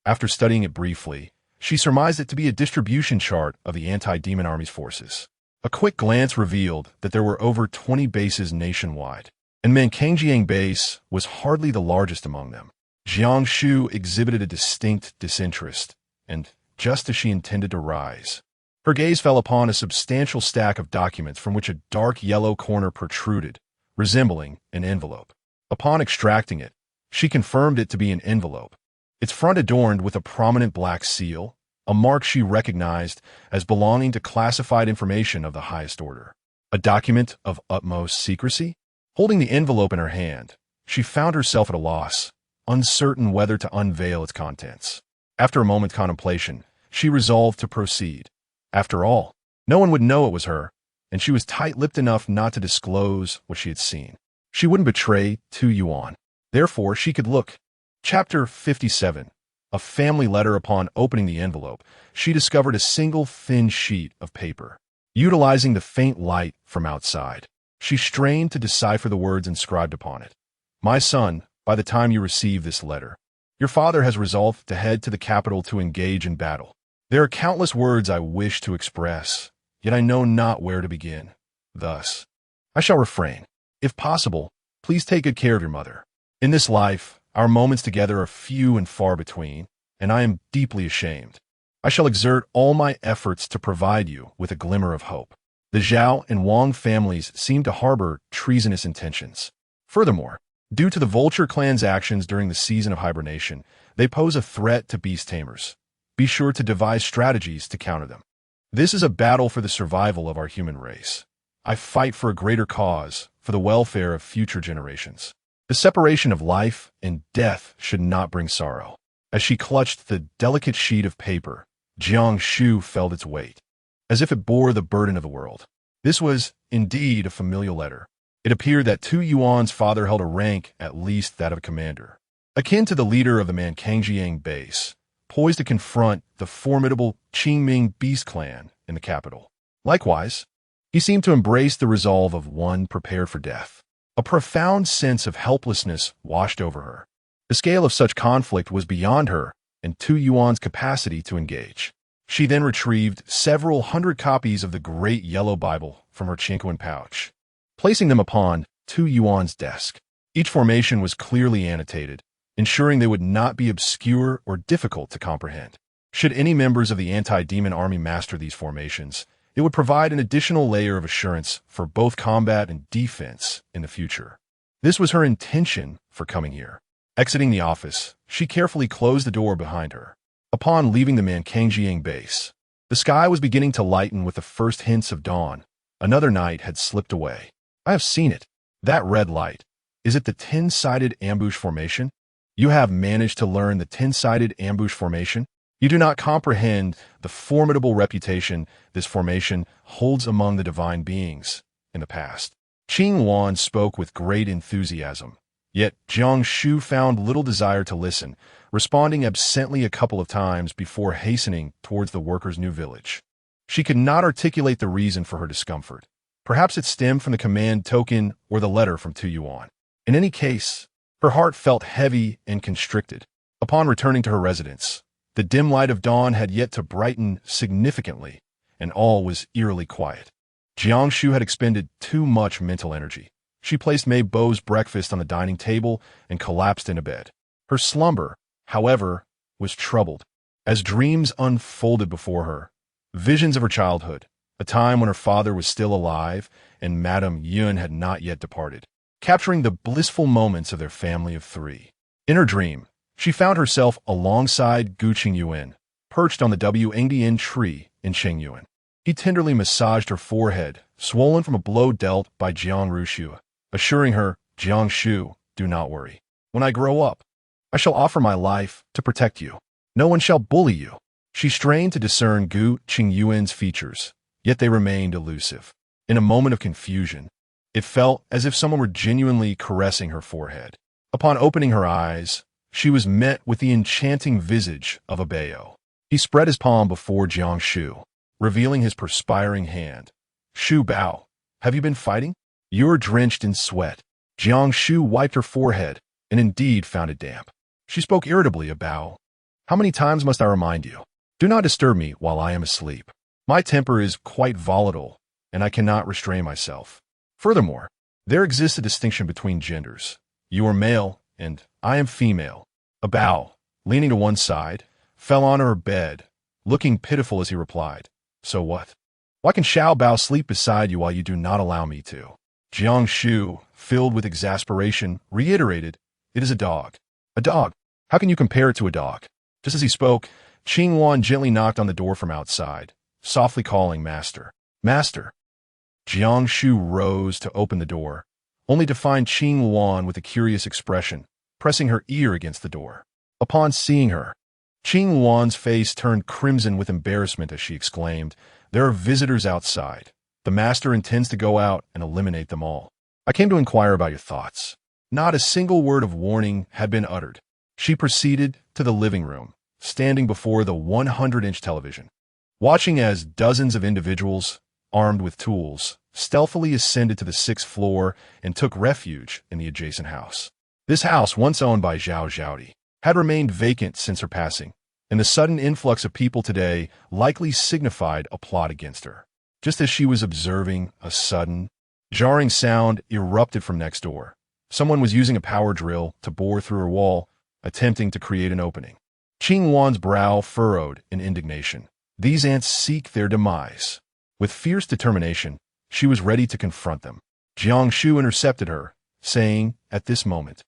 After studying it briefly, she surmised it to be a distribution chart of the anti-demon army's forces. A quick glance revealed that there were over 20 bases nationwide, and Mankangjiang base was hardly the largest among them. Jiang Shu exhibited a distinct disinterest, and, just as she intended to rise, her gaze fell upon a substantial stack of documents from which a dark yellow corner protruded, resembling an envelope. Upon extracting it, she confirmed it to be an envelope, its front adorned with a prominent black seal, a mark she recognized as belonging to classified information of the highest order. A document of utmost secrecy? Holding the envelope in her hand, she found herself at a loss, uncertain whether to unveil its contents. After a moment's contemplation, she resolved to proceed. After all, no one would know it was her, and she was tight-lipped enough not to disclose what she had seen. She wouldn't betray Tu Yuan. Therefore, she could look. Chapter 57. A family letter. Upon opening the envelope, she discovered a single thin sheet of paper. Utilizing the faint light from outside, she strained to decipher the words inscribed upon it. My son, by the time you receive this letter, your father has resolved to head to the capital to engage in battle. There are countless words I wish to express, yet I know not where to begin. Thus, I shall refrain. If possible, please take good care of your mother. In this life, our moments together are few and far between, and I am deeply ashamed. I shall exert all my efforts to provide you with a glimmer of hope. The Zhao and Wang families seem to harbor treasonous intentions. Furthermore, due to the Vulture clan's actions during the season of hibernation, they pose a threat to beast tamers. Be sure to devise strategies to counter them. This is a battle for the survival of our human race. I fight for a greater cause, for the welfare of future generations. The separation of life and death should not bring sorrow. As she clutched the delicate sheet of paper, Jiang Shu felt its weight, as if it bore the burden of the world. This was, indeed, a familial letter. It appeared that Tu Yuan's father held a rank at least that of a commander, akin to the leader of the Mankangjiang base, poised to confront the formidable Qingming beast clan in the capital. Likewise, he seemed to embrace the resolve of one prepared for death. A profound sense of helplessness washed over her. The scale of such conflict was beyond her and Tu Yuan's capacity to engage. She then retrieved several hundred copies of the Great Yellow Bible from her Chinquan pouch, placing them upon Tu Yuan's desk. Each formation was clearly annotated, ensuring they would not be obscure or difficult to comprehend. Should any members of the anti-demon army master these formations, it would provide an additional layer of assurance for both combat and defense in the future. This was her intention for coming here. Exiting the office, she carefully closed the door behind her. Upon leaving the Mankangjiang base, the sky was beginning to lighten with the first hints of dawn. Another night had slipped away. I have seen it. That red light. Is it the 10-sided ambush formation? You have managed to learn the 10-sided ambush formation? You do not comprehend the formidable reputation this formation holds among the divine beings in the past. Qing Wan spoke with great enthusiasm, yet Jiang Shu found little desire to listen, responding absently a couple of times before hastening towards the workers' new village. She could not articulate the reason for her discomfort. Perhaps it stemmed from the command token or the letter from Tu Yuan. In any case, her heart felt heavy and constricted. Upon returning to her residence, the dim light of dawn had yet to brighten significantly, and all was eerily quiet. Jiang Shu had expended too much mental energy. She placed Mei Bo's breakfast on the dining table and collapsed into bed. Her slumber, however, was troubled. As dreams unfolded before her, visions of her childhood, a time when her father was still alive and Madame Yun had not yet departed, capturing the blissful moments of their family of three. In her dream, she found herself alongside Gu Qingyuan, perched on the Wngdian tree in Qingyuan. He tenderly massaged her forehead, swollen from a blow dealt by Jiang Rushu, assuring her, "Jiang Shu, do not worry. When I grow up, I shall offer my life to protect you. No one shall bully you." She strained to discern Gu Qingyuan's features, yet they remained elusive. In a moment of confusion, it felt as if someone were genuinely caressing her forehead. Upon opening her eyes, she was met with the enchanting visage of a Bao. He spread his palm before Jiang Shu, revealing his perspiring hand. "Shu Bao, have you been fighting? You're drenched in sweat." Jiang Shu wiped her forehead, and indeed found it damp. She spoke irritably of Bao. "How many times must I remind you? Do not disturb me while I am asleep. My temper is quite volatile, and I cannot restrain myself. Furthermore, there exists a distinction between genders. You are male, and I am female." A Bao, leaning to one side, fell on her bed, looking pitiful as he replied, "So what? Why can Xiao Bao sleep beside you while you do not allow me to?" Jiang Shu, filled with exasperation, reiterated, "It is a dog. A dog. How can you compare it to a dog?" Just as he spoke, Qing Wan gently knocked on the door from outside, softly calling, "Master. Master." Jiang Shu rose to open the door, only to find Qing Wan with a curious expression, pressing her ear against the door. Upon seeing her, Qing Wan's face turned crimson with embarrassment as she exclaimed, "There are visitors outside. The master intends to go out and eliminate them all. I came to inquire about your thoughts." Not a single word of warning had been uttered. She proceeded to the living room, standing before the 100-inch television, watching as dozens of individuals, armed with tools, stealthily ascended to the 6th floor and took refuge in the adjacent house. This house, once owned by Zhao Zhaodi, had remained vacant since her passing, and the sudden influx of people today likely signified a plot against her. Just as she was observing, a sudden, jarring sound erupted from next door. Someone was using a power drill to bore through her wall, attempting to create an opening. Qing Wan's brow furrowed in indignation. These ants seek their demise. With fierce determination, she was ready to confront them. Jiang Shu intercepted her, saying, "At this moment,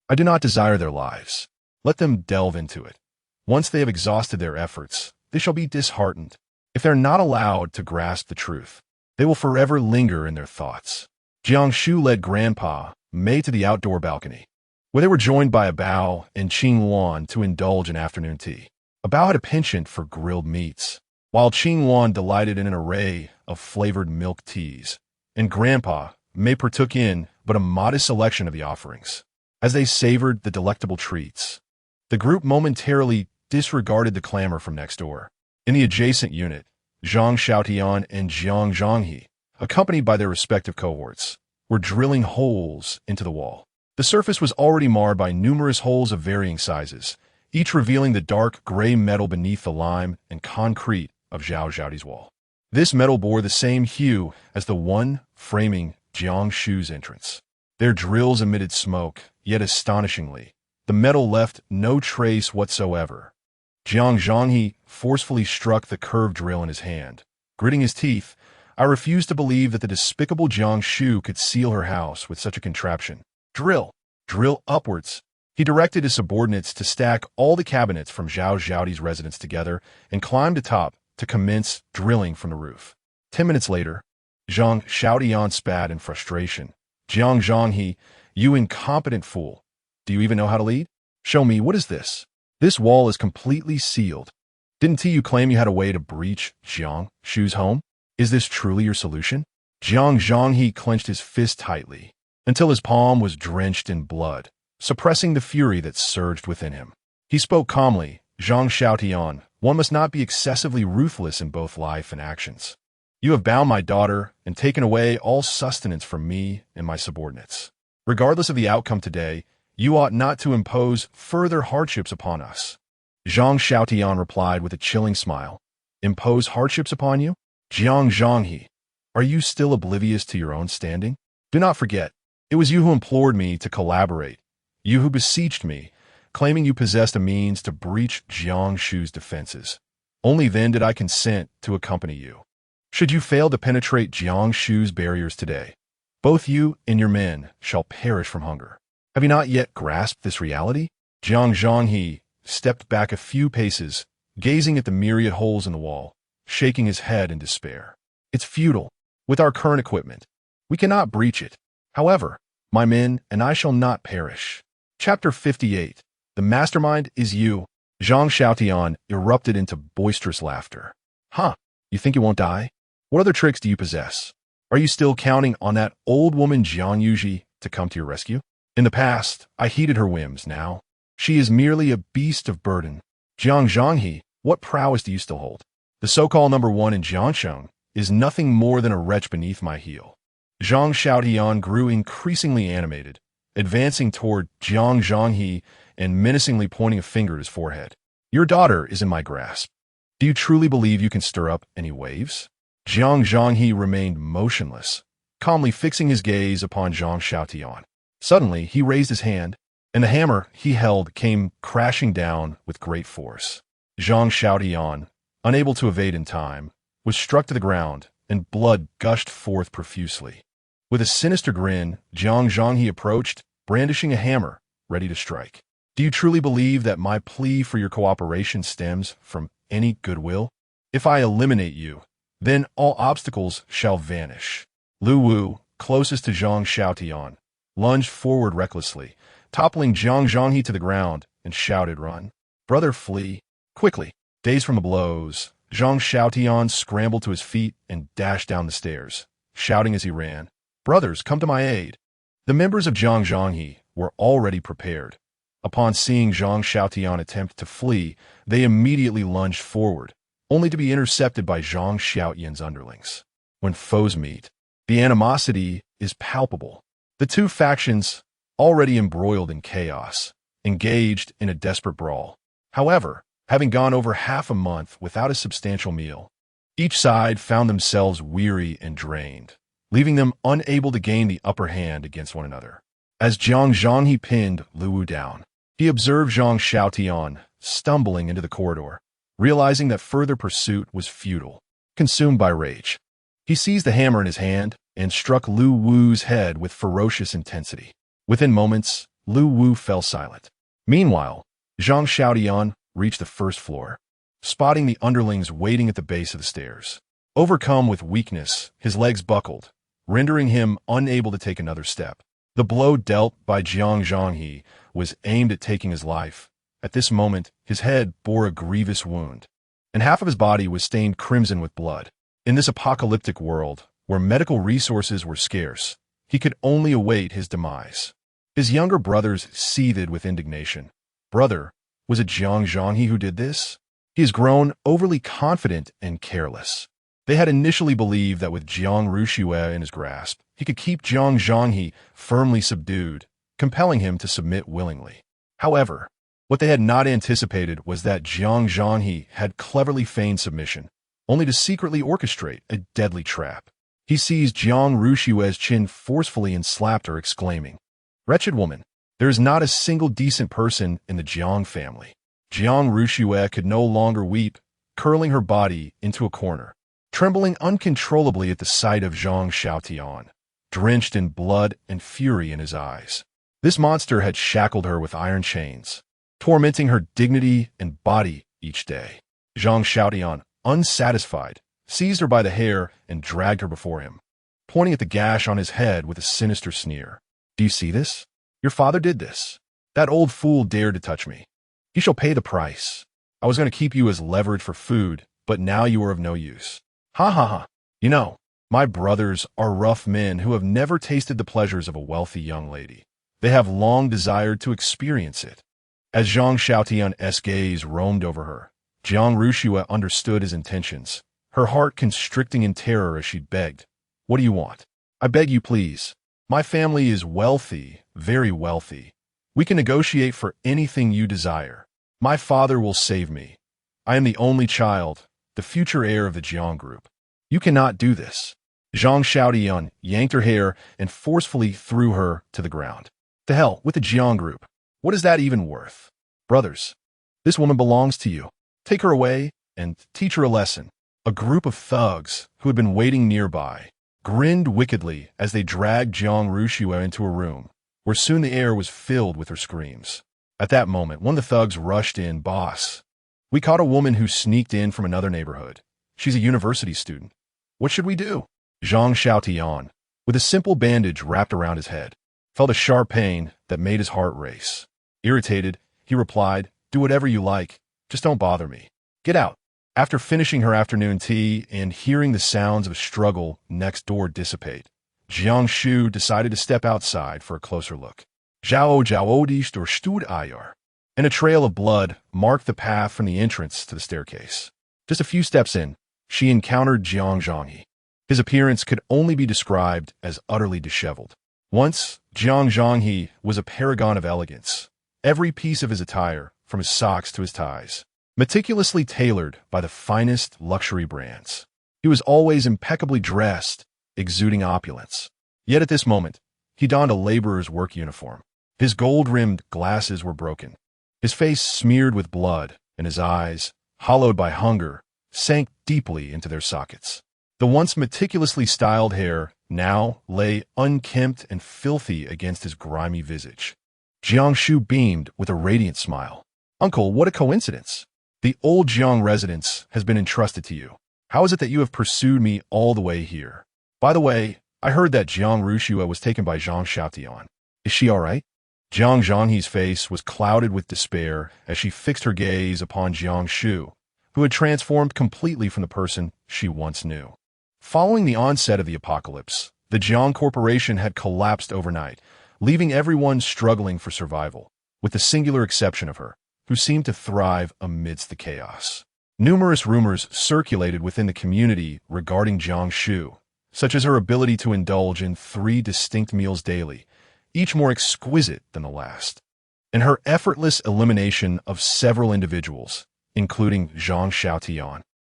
I do not desire their lives. Let them delve into it. Once they have exhausted their efforts, they shall be disheartened. If they're not allowed to grasp the truth, they will forever linger in their thoughts." Jiang Shu led Grandpa Mei to the outdoor balcony, where they were joined by a Bao and Qing Wan to indulge in afternoon tea. A Bao had a penchant for grilled meats, while Qing Wan delighted in an array of flavored milk teas, and Grandpa Mei partook in but a modest selection of the offerings. As they savored the delectable treats, the group momentarily disregarded the clamor from next door. In the adjacent unit, Zhang Xiaotian and Jiang Zhanghe, accompanied by their respective cohorts, were drilling holes into the wall. The surface was already marred by numerous holes of varying sizes, each revealing the dark gray metal beneath the lime and concrete of Zhao Zhaodi's wall. This metal bore the same hue as the one framing Jiang Shu's entrance. Their drills emitted smoke, yet astonishingly, the metal left no trace whatsoever. Jiang Zhanghe forcefully struck the curved drill in his hand. Gritting his teeth, "I refuse to believe that the despicable Jiang Shu could seal her house with such a contraption. Drill! Drill upwards!" He directed his subordinates to stack all the cabinets from Zhao Zhaodi's residence together and climb atop to commence drilling from the roof. 10 minutes later, Zhang Xiaotian spat in frustration. "Jiang Zhanghe, you incompetent fool. Do you even know how to lead? Show me, what is this?" "This wall is completely sealed. Didn't you claim you had a way to breach Jiang Shu's home? Is this truly your solution? Jiang Zhonghe clenched his fist tightly until his palm was drenched in blood, suppressing the fury that surged within him. He spoke calmly, Zhang Xiaotian, one must not be excessively ruthless in both life and actions. You have bound my daughter and taken away all sustenance from me and my subordinates. Regardless of the outcome today, you ought not to impose further hardships upon us. Zhang Xiaotian replied with a chilling smile. Impose hardships upon you? Jiang Zhonghe, are you still oblivious to your own standing? Do not forget, it was you who implored me to collaborate, you who beseeched me, claiming you possessed a means to breach Jiang Shu's defenses. Only then did I consent to accompany you. Should you fail to penetrate Jiang Shu's barriers today, both you and your men shall perish from hunger. Have you not yet grasped this reality? Jiang Zhonghe stepped back a few paces, gazing at the myriad holes in the wall, shaking his head in despair. It's futile. With our current equipment, we cannot breach it. However, my men and I shall not perish. Chapter 58. The mastermind is you. Zhang Xiaotian erupted into boisterous laughter. Huh, you think you won't die? What other tricks do you possess? Are you still counting on that old woman Jiang Yuji to come to your rescue? In the past, I heeded her whims. Now, she is merely a beast of burden. Jiang Zhonghe, what prowess do you still hold? The so-called number one in Jiangsheng is nothing more than a wretch beneath my heel. Zhang Xiaotian grew increasingly animated, advancing toward Jiang Zhonghe and menacingly pointing a finger at his forehead. Your daughter is in my grasp. Do you truly believe you can stir up any waves? Jiang Zhonghe remained motionless, calmly fixing his gaze upon Zhang Xiaotian. Suddenly, he raised his hand, and the hammer he held came crashing down with great force. Zhang Xiaotian, unable to evade in time, was struck to the ground, and blood gushed forth profusely. With a sinister grin, Jiang Zhonghe approached, brandishing a hammer, ready to strike. Do you truly believe that my plea for your cooperation stems from any goodwill? If I eliminate you, then all obstacles shall vanish. Lu Wu, closest to Zhang Xiaotian, lunged forward recklessly, toppling Jiang Zhonghe to the ground, and shouted, Run. Brother, flee. Quickly. Dazed from the blows, Zhang Xiaotian scrambled to his feet and dashed down the stairs, shouting as he ran, Brothers, come to my aid. The members of Jiang Zhonghe were already prepared. Upon seeing Zhang Xiaotian attempt to flee, they immediately lunged forward, only to be intercepted by Zhang Xiaotian's underlings. When foes meet, the animosity is palpable. The two factions, already embroiled in chaos, engaged in a desperate brawl. However, having gone over half a month without a substantial meal, each side found themselves weary and drained, leaving them unable to gain the upper hand against one another. As Jiang Zhonghe pinned Lu Wu down, he observed Zhang Xiaotian stumbling into the corridor, realizing that further pursuit was futile. Consumed by rage, he seized the hammer in his hand and struck Lu Wu's head with ferocious intensity. Within moments, Lu Wu fell silent. Meanwhile, Zhang Xiaotian reached the first floor, spotting the underlings waiting at the base of the stairs. Overcome with weakness, his legs buckled, rendering him unable to take another step. The blow dealt by Jiang Zhonghe was aimed at taking his life. At this moment, his head bore a grievous wound, and half of his body was stained crimson with blood. In this apocalyptic world, where medical resources were scarce, he could only await his demise. His younger brothers seethed with indignation. Brother, was it Jiang Zhonghe who did this? He has grown overly confident and careless. They had initially believed that with Jiang Rushue in his grasp, he could keep Jiang Zhonghe firmly subdued, compelling him to submit willingly. However, what they had not anticipated was that Jiang Zhonghe had cleverly feigned submission, only to secretly orchestrate a deadly trap. He seized Jiang Rushue's chin forcefully and slapped her, exclaiming, Wretched woman, there is not a single decent person in the Jiang family. Jiang Rushue could no longer weep, curling her body into a corner, trembling uncontrollably at the sight of Zhang Xiaotian, drenched in blood and fury in his eyes. This monster had shackled her with iron chains, tormenting her dignity and body each day. Zhang Xiaotian, unsatisfied, seized her by the hair and dragged her before him, pointing at the gash on his head with a sinister sneer. Do you see this? Your father did this. That old fool dared to touch me. He shall pay the price. I was going to keep you as leverage for food, but now you are of no use. Ha ha ha. You know, my brothers are rough men who have never tasted the pleasures of a wealthy young lady. They have long desired to experience it. As Jiang Shu's gaze roamed over her, Jiang Shu understood his intentions, her heart constricting in terror as she begged, "What do you want? I beg you, please. My family is wealthy, very wealthy. We can negotiate for anything you desire. My father will save me. I am the only child, the future heir of the Jiang group. You cannot do this." Jiang Shu yanked her hair and forcefully threw her to the ground. "To hell with the Jiang group. What is that even worth? Brothers, this woman belongs to you. Take her away and teach her a lesson." A group of thugs who had been waiting nearby grinned wickedly as they dragged Jiang Shu into a room, where soon the air was filled with her screams. At that moment, one of the thugs rushed in. "Boss, we caught a woman who sneaked in from another neighborhood. She's a university student. What should we do?" Jiang Shu, with a simple bandage wrapped around his head, felt a sharp pain that made his heart race. Irritated, he replied, "Do whatever you like, just don't bother me. Get out." After finishing her afternoon tea and hearing the sounds of struggle next door dissipate, Jiang Shu decided to step outside for a closer look. And a trail of blood marked the path from the entrance to the staircase. Just a few steps in, she encountered Jiang Zhanghe. His appearance could only be described as utterly disheveled. Once, Jiang Zhanghe was a paragon of elegance. Every piece of his attire, from his socks to his ties, meticulously tailored by the finest luxury brands. He was always impeccably dressed, exuding opulence. Yet at this moment, he donned a laborer's work uniform. His gold-rimmed glasses were broken. His face smeared with blood, and his eyes, hollowed by hunger, sank deeply into their sockets. The once meticulously styled hair now lay unkempt and filthy against his grimy visage. Jiang Shu beamed with a radiant smile. "Uncle, what a coincidence! The old Jiang residence has been entrusted to you. How is it that you have pursued me all the way here? By the way, I heard that Jiang Shu was taken by Jiang Shu. Is she all right?" Jiang Zhanghe's face was clouded with despair as she fixed her gaze upon Jiang Shu, who had transformed completely from the person she once knew. Following the onset of the apocalypse, the Jiang Corporation had collapsed overnight, leaving everyone struggling for survival, with the singular exception of her, who seemed to thrive amidst the chaos. Numerous rumors circulated within the community regarding Jiang Shu, such as her ability to indulge in 3 distinct meals daily, each more exquisite than the last, and her effortless elimination of several individuals, including Jiang Shu.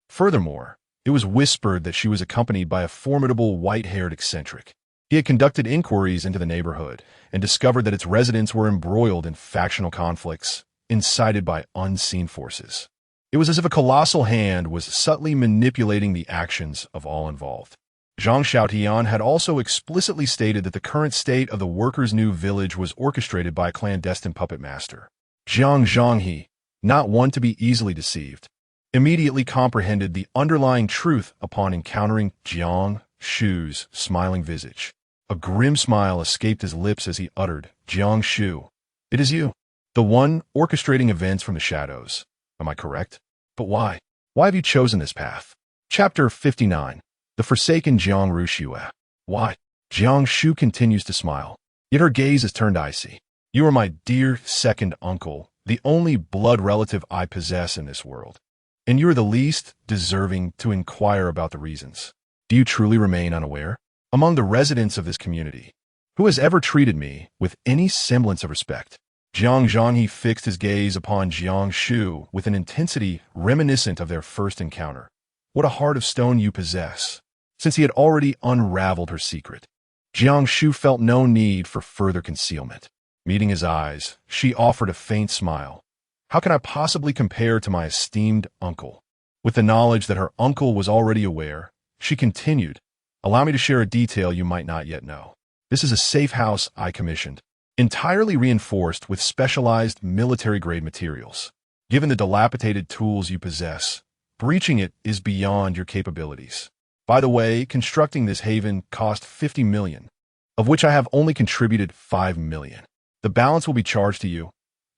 Furthermore, it was whispered that she was accompanied by a formidable white-haired eccentric. He had conducted inquiries into the neighborhood and discovered that its residents were embroiled in factional conflicts, incited by unseen forces. It was as if a colossal hand was subtly manipulating the actions of all involved. Jiang Shu had also explicitly stated that the current state of the workers' new village was orchestrated by a clandestine puppet master. Jiang Zhanghe, not one to be easily deceived, immediately comprehended the underlying truth upon encountering Jiang Shu's smiling visage. A grim smile escaped his lips as he uttered, "Jiang Shu, it is you, the one orchestrating events from the shadows. Am I correct? But why? Why have you chosen this path?" Chapter 59. The Forsaken Jiang Shu. Why? Jiang Shu continues to smile, yet her gaze is turned icy. "You are my dear second uncle, the only blood relative I possess in this world, and you are the least deserving to inquire about the reasons. Do you truly remain unaware? Among the residents of this community, who has ever treated me with any semblance of respect?" Jiang Zhanghe fixed his gaze upon Jiang Shu with an intensity reminiscent of their first encounter. "What a heart of stone you possess," since he had already unraveled her secret. Jiang Shu felt no need for further concealment. Meeting his eyes, she offered a faint smile. "How can I possibly compare to my esteemed uncle?" With the knowledge that her uncle was already aware, she continued, "Allow me to share a detail you might not yet know. This is a safe house I commissioned, entirely reinforced with specialized military-grade materials. Given the dilapidated tools you possess, breaching it is beyond your capabilities. By the way, constructing this haven cost 50 million, of which I have only contributed 5 million. The balance will be charged to you.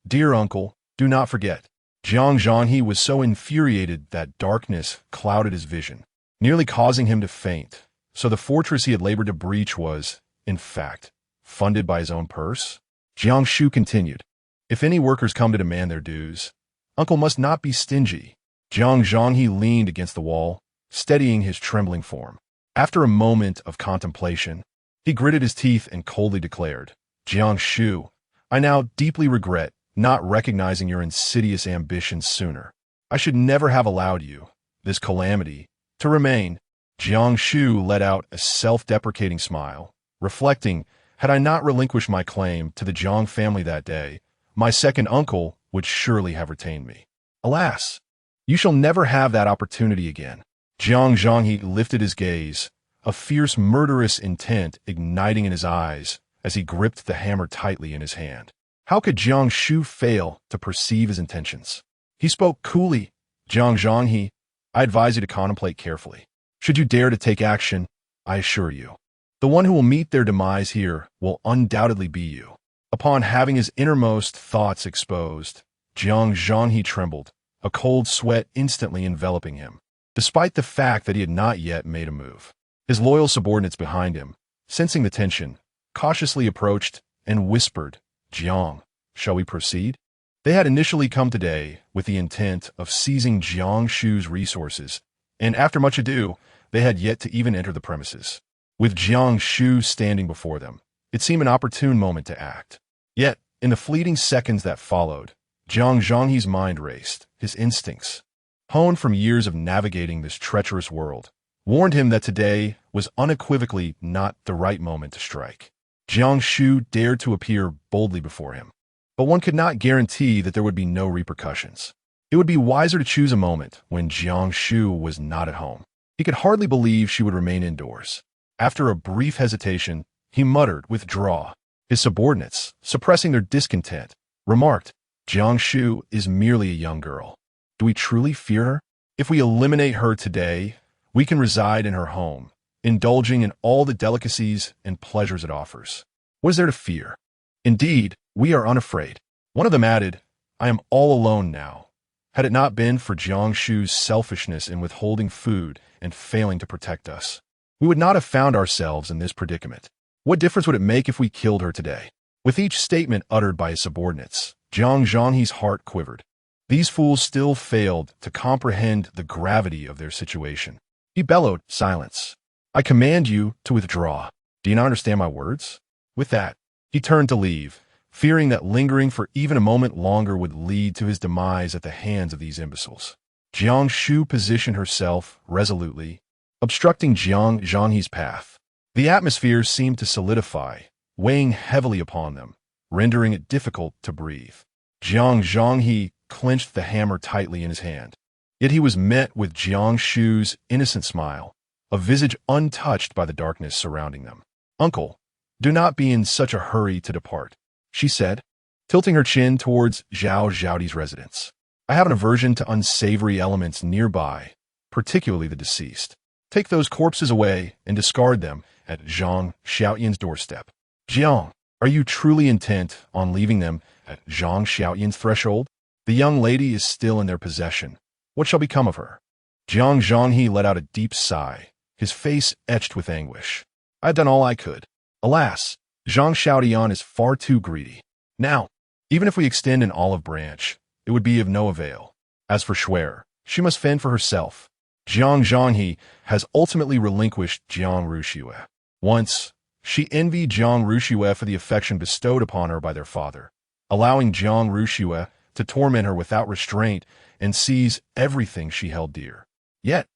Dear uncle, do not forget, Jiang Zhanghe was so infuriated that darkness clouded his vision, nearly causing him to faint. So the fortress he had labored to breach was, in fact, funded by his own purse? Jiang Shu continued, "If any workers come to demand their dues, Uncle must not be stingy." Jiang Zhanghe leaned against the wall, steadying his trembling form. After a moment of contemplation, he gritted his teeth and coldly declared, "Jiang Shu, I now deeply regret not recognizing your insidious ambitions sooner. I should never have allowed you, this calamity, to remain." Jiang Shu let out a self-deprecating smile, reflecting, "Had I not relinquished my claim to the Jiang family that day, my second uncle would surely have retained me. Alas, you shall never have that opportunity again." Jiang Zhanghe lifted his gaze, a fierce murderous intent igniting in his eyes as he gripped the hammer tightly in his hand. How could Jiang Shu fail to perceive his intentions? He spoke coolly, "Jiang Zhanghe, I advise you to contemplate carefully. Should you dare to take action, I assure you, the one who will meet their demise here will undoubtedly be you." Upon having his innermost thoughts exposed, Jiang Zhanghe trembled, a cold sweat instantly enveloping him, despite the fact that he had not yet made a move. His loyal subordinates behind him, sensing the tension, cautiously approached and whispered, "Jiang, shall we proceed?" They had initially come today with the intent of seizing Jiang Shu's resources, and after much ado, they had yet to even enter the premises. With Jiang Shu standing before them, it seemed an opportune moment to act. Yet, in the fleeting seconds that followed, Jiang Zhanghe's mind raced. His instincts, honed from years of navigating this treacherous world, warned him that today was unequivocally not the right moment to strike. Jiang Shu dared to appear boldly before him, but one could not guarantee that there would be no repercussions. It would be wiser to choose a moment when Jiang Shu was not at home. He could hardly believe she would remain indoors. After a brief hesitation, he muttered, "Withdraw." His subordinates, suppressing their discontent, remarked, "Jiang Shu is merely a young girl. Do we truly fear her? If we eliminate her today, we can reside in her home, indulging in all the delicacies and pleasures it offers. What is there to fear? Indeed, we are unafraid." One of them added, "I am all alone now. Had it not been for Jiang Shu's selfishness in withholding food and failing to protect us, we would not have found ourselves in this predicament. What difference would it make if we killed her today?" With each statement uttered by his subordinates, Jiang Zhanghe's heart quivered. These fools still failed to comprehend the gravity of their situation. He bellowed, "Silence. I command you to withdraw. Do you not understand my words?" With that, he turned to leave, fearing that lingering for even a moment longer would lead to his demise at the hands of these imbeciles. Jiang Shu positioned herself resolutely, obstructing Jiang Zhanghe's path. The atmosphere seemed to solidify, weighing heavily upon them, rendering it difficult to breathe. Jiang Zhanghe clenched the hammer tightly in his hand. Yet he was met with Jiang Shu's innocent smile, a visage untouched by the darkness surrounding them. "Uncle, do not be in such a hurry to depart," she said, tilting her chin towards Zhao Zhaoti's residence. "I have an aversion to unsavory elements nearby, particularly the deceased. Take those corpses away and discard them at Zhang Xiaoyan's doorstep." "Jiang, are you truly intent on leaving them at Zhang Xiaoyan's threshold? The young lady is still in their possession. What shall become of her?" Jiang Zhanghe let out a deep sigh, his face etched with anguish. "I have done all I could. Alas, Zhang Xiaoyan is far too greedy. Now, even if we extend an olive branch, it would be of no avail. As for Shuer, she must fend for herself. Jiang Zhanghe has ultimately relinquished Jiang Ruxue. Once, she envied Jiang Ruxue for the affection bestowed upon her by their father, allowing Jiang Ruxue to torment her without restraint and seize everything she held dear. Yet,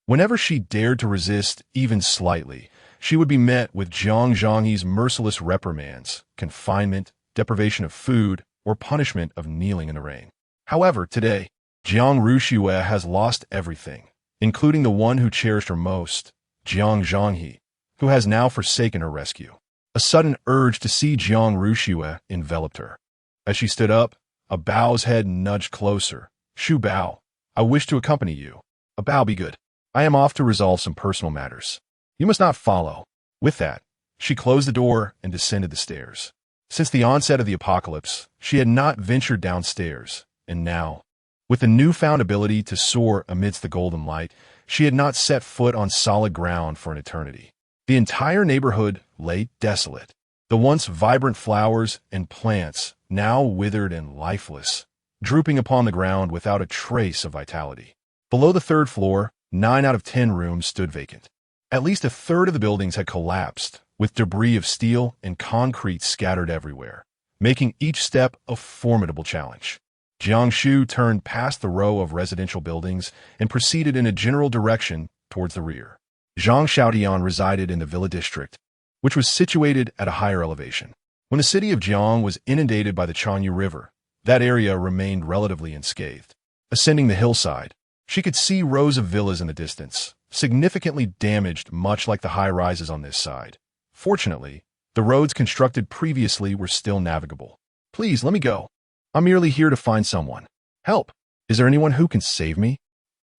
whenever she dared to resist even slightly, she would be met with Jiang Zhanghe's merciless reprimands, confinement, deprivation of food, or punishment of kneeling in the rain. However, today, Jiang Ruxue has lost everything, including the one who cherished her most, Jiang Zhanghe, who has now forsaken her rescue. A sudden urge to see Jiang Ruxue enveloped her. As she stood up, a Bao's head nudged closer. "Shu Bao, I wish to accompany you." "A Bao, be good. I am off to resolve some personal matters. You must not follow." With that, she closed the door and descended the stairs. Since the onset of the apocalypse, she had not ventured downstairs, and now, With the newfound ability to soar amidst the golden light, she had not set foot on solid ground for an eternity. The entire neighborhood lay desolate. The once vibrant flowers and plants, now withered and lifeless, drooping upon the ground without a trace of vitality. Below the third floor, 9 out of 10 rooms stood vacant. At least a third of the buildings had collapsed, with debris of steel and concrete scattered everywhere, making each step a formidable challenge. Jiang Shu turned past the row of residential buildings and proceeded in a general direction towards the rear. Jiang Shu resided in the Villa District, which was situated at a higher elevation. When the city of Jiang was inundated by the Chanyu River, that area remained relatively unscathed. Ascending the hillside, she could see rows of villas in the distance, significantly damaged much like the high-rises on this side. Fortunately, the roads constructed previously were still navigable. "Please, let me go. I'm merely here to find someone. Help! Is there anyone who can save me?"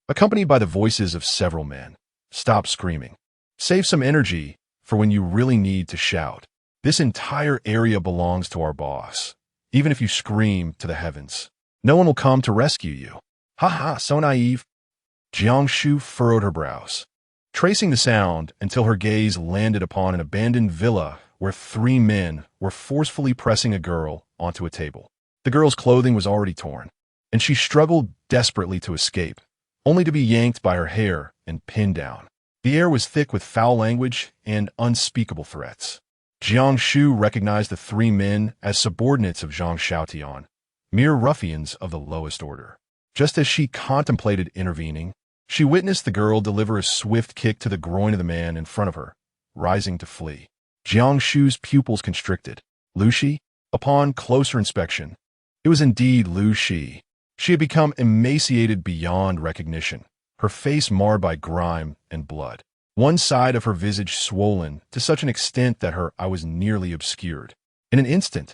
Accompanied by the voices of several men. "Stop screaming. Save some energy for when you really need to shout. This entire area belongs to our boss. Even if you scream to the heavens, no one will come to rescue you." "Ha ha, so naive." Jiang Shu furrowed her brows, tracing the sound until her gaze landed upon an abandoned villa where 3 men were forcefully pressing a girl onto a table. The girl's clothing was already torn, and she struggled desperately to escape, only to be yanked by her hair and pinned down. The air was thick with foul language and unspeakable threats. Jiang Shu recognized the 3 men as subordinates of Jiang Shu, mere ruffians of the lowest order. Just as she contemplated intervening, she witnessed the girl deliver a swift kick to the groin of the man in front of her, rising to flee. Jiang Shu's pupils constricted. Lu Shi? Upon closer inspection, it was indeed Lu Shi. She had become emaciated beyond recognition, her face marred by grime and blood. One side of her visage swollen to such an extent that her eye was nearly obscured. In an instant,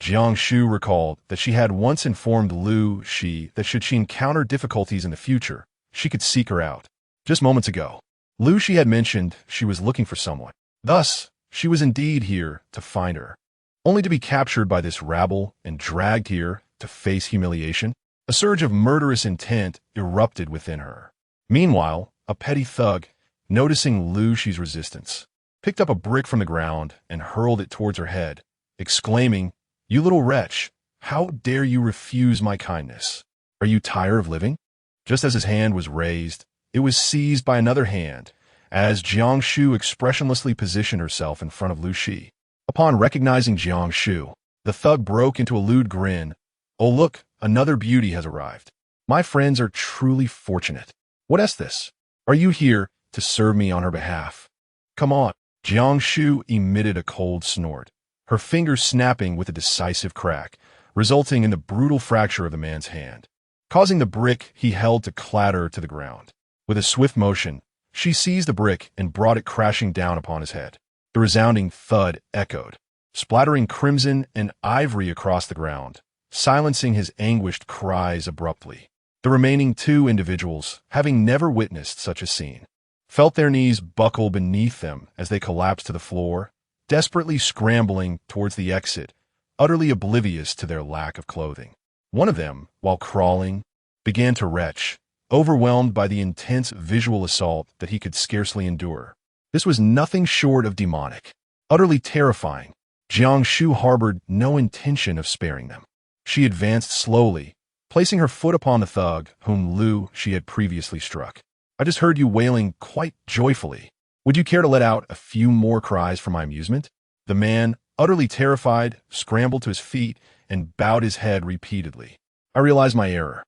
Jiang Shu recalled that she had once informed Lu Shi that should she encounter difficulties in the future, she could seek her out. Just moments ago, Lu Shi had mentioned she was looking for someone. Thus, she was indeed here to find her, only to be captured by this rabble and dragged here to face humiliation. A surge of murderous intent erupted within her. Meanwhile, a petty thug, noticing Lu Shi's resistance, picked up a brick from the ground and hurled it towards her head, exclaiming, "You little wretch, how dare you refuse my kindness? Are you tired of living?" Just as his hand was raised, it was seized by another hand, as Jiang Shu expressionlessly positioned herself in front of Lu Shi. Upon recognizing Jiang Shu, the thug broke into a lewd grin. "Oh look, another beauty has arrived. My friends are truly fortunate. What is this? Are you here to serve me on her behalf? Come on." Jiang Shu emitted a cold snort, her fingers snapping with a decisive crack, resulting in the brutal fracture of the man's hand, causing the brick he held to clatter to the ground. With a swift motion, she seized the brick and brought it crashing down upon his head. The resounding thud echoed, splattering crimson and ivory across the ground, silencing his anguished cries abruptly. The remaining 2 individuals, having never witnessed such a scene, felt their knees buckle beneath them as they collapsed to the floor, desperately scrambling towards the exit, utterly oblivious to their lack of clothing. One of them, while crawling, began to retch, overwhelmed by the intense visual assault that he could scarcely endure. This was nothing short of demonic, utterly terrifying. Jiang Shu harbored no intention of sparing them. She advanced slowly, placing her foot upon the thug whom Lu Shi had previously struck. "I just heard you wailing quite joyfully. Would you care to let out a few more cries for my amusement?" The man, utterly terrified, scrambled to his feet and bowed his head repeatedly. "I realize my error.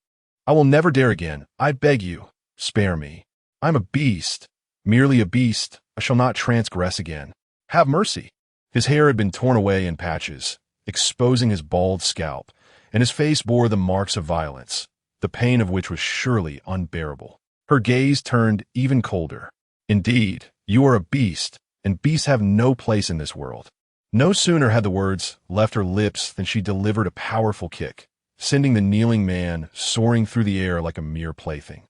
I will never dare again. I beg you, spare me. I'm a beast, merely a beast. I shall not transgress again. Have mercy." His hair had been torn away in patches, exposing his bald scalp, and his face bore the marks of violence, the pain of which was surely unbearable. Her gaze turned even colder. "Indeed, you are a beast, and beasts have no place in this world." No sooner had the words left her lips than she delivered a powerful kick, sending the kneeling man soaring through the air like a mere plaything,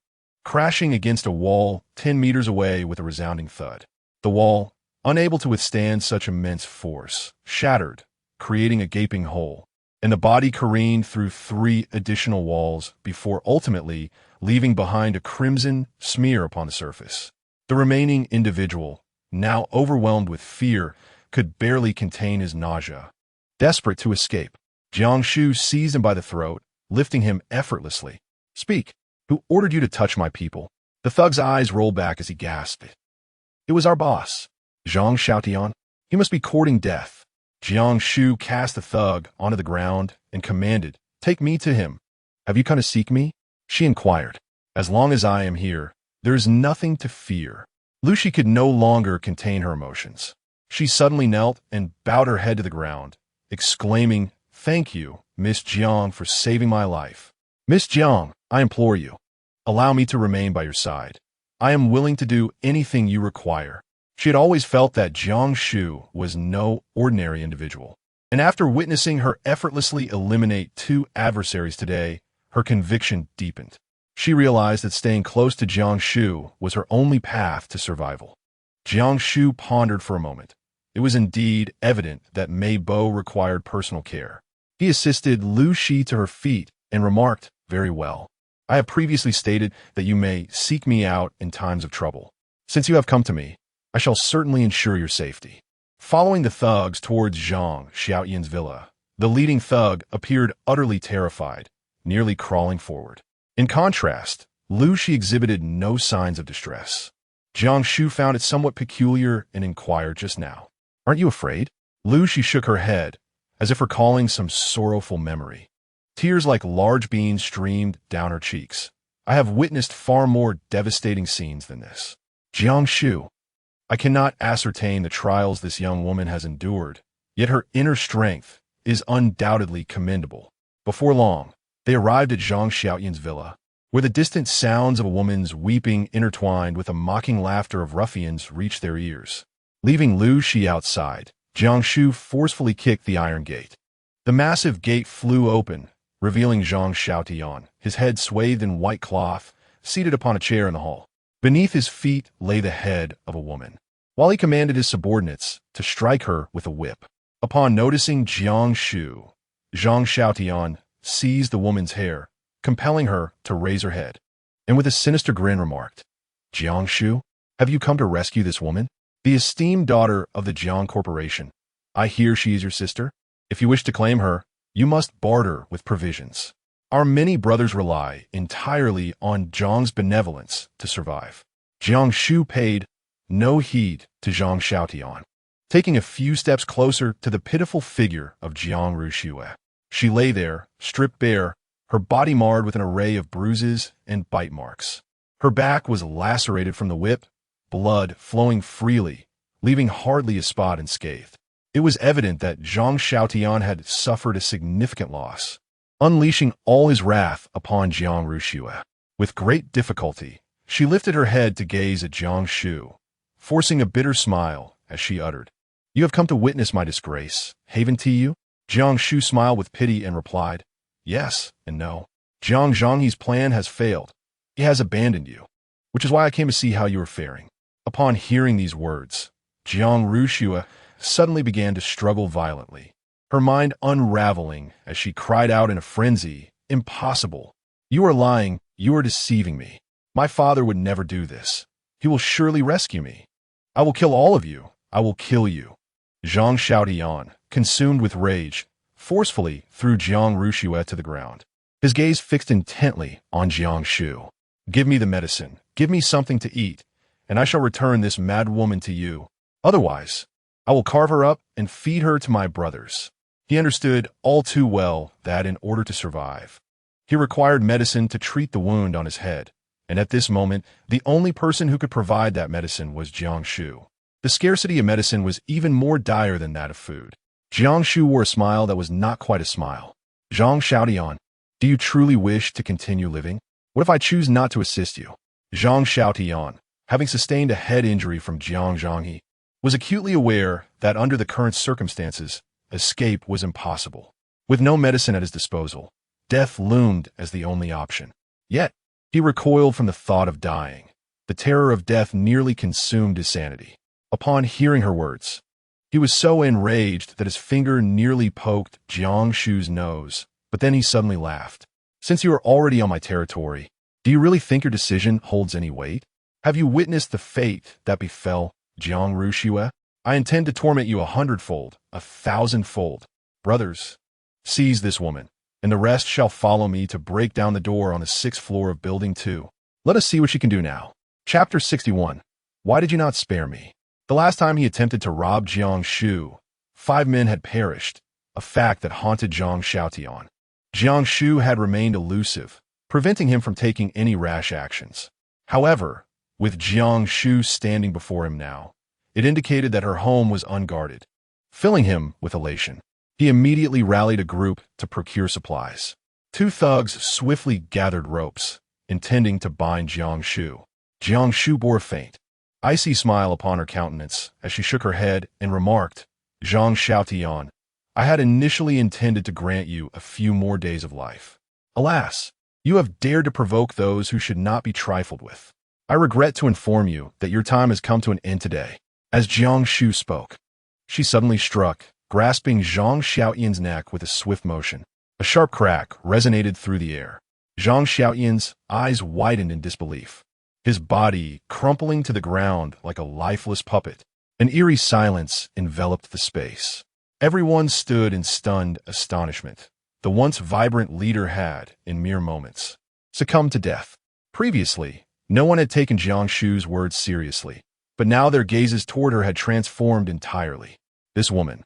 crashing against a wall 10 meters away with a resounding thud. The wall, unable to withstand such immense force, shattered, creating a gaping hole. and the body careened through 3 additional walls before ultimately leaving behind a crimson smear upon the surface. The remaining individual, now overwhelmed with fear, could barely contain his nausea. Desperate to escape, Jiang Shu seized him by the throat, lifting him effortlessly. "Speak! Who ordered you to touch my people?" The thug's eyes rolled back as he gasped. "It was our boss, Jiang Shu. He must be courting death." Jiang Shu cast the thug onto the ground and commanded, "Take me to him." "Have you come to seek me?" she inquired. "As long as I am here, there is nothing to fear." Lucy could no longer contain her emotions. She suddenly knelt and bowed her head to the ground, exclaiming, "Thank you, Miss Jiang, for saving my life. Miss Jiang, I implore you, allow me to remain by your side. I am willing to do anything you require." She had always felt that Jiang Shu was no ordinary individual, and after witnessing her effortlessly eliminate 2 adversaries today, her conviction deepened. She realized that staying close to Jiang Shu was her only path to survival. Jiang Shu pondered for a moment. It was indeed evident that Mei Bo required personal care. He assisted Lu Shi to her feet and remarked, "Very well. I have previously stated that you may seek me out in times of trouble. Since you have come to me, I shall certainly ensure your safety." Following the thugs towards Zhang Xiaoyan's villa, the leading thug appeared utterly terrified, nearly crawling forward. In contrast, Lu Shi exhibited no signs of distress. Jiang Shu found it somewhat peculiar and inquired just now, "Aren't you afraid?" Lu Shi shook her head, as if recalling some sorrowful memory. Tears like large beans streamed down her cheeks. "I have witnessed far more devastating scenes than this. Jiang Shu, I cannot ascertain the trials this young woman has endured, yet her inner strength is undoubtedly commendable." Before long, they arrived at Zhang Xiaoyan's villa, where the distant sounds of a woman's weeping intertwined with the mocking laughter of ruffians reached their ears. Leaving Lu Shi outside, Jiang Shu forcefully kicked the iron gate. The massive gate flew open, revealing Zhang Xiaoyan, his head swathed in white cloth, seated upon a chair in the hall. Beneath his feet lay the head of a woman, while he commanded his subordinates to strike her with a whip. Upon noticing Jiang Shu, Zhang Xiaoyan seized the woman's hair, compelling her to raise her head, and with a sinister grin remarked, "Jiang Shu, have you come to rescue this woman? The esteemed daughter of the Jiang Corporation. I hear she is your sister. If you wish to claim her, you must barter with provisions. Our many brothers rely entirely on Jiang's benevolence to survive." Jiang Shu paid no heed to Zhang Xiaoyan, taking a few steps closer to the pitiful figure of Jiang Ruxue. She lay there, stripped bare, her body marred with an array of bruises and bite marks. Her back was lacerated from the whip, blood flowing freely, leaving hardly a spot unscathed. It was evident that Zhang Xiaoyan had suffered a significant loss. Unleashing all his wrath upon Jiang Ruxue, with great difficulty, she lifted her head to gaze at Jiang Shu, forcing a bitter smile as she uttered, "You have come to witness my disgrace, haven't you?" Jiang Shu smiled with pity and replied, "Yes and no. Jiang Zhanghe's plan has failed. He has abandoned you, which is why I came to see how you were faring." Upon hearing these words, Jiang Ruxue suddenly began to struggle violently, her mind unraveling as she cried out in a frenzy, "Impossible! You are lying, you are deceiving me. My father would never do this. He will surely rescue me. I will kill all of you. I will kill you." Zhang Xiaoyan, consumed with rage, forcefully threw Jiang Ruxue to the ground, his gaze fixed intently on Jiang Shu. "Give me the medicine, give me something to eat, and I shall return this mad woman to you. Otherwise, I will carve her up and feed her to my brothers." He understood all too well that in order to survive, he required medicine to treat the wound on his head, and at this moment, the only person who could provide that medicine was Jiang Shu. The scarcity of medicine was even more dire than that of food. Jiang Shu wore a smile that was not quite a smile. "Zhang Xiaoyan, do you truly wish to continue living? What if I choose not to assist you?" Zhang Xiaoyan, having sustained a head injury from Jiang Zhanghe, was acutely aware that under the current circumstances, escape was impossible. With no medicine at his disposal, death loomed as the only option. Yet, he recoiled from the thought of dying. The terror of death nearly consumed his sanity. Upon hearing her words, He was so enraged that his finger nearly poked Jiang Shu's nose, but then he suddenly laughed. Since you are already on my territory, do you really think your decision holds any weight? Have you witnessed the fate that befell Jiang Shu? I intend to torment you 100-fold, 1,000-fold. Brothers, seize this woman, and the rest shall follow me to break down the door on the 6th floor of Building 2. Let us see what she can do now. Chapter 61. Why did you not spare me? The last time he attempted to rob Jiang Shu, 5 men had perished, a fact that haunted Jiang Shu. Jiang Shu had remained elusive, preventing him from taking any rash actions. However, with Jiang Shu standing before him now, it indicated that her home was unguarded. Filling him with elation, he immediately rallied a group to procure supplies. 2 thugs swiftly gathered ropes, intending to bind Jiang Shu. Jiang Shu bore a faint, icy smile upon her countenance as she shook her head and remarked, Jiang Shu, I had initially intended to grant you a few more days of life. Alas, you have dared to provoke those who should not be trifled with. I regret to inform you that your time has come to an end today. As Jiang Shu spoke, she suddenly struck, grasping Jiang Shu's neck with a swift motion. A sharp crack resonated through the air. Jiang Shu's eyes widened in disbelief, his body crumpling to the ground like a lifeless puppet. An eerie silence enveloped the space. Everyone stood in stunned astonishment. The once vibrant leader had, in mere moments, succumbed to death. Previously, no one had taken Jiang Shu's words seriously, but now their gazes toward her had transformed entirely. This woman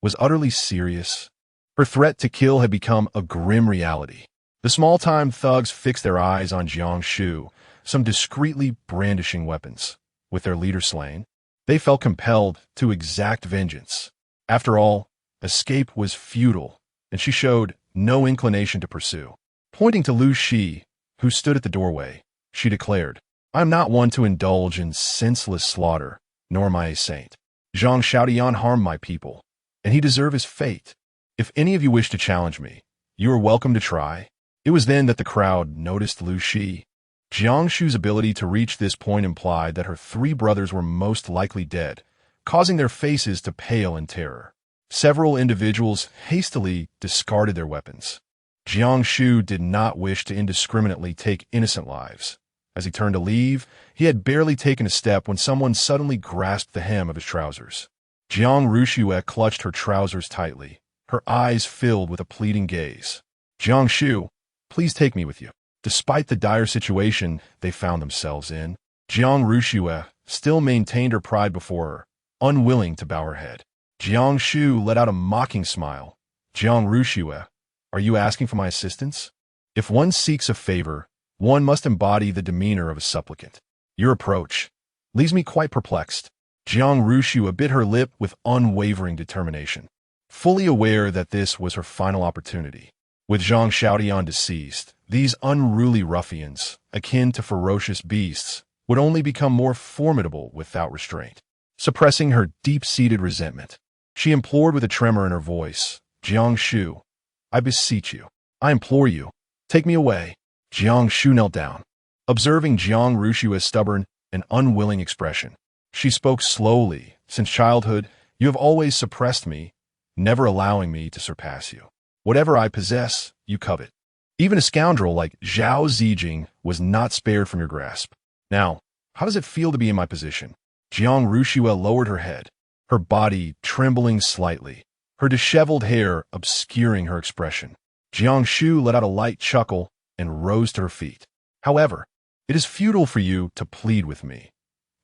was utterly serious. Her threat to kill had become a grim reality. The small-time thugs fixed their eyes on Jiang Shu, some discreetly brandishing weapons. With their leader slain, they felt compelled to exact vengeance. After all, escape was futile, and she showed no inclination to pursue. Pointing to Lu Shi, who stood at the doorway, she declared, I am not one to indulge in senseless slaughter, nor am I a saint. Jiang Shu harmed my people, and he deserved his fate. If any of you wish to challenge me, you are welcome to try. It was then that the crowd noticed Lu Shi. Jiang Shu's ability to reach this point implied that her 3 brothers were most likely dead, causing their faces to pale in terror. Several individuals hastily discarded their weapons. Jiang Shu did not wish to indiscriminately take innocent lives. As he turned to leave, he had barely taken a step when someone suddenly grasped the hem of his trousers. Jiang Shu clutched her trousers tightly, her eyes filled with a pleading gaze. Jiang Shu, please take me with you. Despite the dire situation they found themselves in, Jiang Shu still maintained her pride before her, unwilling to bow her head. Jiang Shu let out a mocking smile. Jiang Shu, are you asking for my assistance? If one seeks a favor, one must embody the demeanor of a supplicant. Your approach leaves me quite perplexed. Jiang Shu bit her lip with unwavering determination, fully aware that this was her final opportunity. With Jiang Shu deceased, these unruly ruffians, akin to ferocious beasts, would only become more formidable without restraint. Suppressing her deep-seated resentment, she implored with a tremor in her voice, Jiang Shu, I beseech you, I implore you, take me away. Jiang Shu knelt down. Observing Jiang Shu's stubborn and unwilling expression, she spoke slowly. Since childhood, you have always suppressed me, never allowing me to surpass you. Whatever I possess, you covet. Even a scoundrel like Zhao Zijing was not spared from your grasp. Now, how does it feel to be in my position? Jiang Shu lowered her head, her body trembling slightly, her disheveled hair obscuring her expression. Jiang Shu let out a light chuckle and rose to her feet. However, it is futile for you to plead with me.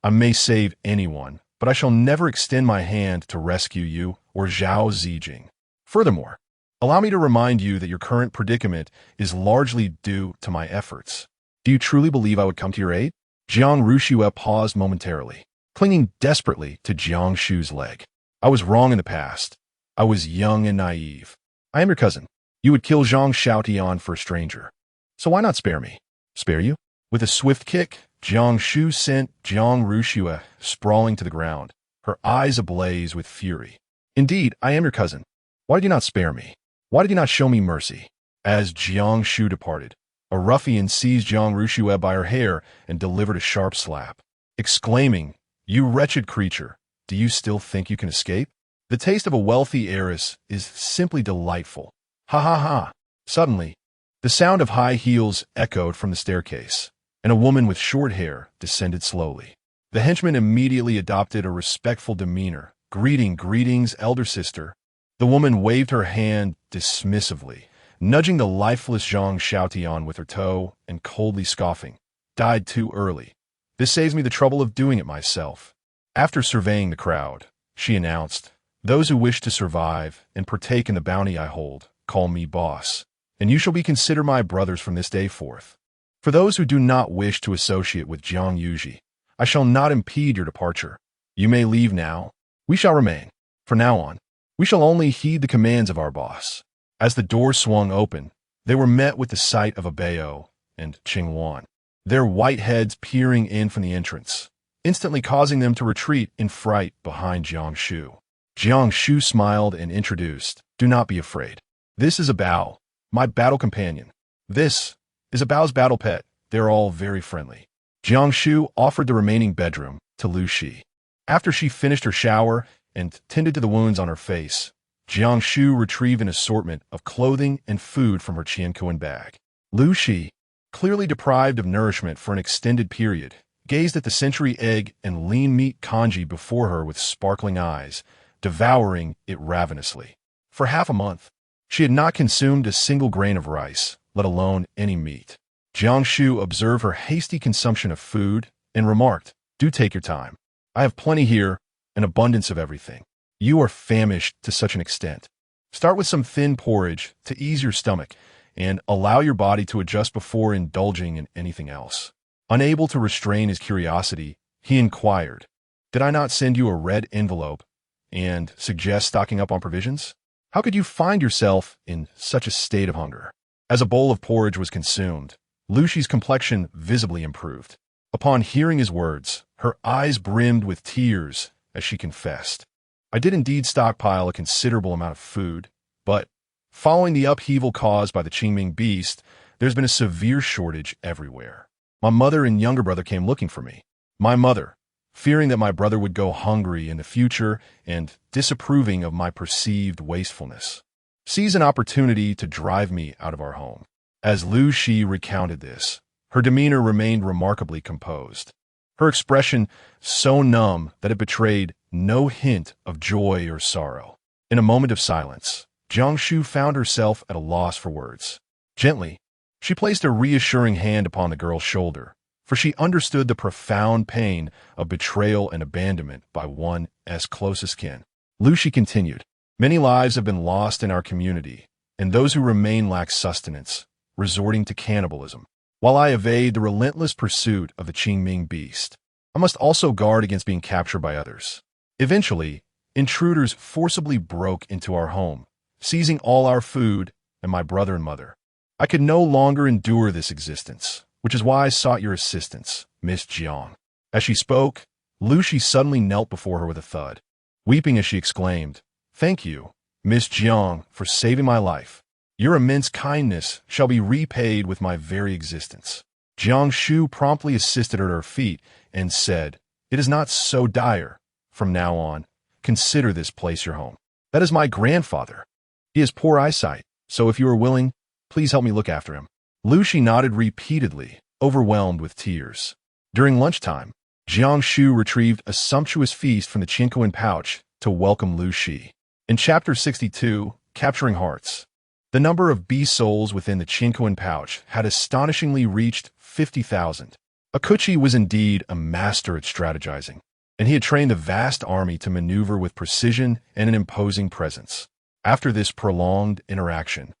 I may save anyone, but I shall never extend my hand to rescue you or Zhao Zijing. Furthermore, allow me to remind you that your current predicament is largely due to my efforts. Do you truly believe I would come to your aid? Jiang Shu paused momentarily, clinging desperately to Jiang Shu's leg. I was wrong in the past. I was young and naive. I am your cousin. You would kill Jiang Shu for a stranger. So why not spare me? Spare you? With a swift kick, Jiang Shu sent Jiang Shu sprawling to the ground, her eyes ablaze with fury. Indeed, I am your cousin. Why did you not spare me? Why did you not show me mercy? As Jiang Shu departed, a ruffian seized Jiang Shu by her hair and delivered a sharp slap, exclaiming, You wretched creature, do you still think you can escape? The taste of a wealthy heiress is simply delightful. Ha ha ha. Suddenly, the sound of high heels echoed from the staircase, and a woman with short hair descended slowly. The henchman immediately adopted a respectful demeanor. Greetings, elder sister. The woman waved her hand dismissively, nudging the lifeless Jiang Shu with her toe and coldly scoffing. Died too early. This saves me the trouble of doing it myself. After surveying the crowd, she announced, those who wish to survive and partake in the bounty I hold, call me boss, and you shall be considered my brothers from this day forth. For those who do not wish to associate with Jiang Shu, I shall not impede your departure. You may leave now. We shall remain. From now on, we shall only heed the commands of our boss. As the door swung open, they were met with the sight of Abeo and Qingwan, their white heads peering in from the entrance, instantly causing them to retreat in fright behind Jiang Shu. Jiang Shu smiled and introduced, do not be afraid. This is Abao, my battle companion. This is Abao's battle pet. They're all very friendly. Jiang Shu offered the remaining bedroom to Lu Shi. After she finished her shower and tended to the wounds on her face, Jiang Shu retrieved an assortment of clothing and food from her Qiankuan bag. Lu Shi, clearly deprived of nourishment for an extended period, gazed at the century egg and lean meat congee before her with sparkling eyes, devouring it ravenously. For half a month, she had not consumed a single grain of rice, let alone any meat. Jiang Shu observed her hasty consumption of food and remarked, do take your time. I have plenty here, an abundance of everything. You are famished to such an extent. Start with some thin porridge to ease your stomach and allow your body to adjust before indulging in anything else. Unable to restrain his curiosity, he inquired, did I not send you a red envelope and suggest stocking up on provisions? How could you find yourself in such a state of hunger? As a bowl of porridge was consumed, Lu Shi's complexion visibly improved. Upon hearing his words, her eyes brimmed with tears as she confessed, I did indeed stockpile a considerable amount of food, but following the upheaval caused by the Qingming beast, there's been a severe shortage everywhere. My mother and younger brother came looking for me. My mother, fearing that my brother would go hungry in the future and disapproving of my perceived wastefulness, seized an opportunity to drive me out of our home. As Lu Shi recounted this, her demeanor remained remarkably composed, her expression so numb that it betrayed no hint of joy or sorrow. In a moment of silence, Jiang Shu found herself at a loss for words. Gently, she placed a reassuring hand upon the girl's shoulder, for she understood the profound pain of betrayal and abandonment by one as close as kin. Lu Shi continued, many lives have been lost in our community, and those who remain lack sustenance, resorting to cannibalism. While I evade the relentless pursuit of the Qingming beast, I must also guard against being captured by others. Eventually, intruders forcibly broke into our home, seizing all our food and my brother and mother. I could no longer endure this existence, which is why I sought your assistance, Miss Jiang. As she spoke, Lu Shi suddenly knelt before her with a thud, weeping as she exclaimed, thank you, Miss Jiang, for saving my life. Your immense kindness shall be repaid with my very existence. Jiang Shu promptly assisted her to her feet and said, it is not so dire. From now on, consider this place your home. That is my grandfather. He has poor eyesight, so if you are willing, please help me look after him. Lu Shi nodded repeatedly, overwhelmed with tears. During lunchtime, Jiang Shu retrieved a sumptuous feast from the Qiankuan pouch to welcome Lu Shi. In Chapter 62, Capturing Hearts, the number of beast souls within the Qiankuan pouch had astonishingly reached 50,000. Akuchi was indeed a master at strategizing, and he had trained a vast army to maneuver with precision and an imposing presence. After this prolonged interaction,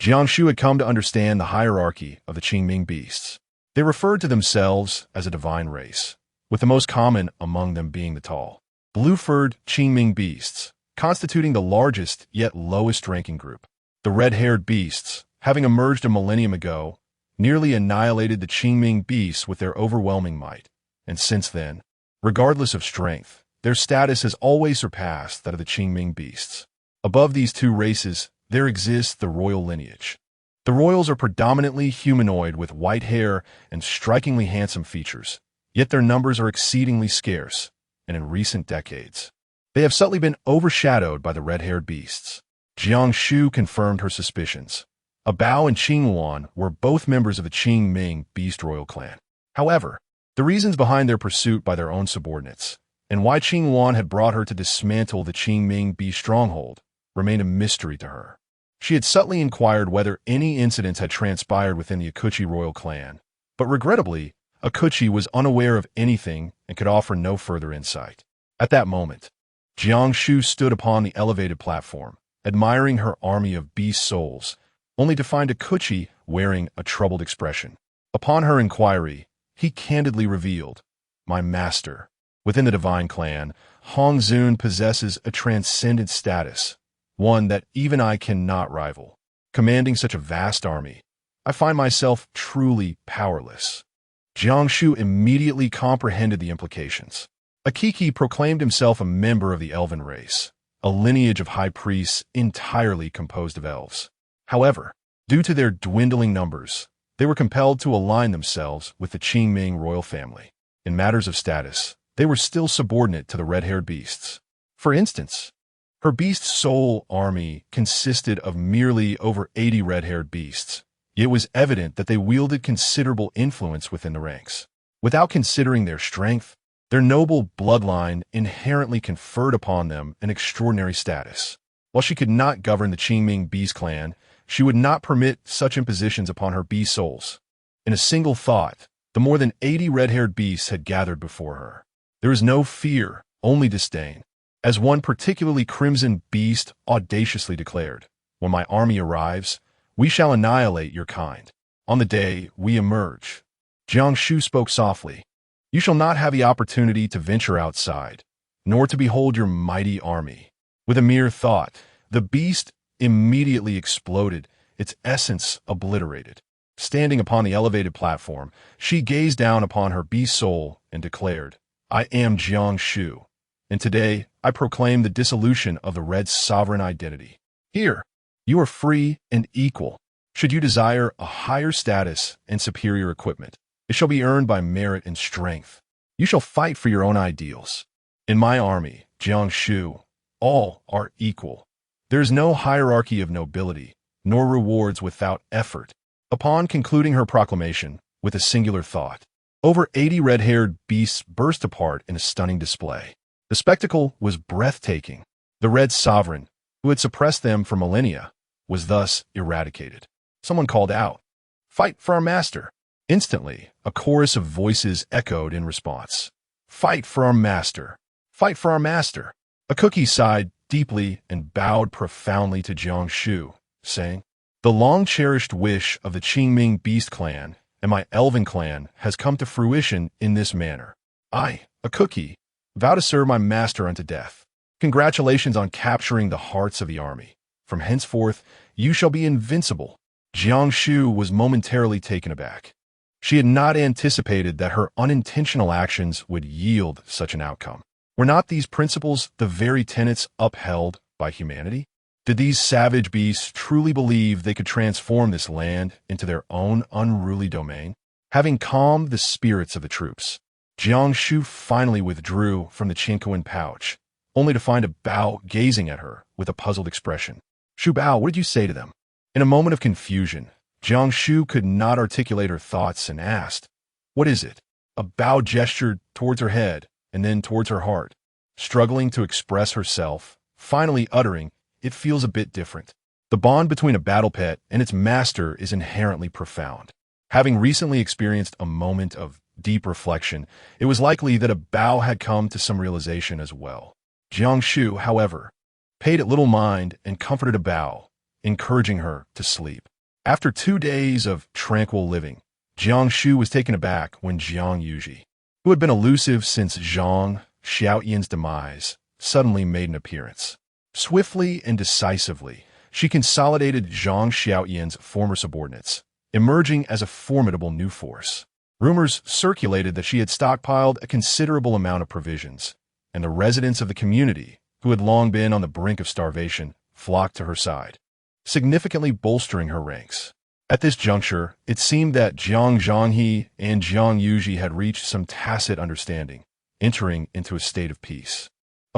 Jiang Shu had come to understand the hierarchy of the Qingming beasts. They referred to themselves as a divine race, with the most common among them being the tall, blue-furred Qingming beasts, constituting the largest yet lowest-ranking group. The red-haired beasts, having emerged a millennium ago, nearly annihilated the Qingming beasts with their overwhelming might, and since then, regardless of strength, their status has always surpassed that of the Qingming beasts. Above these two races, there exists the royal lineage. The royals are predominantly humanoid with white hair and strikingly handsome features, yet their numbers are exceedingly scarce, and in recent decades, They have subtly been overshadowed by the red-haired beasts. Jiang Shu confirmed her suspicions. Bao and Qing Wan were both members of the Qing-Ming Beast Royal clan. However, the reasons behind their pursuit by their own subordinates, and why Qing Wan had brought her to dismantle the Qing-Ming Beast stronghold, remained a mystery to her. She had subtly inquired whether any incidents had transpired within the Akuchi royal clan, but regrettably, Akuchi was unaware of anything and could offer no further insight. At that moment, Jiang Shu stood upon the elevated platform, admiring her army of beast souls, only to find Akuchi wearing a troubled expression. Upon her inquiry, he candidly revealed, "My master, within the divine clan, Hong Zun possesses a transcendent status, one that even I cannot rival. Commanding such a vast army, I find myself truly powerless." Jiang Shu immediately comprehended the implications. Akiki proclaimed himself a member of the elven race, a lineage of high priests entirely composed of elves. However, due to their dwindling numbers, they were compelled to align themselves with the Qing-Ming royal family. In matters of status, they were still subordinate to the red-haired beasts. For instance, her beast soul army consisted of merely over 80 red-haired beasts. It was evident that they wielded considerable influence within the ranks. Without considering their strength, their noble bloodline inherently conferred upon them an extraordinary status. While she could not govern the Qing-Ming beast clan, she would not permit such impositions upon her beast souls. In a single thought, the more than 80 red-haired beasts had gathered before her. There is no fear, only disdain. As one particularly crimson beast audaciously declared, "When my army arrives, we shall annihilate your kind. On the day we emerge." Jiang Shu spoke softly. "You shall not have the opportunity to venture outside, nor to behold your mighty army." With a mere thought, the beast immediately exploded, its essence obliterated. Standing upon the elevated platform, she gazed down upon her beast soul and declared, "I am Jiang Shu, and today I proclaim the dissolution of the Red's sovereign identity. Here, you are free and equal. Should you desire a higher status and superior equipment, it shall be earned by merit and strength. You shall fight for your own ideals. In my army, Jiang Shu, all are equal. There is no hierarchy of nobility, nor rewards without effort." Upon concluding her proclamation with a singular thought, over 80 red-haired beasts burst apart in a stunning display. The spectacle was breathtaking. The Red Sovereign, who had suppressed them for millennia, was thus eradicated. Someone called out, "Fight for our master!" Instantly, a chorus of voices echoed in response. "Fight for our master! Fight for our master!" Akuchi sighed deeply and bowed profoundly to Jiang Shu, saying, "The long-cherished wish of the Qing-Ming Beast clan and my Elven clan has come to fruition in this manner. I, Akuchi, vow to serve my master unto death. Congratulations on capturing the hearts of the army. From henceforth, you shall be invincible." Jiang Shu was momentarily taken aback. She had not anticipated that her unintentional actions would yield such an outcome. Were not these principles the very tenets upheld by humanity? Did these savage beasts truly believe they could transform this land into their own unruly domain? Having calmed the spirits of the troops, Jiang Shu finally withdrew from the Chinkoan pouch, only to find Bao gazing at her with a puzzled expression. "Shu Bao, what did you say to them?" In a moment of confusion, Jiang Shu could not articulate her thoughts and asked, "What is it?" Bao gestured towards her head and then towards her heart, struggling to express herself, finally uttering, "It feels a bit different." The bond between a battle pet and its master is inherently profound. Having recently experienced a moment of deep reflection, it was likely that Bao had come to some realization as well. Jiang Shu, however, paid it little mind and comforted Bao, encouraging her to sleep. After 2 days of tranquil living, Jiang Shu was taken aback when Jiang Yuji, who had been elusive since Zhang Xiaoyan's demise, suddenly made an appearance. Swiftly and decisively, she consolidated Zhang Xiaoyan's former subordinates, emerging as a formidable new force. Rumors circulated that she had stockpiled a considerable amount of provisions, and the residents of the community, who had long been on the brink of starvation, flocked to her side, significantly bolstering her ranks. At this juncture, it seemed that Jiang Zhanghe and Jiang Yuji had reached some tacit understanding, entering into a state of peace.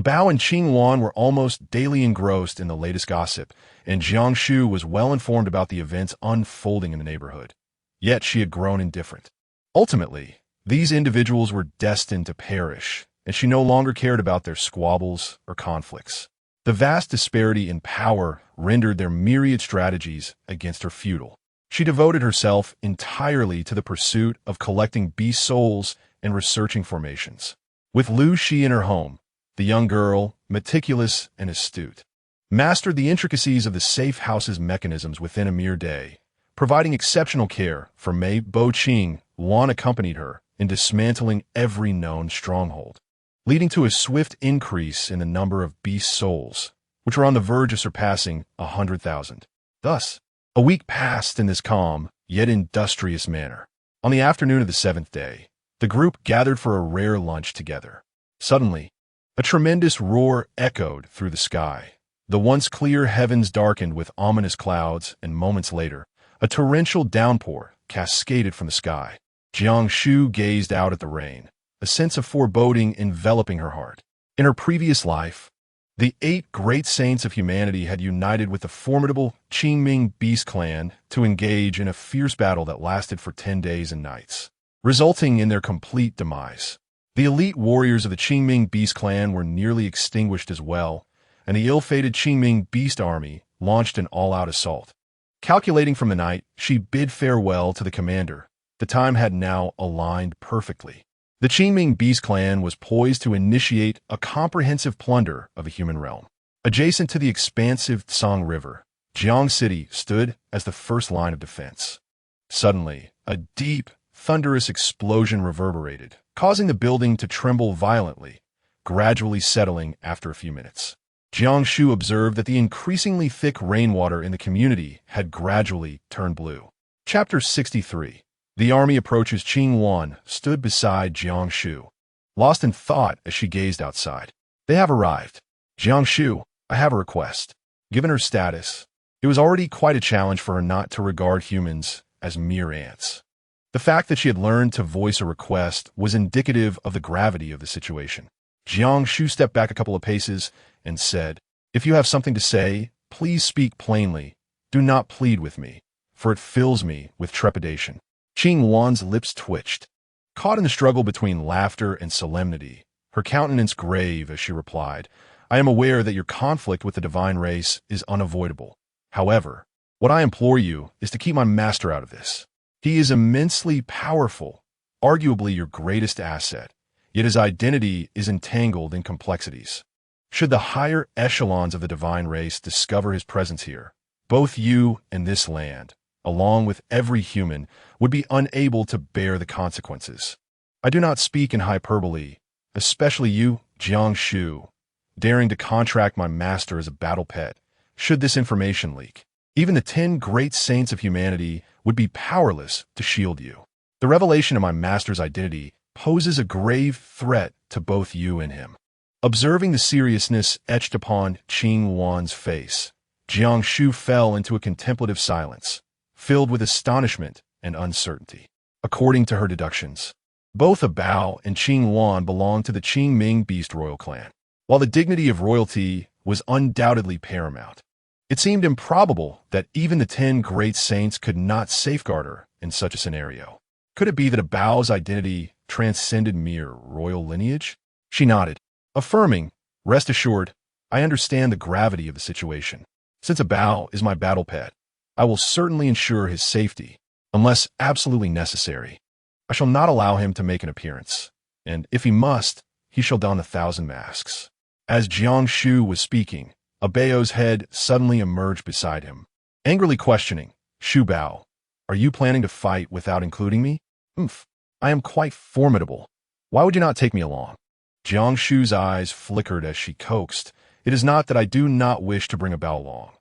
Bao and Qing Wan were almost daily engrossed in the latest gossip, and Jiang Shu was well informed about the events unfolding in the neighborhood. Yet she had grown indifferent. Ultimately, these individuals were destined to perish, and she no longer cared about their squabbles or conflicts. The vast disparity in power rendered their myriad strategies against her futile. She devoted herself entirely to the pursuit of collecting beast souls and researching formations. With Lu Shi in her home, the young girl, meticulous and astute, mastered the intricacies of the safe house's mechanisms within a mere day. Providing exceptional care for Mei Bo Qing, Wan accompanied her in dismantling every known stronghold, leading to a swift increase in the number of beast souls, which were on the verge of surpassing 100,000. Thus, a week passed in this calm, yet industrious manner. On the afternoon of the 7th day, the group gathered for a rare lunch together. Suddenly, a tremendous roar echoed through the sky. The once clear heavens darkened with ominous clouds, and moments later, a torrential downpour cascaded from the sky. Jiang Shu gazed out at the rain, a sense of foreboding enveloping her heart. In her previous life, the 8 great saints of humanity had united with the formidable Qingming Beast Clan to engage in a fierce battle that lasted for 10 days and nights, resulting in their complete demise. The elite warriors of the Qingming Beast Clan were nearly extinguished as well, and the ill-fated Qingming Beast Army launched an all-out assault. Calculating from the night, she bid farewell to the commander. The time had now aligned perfectly. The Qingming Beast Clan was poised to initiate a comprehensive plunder of the human realm. Adjacent to the expansive Tsang River, Jiang City stood as the first line of defense. Suddenly, a deep, thunderous explosion reverberated, causing the building to tremble violently, gradually settling after a few minutes. Jiang Shu observed that the increasingly thick rainwater in the community had gradually turned blue. Chapter 63. The army approaches. Qing Wan stood beside Jiang Shu, lost in thought as she gazed outside. They have arrived. Jiang Shu, I have a request. Given her status, it was already quite a challenge for her not to regard humans as mere ants. The fact that she had learned to voice a request was indicative of the gravity of the situation. Jiang Shu stepped back a couple of paces and said, "If you have something to say, please speak plainly. Do not plead with me, for it fills me with trepidation." Qing Wan's lips twitched. Caught in the struggle between laughter and solemnity, her countenance grave as she replied, "I am aware that your conflict with the divine race is unavoidable. However, what I implore you is to keep my master out of this. He is immensely powerful, arguably your greatest asset, yet his identity is entangled in complexities. Should the higher echelons of the divine race discover his presence here, both you and this land, along with every human, would be unable to bear the consequences. I do not speak in hyperbole, especially you, Jiang Shu, daring to contract my master as a battle pet. Should this information leak, even the 10 great saints of humanity would be powerless to shield you. The revelation of my master's identity poses a grave threat to both you and him." Observing the seriousness etched upon Qing Wan's face, Jiang Shu fell into a contemplative silence, filled with astonishment and uncertainty. According to her deductions, both Bao and Qing Wan belonged to the Qingming Beast Royal Clan. While the dignity of royalty was undoubtedly paramount, it seemed improbable that even the 10 great saints could not safeguard her in such a scenario. Could it be that Bao's identity transcended mere royal lineage? She nodded, affirming, "Rest assured, I understand the gravity of the situation. Since Bao is my battle pet, I will certainly ensure his safety, unless absolutely necessary. I shall not allow him to make an appearance, and if he must, he shall don 1,000 masks." As Jiang Shu was speaking, Bao's head suddenly emerged beside him, angrily questioning, "Shu Bao, are you planning to fight without including me?" I am quite formidable. Why would you not take me along?" Jiang Shu's eyes flickered as she coaxed, "It is not that I do not wish to bring Bao along.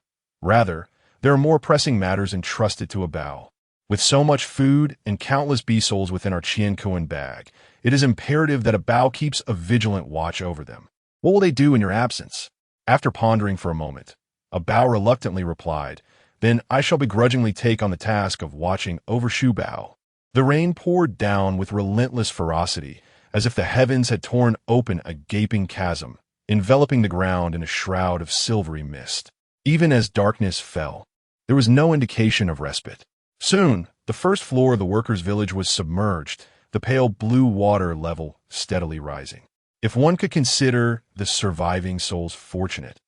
Rather, there are more pressing matters entrusted to Bao. With so much food and countless bee souls within our Qiankuan bag, it is imperative that Bao keeps a vigilant watch over them. What will they do in your absence?" After pondering for a moment, Bao reluctantly replied, "Then I shall begrudgingly take on the task of watching over Shu Bao." The rain poured down with relentless ferocity, as if the heavens had torn open a gaping chasm, enveloping the ground in a shroud of silvery mist. Even as darkness fell, there was no indication of respite. Soon, the first floor of the workers' village was submerged, the pale blue water level steadily rising. If one could consider the surviving souls fortunate,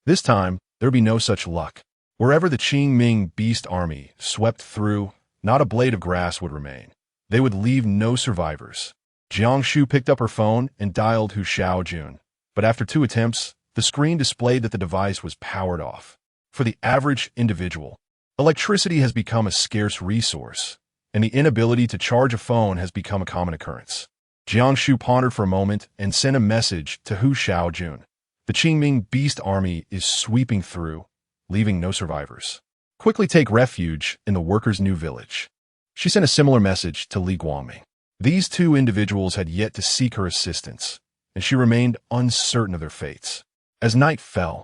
this time there would be no such luck. Wherever the Qingming beast army swept through, not a blade of grass would remain. They would leave no survivors. Jiang Shu picked up her phone and dialed Hu Xiaojun, but after 2 attempts, the screen displayed that the device was powered off. For the average individual, electricity has become a scarce resource, and the inability to charge a phone has become a common occurrence. Jiang Shu pondered for a moment and sent a message to Hu Xiaojun. The Qingming beast army is sweeping through, leaving no survivors. Quickly take refuge in the workers' new village. She sent a similar message to Li Guangming. These 2 individuals had yet to seek her assistance, and she remained uncertain of their fates. As night fell,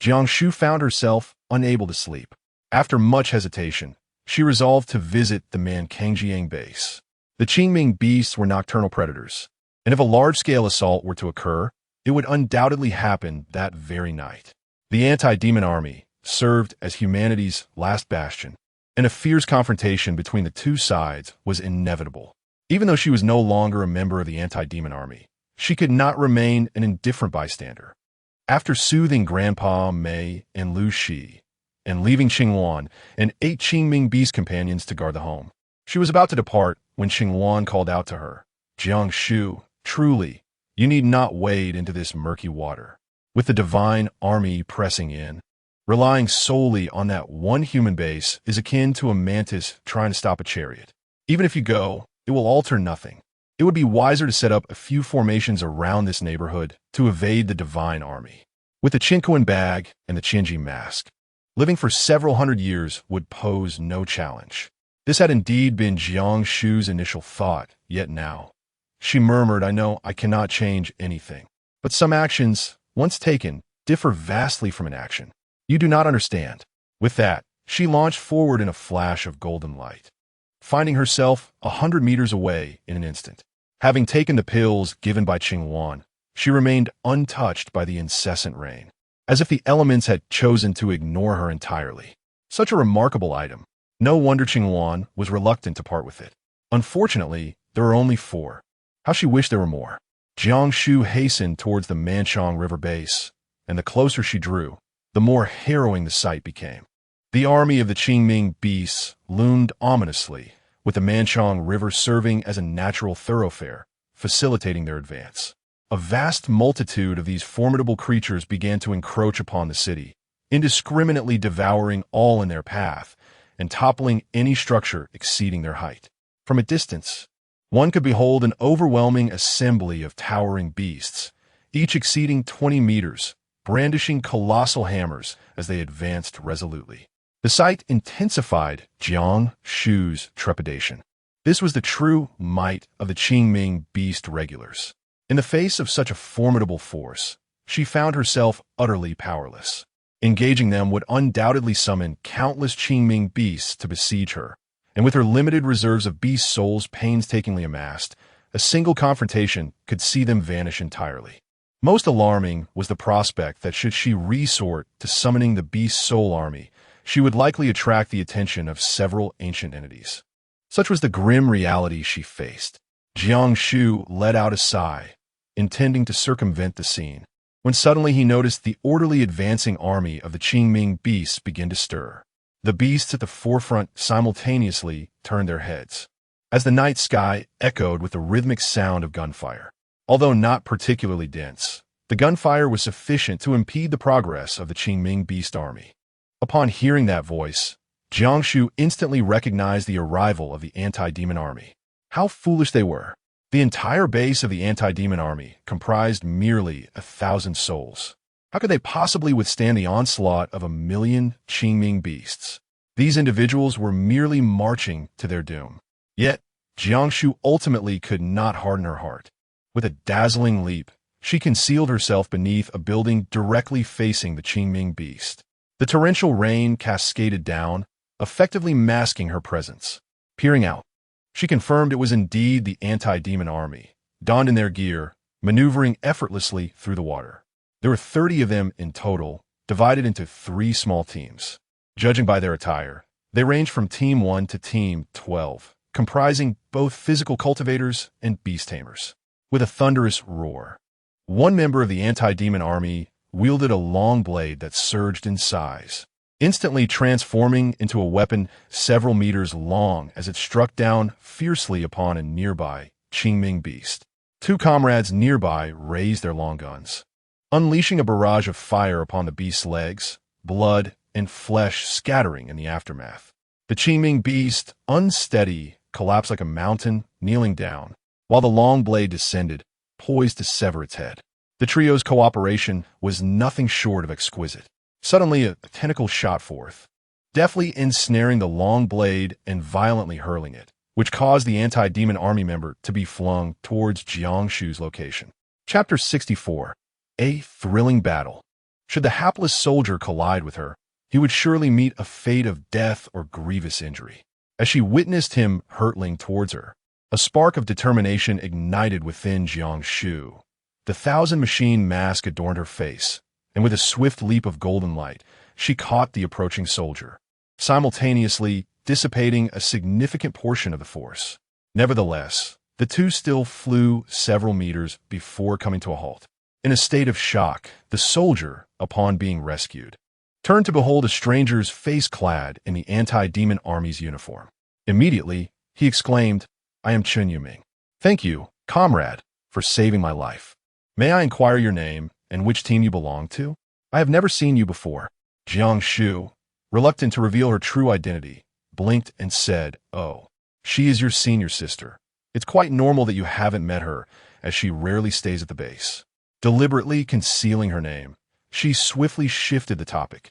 Jiang Shu found herself unable to sleep. After much hesitation, she resolved to visit the Mankangjiang base. The Qingming beasts were nocturnal predators, and if a large-scale assault were to occur, it would undoubtedly happen that very night. The anti-demon army served as humanity's last bastion, and a fierce confrontation between the 2 sides was inevitable. Even though she was no longer a member of the anti-demon army, she could not remain an indifferent bystander. After soothing Grandpa Mei and Lu Shi, and leaving Qingwan and 8 Qingming beast companions to guard the home, she was about to depart when Qingwan called out to her, "Jiang Shu, truly, you need not wade into this murky water. With the divine army pressing in, relying solely on that one human base is akin to a mantis trying to stop a chariot. Even if you go, it will alter nothing. It would be wiser to set up a few formations around this neighborhood to evade the divine army." With the Qinquan bag and the Qianji mask, living for several hundred years would pose no challenge. This had indeed been Jiang Shu's initial thought, yet now, she murmured, "I know I cannot change anything. But some actions, once taken, differ vastly from inaction. You do not understand." With that, she launched forward in a flash of golden light, finding herself 100 meters away in an instant. Having taken the pills given by Qingwan, she remained untouched by the incessant rain, as if the elements had chosen to ignore her entirely. Such a remarkable item. No wonder Qingwan was reluctant to part with it. Unfortunately, there were only 4. How she wished there were more. Jiang Shu hastened towards the Manchong River base, and the closer she drew, the more harrowing the sight became. The army of the Qingming beasts loomed ominously, with the Manchong River serving as a natural thoroughfare, facilitating their advance. A vast multitude of these formidable creatures began to encroach upon the city, indiscriminately devouring all in their path, and toppling any structure exceeding their height. From a distance, one could behold an overwhelming assembly of towering beasts, each exceeding 20 meters, brandishing colossal hammers as they advanced resolutely. The sight intensified Jiang Shu's trepidation. This was the true might of the Qingming beast regulars. In the face of such a formidable force, she found herself utterly powerless. Engaging them would undoubtedly summon countless Qingming beasts to besiege her, and with her limited reserves of beast souls painstakingly amassed, a single confrontation could see them vanish entirely. Most alarming was the prospect that should she resort to summoning the beast soul army, she would likely attract the attention of several ancient entities. Such was the grim reality she faced. Jiang Shu let out a sigh, intending to circumvent the scene, when suddenly he noticed the orderly advancing army of the Qingming beasts begin to stir. The beasts at the forefront simultaneously turned their heads, as the night sky echoed with the rhythmic sound of gunfire. Although not particularly dense, the gunfire was sufficient to impede the progress of the Qingming beast army. Upon hearing that voice, Jiang Shu instantly recognized the arrival of the anti-demon army. How foolish they were! The entire base of the anti-demon army comprised merely 1,000 souls. How could they possibly withstand the onslaught of 1,000,000 Qingming beasts? These individuals were merely marching to their doom. Yet, Jiang Shu ultimately could not harden her heart. With a dazzling leap, she concealed herself beneath a building directly facing the Qingming beast. The torrential rain cascaded down, effectively masking her presence. Peering out, she confirmed it was indeed the anti-demon army, donned in their gear, maneuvering effortlessly through the water. There were 30 of them in total, divided into 3 small teams. Judging by their attire, they ranged from Team 1 to Team 12, comprising both physical cultivators and beast tamers. With a thunderous roar, one member of the anti-demon army wielded a long blade that surged in size, instantly transforming into a weapon several meters long as it struck down fiercely upon a nearby Qingming beast. 2 comrades nearby raised their long guns, unleashing a barrage of fire upon the beast's legs, blood and flesh scattering in the aftermath. The Qingming beast, unsteady, collapsed like a mountain, kneeling down, while the long blade descended, poised to sever its head. The trio's cooperation was nothing short of exquisite. Suddenly, a tentacle shot forth, deftly ensnaring the long blade and violently hurling it, which caused the anti-demon army member to be flung towards Jiang Shu's location. Chapter 64. A thrilling battle. Should the hapless soldier collide with her, he would surely meet a fate of death or grievous injury. As she witnessed him hurtling towards her, a spark of determination ignited within Jiang Shu. The 1,000-machine mask adorned her face, and with a swift leap of golden light, she caught the approaching soldier, simultaneously dissipating a significant portion of the force. Nevertheless, the two still flew several meters before coming to a halt. In a state of shock, the soldier, upon being rescued, turned to behold a stranger's face clad in the anti-demon army's uniform. Immediately, he exclaimed, "I am Chen Yuming. Thank you, comrade, for saving my life. May I inquire your name and which team you belong to? I have never seen you before." Jiang Shu, reluctant to reveal her true identity, blinked and said, "Oh, she is your senior sister. It's quite normal that you haven't met her, as she rarely stays at the base." Deliberately concealing her name, she swiftly shifted the topic.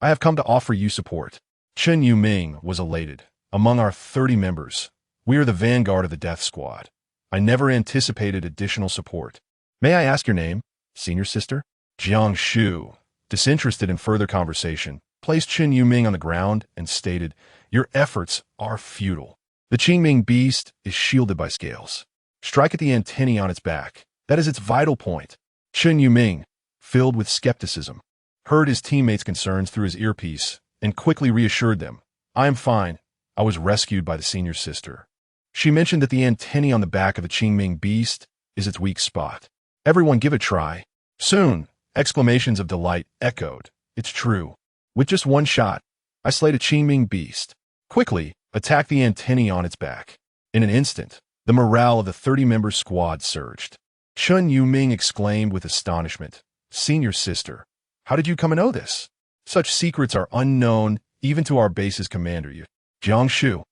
"I have come to offer you support." Chen Yuming was elated. "Among our 30 members, we are the vanguard of the death squad. I never anticipated additional support. May I ask your name, senior sister?" Jiang Shu, disinterested in further conversation, placed Chen Yuming on the ground and stated, "Your efforts are futile. The Qingming beast is shielded by scales. Strike at the antennae on its back. That is its vital point." Chen Yuming, filled with skepticism, heard his teammates' concerns through his earpiece and quickly reassured them, "I am fine. I was rescued by the senior sister." She mentioned that the antennae on the back of the Qingming beast is its weak spot. "Everyone give it a try." Soon, exclamations of delight echoed. "It's true. With just one shot, I slayed a Qingming beast." Quickly, attack the antennae on its back. In an instant, the morale of the 30-member squad surged. Chen Yuming exclaimed with astonishment, "Senior sister, how did you come to know this? Such secrets are unknown even to our base's commander." Jiang Shu,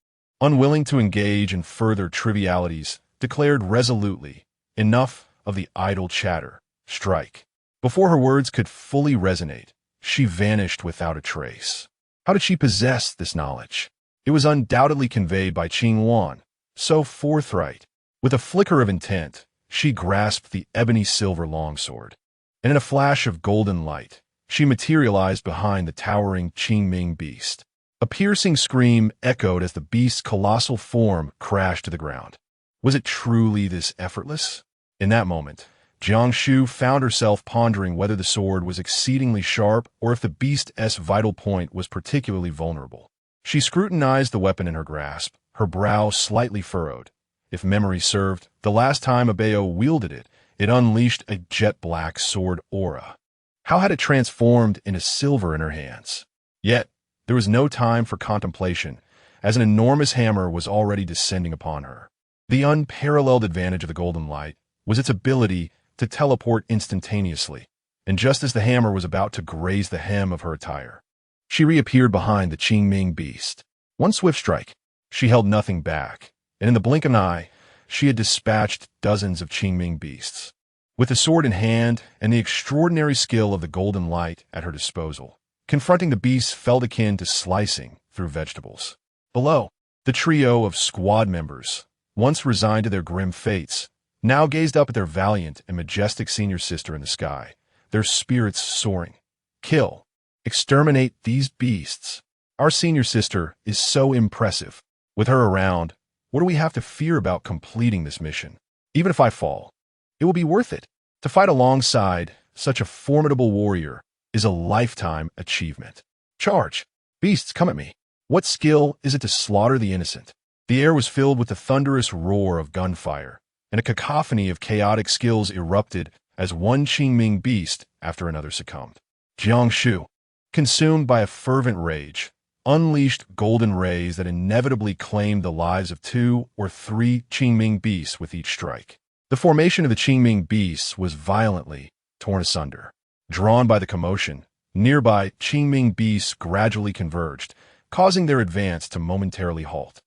unwilling to engage in further trivialities, declared resolutely, "Enough of the idle chatter. Strike." Before her words could fully resonate, she vanished without a trace. How did she possess this knowledge? It was undoubtedly conveyed by Qing Wan, so forthright. With a flicker of intent, she grasped the ebony-silver longsword, and in a flash of golden light, she materialized behind the towering Qingming beast. A piercing scream echoed as the beast's colossal form crashed to the ground. Was it truly this effortless? In that moment, Jiang Shu found herself pondering whether the sword was exceedingly sharp or if the beast's vital point was particularly vulnerable. She scrutinized the weapon in her grasp, her brow slightly furrowed. If memory served, the last time Abeo wielded it, it unleashed a jet-black sword aura. How had it transformed into silver in her hands? Yet, there was no time for contemplation, as an enormous hammer was already descending upon her. The unparalleled advantage of the golden light was its ability to teleport instantaneously, and just as the hammer was about to graze the hem of her attire, she reappeared behind the Qingming beast. One swift strike, she held nothing back, and in the blink of an eye, she had dispatched dozens of Qingming beasts. With the sword in hand and the extraordinary skill of the golden light at her disposal, confronting the beasts felt akin to slicing through vegetables. Below, the trio of squad members, once resigned to their grim fates, now gazed up at their valiant and majestic senior sister in the sky, their spirits soaring. Kill. Exterminate these beasts. Our senior sister is so impressive. With her around, what do we have to fear about completing this mission? Even if I fall, it will be worth it. To fight alongside such a formidable warrior is a lifetime achievement. Charge! Beasts, come at me. What skill is it to slaughter the innocent? The air was filled with the thunderous roar of gunfire, and a cacophony of chaotic skills erupted as one Qingming beast after another succumbed. Jiang Shu, consumed by a fervent rage, unleashed golden rays that inevitably claimed the lives of 2 or 3 Qingming beasts with each strike. The formation of the Qingming beasts was violently torn asunder. Drawn by the commotion, nearby Qingming beasts gradually converged, causing their advance to momentarily halt.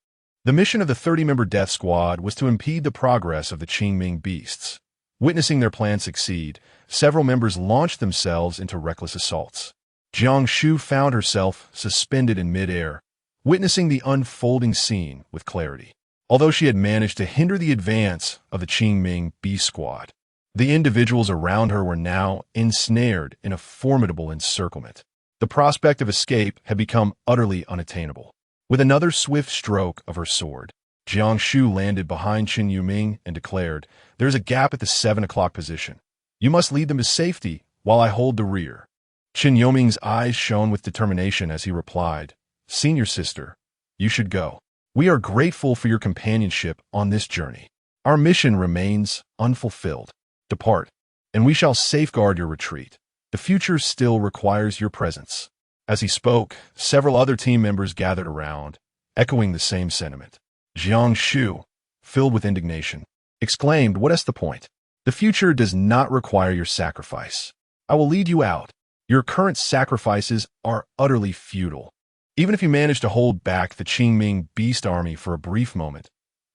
The mission of the 30-member death squad was to impede the progress of the Qingming beasts. Witnessing their plan succeed, several members launched themselves into reckless assaults. Jiang Shu found herself suspended in midair, witnessing the unfolding scene with clarity. Although she had managed to hinder the advance of the Qingming beast squad, the individuals around her were now ensnared in a formidable encirclement. The prospect of escape had become utterly unattainable. With another swift stroke of her sword, Jiang Shu landed behind Chen Yuming and declared, "There is a gap at the 7 o'clock position. You must lead them to safety while I hold the rear." Chen Yuming's eyes shone with determination as he replied, "Senior sister, you should go. We are grateful for your companionship on this journey. Our mission remains unfulfilled. Depart, and we shall safeguard your retreat. The future still requires your presence." As he spoke, several other team members gathered around, echoing the same sentiment. Jiang Shu, filled with indignation, exclaimed, "What is the point? The future does not require your sacrifice. I will lead you out. Your current sacrifices are utterly futile. Even if you manage to hold back the Qingming beast army for a brief moment,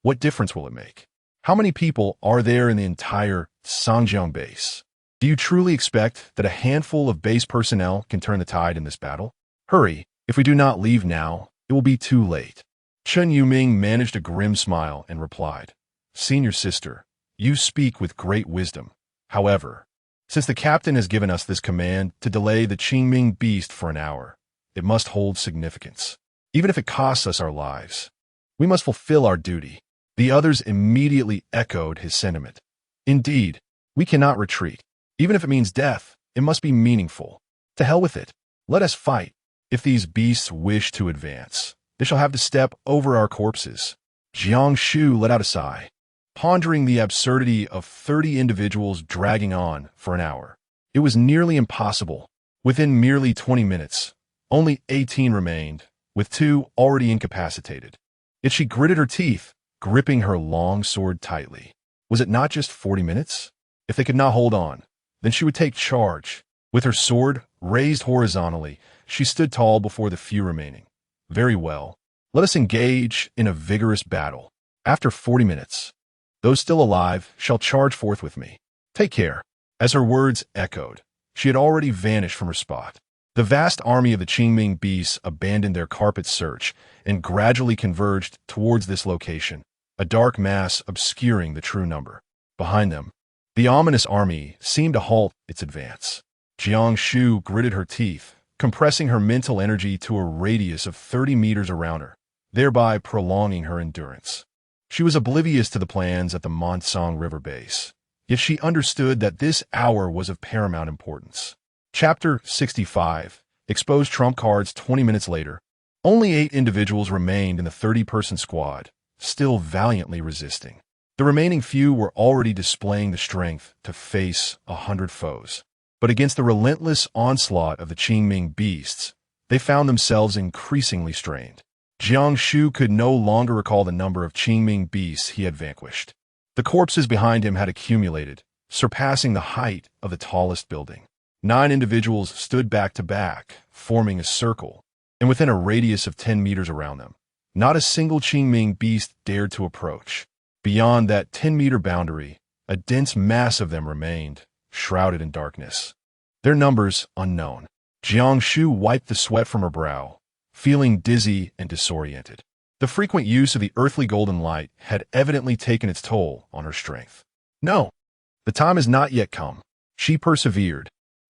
what difference will it make? How many people are there in the entire Sangjiang base? Do you truly expect that a handful of base personnel can turn the tide in this battle? Hurry, if we do not leave now, it will be too late." Chen Yuming managed a grim smile and replied, "Senior sister, you speak with great wisdom. However, since the captain has given us this command to delay the Qingming beast for an hour, it must hold significance. Even if it costs us our lives, we must fulfill our duty." The others immediately echoed his sentiment. "Indeed, we cannot retreat. Even if it means death, it must be meaningful. To hell with it. Let us fight. If these beasts wish to advance, they shall have to step over our corpses." Jiang Shu let out a sigh, pondering the absurdity of 30 individuals dragging on for an hour. It was nearly impossible. Within merely 20 minutes, only 18 remained, with 2 already incapacitated. Yet she gritted her teeth, gripping her long sword tightly. Was it not just 40 minutes? If they could not hold on, then she would take charge. With her sword raised horizontally, she stood tall before the few remaining. "Very well. Let us engage in a vigorous battle. After 40 minutes, those still alive shall charge forth with me. Take care." As her words echoed, she had already vanished from her spot. The vast army of the Qingming beasts abandoned their carpet search and gradually converged towards this location, a dark mass obscuring the true number. Behind them, the ominous army seemed to halt its advance. Jiang Shu gritted her teeth, compressing her mental energy to a radius of 30 meters around her, thereby prolonging her endurance. She was oblivious to the plans at the Monsong River base, yet she understood that this hour was of paramount importance. Chapter 65 exposed trump cards. 20 minutes later, only 8 individuals remained in the 30-person squad, still valiantly resisting. The remaining few were already displaying the strength to face 100 foes. But against the relentless onslaught of the Qingming beasts, they found themselves increasingly strained. Jiang Shu could no longer recall the number of Qingming beasts he had vanquished. The corpses behind him had accumulated, surpassing the height of the tallest building. 9 individuals stood back to back, forming a circle, and within a radius of 10 meters around them, not a single Qingming beast dared to approach. Beyond that 10-meter boundary, a dense mass of them remained, shrouded in darkness. Their numbers unknown. Jiang Shu wiped the sweat from her brow, feeling dizzy and disoriented. The frequent use of the earthly golden light had evidently taken its toll on her strength. "No, the time has not yet come." She persevered,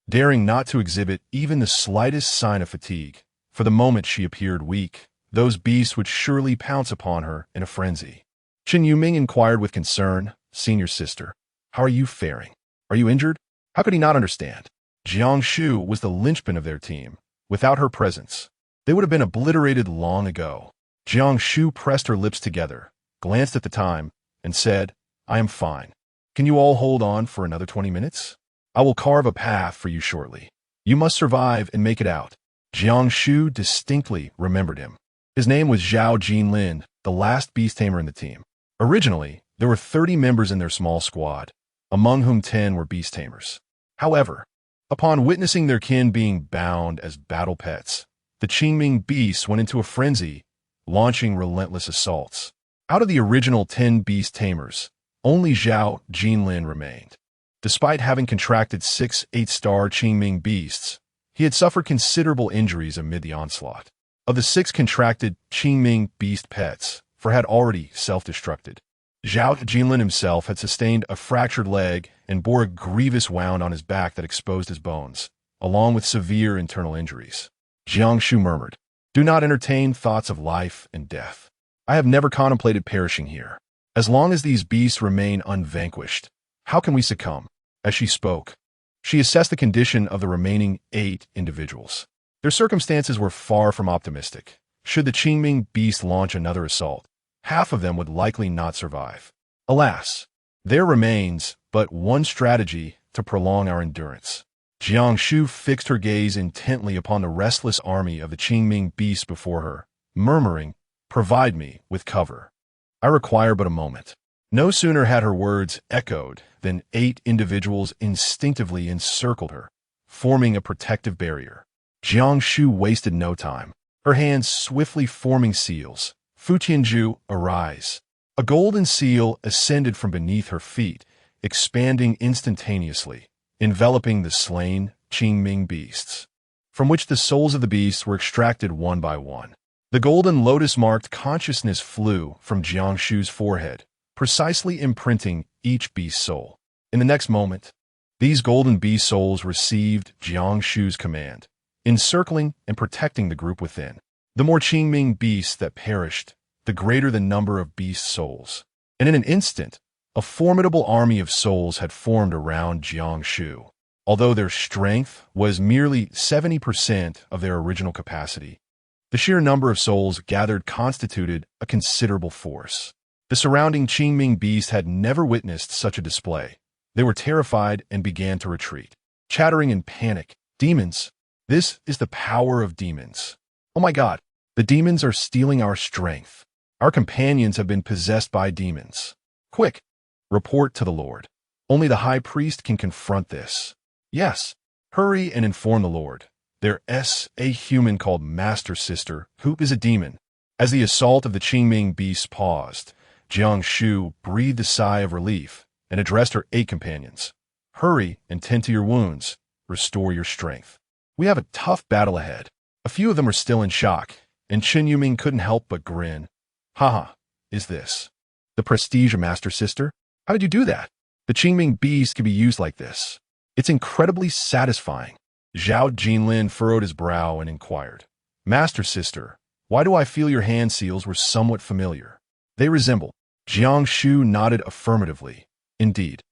daring not to exhibit even the slightest sign of fatigue. For the moment she appeared weak. Those beasts would surely pounce upon her in a frenzy. Chen Yuming inquired with concern, "Senior sister, how are you faring? Are you injured?" How could he not understand? Jiang Shu was the linchpin of their team. Without her presence, they would have been obliterated long ago. Jiang Shu pressed her lips together, glanced at the time, and said, "I am fine. Can you all hold on for another 20 minutes? I will carve a path for you shortly. You must survive and make it out." Jiang Shu distinctly remembered him. His name was Zhao Jinlin, the last beast tamer in the team. Originally, there were 30 members in their small squad, among whom 10 were beast tamers. However, upon witnessing their kin being bound as battle pets, the Qingming beasts went into a frenzy, launching relentless assaults. Out of the original 10 beast tamers, only Zhao Jinlin remained. Despite having contracted 6 8-star Qingming beasts, he had suffered considerable injuries amid the onslaught. Of the 6 contracted Qingming beast pets, 4 had already self-destructed. Zhao Jinlin himself had sustained a fractured leg and bore a grievous wound on his back that exposed his bones, along with severe internal injuries. Jiang Shu murmured, "Do not entertain thoughts of life and death. I have never contemplated perishing here. As long as these beasts remain unvanquished, how can we succumb?" As she spoke, she assessed the condition of the remaining 8 individuals. Their circumstances were far from optimistic. Should the Qingming beast launch another assault, half of them would likely not survive. Alas, there remains but one strategy to prolong our endurance. Jiang Shu fixed her gaze intently upon the restless army of the Qingming beasts before her, murmuring, "Provide me with cover. I require but a moment." No sooner had her words echoed than 8 individuals instinctively encircled her, forming a protective barrier. Jiang Shu wasted no time, her hands swiftly forming seals. "Futianju, arise." A golden seal ascended from beneath her feet, expanding instantaneously, enveloping the slain Qingming beasts, from which the souls of the beasts were extracted one by one. The golden lotus-marked consciousness flew from Jiang Shu's forehead, precisely imprinting each beast's soul. In the next moment, these golden beast souls received Jiang Shu's command, encircling and protecting the group within. The more Qingming beasts that perished, the greater the number of beast souls. And in an instant, a formidable army of souls had formed around Jiang Shu. Although their strength was merely 70% of their original capacity, the sheer number of souls gathered constituted a considerable force. The surrounding Qingming beasts had never witnessed such a display. They were terrified and began to retreat, chattering in panic. "Demons! This is the power of demons. Oh my God, the demons are stealing our strength. Our companions have been possessed by demons. Quick, report to the Lord. Only the high priest can confront this. Yes, hurry and inform the Lord. There's a human called Master Sister who is a demon." As the assault of the Qingming beasts paused, Jiang Shu breathed a sigh of relief and addressed her 8 companions. "Hurry and tend to your wounds. Restore your strength. We have a tough battle ahead." A few of them were still in shock, and Chen Yuming couldn't help but grin. "Haha, is this the prestige of Master Sister? How did you do that? The Qingming beast can be used like this. It's incredibly satisfying." Zhao Jinlin furrowed his brow and inquired, "Master Sister, why do I feel your hand seals were somewhat familiar?" "They resemble." Jiang Shu nodded affirmatively. "Indeed.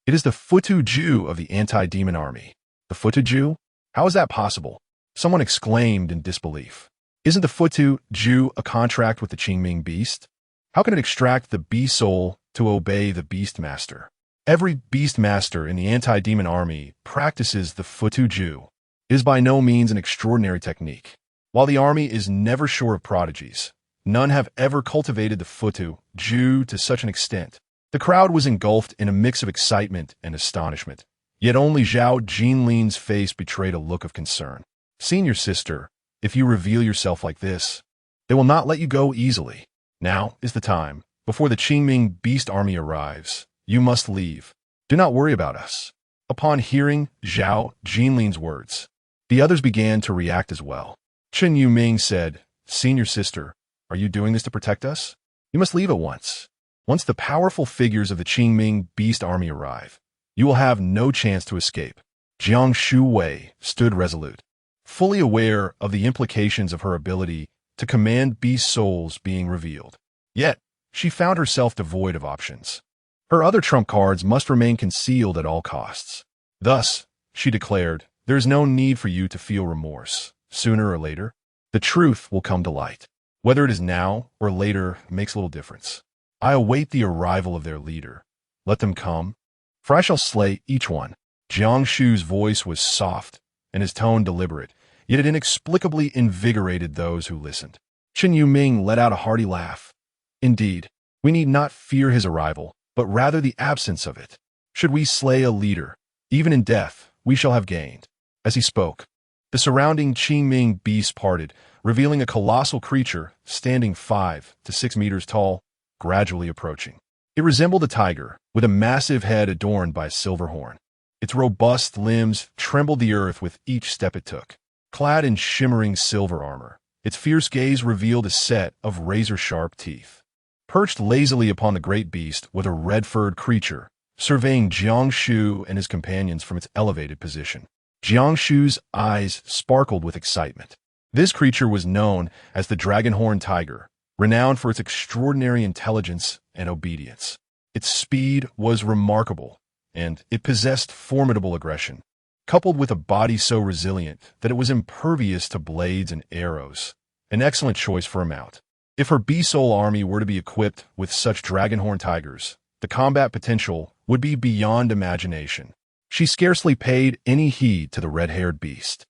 It is the Futu Ju of the anti-demon army." "The Futu Ju? How is that possible?" Someone exclaimed in disbelief. "Isn't the Futu Ju a contract with the Qingming beast? How can it extract the beast soul to obey the beast master?" "Every beast master in the anti-demon army practices the Futu Ju. It is by no means an extraordinary technique. While the army is never sure of prodigies, none have ever cultivated the Futu Ju to such an extent." The crowd was engulfed in a mix of excitement and astonishment, yet only Zhao Jinlin's face betrayed a look of concern. "Senior sister, if you reveal yourself like this, they will not let you go easily. Now is the time. Before the Qingming beast army arrives, you must leave. Do not worry about us." Upon hearing Zhao Jinlin's words, the others began to react as well. Chen Yuming said, "Senior sister, are you doing this to protect us? You must leave at once. Once the powerful figures of the Qingming beast army arrive, you will have no chance to escape." Jiang Shu Wei stood resolute, fully aware of the implications of her ability to command beast souls being revealed. Yet, she found herself devoid of options. Her other trump cards must remain concealed at all costs. Thus, she declared, there is no need for you to feel remorse. Sooner or later, the truth will come to light. Whether it is now or later makes little difference. I await the arrival of their leader. Let them come, for I shall slay each one. Jiang Shu's voice was soft and his tone deliberate, yet it inexplicably invigorated those who listened. Chen Yuming let out a hearty laugh. Indeed, we need not fear his arrival, but rather the absence of it. Should we slay a leader, even in death, we shall have gained. As he spoke, the surrounding Qingming beasts parted, revealing a colossal creature standing 5 to 6 meters tall, gradually approaching. It resembled a tiger, with a massive head adorned by a silver horn. Its robust limbs trembled the earth with each step it took. Clad in shimmering silver armor, its fierce gaze revealed a set of razor-sharp teeth. Perched lazily upon the great beast was a red-furred creature, surveying Jiang Shu and his companions from its elevated position. Jiang Shu's eyes sparkled with excitement. This creature was known as the dragon-horned tiger, renowned for its extraordinary intelligence and obedience. Its speed was remarkable, and it possessed formidable aggression, coupled with a body so resilient that it was impervious to blades and arrows. An excellent choice for a mount. If her Bee-Soul army were to be equipped with such dragon-horned tigers, the combat potential would be beyond imagination. She scarcely paid any heed to the red-haired beast.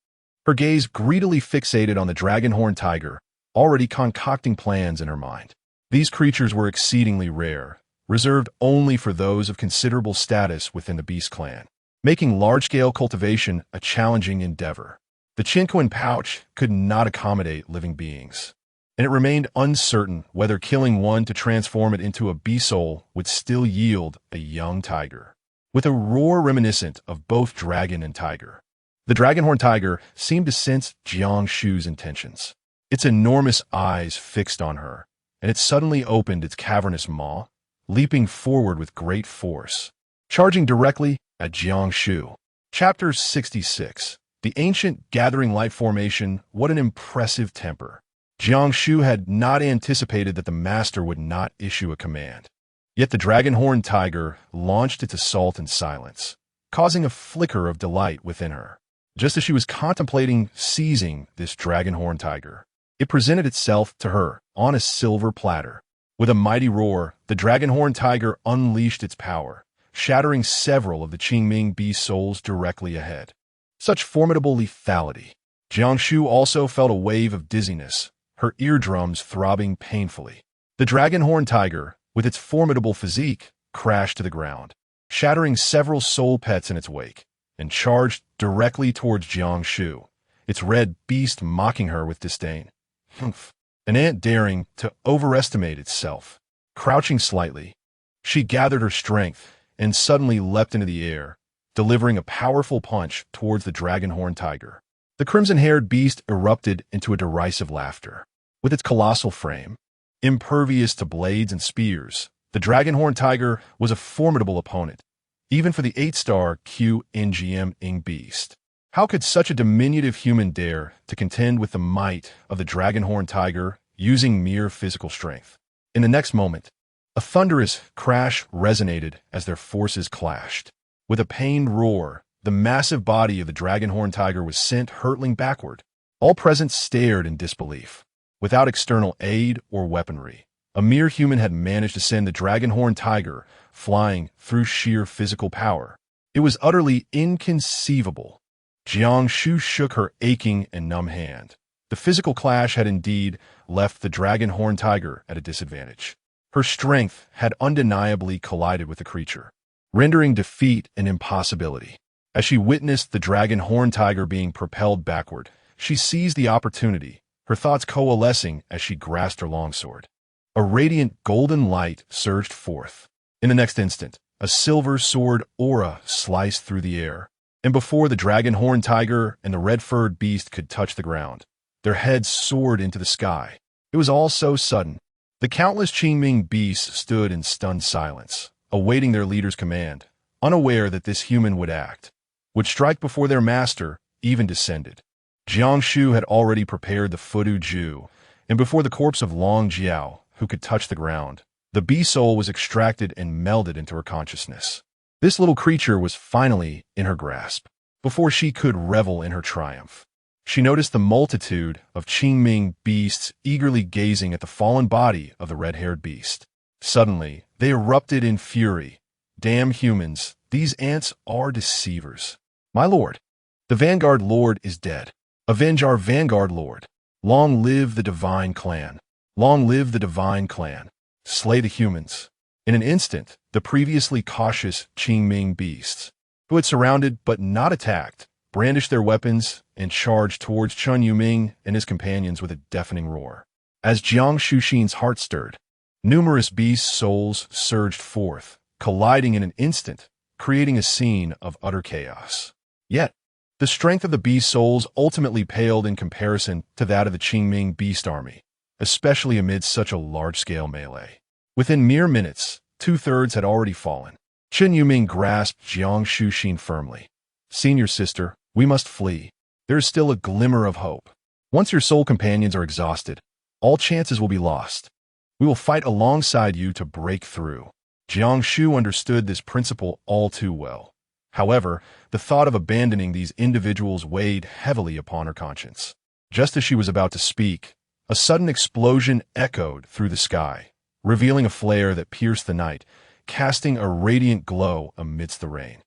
Her gaze greedily fixated on the dragon-horned tiger, already concocting plans in her mind. These creatures were exceedingly rare, reserved only for those of considerable status within the beast clan, making large-scale cultivation a challenging endeavor. The Qinquan pouch could not accommodate living beings, and it remained uncertain whether killing one to transform it into a Bee-Soul would still yield a young tiger. With a roar reminiscent of both dragon and tiger, the dragon-horned tiger seemed to sense Jiang Shu's intentions. Its enormous eyes fixed on her, and it suddenly opened its cavernous maw, leaping forward with great force, charging directly at Jiang Shu. Chapter 66. The Ancient Gathering Light Formation. What an impressive temper. Jiang Shu had not anticipated that the master would not issue a command. Yet the dragon-horned tiger launched its assault in silence, causing a flicker of delight within her. Just as she was contemplating seizing this dragon-horned tiger, it presented itself to her on a silver platter. With a mighty roar, the dragon-horned tiger unleashed its power, shattering several of the Qingming Bee-Souls directly ahead. Such formidable lethality. Jiang Shu also felt a wave of dizziness, her eardrums throbbing painfully. The dragon-horned tiger, with its formidable physique, crashed to the ground, shattering several soul pets in its wake, and charged directly towards Jiang Shu, its red beast mocking her with disdain. Humph! An ant daring to overestimate itself. Crouching slightly, she gathered her strength and suddenly leapt into the air, delivering a powerful punch towards the dragon-horned tiger. The crimson-haired beast erupted into a derisive laughter. With its colossal frame, impervious to blades and spears, the dragon-horned tiger was a formidable opponent, even for the 8-star QNGM-ing beast. How could such a diminutive human dare to contend with the might of the dragon-horned tiger using mere physical strength? In the next moment, a thunderous crash resonated as their forces clashed. With a pained roar, the massive body of the dragon-horned tiger was sent hurtling backward. All present stared in disbelief. Without external aid or weaponry, a mere human had managed to send the dragon-horned tiger flying through sheer physical power. It was utterly inconceivable. Jiang Shu shook her aching and numb hand. The physical clash had indeed left the dragon-horned tiger at a disadvantage. Her strength had undeniably collided with the creature, rendering defeat an impossibility. As she witnessed the dragon-horned tiger being propelled backward, she seized the opportunity, her thoughts coalescing as she grasped her longsword. A radiant golden light surged forth. In the next instant, a silver sword aura sliced through the air, and before the dragon-horned tiger and the red-furred beast could touch the ground, their heads soared into the sky. It was all so sudden. The countless Qingming beasts stood in stunned silence, awaiting their leader's command, unaware that this human would act, would strike before their master even descended. Jiang Shu had already prepared the Fudu Ju, and before the corpse of Long Jiao, who could touch the ground, the Bee-Soul was extracted and melded into her consciousness. This little creature was finally in her grasp. Before she could revel in her triumph, she noticed the multitude of Qingming beasts eagerly gazing at the fallen body of the red-haired beast. Suddenly, they erupted in fury. "Damn humans, these ants are deceivers. My lord, the Vanguard Lord is dead. Avenge our Vanguard Lord. Long live the Divine Clan. Long live the Divine Clan. Slay the humans." In an instant, the previously cautious Qingming beasts, who had surrounded but not attacked, brandished their weapons and charged towards Chun Yuming and his companions with a deafening roar. As Jiang Shu's heart stirred, numerous beast souls surged forth, colliding in an instant, creating a scene of utter chaos. Yet, the strength of the beast souls ultimately paled in comparison to that of the Qingming beast army, especially amid such a large-scale melee. Within mere minutes, 2/3 had already fallen. Chun Yuming grasped Jiang Shu firmly. "Senior sister, we must flee. There is still a glimmer of hope. Once your soul companions are exhausted, all chances will be lost. We will fight alongside you to break through." Jiang Shu understood this principle all too well. However, the thought of abandoning these individuals weighed heavily upon her conscience. Just as she was about to speak, a sudden explosion echoed through the sky, revealing a flare that pierced the night, casting a radiant glow amidst the rain.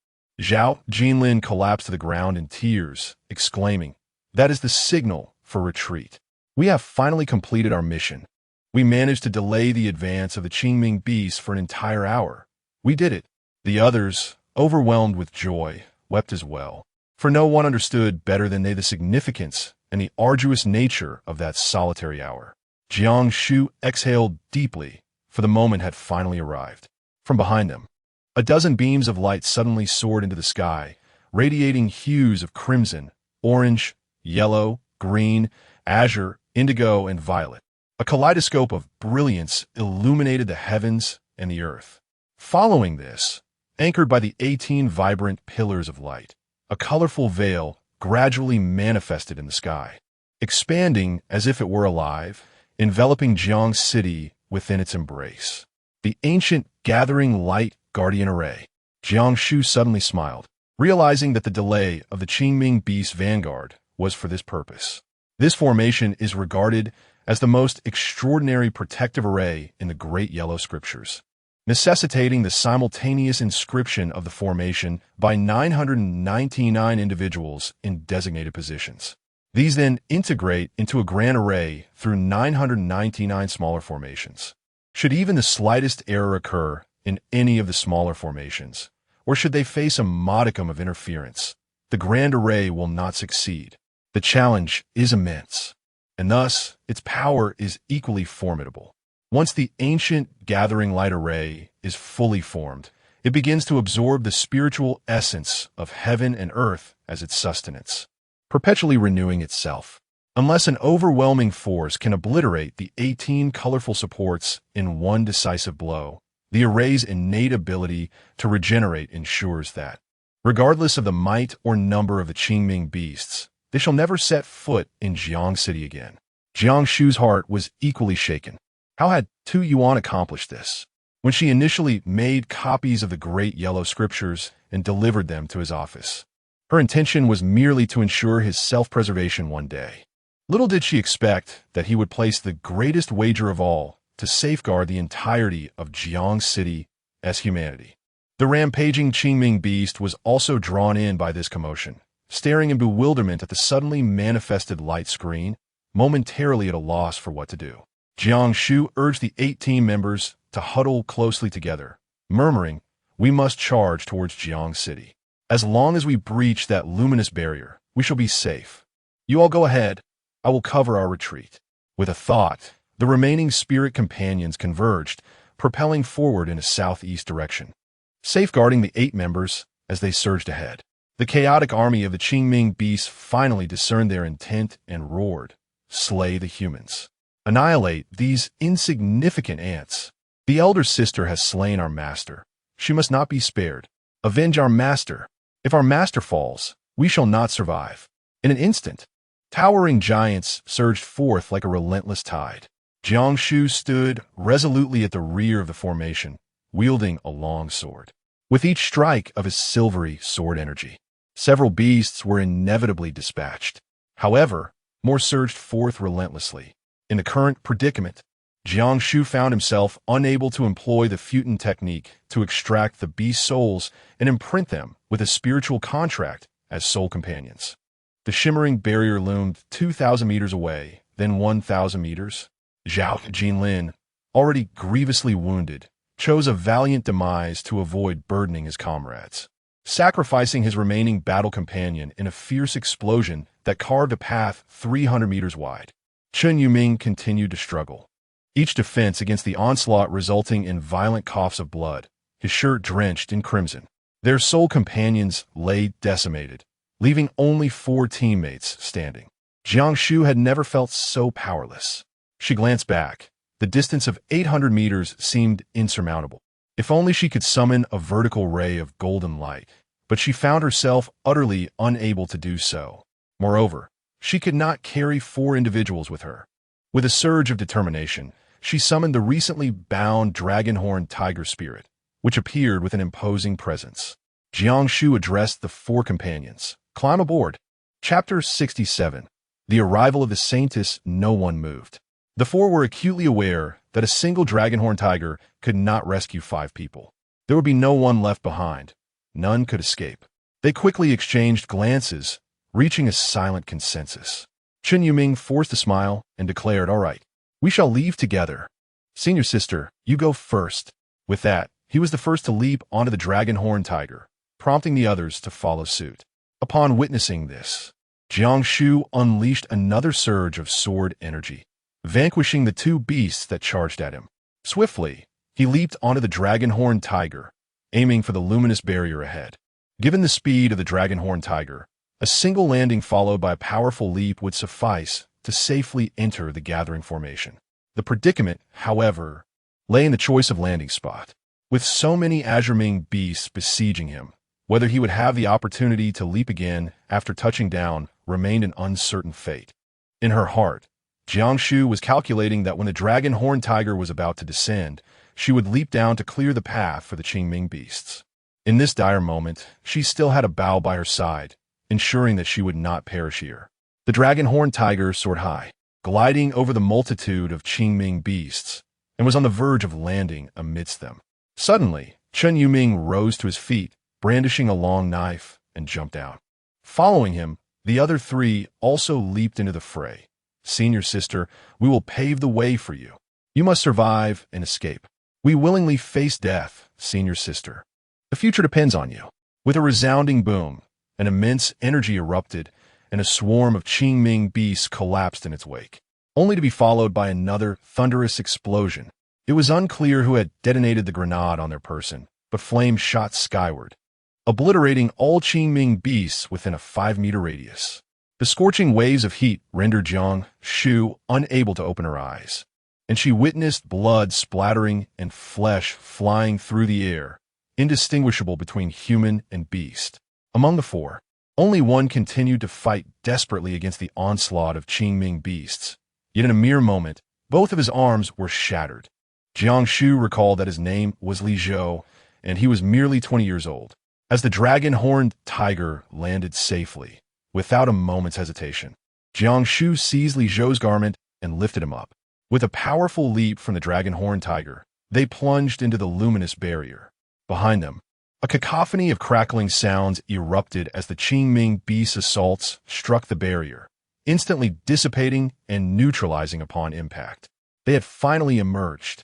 Zhao Jinlin collapsed to the ground in tears, exclaiming, "That is the signal for retreat. We have finally completed our mission. We managed to delay the advance of the Qingming beasts for an entire hour. We did it." The others, overwhelmed with joy, wept as well, for no one understood better than they the significance and the arduous nature of that solitary hour. Jiang Shu exhaled deeply, for the moment had finally arrived. From behind them, a dozen beams of light suddenly soared into the sky, radiating hues of crimson, orange, yellow, green, azure, indigo, and violet. A kaleidoscope of brilliance illuminated the heavens and the earth. Following this, anchored by the 18 vibrant pillars of light, a colorful veil gradually manifested in the sky, expanding as if it were alive, enveloping Jiang City within its embrace. The ancient Gathering Light Guardian Array. Jiang Shu suddenly smiled, realizing that the delay of the Qingming Beast Vanguard was for this purpose. This formation is regarded as the most extraordinary protective array in the Great Yellow Scriptures, necessitating the simultaneous inscription of the formation by 999 individuals in designated positions. These then integrate into a grand array through 999 smaller formations. Should even the slightest error occur in any of the smaller formations, or should they face a modicum of interference, the grand array will not succeed. The challenge is immense, and thus its power is equally formidable. Once the ancient Gathering Light Array is fully formed, it begins to absorb the spiritual essence of heaven and earth as its sustenance, perpetually renewing itself. Unless an overwhelming force can obliterate the 18 colorful supports in one decisive blow, the array's innate ability to regenerate ensures that, regardless of the might or number of the Qingming beasts, they shall never set foot in Jiang City again. Jiang Shu's heart was equally shaken. How had Tu Yuan accomplished this? When she initially made copies of the Great Yellow Scriptures and delivered them to his office, her intention was merely to ensure his self-preservation one day. Little did she expect that he would place the greatest wager of all to safeguard the entirety of Jiang City as humanity. The rampaging Qingming beast was also drawn in by this commotion, staring in bewilderment at the suddenly manifested light screen, momentarily at a loss for what to do. Jiang Shu urged the 18 members to huddle closely together, murmuring, "We must charge towards Jiang City. As long as we breach that luminous barrier, we shall be safe. You all go ahead. I will cover our retreat." With a thought, the remaining spirit companions converged, propelling forward in a southeast direction, safeguarding the 8 members as they surged ahead. The chaotic army of the Qingming beasts finally discerned their intent and roared, "Slay the humans. Annihilate these insignificant ants. The elder sister has slain our master. She must not be spared. Avenge our master. If our master falls, we shall not survive." In an instant, towering giants surged forth like a relentless tide. Jiang Shu stood resolutely at the rear of the formation, wielding a long sword. with each strike of his silvery sword energy. Several beasts were inevitably dispatched. However, more surged forth relentlessly. In the current predicament, Jiang Shu found himself unable to employ the Futon technique to extract the beast souls and imprint them with a spiritual contract as soul companions. The shimmering barrier loomed 2,000 meters away, then 1,000 meters. Zhao Jinlin, already grievously wounded, chose a valiant demise to avoid burdening his comrades, sacrificing his remaining battle companion in a fierce explosion that carved a path 300 meters wide. Chen Yuming continued to struggle, each defense against the onslaught resulting in violent coughs of blood, his shirt drenched in crimson. Their soul companions lay decimated, leaving only 4 teammates standing. Jiang Shu had never felt so powerless. She glanced back. The distance of 800 meters seemed insurmountable. If only she could summon a vertical ray of golden light, but she found herself utterly unable to do so. Moreover, she could not carry 4 individuals with her. With a surge of determination, she summoned the recently bound dragon-horned tiger spirit, which appeared with an imposing presence. Jiang Shu addressed the 4 companions. Climb aboard. Chapter 67. The arrival of the Saintess. No one moved. The 4 were acutely aware that a single dragon-horned tiger could not rescue 5 people. There would be no one left behind. None could escape. They quickly exchanged glances, reaching a silent consensus. Chen Yuming forced a smile and declared, "All right, we shall leave together. Senior sister, you go first." With that, he was the first to leap onto the dragon-horned tiger, prompting the others to follow suit. Upon witnessing this, Jiang Shu unleashed another surge of sword energy, vanquishing the 2 beasts that charged at him. Swiftly, he leaped onto the dragon-horned tiger, aiming for the luminous barrier ahead. Given the speed of the dragon-horned tiger, a single landing followed by a powerful leap would suffice to safely enter the gathering formation. The predicament, however, lay in the choice of landing spot. With so many Azure Ming beasts besieging him, whether he would have the opportunity to leap again after touching down remained an uncertain fate. In her heart, Jiang Shu was calculating that when the dragon-horned tiger was about to descend, she would leap down to clear the path for the Qingming beasts. In this dire moment, she still had a bow by her side, ensuring that she would not perish here. The dragon-horned tiger soared high, gliding over the multitude of Qingming beasts, and was on the verge of landing amidst them. Suddenly, Chen Yuming rose to his feet, brandishing a long knife, and jumped out. Following him, the other 3 also leaped into the fray. "Senior sister, we will pave the way for you. You must survive and escape. We willingly face death, senior sister. The future depends on you." With a resounding boom, an immense energy erupted, and a swarm of Qingming beasts collapsed in its wake, only to be followed by another thunderous explosion. It was unclear who had detonated the grenade on their person, but flames shot skyward, obliterating all Qingming beasts within a 5-meter radius. The scorching waves of heat rendered Jiang Shu unable to open her eyes, and she witnessed blood splattering and flesh flying through the air, indistinguishable between human and beast. Among the 4, only one continued to fight desperately against the onslaught of Qingming beasts. Yet in a mere moment, both of his arms were shattered. Jiang Shu recalled that his name was Li Zhou, and he was merely 20 years old. As the dragon-horned tiger landed safely, without a moment's hesitation, Jiang Shu seized Li Zhou's garment and lifted him up. With a powerful leap from the dragon-horned tiger, they plunged into the luminous barrier. Behind them, a cacophony of crackling sounds erupted as the Qingming beast assaults struck the barrier, instantly dissipating and neutralizing upon impact. They had finally emerged.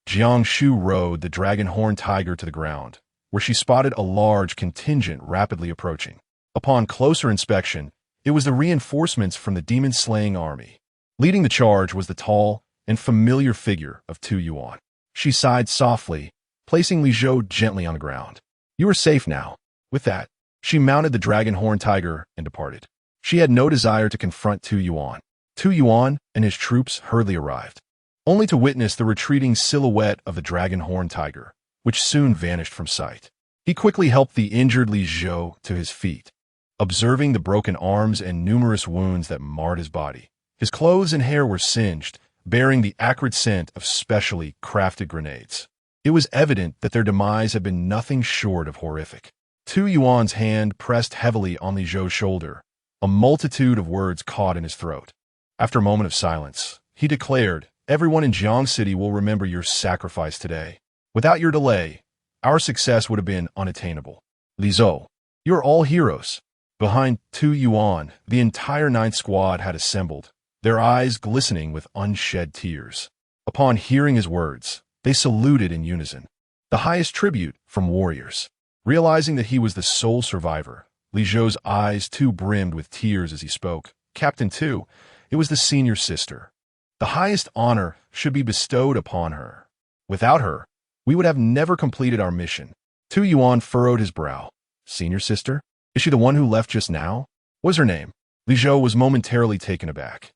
Jiang Shu rode the dragon-horned tiger to the ground, where she spotted a large contingent rapidly approaching. Upon closer inspection, it was the reinforcements from the demon-slaying army. Leading the charge was the tall and familiar figure of Tu Yuan. She sighed softly, placing Li Zhou gently on the ground. "You are safe now." With that, she mounted the dragon-horned tiger and departed. She had no desire to confront Tu Yuan. Tu Yuan and his troops hurriedly arrived, only to witness the retreating silhouette of the dragon-horned tiger, which soon vanished from sight. He quickly helped the injured Li Zhou to his feet, observing the broken arms and numerous wounds that marred his body. His clothes and hair were singed, bearing the acrid scent of specially crafted grenades. It was evident that their demise had been nothing short of horrific. Tu Yuan's hand pressed heavily on Li Zhou's shoulder, a multitude of words caught in his throat. After a moment of silence, he declared, "Everyone in Jiang City will remember your sacrifice today. Without your delay, our success would have been unattainable. Li Zhou, you're all heroes." Behind Tu Yuan, the entire Ninth Squad had assembled, their eyes glistening with unshed tears. Upon hearing his words, they saluted in unison, the highest tribute from warriors. Realizing that he was the sole survivor, Li Zhou's eyes too brimmed with tears as he spoke. "Captain Tu, it was the senior sister. The highest honor should be bestowed upon her. Without her, we would have never completed our mission." Tu Yuan furrowed his brow. "Senior sister? Is she the one who left just now? What's her name?" Li Zhou was momentarily taken aback.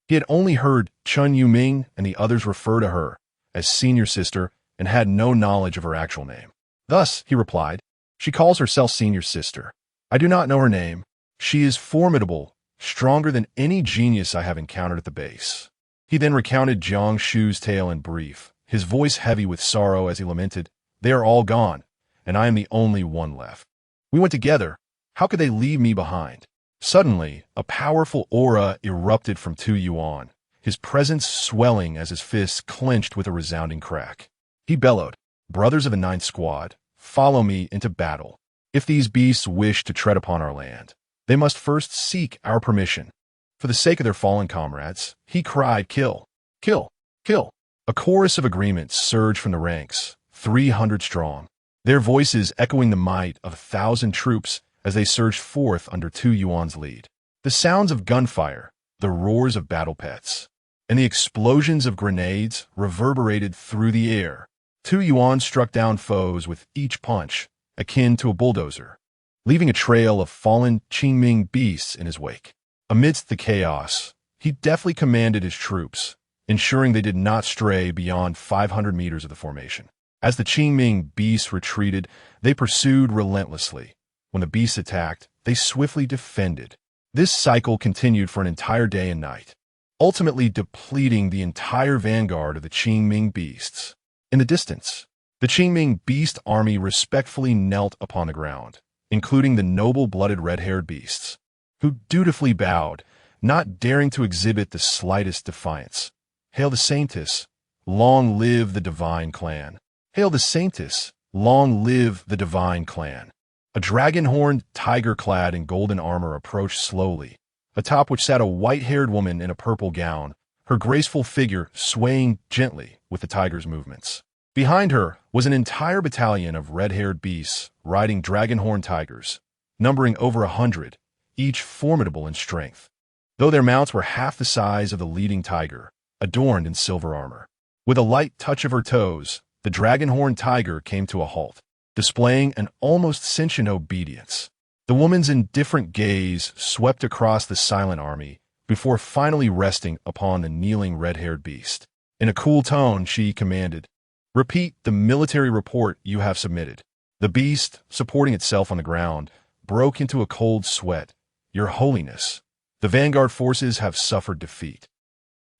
He had only heard Chun Yuming and the others refer to her as senior sister and had no knowledge of her actual name. Thus, he replied, "She calls herself senior sister. I do not know her name. She is formidable, stronger than any genius I have encountered at the base." He then recounted Jiang Shu's tale in brief, his voice heavy with sorrow as he lamented, "They are all gone, and I am the only one left. We went together. How could they leave me behind?" Suddenly, a powerful aura erupted from Tu Yuan, his presence swelling as his fists clenched with a resounding crack. He bellowed, "Brothers of the Ninth Squad, follow me into battle. If these beasts wish to tread upon our land, they must first seek our permission. For the sake of their fallen comrades," he cried, "kill, kill, kill." A chorus of agreement surged from the ranks, 300 strong, their voices echoing the might of 1,000 troops as they surged forth under Tu Yuan's lead. The sounds of gunfire, the roars of battle pets, and the explosions of grenades reverberated through the air. Tu Yuan struck down foes with each punch, akin to a bulldozer, leaving a trail of fallen Qingming beasts in his wake. Amidst the chaos, he deftly commanded his troops, ensuring they did not stray beyond 500 meters of the formation. As the Qingming beasts retreated, they pursued relentlessly. When the beasts attacked, they swiftly defended. This cycle continued for an entire day and night, ultimately depleting the entire vanguard of the Qingming beasts. In the distance, the Qingming beast army respectfully knelt upon the ground, including the noble-blooded red-haired beasts, who dutifully bowed, not daring to exhibit the slightest defiance. "Hail the Saintess! Long live the Divine Clan! Hail the Saintess! Long live the Divine Clan!" A dragon-horned tiger clad in golden armor approached slowly, atop which sat a white-haired woman in a purple gown, her graceful figure swaying gently with the tiger's movements. Behind her was an entire battalion of red-haired beasts riding dragon-horned tigers, numbering over 100, each formidable in strength, though their mounts were half the size of the leading tiger, adorned in silver armor. With a light touch of her toes, the dragon-horned tiger came to a halt, displaying an almost sentient obedience. The woman's indifferent gaze swept across the silent army before finally resting upon the kneeling red-haired beast. In a cool tone, she commanded, "Repeat the military report you have submitted." The beast, supporting itself on the ground, broke into a cold sweat. "Your Holiness, the vanguard forces have suffered defeat.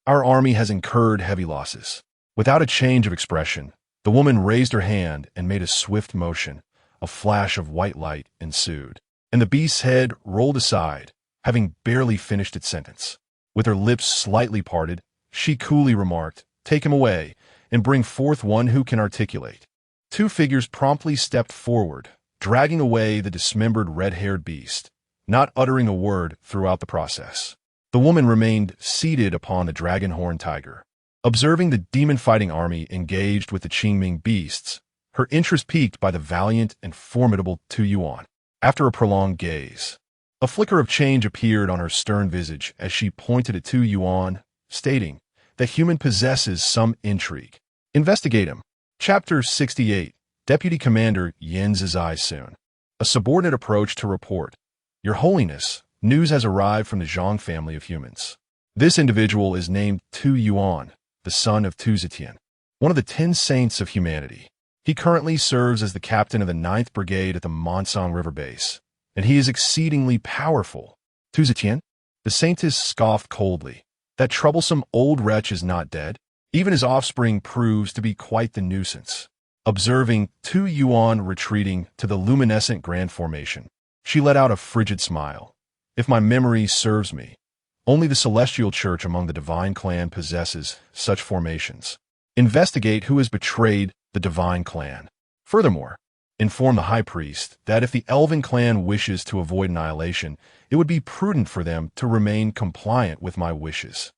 Our army has incurred heavy losses." Without a change of expression, the woman raised her hand and made a swift motion. A flash of white light ensued, and the beast's head rolled aside, having barely finished its sentence. With her lips slightly parted, she coolly remarked, "Take him away, and bring forth one who can articulate." Two figures promptly stepped forward, dragging away the dismembered red-haired beast, not uttering a word throughout the process. The woman remained seated upon the dragon-horned tiger. Observing the demon-fighting army engaged with the Qingming beasts, her interest piqued by the valiant and formidable Tu Yuan. After a prolonged gaze, a flicker of change appeared on her stern visage as she pointed at Tu Yuan, stating that human possesses some intrigue. Investigate him. Chapter 68. Deputy Commander Yin Zizai soon. A subordinate approached to report, "Your Holiness, news has arrived from the Zhang family of humans. This individual is named Tu Yuan, the son of Tu Zetian, one of the 10 saints of humanity. He currently serves as the captain of the 9th Brigade at the Monsong River Base, and he is exceedingly powerful." Tu Zetian? The saintess scoffed coldly. "That troublesome old wretch is not dead. Even his offspring proves to be quite the nuisance. Observing Tu Yuan retreating to the luminescent grand formation, she let out a frigid smile. If my memory serves me, only the celestial church among the divine clan possesses such formations. Investigate who has betrayed the divine clan. Furthermore, inform the high priest that if the elven clan wishes to avoid annihilation, it would be prudent for them to remain compliant with my wishes.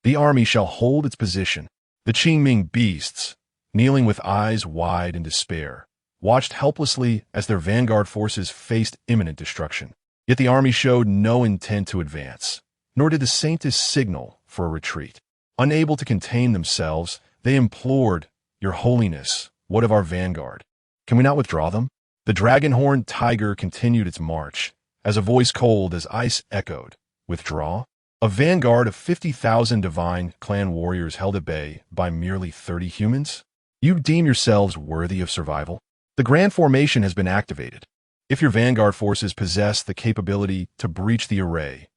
The army shall hold its position. The Qingming beasts, kneeling with eyes wide in despair, watched helplessly as their vanguard forces faced imminent destruction. Yet the army showed no intent to advance, nor did the saintess signal for a retreat. Unable to contain themselves, they implored, "Your Holiness, what of our vanguard? Can we not withdraw them?" The dragon-horned tiger continued its march, as a voice cold as ice echoed, "Withdraw? A vanguard of 50,000 divine clan warriors held at bay by merely 30 humans? You deem yourselves worthy of survival? The grand formation has been activated. If your vanguard forces possess the capability to breach the array,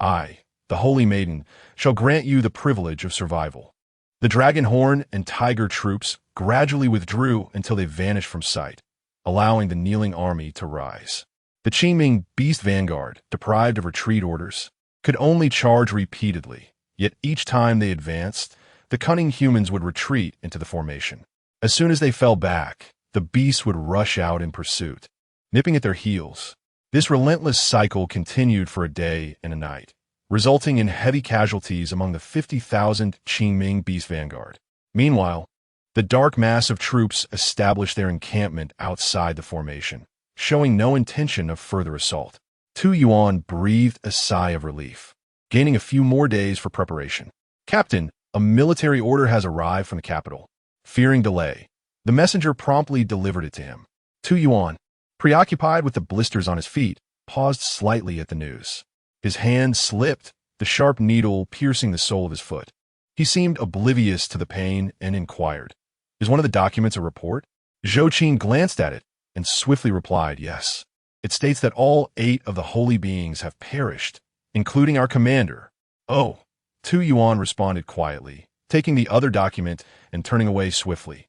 I, the Holy Maiden, shall grant you the privilege of survival." The dragon-horn and tiger troops gradually withdrew until they vanished from sight, allowing the kneeling army to rise. The Qingming beast vanguard, deprived of retreat orders, could only charge repeatedly, yet each time they advanced, the cunning humans would retreat into the formation. As soon as they fell back, the beasts would rush out in pursuit, nipping at their heels. This relentless cycle continued for a day and a night, resulting in heavy casualties among the 50,000 Qingming beast vanguard. Meanwhile, the dark mass of troops established their encampment outside the formation, showing no intention of further assault. Tu Yuan breathed a sigh of relief, gaining a few more days for preparation. "Captain, a military order has arrived from the capital." Fearing delay, the messenger promptly delivered it to him. Tu Yuan, preoccupied with the blisters on his feet, paused slightly at the news. His hand slipped, the sharp needle piercing the sole of his foot. He seemed oblivious to the pain and inquired, "Is one of the documents a report?" Zhou Qin glanced at it and swiftly replied, "Yes. It states that all 8 of the holy beings have perished, including our commander." "Oh," Tu Yuan responded quietly, taking the other document and turning away swiftly.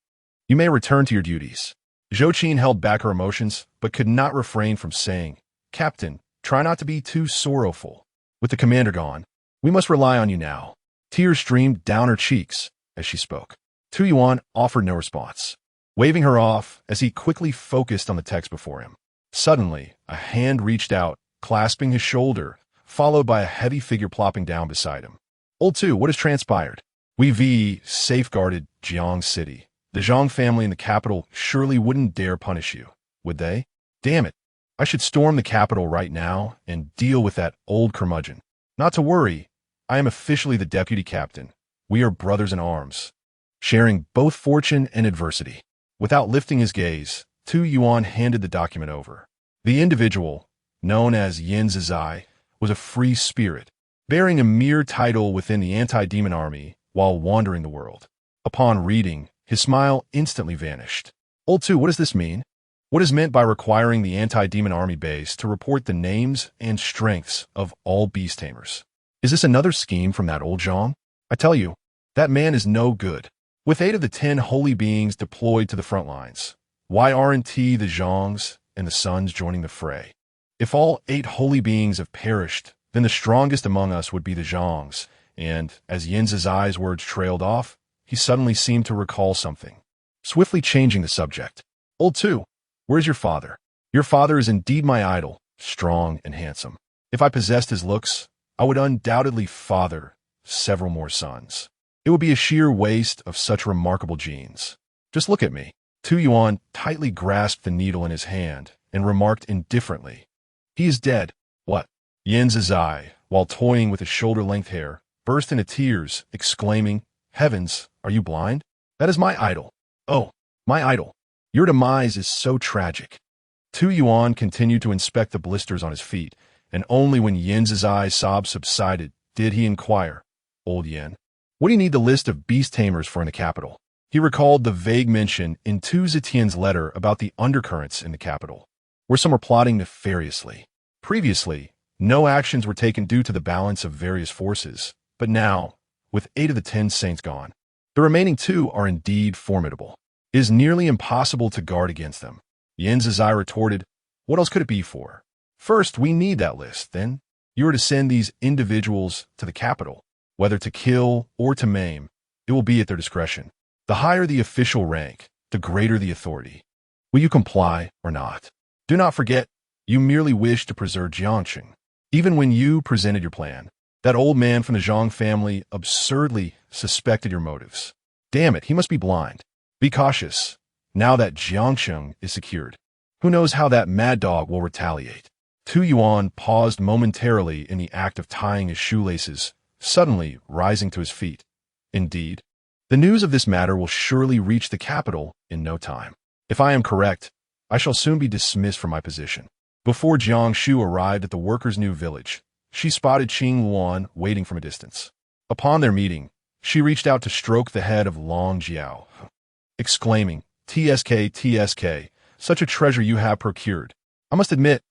"You may return to your duties." Zhou Qin held back her emotions, but could not refrain from saying, "Captain, try not to be too sorrowful. With the commander gone, we must rely on you now." Tears streamed down her cheeks as she spoke. Tu Yuan offered no response, waving her off as he quickly focused on the text before him. Suddenly, a hand reached out, clasping his shoulder, followed by a heavy figure plopping down beside him. "Old Tu, what has transpired?" "We've safeguarded Jiang City. The Zhang family in the capital surely wouldn't dare punish you, would they? Damn it. I should storm the capital right now and deal with that old curmudgeon. Not to worry, I am officially the deputy captain. We are brothers in arms, sharing both fortune and adversity." Without lifting his gaze, Tu Yuan handed the document over. The individual, known as Yin Zizai, was a free spirit, bearing a mere title within the anti-demon army while wandering the world. Upon reading, his smile instantly vanished. "Old Tu, what does this mean? What is meant by requiring the anti-demon army base to report the names and strengths of all beast tamers? Is this another scheme from that old Zhang? I tell you, that man is no good. With 8 of the 10 holy beings deployed to the front lines, why aren't the Zhangs and the Suns joining the fray? If all 8 holy beings have perished, then the strongest among us would be the Zhangs." And as Yin Zizai's words trailed off, he suddenly seemed to recall something, swiftly changing the subject. "Old Tu, where's your father? Your father is indeed my idol, strong and handsome. If I possessed his looks, I would undoubtedly father several more sons. It would be a sheer waste of such remarkable genes. Just look at me." Tu Yuan tightly grasped the needle in his hand and remarked indifferently, "He is dead." "What?" Yin Zizai, while toying with his shoulder-length hair, burst into tears, exclaiming, "Heavens, are you blind? That is my idol. Oh, my idol. Your demise is so tragic." Tu Yuan continued to inspect the blisters on his feet, and only when Yin Zizai's sobs subsided did he inquire, "Old Yin, what do you need the list of beast tamers for in the capital?" He recalled the vague mention in Tu Zetian's letter about the undercurrents in the capital, where some were plotting nefariously. Previously, no actions were taken due to the balance of various forces, but now, with 8 of the 10 saints gone, the remaining 2 are indeed formidable. It is nearly impossible to guard against them. Yin's eye retorted, what else could it be for? First, we need that list. Then, you are to send these individuals to the capital. Whether to kill or to maim, it will be at their discretion. The higher the official rank, the greater the authority. Will you comply or not? Do not forget, you merely wish to preserve Jiang Shu. Even when you presented your plan, that old man from the Zhang family absurdly suspected your motives. Damn it, he must be blind. Be cautious, now that Jiang Shu is secured. Who knows how that mad dog will retaliate? Tu Yuan paused momentarily in the act of tying his shoelaces, suddenly rising to his feet. Indeed, the news of this matter will surely reach the capital in no time. If I am correct, I shall soon be dismissed from my position. Before Jiang Shu arrived at the workers' new village, she spotted Qing Luan waiting from a distance. Upon their meeting, she reached out to stroke the head of Long Jiao, exclaiming, TSK, TSK, such a treasure you have procured. I must admit,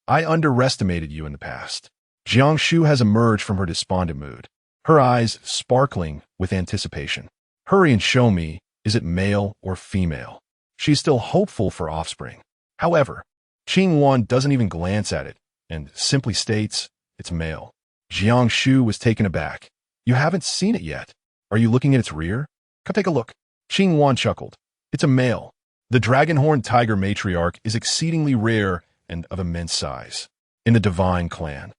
I underestimated you in the past. Jiang Shu has emerged from her despondent mood, her eyes sparkling with anticipation. Hurry and show me, is it male or female? She is still hopeful for offspring. However, Qing Wan doesn't even glance at it and simply states, it's male. Jiang Shu was taken aback. You haven't seen it yet. Are you looking at its rear? Come take a look. Qing Wan chuckled. It's a male. The dragon-horned tiger matriarch is exceedingly rare and of immense size. In the divine clan,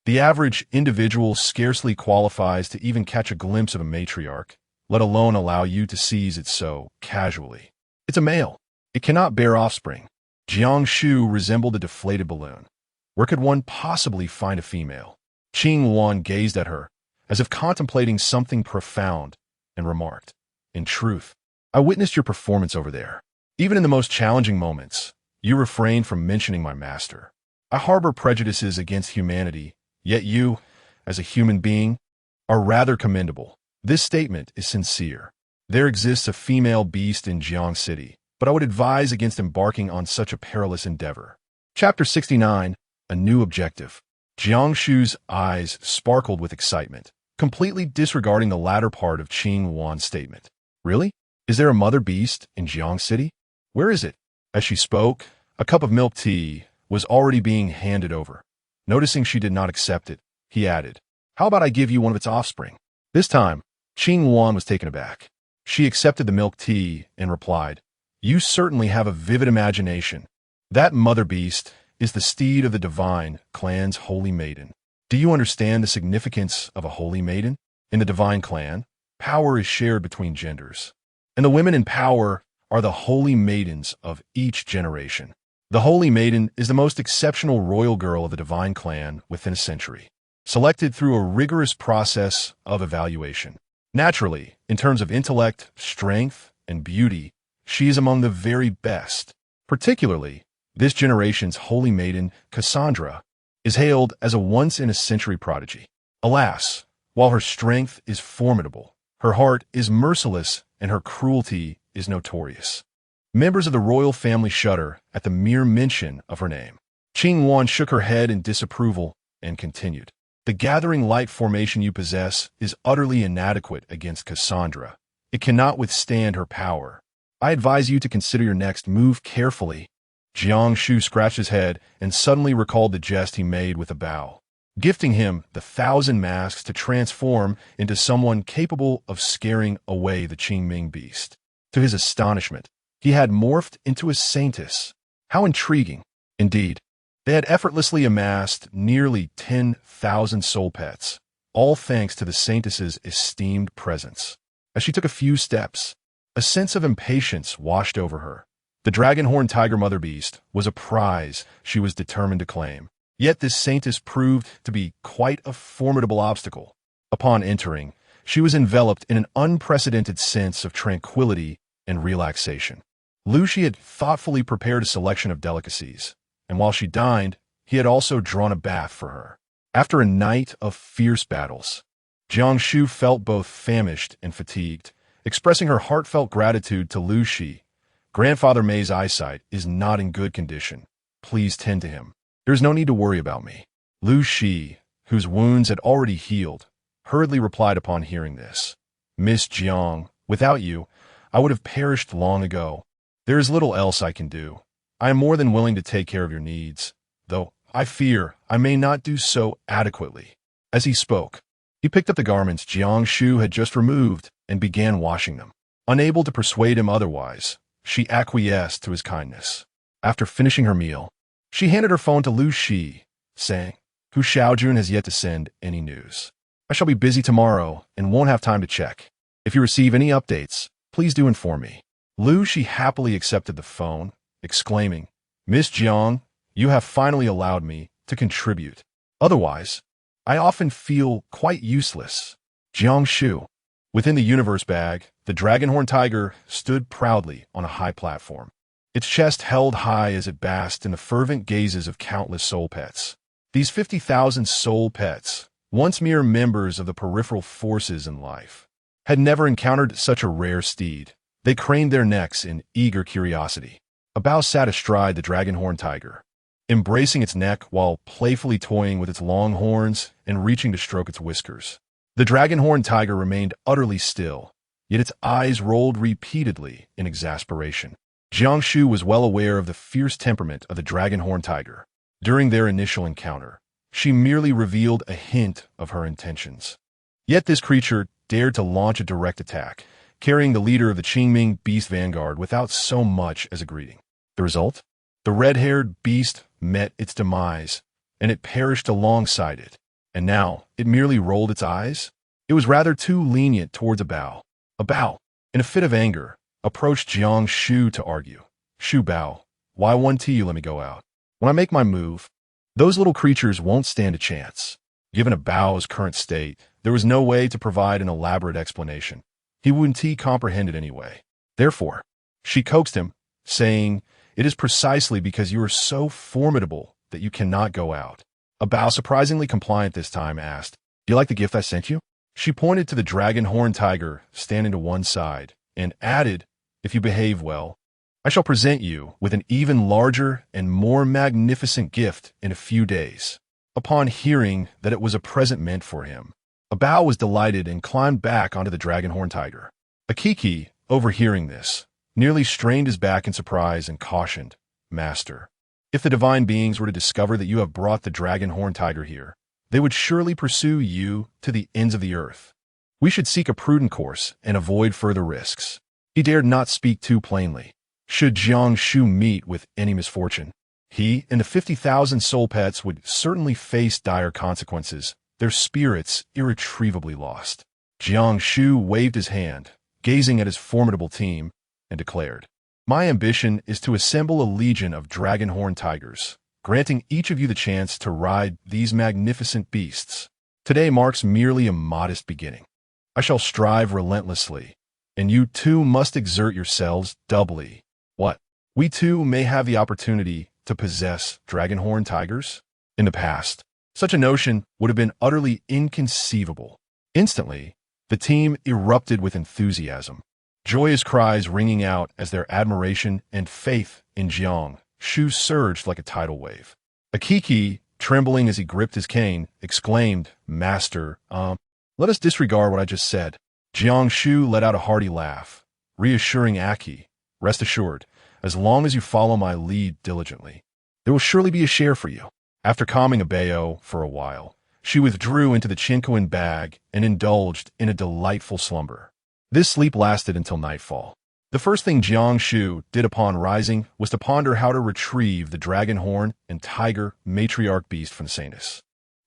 the average individual scarcely qualifies to even catch a glimpse of a matriarch, let alone allow you to seize it so casually. It's a male. It cannot bear offspring. Jiang Shu resembled a deflated balloon. Where could one possibly find a female? Qing Wan gazed at her, as if contemplating something profound, and remarked, in truth, I witnessed your performance over there. Even in the most challenging moments, you refrained from mentioning my master. I harbor prejudices against humanity, yet you, as a human being, are rather commendable. This statement is sincere. There exists a female beast in Jiang City, but I would advise against embarking on such a perilous endeavor. Chapter 69, A New Objective. Jiang Shu's eyes sparkled with excitement, completely disregarding the latter part of Qing Wan's statement. Really? Is there a mother beast in Jiang City? Where is it? As she spoke, a cup of milk tea was already being handed over. Noticing she did not accept it, he added, how about I give you one of its offspring? This time, Qing Wan was taken aback. She accepted the milk tea and replied, you certainly have a vivid imagination. That mother beast is the steed of the divine clan's holy maiden. Do you understand the significance of a holy maiden? In the divine clan, power is shared between genders, and the women in power are the holy maidens of each generation. The holy maiden is the most exceptional royal girl of the divine clan within a century, selected through a rigorous process of evaluation. Naturally, in terms of intellect, strength, and beauty, she is among the very best. Particularly, this generation's holy maiden, Cassandra, is hailed as a once-in-a-century prodigy. Alas, while her strength is formidable, her heart is merciless and her cruelty is notorious. Members of the royal family shudder at the mere mention of her name. Qing Wan shook her head in disapproval and continued. The gathering light formation you possess is utterly inadequate against Cassandra. It cannot withstand her power. I advise you to consider your next move carefully. Jiang Shu scratched his head and suddenly recalled the jest he made with a bow, gifting him the 1,000 masks to transform into someone capable of scaring away the Qingming beast. To his astonishment, he had morphed into a saintess. How intriguing. Indeed, they had effortlessly amassed nearly 10,000 soul pets, all thanks to the saintess's esteemed presence. As she took a few steps, a sense of impatience washed over her. The dragon-horned tiger mother beast was a prize she was determined to claim. Yet this saintess proved to be quite a formidable obstacle. Upon entering, she was enveloped in an unprecedented sense of tranquility and relaxation. Lu Shi had thoughtfully prepared a selection of delicacies, and while she dined, he had also drawn a bath for her. After a night of fierce battles, Jiang Shu felt both famished and fatigued, expressing her heartfelt gratitude to Lu Shi. Grandfather Mei's eyesight is not in good condition. Please tend to him. There is no need to worry about me. Lu Shi, whose wounds had already healed, hurriedly replied upon hearing this. Miss Jiang, without you, I would have perished long ago. There is little else I can do. I am more than willing to take care of your needs, though I fear I may not do so adequately." As he spoke, he picked up the garments Jiang Shu had just removed and began washing them. Unable to persuade him otherwise, she acquiesced to his kindness. After finishing her meal, she handed her phone to Lu Shi, saying, "Hu Xiaojun has yet to send any news. I shall be busy tomorrow and won't have time to check. If you receive any updates, please do inform me." Lu Shi happily accepted the phone, exclaiming, "Miss Jiang, you have finally allowed me to contribute. Otherwise, I often feel quite useless." Jiang Shu. Within the universe bag, the dragonhorn tiger stood proudly on a high platform. Its chest held high as it basked in the fervent gazes of countless soul pets. These 50,000 soul pets, once mere members of the peripheral forces in life, had never encountered such a rare steed. They craned their necks in eager curiosity. A Bao sat astride the dragonhorn tiger, embracing its neck while playfully toying with its long horns and reaching to stroke its whiskers. The dragonhorn tiger remained utterly still, yet its eyes rolled repeatedly in exasperation. Jiang Shu was well aware of the fierce temperament of the dragonhorn tiger. During their initial encounter, she merely revealed a hint of her intentions. Yet this creature dared to launch a direct attack, carrying the leader of the Qingming beast vanguard without so much as a greeting. The result? The red-haired beast met its demise, and it perished alongside it. And now, it merely rolled its eyes? It was rather too lenient towards a Bao. A Bao, in a fit of anger, approached Jiang Shu to argue. "Shu Bao, why won't you let me go out? When I make my move, those little creatures won't stand a chance." Given a Bao's current state, there was no way to provide an elaborate explanation. He wouldn't comprehend it anyway. Therefore, she coaxed him, saying, "It is precisely because you are so formidable that you cannot go out." A Bao, surprisingly compliant this time, asked, "Do you like the gift I sent you?" She pointed to the dragonhorn tiger standing to one side and added, "If you behave well, I shall present you with an even larger and more magnificent gift in a few days." Upon hearing that it was a present meant for him, a Bao was delighted and climbed back onto the dragonhorn tiger. Akiki, overhearing this, nearly strained his back in surprise and cautioned, "Master, if the divine beings were to discover that you have brought the dragonhorn tiger here, they would surely pursue you to the ends of the earth. We should seek a prudent course and avoid further risks." He dared not speak too plainly. Should Jiang Shu meet with any misfortune, he and the 50,000 soul pets would certainly face dire consequences, their spirits irretrievably lost. Jiang Shu waved his hand, gazing at his formidable team, and declared, "My ambition is to assemble a legion of dragonhorn tigers, granting each of you the chance to ride these magnificent beasts. Today marks merely a modest beginning. I shall strive relentlessly, and you too must exert yourselves doubly. What? We too may have the opportunity to possess dragonhorn tigers?" In the past, such a notion would have been utterly inconceivable. Instantly, the team erupted with enthusiasm, joyous cries ringing out as their admiration and faith in Jiang Shu surged like a tidal wave. Akiki, trembling as he gripped his cane, exclaimed, "Master, let us disregard what I just said." Jiang Shu let out a hearty laugh, reassuring Aki, "Rest assured, as long as you follow my lead diligently, there will surely be a share for you." After calming a Bao for a while, she withdrew into the Chincoin bag and indulged in a delightful slumber. This sleep lasted until nightfall. The first thing Jiang Shu did upon rising was to ponder how to retrieve the dragonhorn and tiger matriarch beast from Sanus.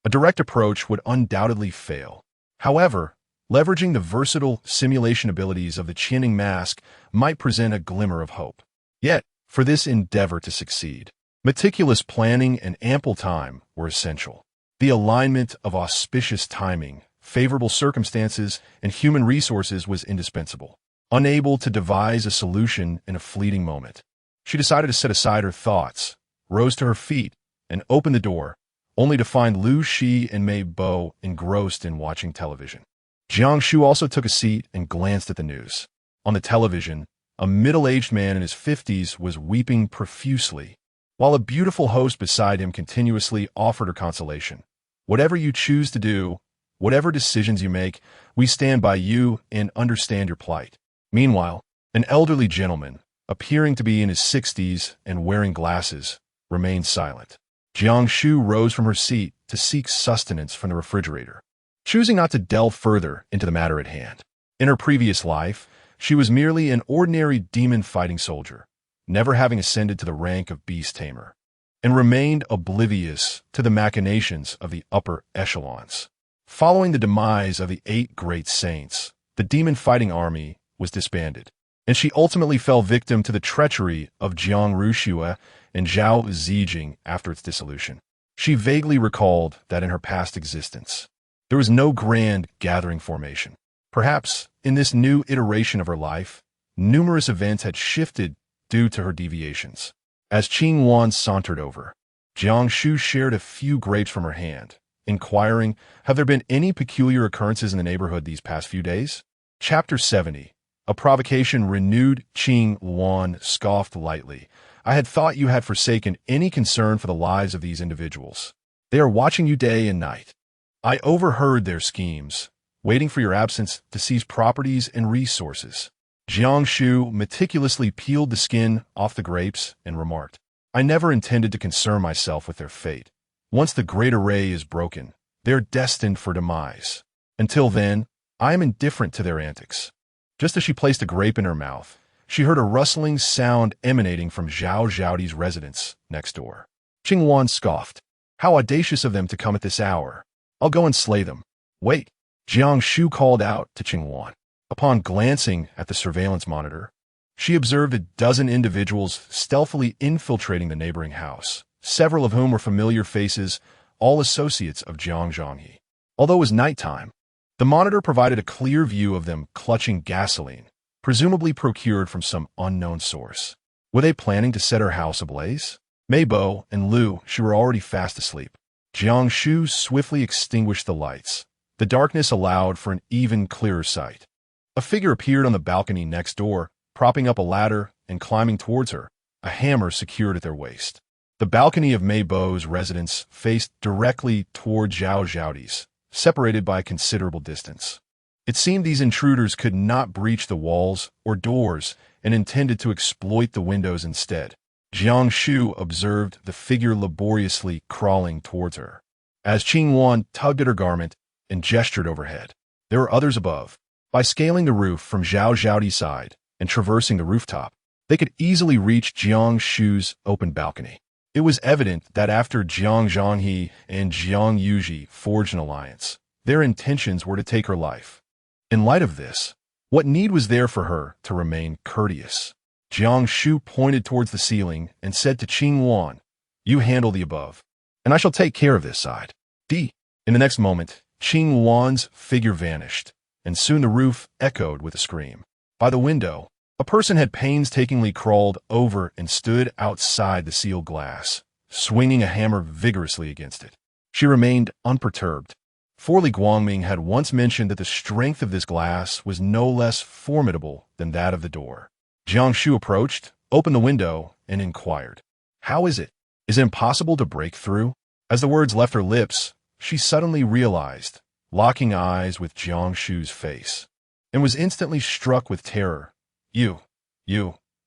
A direct approach would undoubtedly fail. However, leveraging the versatile simulation abilities of the Qinning mask might present a glimmer of hope. Yet, for this endeavor to succeed, meticulous planning and ample time were essential. The alignment of auspicious timing, favorable circumstances, and human resources was indispensable. Unable to devise a solution in a fleeting moment, she decided to set aside her thoughts, rose to her feet, and opened the door, only to find Lu Shi and Mei Bo engrossed in watching television. Jiang Shu also took a seat and glanced at the news. On the television, a middle-aged man in his 50s was weeping profusely, while a beautiful host beside him continuously offered her consolation. "Whatever you choose to do, whatever decisions you make, we stand by you and understand your plight." Meanwhile, An elderly gentleman, appearing to be in his 60s and wearing glasses, remained silent. Jiang Shu rose from her seat to seek sustenance from the refrigerator, choosing not to delve further into the matter at hand. In her previous life, she was merely an ordinary demon-fighting soldier, never having ascended to the rank of beast tamer, and remained oblivious to the machinations of the upper echelons. Following the demise of the 8 great saints, the demon-fighting army was disbanded, and she ultimately fell victim to the treachery of Jiang Rushue and Zhao Zijing after its dissolution. She vaguely recalled that in her past existence, there was no grand gathering formation. Perhaps, in this new iteration of her life, numerous events had shifted due to her deviations. As Qing Wan sauntered over, Jiang Shu shared a few grapes from her hand, inquiring, "Have there been any peculiar occurrences in the neighborhood these past few days?" Chapter 70. A provocation renewed. Qing Wan scoffed lightly. "I had thought you had forsaken any concern for the lives of these individuals. They are watching you day and night. I overheard their schemes, waiting for your absence to seize properties and resources." Jiang Shu meticulously peeled the skin off the grapes and remarked, "I never intended to concern myself with their fate. Once the great array is broken, they are destined for demise. Until then, I am indifferent to their antics." Just as she placed a grape in her mouth, she heard a rustling sound emanating from Zhao Zhaodi's residence next door. Qing Wan scoffed. "How audacious of them to come at this hour. I'll go and slay them." "Wait," Jiang Shu called out to Qing Wan. Upon glancing at the surveillance monitor, she observed 12 individuals stealthily infiltrating the neighboring house, several of whom were familiar faces, all associates of Jiang Zhanghe. Although it was nighttime, the monitor provided a clear view of them clutching gasoline, presumably procured from some unknown source. Were they planning to set her house ablaze? Meibo and Lu Shu were already fast asleep. Jiang Shu swiftly extinguished the lights. The darkness allowed for an even clearer sight. A figure appeared on the balcony next door, propping up a ladder and climbing towards her, a hammer secured at their waist. The balcony of Meibo's residence faced directly toward Zhao Zhaodi's, separated by a considerable distance. It seemed these intruders could not breach the walls or doors and intended to exploit the windows instead. Jiang Shu observed the figure laboriously crawling towards her. As Qing Wan tugged at her garment and gestured overhead, there were others above. By scaling the roof from Zhao Zhaodi's side and traversing the rooftop, they could easily reach Jiang Shu's open balcony. It was evident that after Jiang Zhanghe and Jiang Yuji forged an alliance, their intentions were to take her life. In light of this, what need was there for her to remain courteous? Jiang Shu pointed towards the ceiling and said to Qing Wan, "You handle the above, and I shall take care of this side." In the next moment, Qing Wan's figure vanished, and soon the roof echoed with a scream. By the window, a person had painstakingly crawled over and stood outside the sealed glass, swinging a hammer vigorously against it. She remained unperturbed. For Li Guangming had once mentioned that the strength of this glass was no less formidable than that of the door. Jiang Shu approached, opened the window, and inquired, "How is it? Is it impossible to break through?" As the words left her lips, she suddenly realized, locking eyes with Jiang Shu's face, and was instantly struck with terror. You,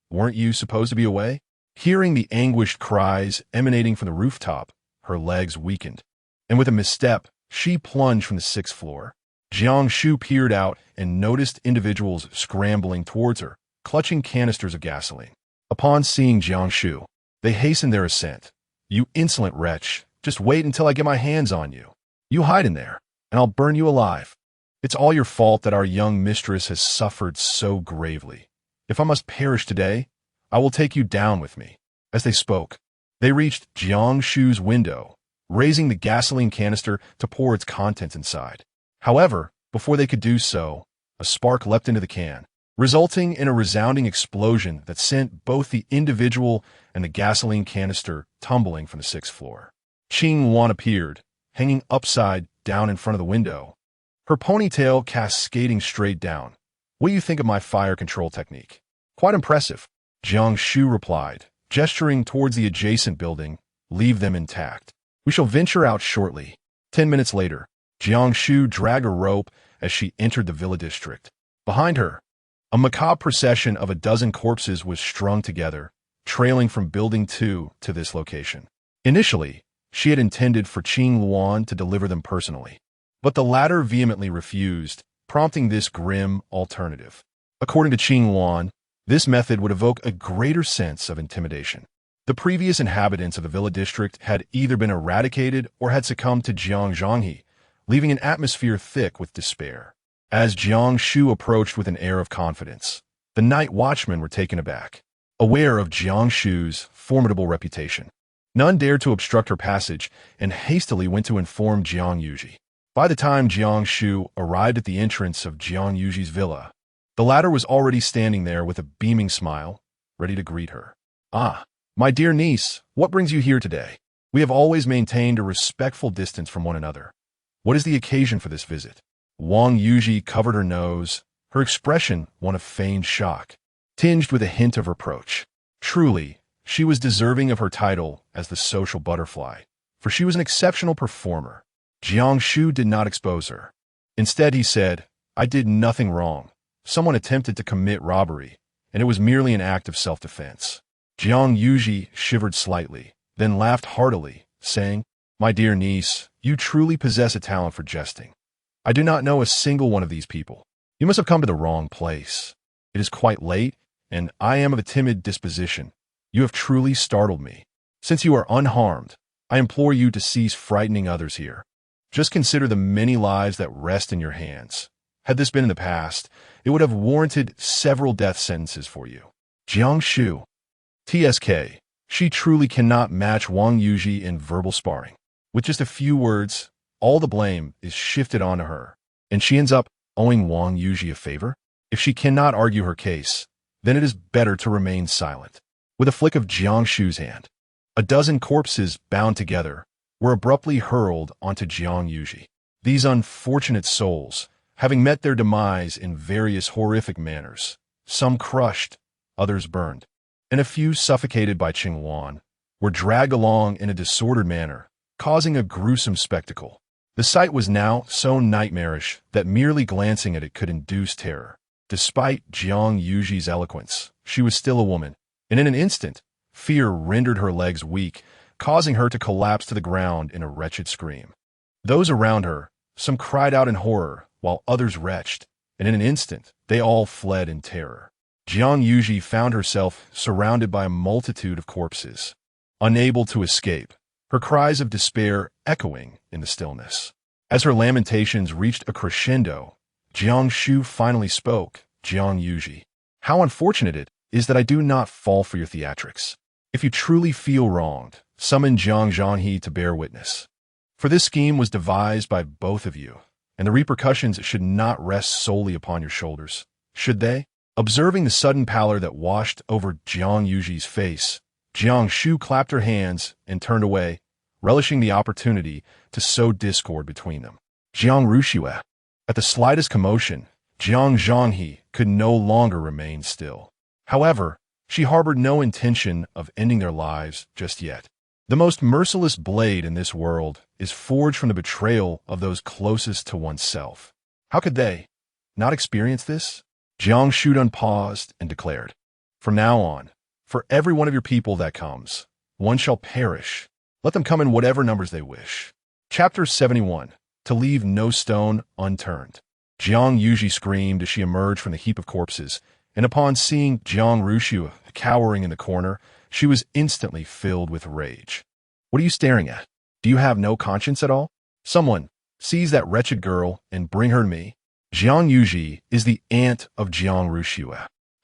weren't you supposed to be away?" Hearing the anguished cries emanating from the rooftop, her legs weakened, and with a misstep, she plunged from the 6th floor. Jiang Shu peered out and noticed individuals scrambling towards her, clutching canisters of gasoline. Upon seeing Jiang Shu, they hastened their ascent. "You insolent wretch, just wait until I get my hands on you. You hide in there, and I'll burn you alive. It's all your fault that our young mistress has suffered so gravely. If I must perish today, I will take you down with me." As they spoke, they reached Jiang Shu's window, raising the gasoline canister to pour its contents inside. However, before they could do so, a spark leapt into the can, resulting in a resounding explosion that sent both the individual and the gasoline canister tumbling from the 6th floor. Qing Wan appeared, hanging upside down in front of the window, her ponytail cascading straight down. "What do you think of my fire control technique?" "Quite impressive," Jiang Shu replied, gesturing towards the adjacent building. "Leave them intact. We shall venture out shortly." 10 minutes later, Jiang Shu dragged a rope as she entered the villa district. Behind her, A macabre procession of a dozen corpses was strung together, trailing from Building 2 to this location. Initially, she had intended for Qing Luan to deliver them personally, but the latter vehemently refused, prompting this grim alternative. According to Qing Luan, this method would evoke a greater sense of intimidation. The previous inhabitants of the villa district had either been eradicated or had succumbed to Jiang Zhanghe, leaving an atmosphere thick with despair. As Jiang Shu approached with an air of confidence, the night watchmen were taken aback, aware of Jiang Shu's formidable reputation. None dared to obstruct her passage and hastily went to inform Jiang Yuji. By the time Jiang Shu arrived at the entrance of Jiang Yuji's villa, the latter was already standing there with a beaming smile, ready to greet her. "Ah, my dear niece, what brings you here today? We have always maintained a respectful distance from one another. What is the occasion for this visit?" Wang Yuji covered her nose, her expression one of feigned shock, tinged with a hint of reproach. Truly, she was deserving of her title as the social butterfly, for she was an exceptional performer. Jiang Shu did not expose her. Instead, he said, "I did nothing wrong. Someone attempted to commit robbery, and it was merely an act of self-defense." Jiang Yuji shivered slightly, then laughed heartily, saying, "My dear niece, you truly possess a talent for jesting. I do not know a single one of these people. You must have come to the wrong place. It is quite late, and I am of a timid disposition. You have truly startled me. Since you are unharmed, I implore you to cease frightening others here. Just consider the many lives that rest in your hands. Had this been in the past, it would have warranted several death sentences for you." Jiang Shu. TSK. She truly cannot match Wang Yuji in verbal sparring. With just a few words, all the blame is shifted onto her, and she ends up owing Wang Yuji a favor. If she cannot argue her case, then it is better to remain silent. With a flick of Jiang Shu's hand, a dozen corpses bound together were abruptly hurled onto Jiang Yuji. These unfortunate souls, having met their demise in various horrific manners, some crushed, others burned, and a few suffocated by Qing Luan, were dragged along in a disordered manner, causing a gruesome spectacle. The sight was now so nightmarish that merely glancing at it could induce terror. Despite Jiang Yuji's eloquence, she was still a woman, and in an instant, fear rendered her legs weak, causing her to collapse to the ground in a wretched scream. Those around her, some cried out in horror, while others retched, and in an instant, they all fled in terror. Jiang Yuji found herself surrounded by a multitude of corpses. Unable to escape, her cries of despair echoing in the stillness. As her lamentations reached a crescendo, Jiang Shu finally spoke. "Jiang Yuji, how unfortunate it is that I do not fall for your theatrics. If you truly feel wronged, summon Jiang Zhanghe to bear witness. For this scheme was devised by both of you, and the repercussions should not rest solely upon your shoulders, should they?" Observing the sudden pallor that washed over Jiang Yuji's face, Jiang Shu clapped her hands and turned away, relishing the opportunity to sow discord between them. Jiang Rushue. At the slightest commotion, Jiang Zhanghe could no longer remain still. However, she harbored no intention of ending their lives just yet. The most merciless blade in this world is forged from the betrayal of those closest to oneself. How could they not experience this? Jiang Shu paused and declared, "From now on, for every one of your people that comes, one shall perish. Let them come in whatever numbers they wish." Chapter 71. To leave no stone unturned. Jiang Yuji screamed as she emerged from the heap of corpses, and upon seeing Jiang Rushue cowering in the corner, she was instantly filled with rage. "What are you staring at? Do you have no conscience at all? Someone, seize that wretched girl and bring her to me." Jiang Yuji is the aunt of Jiang Rushue.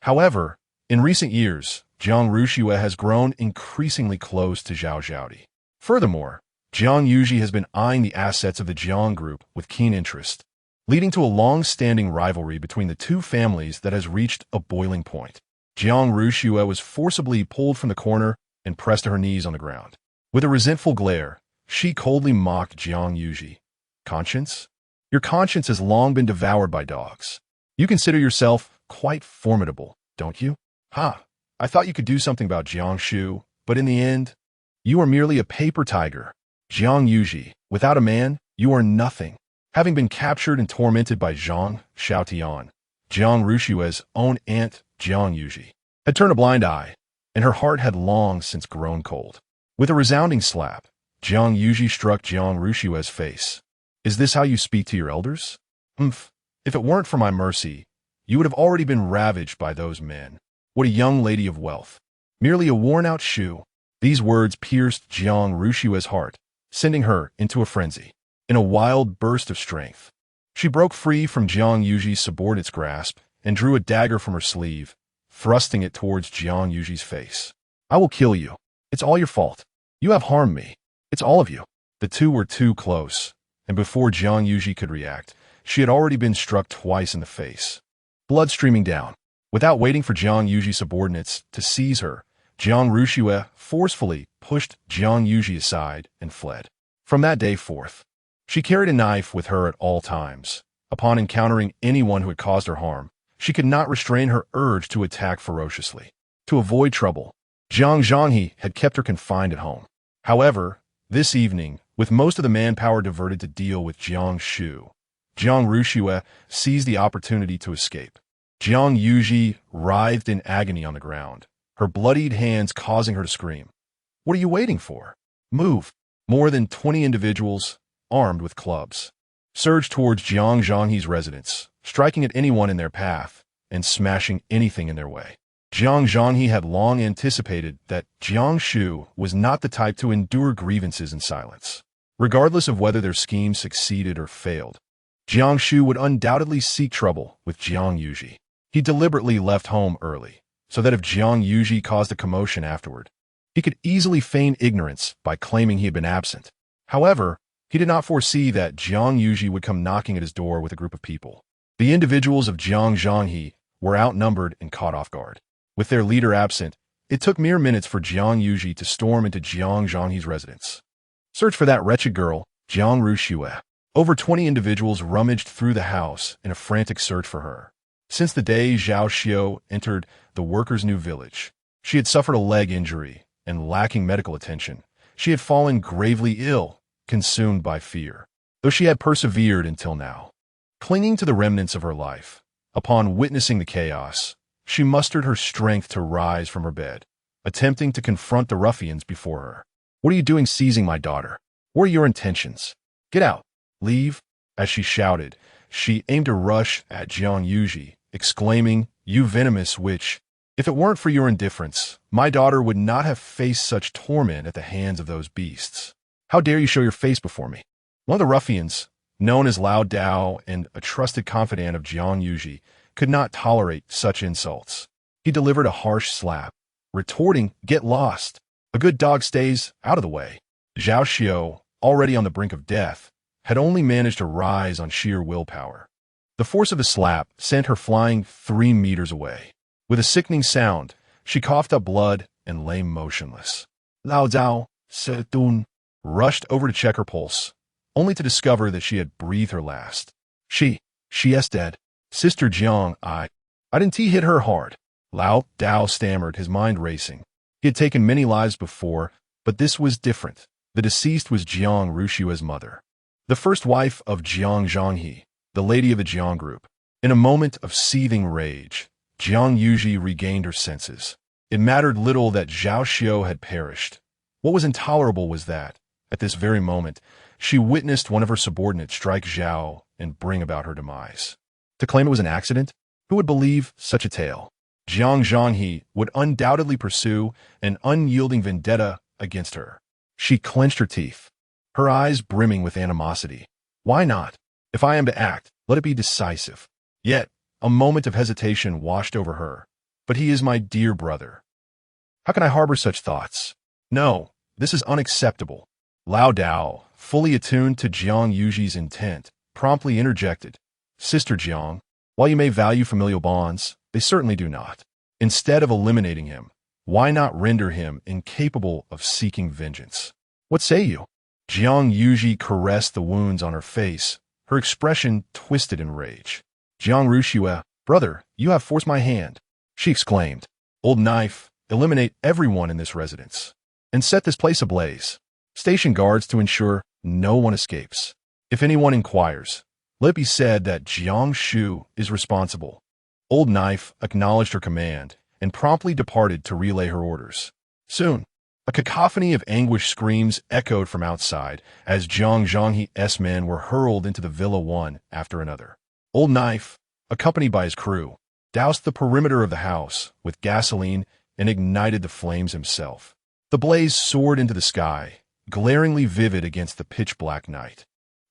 However, in recent years, Jiang Rushue has grown increasingly close to Zhao Zhaodi. Furthermore, Jiang Yuji has been eyeing the assets of the Jiang group with keen interest, leading to a long-standing rivalry between the two families that has reached a boiling point. Jiang Rushue was forcibly pulled from the corner and pressed to her knees on the ground. With a resentful glare, she coldly mocked Jiang Yuji. "Conscience? Your conscience has long been devoured by dogs. You consider yourself quite formidable, don't you? Ha! I thought you could do something about Jiang Shu, but in the end, you are merely a paper tiger. Jiang Yuji, without a man, you are nothing." Having been captured and tormented by Zhang Xiaotian, Jiang Rushue's own aunt, Jiang Yuji, had turned a blind eye, and her heart had long since grown cold. With a resounding slap, Jiang Yuji struck Jiang Rushue's face. "Is this how you speak to your elders? If it weren't for my mercy, you would have already been ravaged by those men. What a young lady of wealth. Merely a worn-out shoe." These words pierced Jiang Rushue's heart, sending her into a frenzy. In a wild burst of strength, she broke free from Jiang Yuji's subordinate's grasp and drew a dagger from her sleeve, thrusting it towards Jiang Yuji's face. "I will kill you. It's all your fault. You have harmed me. It's all of you." The two were too close, and before Jiang Yuji could react, she had already been struck twice in the face, blood streaming down. Without waiting for Jiang Yuji's subordinates to seize her, Jiang Rushue forcefully pushed Jiang Yuji aside and fled. From that day forth, she carried a knife with her at all times. Upon encountering anyone who had caused her harm, she could not restrain her urge to attack ferociously. To avoid trouble, Jiang Zhanghe had kept her confined at home. However, this evening, with most of the manpower diverted to deal with Jiang Shu, Jiang Rushue seized the opportunity to escape. Jiang Yuji writhed in agony on the ground, her bloodied hands causing her to scream. "What are you waiting for? Move!" More than 20 individuals, armed with clubs, surged towards Jiang Zhanghe's residence, striking at anyone in their path and smashing anything in their way. Jiang Zhanghe had long anticipated that Jiang Shu was not the type to endure grievances in silence. Regardless of whether their scheme succeeded or failed, Jiang Shu would undoubtedly seek trouble with Jiang Yuji. He deliberately left home early, so that if Jiang Yuji caused a commotion afterward, he could easily feign ignorance by claiming he had been absent. However, he did not foresee that Jiang Yuji would come knocking at his door with a group of people. The individuals of Jiang Zhanghe were outnumbered and caught off guard. With their leader absent, it took mere minutes for Jiang Yuji to storm into Jiang Zhanghe's residence. Search for that wretched girl, Jiang Rushue. Over 20 individuals rummaged through the house in a frantic search for her. Since the day Zhao Xiao entered the workers' new village, she had suffered a leg injury, and lacking medical attention, she had fallen gravely ill, consumed by fear, though she had persevered until now. Clinging to the remnants of her life, upon witnessing the chaos, she mustered her strength to rise from her bed, attempting to confront the ruffians before her. "What are you doing seizing my daughter? What are your intentions? Get out! Leave!" As she shouted, she aimed a rush at Jiang Yuji, exclaiming, "You venomous witch! If it weren't for your indifference, my daughter would not have faced such torment at the hands of those beasts. How dare you show your face before me?" One of the ruffians, known as Lao Dao and a trusted confidant of Jiang Yuji, could not tolerate such insults. He delivered a harsh slap, retorting, "Get lost. A good dog stays out of the way." Zhao Xiao, already on the brink of death, had only managed to rise on sheer willpower. The force of his slap sent her flying 3 meters away. With a sickening sound, she coughed up blood and lay motionless. Lao Dao, Sedun, rushed over to check her pulse, only to discover that she had breathed her last. She is dead. Sister Jiang, I didn't hit her hard." Lao Dao stammered, his mind racing. He had taken many lives before, but this was different. The deceased was Jiang Rushue's mother, the first wife of Jiang Zhanghe, the lady of the Jiang group. In a moment of seething rage, Jiang Yuji regained her senses. It mattered little that Zhao Xiao had perished. What was intolerable was that, at this very moment, she witnessed one of her subordinates strike Zhao and bring about her demise. To claim it was an accident? Who would believe such a tale? Jiang Zhanghe would undoubtedly pursue an unyielding vendetta against her. She clenched her teeth, her eyes brimming with animosity. Why not? If I am to act, let it be decisive. Yet, a moment of hesitation washed over her. But he is my dear brother. How can I harbor such thoughts? No, this is unacceptable. Lao Dao, fully attuned to Jiang Yuji's intent, promptly interjected. Sister Jiang, while you may value familial bonds, they certainly do not. Instead of eliminating him, why not render him incapable of seeking vengeance? What say you? Jiang Yuji caressed the wounds on her face, her expression twisted in rage. Jiang Rushue, brother, you have forced my hand, she exclaimed. Old knife, eliminate everyone in this residence, and set this place ablaze. Station guards to ensure no one escapes. If anyone inquires, let it be said that Jiang Shu is responsible. Old Knife acknowledged her command and promptly departed to relay her orders. Soon, a cacophony of anguished screams echoed from outside as Jiang Shu's men were hurled into the villa one after another. Old Knife, accompanied by his crew, doused the perimeter of the house with gasoline and ignited the flames himself. The blaze soared into the sky, glaringly vivid against the pitch-black night.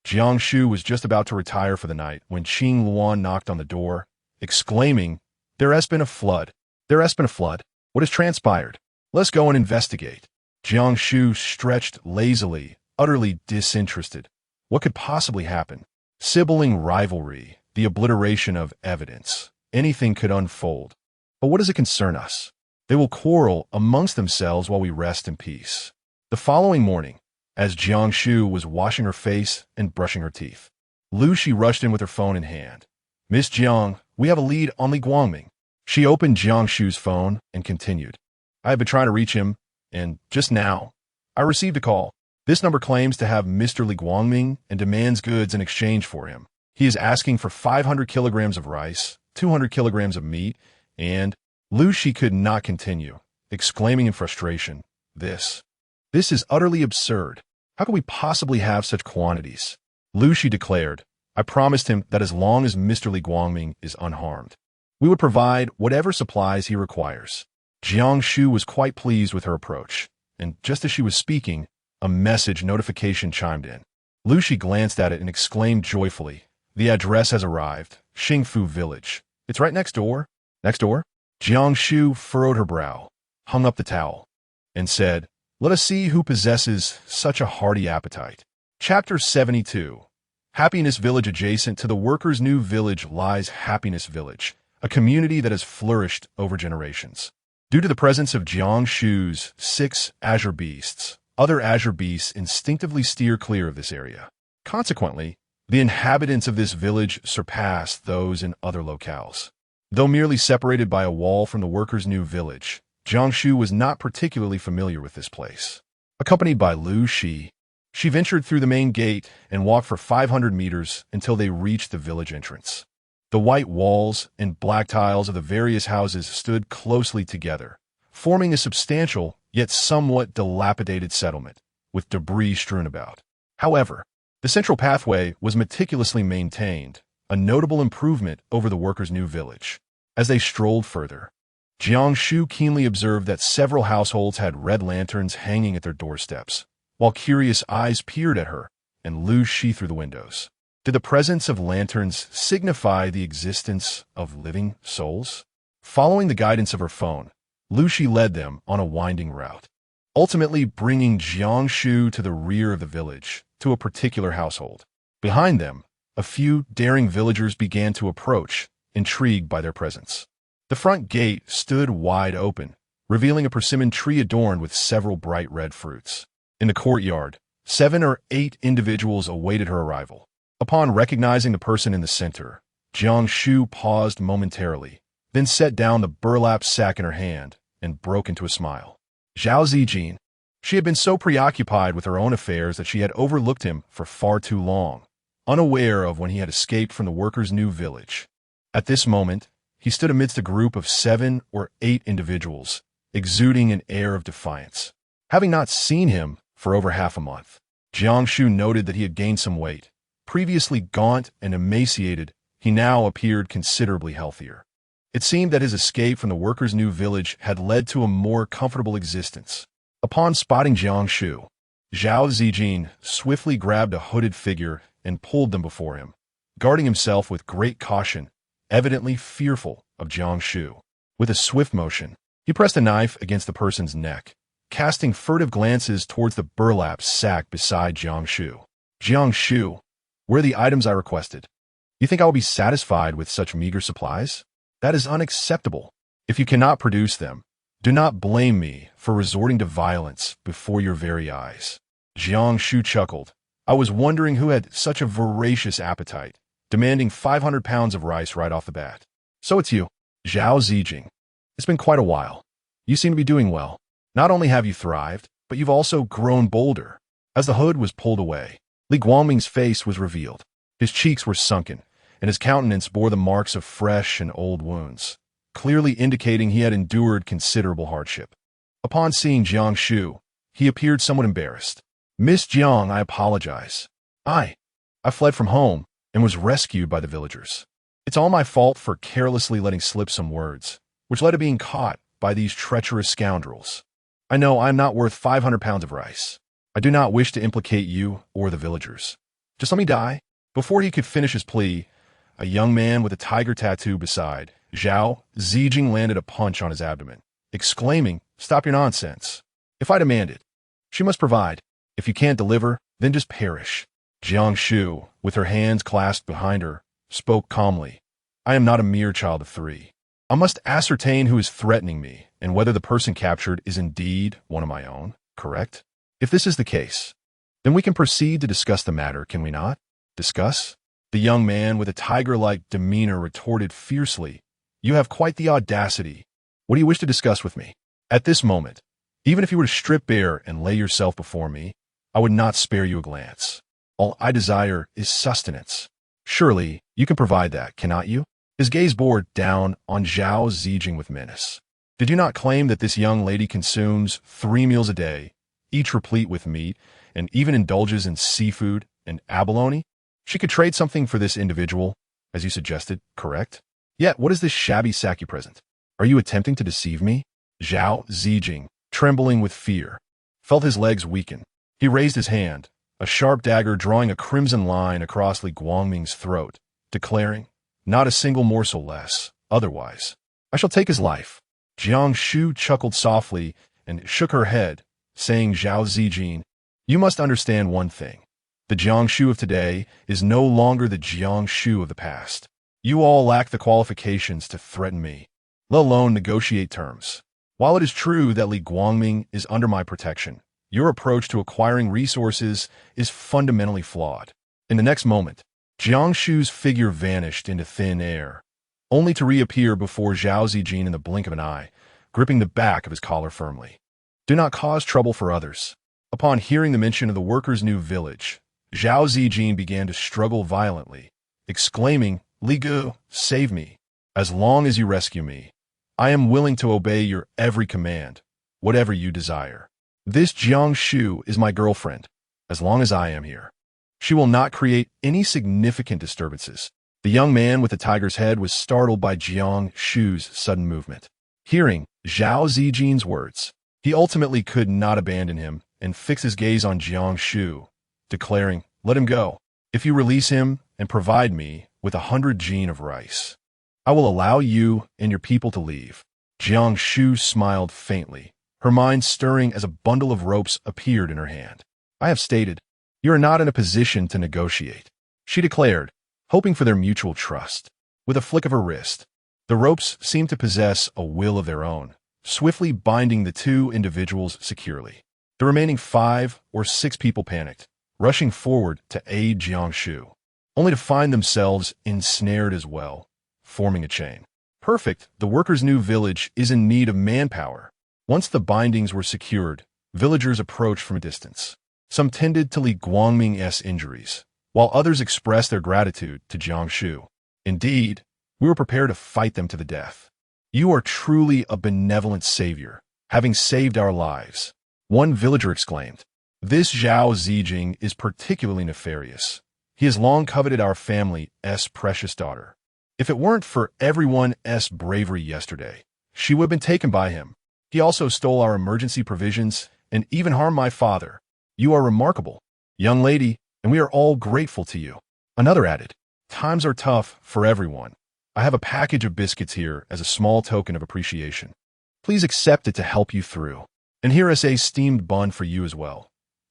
Jiang Shu was just about to retire for the night when Qing Luan knocked on the door, exclaiming, "There has been a flood. There has been a flood. What has transpired? Let's go and investigate." Jiang Shu stretched lazily, utterly disinterested. What could possibly happen? Sibling rivalry, the obliteration of evidence. Anything could unfold. But what does it concern us? They will quarrel amongst themselves while we rest in peace. The following morning, as Jiang Shu was washing her face and brushing her teeth, Lu Shi rushed in with her phone in hand. "Miss Jiang, we have a lead on Li Guangming." She opened Jiang Shu's phone and continued. "I have been trying to reach him, and just now, I received a call. This number claims to have Mr. Li Guangming and demands goods in exchange for him. He is asking for 500 kilograms of rice, 200 kilograms of meat, and—" Lu Shi could not continue, exclaiming in frustration, This is utterly absurd. How can we possibly have such quantities?" Lu Shi declared, "I promised him that as long as Mr. Li Guangming is unharmed, we would provide whatever supplies he requires." Jiang Shu was quite pleased with her approach, and just as she was speaking, a message notification chimed in. Lu Shi glanced at it and exclaimed joyfully, "The address has arrived, Xingfu Village. It's right next door." "Next door?" Jiang Shu furrowed her brow, hung up the towel, and said, "Let us see who possesses such a hearty appetite." Chapter 72. Happiness Village. Adjacent to the workers' new village lies Happiness Village, a community that has flourished over generations. Due to the presence of Jiang Shu's 6 azure beasts, other azure beasts instinctively steer clear of this area. Consequently, the inhabitants of this village surpass those in other locales. Though merely separated by a wall from the workers' new village, Jiang Shu was not particularly familiar with this place. Accompanied by Lu Shi, she ventured through the main gate and walked for 500 meters until they reached the village entrance. The white walls and black tiles of the various houses stood closely together, forming a substantial yet somewhat dilapidated settlement, with debris strewn about. However, the central pathway was meticulously maintained, a notable improvement over the workers' new village. As they strolled further, Jiang Shu keenly observed that several households had red lanterns hanging at their doorsteps, while curious eyes peered at her and Lu Shi through the windows. Did the presence of lanterns signify the existence of living souls? Following the guidance of her phone, Lu Shi led them on a winding route, ultimately bringing Jiang Shu to the rear of the village, to a particular household. Behind them, a few daring villagers began to approach, intrigued by their presence. The front gate stood wide open, revealing a persimmon tree adorned with several bright red fruits. In the courtyard, 7 or 8 individuals awaited her arrival. Upon recognizing the person in the center, Jiang Shu paused momentarily, then set down the burlap sack in her hand and broke into a smile. Zhao Zijin. She had been so preoccupied with her own affairs that she had overlooked him for far too long, unaware of when he had escaped from the workers' new village. At this moment, he stood amidst a group of 7 or 8 individuals, exuding an air of defiance. Having not seen him for over half a month, Jiang Shu noted that he had gained some weight. Previously gaunt and emaciated, he now appeared considerably healthier. It seemed that his escape from the workers' new village had led to a more comfortable existence. Upon spotting Jiang Shu, Zhao Zijin swiftly grabbed a hooded figure and pulled them before him, guarding himself with great caution, evidently fearful of Jiang Shu. With a swift motion, he pressed a knife against the person's neck, casting furtive glances towards the burlap sack beside Jiang Shu. "Jiang Shu, where are the items I requested? You think I will be satisfied with such meager supplies? That is unacceptable. If you cannot produce them, do not blame me for resorting to violence before your very eyes." Jiang Shu chuckled. "I was wondering who had such a voracious appetite, demanding 500 pounds of rice right off the bat. So it's you, Zhao Zijing. It's been quite a while. You seem to be doing well. Not only have you thrived, but you've also grown bolder." As the hood was pulled away, Li Guangming's face was revealed. His cheeks were sunken, and his countenance bore the marks of fresh and old wounds, clearly indicating he had endured considerable hardship. Upon seeing Jiang Shu, he appeared somewhat embarrassed. "Miss Jiang, I apologize. I fled from home and was rescued by the villagers. It's all my fault for carelessly letting slip some words, which led to being caught by these treacherous scoundrels. I know I am not worth 500 pounds of rice. I do not wish to implicate you or the villagers. Just let me die." Before he could finish his plea, a young man with a tiger tattoo beside Zhao Zijing landed a punch on his abdomen, exclaiming, "Stop your nonsense. If I demand it, she must provide. If you can't deliver, then just perish." Jiang Shu, with her hands clasped behind her, spoke calmly. "I am not a mere child of 3. I must ascertain who is threatening me and whether the person captured is indeed one of my own, correct? If this is the case, then we can proceed to discuss the matter, can we not?" "Discuss?" The young man with a tiger-like demeanor retorted fiercely. "You have quite the audacity. What do you wish to discuss with me? At this moment, even if you were to strip bare and lay yourself before me, I would not spare you a glance. All I desire is sustenance. Surely you can provide that, cannot you?" His gaze bore down on Zhao Zijing with menace. "Did you not claim that this young lady consumes 3 meals a day, each replete with meat, and even indulges in seafood and abalone? She could trade something for this individual, as you suggested, correct? Yet what is this shabby sack you present? Are you attempting to deceive me?" Zhao Zijing, trembling with fear, felt his legs weaken. He raised his hand, a sharp dagger drawing a crimson line across Li Guangming's throat, declaring, "Not a single morsel less, otherwise I shall take his life." Jiang Shu chuckled softly and shook her head, saying, "Zhao Zijing, you must understand one thing. The Jiang Shu of today is no longer the Jiang Shu of the past. You all lack the qualifications to threaten me, let alone negotiate terms. While it is true that Li Guangming is under my protection, your approach to acquiring resources is fundamentally flawed." In the next moment, Jiang Shu's figure vanished into thin air, only to reappear before Zhao Zijing in the blink of an eye, gripping the back of his collar firmly. "Do not cause trouble for others." Upon hearing the mention of the workers' new village, Zhao Zijing began to struggle violently, exclaiming, "Li Gu, save me. As long as you rescue me, I am willing to obey your every command, whatever you desire. This Jiang Shu is my girlfriend, as long as I am here. She will not create any significant disturbances." The young man with the tiger's head was startled by Jiang Shu's sudden movement. Hearing Zhao Zijing's words, he ultimately could not abandon him and fixed his gaze on Jiang Shu, declaring, "Let him go. If you release him and provide me with 100 jin of rice, I will allow you and your people to leave." Jiang Shu smiled faintly, her mind stirring as a bundle of ropes appeared in her hand. "I have stated, you are not in a position to negotiate," she declared, hoping for their mutual trust. With a flick of her wrist, the ropes seemed to possess a will of their own, swiftly binding the 2 individuals securely. The remaining 5 or 6 people panicked, rushing forward to aid Jiang Shu, only to find themselves ensnared as well, forming a chain. Perfect, the workers' new village is in need of manpower. Once the bindings were secured, villagers approached from a distance. Some tended to Li Guangming's injuries, while others expressed their gratitude to Jiang Shu. "Indeed, we were prepared to fight them to the death. You are truly a benevolent savior, having saved our lives," one villager exclaimed. "This Zhao Zijing is particularly nefarious. He has long coveted our family's precious daughter. If it weren't for everyone's bravery yesterday, she would have been taken by him. He also stole our emergency provisions and even harmed my father. You are remarkable, young lady, and we are all grateful to you." Another added, "Times are tough for everyone. I have a package of biscuits here as a small token of appreciation. Please accept it to help you through. And here is a steamed bun for you as well.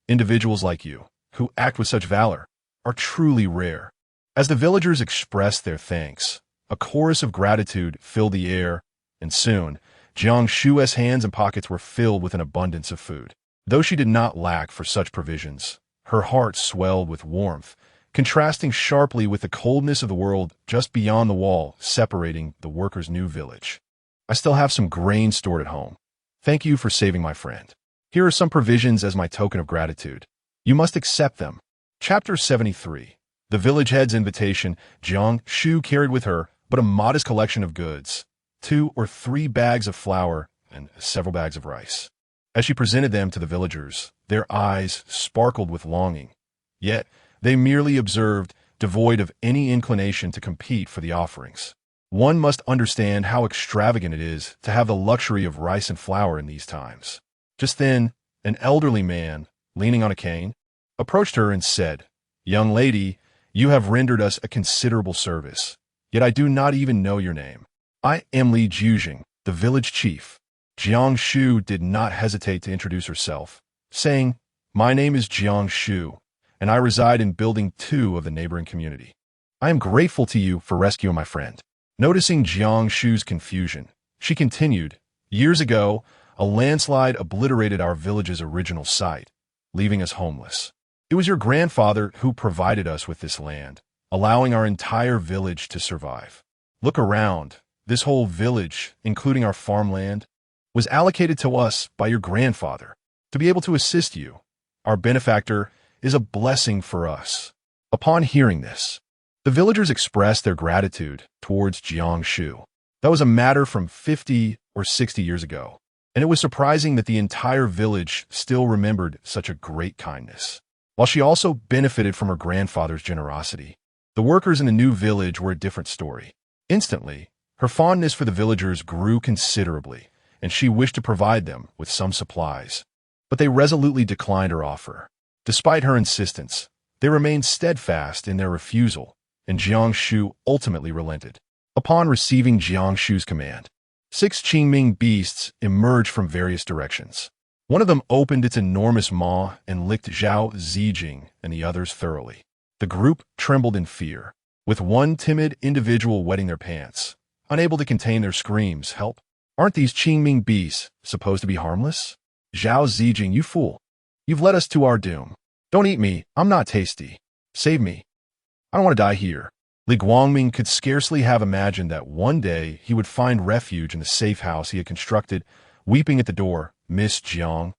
Individuals like you, who act with such valor, are truly rare." As the villagers expressed their thanks, a chorus of gratitude filled the air, and soon, Jiang Shu's hands and pockets were filled with an abundance of food. Though she did not lack for such provisions, her heart swelled with warmth, contrasting sharply with the coldness of the world just beyond the wall separating the workers' new village. "I still have some grain stored at home. Thank you for saving my friend. Here are some provisions as my token of gratitude. You must accept them." Chapter 73. The village head's invitation, Jiang Shu carried with her but a modest collection of goods, 2 or 3 bags of flour and several bags of rice. As she presented them to the villagers, their eyes sparkled with longing. Yet, they merely observed, devoid of any inclination to compete for the offerings. One must understand how extravagant it is to have the luxury of rice and flour in these times. Just then, an elderly man, leaning on a cane, approached her and said, "Young lady, you have rendered us a considerable service, yet I do not even know your name. I am Li Juzheng, the village chief." Jiang Shu did not hesitate to introduce herself, saying, "My name is Jiang Shu, and I reside in Building 2 of the neighboring community. I am grateful to you for rescuing my friend." Noticing Jiang Shu's confusion, she continued, "Years ago, a landslide obliterated our village's original site, leaving us homeless. It was your grandfather who provided us with this land, allowing our entire village to survive. Look around. This whole village, including our farmland, was allocated to us by your grandfather to be able to assist you. Our benefactor is a blessing for us." Upon hearing this, the villagers expressed their gratitude towards Jiang Shu. That was a matter from 50 or 60 years ago, and it was surprising that the entire village still remembered such a great kindness. While she also benefited from her grandfather's generosity, the workers in the new village were a different story. Instantly, her fondness for the villagers grew considerably, and she wished to provide them with some supplies. But they resolutely declined her offer. Despite her insistence, they remained steadfast in their refusal, and Jiang Shu ultimately relented. Upon receiving Jiang Shu's command, 6 Qingming beasts emerged from various directions. One of them opened its enormous maw and licked Zhao Zijing and the others thoroughly. The group trembled in fear, with one timid individual wetting their pants, unable to contain their screams. "Help! Aren't these Qingming beasts supposed to be harmless? Zhao Zijing, you fool! You've led us to our doom. Don't eat me, I'm not tasty. Save me. I don't want to die here." Li Guangming could scarcely have imagined that one day he would find refuge in the safe house he had constructed, weeping at the door. "Miss Jiang,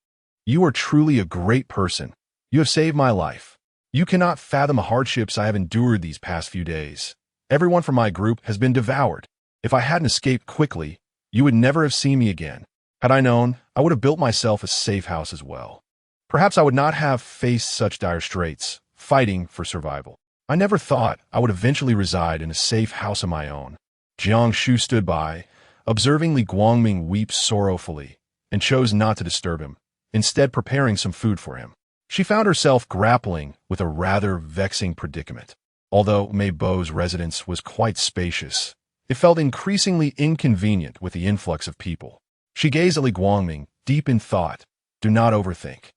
you are truly a great person. You have saved my life. You cannot fathom the hardships I have endured these past few days. Everyone from my group has been devoured. If I hadn't escaped quickly, you would never have seen me again. Had I known, I would have built myself a safe house as well. Perhaps I would not have faced such dire straits, fighting for survival. I never thought I would eventually reside in a safe house of my own." Jiang Shu stood by, observing Li Guangming weep sorrowfully, and chose not to disturb him, instead preparing some food for him. She found herself grappling with a rather vexing predicament. Although Mei Bo's residence was quite spacious, it felt increasingly inconvenient with the influx of people. She gazed at Li Guangming, deep in thought. "Do not overthink.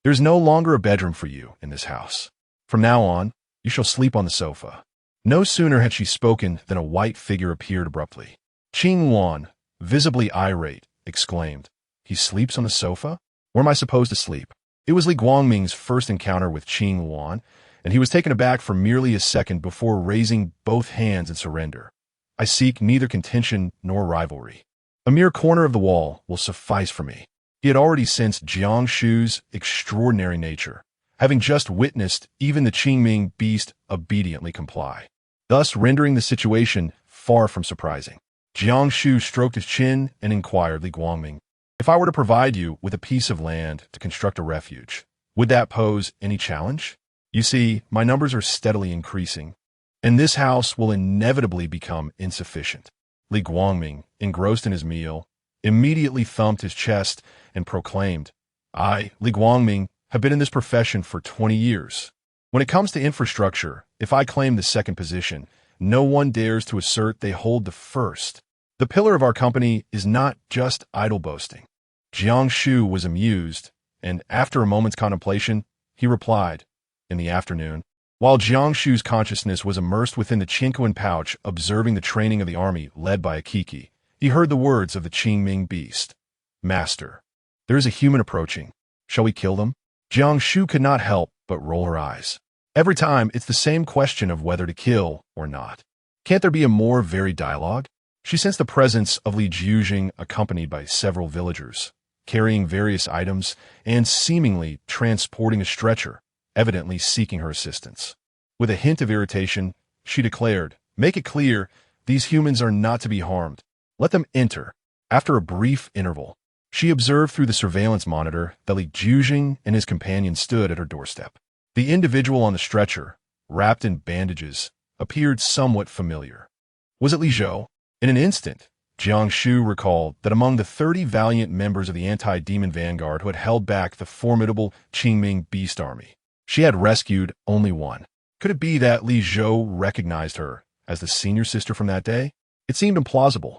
There's no longer a bedroom for you in this house. From now on, you shall sleep on the sofa." No sooner had she spoken than a white figure appeared abruptly. Qing Wan, visibly irate, exclaimed, "He sleeps on the sofa? Where am I supposed to sleep?" It was Li Guangming's first encounter with Qing Wan, and he was taken aback for merely a second before raising both hands in surrender. "I seek neither contention nor rivalry. A mere corner of the wall will suffice for me." He had already sensed Jiang Shu's extraordinary nature, having just witnessed even the Qingming beast obediently comply, thus rendering the situation far from surprising. Jiang Shu stroked his chin and inquired Li Guangming, "If I were to provide you with a piece of land to construct a refuge, would that pose any challenge? You see, my numbers are steadily increasing, and this house will inevitably become insufficient." Li Guangming, engrossed in his meal, immediately thumped his chest and proclaimed, "I, Li Guangming, have been in this profession for 20 years. When it comes to infrastructure, if I claim the second position, no one dares to assert they hold the first. The pillar of our company is not just idle boasting." Jiang Shu was amused, and after a moment's contemplation, he replied, "In the afternoon." While Jiang Shu's consciousness was immersed within the Qinquan pouch, observing the training of the army led by a Kiki, he heard the words of the Qingming beast. "Master, there is a human approaching. Shall we kill them?" Jiang Shu could not help but roll her eyes. Every time, it's the same question of whether to kill or not. Can't there be a more varied dialogue? She sensed the presence of Li Juzheng accompanied by several villagers, carrying various items and seemingly transporting a stretcher, evidently seeking her assistance. With a hint of irritation, she declared, "Make it clear, these humans are not to be harmed. Let them enter." After a brief interval, she observed through the surveillance monitor that Li Juzhing and his companion stood at her doorstep. The individual on the stretcher, wrapped in bandages, appeared somewhat familiar. Was it Li Zhou? In an instant, Jiang Shu recalled that among the 30 valiant members of the anti-demon vanguard who had held back the formidable Qingming beast army, she had rescued only one. Could it be that Li Zhou recognized her as the senior sister from that day? It seemed implausible.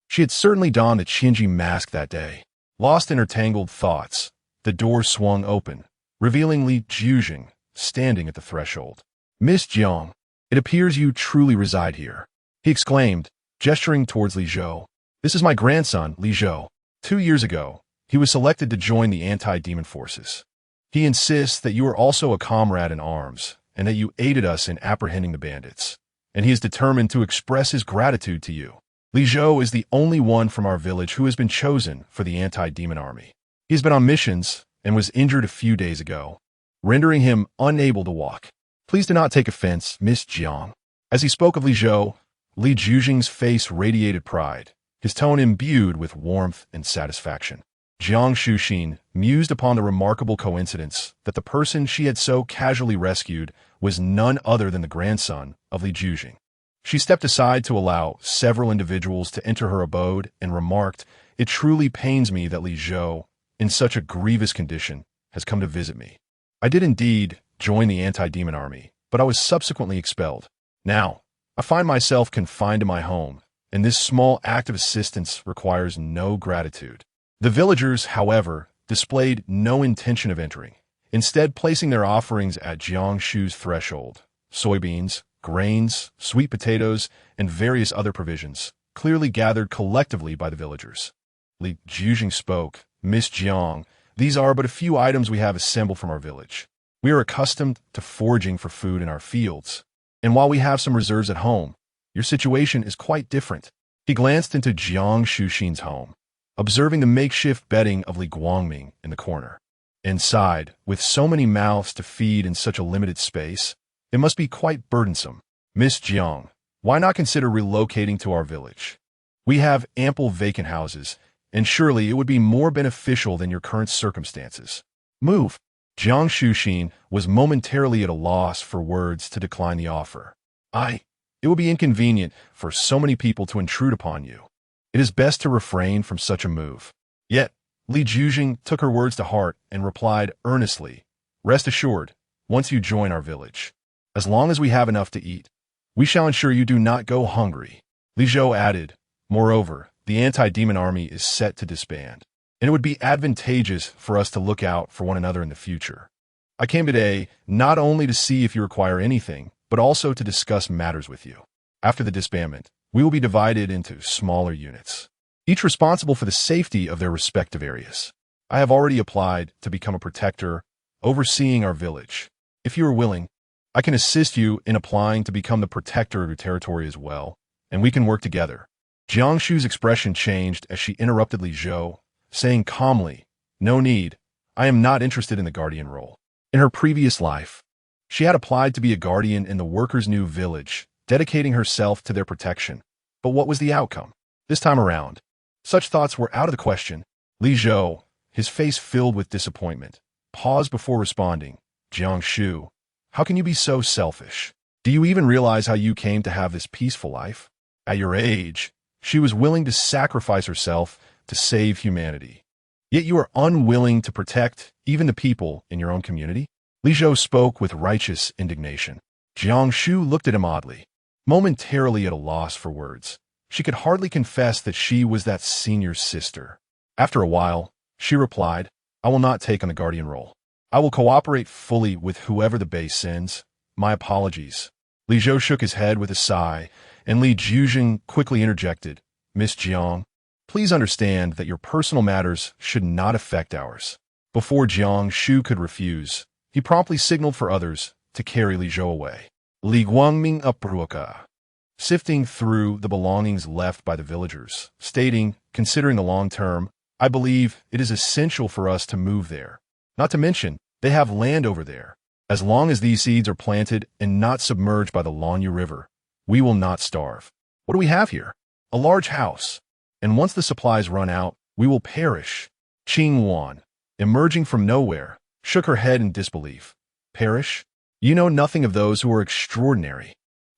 She had certainly donned the Qinji mask that day. Lost in her tangled thoughts, the door swung open, revealing Li Juzhing standing at the threshold. "Miss Jiang, it appears you truly reside here," he exclaimed, gesturing towards Li Zhou. "This is my grandson, Li Zhou. 2 years ago, he was selected to join the anti-demon forces. He insists that you are also a comrade in arms, and that you aided us in apprehending the bandits, and he is determined to express his gratitude to you. Li Zhou is the only one from our village who has been chosen for the anti-demon army. He has been on missions and was injured a few days ago, rendering him unable to walk. Please do not take offense, Miss Jiang." As he spoke of Li Zhou, Li Juzhing's face radiated pride, his tone imbued with warmth and satisfaction. Jiang Shu mused upon the remarkable coincidence that the person she had so casually rescued was none other than the grandson of Li Juzhing. She stepped aside to allow several individuals to enter her abode and remarked, "It truly pains me that Li Zhou, in such a grievous condition, has come to visit me. I did indeed join the anti-demon army, but I was subsequently expelled. Now, I find myself confined to my home, and this small act of assistance requires no gratitude." The villagers, however, displayed no intention of entering, instead placing their offerings at Jiang Shu's threshold: soybeans, grains, sweet potatoes, and various other provisions, clearly gathered collectively by the villagers. Li Juzhing spoke, "Miss Jiang, these are but a few items we have assembled from our village. We are accustomed to foraging for food in our fields, and while we have some reserves at home, your situation is quite different." He glanced into Jiang Shu's home, observing the makeshift bedding of Li Guangming in the corner. Inside, with so many mouths to feed in such a limited space, it must be quite burdensome. "Miss Jiang, why not consider relocating to our village? We have ample vacant houses, and surely it would be more beneficial than your current circumstances. Move." Jiang Shu was momentarily at a loss for words to decline the offer. It would be inconvenient for so many people to intrude upon you. It is best to refrain from such a move." Yet, Li Juzhing took her words to heart and replied earnestly, "Rest assured, once you join our village, as long as we have enough to eat, we shall ensure you do not go hungry." Li Zhou added, "Moreover, the anti-demon army is set to disband, and it would be advantageous for us to look out for one another in the future. I came today not only to see if you require anything, but also to discuss matters with you. After the disbandment, we will be divided into smaller units, each responsible for the safety of their respective areas. I have already applied to become a protector, overseeing our village. If you are willing, I can assist you in applying to become the protector of your territory as well, and we can work together." Jiang Shu's expression changed as she interrupted Li Zhou, saying calmly, "No need. I am not interested in the guardian role." In her previous life, she had applied to be a guardian in the workers' new village, dedicating herself to their protection. But what was the outcome? This time around, such thoughts were out of the question. Li Zhou, his face filled with disappointment, paused before responding, "Jiang Shu, how can you be so selfish? Do you even realize how you came to have this peaceful life? At your age, she was willing to sacrifice herself to save humanity. Yet you are unwilling to protect even the people in your own community?" Li Zhou spoke with righteous indignation. Jiang Shu looked at him oddly, momentarily at a loss for words. She could hardly confess that she was that senior sister. After a while, she replied, "I will not take on the guardian role. I will cooperate fully with whoever the base sends. My apologies." Li Zhou shook his head with a sigh, and Li Juzhing quickly interjected, "Miss Jiang, please understand that your personal matters should not affect ours." Before Jiang Shu could refuse, he promptly signaled for others to carry Li Zhou away. Li Guangming upruka, sifting through the belongings left by the villagers, stating, "Considering the long term, I believe it is essential for us to move there. Not to mention, they have land over there." As long as these seeds are planted and not submerged by the Lanyu River, we will not starve. What do we have here? A large house. And once the supplies run out, we will perish. Qing Wan, emerging from nowhere, shook her head in disbelief. Perish? You know nothing of those who are extraordinary.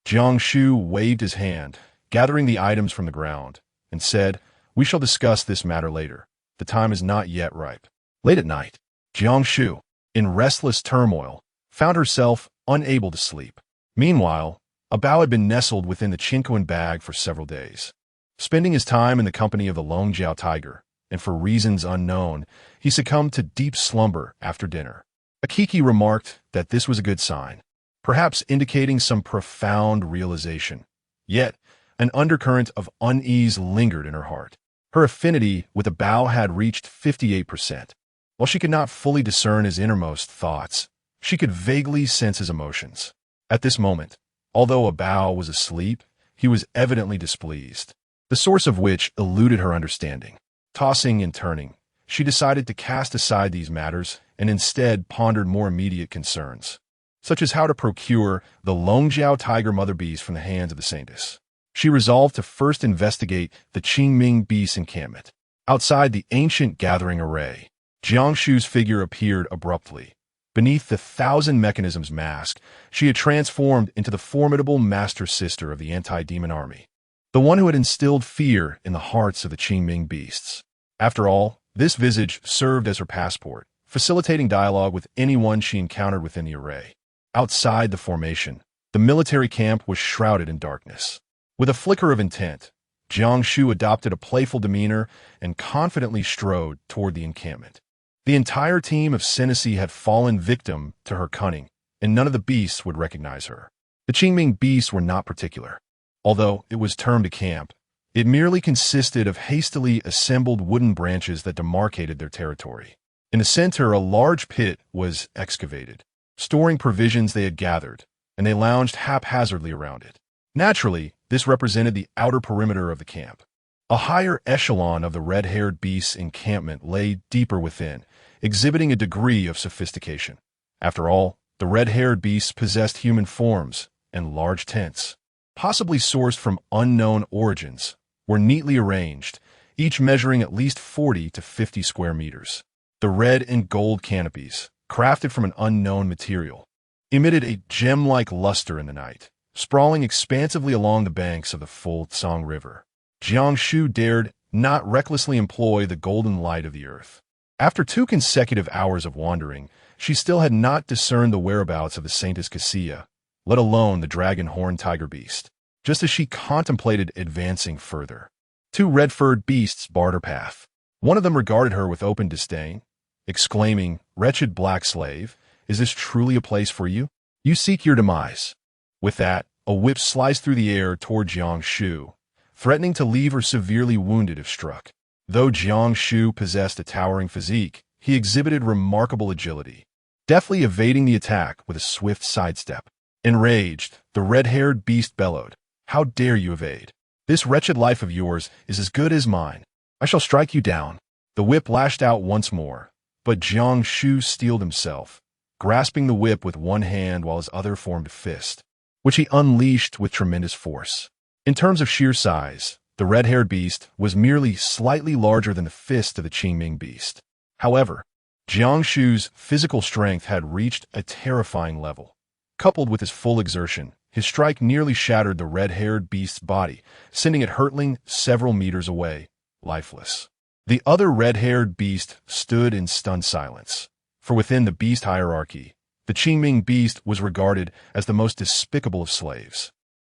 Jiang Shu waved his hand, gathering the items from the ground, and said, We shall discuss this matter later. The time is not yet ripe. Late at night, Jiang Shu, in restless turmoil, found herself unable to sleep. Meanwhile, a bao had been nestled within the Qinquan bag for several days. Spending his time in the company of the Longjiao tiger, and for reasons unknown, he succumbed to deep slumber after dinner. Akiki remarked that this was a good sign, perhaps indicating some profound realization. Yet, an undercurrent of unease lingered in her heart. Her affinity with the bao had reached 58%. While she could not fully discern his innermost thoughts, she could vaguely sense his emotions. At this moment, although a bao was asleep, he was evidently displeased, the source of which eluded her understanding. Tossing and turning, she decided to cast aside these matters and instead pondered more immediate concerns, such as how to procure the Longjiao tiger mother beast from the hands of the saintess. She resolved to first investigate the Qingming beast encampment. Outside the ancient gathering array, Jiang Shu's figure appeared abruptly. Beneath the 1,000 mechanisms mask, she had transformed into the formidable master sister of the anti-demon army, the one who had instilled fear in the hearts of the Qingming beasts. After all, this visage served as her passport, facilitating dialogue with anyone she encountered within the array. Outside the formation, the military camp was shrouded in darkness. With a flicker of intent, Jiang Shu adopted a playful demeanor and confidently strode toward the encampment. The entire team of Senesi had fallen victim to her cunning, and none of the beasts would recognize her. The Qingming beasts were not particular. Although it was termed a camp, it merely consisted of hastily assembled wooden branches that demarcated their territory. In the center, a large pit was excavated, storing provisions they had gathered, and they lounged haphazardly around it. Naturally, this represented the outer perimeter of the camp. A higher echelon of the red-haired beast's encampment lay deeper within, exhibiting a degree of sophistication. After all, the red-haired beasts possessed human forms, and large tents, possibly sourced from unknown origins, were neatly arranged, each measuring at least 40 to 50 square meters. The red and gold canopies, crafted from an unknown material, emitted a gem-like luster in the night, sprawling expansively along the banks of the full Tsang River. Jiang Shu dared not recklessly employ the golden light of the earth. After 2 consecutive hours of wandering, she still had not discerned the whereabouts of the Saintess Cassia, let alone the dragon-horned tiger beast. Just as she contemplated advancing further, 2 red-furred beasts barred her path. One of them regarded her with open disdain, exclaiming, "Wretched black slave, is this truly a place for you? You seek your demise." With that, a whip sliced through the air toward Jiang Shu, threatening to leave her severely wounded if struck. Though Jiang Shu possessed a towering physique, he exhibited remarkable agility, deftly evading the attack with a swift sidestep. Enraged, the red-haired beast bellowed, "How dare you evade? This wretched life of yours is as good as mine. I shall strike you down." The whip lashed out once more, but Jiang Shu steeled himself, grasping the whip with one hand while his other formed a fist, which he unleashed with tremendous force. In terms of sheer size, the red-haired beast was merely slightly larger than the fist of the Qingming beast. However, Jiang Shu's physical strength had reached a terrifying level. Coupled with his full exertion, his strike nearly shattered the red-haired beast's body, sending it hurtling several meters away, lifeless. The other red-haired beast stood in stunned silence, for within the beast hierarchy, the Qingming beast was regarded as the most despicable of slaves,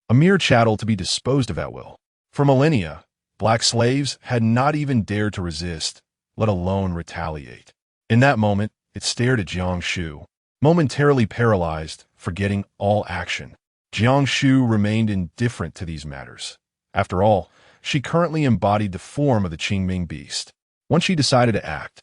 a mere chattel to be disposed of at will. For millennia, black slaves had not even dared to resist, let alone retaliate. In that moment, it stared at Jiang Shu, momentarily paralyzed, forgetting all action. Jiang Shu remained indifferent to these matters. After all, she currently embodied the form of the Qingming beast. Once she decided to act,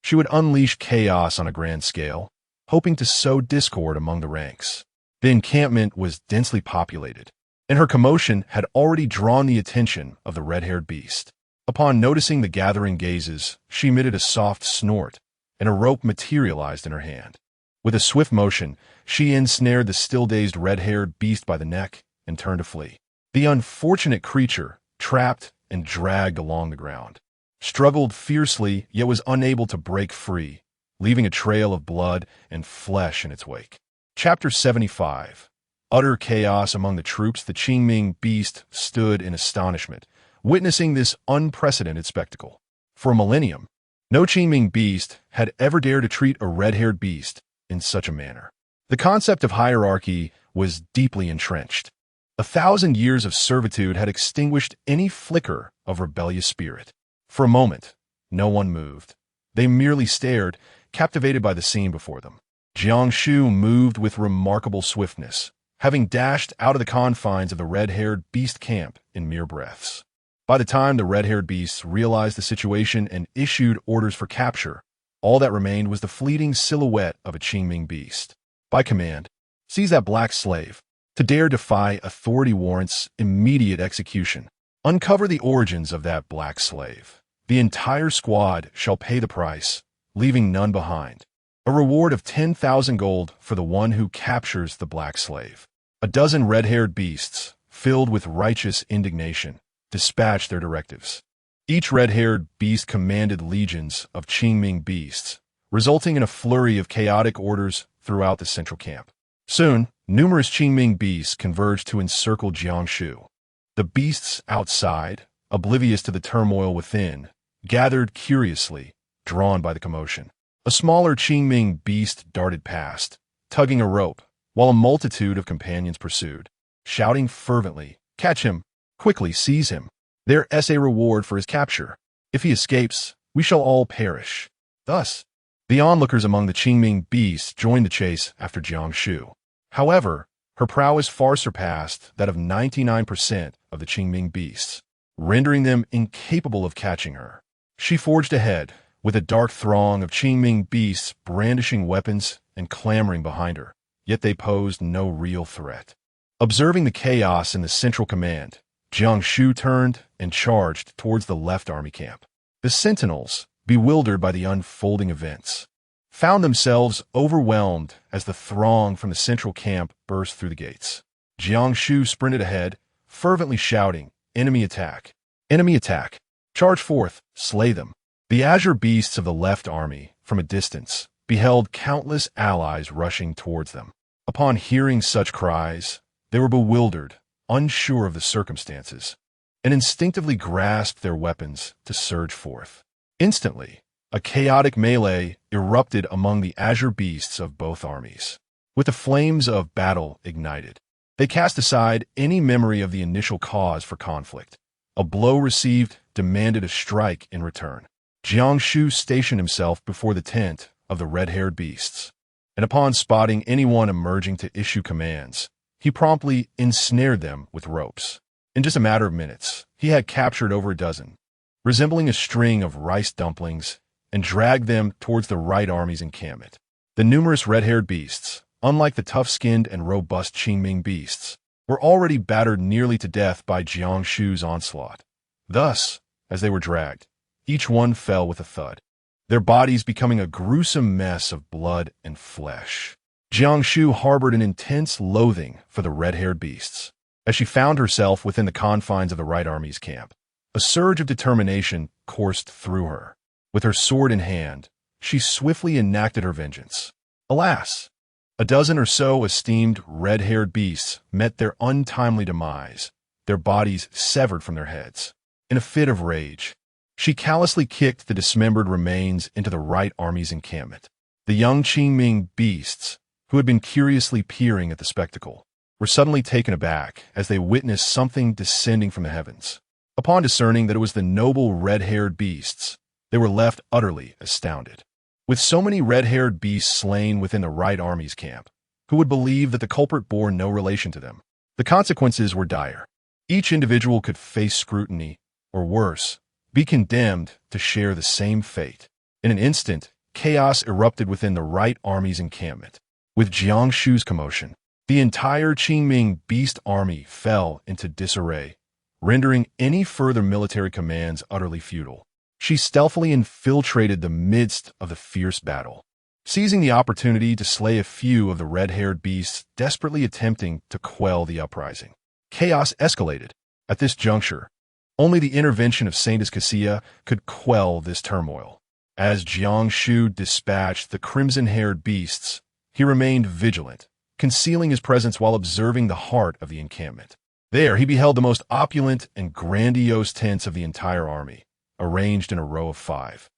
she would unleash chaos on a grand scale, hoping to sow discord among the ranks. The encampment was densely populated, and her commotion had already drawn the attention of the red-haired beast. Upon noticing the gathering gazes, she emitted a soft snort, and a rope materialized in her hand. With a swift motion, she ensnared the still-dazed red-haired beast by the neck and turned to flee. The unfortunate creature, trapped and dragged along the ground, struggled fiercely yet was unable to break free, leaving a trail of blood and flesh in its wake. Chapter 75. Utter chaos among the troops. The Qingming beast stood in astonishment, witnessing this unprecedented spectacle. For a millennium, no Qingming beast had ever dared to treat a red-haired beast in such a manner. The concept of hierarchy was deeply entrenched. 1,000 years of servitude had extinguished any flicker of rebellious spirit. For a moment, no one moved. They merely stared, captivated by the scene before them. Jiang Shu moved with remarkable swiftness, having dashed out of the confines of the red-haired beast camp in mere breaths. By the time the red-haired beasts realized the situation and issued orders for capture, all that remained was the fleeting silhouette of a Qingming beast. By command, seize that black slave. To dare defy authority warrants immediate execution. Uncover the origins of that black slave. The entire squad shall pay the price, leaving none behind. A reward of 10,000 gold for the one who captures the black slave. A dozen red-haired beasts, filled with righteous indignation, dispatched their directives. Each red-haired beast commanded legions of Qingming beasts, resulting in a flurry of chaotic orders throughout the central camp. Soon, numerous Qingming beasts converged to encircle Jiang Shu. The beasts outside, oblivious to the turmoil within, gathered curiously, drawn by the commotion. A smaller Qingming beast darted past, tugging a rope, while a multitude of companions pursued, shouting fervently, "Catch him! Quickly seize him! There is a reward for his capture. If he escapes, we shall all perish." Thus, the onlookers among the Qingming beasts joined the chase after Jiang Shu. However, her prowess far surpassed that of 99% of the Qingming beasts, rendering them incapable of catching her. She forged ahead, with a dark throng of Qingming beasts brandishing weapons and clamoring behind her, yet they posed no real threat. Observing the chaos in the central command, Jiang Shu turned and charged towards the left army camp. The sentinels, bewildered by the unfolding events, found themselves overwhelmed as the throng from the central camp burst through the gates. Jiang Shu sprinted ahead, fervently shouting, "Enemy attack! Enemy attack! Charge forth! Slay them!" The azure beasts of the left army, from a distance, beheld countless allies rushing towards them. Upon hearing such cries, they were bewildered, unsure of the circumstances, and instinctively grasped their weapons to surge forth. Instantly, a chaotic melee erupted among the azure beasts of both armies. With the flames of battle ignited, they cast aside any memory of the initial cause for conflict. A blow received demanded a strike in return. Jiang Shu stationed himself before the tent of the red-haired beasts, and upon spotting anyone emerging to issue commands, he promptly ensnared them with ropes. In just a matter of minutes, he had captured over a dozen, resembling a string of rice dumplings, and dragged them towards the right army's encampment. The numerous red-haired beasts, unlike the tough-skinned and robust Qingming beasts, were already battered nearly to death by Jiang Shu's onslaught. Thus, as they were dragged, each one fell with a thud, their bodies becoming a gruesome mess of blood and flesh. Jiang Shu harbored an intense loathing for the red-haired beasts. As she found herself within the confines of the right army's camp, a surge of determination coursed through her. With her sword in hand, she swiftly enacted her vengeance. Alas! A dozen or so esteemed red-haired beasts met their untimely demise, their bodies severed from their heads. In a fit of rage, she callously kicked the dismembered remains into the right army's encampment. The young Qingming beasts, who had been curiously peering at the spectacle, were suddenly taken aback as they witnessed something descending from the heavens. Upon discerning that it was the noble red-haired beasts, they were left utterly astounded. With so many red-haired beasts slain within the right army's camp, who would believe that the culprit bore no relation to them? The consequences were dire. Each individual could face scrutiny, or worse, be condemned to share the same fate. In an instant, chaos erupted within the right army's encampment. With Jiang Shu's commotion, the entire Qingming beast army fell into disarray, rendering any further military commands utterly futile. She stealthily infiltrated the midst of the fierce battle, seizing the opportunity to slay a few of the red-haired beasts desperately attempting to quell the uprising. Chaos escalated. At this juncture, only the intervention of Saintess Cassia could quell this turmoil. As Jiang Shu dispatched the crimson-haired beasts, he remained vigilant, concealing his presence while observing the heart of the encampment. There he beheld the most opulent and grandiose tents of the entire army, arranged in a row of 5.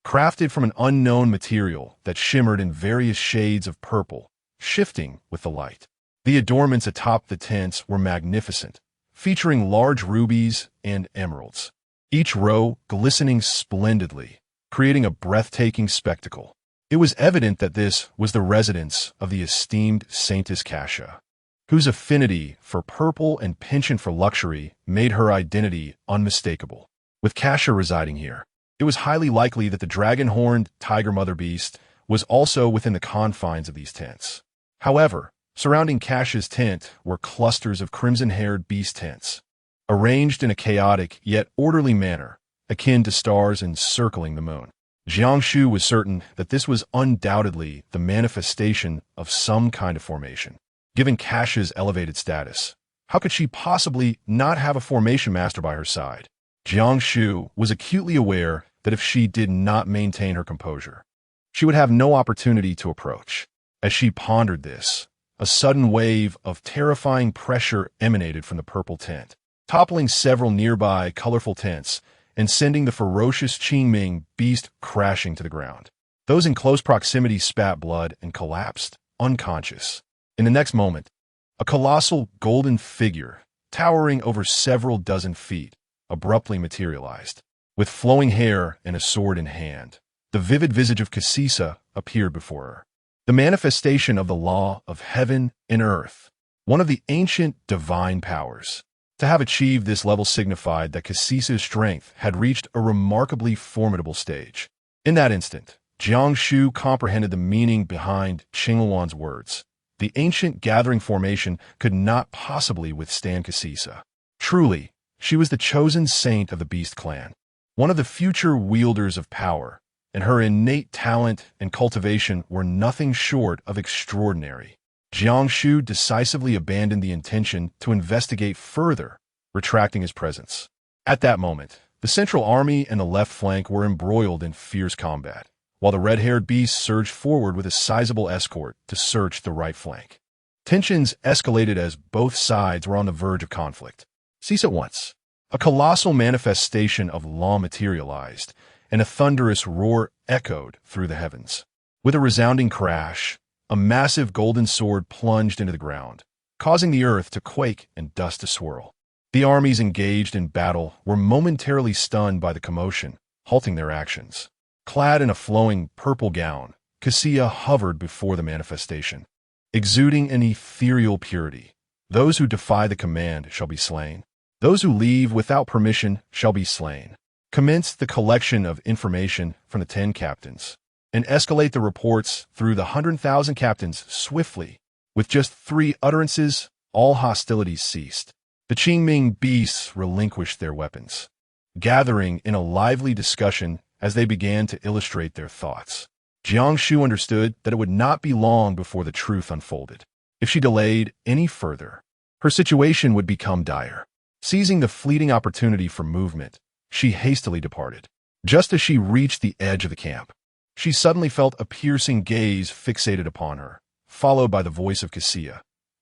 Crafted from an unknown material that shimmered in various shades of purple, shifting with the light. The adornments atop the tents were magnificent, featuring large rubies and emeralds, each row glistening splendidly, creating a breathtaking spectacle. It was evident that this was the residence of the esteemed Saintess Cassia, whose affinity for purple and penchant for luxury made her identity unmistakable. With Cassia residing here, it was highly likely that the dragon-horned tiger mother beast was also within the confines of these tents. However, surrounding Cassia's tent were clusters of crimson-haired beast tents, arranged in a chaotic yet orderly manner, akin to stars encircling the moon. Jiang Shu was certain that this was undoubtedly the manifestation of some kind of formation. Given Cassia's elevated status, how could she possibly not have a formation master by her side? Jiang Shu was acutely aware that if she did not maintain her composure, she would have no opportunity to approach. As she pondered this, a sudden wave of terrifying pressure emanated from the purple tent, toppling several nearby colorful tents and sending the ferocious Qingming beast crashing to the ground. Those in close proximity spat blood and collapsed, unconscious. In the next moment, a colossal golden figure, towering over several dozen feet, abruptly materialized. With flowing hair and a sword in hand, the vivid visage of Cassia appeared before her. The manifestation of the law of heaven and earth, one of the ancient divine powers. To have achieved this level signified that Cassia's strength had reached a remarkably formidable stage. In that instant, Jiang Shu comprehended the meaning behind Qingluan's words. The ancient gathering formation could not possibly withstand Cassia. Truly, she was the chosen saint of the beast clan, one of the future wielders of power, and her innate talent and cultivation were nothing short of extraordinary. Jiang Shu decisively abandoned the intention to investigate further, retracting his presence. At that moment, the central army and the left flank were embroiled in fierce combat, while the red-haired beast surged forward with a sizable escort to search the right flank. Tensions escalated as both sides were on the verge of conflict. Cease at once. A colossal manifestation of law materialized, and a thunderous roar echoed through the heavens. With a resounding crash, a massive golden sword plunged into the ground, causing the earth to quake and dust to swirl. The armies engaged in battle were momentarily stunned by the commotion, halting their actions. Clad in a flowing purple gown, Cassia hovered before the manifestation, exuding an ethereal purity. Those who defy the command shall be slain. Those who leave without permission shall be slain. Commence the collection of information from the 10 captains, and escalate the reports through the 100,000 captains swiftly. With just 3 utterances, all hostilities ceased. The Qingming beasts relinquished their weapons, gathering in a lively discussion as they began to illustrate their thoughts. Jiang Shu understood that it would not be long before the truth unfolded. If she delayed any further, her situation would become dire. Seizing the fleeting opportunity for movement, she hastily departed. Just as she reached the edge of the camp, she suddenly felt a piercing gaze fixated upon her, followed by the voice of Cassia.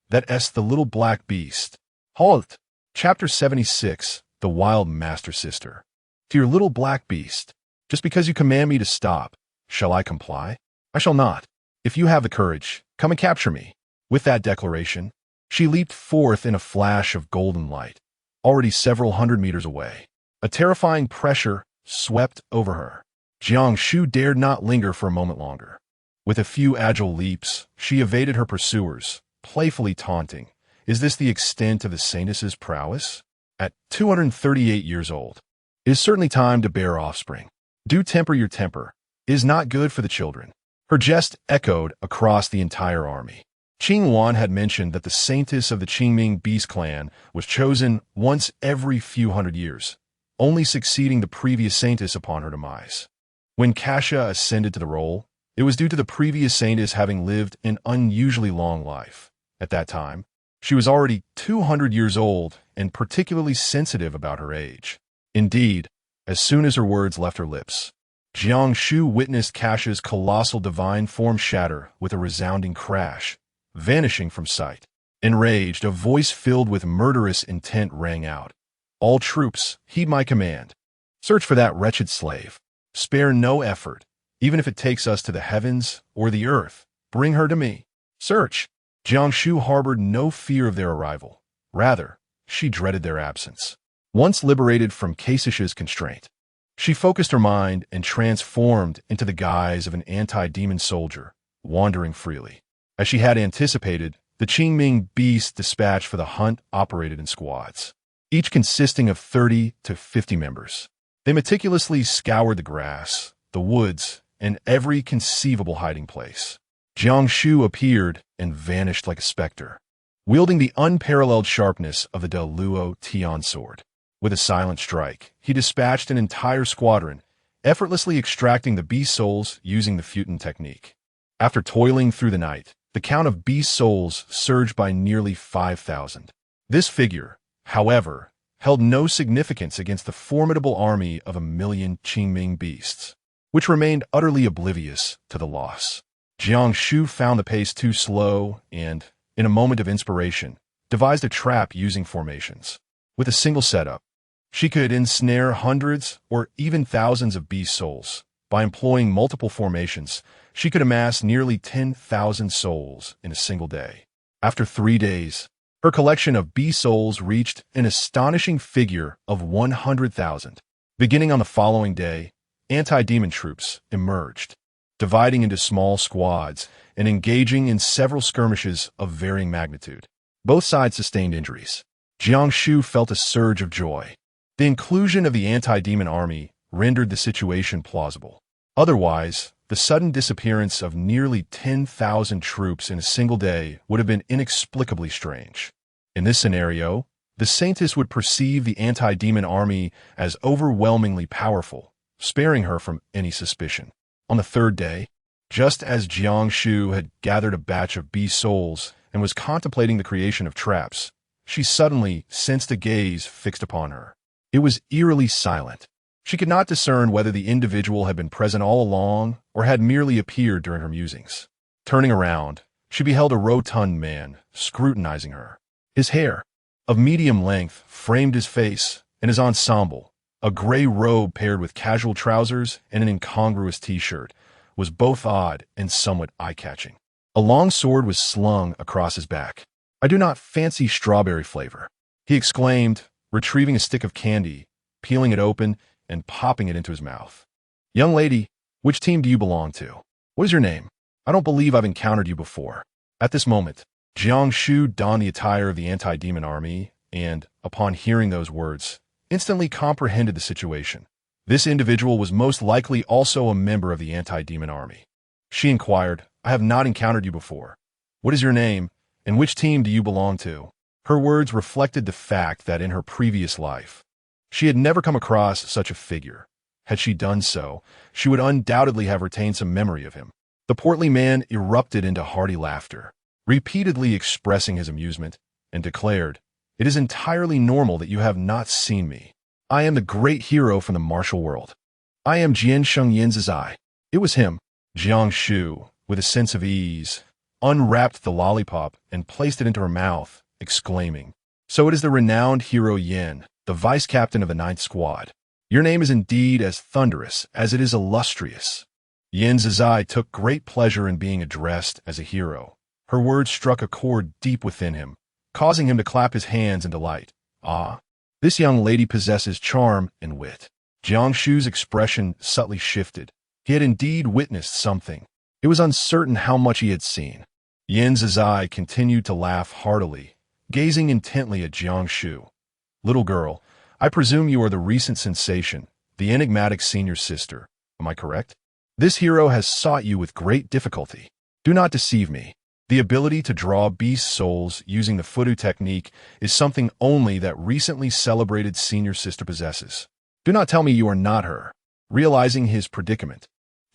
That's the little black beast. Halt! Chapter 76, The Wild Master Sister. To your little black beast, just because you command me to stop, shall I comply? I shall not. If you have the courage, come and capture me. With that declaration, she leaped forth in a flash of golden light, already several hundred meters away. A terrifying pressure swept over her. Jiang Shu dared not linger for a moment longer. With a few agile leaps, she evaded her pursuers, playfully taunting, "Is this the extent of the saintess's prowess?" At 238 years old, it is certainly time to bear offspring. Do temper your temper. It is not good for the children. Her jest echoed across the entire army. Qingluan had mentioned that the saintess of the Qingming beast clan was chosen once every few hundred years, only succeeding the previous saintess upon her demise. When Cassia ascended to the role, It was due to the previous saintess having lived an unusually long life. At that time, she was already 200 years old and particularly sensitive about her age. Indeed, as soon as her words left her lips, Jiang Shu witnessed Kasha's colossal divine form shatter with a resounding crash, vanishing from sight. Enraged, a voice filled with murderous intent rang out. "All troops, heed my command. Search for that wretched slave. Spare no effort, even if it takes us to the heavens or the earth. Bring her to me. Search." Jiang Shu harbored no fear of their arrival. Rather, she dreaded their absence. Once liberated from Kasha's constraint, she focused her mind and transformed into the guise of an anti-demon soldier, wandering freely. As she had anticipated, the Qingming beasts dispatched for the hunt operated in squads, each consisting of 30 to 50 members. They meticulously scoured the grass, the woods, and every conceivable hiding place. Jiang Shu appeared and vanished like a specter, wielding the unparalleled sharpness of the Luo Tian sword. With a silent strike, he dispatched an entire squadron, effortlessly extracting the beast souls using the Futon technique. After toiling through the night, the count of beast souls surged by nearly 5,000. This figure, however, held no significance against the formidable army of 1,000,000 Qingming beasts, which remained utterly oblivious to the loss. Jiang Shu found the pace too slow and, in a moment of inspiration, devised a trap using formations. With a single setup, she could ensnare hundreds or even thousands of beast souls. By employing multiple formations, she could amass nearly 10,000 souls in a single day. After 3 days, her collection of beast souls reached an astonishing figure of 100,000. Beginning on the following day, anti-demon troops emerged, dividing into small squads and engaging in several skirmishes of varying magnitude. Both sides sustained injuries. Jiang Shu felt a surge of joy. The inclusion of the anti-demon army rendered the situation plausible. Otherwise, the sudden disappearance of nearly 10,000 troops in a single day would have been inexplicably strange. In this scenario, the saintess would perceive the anti-demon army as overwhelmingly powerful, sparing her from any suspicion. On the third day, just as Jiang Shu had gathered a batch of beast souls and was contemplating the creation of traps, she suddenly sensed a gaze fixed upon her. It was eerily silent. She could not discern whether the individual had been present all along or had merely appeared during her musings. Turning around, she beheld a rotund man scrutinizing her. His hair, of medium length, framed his face, and his ensemble, a gray robe paired with casual trousers and an incongruous t-shirt, was both odd and somewhat eye-catching. A long sword was slung across his back. "I do not fancy strawberry flavor," he exclaimed, retrieving a stick of candy, peeling it open, and popping it into his mouth. "Young lady, which team do you belong to? What is your name? I don't believe I've encountered you before." At this moment, Jiang Shu donned the attire of the anti-demon army and, upon hearing those words, instantly comprehended the situation. This individual was most likely also a member of the anti-demon army. She inquired, "I have not encountered you before. What is your name, and which team do you belong to?" Her words reflected the fact that in her previous life, she had never come across such a figure. Had she done so, she would undoubtedly have retained some memory of him. The portly man erupted into hearty laughter, repeatedly expressing his amusement, and declared, "It is entirely normal that you have not seen me. I am the great hero from the martial world. I am Jian Sheng Yanzizai." It was him. Jiang Shu, with a sense of ease, unwrapped the lollipop and placed it into her mouth, exclaiming, "So it is the renowned hero Yin, the vice-captain of the 9th Squad. Your name is indeed as thunderous as it is illustrious." Yin Zizai took great pleasure in being addressed as a hero. Her words struck a chord deep within him, causing him to clap his hands in delight. "Ah, this young lady possesses charm and wit." Jiang Shu's expression subtly shifted. He had indeed witnessed something. It was uncertain how much he had seen. Yin Zizai continued to laugh heartily, gazing intently at Jiang Shu. "Little girl, I presume you are the recent sensation, the enigmatic senior sister. Am I correct? This hero has sought you with great difficulty. Do not deceive me. The ability to draw beast souls using the Futu technique is something only that recently celebrated senior sister possesses. Do not tell me you are not her." Realizing his predicament,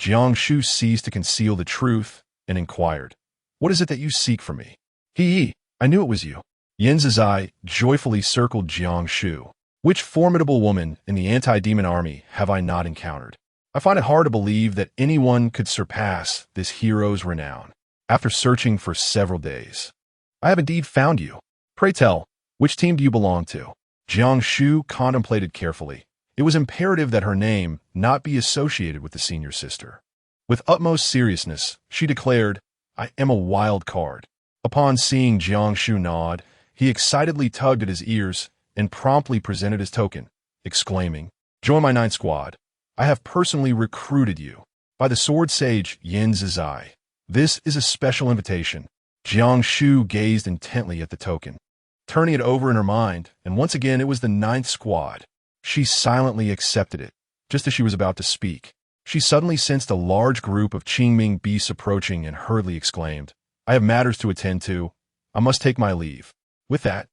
Jiang Shu ceased to conceal the truth and inquired, "What is it that you seek from me?" I knew it was you." Yin Zizai joyfully circled Jiang Shu. "Which formidable woman in the anti-demon army have I not encountered? I find it hard to believe that anyone could surpass this hero's renown. After searching for several days, I have indeed found you. Pray tell, which team do you belong to?" Jiang Shu contemplated carefully. It was imperative that her name not be associated with the senior sister. With utmost seriousness, she declared, "I am a wild card." Upon seeing Jiang Shu nod, he excitedly tugged at his ears and promptly presented his token, exclaiming, "Join my 9th squad. I have personally recruited you. By the sword sage Yin Zizai, this is a special invitation." Jiang Shu gazed intently at the token, turning it over in her mind, and once again it was the 9th squad. She silently accepted it. Just as she was about to speak, she suddenly sensed a large group of Qingming beasts approaching and hurriedly exclaimed, "I have matters to attend to. I must take my leave." With that,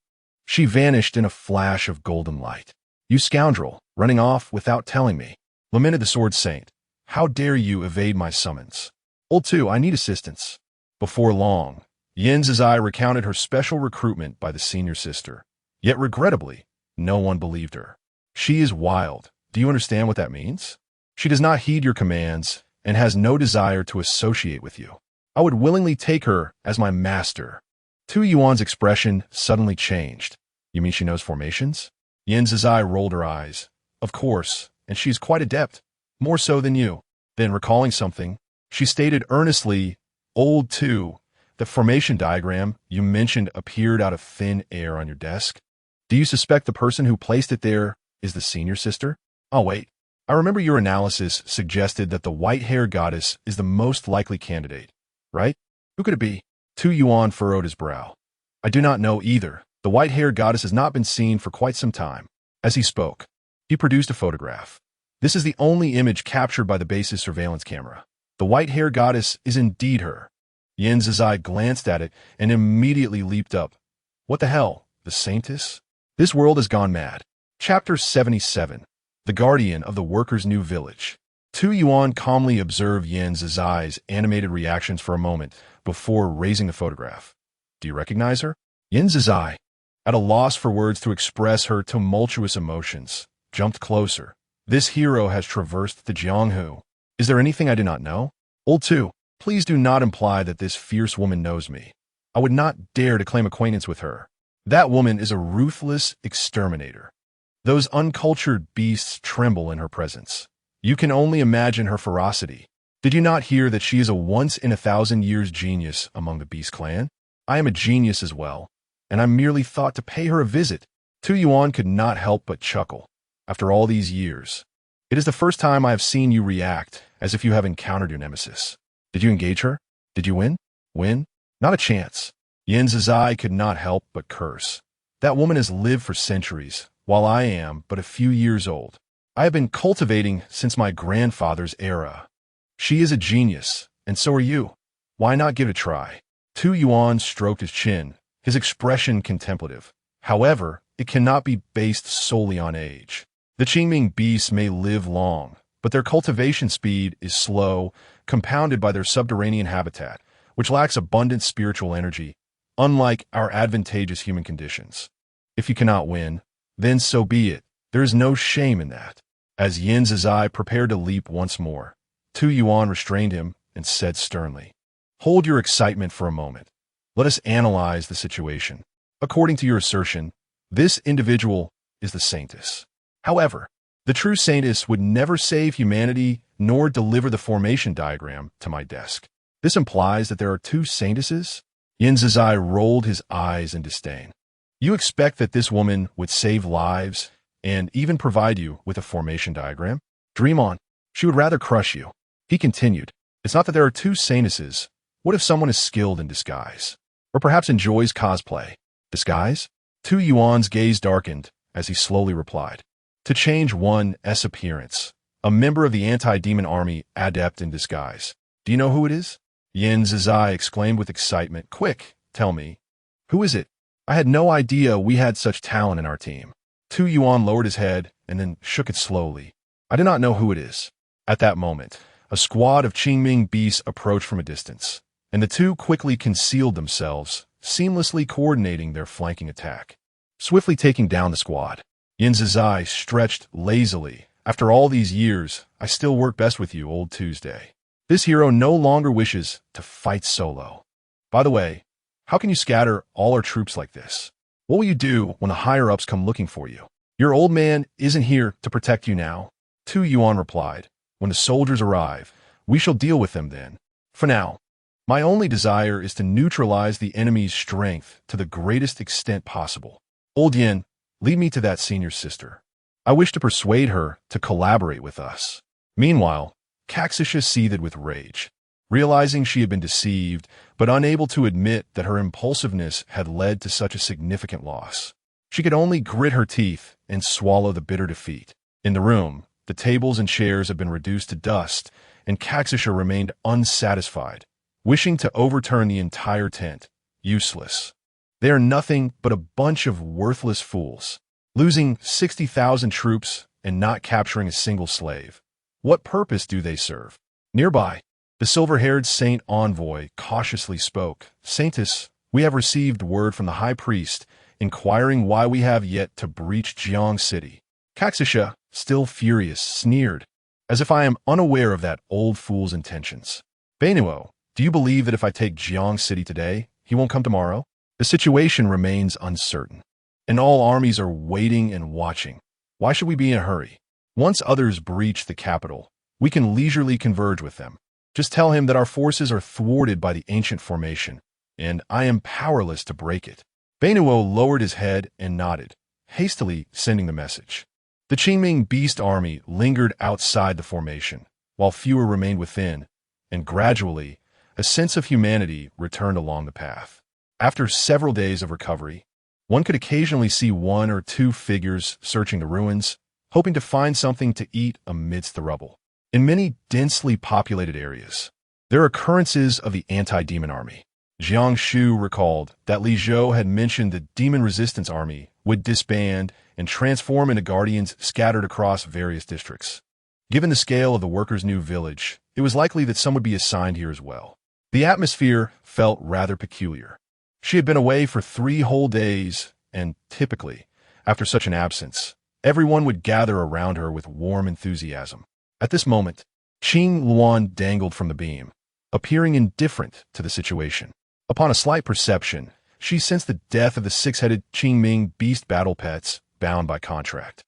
she vanished in a flash of golden light. "You scoundrel, running off without telling me," lamented the sword saint. "How dare you evade my summons? Old 2, I need assistance." Before long, Yin Zizai recounted her special recruitment by the senior sister. Yet regrettably, no one believed her. "She is wild. Do you understand what that means? She does not heed your commands and has no desire to associate with you. I would willingly take her as my master." Tu Yuan's expression suddenly changed. "You mean she knows formations?" Yin Zizai rolled her eyes. "Of course, and she's quite adept, more so than you." Then, recalling something, she stated earnestly, "Old 2, the formation diagram you mentioned appeared out of thin air on your desk. Do you suspect the person who placed it there is the senior sister?" "Oh, wait. I remember your analysis suggested that the white-hair goddess is the most likely candidate, right? Who could it be?" Tu Yuan furrowed his brow. "I do not know either. The white-hair goddess has not been seen for quite some time." As he spoke, he produced a photograph. "This is the only image captured by the base's surveillance camera. The white-hair goddess is indeed her." Yin Zizai glanced at it and immediately leaped up. "What the hell? The saintess? This world has gone mad." Chapter 77. The Guardian of the Workers' New Village. Tu Yuan calmly observed Yin Zizai's animated reactions for a moment before raising the photograph. "Do you recognize her?" Yin Zizai, at a loss for words to express her tumultuous emotions, jumped closer. "This hero has traversed the Jianghu. Is there anything I do not know?" "Old 2, please do not imply that this fierce woman knows me. I would not dare to claim acquaintance with her. That woman is a ruthless exterminator. Those uncultured beasts tremble in her presence. You can only imagine her ferocity. Did you not hear that she is a once-in-a-thousand-years genius among the Beast clan? I am a genius as well, and I merely thought to pay her a visit." Tu Yuan could not help but chuckle. "After all these years, it is the first time I have seen you react as if you have encountered your nemesis. Did you engage her? Did you win?" "Win? Not a chance." Yin Zizai could not help but curse. "That woman has lived for centuries, while I am but a few years old. I have been cultivating since my grandfather's era. She is a genius, and so are you. Why not give it a try?" Tu Yuan stroked his chin, his expression contemplative. "However, it cannot be based solely on age. The Qingming beasts may live long, but their cultivation speed is slow, compounded by their subterranean habitat, which lacks abundant spiritual energy, unlike our advantageous human conditions. If you cannot win, then so be it. There is no shame in that." As Yin Zizai prepared to leap once more, Tu Yuan restrained him and said sternly, "Hold your excitement for a moment. Let us analyze the situation. According to your assertion, this individual is the saintess. However, the true saintess would never save humanity nor deliver the formation diagram to my desk. This implies that there are 2 saintesses?" Yin Zizai rolled his eyes in disdain. "You expect that this woman would save lives and even provide you with a formation diagram? Dream on. She would rather crush you." He continued, "It's not that there are 2 saintesses. What if someone is skilled in disguise? Or perhaps enjoys cosplay? Disguise?" Tu Yuan's gaze darkened as he slowly replied, "To change one's appearance. A member of the anti-demon army adept in disguise. Do you know who it is?" Yin Zizai exclaimed with excitement, "Quick, tell me. Who is it? I had no idea we had such talent in our team." Tu Yuan lowered his head and then shook it slowly. "I do not know who it is." At that moment, A squad of Qingming beasts approached from a distance, and the two quickly concealed themselves, seamlessly coordinating their flanking attack. Swiftly taking down the squad, Yin Zizai stretched lazily. After all these years, I still work best with you, old Tuesday. This hero no longer wishes to fight solo. By the way, how can you scatter all our troops like this? What will you do when the higher-ups come looking for you? Your old man isn't here to protect you now. Tu Yuan replied, when the soldiers arrive, we shall deal with them then. For now, my only desire is to neutralize the enemy's strength to the greatest extent possible. Old Yin, lead me to that senior sister. I wish to persuade her to collaborate with us. Meanwhile, Caxisha seethed with rage, realizing she had been deceived, but unable to admit that her impulsiveness had led to such a significant loss. She could only grit her teeth and swallow the bitter defeat. In the room, the tables and chairs had been reduced to dust, and Caxisha remained unsatisfied, wishing to overturn the entire tent. Useless. They are nothing but a bunch of worthless fools, losing 60,000 troops and not capturing a single slave. What purpose do they serve? Nearby, the silver-haired saint envoy cautiously spoke. Saintess, we have received word from the high priest, inquiring why we have yet to breach Jiang City. Caxisha, still furious, sneered, as if I am unaware of that old fool's intentions. Beinuo, do you believe that if I take Jiang City today, he won't come tomorrow? The situation remains uncertain, and all armies are waiting and watching. Why should we be in a hurry? Once others breach the capital, we can leisurely converge with them. Just tell him that our forces are thwarted by the ancient formation, and I am powerless to break it. Beinuo lowered his head and nodded, hastily sending the message. The Qingming beast army lingered outside the formation, while fewer remained within, and gradually, a sense of humanity returned along the path. After several days of recovery, one could occasionally see one or two figures searching the ruins, hoping to find something to eat amidst the rubble. In many densely populated areas, there are occurrences of the anti-demon army. Jiang Shu recalled that Li Zhou had mentioned the demon resistance army would disband and transform into guardians scattered across various districts. Given the scale of the workers' new village, it was likely that some would be assigned here as well. The atmosphere felt rather peculiar. She had been away for 3 whole days, and typically, after such an absence, everyone would gather around her with warm enthusiasm. At this moment, Qing Luan dangled from the beam, appearing indifferent to the situation. Upon a slight perception, she sensed the death of the 6-headed Qingming beast battle pets bound by contract.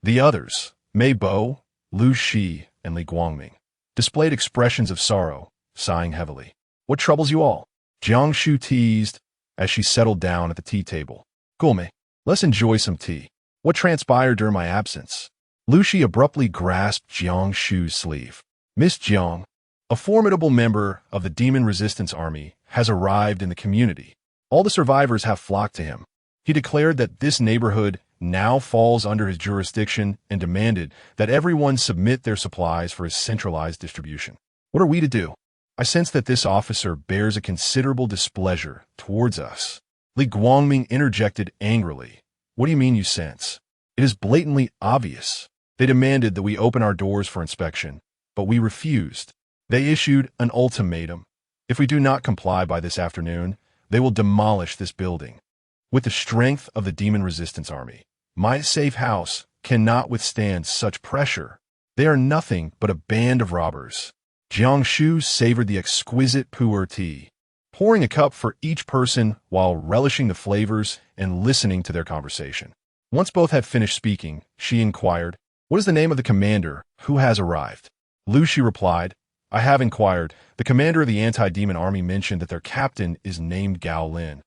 The others, Mei Bo, Lu Shi, and Li Guangming, displayed expressions of sorrow, sighing heavily. What troubles you all? Jiang Shu teased as she settled down at the tea table. Gulme, let's enjoy some tea. What transpired during my absence? Lu Shi abruptly grasped Jiang Shu's sleeve. Miss Jiang, a formidable member of the Demon Resistance Army, has arrived in the community. All the survivors have flocked to him. He declared that this neighborhood now falls under his jurisdiction and demanded that everyone submit their supplies for his centralized distribution. What are we to do? I sense that this officer bears a considerable displeasure towards us. Li Guangming interjected angrily. What do you mean you sense? It is blatantly obvious. They demanded that we open our doors for inspection, but we refused. They issued an ultimatum. If we do not comply by this afternoon, they will demolish this building. With the strength of the Demon Resistance Army, my safe house cannot withstand such pressure. They are nothing but a band of robbers. Jiang Shu savored the exquisite pu'er tea, pouring a cup for each person while relishing the flavors and listening to their conversation. Once both had finished speaking, she inquired, "What is the name of the commander who has arrived?" Lu Shi replied, "I have inquired. The commander of the anti-demon army mentioned that their captain is named Gao Lin,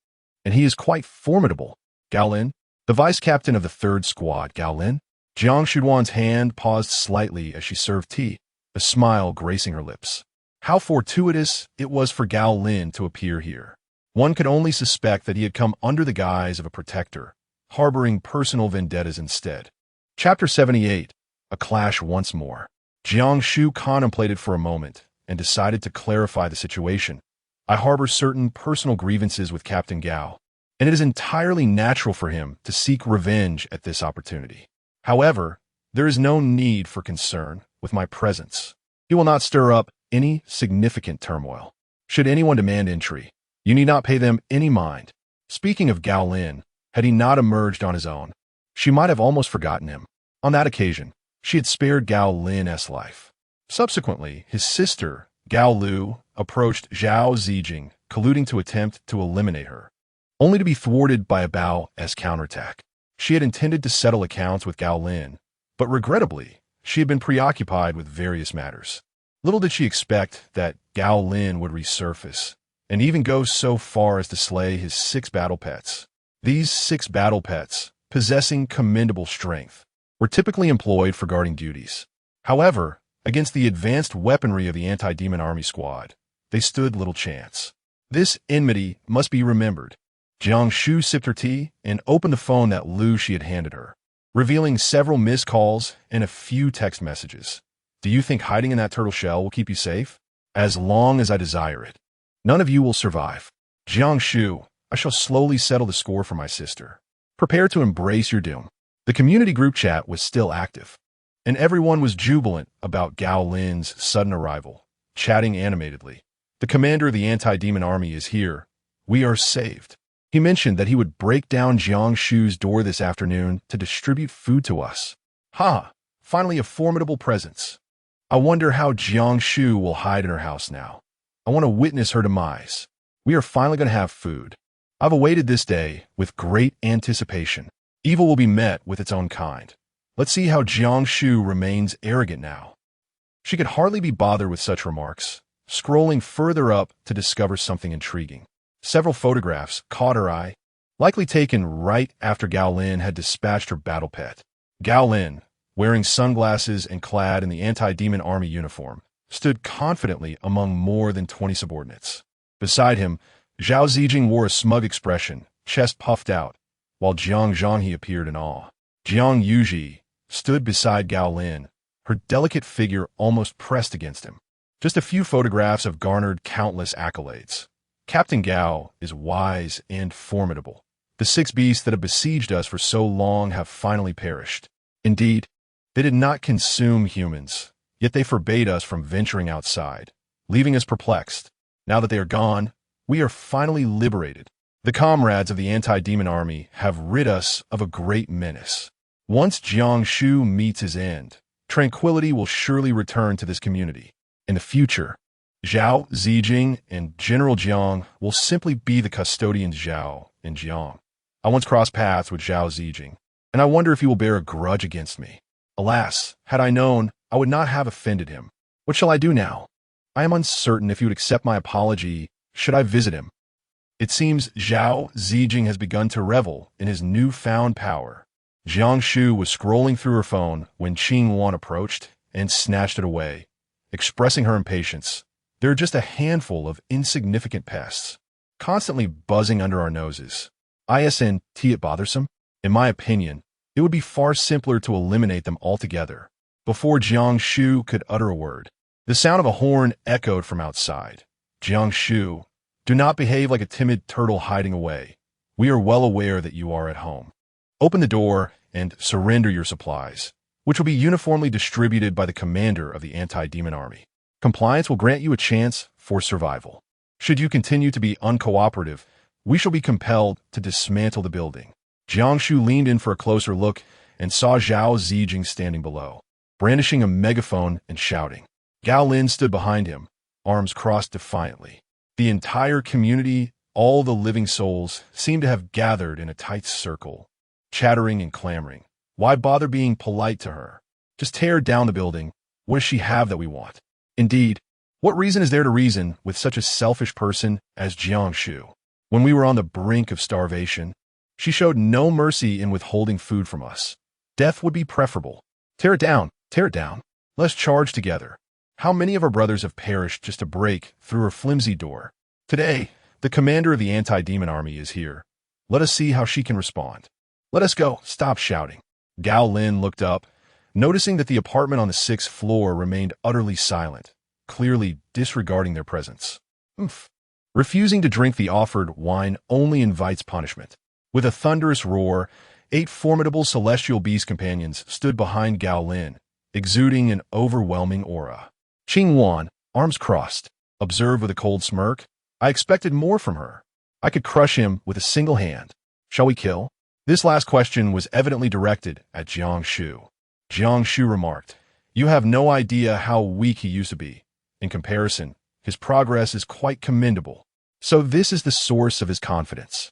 and he is quite formidable." Gao Lin? The vice-captain of the 3rd Squad, Gao Lin? Jiang Shuduan's hand paused slightly as she served tea, a smile gracing her lips. How fortuitous it was for Gao Lin to appear here. One could only suspect that he had come under the guise of a protector, harboring personal vendettas instead. Chapter 78. A Clash Once More. Jiang Shu contemplated for a moment and decided to clarify the situation. I harbor certain personal grievances with Captain Gao, and it is entirely natural for him to seek revenge at this opportunity. However, there is no need for concern with my presence. He will not stir up any significant turmoil. Should anyone demand entry, you need not pay them any mind. Speaking of Gao Lin, had he not emerged on his own, she might have almost forgotten him. On that occasion, she had spared Gao Lin's life. Subsequently, his sister, Gao Lu, approached Zhao Zijing, colluding to attempt to eliminate her, only to be thwarted by a Bao's counterattack. She had intended to settle accounts with Gao Lin, but regrettably, she had been preoccupied with various matters. Little did she expect that Gao Lin would resurface, and even go so far as to slay his 6 battle pets. These 6 battle pets, possessing commendable strength, were typically employed for guarding duties. However, against the advanced weaponry of the anti-demon army squad, they stood little chance. This enmity must be remembered. Jiang Shu sipped her tea and opened the phone that she had handed her, revealing several missed calls and a few text messages. Do you think hiding in that turtle shell will keep you safe? As long as I desire it. None of you will survive. Jiang Shu, I shall slowly settle the score for my sister. Prepare to embrace your doom. The community group chat was still active, and everyone was jubilant about Gao Lin's sudden arrival, chatting animatedly. The commander of the anti-demon army is here. We are saved. He mentioned that he would break down Jiang Shu's door this afternoon to distribute food to us. Ha! Finally a formidable presence. I wonder how Jiang Shu will hide in her house now. I want to witness her demise. We are finally going to have food. I've awaited this day with great anticipation. Evil will be met with its own kind. Let's see how Jiang Shu remains arrogant now. She could hardly be bothered with such remarks, scrolling further up to discover something intriguing. Several photographs caught her eye, likely taken right after Gao Lin had dispatched her battle pet. Gao Lin, wearing sunglasses and clad in the anti-demon army uniform, stood confidently among more than 20 subordinates. Beside him, Zhao Zijing wore a smug expression, chest puffed out, while Jiang Zhonghe appeared in awe. Jiang Yuji stood beside Gao Lin, her delicate figure almost pressed against him. Just a few photographs have garnered countless accolades. Captain Gao is wise and formidable. The 6 beasts that have besieged us for so long have finally perished. Indeed, they did not consume humans, yet they forbade us from venturing outside, leaving us perplexed. Now that they are gone, we are finally liberated. The comrades of the anti-demon army have rid us of a great menace. Once Jiang Shu meets his end, tranquility will surely return to this community. In the future, Zhao Zijing and General Jiang will simply be the custodians Zhao and Jiang. I once crossed paths with Zhao Zijing, and I wonder if he will bear a grudge against me. Alas, had I known, I would not have offended him. What shall I do now? I am uncertain if he would accept my apology should I visit him. It seems Zhao Zijing has begun to revel in his newfound power. Jiang Shu was scrolling through her phone when Qing Wan approached and snatched it away, expressing her impatience. There are just a handful of insignificant pests, constantly buzzing under our noses. Isn't it bothersome? In my opinion, it would be far simpler to eliminate them altogether. Before Jiang Shu could utter a word, the sound of a horn echoed from outside. Jiang Shu, do not behave like a timid turtle hiding away. We are well aware that you are at home. Open the door and surrender your supplies, which will be uniformly distributed by the commander of the anti-demon army. Compliance will grant you a chance for survival. Should you continue to be uncooperative, we shall be compelled to dismantle the building. Jiang Shu leaned in for a closer look and saw Zhao Zijing standing below, brandishing a megaphone and shouting. Gao Lin stood behind him, arms crossed defiantly. The entire community, all the living souls, seemed to have gathered in a tight circle, chattering and clamoring. Why bother being polite to her? Just tear down the building. What does she have that we want? Indeed, what reason is there to reason with such a selfish person as Jiang Shu? When we were on the brink of starvation, she showed no mercy in withholding food from us. Death would be preferable. Tear it down, tear it down. Let's charge together. How many of our brothers have perished just to break through her flimsy door? Today, the commander of the anti-demon army is here. Let us see how she can respond. Let us go. Stop shouting. Gao Lin looked up, noticing that the apartment on the 6th floor remained utterly silent, clearly disregarding their presence. Refusing to drink the offered wine only invites punishment. With a thunderous roar, 8 formidable celestial beast companions stood behind Gao Lin, exuding an overwhelming aura. Qing Wan, arms crossed, observed with a cold smirk. I expected more from her. I could crush him with a single hand. Shall we kill? This last question was evidently directed at Jiang Shu. Jiang Shu remarked, "You have no idea how weak he used to be. In comparison, his progress is quite commendable. So this is the source of his confidence.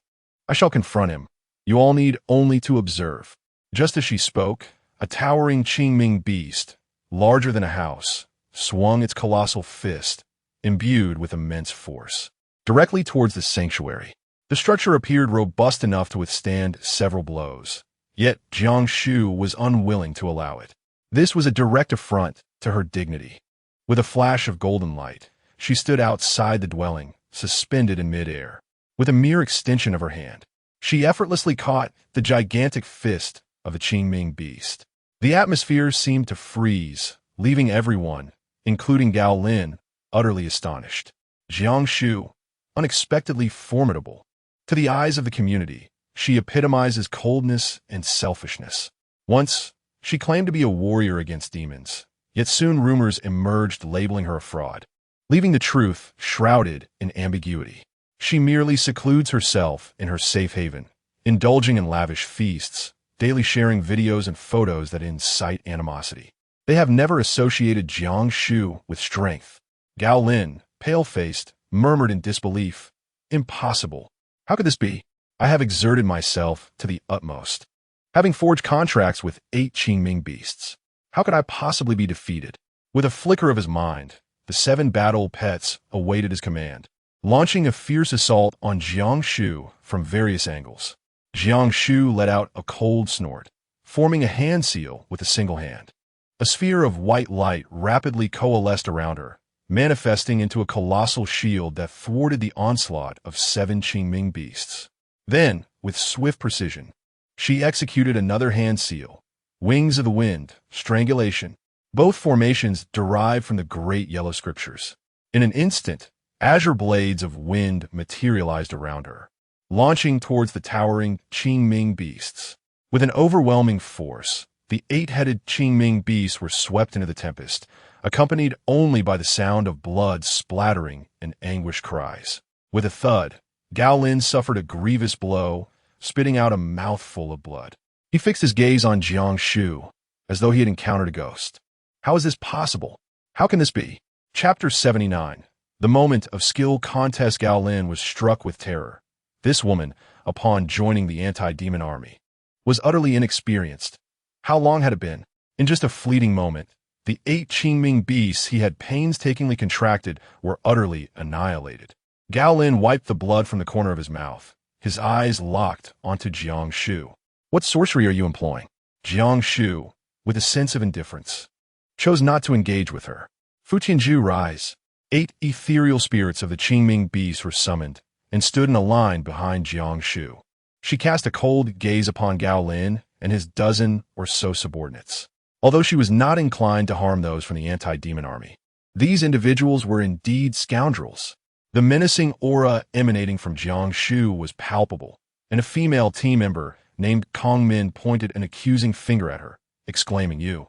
I shall confront him. You all need only to observe." Just as she spoke, a towering Qingming beast, larger than a house, swung its colossal fist, imbued with immense force, directly towards the sanctuary. The structure appeared robust enough to withstand several blows. Yet Jiang Shu was unwilling to allow it. This was a direct affront to her dignity. With a flash of golden light, she stood outside the dwelling, suspended in midair. With a mere extension of her hand, she effortlessly caught the gigantic fist of the Qingming beast. The atmosphere seemed to freeze, leaving everyone, including Gao Lin, utterly astonished. Jiang Shu, unexpectedly formidable. To the eyes of the community, she epitomizes coldness and selfishness. Once, she claimed to be a warrior against demons, yet soon rumors emerged labeling her a fraud, leaving the truth shrouded in ambiguity. She merely secludes herself in her safe haven, indulging in lavish feasts, daily sharing videos and photos that incite animosity. They have never associated Jiang Shu with strength. Gao Lin, pale-faced, murmured in disbelief, "Impossible. How could this be? I have exerted myself to the utmost, having forged contracts with 8 Qingming beasts. How could I possibly be defeated?" With a flicker of his mind, the 7 battle pets awaited his command, launching a fierce assault on Jiang Shu from various angles. Jiang Shu let out a cold snort, forming a hand seal with a single hand. A sphere of white light rapidly coalesced around her, manifesting into a colossal shield that thwarted the onslaught of 7 Qingming beasts. Then, with swift precision, she executed another hand seal, Wings of the Wind, Strangulation, both formations derived from the great yellow scriptures. In an instant, azure blades of wind materialized around her, launching towards the towering Qingming beasts. With an overwhelming force, the 8-headed Qingming beasts were swept into the tempest, accompanied only by the sound of blood splattering and anguished cries. With a thud, Gao Lin suffered a grievous blow, spitting out a mouthful of blood. He fixed his gaze on Jiang Shu, as though he had encountered a ghost. How is this possible? How can this be? Chapter 79. The moment of skill contest. Gao Lin was struck with terror. This woman, upon joining the anti-demon army, was utterly inexperienced. How long had it been? In just a fleeting moment, the 8 Qingming beasts he had painstakingly contracted were utterly annihilated. Gao Lin wiped the blood from the corner of his mouth, his eyes locked onto Jiang Shu. "What sorcery are you employing?" Jiang Shu, with a sense of indifference, chose not to engage with her. Fuqianju rise. 8 ethereal spirits of the Qingming beasts were summoned and stood in a line behind Jiang Shu. She cast a cold gaze upon Gao Lin and his dozen or so subordinates. Although she was not inclined to harm those from the anti-demon army, these individuals were indeed scoundrels. The menacing aura emanating from Jiang Shu was palpable, and a female team member named Kong Min pointed an accusing finger at her, exclaiming, "You,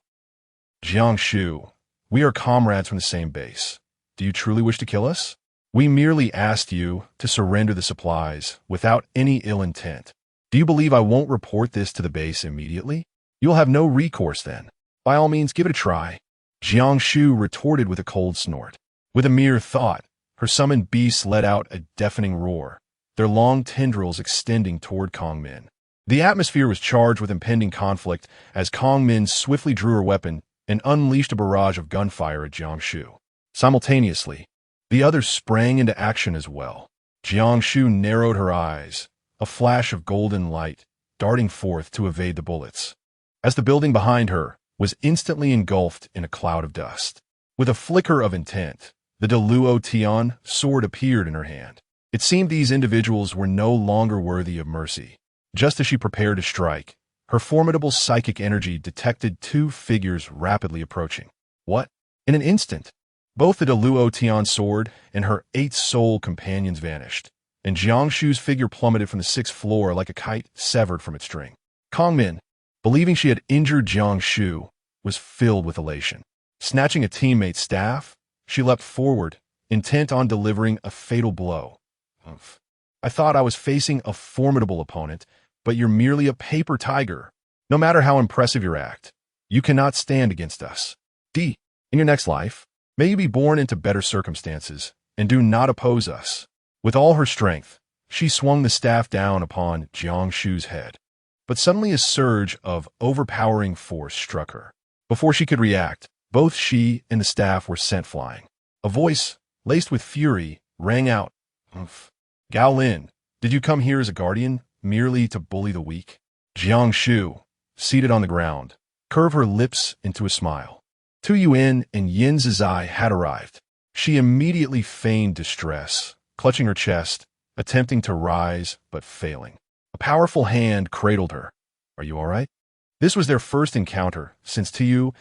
Jiang Shu, we are comrades from the same base. Do you truly wish to kill us? We merely asked you to surrender the supplies without any ill intent. Do you believe I won't report this to the base immediately? You'll have no recourse then. By all means, give it a try." Jiang Shu retorted with a cold snort. With a mere thought, her summoned beasts let out a deafening roar, their long tendrils extending toward Kong Min. The atmosphere was charged with impending conflict as Kong Min swiftly drew her weapon and unleashed a barrage of gunfire at Jiang Shu. Simultaneously, the others sprang into action as well. Jiang Shu narrowed her eyes, a flash of golden light darting forth to evade the bullets, as the building behind her was instantly engulfed in a cloud of dust. With a flicker of intent, the Deluo Tian sword appeared in her hand. It seemed these individuals were no longer worthy of mercy. Just as she prepared to strike, her formidable psychic energy detected 2 figures rapidly approaching. What? In an instant, both the Deluo Tian sword and her 8 soul companions vanished, and Jiang Shu's figure plummeted from the 6th floor like a kite severed from its string. Kong Min, believing she had injured Jiang Shu, was filled with elation. Snatching a teammate's staff, she leapt forward, intent on delivering a fatal blow. Umph. I thought I was facing a formidable opponent, but you're merely a paper tiger. No matter how impressive your act, you cannot stand against us. D. In your next life, may you be born into better circumstances, and do not oppose us. With all her strength, she swung the staff down upon Jiang Shu's head. But suddenly a surge of overpowering force struck her. Before she could react, both she and the staff were sent flying. A voice, laced with fury, rang out. Umph. Gao Lin, did you come here as a guardian, merely to bully the weak? Jiang Shu, seated on the ground, curved her lips into a smile. Tu Yuan and Yin Zizai had arrived. She immediately feigned distress, clutching her chest, attempting to rise, but failing. A powerful hand cradled her. Are you all right? This was their first encounter since Tu Yuan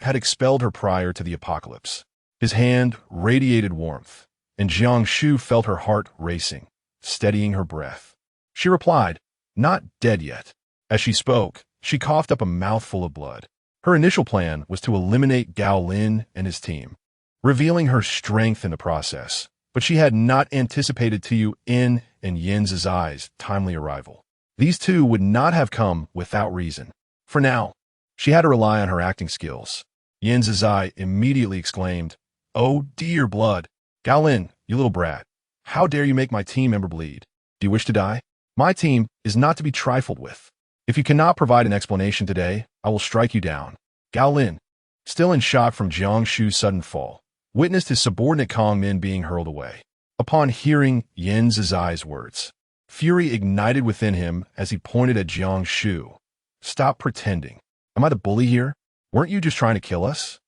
had expelled her prior to the apocalypse. His hand radiated warmth, and Jiang Shu felt her heart racing, steadying her breath. She replied, not dead yet. As she spoke, she coughed up a mouthful of blood. Her initial plan was to eliminate Gao Lin and his team, revealing her strength in the process, but she had not anticipated Tu Yuan and Yin Zizai's timely arrival. These two would not have come without reason. For now, she had to rely on her acting skills. Yin Zizai immediately exclaimed, "Oh dear blood! Gao Lin, you little brat. How dare you make my team member bleed? Do you wish to die? My team is not to be trifled with. If you cannot provide an explanation today, I will strike you down." Gao Lin, still in shock from Jiang Shu's sudden fall, witnessed his subordinate Kong Min being hurled away. Upon hearing Yin Zizai's words, fury ignited within him as he pointed at Jiang Shu. Stop pretending. Am I the bully here? Weren't you just trying to kill us?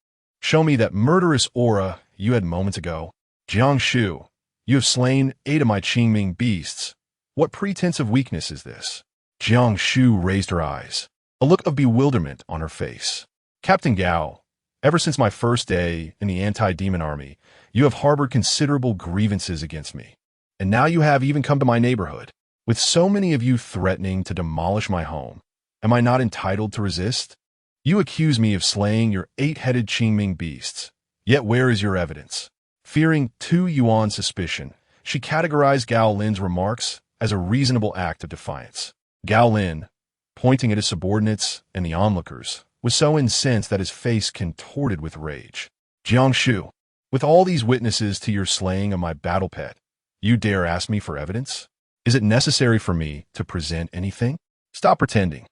Show me that murderous aura you had moments ago. Jiang Shu, you have slain 8 of my Qingming beasts. What pretense of weakness is this? Jiang Shu raised her eyes, a look of bewilderment on her face. Captain Gao, ever since my first day in the anti-demon army, you have harbored considerable grievances against me. And now you have even come to my neighborhood. With so many of you threatening to demolish my home, am I not entitled to resist? You accuse me of slaying your 8-headed Qingming beasts. Yet where is your evidence? Fearing Tu Yuan's suspicion, she categorized Gao Lin's remarks as a reasonable act of defiance. Gao Lin, pointing at his subordinates and the onlookers, was so incensed that his face contorted with rage. Jiang Shu, with all these witnesses to your slaying of my battle pet, you dare ask me for evidence? Is it necessary for me to present anything? Stop pretending.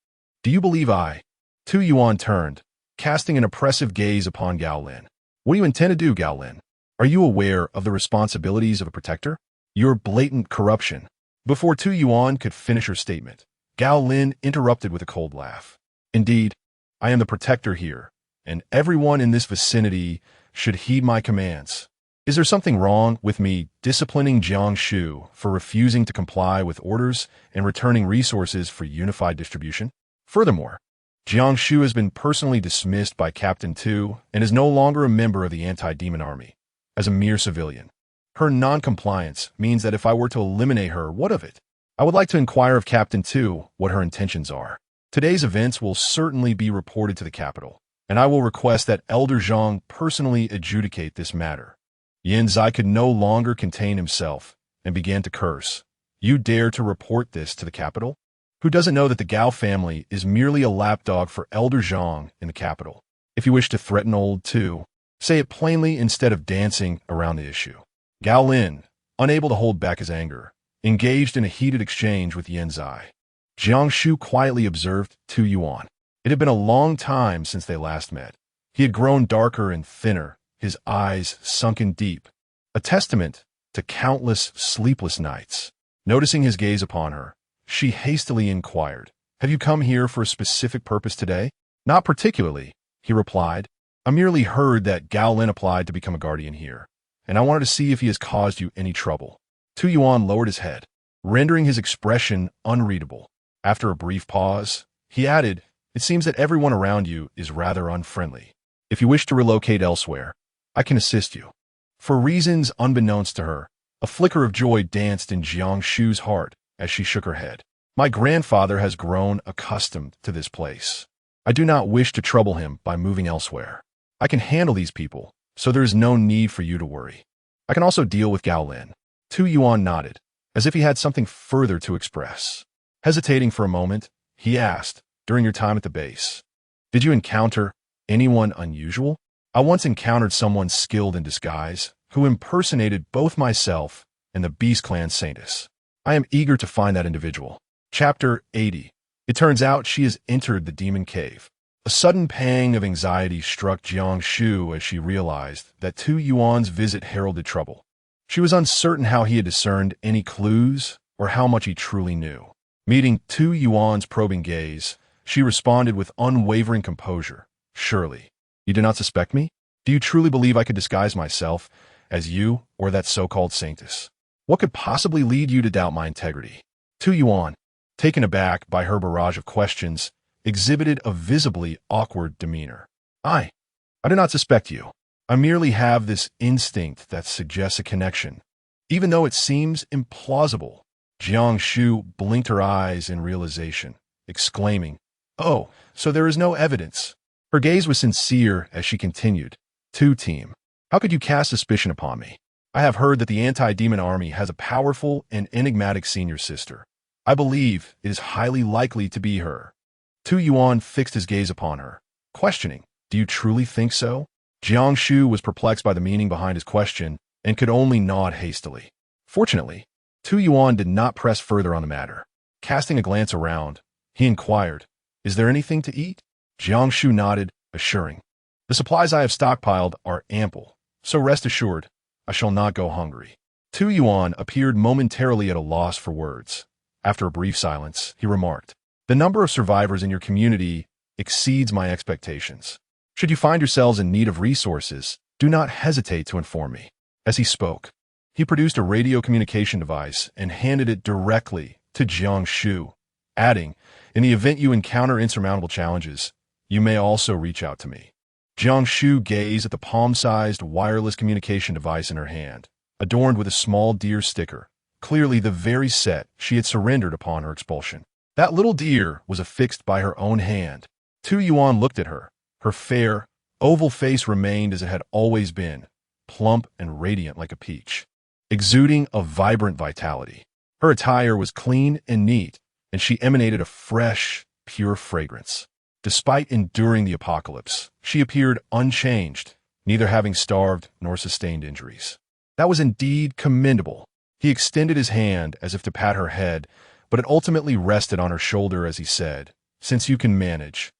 Do you believe I? Tu Yuan turned, casting an oppressive gaze upon Gao Lin. What do you intend to do, Gao Lin? Are you aware of the responsibilities of a protector? Your blatant corruption. Before Tu Yuan could finish her statement, Gao Lin interrupted with a cold laugh. Indeed, I am the protector here, and everyone in this vicinity should heed my commands. Is there something wrong with me disciplining Jiang Shu for refusing to comply with orders and returning resources for unified distribution? Furthermore, Jiang Shu has been personally dismissed by Captain Tu and is no longer a member of the anti-demon army. As a mere civilian, her non-compliance means that if I were to eliminate her, what of it? I would like to inquire of Captain Tu what her intentions are. Today's events will certainly be reported to the capital, and I will request that Elder Zhang personally adjudicate this matter. Yin Zai could no longer contain himself and began to curse. You dare to report this to the capital? Who doesn't know that the Gao family is merely a lapdog for Elder Zhang in the capital? If you wish to threaten old Tu, say it plainly instead of dancing around the issue. Gao Lin, unable to hold back his anger, engaged in a heated exchange with Yin Zai. Jiang Shu quietly observed Tu Yuan. It had been a long time since they last met. He had grown darker and thinner, his eyes sunken deep, a testament to countless sleepless nights. Noticing his gaze upon her, she hastily inquired, "Have you come here for a specific purpose today?" "Not particularly," he replied. "I merely heard that Gao Lin applied to become a guardian here, and I wanted to see if he has caused you any trouble." Tu Yuan lowered his head, rendering his expression unreadable. After a brief pause, he added, "It seems that everyone around you is rather unfriendly. If you wish to relocate elsewhere, I can assist you." For reasons unbeknownst to her, a flicker of joy danced in Jiang Shu's heart as she shook her head. "My grandfather has grown accustomed to this place. I do not wish to trouble him by moving elsewhere. I can handle these people, so there is no need for you to worry. I can also deal with Gao Lin. Tu Yuan nodded, as if he had something further to express. Hesitating for a moment, he asked, during your time at the base, did you encounter anyone unusual? I once encountered someone skilled in disguise who impersonated both myself and the Beast Clan Saintess. I am eager to find that individual. Chapter 80. It turns out she has entered the demon cave. A sudden pang of anxiety struck Jiang Shu as she realized that Tu Yuan's visit heralded trouble. She was uncertain how he had discerned any clues or how much he truly knew. Meeting Tu Yuan's probing gaze, she responded with unwavering composure. Surely, you do not suspect me? Do you truly believe I could disguise myself as you or that so-called saintess? What could possibly lead you to doubt my integrity? Tu Yuan, taken aback by her barrage of questions, exhibited a visibly awkward demeanor. I do not suspect you. I merely have this instinct that suggests a connection, even though it seems implausible. Jiang Shu blinked her eyes in realization, exclaiming, "Oh, so there is no evidence." Her gaze was sincere as she continued, "Tu team, how could you cast suspicion upon me? I have heard that the anti-demon army has a powerful and enigmatic senior sister. I believe it is highly likely to be her." Tu Yuan fixed his gaze upon her, questioning, "Do you truly think so?" Jiang Shu was perplexed by the meaning behind his question and could only nod hastily. Fortunately, Tu Yuan did not press further on the matter. Casting a glance around, he inquired, "Is there anything to eat?" Jiang Shu nodded, assuring, "The supplies I have stockpiled are ample, so rest assured, I shall not go hungry." Tu Yuan appeared momentarily at a loss for words. After a brief silence, he remarked, "The number of survivors in your community exceeds my expectations. Should you find yourselves in need of resources, do not hesitate to inform me." As he spoke, he produced a radio communication device and handed it directly to Jiang Shu, adding, "In the event you encounter insurmountable challenges, you may also reach out to me." Jiang Shu gazed at the palm-sized wireless communication device in her hand, adorned with a small deer sticker, clearly the very set she had surrendered upon her expulsion. That little deer was affixed by her own hand. Tu Yuan looked at her. Her fair, oval face remained as it had always been, plump and radiant like a peach, exuding a vibrant vitality. Her attire was clean and neat, and she emanated a fresh, pure fragrance. Despite enduring the apocalypse, she appeared unchanged, neither having starved nor sustained injuries. That was indeed commendable. He extended his hand as if to pat her head, but it ultimately rested on her shoulder as he said, "Since you can manage,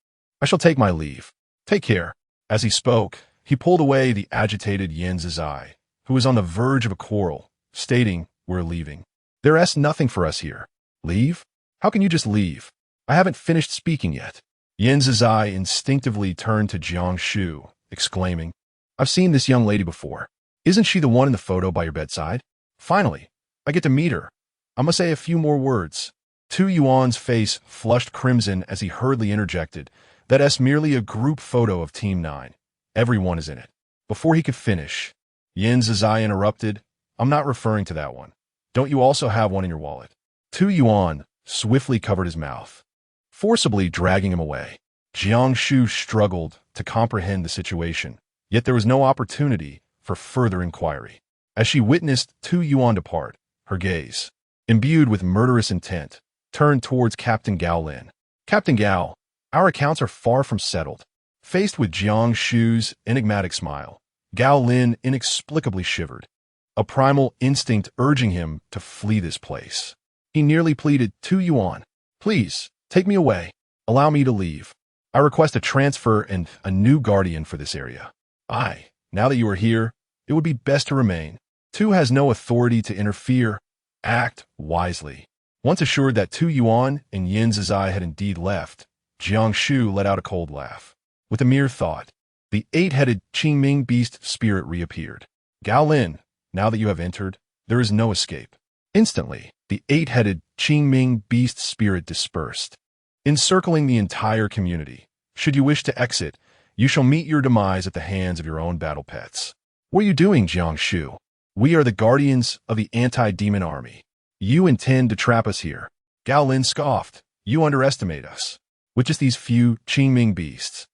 I shall take my leave. Take care." As he spoke, he pulled away the agitated Yen Zizai, who was on the verge of a quarrel, stating, "We're leaving. There's nothing for us here." "Leave? How can you just leave? I haven't finished speaking yet." Yen Zizai instinctively turned to Jiang Shu, exclaiming, "I've seen this young lady before. Isn't she the one in the photo by your bedside? Finally, I get to meet her. I must say a few more words." Tu Yuan's face flushed crimson as he hurriedly interjected, "That's merely a group photo of Team 9. Everyone is in it." Before he could finish, Yen Zizai interrupted, "I'm not referring to that one. Don't you also have one in your wallet?" Tu Yuan swiftly covered his mouth, forcibly dragging him away. Jiang Shu struggled to comprehend the situation, yet there was no opportunity for further inquiry. As she witnessed Tu Yuan depart, her gaze, imbued with murderous intent, turned towards Captain Gao Lin. "Captain Gao, our accounts are far from settled." Faced with Jiang Shu's enigmatic smile, Gao Lin inexplicably shivered, a primal instinct urging him to flee this place. He nearly pleaded, "Tu Yuan, please, take me away. Allow me to leave. I request a transfer and a new guardian for this area. Now that you are here, it would be best to remain. Tu has no authority to interfere. Act wisely." Once assured that Tu Yuan and Yen Zizai had indeed left, Jiang Shu let out a cold laugh. With a mere thought, the 8-headed Qingming beast spirit reappeared. "Gao Lin, now that you have entered, there is no escape." Instantly, the 8-headed Qingming beast spirit dispersed, encircling the entire community. "Should you wish to exit, you shall meet your demise at the hands of your own battle pets." "What are you doing, Jiang Shu? We are the guardians of the anti-demon army. You intend to trap us here." Gao Lin scoffed. "You underestimate us. With just these few Qingming beasts,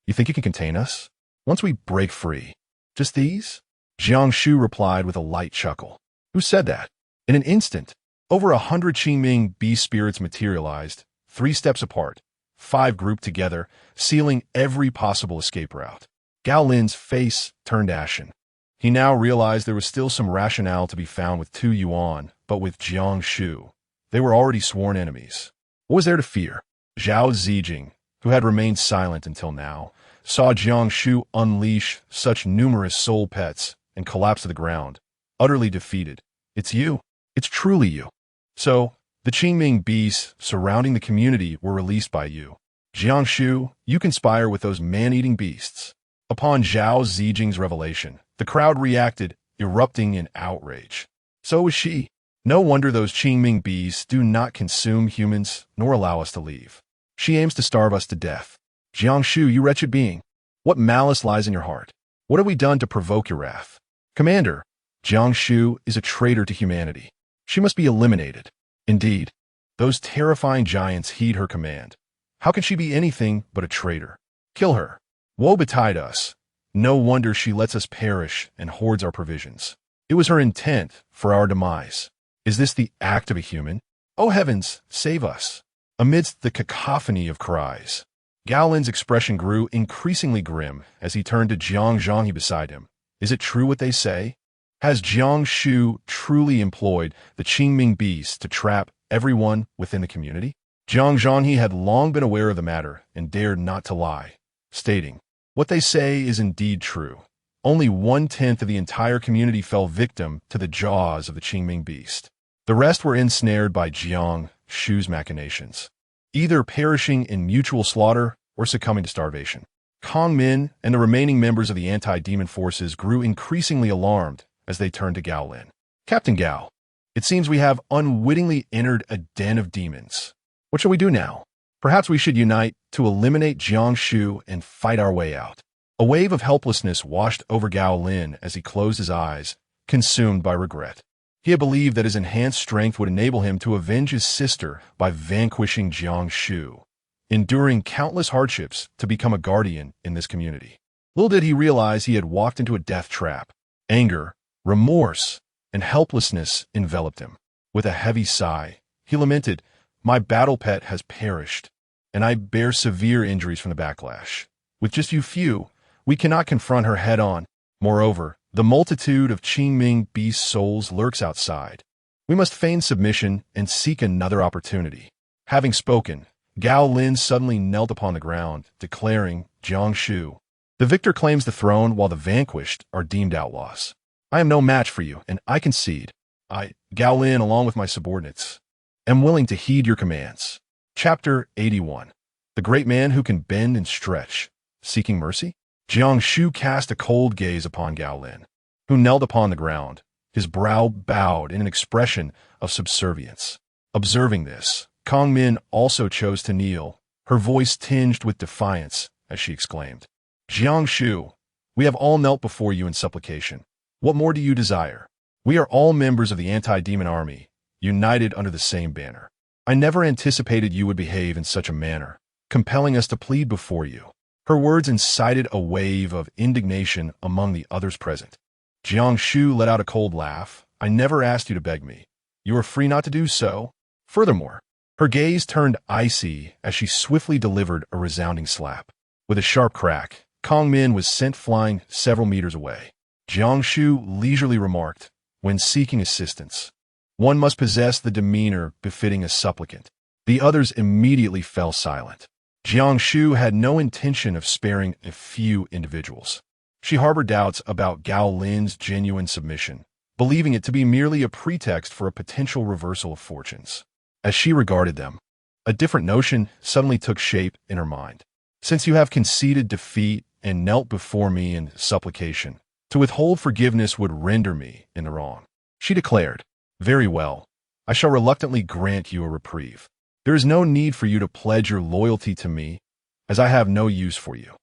you think you can contain us? once we break free. Just these? Jiang Shu replied with a light chuckle. Who said that? In an instant, over 100 Qingming beast spirits materialized, 3 steps apart, 5 grouped together, sealing every possible escape route. Gao Lin's face turned ashen. He now realized there was still some rationale to be found with Tu Yuan, but with Jiang Shu, they were already sworn enemies. What was there to fear? Zhao Zijing, who had remained silent until now, saw Jiang Shu unleash such numerous soul pets and collapse to the ground, utterly defeated. It's you. It's truly you. So, the Qingming beasts surrounding the community were released by you. Jiang Shu, you conspire with those man-eating beasts. Upon Zhao Zijing's revelation, the crowd reacted, erupting in outrage. So was she. No wonder those Qingming beasts do not consume humans nor allow us to leave. She aims to starve us to death. Jiang Shu, you wretched being. What malice lies in your heart? What have we done to provoke your wrath? Commander, Jiang Shu is a traitor to humanity. She must be eliminated. Indeed, those terrifying giants heed her command. How can she be anything but a traitor? Kill her. Woe betide us. No wonder she lets us perish and hoards our provisions. It was her intent for our demise. Is this the act of a human? Oh heavens, save us. Amidst the cacophony of cries, Gao Lin's expression grew increasingly grim as he turned to Jiang Zhanghe beside him. Is it true what they say? Has Jiang Shu truly employed the Qingming beasts to trap everyone within the community? Jiang Zhanghe had long been aware of the matter and dared not to lie, stating, what they say is indeed true. Only 1/10 of the entire community fell victim to the jaws of the Qingming beast. The rest were ensnared by Jiang Shu's machinations, either perishing in mutual slaughter or succumbing to starvation. Kong Min and the remaining members of the anti-demon forces grew increasingly alarmed as they turned to Gao Lin. Captain Gao, it seems we have unwittingly entered a den of demons. What shall we do now? Perhaps we should unite to eliminate Jiang Shu and fight our way out. A wave of helplessness washed over Gao Lin as he closed his eyes, consumed by regret. He had believed that his enhanced strength would enable him to avenge his sister by vanquishing Jiang Shu, enduring countless hardships to become a guardian in this community. Little did he realize he had walked into a death trap. Anger, remorse, and helplessness enveloped him. With a heavy sigh, he lamented, my battle pet has perished, and I bear severe injuries from the backlash. With just few, we cannot confront her head-on. Moreover, the multitude of Qingming beast souls lurks outside. We must feign submission and seek another opportunity. Having spoken, Gao Lin suddenly knelt upon the ground, declaring, Jiang Shu, the victor claims the throne while the vanquished are deemed outlaws. I am no match for you, and I concede. I, Gao Lin, along with my subordinates, am willing to heed your commands. Chapter 81. The Great Man Who Can Bend and Stretch. Seeking Mercy? Jiang Shu cast a cold gaze upon Gao Lin, who knelt upon the ground, his brow bowed in an expression of subservience. Observing this, Kong Min also chose to kneel, her voice tinged with defiance as she exclaimed, Jiang Shu, we have all knelt before you in supplication. What more do you desire? We are all members of the anti-demon army, united under the same banner. I never anticipated you would behave in such a manner, compelling us to plead before you. Her words incited a wave of indignation among the others present. Jiang Shu let out a cold laugh. I never asked you to beg me. You are free not to do so. Furthermore, her gaze turned icy as she swiftly delivered a resounding slap. With a sharp crack, Kong Min was sent flying several meters away. Jiang Shu leisurely remarked, when seeking assistance, one must possess the demeanor befitting a supplicant. The others immediately fell silent. Jiang Shu had no intention of sparing a few individuals. She harbored doubts about Gao Lin's genuine submission, believing it to be merely a pretext for a potential reversal of fortunes. As she regarded them, a different notion suddenly took shape in her mind. Since you have conceded defeat and knelt before me in supplication, to withhold forgiveness would render me in the wrong. She declared, very well, I shall reluctantly grant you a reprieve. There is no need for you to pledge your loyalty to me, as I have no use for you.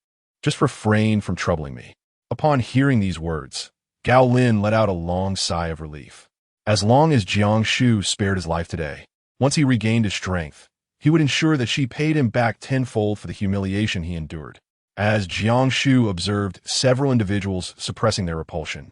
Just refrain from troubling me. Upon hearing these words, Gao Lin let out a long sigh of relief. As long as Jiang Shu spared his life today, once he regained his strength, he would ensure that she paid him back tenfold for the humiliation he endured. as Jiang Shu observed several individuals suppressing their repulsion,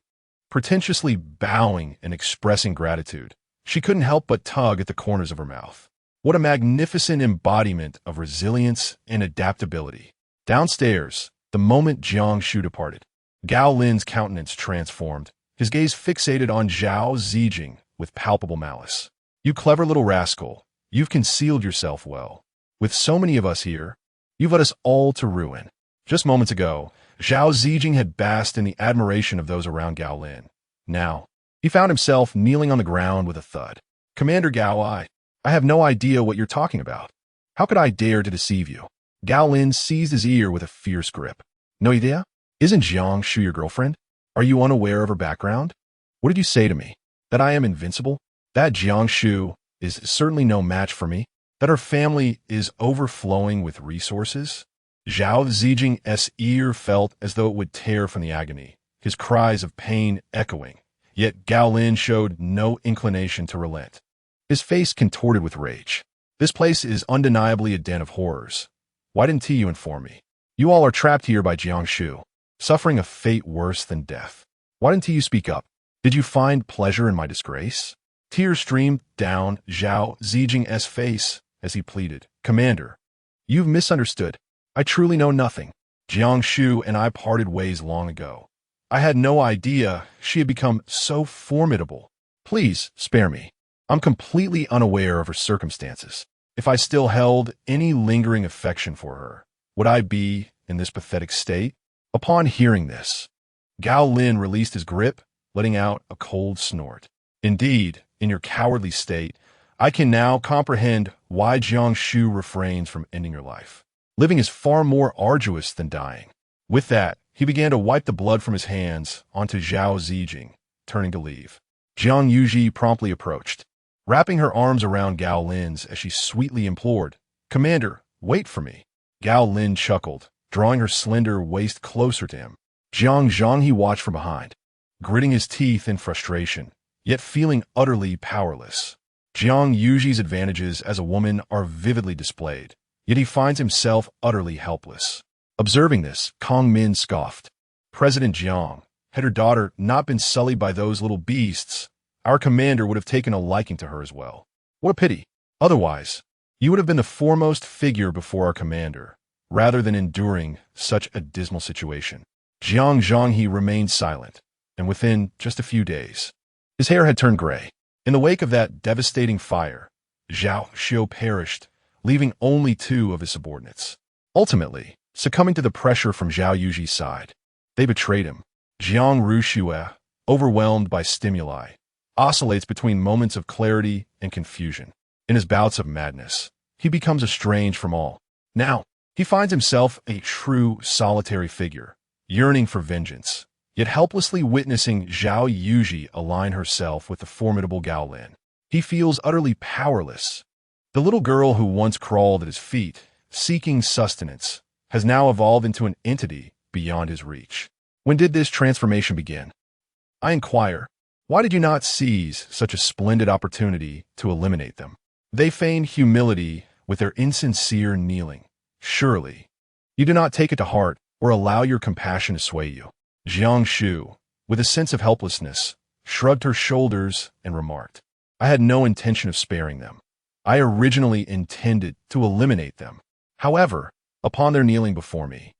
pretentiously bowing and expressing gratitude. She couldn't help but tug at the corners of her mouth. What a magnificent embodiment of resilience and adaptability. Downstairs, the moment Jiang Shu departed, Gao Lin's countenance transformed, his gaze fixated on Zhao Zijing with palpable malice. "You clever little rascal, you've concealed yourself well. With so many of us here, you've led us all to ruin." Just moments ago, Zhao Zijing had basked in the admiration of those around Gao Lin. Now, he found himself kneeling on the ground with a thud. "Commander Gao, I have no idea what you're talking about. How could I dare to deceive you?" Gao Lin seized his ear with a fierce grip. "No idea? Isn't Jiang Shu your girlfriend? Are you unaware of her background? What did you say to me? That I am invincible? That Jiang Shu is certainly no match for me? That her family is overflowing with resources?" Zhao Zijing's ear felt as though it would tear from the agony, his cries of pain echoing. Yet Gao Lin showed no inclination to relent. His face contorted with rage. "This place is undeniably a den of horrors. Why didn't you inform me? You all are trapped here by Jiang Shu, suffering a fate worse than death. Why didn't you speak up? Did you find pleasure in my disgrace?" Tears streamed down Zhao Zijing's face as he pleaded. "Commander, you've misunderstood. I truly know nothing. Jiang Shu and I parted ways long ago. I had no idea she had become so formidable. Please spare me. I'm completely unaware of her circumstances. If I still held any lingering affection for her, would I be in this pathetic state?" Upon hearing this, Gao Lin released his grip, letting out a cold snort. "Indeed, in your cowardly state, I can now comprehend why Jiang Shu refrains from ending your life. Living is far more arduous than dying." With that, he began to wipe the blood from his hands onto Zhao Zijing, turning to leave. Jiang Yuji promptly approached, wrapping her arms around Gao Lin's as she sweetly implored, "Commander, wait for me." Gao Lin chuckled, drawing her slender waist closer to him. Jiang Zhanghe watched from behind, gritting his teeth in frustration, yet feeling utterly powerless. Jiang Yuji's advantages as a woman are vividly displayed, yet he finds himself utterly helpless. Observing this, Kong Min scoffed. "President Jiang, had her daughter not been sullied by those little beasts, our commander would have taken a liking to her as well. What a pity. Otherwise, you would have been the foremost figure before our commander, rather than enduring such a dismal situation." Jiang Zhanghe remained silent, and within just a few days, his hair had turned gray. In the wake of that devastating fire, Zhao Shu perished, leaving only 2 of his subordinates. Ultimately, succumbing to the pressure from Zhao Yuji's side, they betrayed him. Jiang Rushue, overwhelmed by stimuli, oscillates between moments of clarity and confusion. In his bouts of madness, he becomes estranged from all. Now, he finds himself a true solitary figure, yearning for vengeance, yet helplessly witnessing Zhao Yuji align herself with the formidable Gao Lin. He feels utterly powerless. The little girl who once crawled at his feet, seeking sustenance, has now evolved into an entity beyond his reach. When did this transformation begin? I inquire, why did you not seize such a splendid opportunity to eliminate them? They feign humility with their insincere kneeling. Surely, you do not take it to heart or allow your compassion to sway you. Jiang Shu, with a sense of helplessness, shrugged her shoulders and remarked, "I had no intention of sparing them. I originally intended to eliminate them. However, upon their kneeling before me,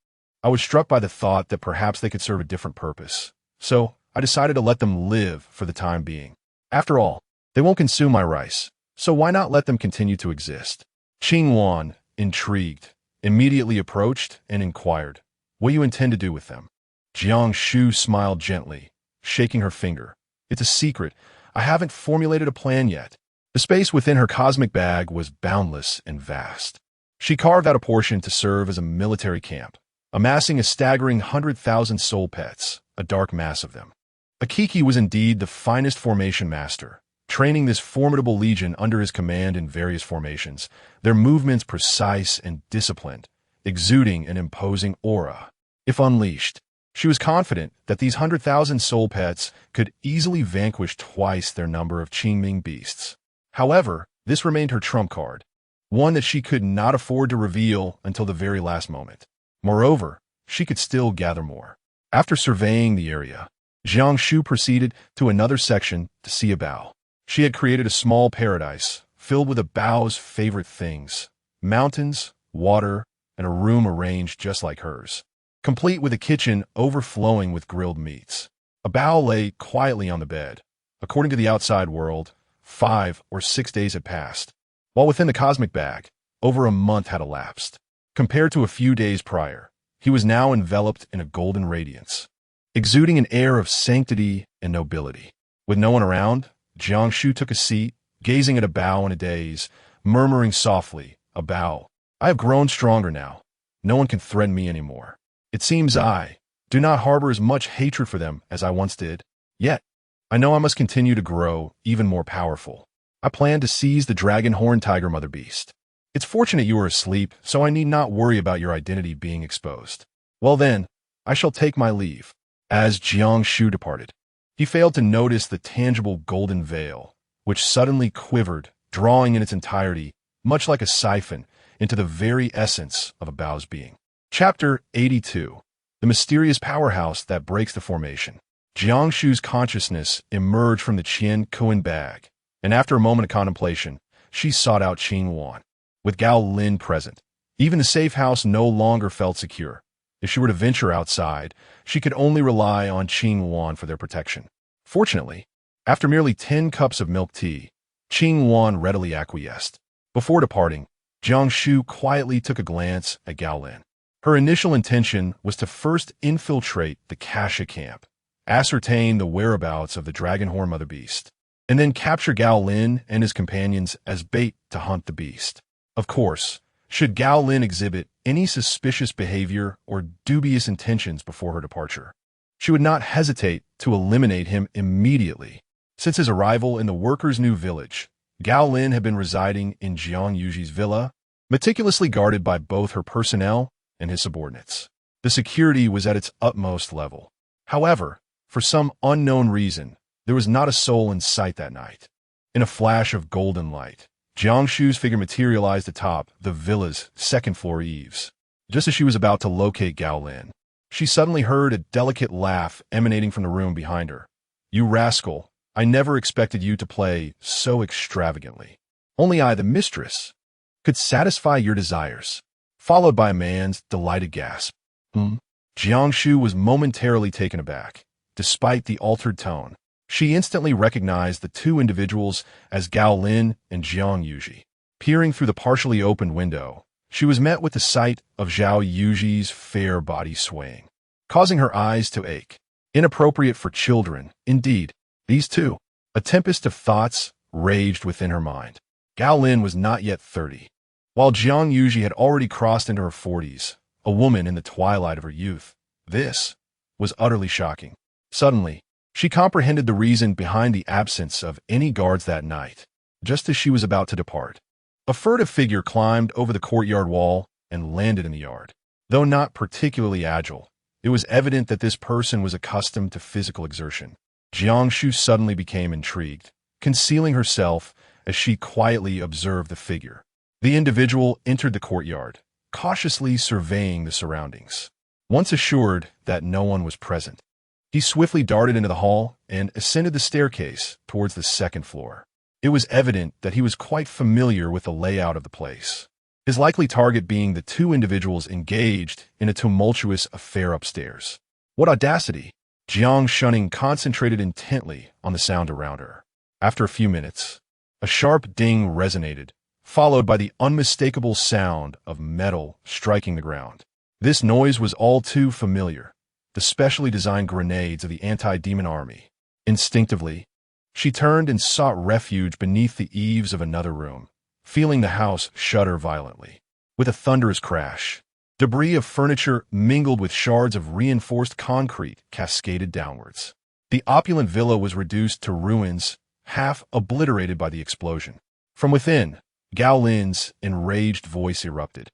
I was struck by the thought that perhaps they could serve a different purpose. So I decided to let them live for the time being. After all, they won't consume my rice, so why not let them continue to exist?" Qing Wan, intrigued, immediately approached and inquired, "What do you intend to do with them?" Jiang Shu smiled gently, shaking her finger. "It's a secret. I haven't formulated a plan yet." The space within her cosmic bag was boundless and vast. She carved out a portion to serve as a military camp, amassing a staggering 100,000 soul pets, a dark mass of them. Akiki was indeed the finest formation master, training this formidable legion under his command in various formations, their movements precise and disciplined, exuding an imposing aura. If unleashed, she was confident that these 100,000 soul pets could easily vanquish twice their number of Qingming beasts. However, this remained her trump card, one that she could not afford to reveal until the very last moment. Moreover, she could still gather more. After surveying the area, Jiang Shu proceeded to another section to see a bao. She had created a small paradise filled with a bao's favorite things: mountains, water, and a room arranged just like hers, complete with a kitchen overflowing with grilled meats. A bao lay quietly on the bed. According to the outside world, 5 or 6 days had passed, while within the cosmic bag, over a month had elapsed. Compared to a few days prior, he was now enveloped in a golden radiance, exuding an air of sanctity and nobility. With no one around, Jiang Shu took a seat, gazing at a bao in a daze, murmuring softly, "A bao. I have grown stronger now. No one can threaten me anymore. It seems I do not harbor as much hatred for them as I once did. Yet, I know I must continue to grow even more powerful. I plan to seize the dragon horn tiger mother beast. It's fortunate you are asleep, so I need not worry about your identity being exposed. Well then, I shall take my leave." As Jiang Shu departed, he failed to notice the tangible golden veil, which suddenly quivered, drawing in its entirety, much like a siphon, into the very essence of a bao's being. Chapter 82. The Mysterious Powerhouse That Breaks the Formation. Jiang Shu's consciousness emerged from the Qian Kuan bag, and after a moment of contemplation, she sought out Qing Wan. With Gao Lin present, even the safe house no longer felt secure. If she were to venture outside, she could only rely on Qing Wan for their protection. Fortunately, after merely 10 cups of milk tea, Qing Wan readily acquiesced. Before departing, Jiang Shu quietly took a glance at Gao Lin. Her initial intention was to first infiltrate the Kasha camp, ascertain the whereabouts of the Dragonhorn Mother Beast, and then capture Gao Lin and his companions as bait to hunt the beast. Of course, should Gao Lin exhibit any suspicious behavior or dubious intentions before her departure, she would not hesitate to eliminate him immediately. Since his arrival in the workers' new village, Gao Lin had been residing in Jiang Yuji's villa, meticulously guarded by both her personnel and his subordinates. The security was at its utmost level. However, for some unknown reason, there was not a soul in sight that night. In a flash of golden light, Jiang Shu's figure materialized atop the villa's second-floor eaves. Just as she was about to locate Gao Lin, she suddenly heard a delicate laugh emanating from the room behind her. "You rascal, I never expected you to play so extravagantly. Only I, the mistress, could satisfy your desires," followed by a man's delighted gasp. Jiang Shu was momentarily taken aback. Despite the altered tone, she instantly recognized the two individuals as Gao Lin and Jiang Yuji. Peering through the partially opened window, she was met with the sight of Zhao Yuji's fair body swaying, causing her eyes to ache. Inappropriate for children, indeed. These two. A tempest of thoughts raged within her mind. Gao Lin was not yet 30, while Jiang Yuji had already crossed into her 40s, a woman in the twilight of her youth. This was utterly shocking. Suddenly, she comprehended the reason behind the absence of any guards that night. Just as she was about to depart, a furtive figure climbed over the courtyard wall and landed in the yard. Though not particularly agile, it was evident that this person was accustomed to physical exertion. Jiang Shu suddenly became intrigued, concealing herself as she quietly observed the figure. The individual entered the courtyard, cautiously surveying the surroundings. Once assured that no one was present, he swiftly darted into the hall and ascended the staircase towards the second floor. It was evident that he was quite familiar with the layout of the place, his likely target being the two individuals engaged in a tumultuous affair upstairs. What audacity! Jiang Shuning concentrated intently on the sound around her. After a few minutes, a sharp ding resonated, followed by the unmistakable sound of metal striking the ground. This noise was all too familiar, the specially designed grenades of the anti-demon army. Instinctively, she turned and sought refuge beneath the eaves of another room, feeling the house shudder violently. With a thunderous crash, debris of furniture mingled with shards of reinforced concrete cascaded downwards. The opulent villa was reduced to ruins, half obliterated by the explosion. From within, Gao Lin's enraged voice erupted.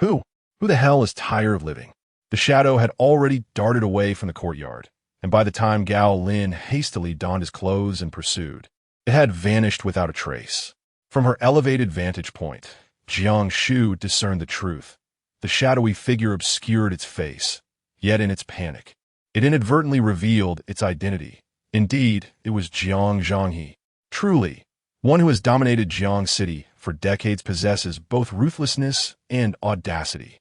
Who the hell is tired of living?" The shadow had already darted away from the courtyard, and by the time Gao Lin hastily donned his clothes and pursued, it had vanished without a trace. From her elevated vantage point, Jiang Shu discerned the truth. The shadowy figure obscured its face, yet in its panic, it inadvertently revealed its identity. Indeed, it was Jiang Zhanghe. Truly, one who has dominated Jiang City for decades possesses both ruthlessness and audacity.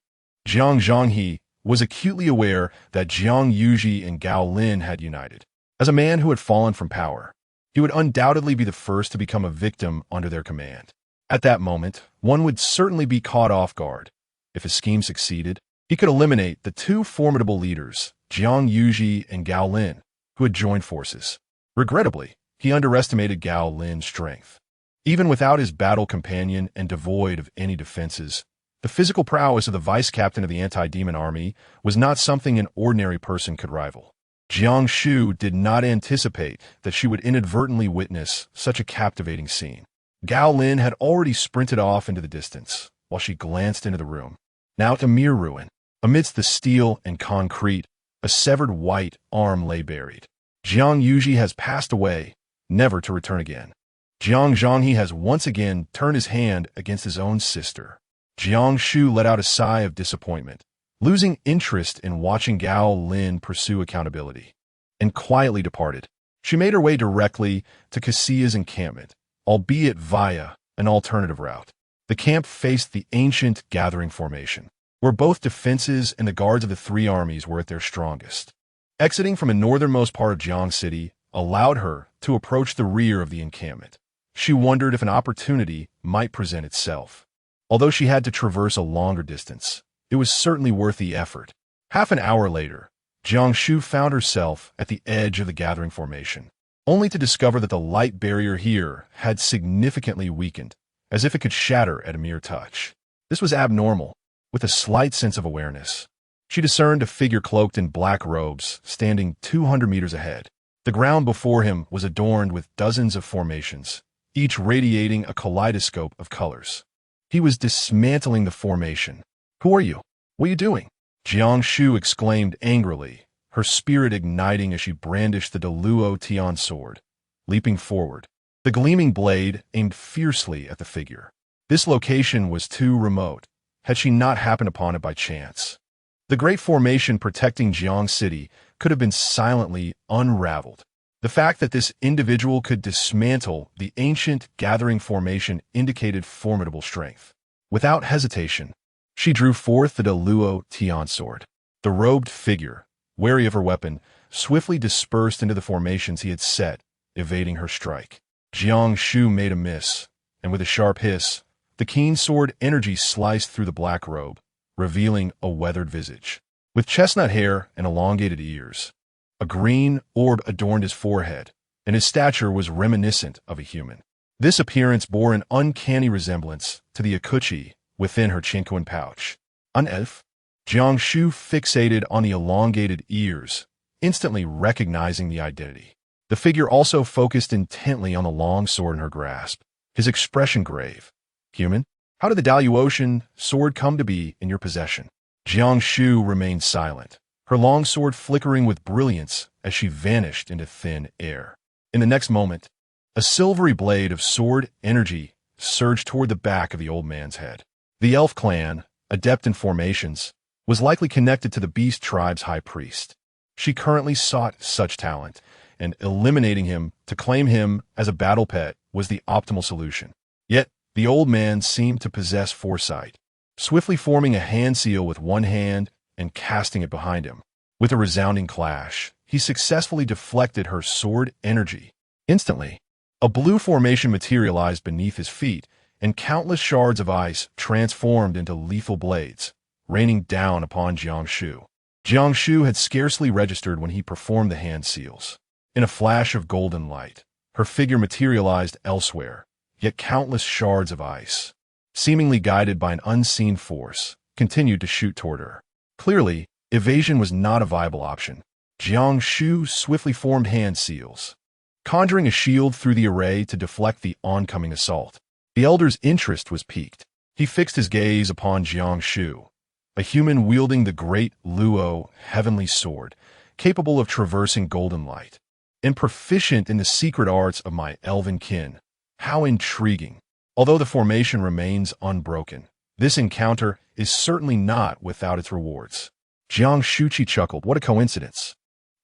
Jiang Zhanghe was acutely aware that Jiang Yuji and Gao Lin had united. As a man who had fallen from power, he would undoubtedly be the first to become a victim under their command. At that moment, one would certainly be caught off guard. If his scheme succeeded, he could eliminate the two formidable leaders, Jiang Yuji and Gao Lin, who had joined forces. Regrettably, he underestimated Gao Lin's strength. Even without his battle companion and devoid of any defenses, the physical prowess of the vice-captain of the anti-demon army was not something an ordinary person could rival. Jiang Shu did not anticipate that she would inadvertently witness such a captivating scene. Gao Lin had already sprinted off into the distance, while she glanced into the room. Now a mere ruin. Amidst the steel and concrete, a severed white arm lay buried. Jiang Yuji has passed away, never to return again. Jiang Zhanghe has once again turned his hand against his own sister. Jiang Shu let out a sigh of disappointment, losing interest in watching Gao Lin pursue accountability, and quietly departed. She made her way directly to Cassia's encampment, albeit via an alternative route. The camp faced the ancient gathering formation, where both defenses and the guards of the three armies were at their strongest. Exiting from the northernmost part of Jiang City allowed her to approach the rear of the encampment. She wondered if an opportunity might present itself. Although she had to traverse a longer distance, it was certainly worth the effort. Half an hour later, Jiang Shu found herself at the edge of the gathering formation, only to discover that the light barrier here had significantly weakened, as if it could shatter at a mere touch. This was abnormal. With a slight sense of awareness, she discerned a figure cloaked in black robes standing 200 meters ahead. The ground before him was adorned with dozens of formations, each radiating a kaleidoscope of colors. He was dismantling the formation. "Who are you? What are you doing?" Jiang Shu exclaimed angrily, her spirit igniting as she brandished the Deluo Tian sword. Leaping forward, the gleaming blade aimed fiercely at the figure. This location was too remote, had she not happened upon it by chance. The great formation protecting Jiang City could have been silently unraveled. The fact that this individual could dismantle the ancient gathering formation indicated formidable strength. Without hesitation, she drew forth the Deluo Tian sword. The robed figure, wary of her weapon, swiftly dispersed into the formations he had set, evading her strike. Jiang Shu made a miss, and with a sharp hiss, the keen sword energy sliced through the black robe, revealing a weathered visage. With chestnut hair and elongated ears, a green orb adorned his forehead, and his stature was reminiscent of a human. This appearance bore an uncanny resemblance to the Akuchi within her Chinquan pouch. An elf? Jiang Shu fixated on the elongated ears, instantly recognizing the identity. The figure also focused intently on the long sword in her grasp, his expression grave. "Human, how did the Daluotian sword come to be in your possession?" Jiang Shu remained silent, her long sword flickering with brilliance as she vanished into thin air. In the next moment, a silvery blade of sword energy surged toward the back of the old man's head. The elf clan, adept in formations, was likely connected to the beast tribe's high priest. She currently sought such talent, and eliminating him to claim him as a battle pet was the optimal solution. Yet, the old man seemed to possess foresight, swiftly forming a hand seal with one hand and casting it behind him. With a resounding clash, he successfully deflected her sword energy. Instantly, a blue formation materialized beneath his feet, and countless shards of ice transformed into lethal blades, raining down upon Jiang Shu. Jiang Shu had scarcely registered when he performed the hand seals. In a flash of golden light, her figure materialized elsewhere, yet countless shards of ice, seemingly guided by an unseen force, continued to shoot toward her. Clearly, evasion was not a viable option. Jiang Shu swiftly formed hand seals, conjuring a shield through the array to deflect the oncoming assault. The elder's interest was piqued. He fixed his gaze upon Jiang Shu, a human wielding the great Luo heavenly sword, capable of traversing golden light, and proficient in the secret arts of my elven kin. How intriguing. Although the formation remains unbroken, this encounter is certainly not without its rewards. Jiang Shu chuckled. What a coincidence.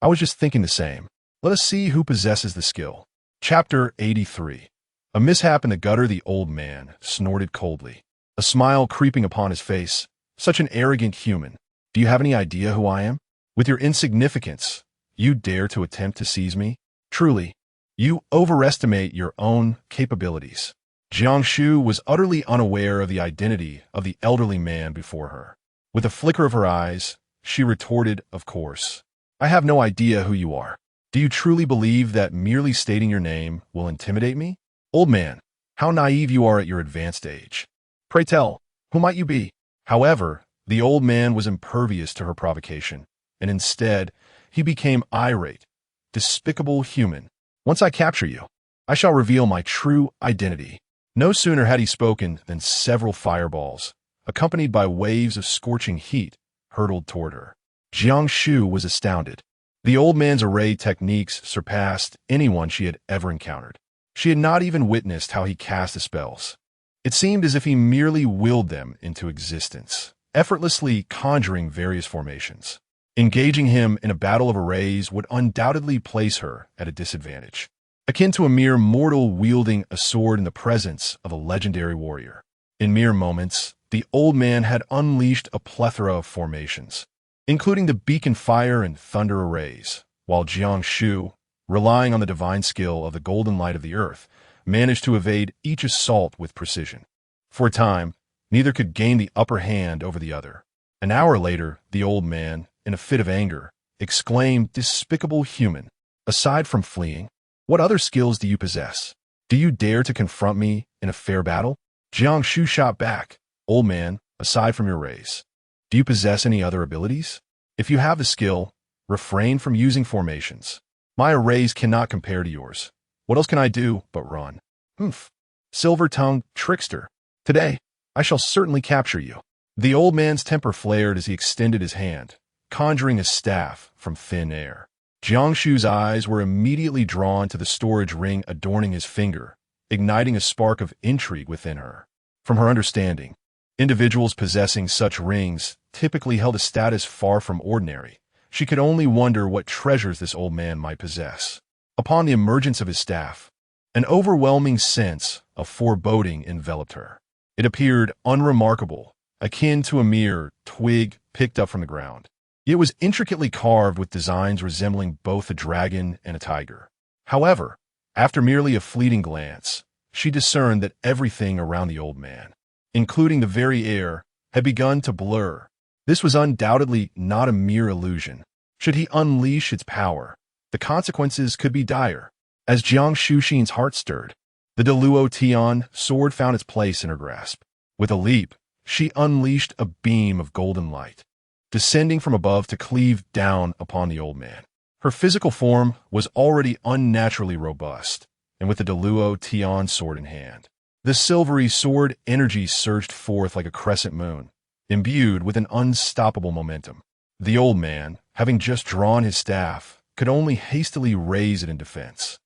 I was just thinking the same. Let us see who possesses the skill. Chapter 83. A mishap in the gutter. The old man snorted coldly, a smile creeping upon his face. Such an arrogant human. Do you have any idea who I am? With your insignificance, you dare to attempt to seize me? Truly, you overestimate your own capabilities. Jiang Shu was utterly unaware of the identity of the elderly man before her. With a flicker of her eyes, she retorted, of course. I have no idea who you are. Do you truly believe that merely stating your name will intimidate me? Old man, how naive you are at your advanced age. Pray tell, who might you be? However, the old man was impervious to her provocation, and instead, he became irate. Despicable human. Once I capture you, I shall reveal my true identity. No sooner had he spoken than several fireballs, accompanied by waves of scorching heat, hurtled toward her. Jiang Shu was astounded. The old man's array techniques surpassed anyone she had ever encountered. She had not even witnessed how he cast the spells. It seemed as if he merely willed them into existence, effortlessly conjuring various formations. Engaging him in a battle of arrays would undoubtedly place her at a disadvantage, akin to a mere mortal wielding a sword in the presence of a legendary warrior. In mere moments, the old man had unleashed a plethora of formations, including the beacon fire and thunder arrays, while Jiang Shu, relying on the divine skill of the golden light of the earth, managed to evade each assault with precision. For a time, neither could gain the upper hand over the other. An hour later, the old man, in a fit of anger, exclaimed, "Despicable human! Aside from fleeing, what other skills do you possess? Do you dare to confront me in a fair battle?" Jiang Shu shot back, "Old man, aside from your rays, do you possess any other abilities? If you have the skill, refrain from using formations. My arrays cannot compare to yours. What else can I do but run? Humph. Silver-tongued trickster. Today, I shall certainly capture you." The old man's temper flared as he extended his hand, conjuring a staff from thin air. Jiang Shu's eyes were immediately drawn to the storage ring adorning his finger, igniting a spark of intrigue within her. From her understanding, individuals possessing such rings typically held a status far from ordinary. She could only wonder what treasures this old man might possess. Upon the emergence of his staff, an overwhelming sense of foreboding enveloped her. It appeared unremarkable, akin to a mere twig picked up from the ground. It was intricately carved with designs resembling both a dragon and a tiger. However, after merely a fleeting glance, she discerned that everything around the old man, including the very air, had begun to blur. This was undoubtedly not a mere illusion. Should he unleash its power, the consequences could be dire. As Jiang Shuxin's heart stirred, the Deluo Tian sword found its place in her grasp. With a leap, she unleashed a beam of golden light, descending from above to cleave down upon the old man. Her physical form was already unnaturally robust, and with the Deluo Tian sword in hand, the silvery sword energy surged forth like a crescent moon, imbued with an unstoppable momentum. The old man, having just drawn his staff, could only hastily raise it in defense.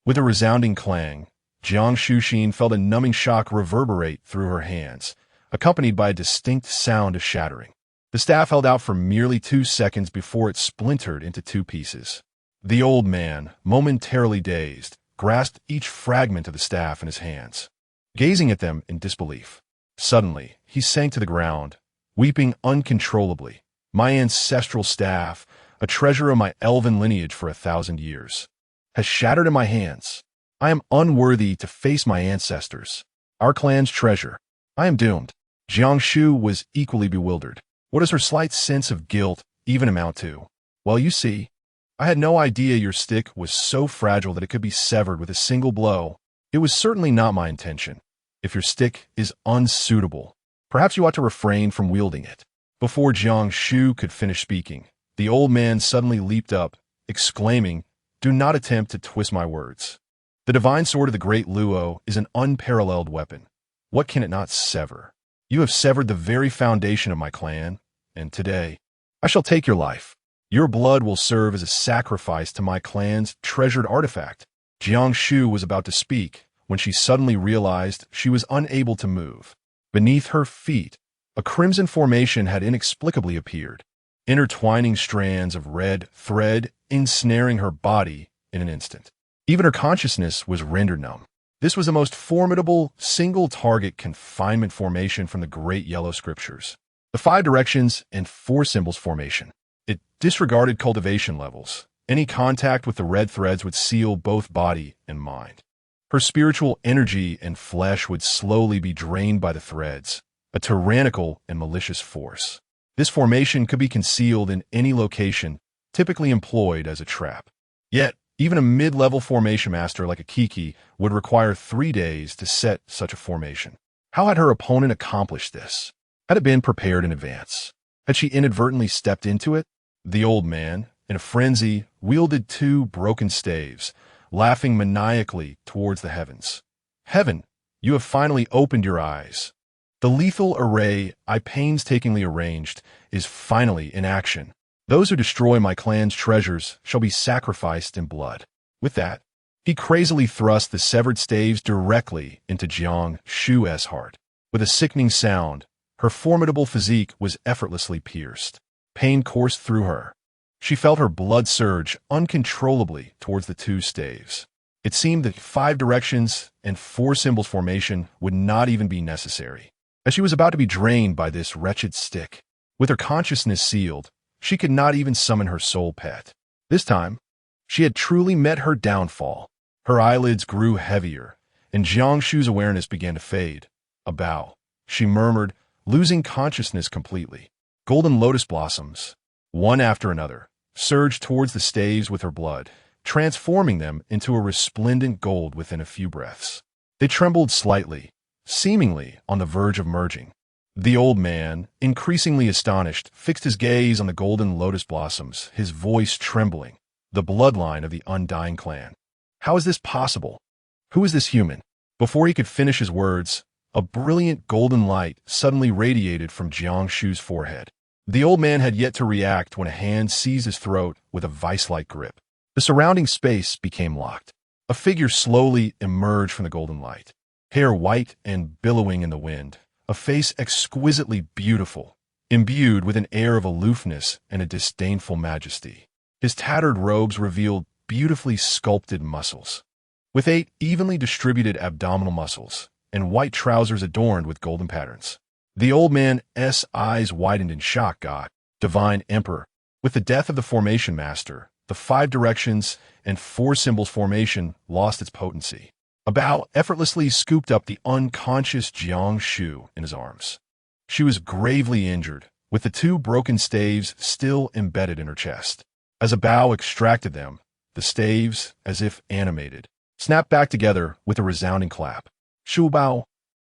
With a resounding clang, Jiang Shuxin felt a numbing shock reverberate through her hands, accompanied by a distinct sound of shattering. The staff held out for merely 2 seconds before it splintered into 2 pieces. The old man, momentarily dazed, grasped each fragment of the staff in his hands, gazing at them in disbelief. Suddenly, he sank to the ground, weeping uncontrollably. "My ancestral staff, a treasure of my elven lineage for 1,000 years, has shattered in my hands. I am unworthy to face my ancestors, our clan's treasure. I am doomed." Jiang Shu was equally bewildered. What does her slight sense of guilt even amount to? "Well, you see, I had no idea your stick was so fragile that it could be severed with a single blow. It was certainly not my intention. If your stick is unsuitable, perhaps you ought to refrain from wielding it." Before Jiang Shu could finish speaking, the old man suddenly leaped up, exclaiming, "Do not attempt to twist my words. The divine sword of the great Luo is an unparalleled weapon. What can it not sever? You have severed the very foundation of my clan, and today, I shall take your life. Your blood will serve as a sacrifice to my clan's treasured artifact." Jiang Shu was about to speak when she suddenly realized she was unable to move. Beneath her feet, a crimson formation had inexplicably appeared. intertwining strands of red thread ensnaring her body in an instant. Even her consciousness was rendered numb. This was the most formidable single-target confinement formation from the Great Yellow Scriptures. The 5 directions and 4 symbols formation. It disregarded cultivation levels. Any contact with the red threads would seal both body and mind. Her spiritual energy and flesh would slowly be drained by the threads, a tyrannical and malicious force. This formation could be concealed in any location, typically employed as a trap. Yet, even a mid-level formation master like a Kiki would require 3 days to set such a formation. How had her opponent accomplished this? Had it been prepared in advance? Had she inadvertently stepped into it? The old man, in a frenzy, wielded 2 broken staves, laughing maniacally towards the heavens. Heaven, you have finally opened your eyes. The lethal array I painstakingly arranged is finally in action. Those who destroy my clan's treasures shall be sacrificed in blood. With that, he crazily thrust the severed staves directly into Jiang Shu's heart. With a sickening sound, her formidable physique was effortlessly pierced. Pain coursed through her. She felt her blood surge uncontrollably towards the 2 staves. It seemed that 5 directions and 4 symbols formation would not even be necessary, as she was about to be drained by this wretched stick. With her consciousness sealed, she could not even summon her soul pet. This time, she had truly met her downfall. Her eyelids grew heavier, and Jiang Shu's awareness began to fade. A bow, she murmured, losing consciousness completely. Golden lotus blossoms, one after another, surged towards the staves with her blood, transforming them into a resplendent gold within a few breaths. They trembled slightly, seemingly on the verge of merging. The old man, increasingly astonished, fixed his gaze on the golden lotus blossoms, his voice trembling. The bloodline of the undying clan. How is this possible? Who is this human? Before he could finish his words, a brilliant golden light suddenly radiated from Jiang Shu's forehead. The old man had yet to react when a hand seized his throat with a vice-like grip. The surrounding space became locked. A figure slowly emerged from the golden light. Hair white and billowing in the wind. A face exquisitely beautiful, imbued with an air of aloofness and a disdainful majesty. His tattered robes revealed beautifully sculpted muscles, with 8 evenly distributed abdominal muscles, and white trousers adorned with golden patterns. The old man's eyes widened in shock. God, divine emperor. With the death of the formation master, the 5 directions and 4 symbols formation lost its potency. A bow effortlessly scooped up the unconscious Jiang Shu in his arms. She was gravely injured, with the 2 broken staves still embedded in her chest. As a bow extracted them, the staves, as if animated, snapped back together with a resounding clap. Shu Bao.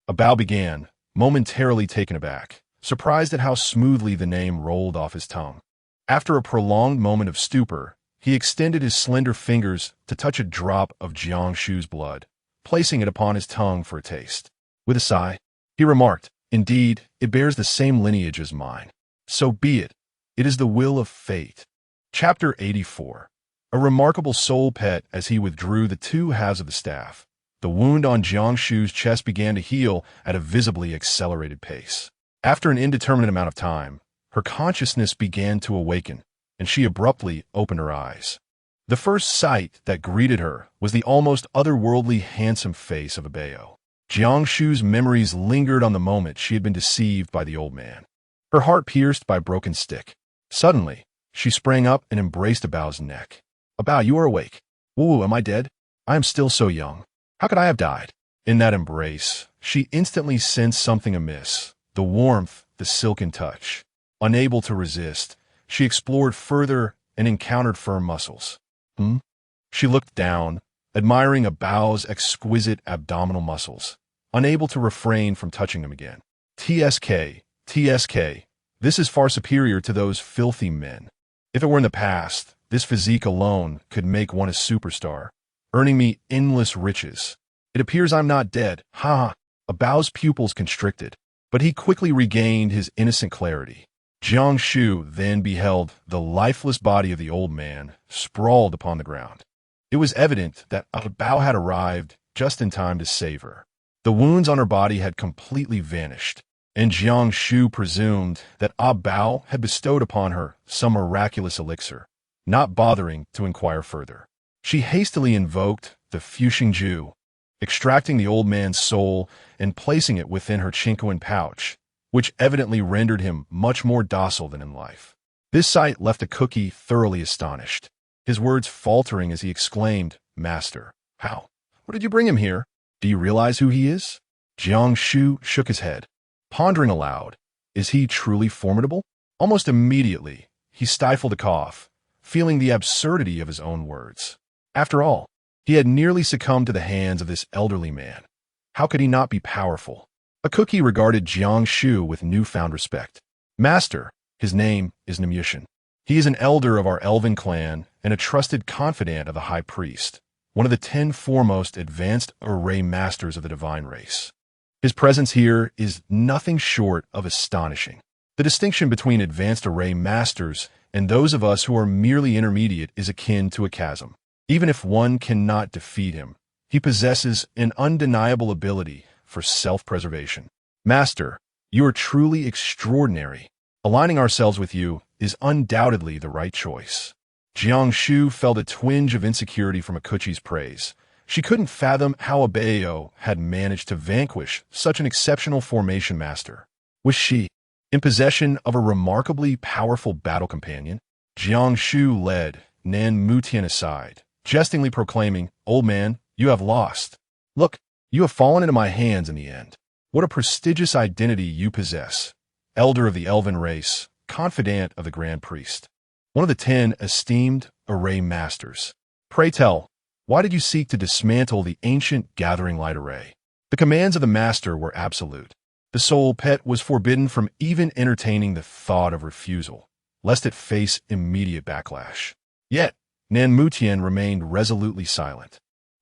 A bow began, momentarily taken aback, surprised at how smoothly the name rolled off his tongue. After a prolonged moment of stupor, he extended his slender fingers to touch a drop of Jiang Shu's blood, placing it upon his tongue for a taste. With a sigh, he remarked, "Indeed, it bears the same lineage as mine. So be it. It is the will of fate." Chapter 84. A remarkable soul pet. As he withdrew the 2 halves of the staff, the wound on Jiang Shu's chest began to heal at a visibly accelerated pace. After an indeterminate amount of time, her consciousness began to awaken, and she abruptly opened her eyes. The first sight that greeted her was the almost otherworldly handsome face of a Bao. Jiang Shu's memories lingered on the moment she had been deceived by the old man. Her heart pierced by a broken stick. Suddenly, she sprang up and embraced Abao's neck. "Abao, you are awake. Woo, am I dead? I am still so young. How could I have died?" In that embrace, she instantly sensed something amiss. The warmth, the silken touch. Unable to resist, she explored further and encountered firm muscles. She looked down, admiring Abao's exquisite abdominal muscles, unable to refrain from touching them again. TSK, this is far superior to those filthy men. If it were in the past, this physique alone could make one a superstar, earning me endless riches. It appears I'm not dead. Ha! Abao's pupils constricted, but he quickly regained his innocent clarity. Jiang Shu then beheld the lifeless body of the old man sprawled upon the ground. It was evident that Abao had arrived just in time to save her. The wounds on her body had completely vanished, and Jiang Shu presumed that Bao had bestowed upon her some miraculous elixir, not bothering to inquire further. She hastily invoked the Fuxingju, extracting the old man's soul and placing it within her Chinquan pouch, which evidently rendered him much more docile than in life. This sight left the cookie thoroughly astonished, his words faltering as he exclaimed, "Master, how? What did you bring him here? Do you realize who he is?" Jiang Shu shook his head, pondering aloud. Is he truly formidable? Almost immediately, he stifled a cough, feeling the absurdity of his own words. After all, he had nearly succumbed to the hands of this elderly man. How could he not be powerful? A cookie regarded Jiang Shu with newfound respect. "Master, his name is Nemushin. He is an elder of our elven clan and a trusted confidant of the high priest, one of the 10 foremost advanced array masters of the divine race. His presence here is nothing short of astonishing. The distinction between advanced array masters and those of us who are merely intermediate is akin to a chasm. Even if one cannot defeat him, he possesses an undeniable ability for self-preservation. Master, you are truly extraordinary. Aligning ourselves with you is undoubtedly the right choice." Jiang Shu felt a twinge of insecurity from Akuchi's praise. She couldn't fathom how Bao had managed to vanquish such an exceptional formation master. Was she in possession of a remarkably powerful battle companion? Jiang Shu led Nan Mutian aside, jestingly proclaiming, "Old man, you have lost. Look, you have fallen into my hands in the end. What a prestigious identity you possess. Elder of the elven race, confidant of the Grand Priest, one of the 10 esteemed array masters. Pray tell, why did you seek to dismantle the ancient Gathering Light array?" The commands of the master were absolute. The soul pet was forbidden from even entertaining the thought of refusal, lest it face immediate backlash. Yet, Nan Mutian remained resolutely silent,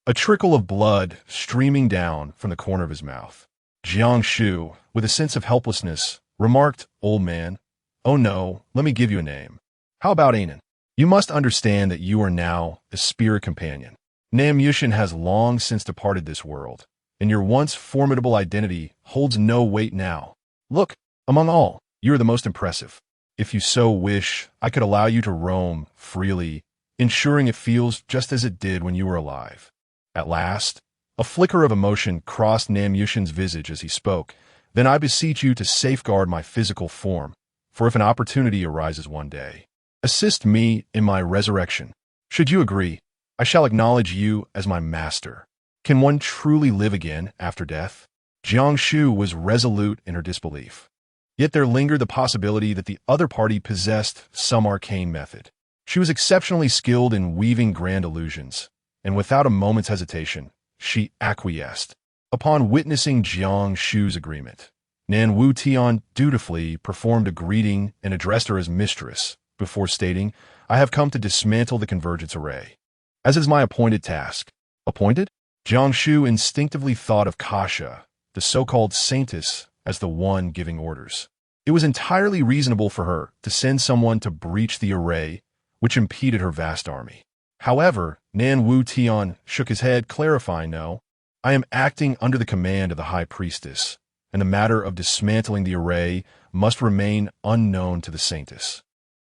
a trickle of blood streaming down from the corner of his mouth. Jiang Shu, with a sense of helplessness, remarked, "Old man, oh no, let me give you a name. How about Anan? You must understand that you are now a spirit companion. Nam Yushin has long since departed this world, and your once formidable identity holds no weight now. Look, among all, you are the most impressive. If you so wish, I could allow you to roam freely, ensuring it feels just as it did when you were alive." At last, a flicker of emotion crossed Nam Yushin's visage as he spoke. "Then I beseech you to safeguard my physical form, for if an opportunity arises one day, assist me in my resurrection. Should you agree, I shall acknowledge you as my master. Can one truly live again after death?" Jiang Shu was resolute in her disbelief. Yet there lingered the possibility that the other party possessed some arcane method. She was exceptionally skilled in weaving grand illusions, and without a moment's hesitation, she acquiesced. Upon witnessing Jiang Shu's agreement, Nan Wu Tian dutifully performed a greeting and addressed her as mistress, before stating, "I have come to dismantle the convergence array, as is my appointed task." Appointed? Jiang Shu instinctively thought of Kasha, the so-called saintess, as the one giving orders. It was entirely reasonable for her to send someone to breach the array, which impeded her vast army. However, Nan Wu Tian shook his head, clarifying, "No, I am acting under the command of the High Priestess, and the matter of dismantling the array must remain unknown to the saintess,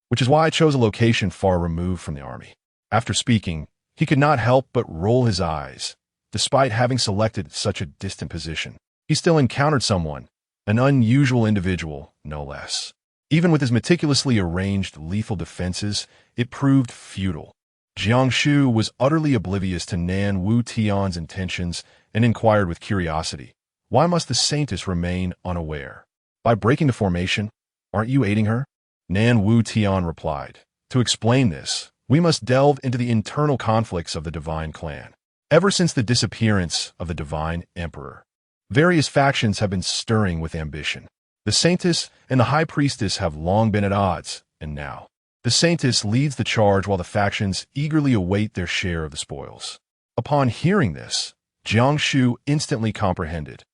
which is why I chose a location far removed from the army." After speaking, he could not help but roll his eyes. Despite having selected such a distant position, he still encountered someone, an unusual individual, no less. Even with his meticulously arranged lethal defenses, it proved futile. Jiang Shu was utterly oblivious to Nan Wu Tian's intentions and inquired with curiosity, "Why must the saintess remain unaware? By breaking the formation, aren't you aiding her?" Nan Wu Tian replied, "To explain this, we must delve into the internal conflicts of the divine clan. Ever since the disappearance of the divine emperor, various factions have been stirring with ambition. The saintess and the high priestess have long been at odds, and now the saintess leads the charge while the factions eagerly await their share of the spoils." Upon hearing this, Jiang Shu instantly comprehended.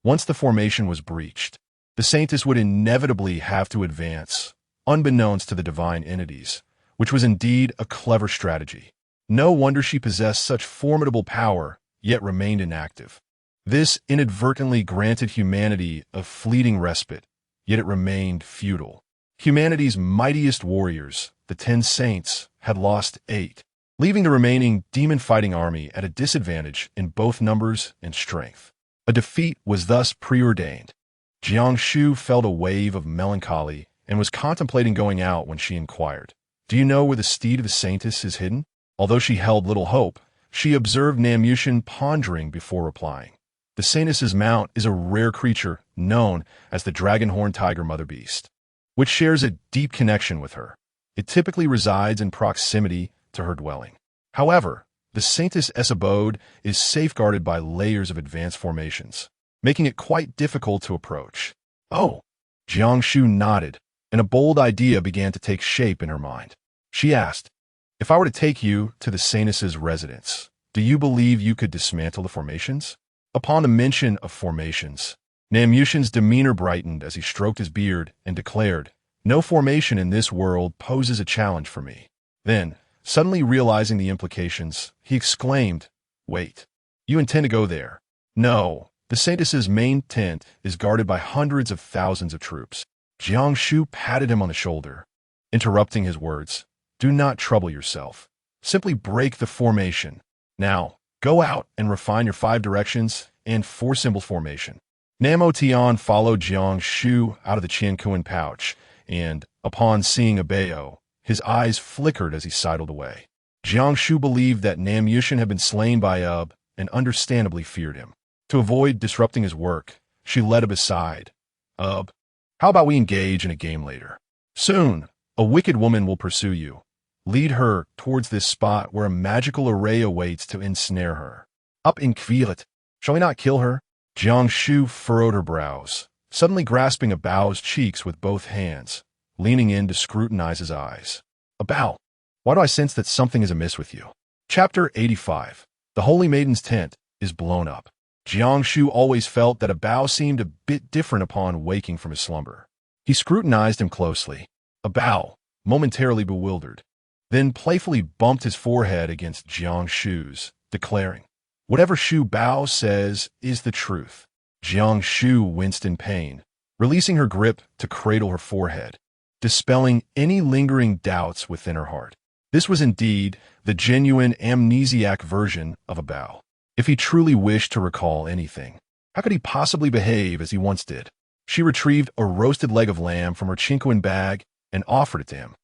Once the formation was breached, the saintess would inevitably have to advance, unbeknownst to the divine entities, which was indeed a clever strategy. No wonder she possessed such formidable power, yet remained inactive. This inadvertently granted humanity a fleeting respite yet it remained futile. Humanity's mightiest warriors, the 10 saints, had lost 8, leaving the remaining demon-fighting army at a disadvantage in both numbers and strength. A defeat was thus preordained. Jiang Shu felt a wave of melancholy and was contemplating going out when she inquired, "Do you know where the steed of the saintess is hidden?" Although she held little hope, she observed Namushan pondering before replying. The saintess's mount is a rare creature known as the dragon-horned tiger mother beast, which shares a deep connection with her. It typically resides in proximity to her dwelling. However, the saintess's abode is safeguarded by layers of advanced formations, making it quite difficult to approach. Oh, Jiang Shu nodded, and a bold idea began to take shape in her mind. She asked, "If I were to take you to the saintess's residence, do you believe you could dismantle the formations?" Upon the mention of formations, Namushan's demeanor brightened as he stroked his beard and declared, "No formation in this world poses a challenge for me." Then, suddenly realizing the implications, he exclaimed, "Wait, you intend to go there?" "No, the saintess's main tent is guarded by hundreds of thousands of troops." Jiang Shu patted him on the shoulder, interrupting his words. "Do not trouble yourself. Simply break the formation. Now, go out and refine your 5 directions and 4-symbol formation." Namo Tian followed Jiang Shu out of the Qiankuan pouch, and, upon seeing a Bao, his eyes flickered as he sidled away. Jiang Shu believed that Namushan had been slain by Ub and understandably feared him. To avoid disrupting his work, she led Ub aside. "Ub, how about we engage in a game later? Soon, a wicked woman will pursue you. Lead her towards this spot where a magical array awaits to ensnare her. Up in Kvilet. Shall we not kill her?" Jiang Shu furrowed her brows, suddenly grasping Abao's cheeks with both hands, leaning in to scrutinize his eyes. "Abao, why do I sense that something is amiss with you?" Chapter 85. The Holy Maiden's tent is blown up. Jiang Shu always felt that Abao seemed a bit different upon waking from his slumber. He scrutinized him closely. Abao, momentarily bewildered, then playfully bumped his forehead against Jiang Shu's, declaring, "Whatever Shu Bao says is the truth." Jiang Shu winced in pain, releasing her grip to cradle her forehead, dispelling any lingering doubts within her heart. This was indeed the genuine amnesiac version of a Bao. If he truly wished to recall anything, how could he possibly behave as he once did? She retrieved a roasted leg of lamb from her Chinquan bag and offered it to him.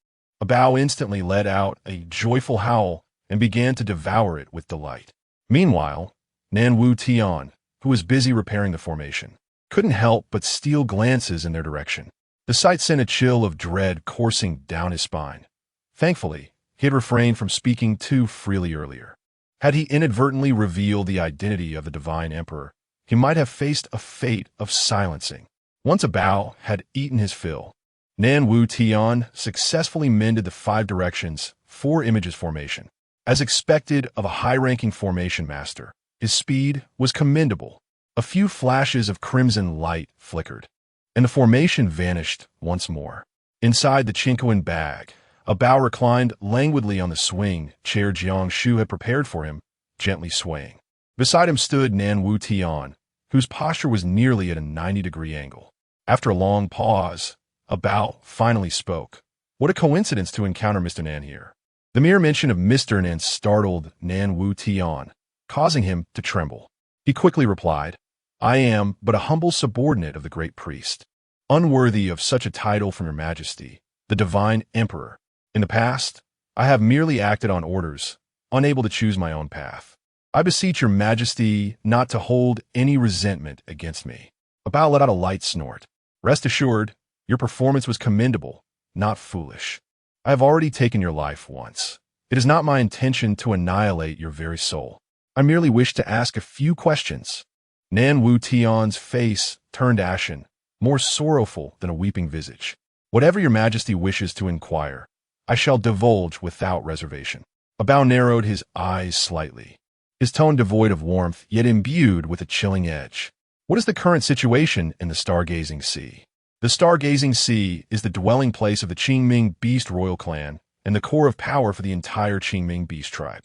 Abao instantly let out a joyful howl and began to devour it with delight. Meanwhile, Nanwu Tian, who was busy repairing the formation, couldn't help but steal glances in their direction. The sight sent a chill of dread coursing down his spine. Thankfully, he had refrained from speaking too freely earlier. Had he inadvertently revealed the identity of the Divine Emperor, he might have faced a fate of silencing. Once Abao had eaten his fill, Nanwu Tian successfully mended the 5 directions, 4 images formation. As expected of a high-ranking formation master, his speed was commendable. A few flashes of crimson light flickered, and the formation vanished once more. Inside the Chinquan bag, Abao reclined languidly on the swing chair Jiang Shu had prepared for him, gently swaying. Beside him stood Nanwu Tian, whose posture was nearly at a 90-degree angle. After a long pause, Abao finally spoke. "What a coincidence to encounter Mr. Nan here." The mere mention of Mr. Nan startled Nanwu Tian, causing him to tremble. He quickly replied, "I am but a humble subordinate of the great priest, unworthy of such a title from your majesty, the divine emperor. In the past, I have merely acted on orders, unable to choose my own path. I beseech your majesty not to hold any resentment against me." Abao let out a light snort. "Rest assured, your performance was commendable, not foolish. I have already taken your life once. It is not my intention to annihilate your very soul. I merely wish to ask a few questions." Nanwu Tian's face turned ashen, more sorrowful than a weeping visage. "Whatever your majesty wishes to inquire, I shall divulge without reservation." Abao narrowed his eyes slightly, his tone devoid of warmth, yet imbued with a chilling edge. "What is the current situation in the Stargazing Sea?" The Stargazing Sea is the dwelling place of the Qingming Beast Royal Clan and the core of power for the entire Qingming Beast Tribe.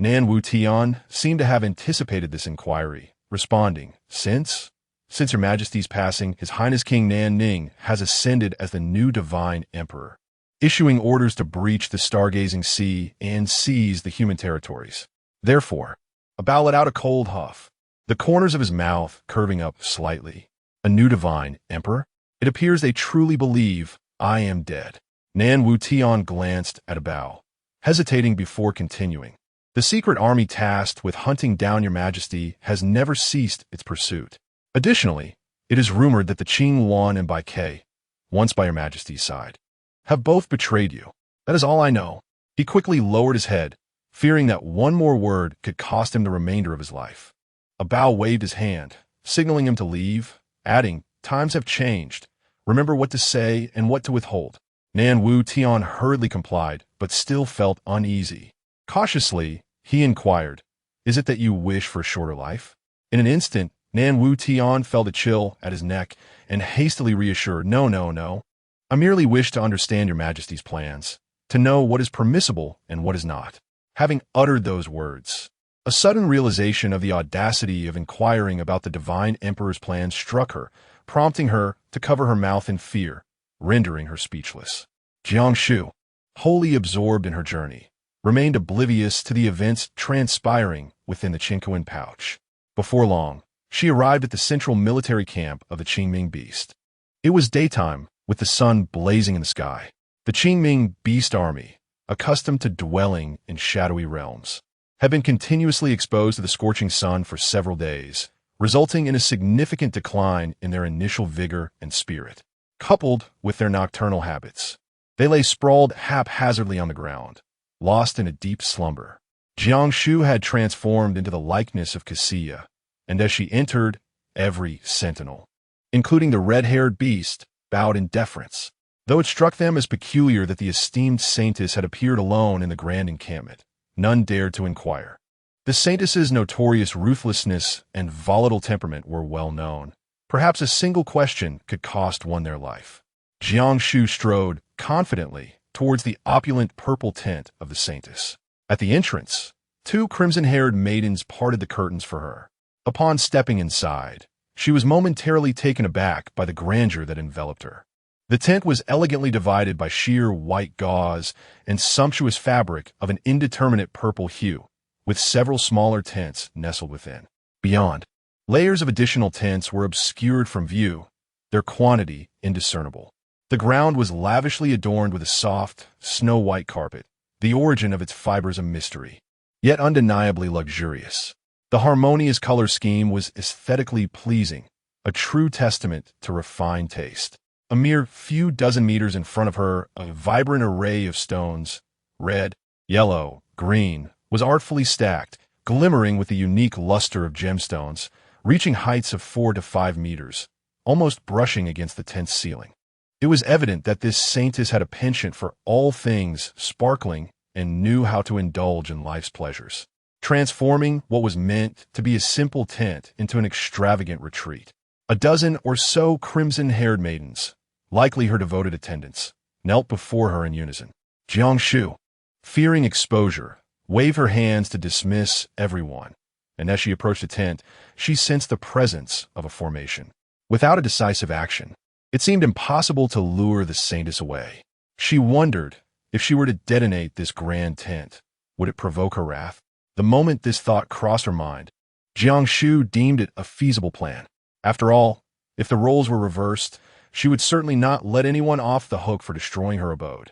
Nanwu Tian seemed to have anticipated this inquiry, responding, "Since Since Your Majesty's passing, His Highness King Nan Ning has ascended as the new divine emperor, issuing orders to breach the stargazing sea and seize the human territories. Therefore, Abao let out a cold huff, the corners of his mouth curving up slightly. A new divine emperor? It appears they truly believe I am dead. Nan Wutian glanced at Abao, hesitating before continuing. The secret army tasked with hunting down Your Majesty has never ceased its pursuit. Additionally, it is rumored that the Qing Wan and Bai Ke, once by Your Majesty's side, have both betrayed you. That is all I know. He quickly lowered his head, fearing that one more word could cost him the remainder of his life. Abao waved his hand, signaling him to leave, adding, times have changed. Remember what to say and what to withhold. Nan Wutian hurriedly complied, but still felt uneasy. Cautiously, he inquired, is it that you wish for a shorter life? In an instant, Nan Wutian felt a chill at his neck and hastily reassured, No. I merely wish to understand Your Majesty's plans, to know what is permissible and what is not. Having uttered those words, a sudden realization of the audacity of inquiring about the divine emperor's plans struck her, prompting her to cover her mouth in fear, rendering her speechless. Jiang Shu, wholly absorbed in her journey, remained oblivious to the events transpiring within the Qingkuan pouch. Before long, she arrived at the central military camp of the Qingming Beast. It was daytime, with the sun blazing in the sky. The Qingming Beast Army, accustomed to dwelling in shadowy realms, had been continuously exposed to the scorching sun for several days, resulting in a significant decline in their initial vigor and spirit. Coupled with their nocturnal habits, they lay sprawled haphazardly on the ground, lost in a deep slumber. Jiang Shu had transformed into the likeness of Cassia, and as she entered, every sentinel, including the red-haired beast, bowed in deference. Though it struck them as peculiar that the esteemed saintess had appeared alone in the grand encampment, none dared to inquire. The saintess's notorious ruthlessness and volatile temperament were well known. Perhaps a single question could cost one their life. Jiang Shu strode confidently towards the opulent purple tent of the saintess. At the entrance, two crimson-haired maidens parted the curtains for her. Upon stepping inside, she was momentarily taken aback by the grandeur that enveloped her. The tent was elegantly divided by sheer white gauze and sumptuous fabric of an indeterminate purple hue, with several smaller tents nestled within. Beyond, layers of additional tents were obscured from view, their quantity indiscernible. The ground was lavishly adorned with a soft, snow-white carpet, the origin of its fibers a mystery, yet undeniably luxurious. The harmonious color scheme was aesthetically pleasing, a true testament to refined taste. A mere few dozen meters in front of her, a vibrant array of stones, red, yellow, green, was artfully stacked, glimmering with the unique luster of gemstones, reaching heights of 4 to 5 meters, almost brushing against the tent's ceiling. It was evident that this saintess had a penchant for all things sparkling and knew how to indulge in life's pleasures, transforming what was meant to be a simple tent into an extravagant retreat. A dozen or so crimson-haired maidens, likely her devoted attendants, knelt before her in unison. Jiang Shu, fearing exposure, waved her hands to dismiss everyone, and as she approached the tent, she sensed the presence of a formation. Without a decisive action, it seemed impossible to lure the saintess away. She wondered, if she were to detonate this grand tent, would it provoke her wrath? The moment this thought crossed her mind, Jiang Shu deemed it a feasible plan. After all, if the roles were reversed, she would certainly not let anyone off the hook for destroying her abode.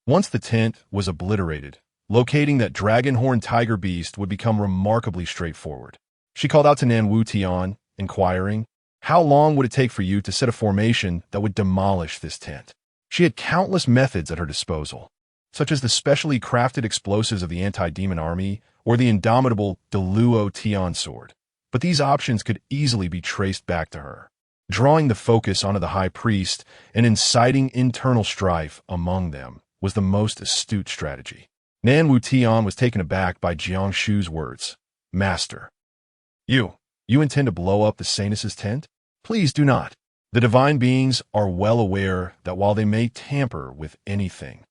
Once the tent was obliterated, locating that dragon-horned tiger beast would become remarkably straightforward. She called out to Nan Wutian, inquiring, how long would it take for you to set a formation that would demolish this tent? She had countless methods at her disposal, such as the specially crafted explosives of the anti-demon army or the indomitable Deluo Tian sword. But these options could easily be traced back to her, drawing the focus onto the high priest and inciting internal strife among them was the most astute strategy. Nan Wutian was taken aback by Jiang Shu's words. Master, you intend to blow up the saintess's tent? Please do not. The divine beings are well aware that while they may tamper with anything,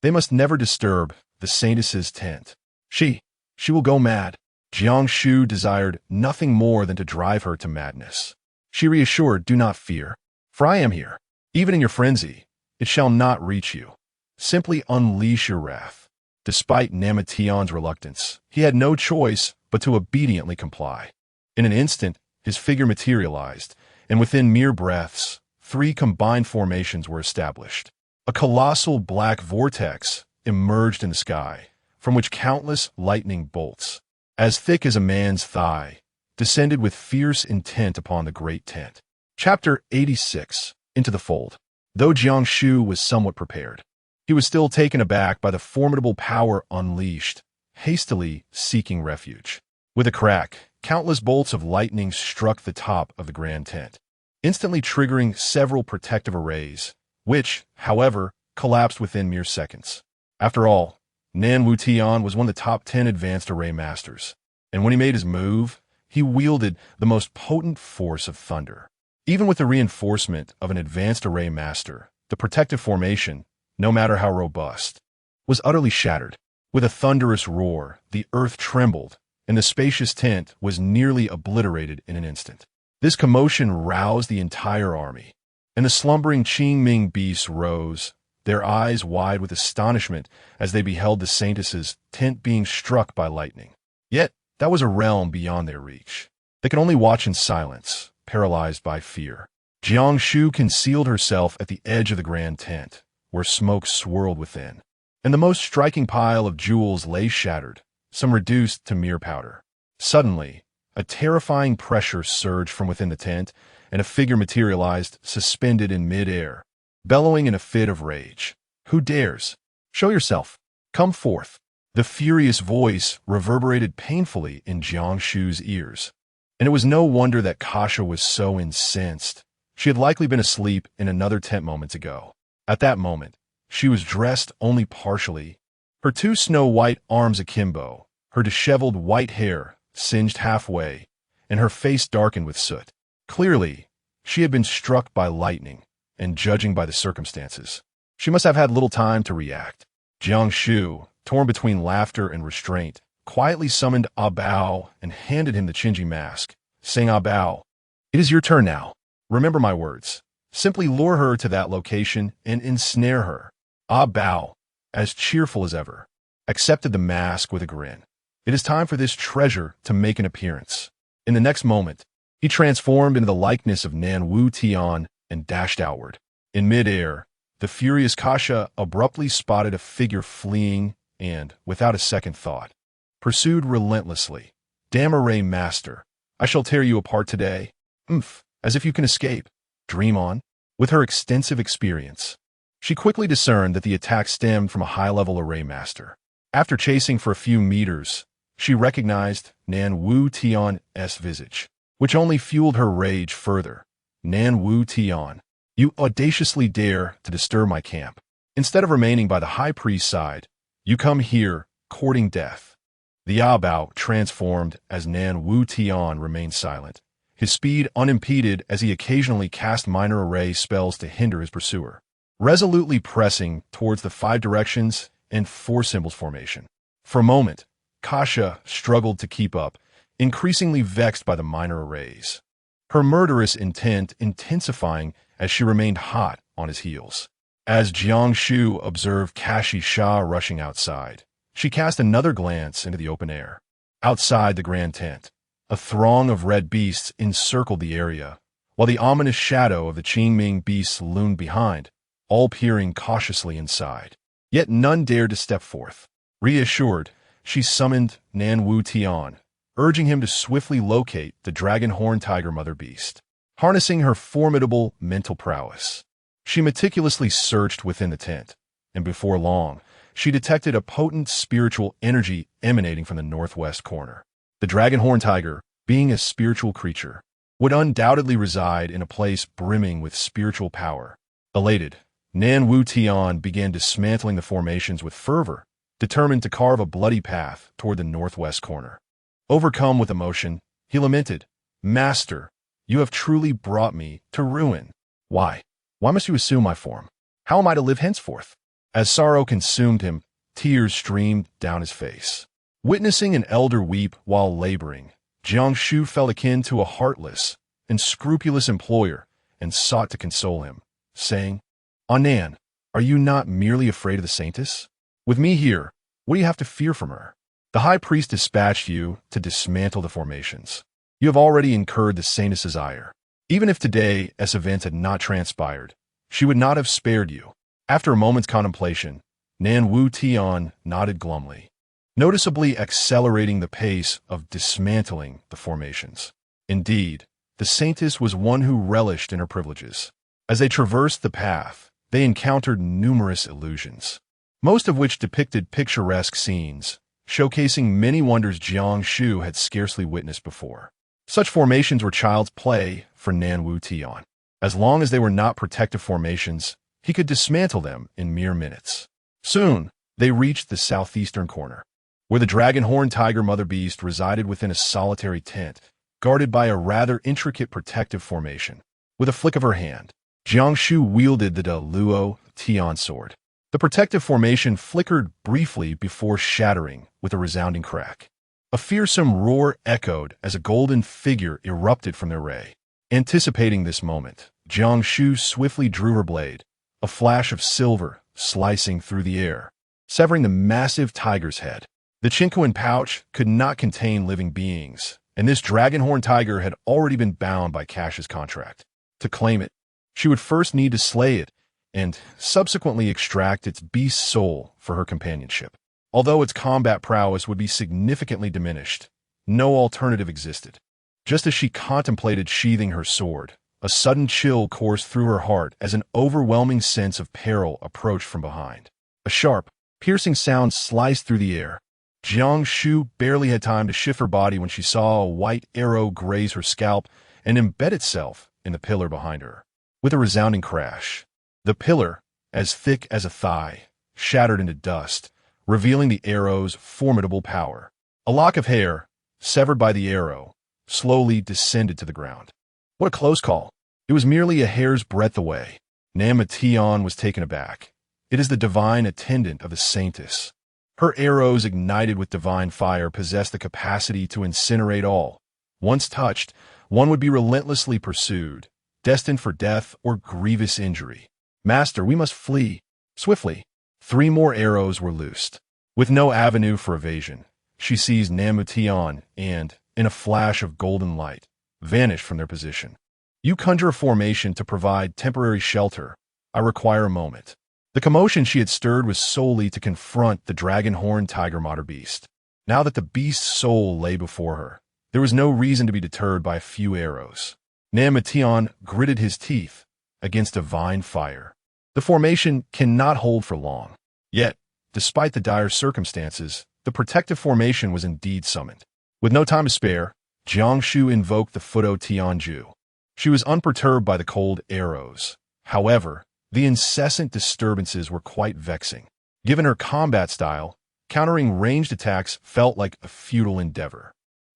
they must never disturb the saintess's tent. She will go mad. Jiang Shu desired nothing more than to drive her to madness. She reassured, "Do not fear, for I am here. Even in your frenzy, it shall not reach you. Simply unleash your wrath." Despite Namation's reluctance, he had no choice but to obediently comply. In an instant, his figure materialized, and within mere breaths, 3 combined formations were established. A colossal black vortex emerged in the sky, from which countless lightning bolts, as thick as a man's thigh, descended with fierce intent upon the great tent. Chapter 86. Into the Fold. Though Jiang Shu was somewhat prepared, he was still taken aback by the formidable power unleashed, hastily seeking refuge. With a crack, countless bolts of lightning struck the top of the grand tent, instantly triggering several protective arrays, which, however, collapsed within mere seconds. After all, Nan Wutian was one of the top 10 advanced array masters, and when he made his move, he wielded the most potent force of thunder. Even with the reinforcement of an advanced array master, the protective formation, no matter how robust, was utterly shattered. With a thunderous roar, the earth trembled, and the spacious tent was nearly obliterated in an instant. This commotion roused the entire army, and the slumbering Qingming beasts rose, their eyes wide with astonishment as they beheld the saintess's tent being struck by lightning. Yet, that was a realm beyond their reach. They could only watch in silence, paralyzed by fear. Jiang Shu concealed herself at the edge of the grand tent, where smoke swirled within, and the most striking pile of jewels lay shattered, some reduced to mere powder. Suddenly, a terrifying pressure surged from within the tent, and a figure materialized, suspended in mid-air, bellowing in a fit of rage. "Who dares? Show yourself. Come forth." The furious voice reverberated painfully in Jiang Shu's ears, and it was no wonder that Kasha was so incensed. She had likely been asleep in another tent moments ago. At that moment, she was dressed only partially, her 2 snow-white arms akimbo, her disheveled white hair singed halfway, and her face darkened with soot. Clearly, she had been struck by lightning, and judging by the circumstances, she must have had little time to react. Jiang Shu, torn between laughter and restraint, quietly summoned Ah Bao and handed him the Qingji mask, saying, "Ah Bao, it is your turn now. Remember my words. Simply lure her to that location and ensnare her." Ah Bao, as cheerful as ever, accepted the mask with a grin. It is time for this treasure to make an appearance. In the next moment, he transformed into the likeness of Nan Wutian and dashed outward. In mid-air, the furious Kasha abruptly spotted a figure fleeing and, without a second thought, pursued relentlessly. "Damn array master, I shall tear you apart today. As if you can escape. Dream on." With her extensive experience, she quickly discerned that the attack stemmed from a high-level array master. After chasing for a few meters, she recognized Nan Wutian's visage, which only fueled her rage further. "Nan Wutian, you audaciously dare to disturb my camp. Instead of remaining by the high priest's side, you come here, courting death." The Abao transformed as Nan Wutian remained silent, his speed unimpeded as he occasionally cast minor array spells to hinder his pursuer, resolutely pressing towards the 5 directions and 4 symbols formation. For a moment, Kasha struggled to keep up, increasingly vexed by the minor arrays, her murderous intent intensifying as she remained hot on his heels. As Jiang Shu observed Kashi Sha rushing outside, she cast another glance into the open air. Outside the grand tent, a throng of red beasts encircled the area, while the ominous shadow of the Qingming beasts loomed behind, all peering cautiously inside. Yet none dared to step forth. Reassured, she summoned Nan Wutian, urging him to swiftly locate the dragon horn tiger mother beast. Harnessing her formidable mental prowess, she meticulously searched within the tent, and before long, she detected a potent spiritual energy emanating from the northwest corner. The dragon horn tiger, being a spiritual creature, would undoubtedly reside in a place brimming with spiritual power. Elated, Nan Wutian began dismantling the formations with fervor, determined to carve a bloody path toward the northwest corner. Overcome with emotion, he lamented, "Master, you have truly brought me to ruin. Why? Why must you assume my form? How am I to live henceforth?" As sorrow consumed him, tears streamed down his face. Witnessing an elder weep while laboring, Jiang Shu felt akin to a heartless, and scrupulous employer, and sought to console him, saying, "Nan, are you not merely afraid of the saintess? With me here, what do you have to fear from her? The high priest dispatched you to dismantle the formations. You have already incurred the saintess's ire. Even if today's event had not transpired, she would not have spared you." After a moment's contemplation, Nan Wu Tian nodded glumly, noticeably accelerating the pace of dismantling the formations. Indeed, the saintess was one who relished in her privileges. As they traversed the path, they encountered numerous illusions, most of which depicted picturesque scenes, showcasing many wonders Jiang Shu had scarcely witnessed before. Such formations were child's play for Nan Wu Tian. As long as they were not protective formations, he could dismantle them in mere minutes. Soon, they reached the southeastern corner, where the dragon-horned tiger mother beast resided within a solitary tent, guarded by a rather intricate protective formation. With a flick of her hand, Jiang Shu wielded the Luo Tian sword. The protective formation flickered briefly before shattering with a resounding crack. A fearsome roar echoed as a golden figure erupted from their ray. Anticipating this moment, Jiang Shu swiftly drew her blade, a flash of silver slicing through the air, severing the massive tiger's head. The Qinquan pouch could not contain living beings, and this dragon-horned tiger had already been bound by Cash's contract. To claim it, she would first need to slay it and subsequently extract its beast soul for her companionship. Although its combat prowess would be significantly diminished, no alternative existed. Just as she contemplated sheathing her sword, a sudden chill coursed through her heart as an overwhelming sense of peril approached from behind. A sharp, piercing sound sliced through the air. Jiang Shu barely had time to shift her body when she saw a white arrow graze her scalp and embed itself in the pillar behind her. With a resounding crash, the pillar, as thick as a thigh, shattered into dust, revealing the arrow's formidable power. A lock of hair, severed by the arrow, slowly descended to the ground. What a close call. It was merely a hair's breadth away. Nan Tian was taken aback. It is the divine attendant of the saintess. Her arrows, ignited with divine fire, possessed the capacity to incinerate all. Once touched, one would be relentlessly pursued, destined for death or grievous injury. "Master, we must flee." Swiftly, 3 more arrows were loosed. With no avenue for evasion, she seized Nan Tian and, in a flash of golden light, vanished from their position. "You conjure a formation to provide temporary shelter. I require a moment." The commotion she had stirred was solely to confront the dragon-horned tiger mother beast. Now that the beast's soul lay before her, there was no reason to be deterred by a few arrows. Nan Tian gritted his teeth against divine fire. The formation cannot hold for long. Yet, despite the dire circumstances, the protective formation was indeed summoned. With no time to spare, Jiang Shu invoked the Fudo Tianju. She was unperturbed by the cold arrows. However, the incessant disturbances were quite vexing. Given her combat style, countering ranged attacks felt like a futile endeavor.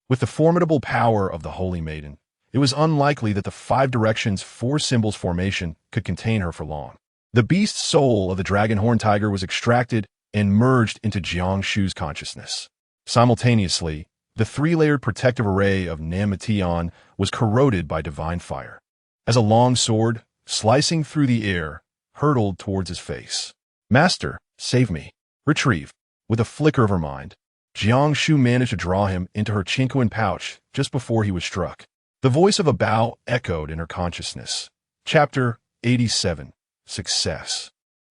With the formidable power of the Holy Maiden, it was unlikely that the 5 directions 4 symbols formation could contain her for long. The beast's soul of the dragon-horned tiger was extracted and merged into Jiang Shu's consciousness. Simultaneously, the 3-layered protective array of Nan Tian was corroded by divine fire. As a long sword, slicing through the air, hurtled towards his face. "Master, save me. Retrieve." With a flicker of her mind, Jiang Shu managed to draw him into her Qinquan pouch just before he was struck. The voice of a Bao echoed in her consciousness. Chapter 87. Success.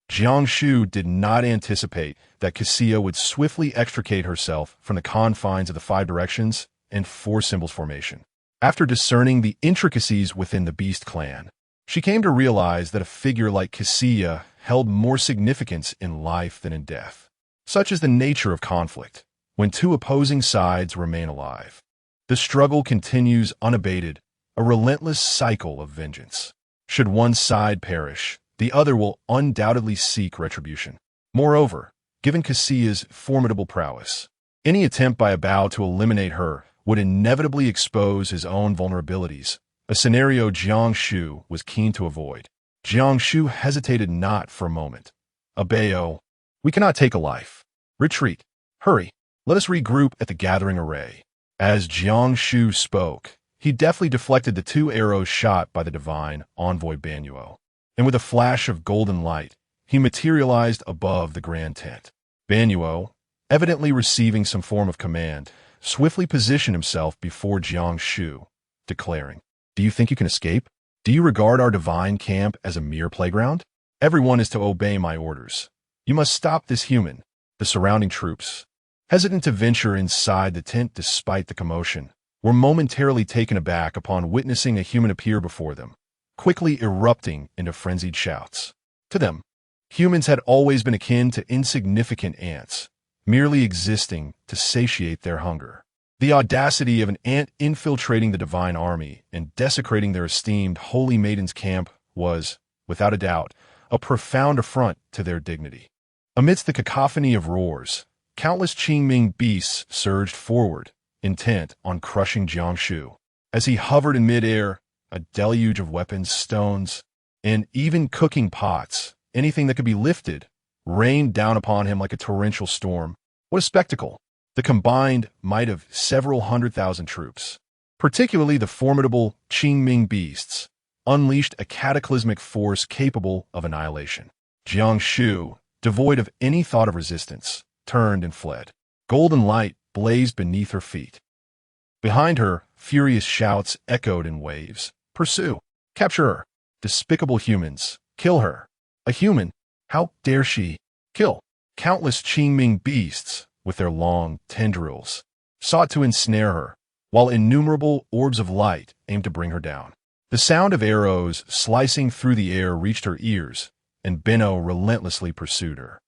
Jiang Shu did not anticipate that Cassia would swiftly extricate herself from the confines of the 5 directions and 4 symbols formation. After discerning the intricacies within the Beast clan, she came to realize that a figure like Cassia held more significance in life than in death. Such is the nature of conflict, when 2 opposing sides remain alive. The struggle continues unabated, a relentless cycle of vengeance. Should one side perish, the other will undoubtedly seek retribution. Moreover, given Cassia's formidable prowess, any attempt by a Bao to eliminate her would inevitably expose his own vulnerabilities, a scenario Jiang Shu was keen to avoid. Jiang Shu hesitated not for a moment. "A Bao, we cannot take a life. Retreat. Hurry. Let us regroup at the gathering array." As Jiang Shu spoke, he deftly deflected the 2 arrows shot by the divine envoy Banuo, and with a flash of golden light, he materialized above the grand tent. Banuo, evidently receiving some form of command, swiftly positioned himself before Jiang Shu, declaring, "Do you think you can escape? Do you regard our divine camp as a mere playground? Everyone is to obey my orders. You must stop this human." The surrounding troops, hesitant to venture inside the tent despite the commotion, were momentarily taken aback upon witnessing a human appear before them, quickly erupting into frenzied shouts. To them, humans had always been akin to insignificant ants, merely existing to satiate their hunger. The audacity of an ant infiltrating the divine army and desecrating their esteemed holy maiden's camp was, without a doubt, a profound affront to their dignity. Amidst the cacophony of roars, countless Qingming beasts surged forward, intent on crushing Jiang Shu. As he hovered in midair, a deluge of weapons, stones, and even cooking pots, anything that could be lifted, rained down upon him like a torrential storm. What a spectacle! The combined might of several 100,000 troops, particularly the formidable Qingming beasts, unleashed a cataclysmic force capable of annihilation. Jiang Shu, devoid of any thought of resistance, turned and fled. Golden light blazed beneath her feet. Behind her, furious shouts echoed in waves. "Pursue! Capture her! Despicable humans! Kill her! A human! How dare she!" Kill! Countless Qingming beasts, with their long tendrils, sought to ensnare her, while innumerable orbs of light aimed to bring her down. The sound of arrows slicing through the air reached her ears, and Benno relentlessly pursued her.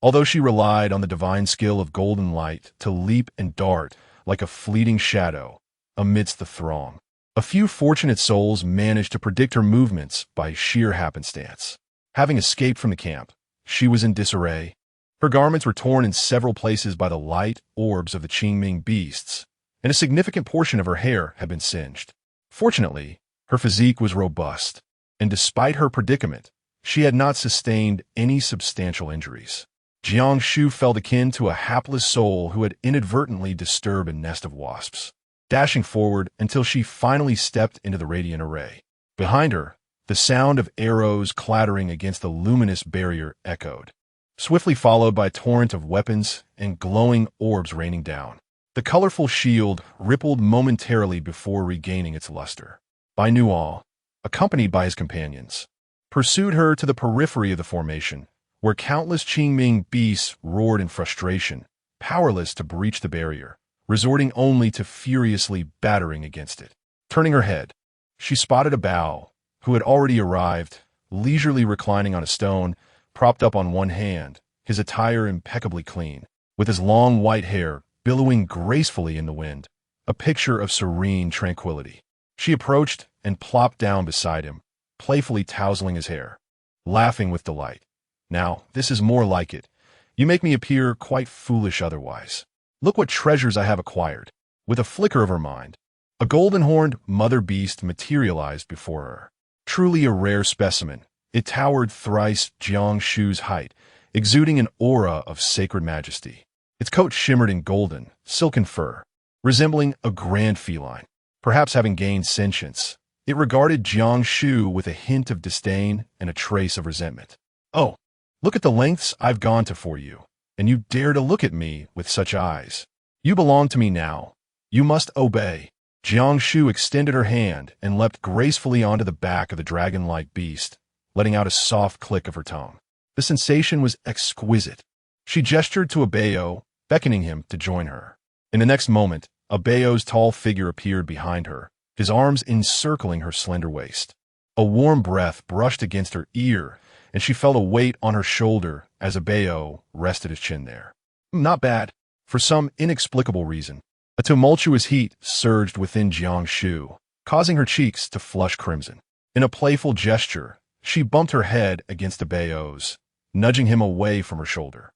Although she relied on the divine skill of golden light to leap and dart like a fleeting shadow amidst the throng, a few fortunate souls managed to predict her movements by sheer happenstance. Having escaped from the camp, she was in disarray. Her garments were torn in several places by the light orbs of the Qingming beasts, and a significant portion of her hair had been singed. Fortunately, her physique was robust, and despite her predicament, she had not sustained any substantial injuries. Jiang Shu felt akin to a hapless soul who had inadvertently disturbed a nest of wasps, dashing forward until she finally stepped into the radiant array. Behind her, the sound of arrows clattering against the luminous barrier echoed, swiftly followed by a torrent of weapons and glowing orbs raining down. The colorful shield rippled momentarily before regaining its luster. Banuo, accompanied by his companions, pursued her to the periphery of the formation, where countless Qingming beasts roared in frustration, powerless to breach the barrier, resorting only to furiously battering against it. Turning her head, she spotted a Bao, who had already arrived, leisurely reclining on a stone, propped up on one hand, his attire impeccably clean, with his long white hair billowing gracefully in the wind, a picture of serene tranquility. She approached and plopped down beside him, playfully tousling his hair, laughing with delight. "Now, this is more like it. You make me appear quite foolish otherwise. Look what treasures I have acquired." With a flicker of her mind, a golden-horned mother beast materialized before her. Truly a rare specimen, it towered thrice Jiang Shu's height, exuding an aura of sacred majesty. Its coat shimmered in golden, silken fur, resembling a grand feline. Perhaps having gained sentience, it regarded Jiang Shu with a hint of disdain and a trace of resentment. "Oh, look at the lengths I've gone to for you, and you dare to look at me with such eyes. You belong to me now. You must obey." Jiang Shu extended her hand and leapt gracefully onto the back of the dragon-like beast, letting out a soft click of her tongue. The sensation was exquisite. She gestured to Abeo, beckoning him to join her. In the next moment, Abeo's tall figure appeared behind her, his arms encircling her slender waist. A warm breath brushed against her ear, and she felt a weight on her shoulder as Abeo rested his chin there. Not bad. For some inexplicable reason, a tumultuous heat surged within Jiang Shu, causing her cheeks to flush crimson. In a playful gesture, she bumped her head against Abeo's, nudging him away from her shoulder.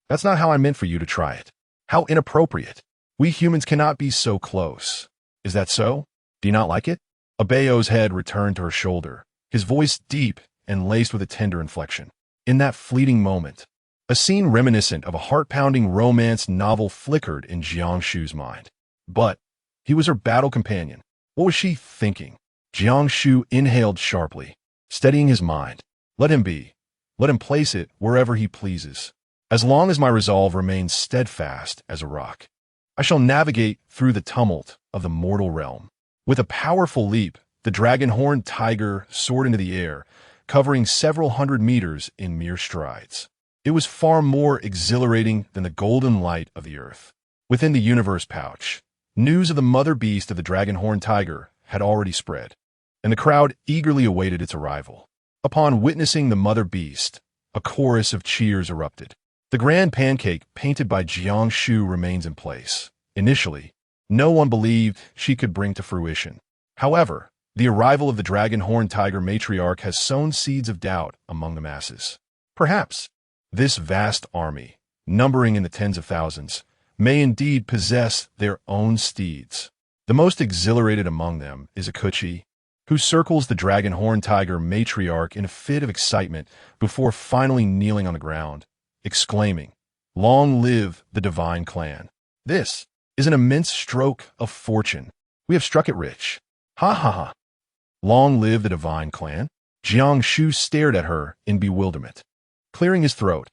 "That's not how I meant for you to try it. How inappropriate. We humans cannot be so close. Is that so? Do you not like it?" Abeo's head returned to her shoulder, his voice deep and laced with a tender inflection. In that fleeting moment, a scene reminiscent of a heart-pounding romance novel flickered in Jiang Shu's mind. But he was her battle companion, What was she thinking? Jiang Shu inhaled sharply, steadying his mind. Let him be. Let him place it wherever he pleases. As long as my resolve remains steadfast as a rock, I shall navigate through the tumult of the mortal realm. With a powerful leap, the dragon-horned tiger soared into the air, covering several hundred meters in mere strides. It was far more exhilarating than the golden light of the earth. Within the universe pouch, news of the mother beast of the dragon-horned tiger had already spread, and the crowd eagerly awaited its arrival. Upon witnessing the mother beast, a chorus of cheers erupted. The grand pancake painted by Jiang Shu remains in place. Initially, no one believed she could bring to fruition. However, the arrival of the dragon-horned tiger matriarch has sown seeds of doubt among the masses. Perhaps this vast army, numbering in the tens of thousands, may indeed possess their own steeds. The most exhilarated among them is Akuchi, who circles the dragon-horned tiger matriarch in a fit of excitement before finally kneeling on the ground, exclaiming, "Long live the divine clan. This is an immense stroke of fortune. We have struck it rich. Ha ha ha. Long live the divine clan." Jiang Shu stared at her in bewilderment. Clearing his throat,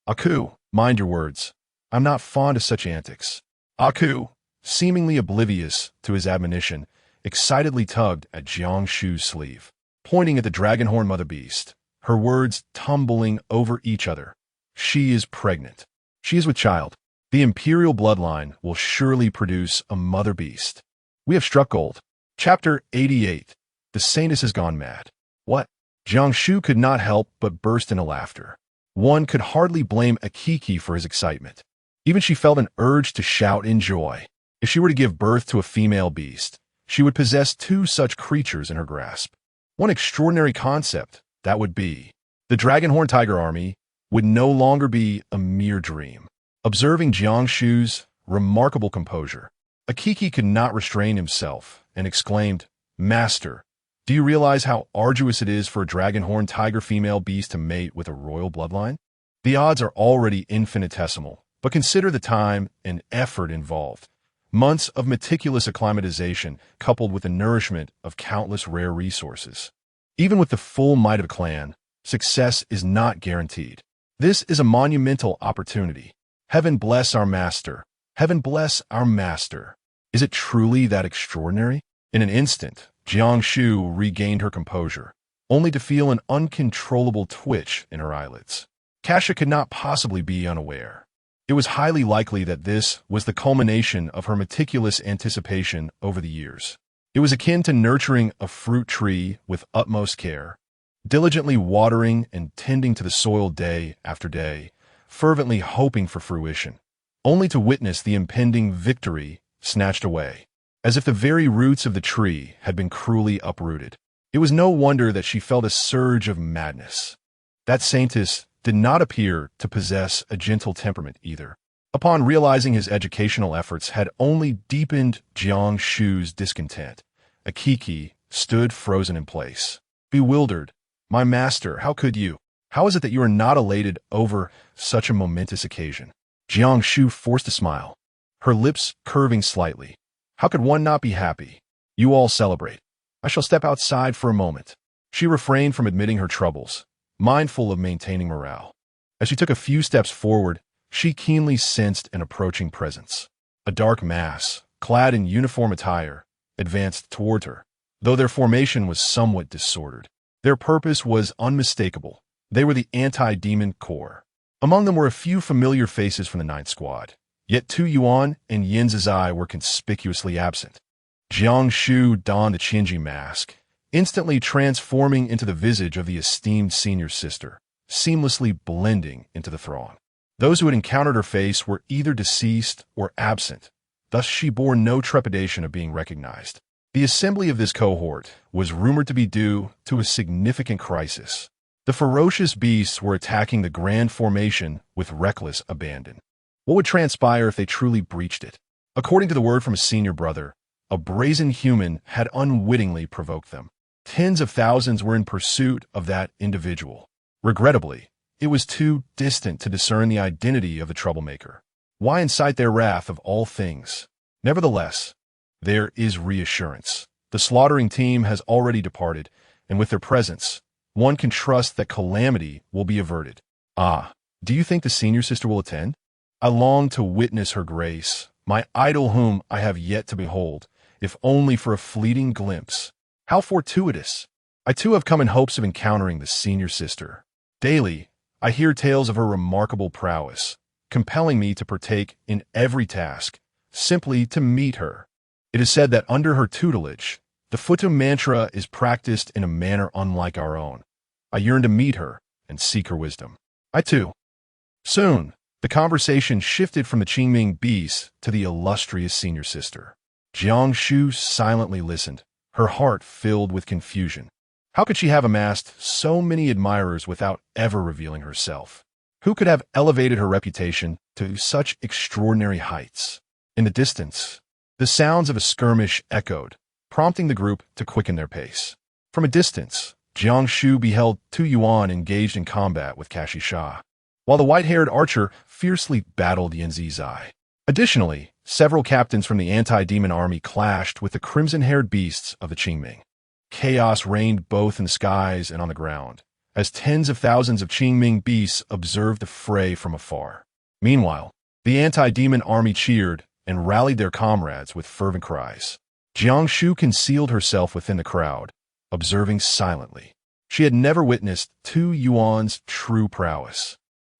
"Aku, mind your words. I'm not fond of such antics." Aku, seemingly oblivious to his admonition, excitedly tugged at Jiang Shu's sleeve, pointing at the dragon-horned mother beast, her words tumbling over each other. "She is pregnant. She is with child. The imperial bloodline will surely produce a mother beast. We have struck gold." Chapter 88. The Saintess has gone mad. What? Jiang Shu could not help but burst into laughter. One could hardly blame Akiki for his excitement. Even she felt an urge to shout in joy. If she were to give birth to a female beast, she would possess two such creatures in her grasp. One extraordinary concept, that would be. The dragon-horned tiger army would no longer be a mere dream. Observing Jiang Shu's remarkable composure, Akiki could not restrain himself and exclaimed, "Master, do you realize how arduous it is for a dragon-horned tiger female beast to mate with a royal bloodline? The odds are already infinitesimal, but consider the time and effort involved. Months of meticulous acclimatization coupled with the nourishment of countless rare resources. Even with the full might of a clan, success is not guaranteed. This is a monumental opportunity. Heaven bless our master. Heaven bless our master. Is it truly that extraordinary?" In an instant, Jiang Shu regained her composure, only to feel an uncontrollable twitch in her eyelids. Kasha could not possibly be unaware. It was highly likely that this was the culmination of her meticulous anticipation over the years. It was akin to nurturing a fruit tree with utmost care, diligently watering and tending to the soil day after day, fervently hoping for fruition, only to witness the impending victory snatched away, as if the very roots of the tree had been cruelly uprooted. It was no wonder that she felt a surge of madness. That saintess did not appear to possess a gentle temperament either. Upon realizing his educational efforts had only deepened Jiang Shu's discontent, Akiki stood frozen in place, bewildered. "My master, how could you? How is it that you are not elated over such a momentous occasion?" Jiang Shu forced a smile, her lips curving slightly. "How could one not be happy? You all celebrate. I shall step outside for a moment." She refrained from admitting her troubles, mindful of maintaining morale. As she took a few steps forward, she keenly sensed an approaching presence. A dark mass, clad in uniform attire, advanced toward her, though their formation was somewhat disordered. Their purpose was unmistakable. They were the anti-demon corps. Among them were a few familiar faces from the Ninth Squad, yet Tu Yuan and Yin Zizai were conspicuously absent. Jiang Shu donned the Qinji mask, instantly transforming into the visage of the esteemed senior sister, seamlessly blending into the throng. Those who had encountered her face were either deceased or absent, thus she bore no trepidation of being recognized. The assembly of this cohort was rumored to be due to a significant crisis. The ferocious beasts were attacking the grand formation with reckless abandon. What would transpire if they truly breached it? According to the word from a senior brother, a brazen human had unwittingly provoked them. Tens of thousands were in pursuit of that individual. Regrettably, it was too distant to discern the identity of the troublemaker. Why incite their wrath of all things? Nevertheless, there is reassurance. The slaughtering team has already departed, and with their presence, one can trust that calamity will be averted. Ah, do you think the senior sister will attend? I long to witness her grace, my idol whom I have yet to behold, if only for a fleeting glimpse. How fortuitous! I too have come in hopes of encountering the senior sister. Daily, I hear tales of her remarkable prowess, compelling me to partake in every task, simply to meet her. It is said that under her tutelage, the Futu mantra is practiced in a manner unlike our own. I yearn to meet her and seek her wisdom. I too. Soon, the conversation shifted from the Qingming beasts to the illustrious senior sister. Jiang Shu silently listened, her heart filled with confusion. How could she have amassed so many admirers without ever revealing herself? Who could have elevated her reputation to such extraordinary heights? In the distance, the sounds of a skirmish echoed, prompting the group to quicken their pace. From a distance, Jiang Shu beheld 2 Yuan engaged in combat with Kashi Sha, while the white-haired archer fiercely battled Yin Zizai. Additionally, several captains from the anti-demon army clashed with the crimson-haired beasts of the Qingming. Chaos reigned both in the skies and on the ground, as tens of thousands of Qingming beasts observed the fray from afar. Meanwhile, the anti-demon army cheered and rallied their comrades with fervent cries. Jiang Shu concealed herself within the crowd, observing silently. She had never witnessed 2 Yuan's true prowess,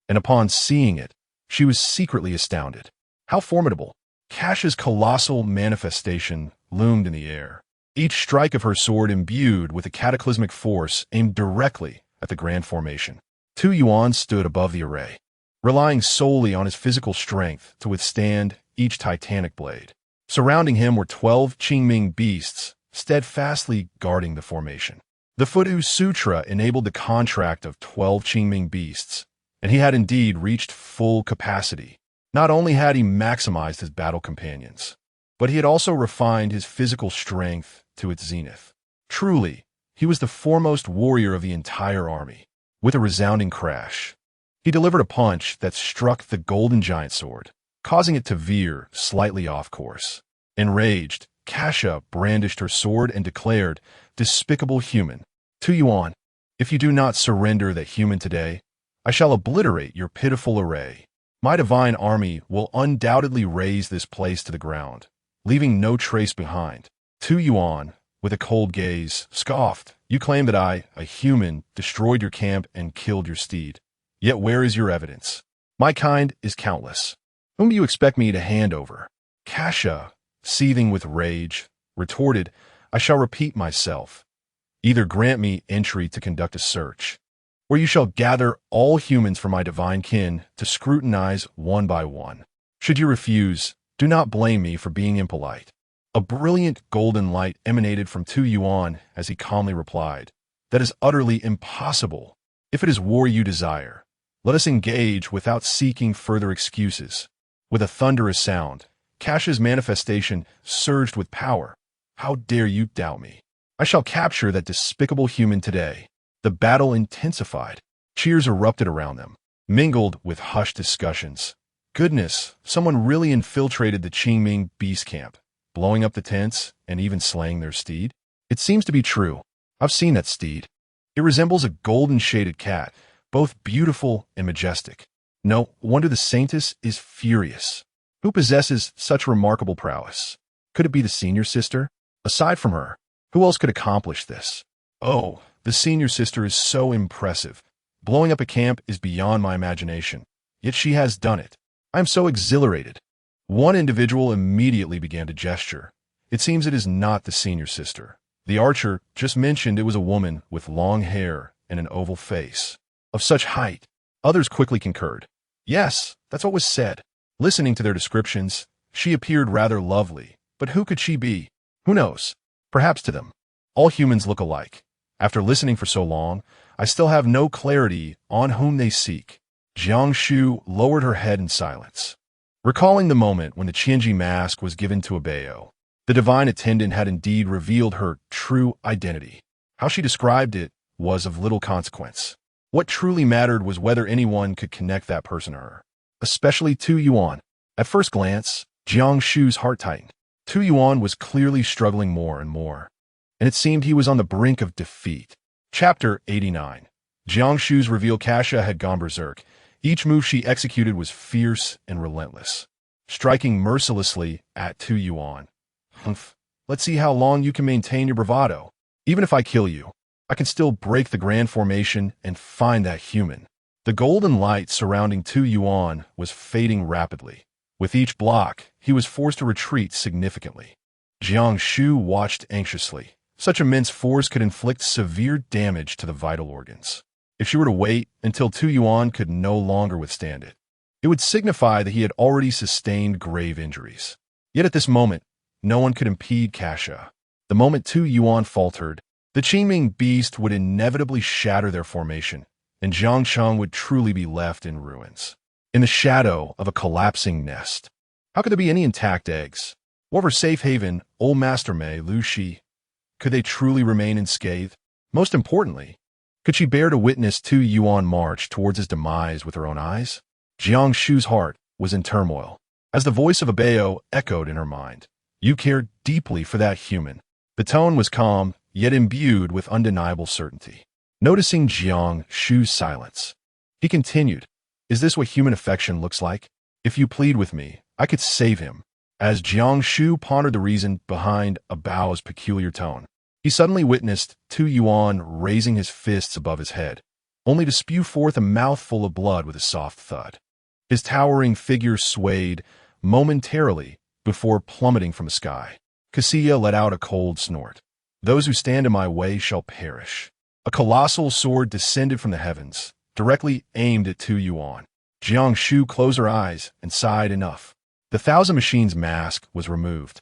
and upon seeing it, she was secretly astounded. How formidable! Kasha's colossal manifestation loomed in the air, each strike of her sword imbued with a cataclysmic force aimed directly at the grand formation. 2 Yuan stood above the array, relying solely on his physical strength to withstand each titanic blade. Surrounding him were 12 Qingming beasts, steadfastly guarding the formation. The Futu Sutra enabled the contract of 12 Qingming beasts, and he had indeed reached full capacity. Not only had he maximized his battle companions, but he had also refined his physical strength to its zenith. Truly, he was the foremost warrior of the entire army. With a resounding crash, he delivered a punch that struck the golden giant sword, causing it to veer slightly off course. Enraged, Kasha brandished her sword and declared, "Despicable human, 2 Yuan, if you do not surrender that human today, I shall obliterate your pitiful array. My divine army will undoubtedly raze this place to the ground, leaving no trace behind." 2 Yuan, with a cold gaze, scoffed, "You claim that I, a human, destroyed your camp and killed your steed. Yet where is your evidence? My kind is countless. Whom do you expect me to hand over?" Kasha, seething with rage, retorted, "I shall repeat myself. Either grant me entry to conduct a search, where you shall gather all humans from my divine kin to scrutinize one by one. Should you refuse, do not blame me for being impolite." A brilliant golden light emanated from 2 Yuan as he calmly replied, "That is utterly impossible. If it is war you desire, let us engage without seeking further excuses." With a thunderous sound, Kasha's manifestation surged with power. "How dare you doubt me? I shall capture that despicable human today." The battle intensified. Cheers erupted around them, mingled with hushed discussions. Goodness, someone really infiltrated the Qingming beast camp, blowing up the tents and even slaying their steed. It seems to be true. I've seen that steed. It resembles a golden-shaded cat, both beautiful and majestic. No wonder the saintess is furious. Who possesses such remarkable prowess? Could it be the senior sister? Aside from her, who else could accomplish this? Oh, the senior sister is so impressive. Blowing up a camp is beyond my imagination. Yet she has done it. I am so exhilarated. One individual immediately began to gesture. It seems it is not the senior sister. The archer just mentioned it was a woman with long hair and an oval face. Of such height. Others quickly concurred. Yes, that's what was said. Listening to their descriptions, she appeared rather lovely. But who could she be? Who knows? Perhaps to them, all humans look alike. After listening for so long, I still have no clarity on whom they seek. Jiang Shu lowered her head in silence, recalling the moment when the Qianji mask was given to Abayo. The divine attendant had indeed revealed her true identity. How she described it was of little consequence. What truly mattered was whether anyone could connect that person to her, especially 2 Yuan. At first glance, Jiang Shu's heart tightened. 2 Yuan was clearly struggling more and more. and it seemed he was on the brink of defeat. Chapter 89. Jiang Shu's reveal. Kasia had gone berserk. Each move she executed was fierce and relentless, striking mercilessly at Tu Yuan. Humph. Let's see how long you can maintain your bravado. Even if I kill you, I can still break the grand formation and find that human. The golden light surrounding Tu Yuan was fading rapidly. With each block, he was forced to retreat significantly. Jiang Shu watched anxiously. Such immense force could inflict severe damage to the vital organs. If she were to wait until Tu Yuan could no longer withstand it, it would signify that he had already sustained grave injuries. Yet at this moment, no one could impede Kasia. The moment Tu Yuan faltered, the Qingming beast would inevitably shatter their formation, and Jiangcheng would truly be left in ruins, in the shadow of a collapsing nest. How could there be any intact eggs? Whatever safe haven old Master Mei, Lu Shi, could they truly remain unscathed? Most importantly, could she bear to witness Tu Yuan march towards his demise with her own eyes? Jiang Shu's heart was in turmoil, as the voice of Abeo echoed in her mind. You cared deeply for that human. The tone was calm, yet imbued with undeniable certainty. Noticing Jiang Shu's silence, he continued, Is this what human affection looks like? If you plead with me, I could save him. As Jiang Shu pondered the reason behind Abao's peculiar tone, he suddenly witnessed Tu Yuan raising his fists above his head, only to spew forth a mouthful of blood with a soft thud. His towering figure swayed momentarily before plummeting from the sky. Kasia let out a cold snort. Those who stand in my way shall perish. A colossal sword descended from the heavens, directly aimed at Tu Yuan. Jiang Shu closed her eyes and sighed enough. The Thousand Machines mask was removed,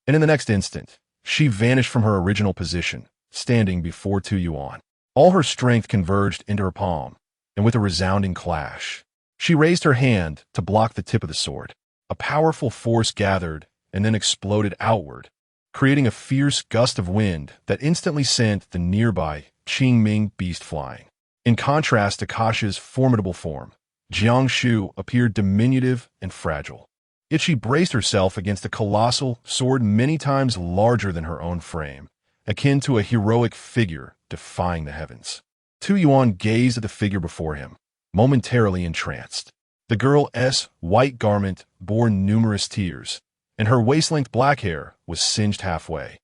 and in the next instant, she vanished from her original position, standing before Tu Yuan. All her strength converged into her palm, and with a resounding clash, she raised her hand to block the tip of the sword. A powerful force gathered and then exploded outward, creating a fierce gust of wind that instantly sent the nearby Qingming beast flying. In contrast to Kasia's formidable form, Jiang Shu appeared diminutive and fragile. Yet she braced herself against a colossal sword many times larger than her own frame, akin to a heroic figure defying the heavens. Tu Yuan gazed at the figure before him, momentarily entranced. The girl's white garment bore numerous tears, and her waist-length black hair was singed halfway,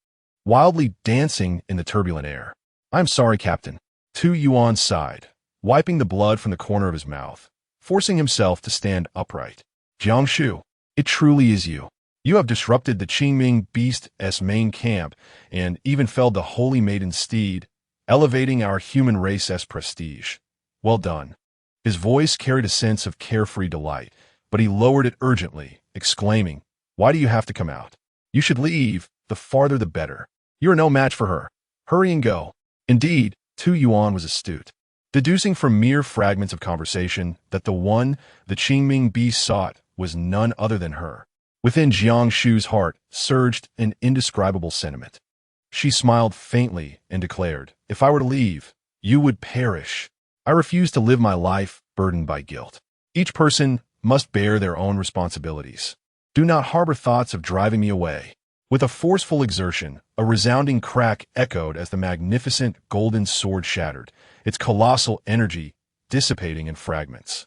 wildly dancing in the turbulent air. I'm sorry, Captain. Tu Yuan sighed, wiping the blood from the corner of his mouth, forcing himself to stand upright. Jiang Shu, it truly is you. You have disrupted the Qingming beast's main camp and even felled the Holy Maiden's steed, elevating our human race's prestige. Well done. His voice carried a sense of carefree delight, but he lowered it urgently, exclaiming, Why do you have to come out? You should leave, the farther the better. You are no match for her. Hurry and go. Indeed, Tu Yuan was astute, deducing from mere fragments of conversation that the Qingming beast sought was none other than her. Within Jiang Shu's heart surged an indescribable sentiment. She smiled faintly and declared, If I were to leave, you would perish. I refuse to live my life burdened by guilt. Each person must bear their own responsibilities. Do not harbor thoughts of driving me away. With a forceful exertion, a resounding crack echoed as the magnificent golden sword shattered, its colossal energy dissipating in fragments.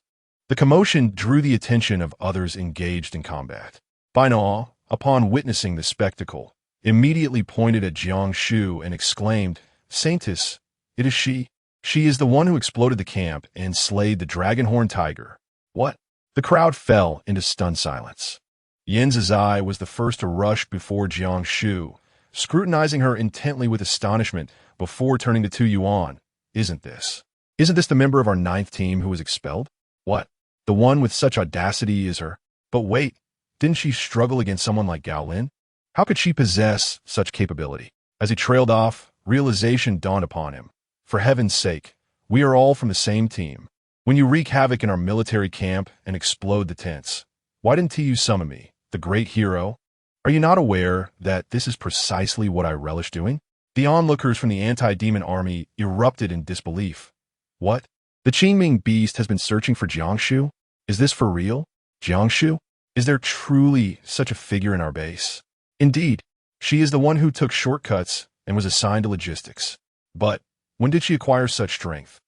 The commotion drew the attention of others engaged in combat. Bainao, upon witnessing the spectacle, immediately pointed at Jiang Shu and exclaimed, Saintess, it is she. She is the one who exploded the camp and slayed the dragonhorn tiger. What? The crowd fell into stunned silence. Yan Zizai was the first to rush before Jiang Shu, scrutinizing her intently with astonishment before turning to Tu Yuan. Isn't this the member of our 9th team who was expelled? What? The one with such audacity is her? But wait, didn't she struggle against someone like Gao Lin? How could she possess such capability? As he trailed off, realization dawned upon him. For heaven's sake, we are all from the same team. When you wreak havoc in our military camp and explode the tents, why didn't you summon me, the great hero? Are you not aware that this is precisely what I relish doing? The onlookers from the anti-demon army erupted in disbelief. What? The Qingming beast has been searching for Jiang Shu? Is this for real? Jiang Shu? Is there truly such a figure in our base? Indeed, she is the one who took shortcuts and was assigned to logistics. But when did she acquire such strength?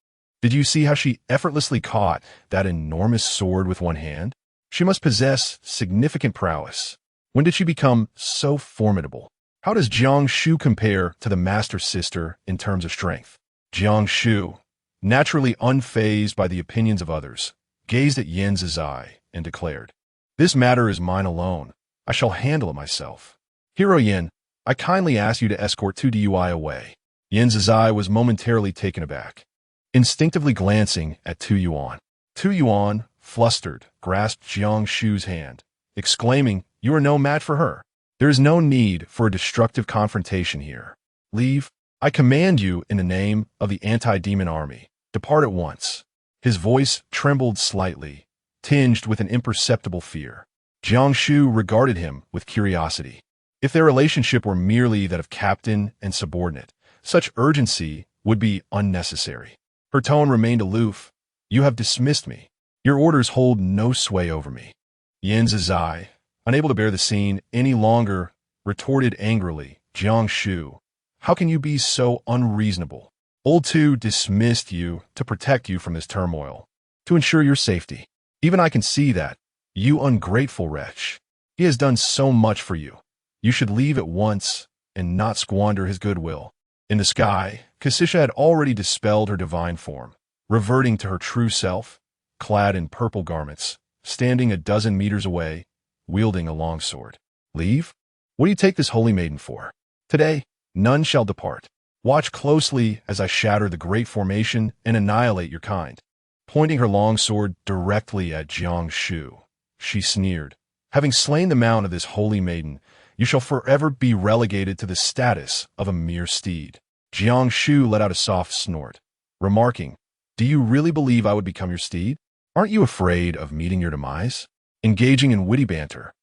Did you see how she effortlessly caught that enormous sword with one hand? She must possess significant prowess. When did she become so formidable? How does Jiang Shu compare to the Master Sister in terms of strength? Jiang Shu, naturally unfazed by the opinions of others, gazed at Yin Zizai and declared, "This matter is mine alone. I shall handle it myself. Hero Yin, I kindly ask you to escort 2DUI away." Yin Zizai was momentarily taken aback, instinctively glancing at Tu Yuan. Tu Yuan, flustered, grasped Jiang Shu's hand, exclaiming, "You are no match for her. There is no need for a destructive confrontation here. Leave. I command you in the name of the anti-demon army. Depart at once." His voice trembled slightly, tinged with an imperceptible fear. Jiang Shu regarded him with curiosity. If their relationship were merely that of captain and subordinate, such urgency would be unnecessary. Her tone remained aloof. "You have dismissed me. Your orders hold no sway over me." Yin Zizai, unable to bear the scene any longer, retorted angrily, "Jiang Shu, how can you be so unreasonable? Old Tu dismissed you to protect you from this turmoil, to ensure your safety. Even I can see that, you ungrateful wretch. He has done so much for you. You should leave at once and not squander his goodwill." In the sky, Kassisha had already dispelled her divine form, reverting to her true self, clad in purple garments, standing a dozen meters away, wielding a longsword. "Leave? What do you take this holy maiden for? Today, none shall depart. Watch closely as I shatter the great formation and annihilate your kind." Pointing her longsword directly at Jiang Shu, she sneered, "Having slain the mount of this holy maiden, you shall forever be relegated to the status of a mere steed." Jiang Shu let out a soft snort, remarking, "Do you really believe I would become your steed? Aren't you afraid of meeting your demise?" Engaging in witty banter,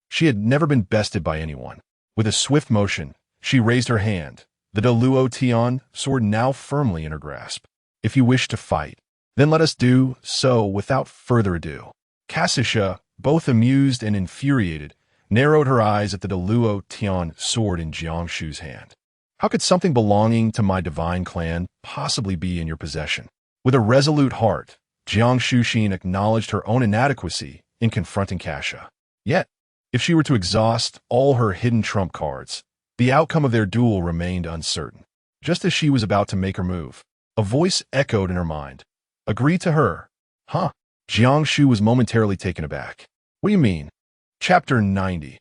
she had never been bested by anyone. With a swift motion, she raised her hand, the Deluo Tian sword now firmly in her grasp. "If you wish to fight, then let us do so without further ado." Kassisha, both amused and infuriated, narrowed her eyes at the Deluo Tian sword in Jiang Shu's hand. "How could something belonging to my divine clan possibly be in your possession?" With a resolute heart, Jiang Shu acknowledged her own inadequacy in confronting Kassisha. Yet, if she were to exhaust all her hidden trump cards, the outcome of their duel remained uncertain. Just as she was about to make her move, a voice echoed in her mind. "Agree to her? Huh?" Jiang Shu was momentarily taken aback. "What do you mean?" Chapter 90.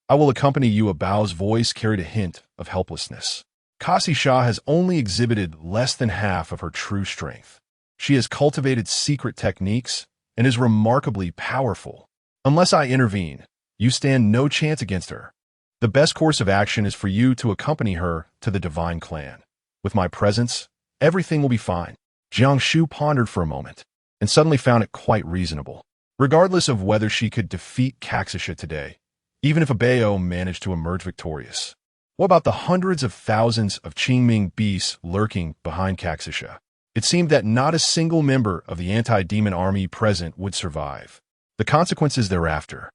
"I will accompany you." A Bao's voice carried a hint of helplessness. Kassisha has only exhibited less than half of her true strength. She has cultivated secret techniques and is remarkably powerful. Unless I intervene, you stand no chance against her. The best course of action is for you to accompany her to the divine clan. With my presence, everything will be fine." Jiang Shu pondered for a moment, and suddenly found it quite reasonable. Regardless of whether she could defeat Kassisha today, even if a Bao managed to emerge victorious, what about the hundreds of thousands of Qingming beasts lurking behind Kassisha? It seemed that not a single member of the anti-demon army present would survive. The consequences thereafter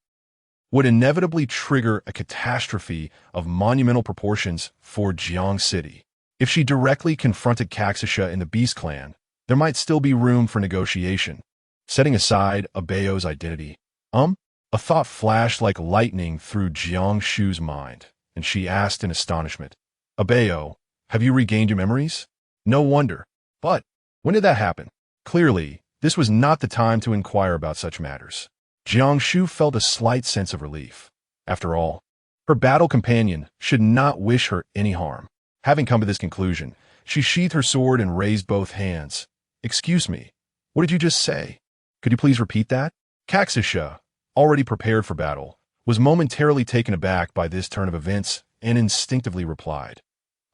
would inevitably trigger a catastrophe of monumental proportions for Jiang City. If she directly confronted Kassisha in the Beast Clan, there might still be room for negotiation. Setting aside a Bao's identity, a thought flashed like lightning through Jiang Shu's mind, and she asked in astonishment, "A Bao, have you regained your memories?" No wonder. But when did that happen? Clearly, this was not the time to inquire about such matters. Jiang Shu felt a slight sense of relief. After all, her battle companion should not wish her any harm. Having come to this conclusion, she sheathed her sword and raised both hands. "Excuse me, what did you just say? Could you please repeat that?" Kassisha, already prepared for battle, was momentarily taken aback by this turn of events and instinctively replied,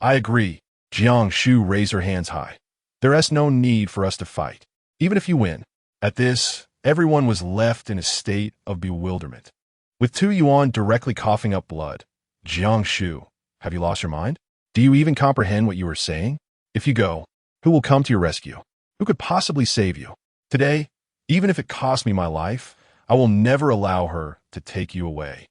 "I agree." Jiang Shu raised her hands high. "There is no need for us to fight, even if you win." At this, everyone was left in a state of bewilderment. With Tu Yuan directly coughing up blood, "Jiang Shu, have you lost your mind? Do you even comprehend what you are saying? If you go, who will come to your rescue? Who could possibly save you? Today, even if it costs me my life, I will never allow her to take you away."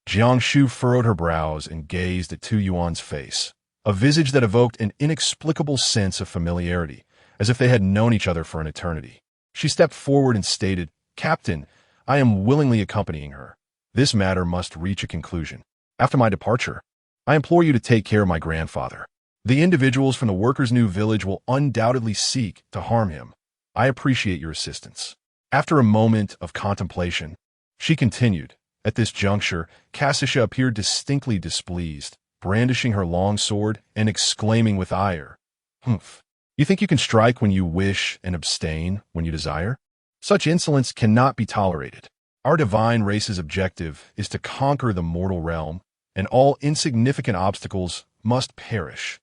Jiang Shu furrowed her brows and gazed at Tu Yuan's face, a visage that evoked an inexplicable sense of familiarity, as if they had known each other for an eternity. She stepped forward and stated, "Captain, I am willingly accompanying her. This matter must reach a conclusion. After my departure, I implore you to take care of my grandfather. The individuals from the workers' new village will undoubtedly seek to harm him. I appreciate your assistance." After a moment of contemplation, she continued, "At this juncture, Kassisha appeared distinctly displeased, brandishing her long sword and exclaiming with ire, "Humph! You think you can strike when you wish and abstain when you desire? Such insolence cannot be tolerated. Our divine race's objective is to conquer the mortal realm, and all insignificant obstacles must perish."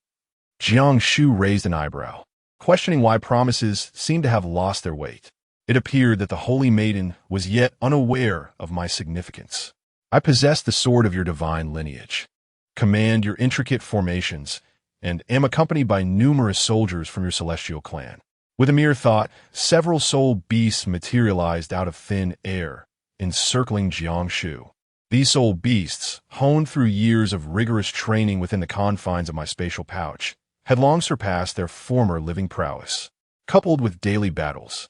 Jiang Shu raised an eyebrow, questioning why promises seemed to have lost their weight. It appeared that the holy maiden was yet unaware of my significance. "I possess the sword of your divine lineage, command your intricate formations, and am accompanied by numerous soldiers from your celestial clan." With a mere thought, several soul beasts materialized out of thin air, encircling Jiang Shu. These soul beasts, honed through years of rigorous training within the confines of my spatial pouch, had long surpassed their former living prowess. Coupled with daily battles,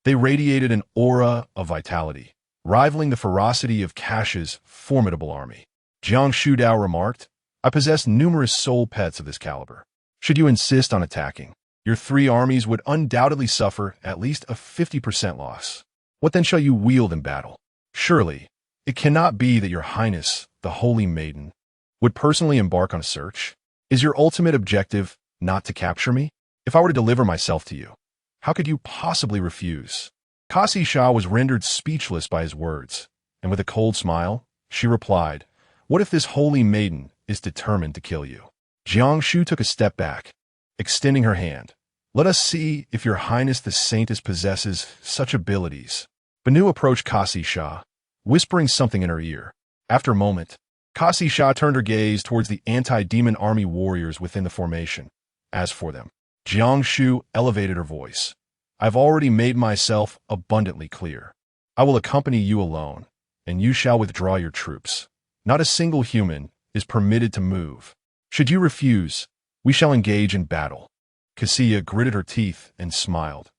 they radiated an aura of vitality, rivaling the ferocity of Kash's formidable army. Jiang Shu Dao remarked, "I possess numerous soul pets of this caliber. Should you insist on attacking, your 3 armies would undoubtedly suffer at least a 50% loss. What then shall you wield in battle? Surely, it cannot be that your highness, the holy maiden, would personally embark on a search? Is your ultimate objective not to capture me? If I were to deliver myself to you, how could you possibly refuse?" Kassisha was rendered speechless by his words, and with a cold smile, she replied, "What if this holy maiden is determined to kill you?" Jiang Shu took a step back, extending her hand. "Let us see if your highness the saintess possesses such abilities." Banu approached Kassisha, whispering something in her ear. After a moment, Kassisha turned her gaze towards the anti-demon army warriors within the formation. As for them, Jiang Shu elevated her voice. "I've already made myself abundantly clear. I will accompany you alone, and you shall withdraw your troops. Not a single human is permitted to move. Should you refuse, we shall engage in battle." Kassisha gritted her teeth and smiled.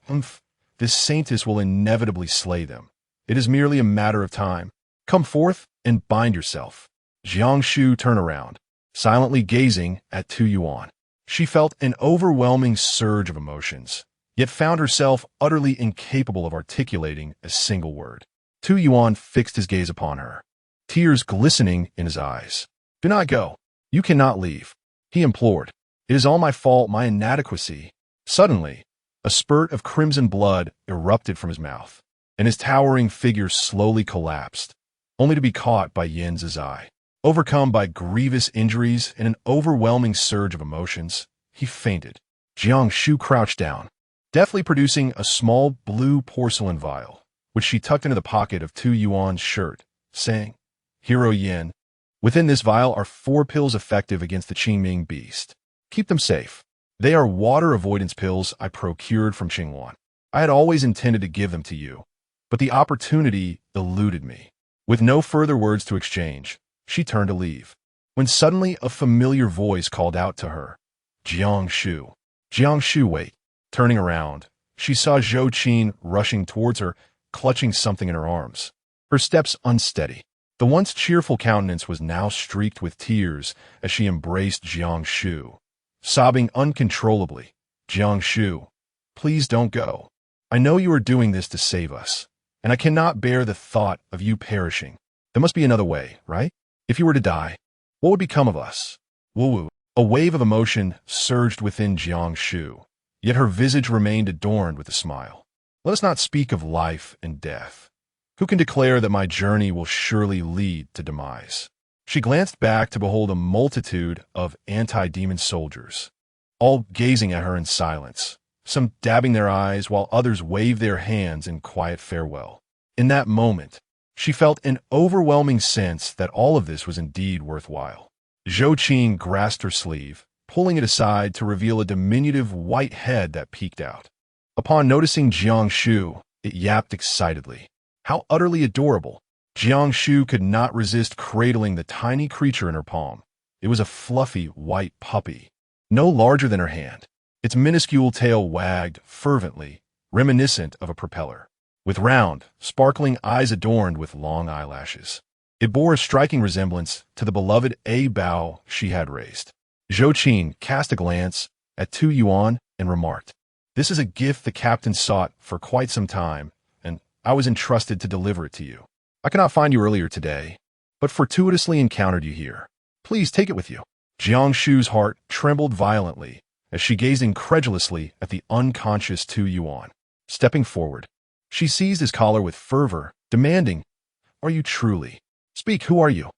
"Humph, this saintess will inevitably slay them. It is merely a matter of time. Come forth and bind yourself." Jiang Shu turned around, silently gazing at Tu Yuan. She felt an overwhelming surge of emotions, yet found herself utterly incapable of articulating a single word. Tu Yuan fixed his gaze upon her, tears glistening in his eyes. "Do not go. You cannot leave," he implored. "It is all my fault, my inadequacy." Suddenly, a spurt of crimson blood erupted from his mouth, and his towering figure slowly collapsed, only to be caught by Yin Zizai. Overcome by grievous injuries and an overwhelming surge of emotions, he fainted. Jiang Shu crouched down, deftly producing a small blue porcelain vial, which she tucked into the pocket of Tu Yuan's shirt, saying, "Hero Yin, within this vial are 4 pills effective against the Qingming beast. Keep them safe. They are water avoidance pills I procured from Qingluan. I had always intended to give them to you, but the opportunity eluded me." With no further words to exchange, she turned to leave, when suddenly a familiar voice called out to her, "Jiang Shu." Jiang Shu, wait. Turning around, she saw Zhou Qin rushing towards her, clutching something in her arms. Her steps unsteady. The once cheerful countenance was now streaked with tears as she embraced Jiang Shu, sobbing uncontrollably. "Jiang Shu, please don't go. I know you are doing this to save us, and I cannot bear the thought of you perishing. There must be another way, right? If you were to die, what would become of us?" Woo-woo. A wave of emotion surged within Jiang Shu, yet her visage remained adorned with a smile. "Let us not speak of life and death. Who can declare that my journey will surely lead to demise?" She glanced back to behold a multitude of anti-demon soldiers, all gazing at her in silence, some dabbing their eyes while others waved their hands in quiet farewell. In that moment, she felt an overwhelming sense that all of this was indeed worthwhile. Zhou Qin grasped her sleeve, pulling it aside to reveal a diminutive white head that peeked out. Upon noticing Jiang Shu, it yapped excitedly. How utterly adorable! Jiang Shu could not resist cradling the tiny creature in her palm, It was a fluffy white puppy, no larger than her hand. Its minuscule tail wagged fervently, reminiscent of a propeller, with round, sparkling eyes adorned with long eyelashes. It bore a striking resemblance to the beloved Bao she had raised. Zhou Qin cast a glance at Tu Yuan and remarked, "This is a gift the captain sought for quite some time, and I was entrusted to deliver it to you. I cannot find you earlier today, but fortuitously encountered you here. Please take it with you." Jiang Shu's heart trembled violently as she gazed incredulously at the unconscious Tu Yuan. Stepping forward, she seized his collar with fervor, demanding, "Are you truly? Speak, who are you?"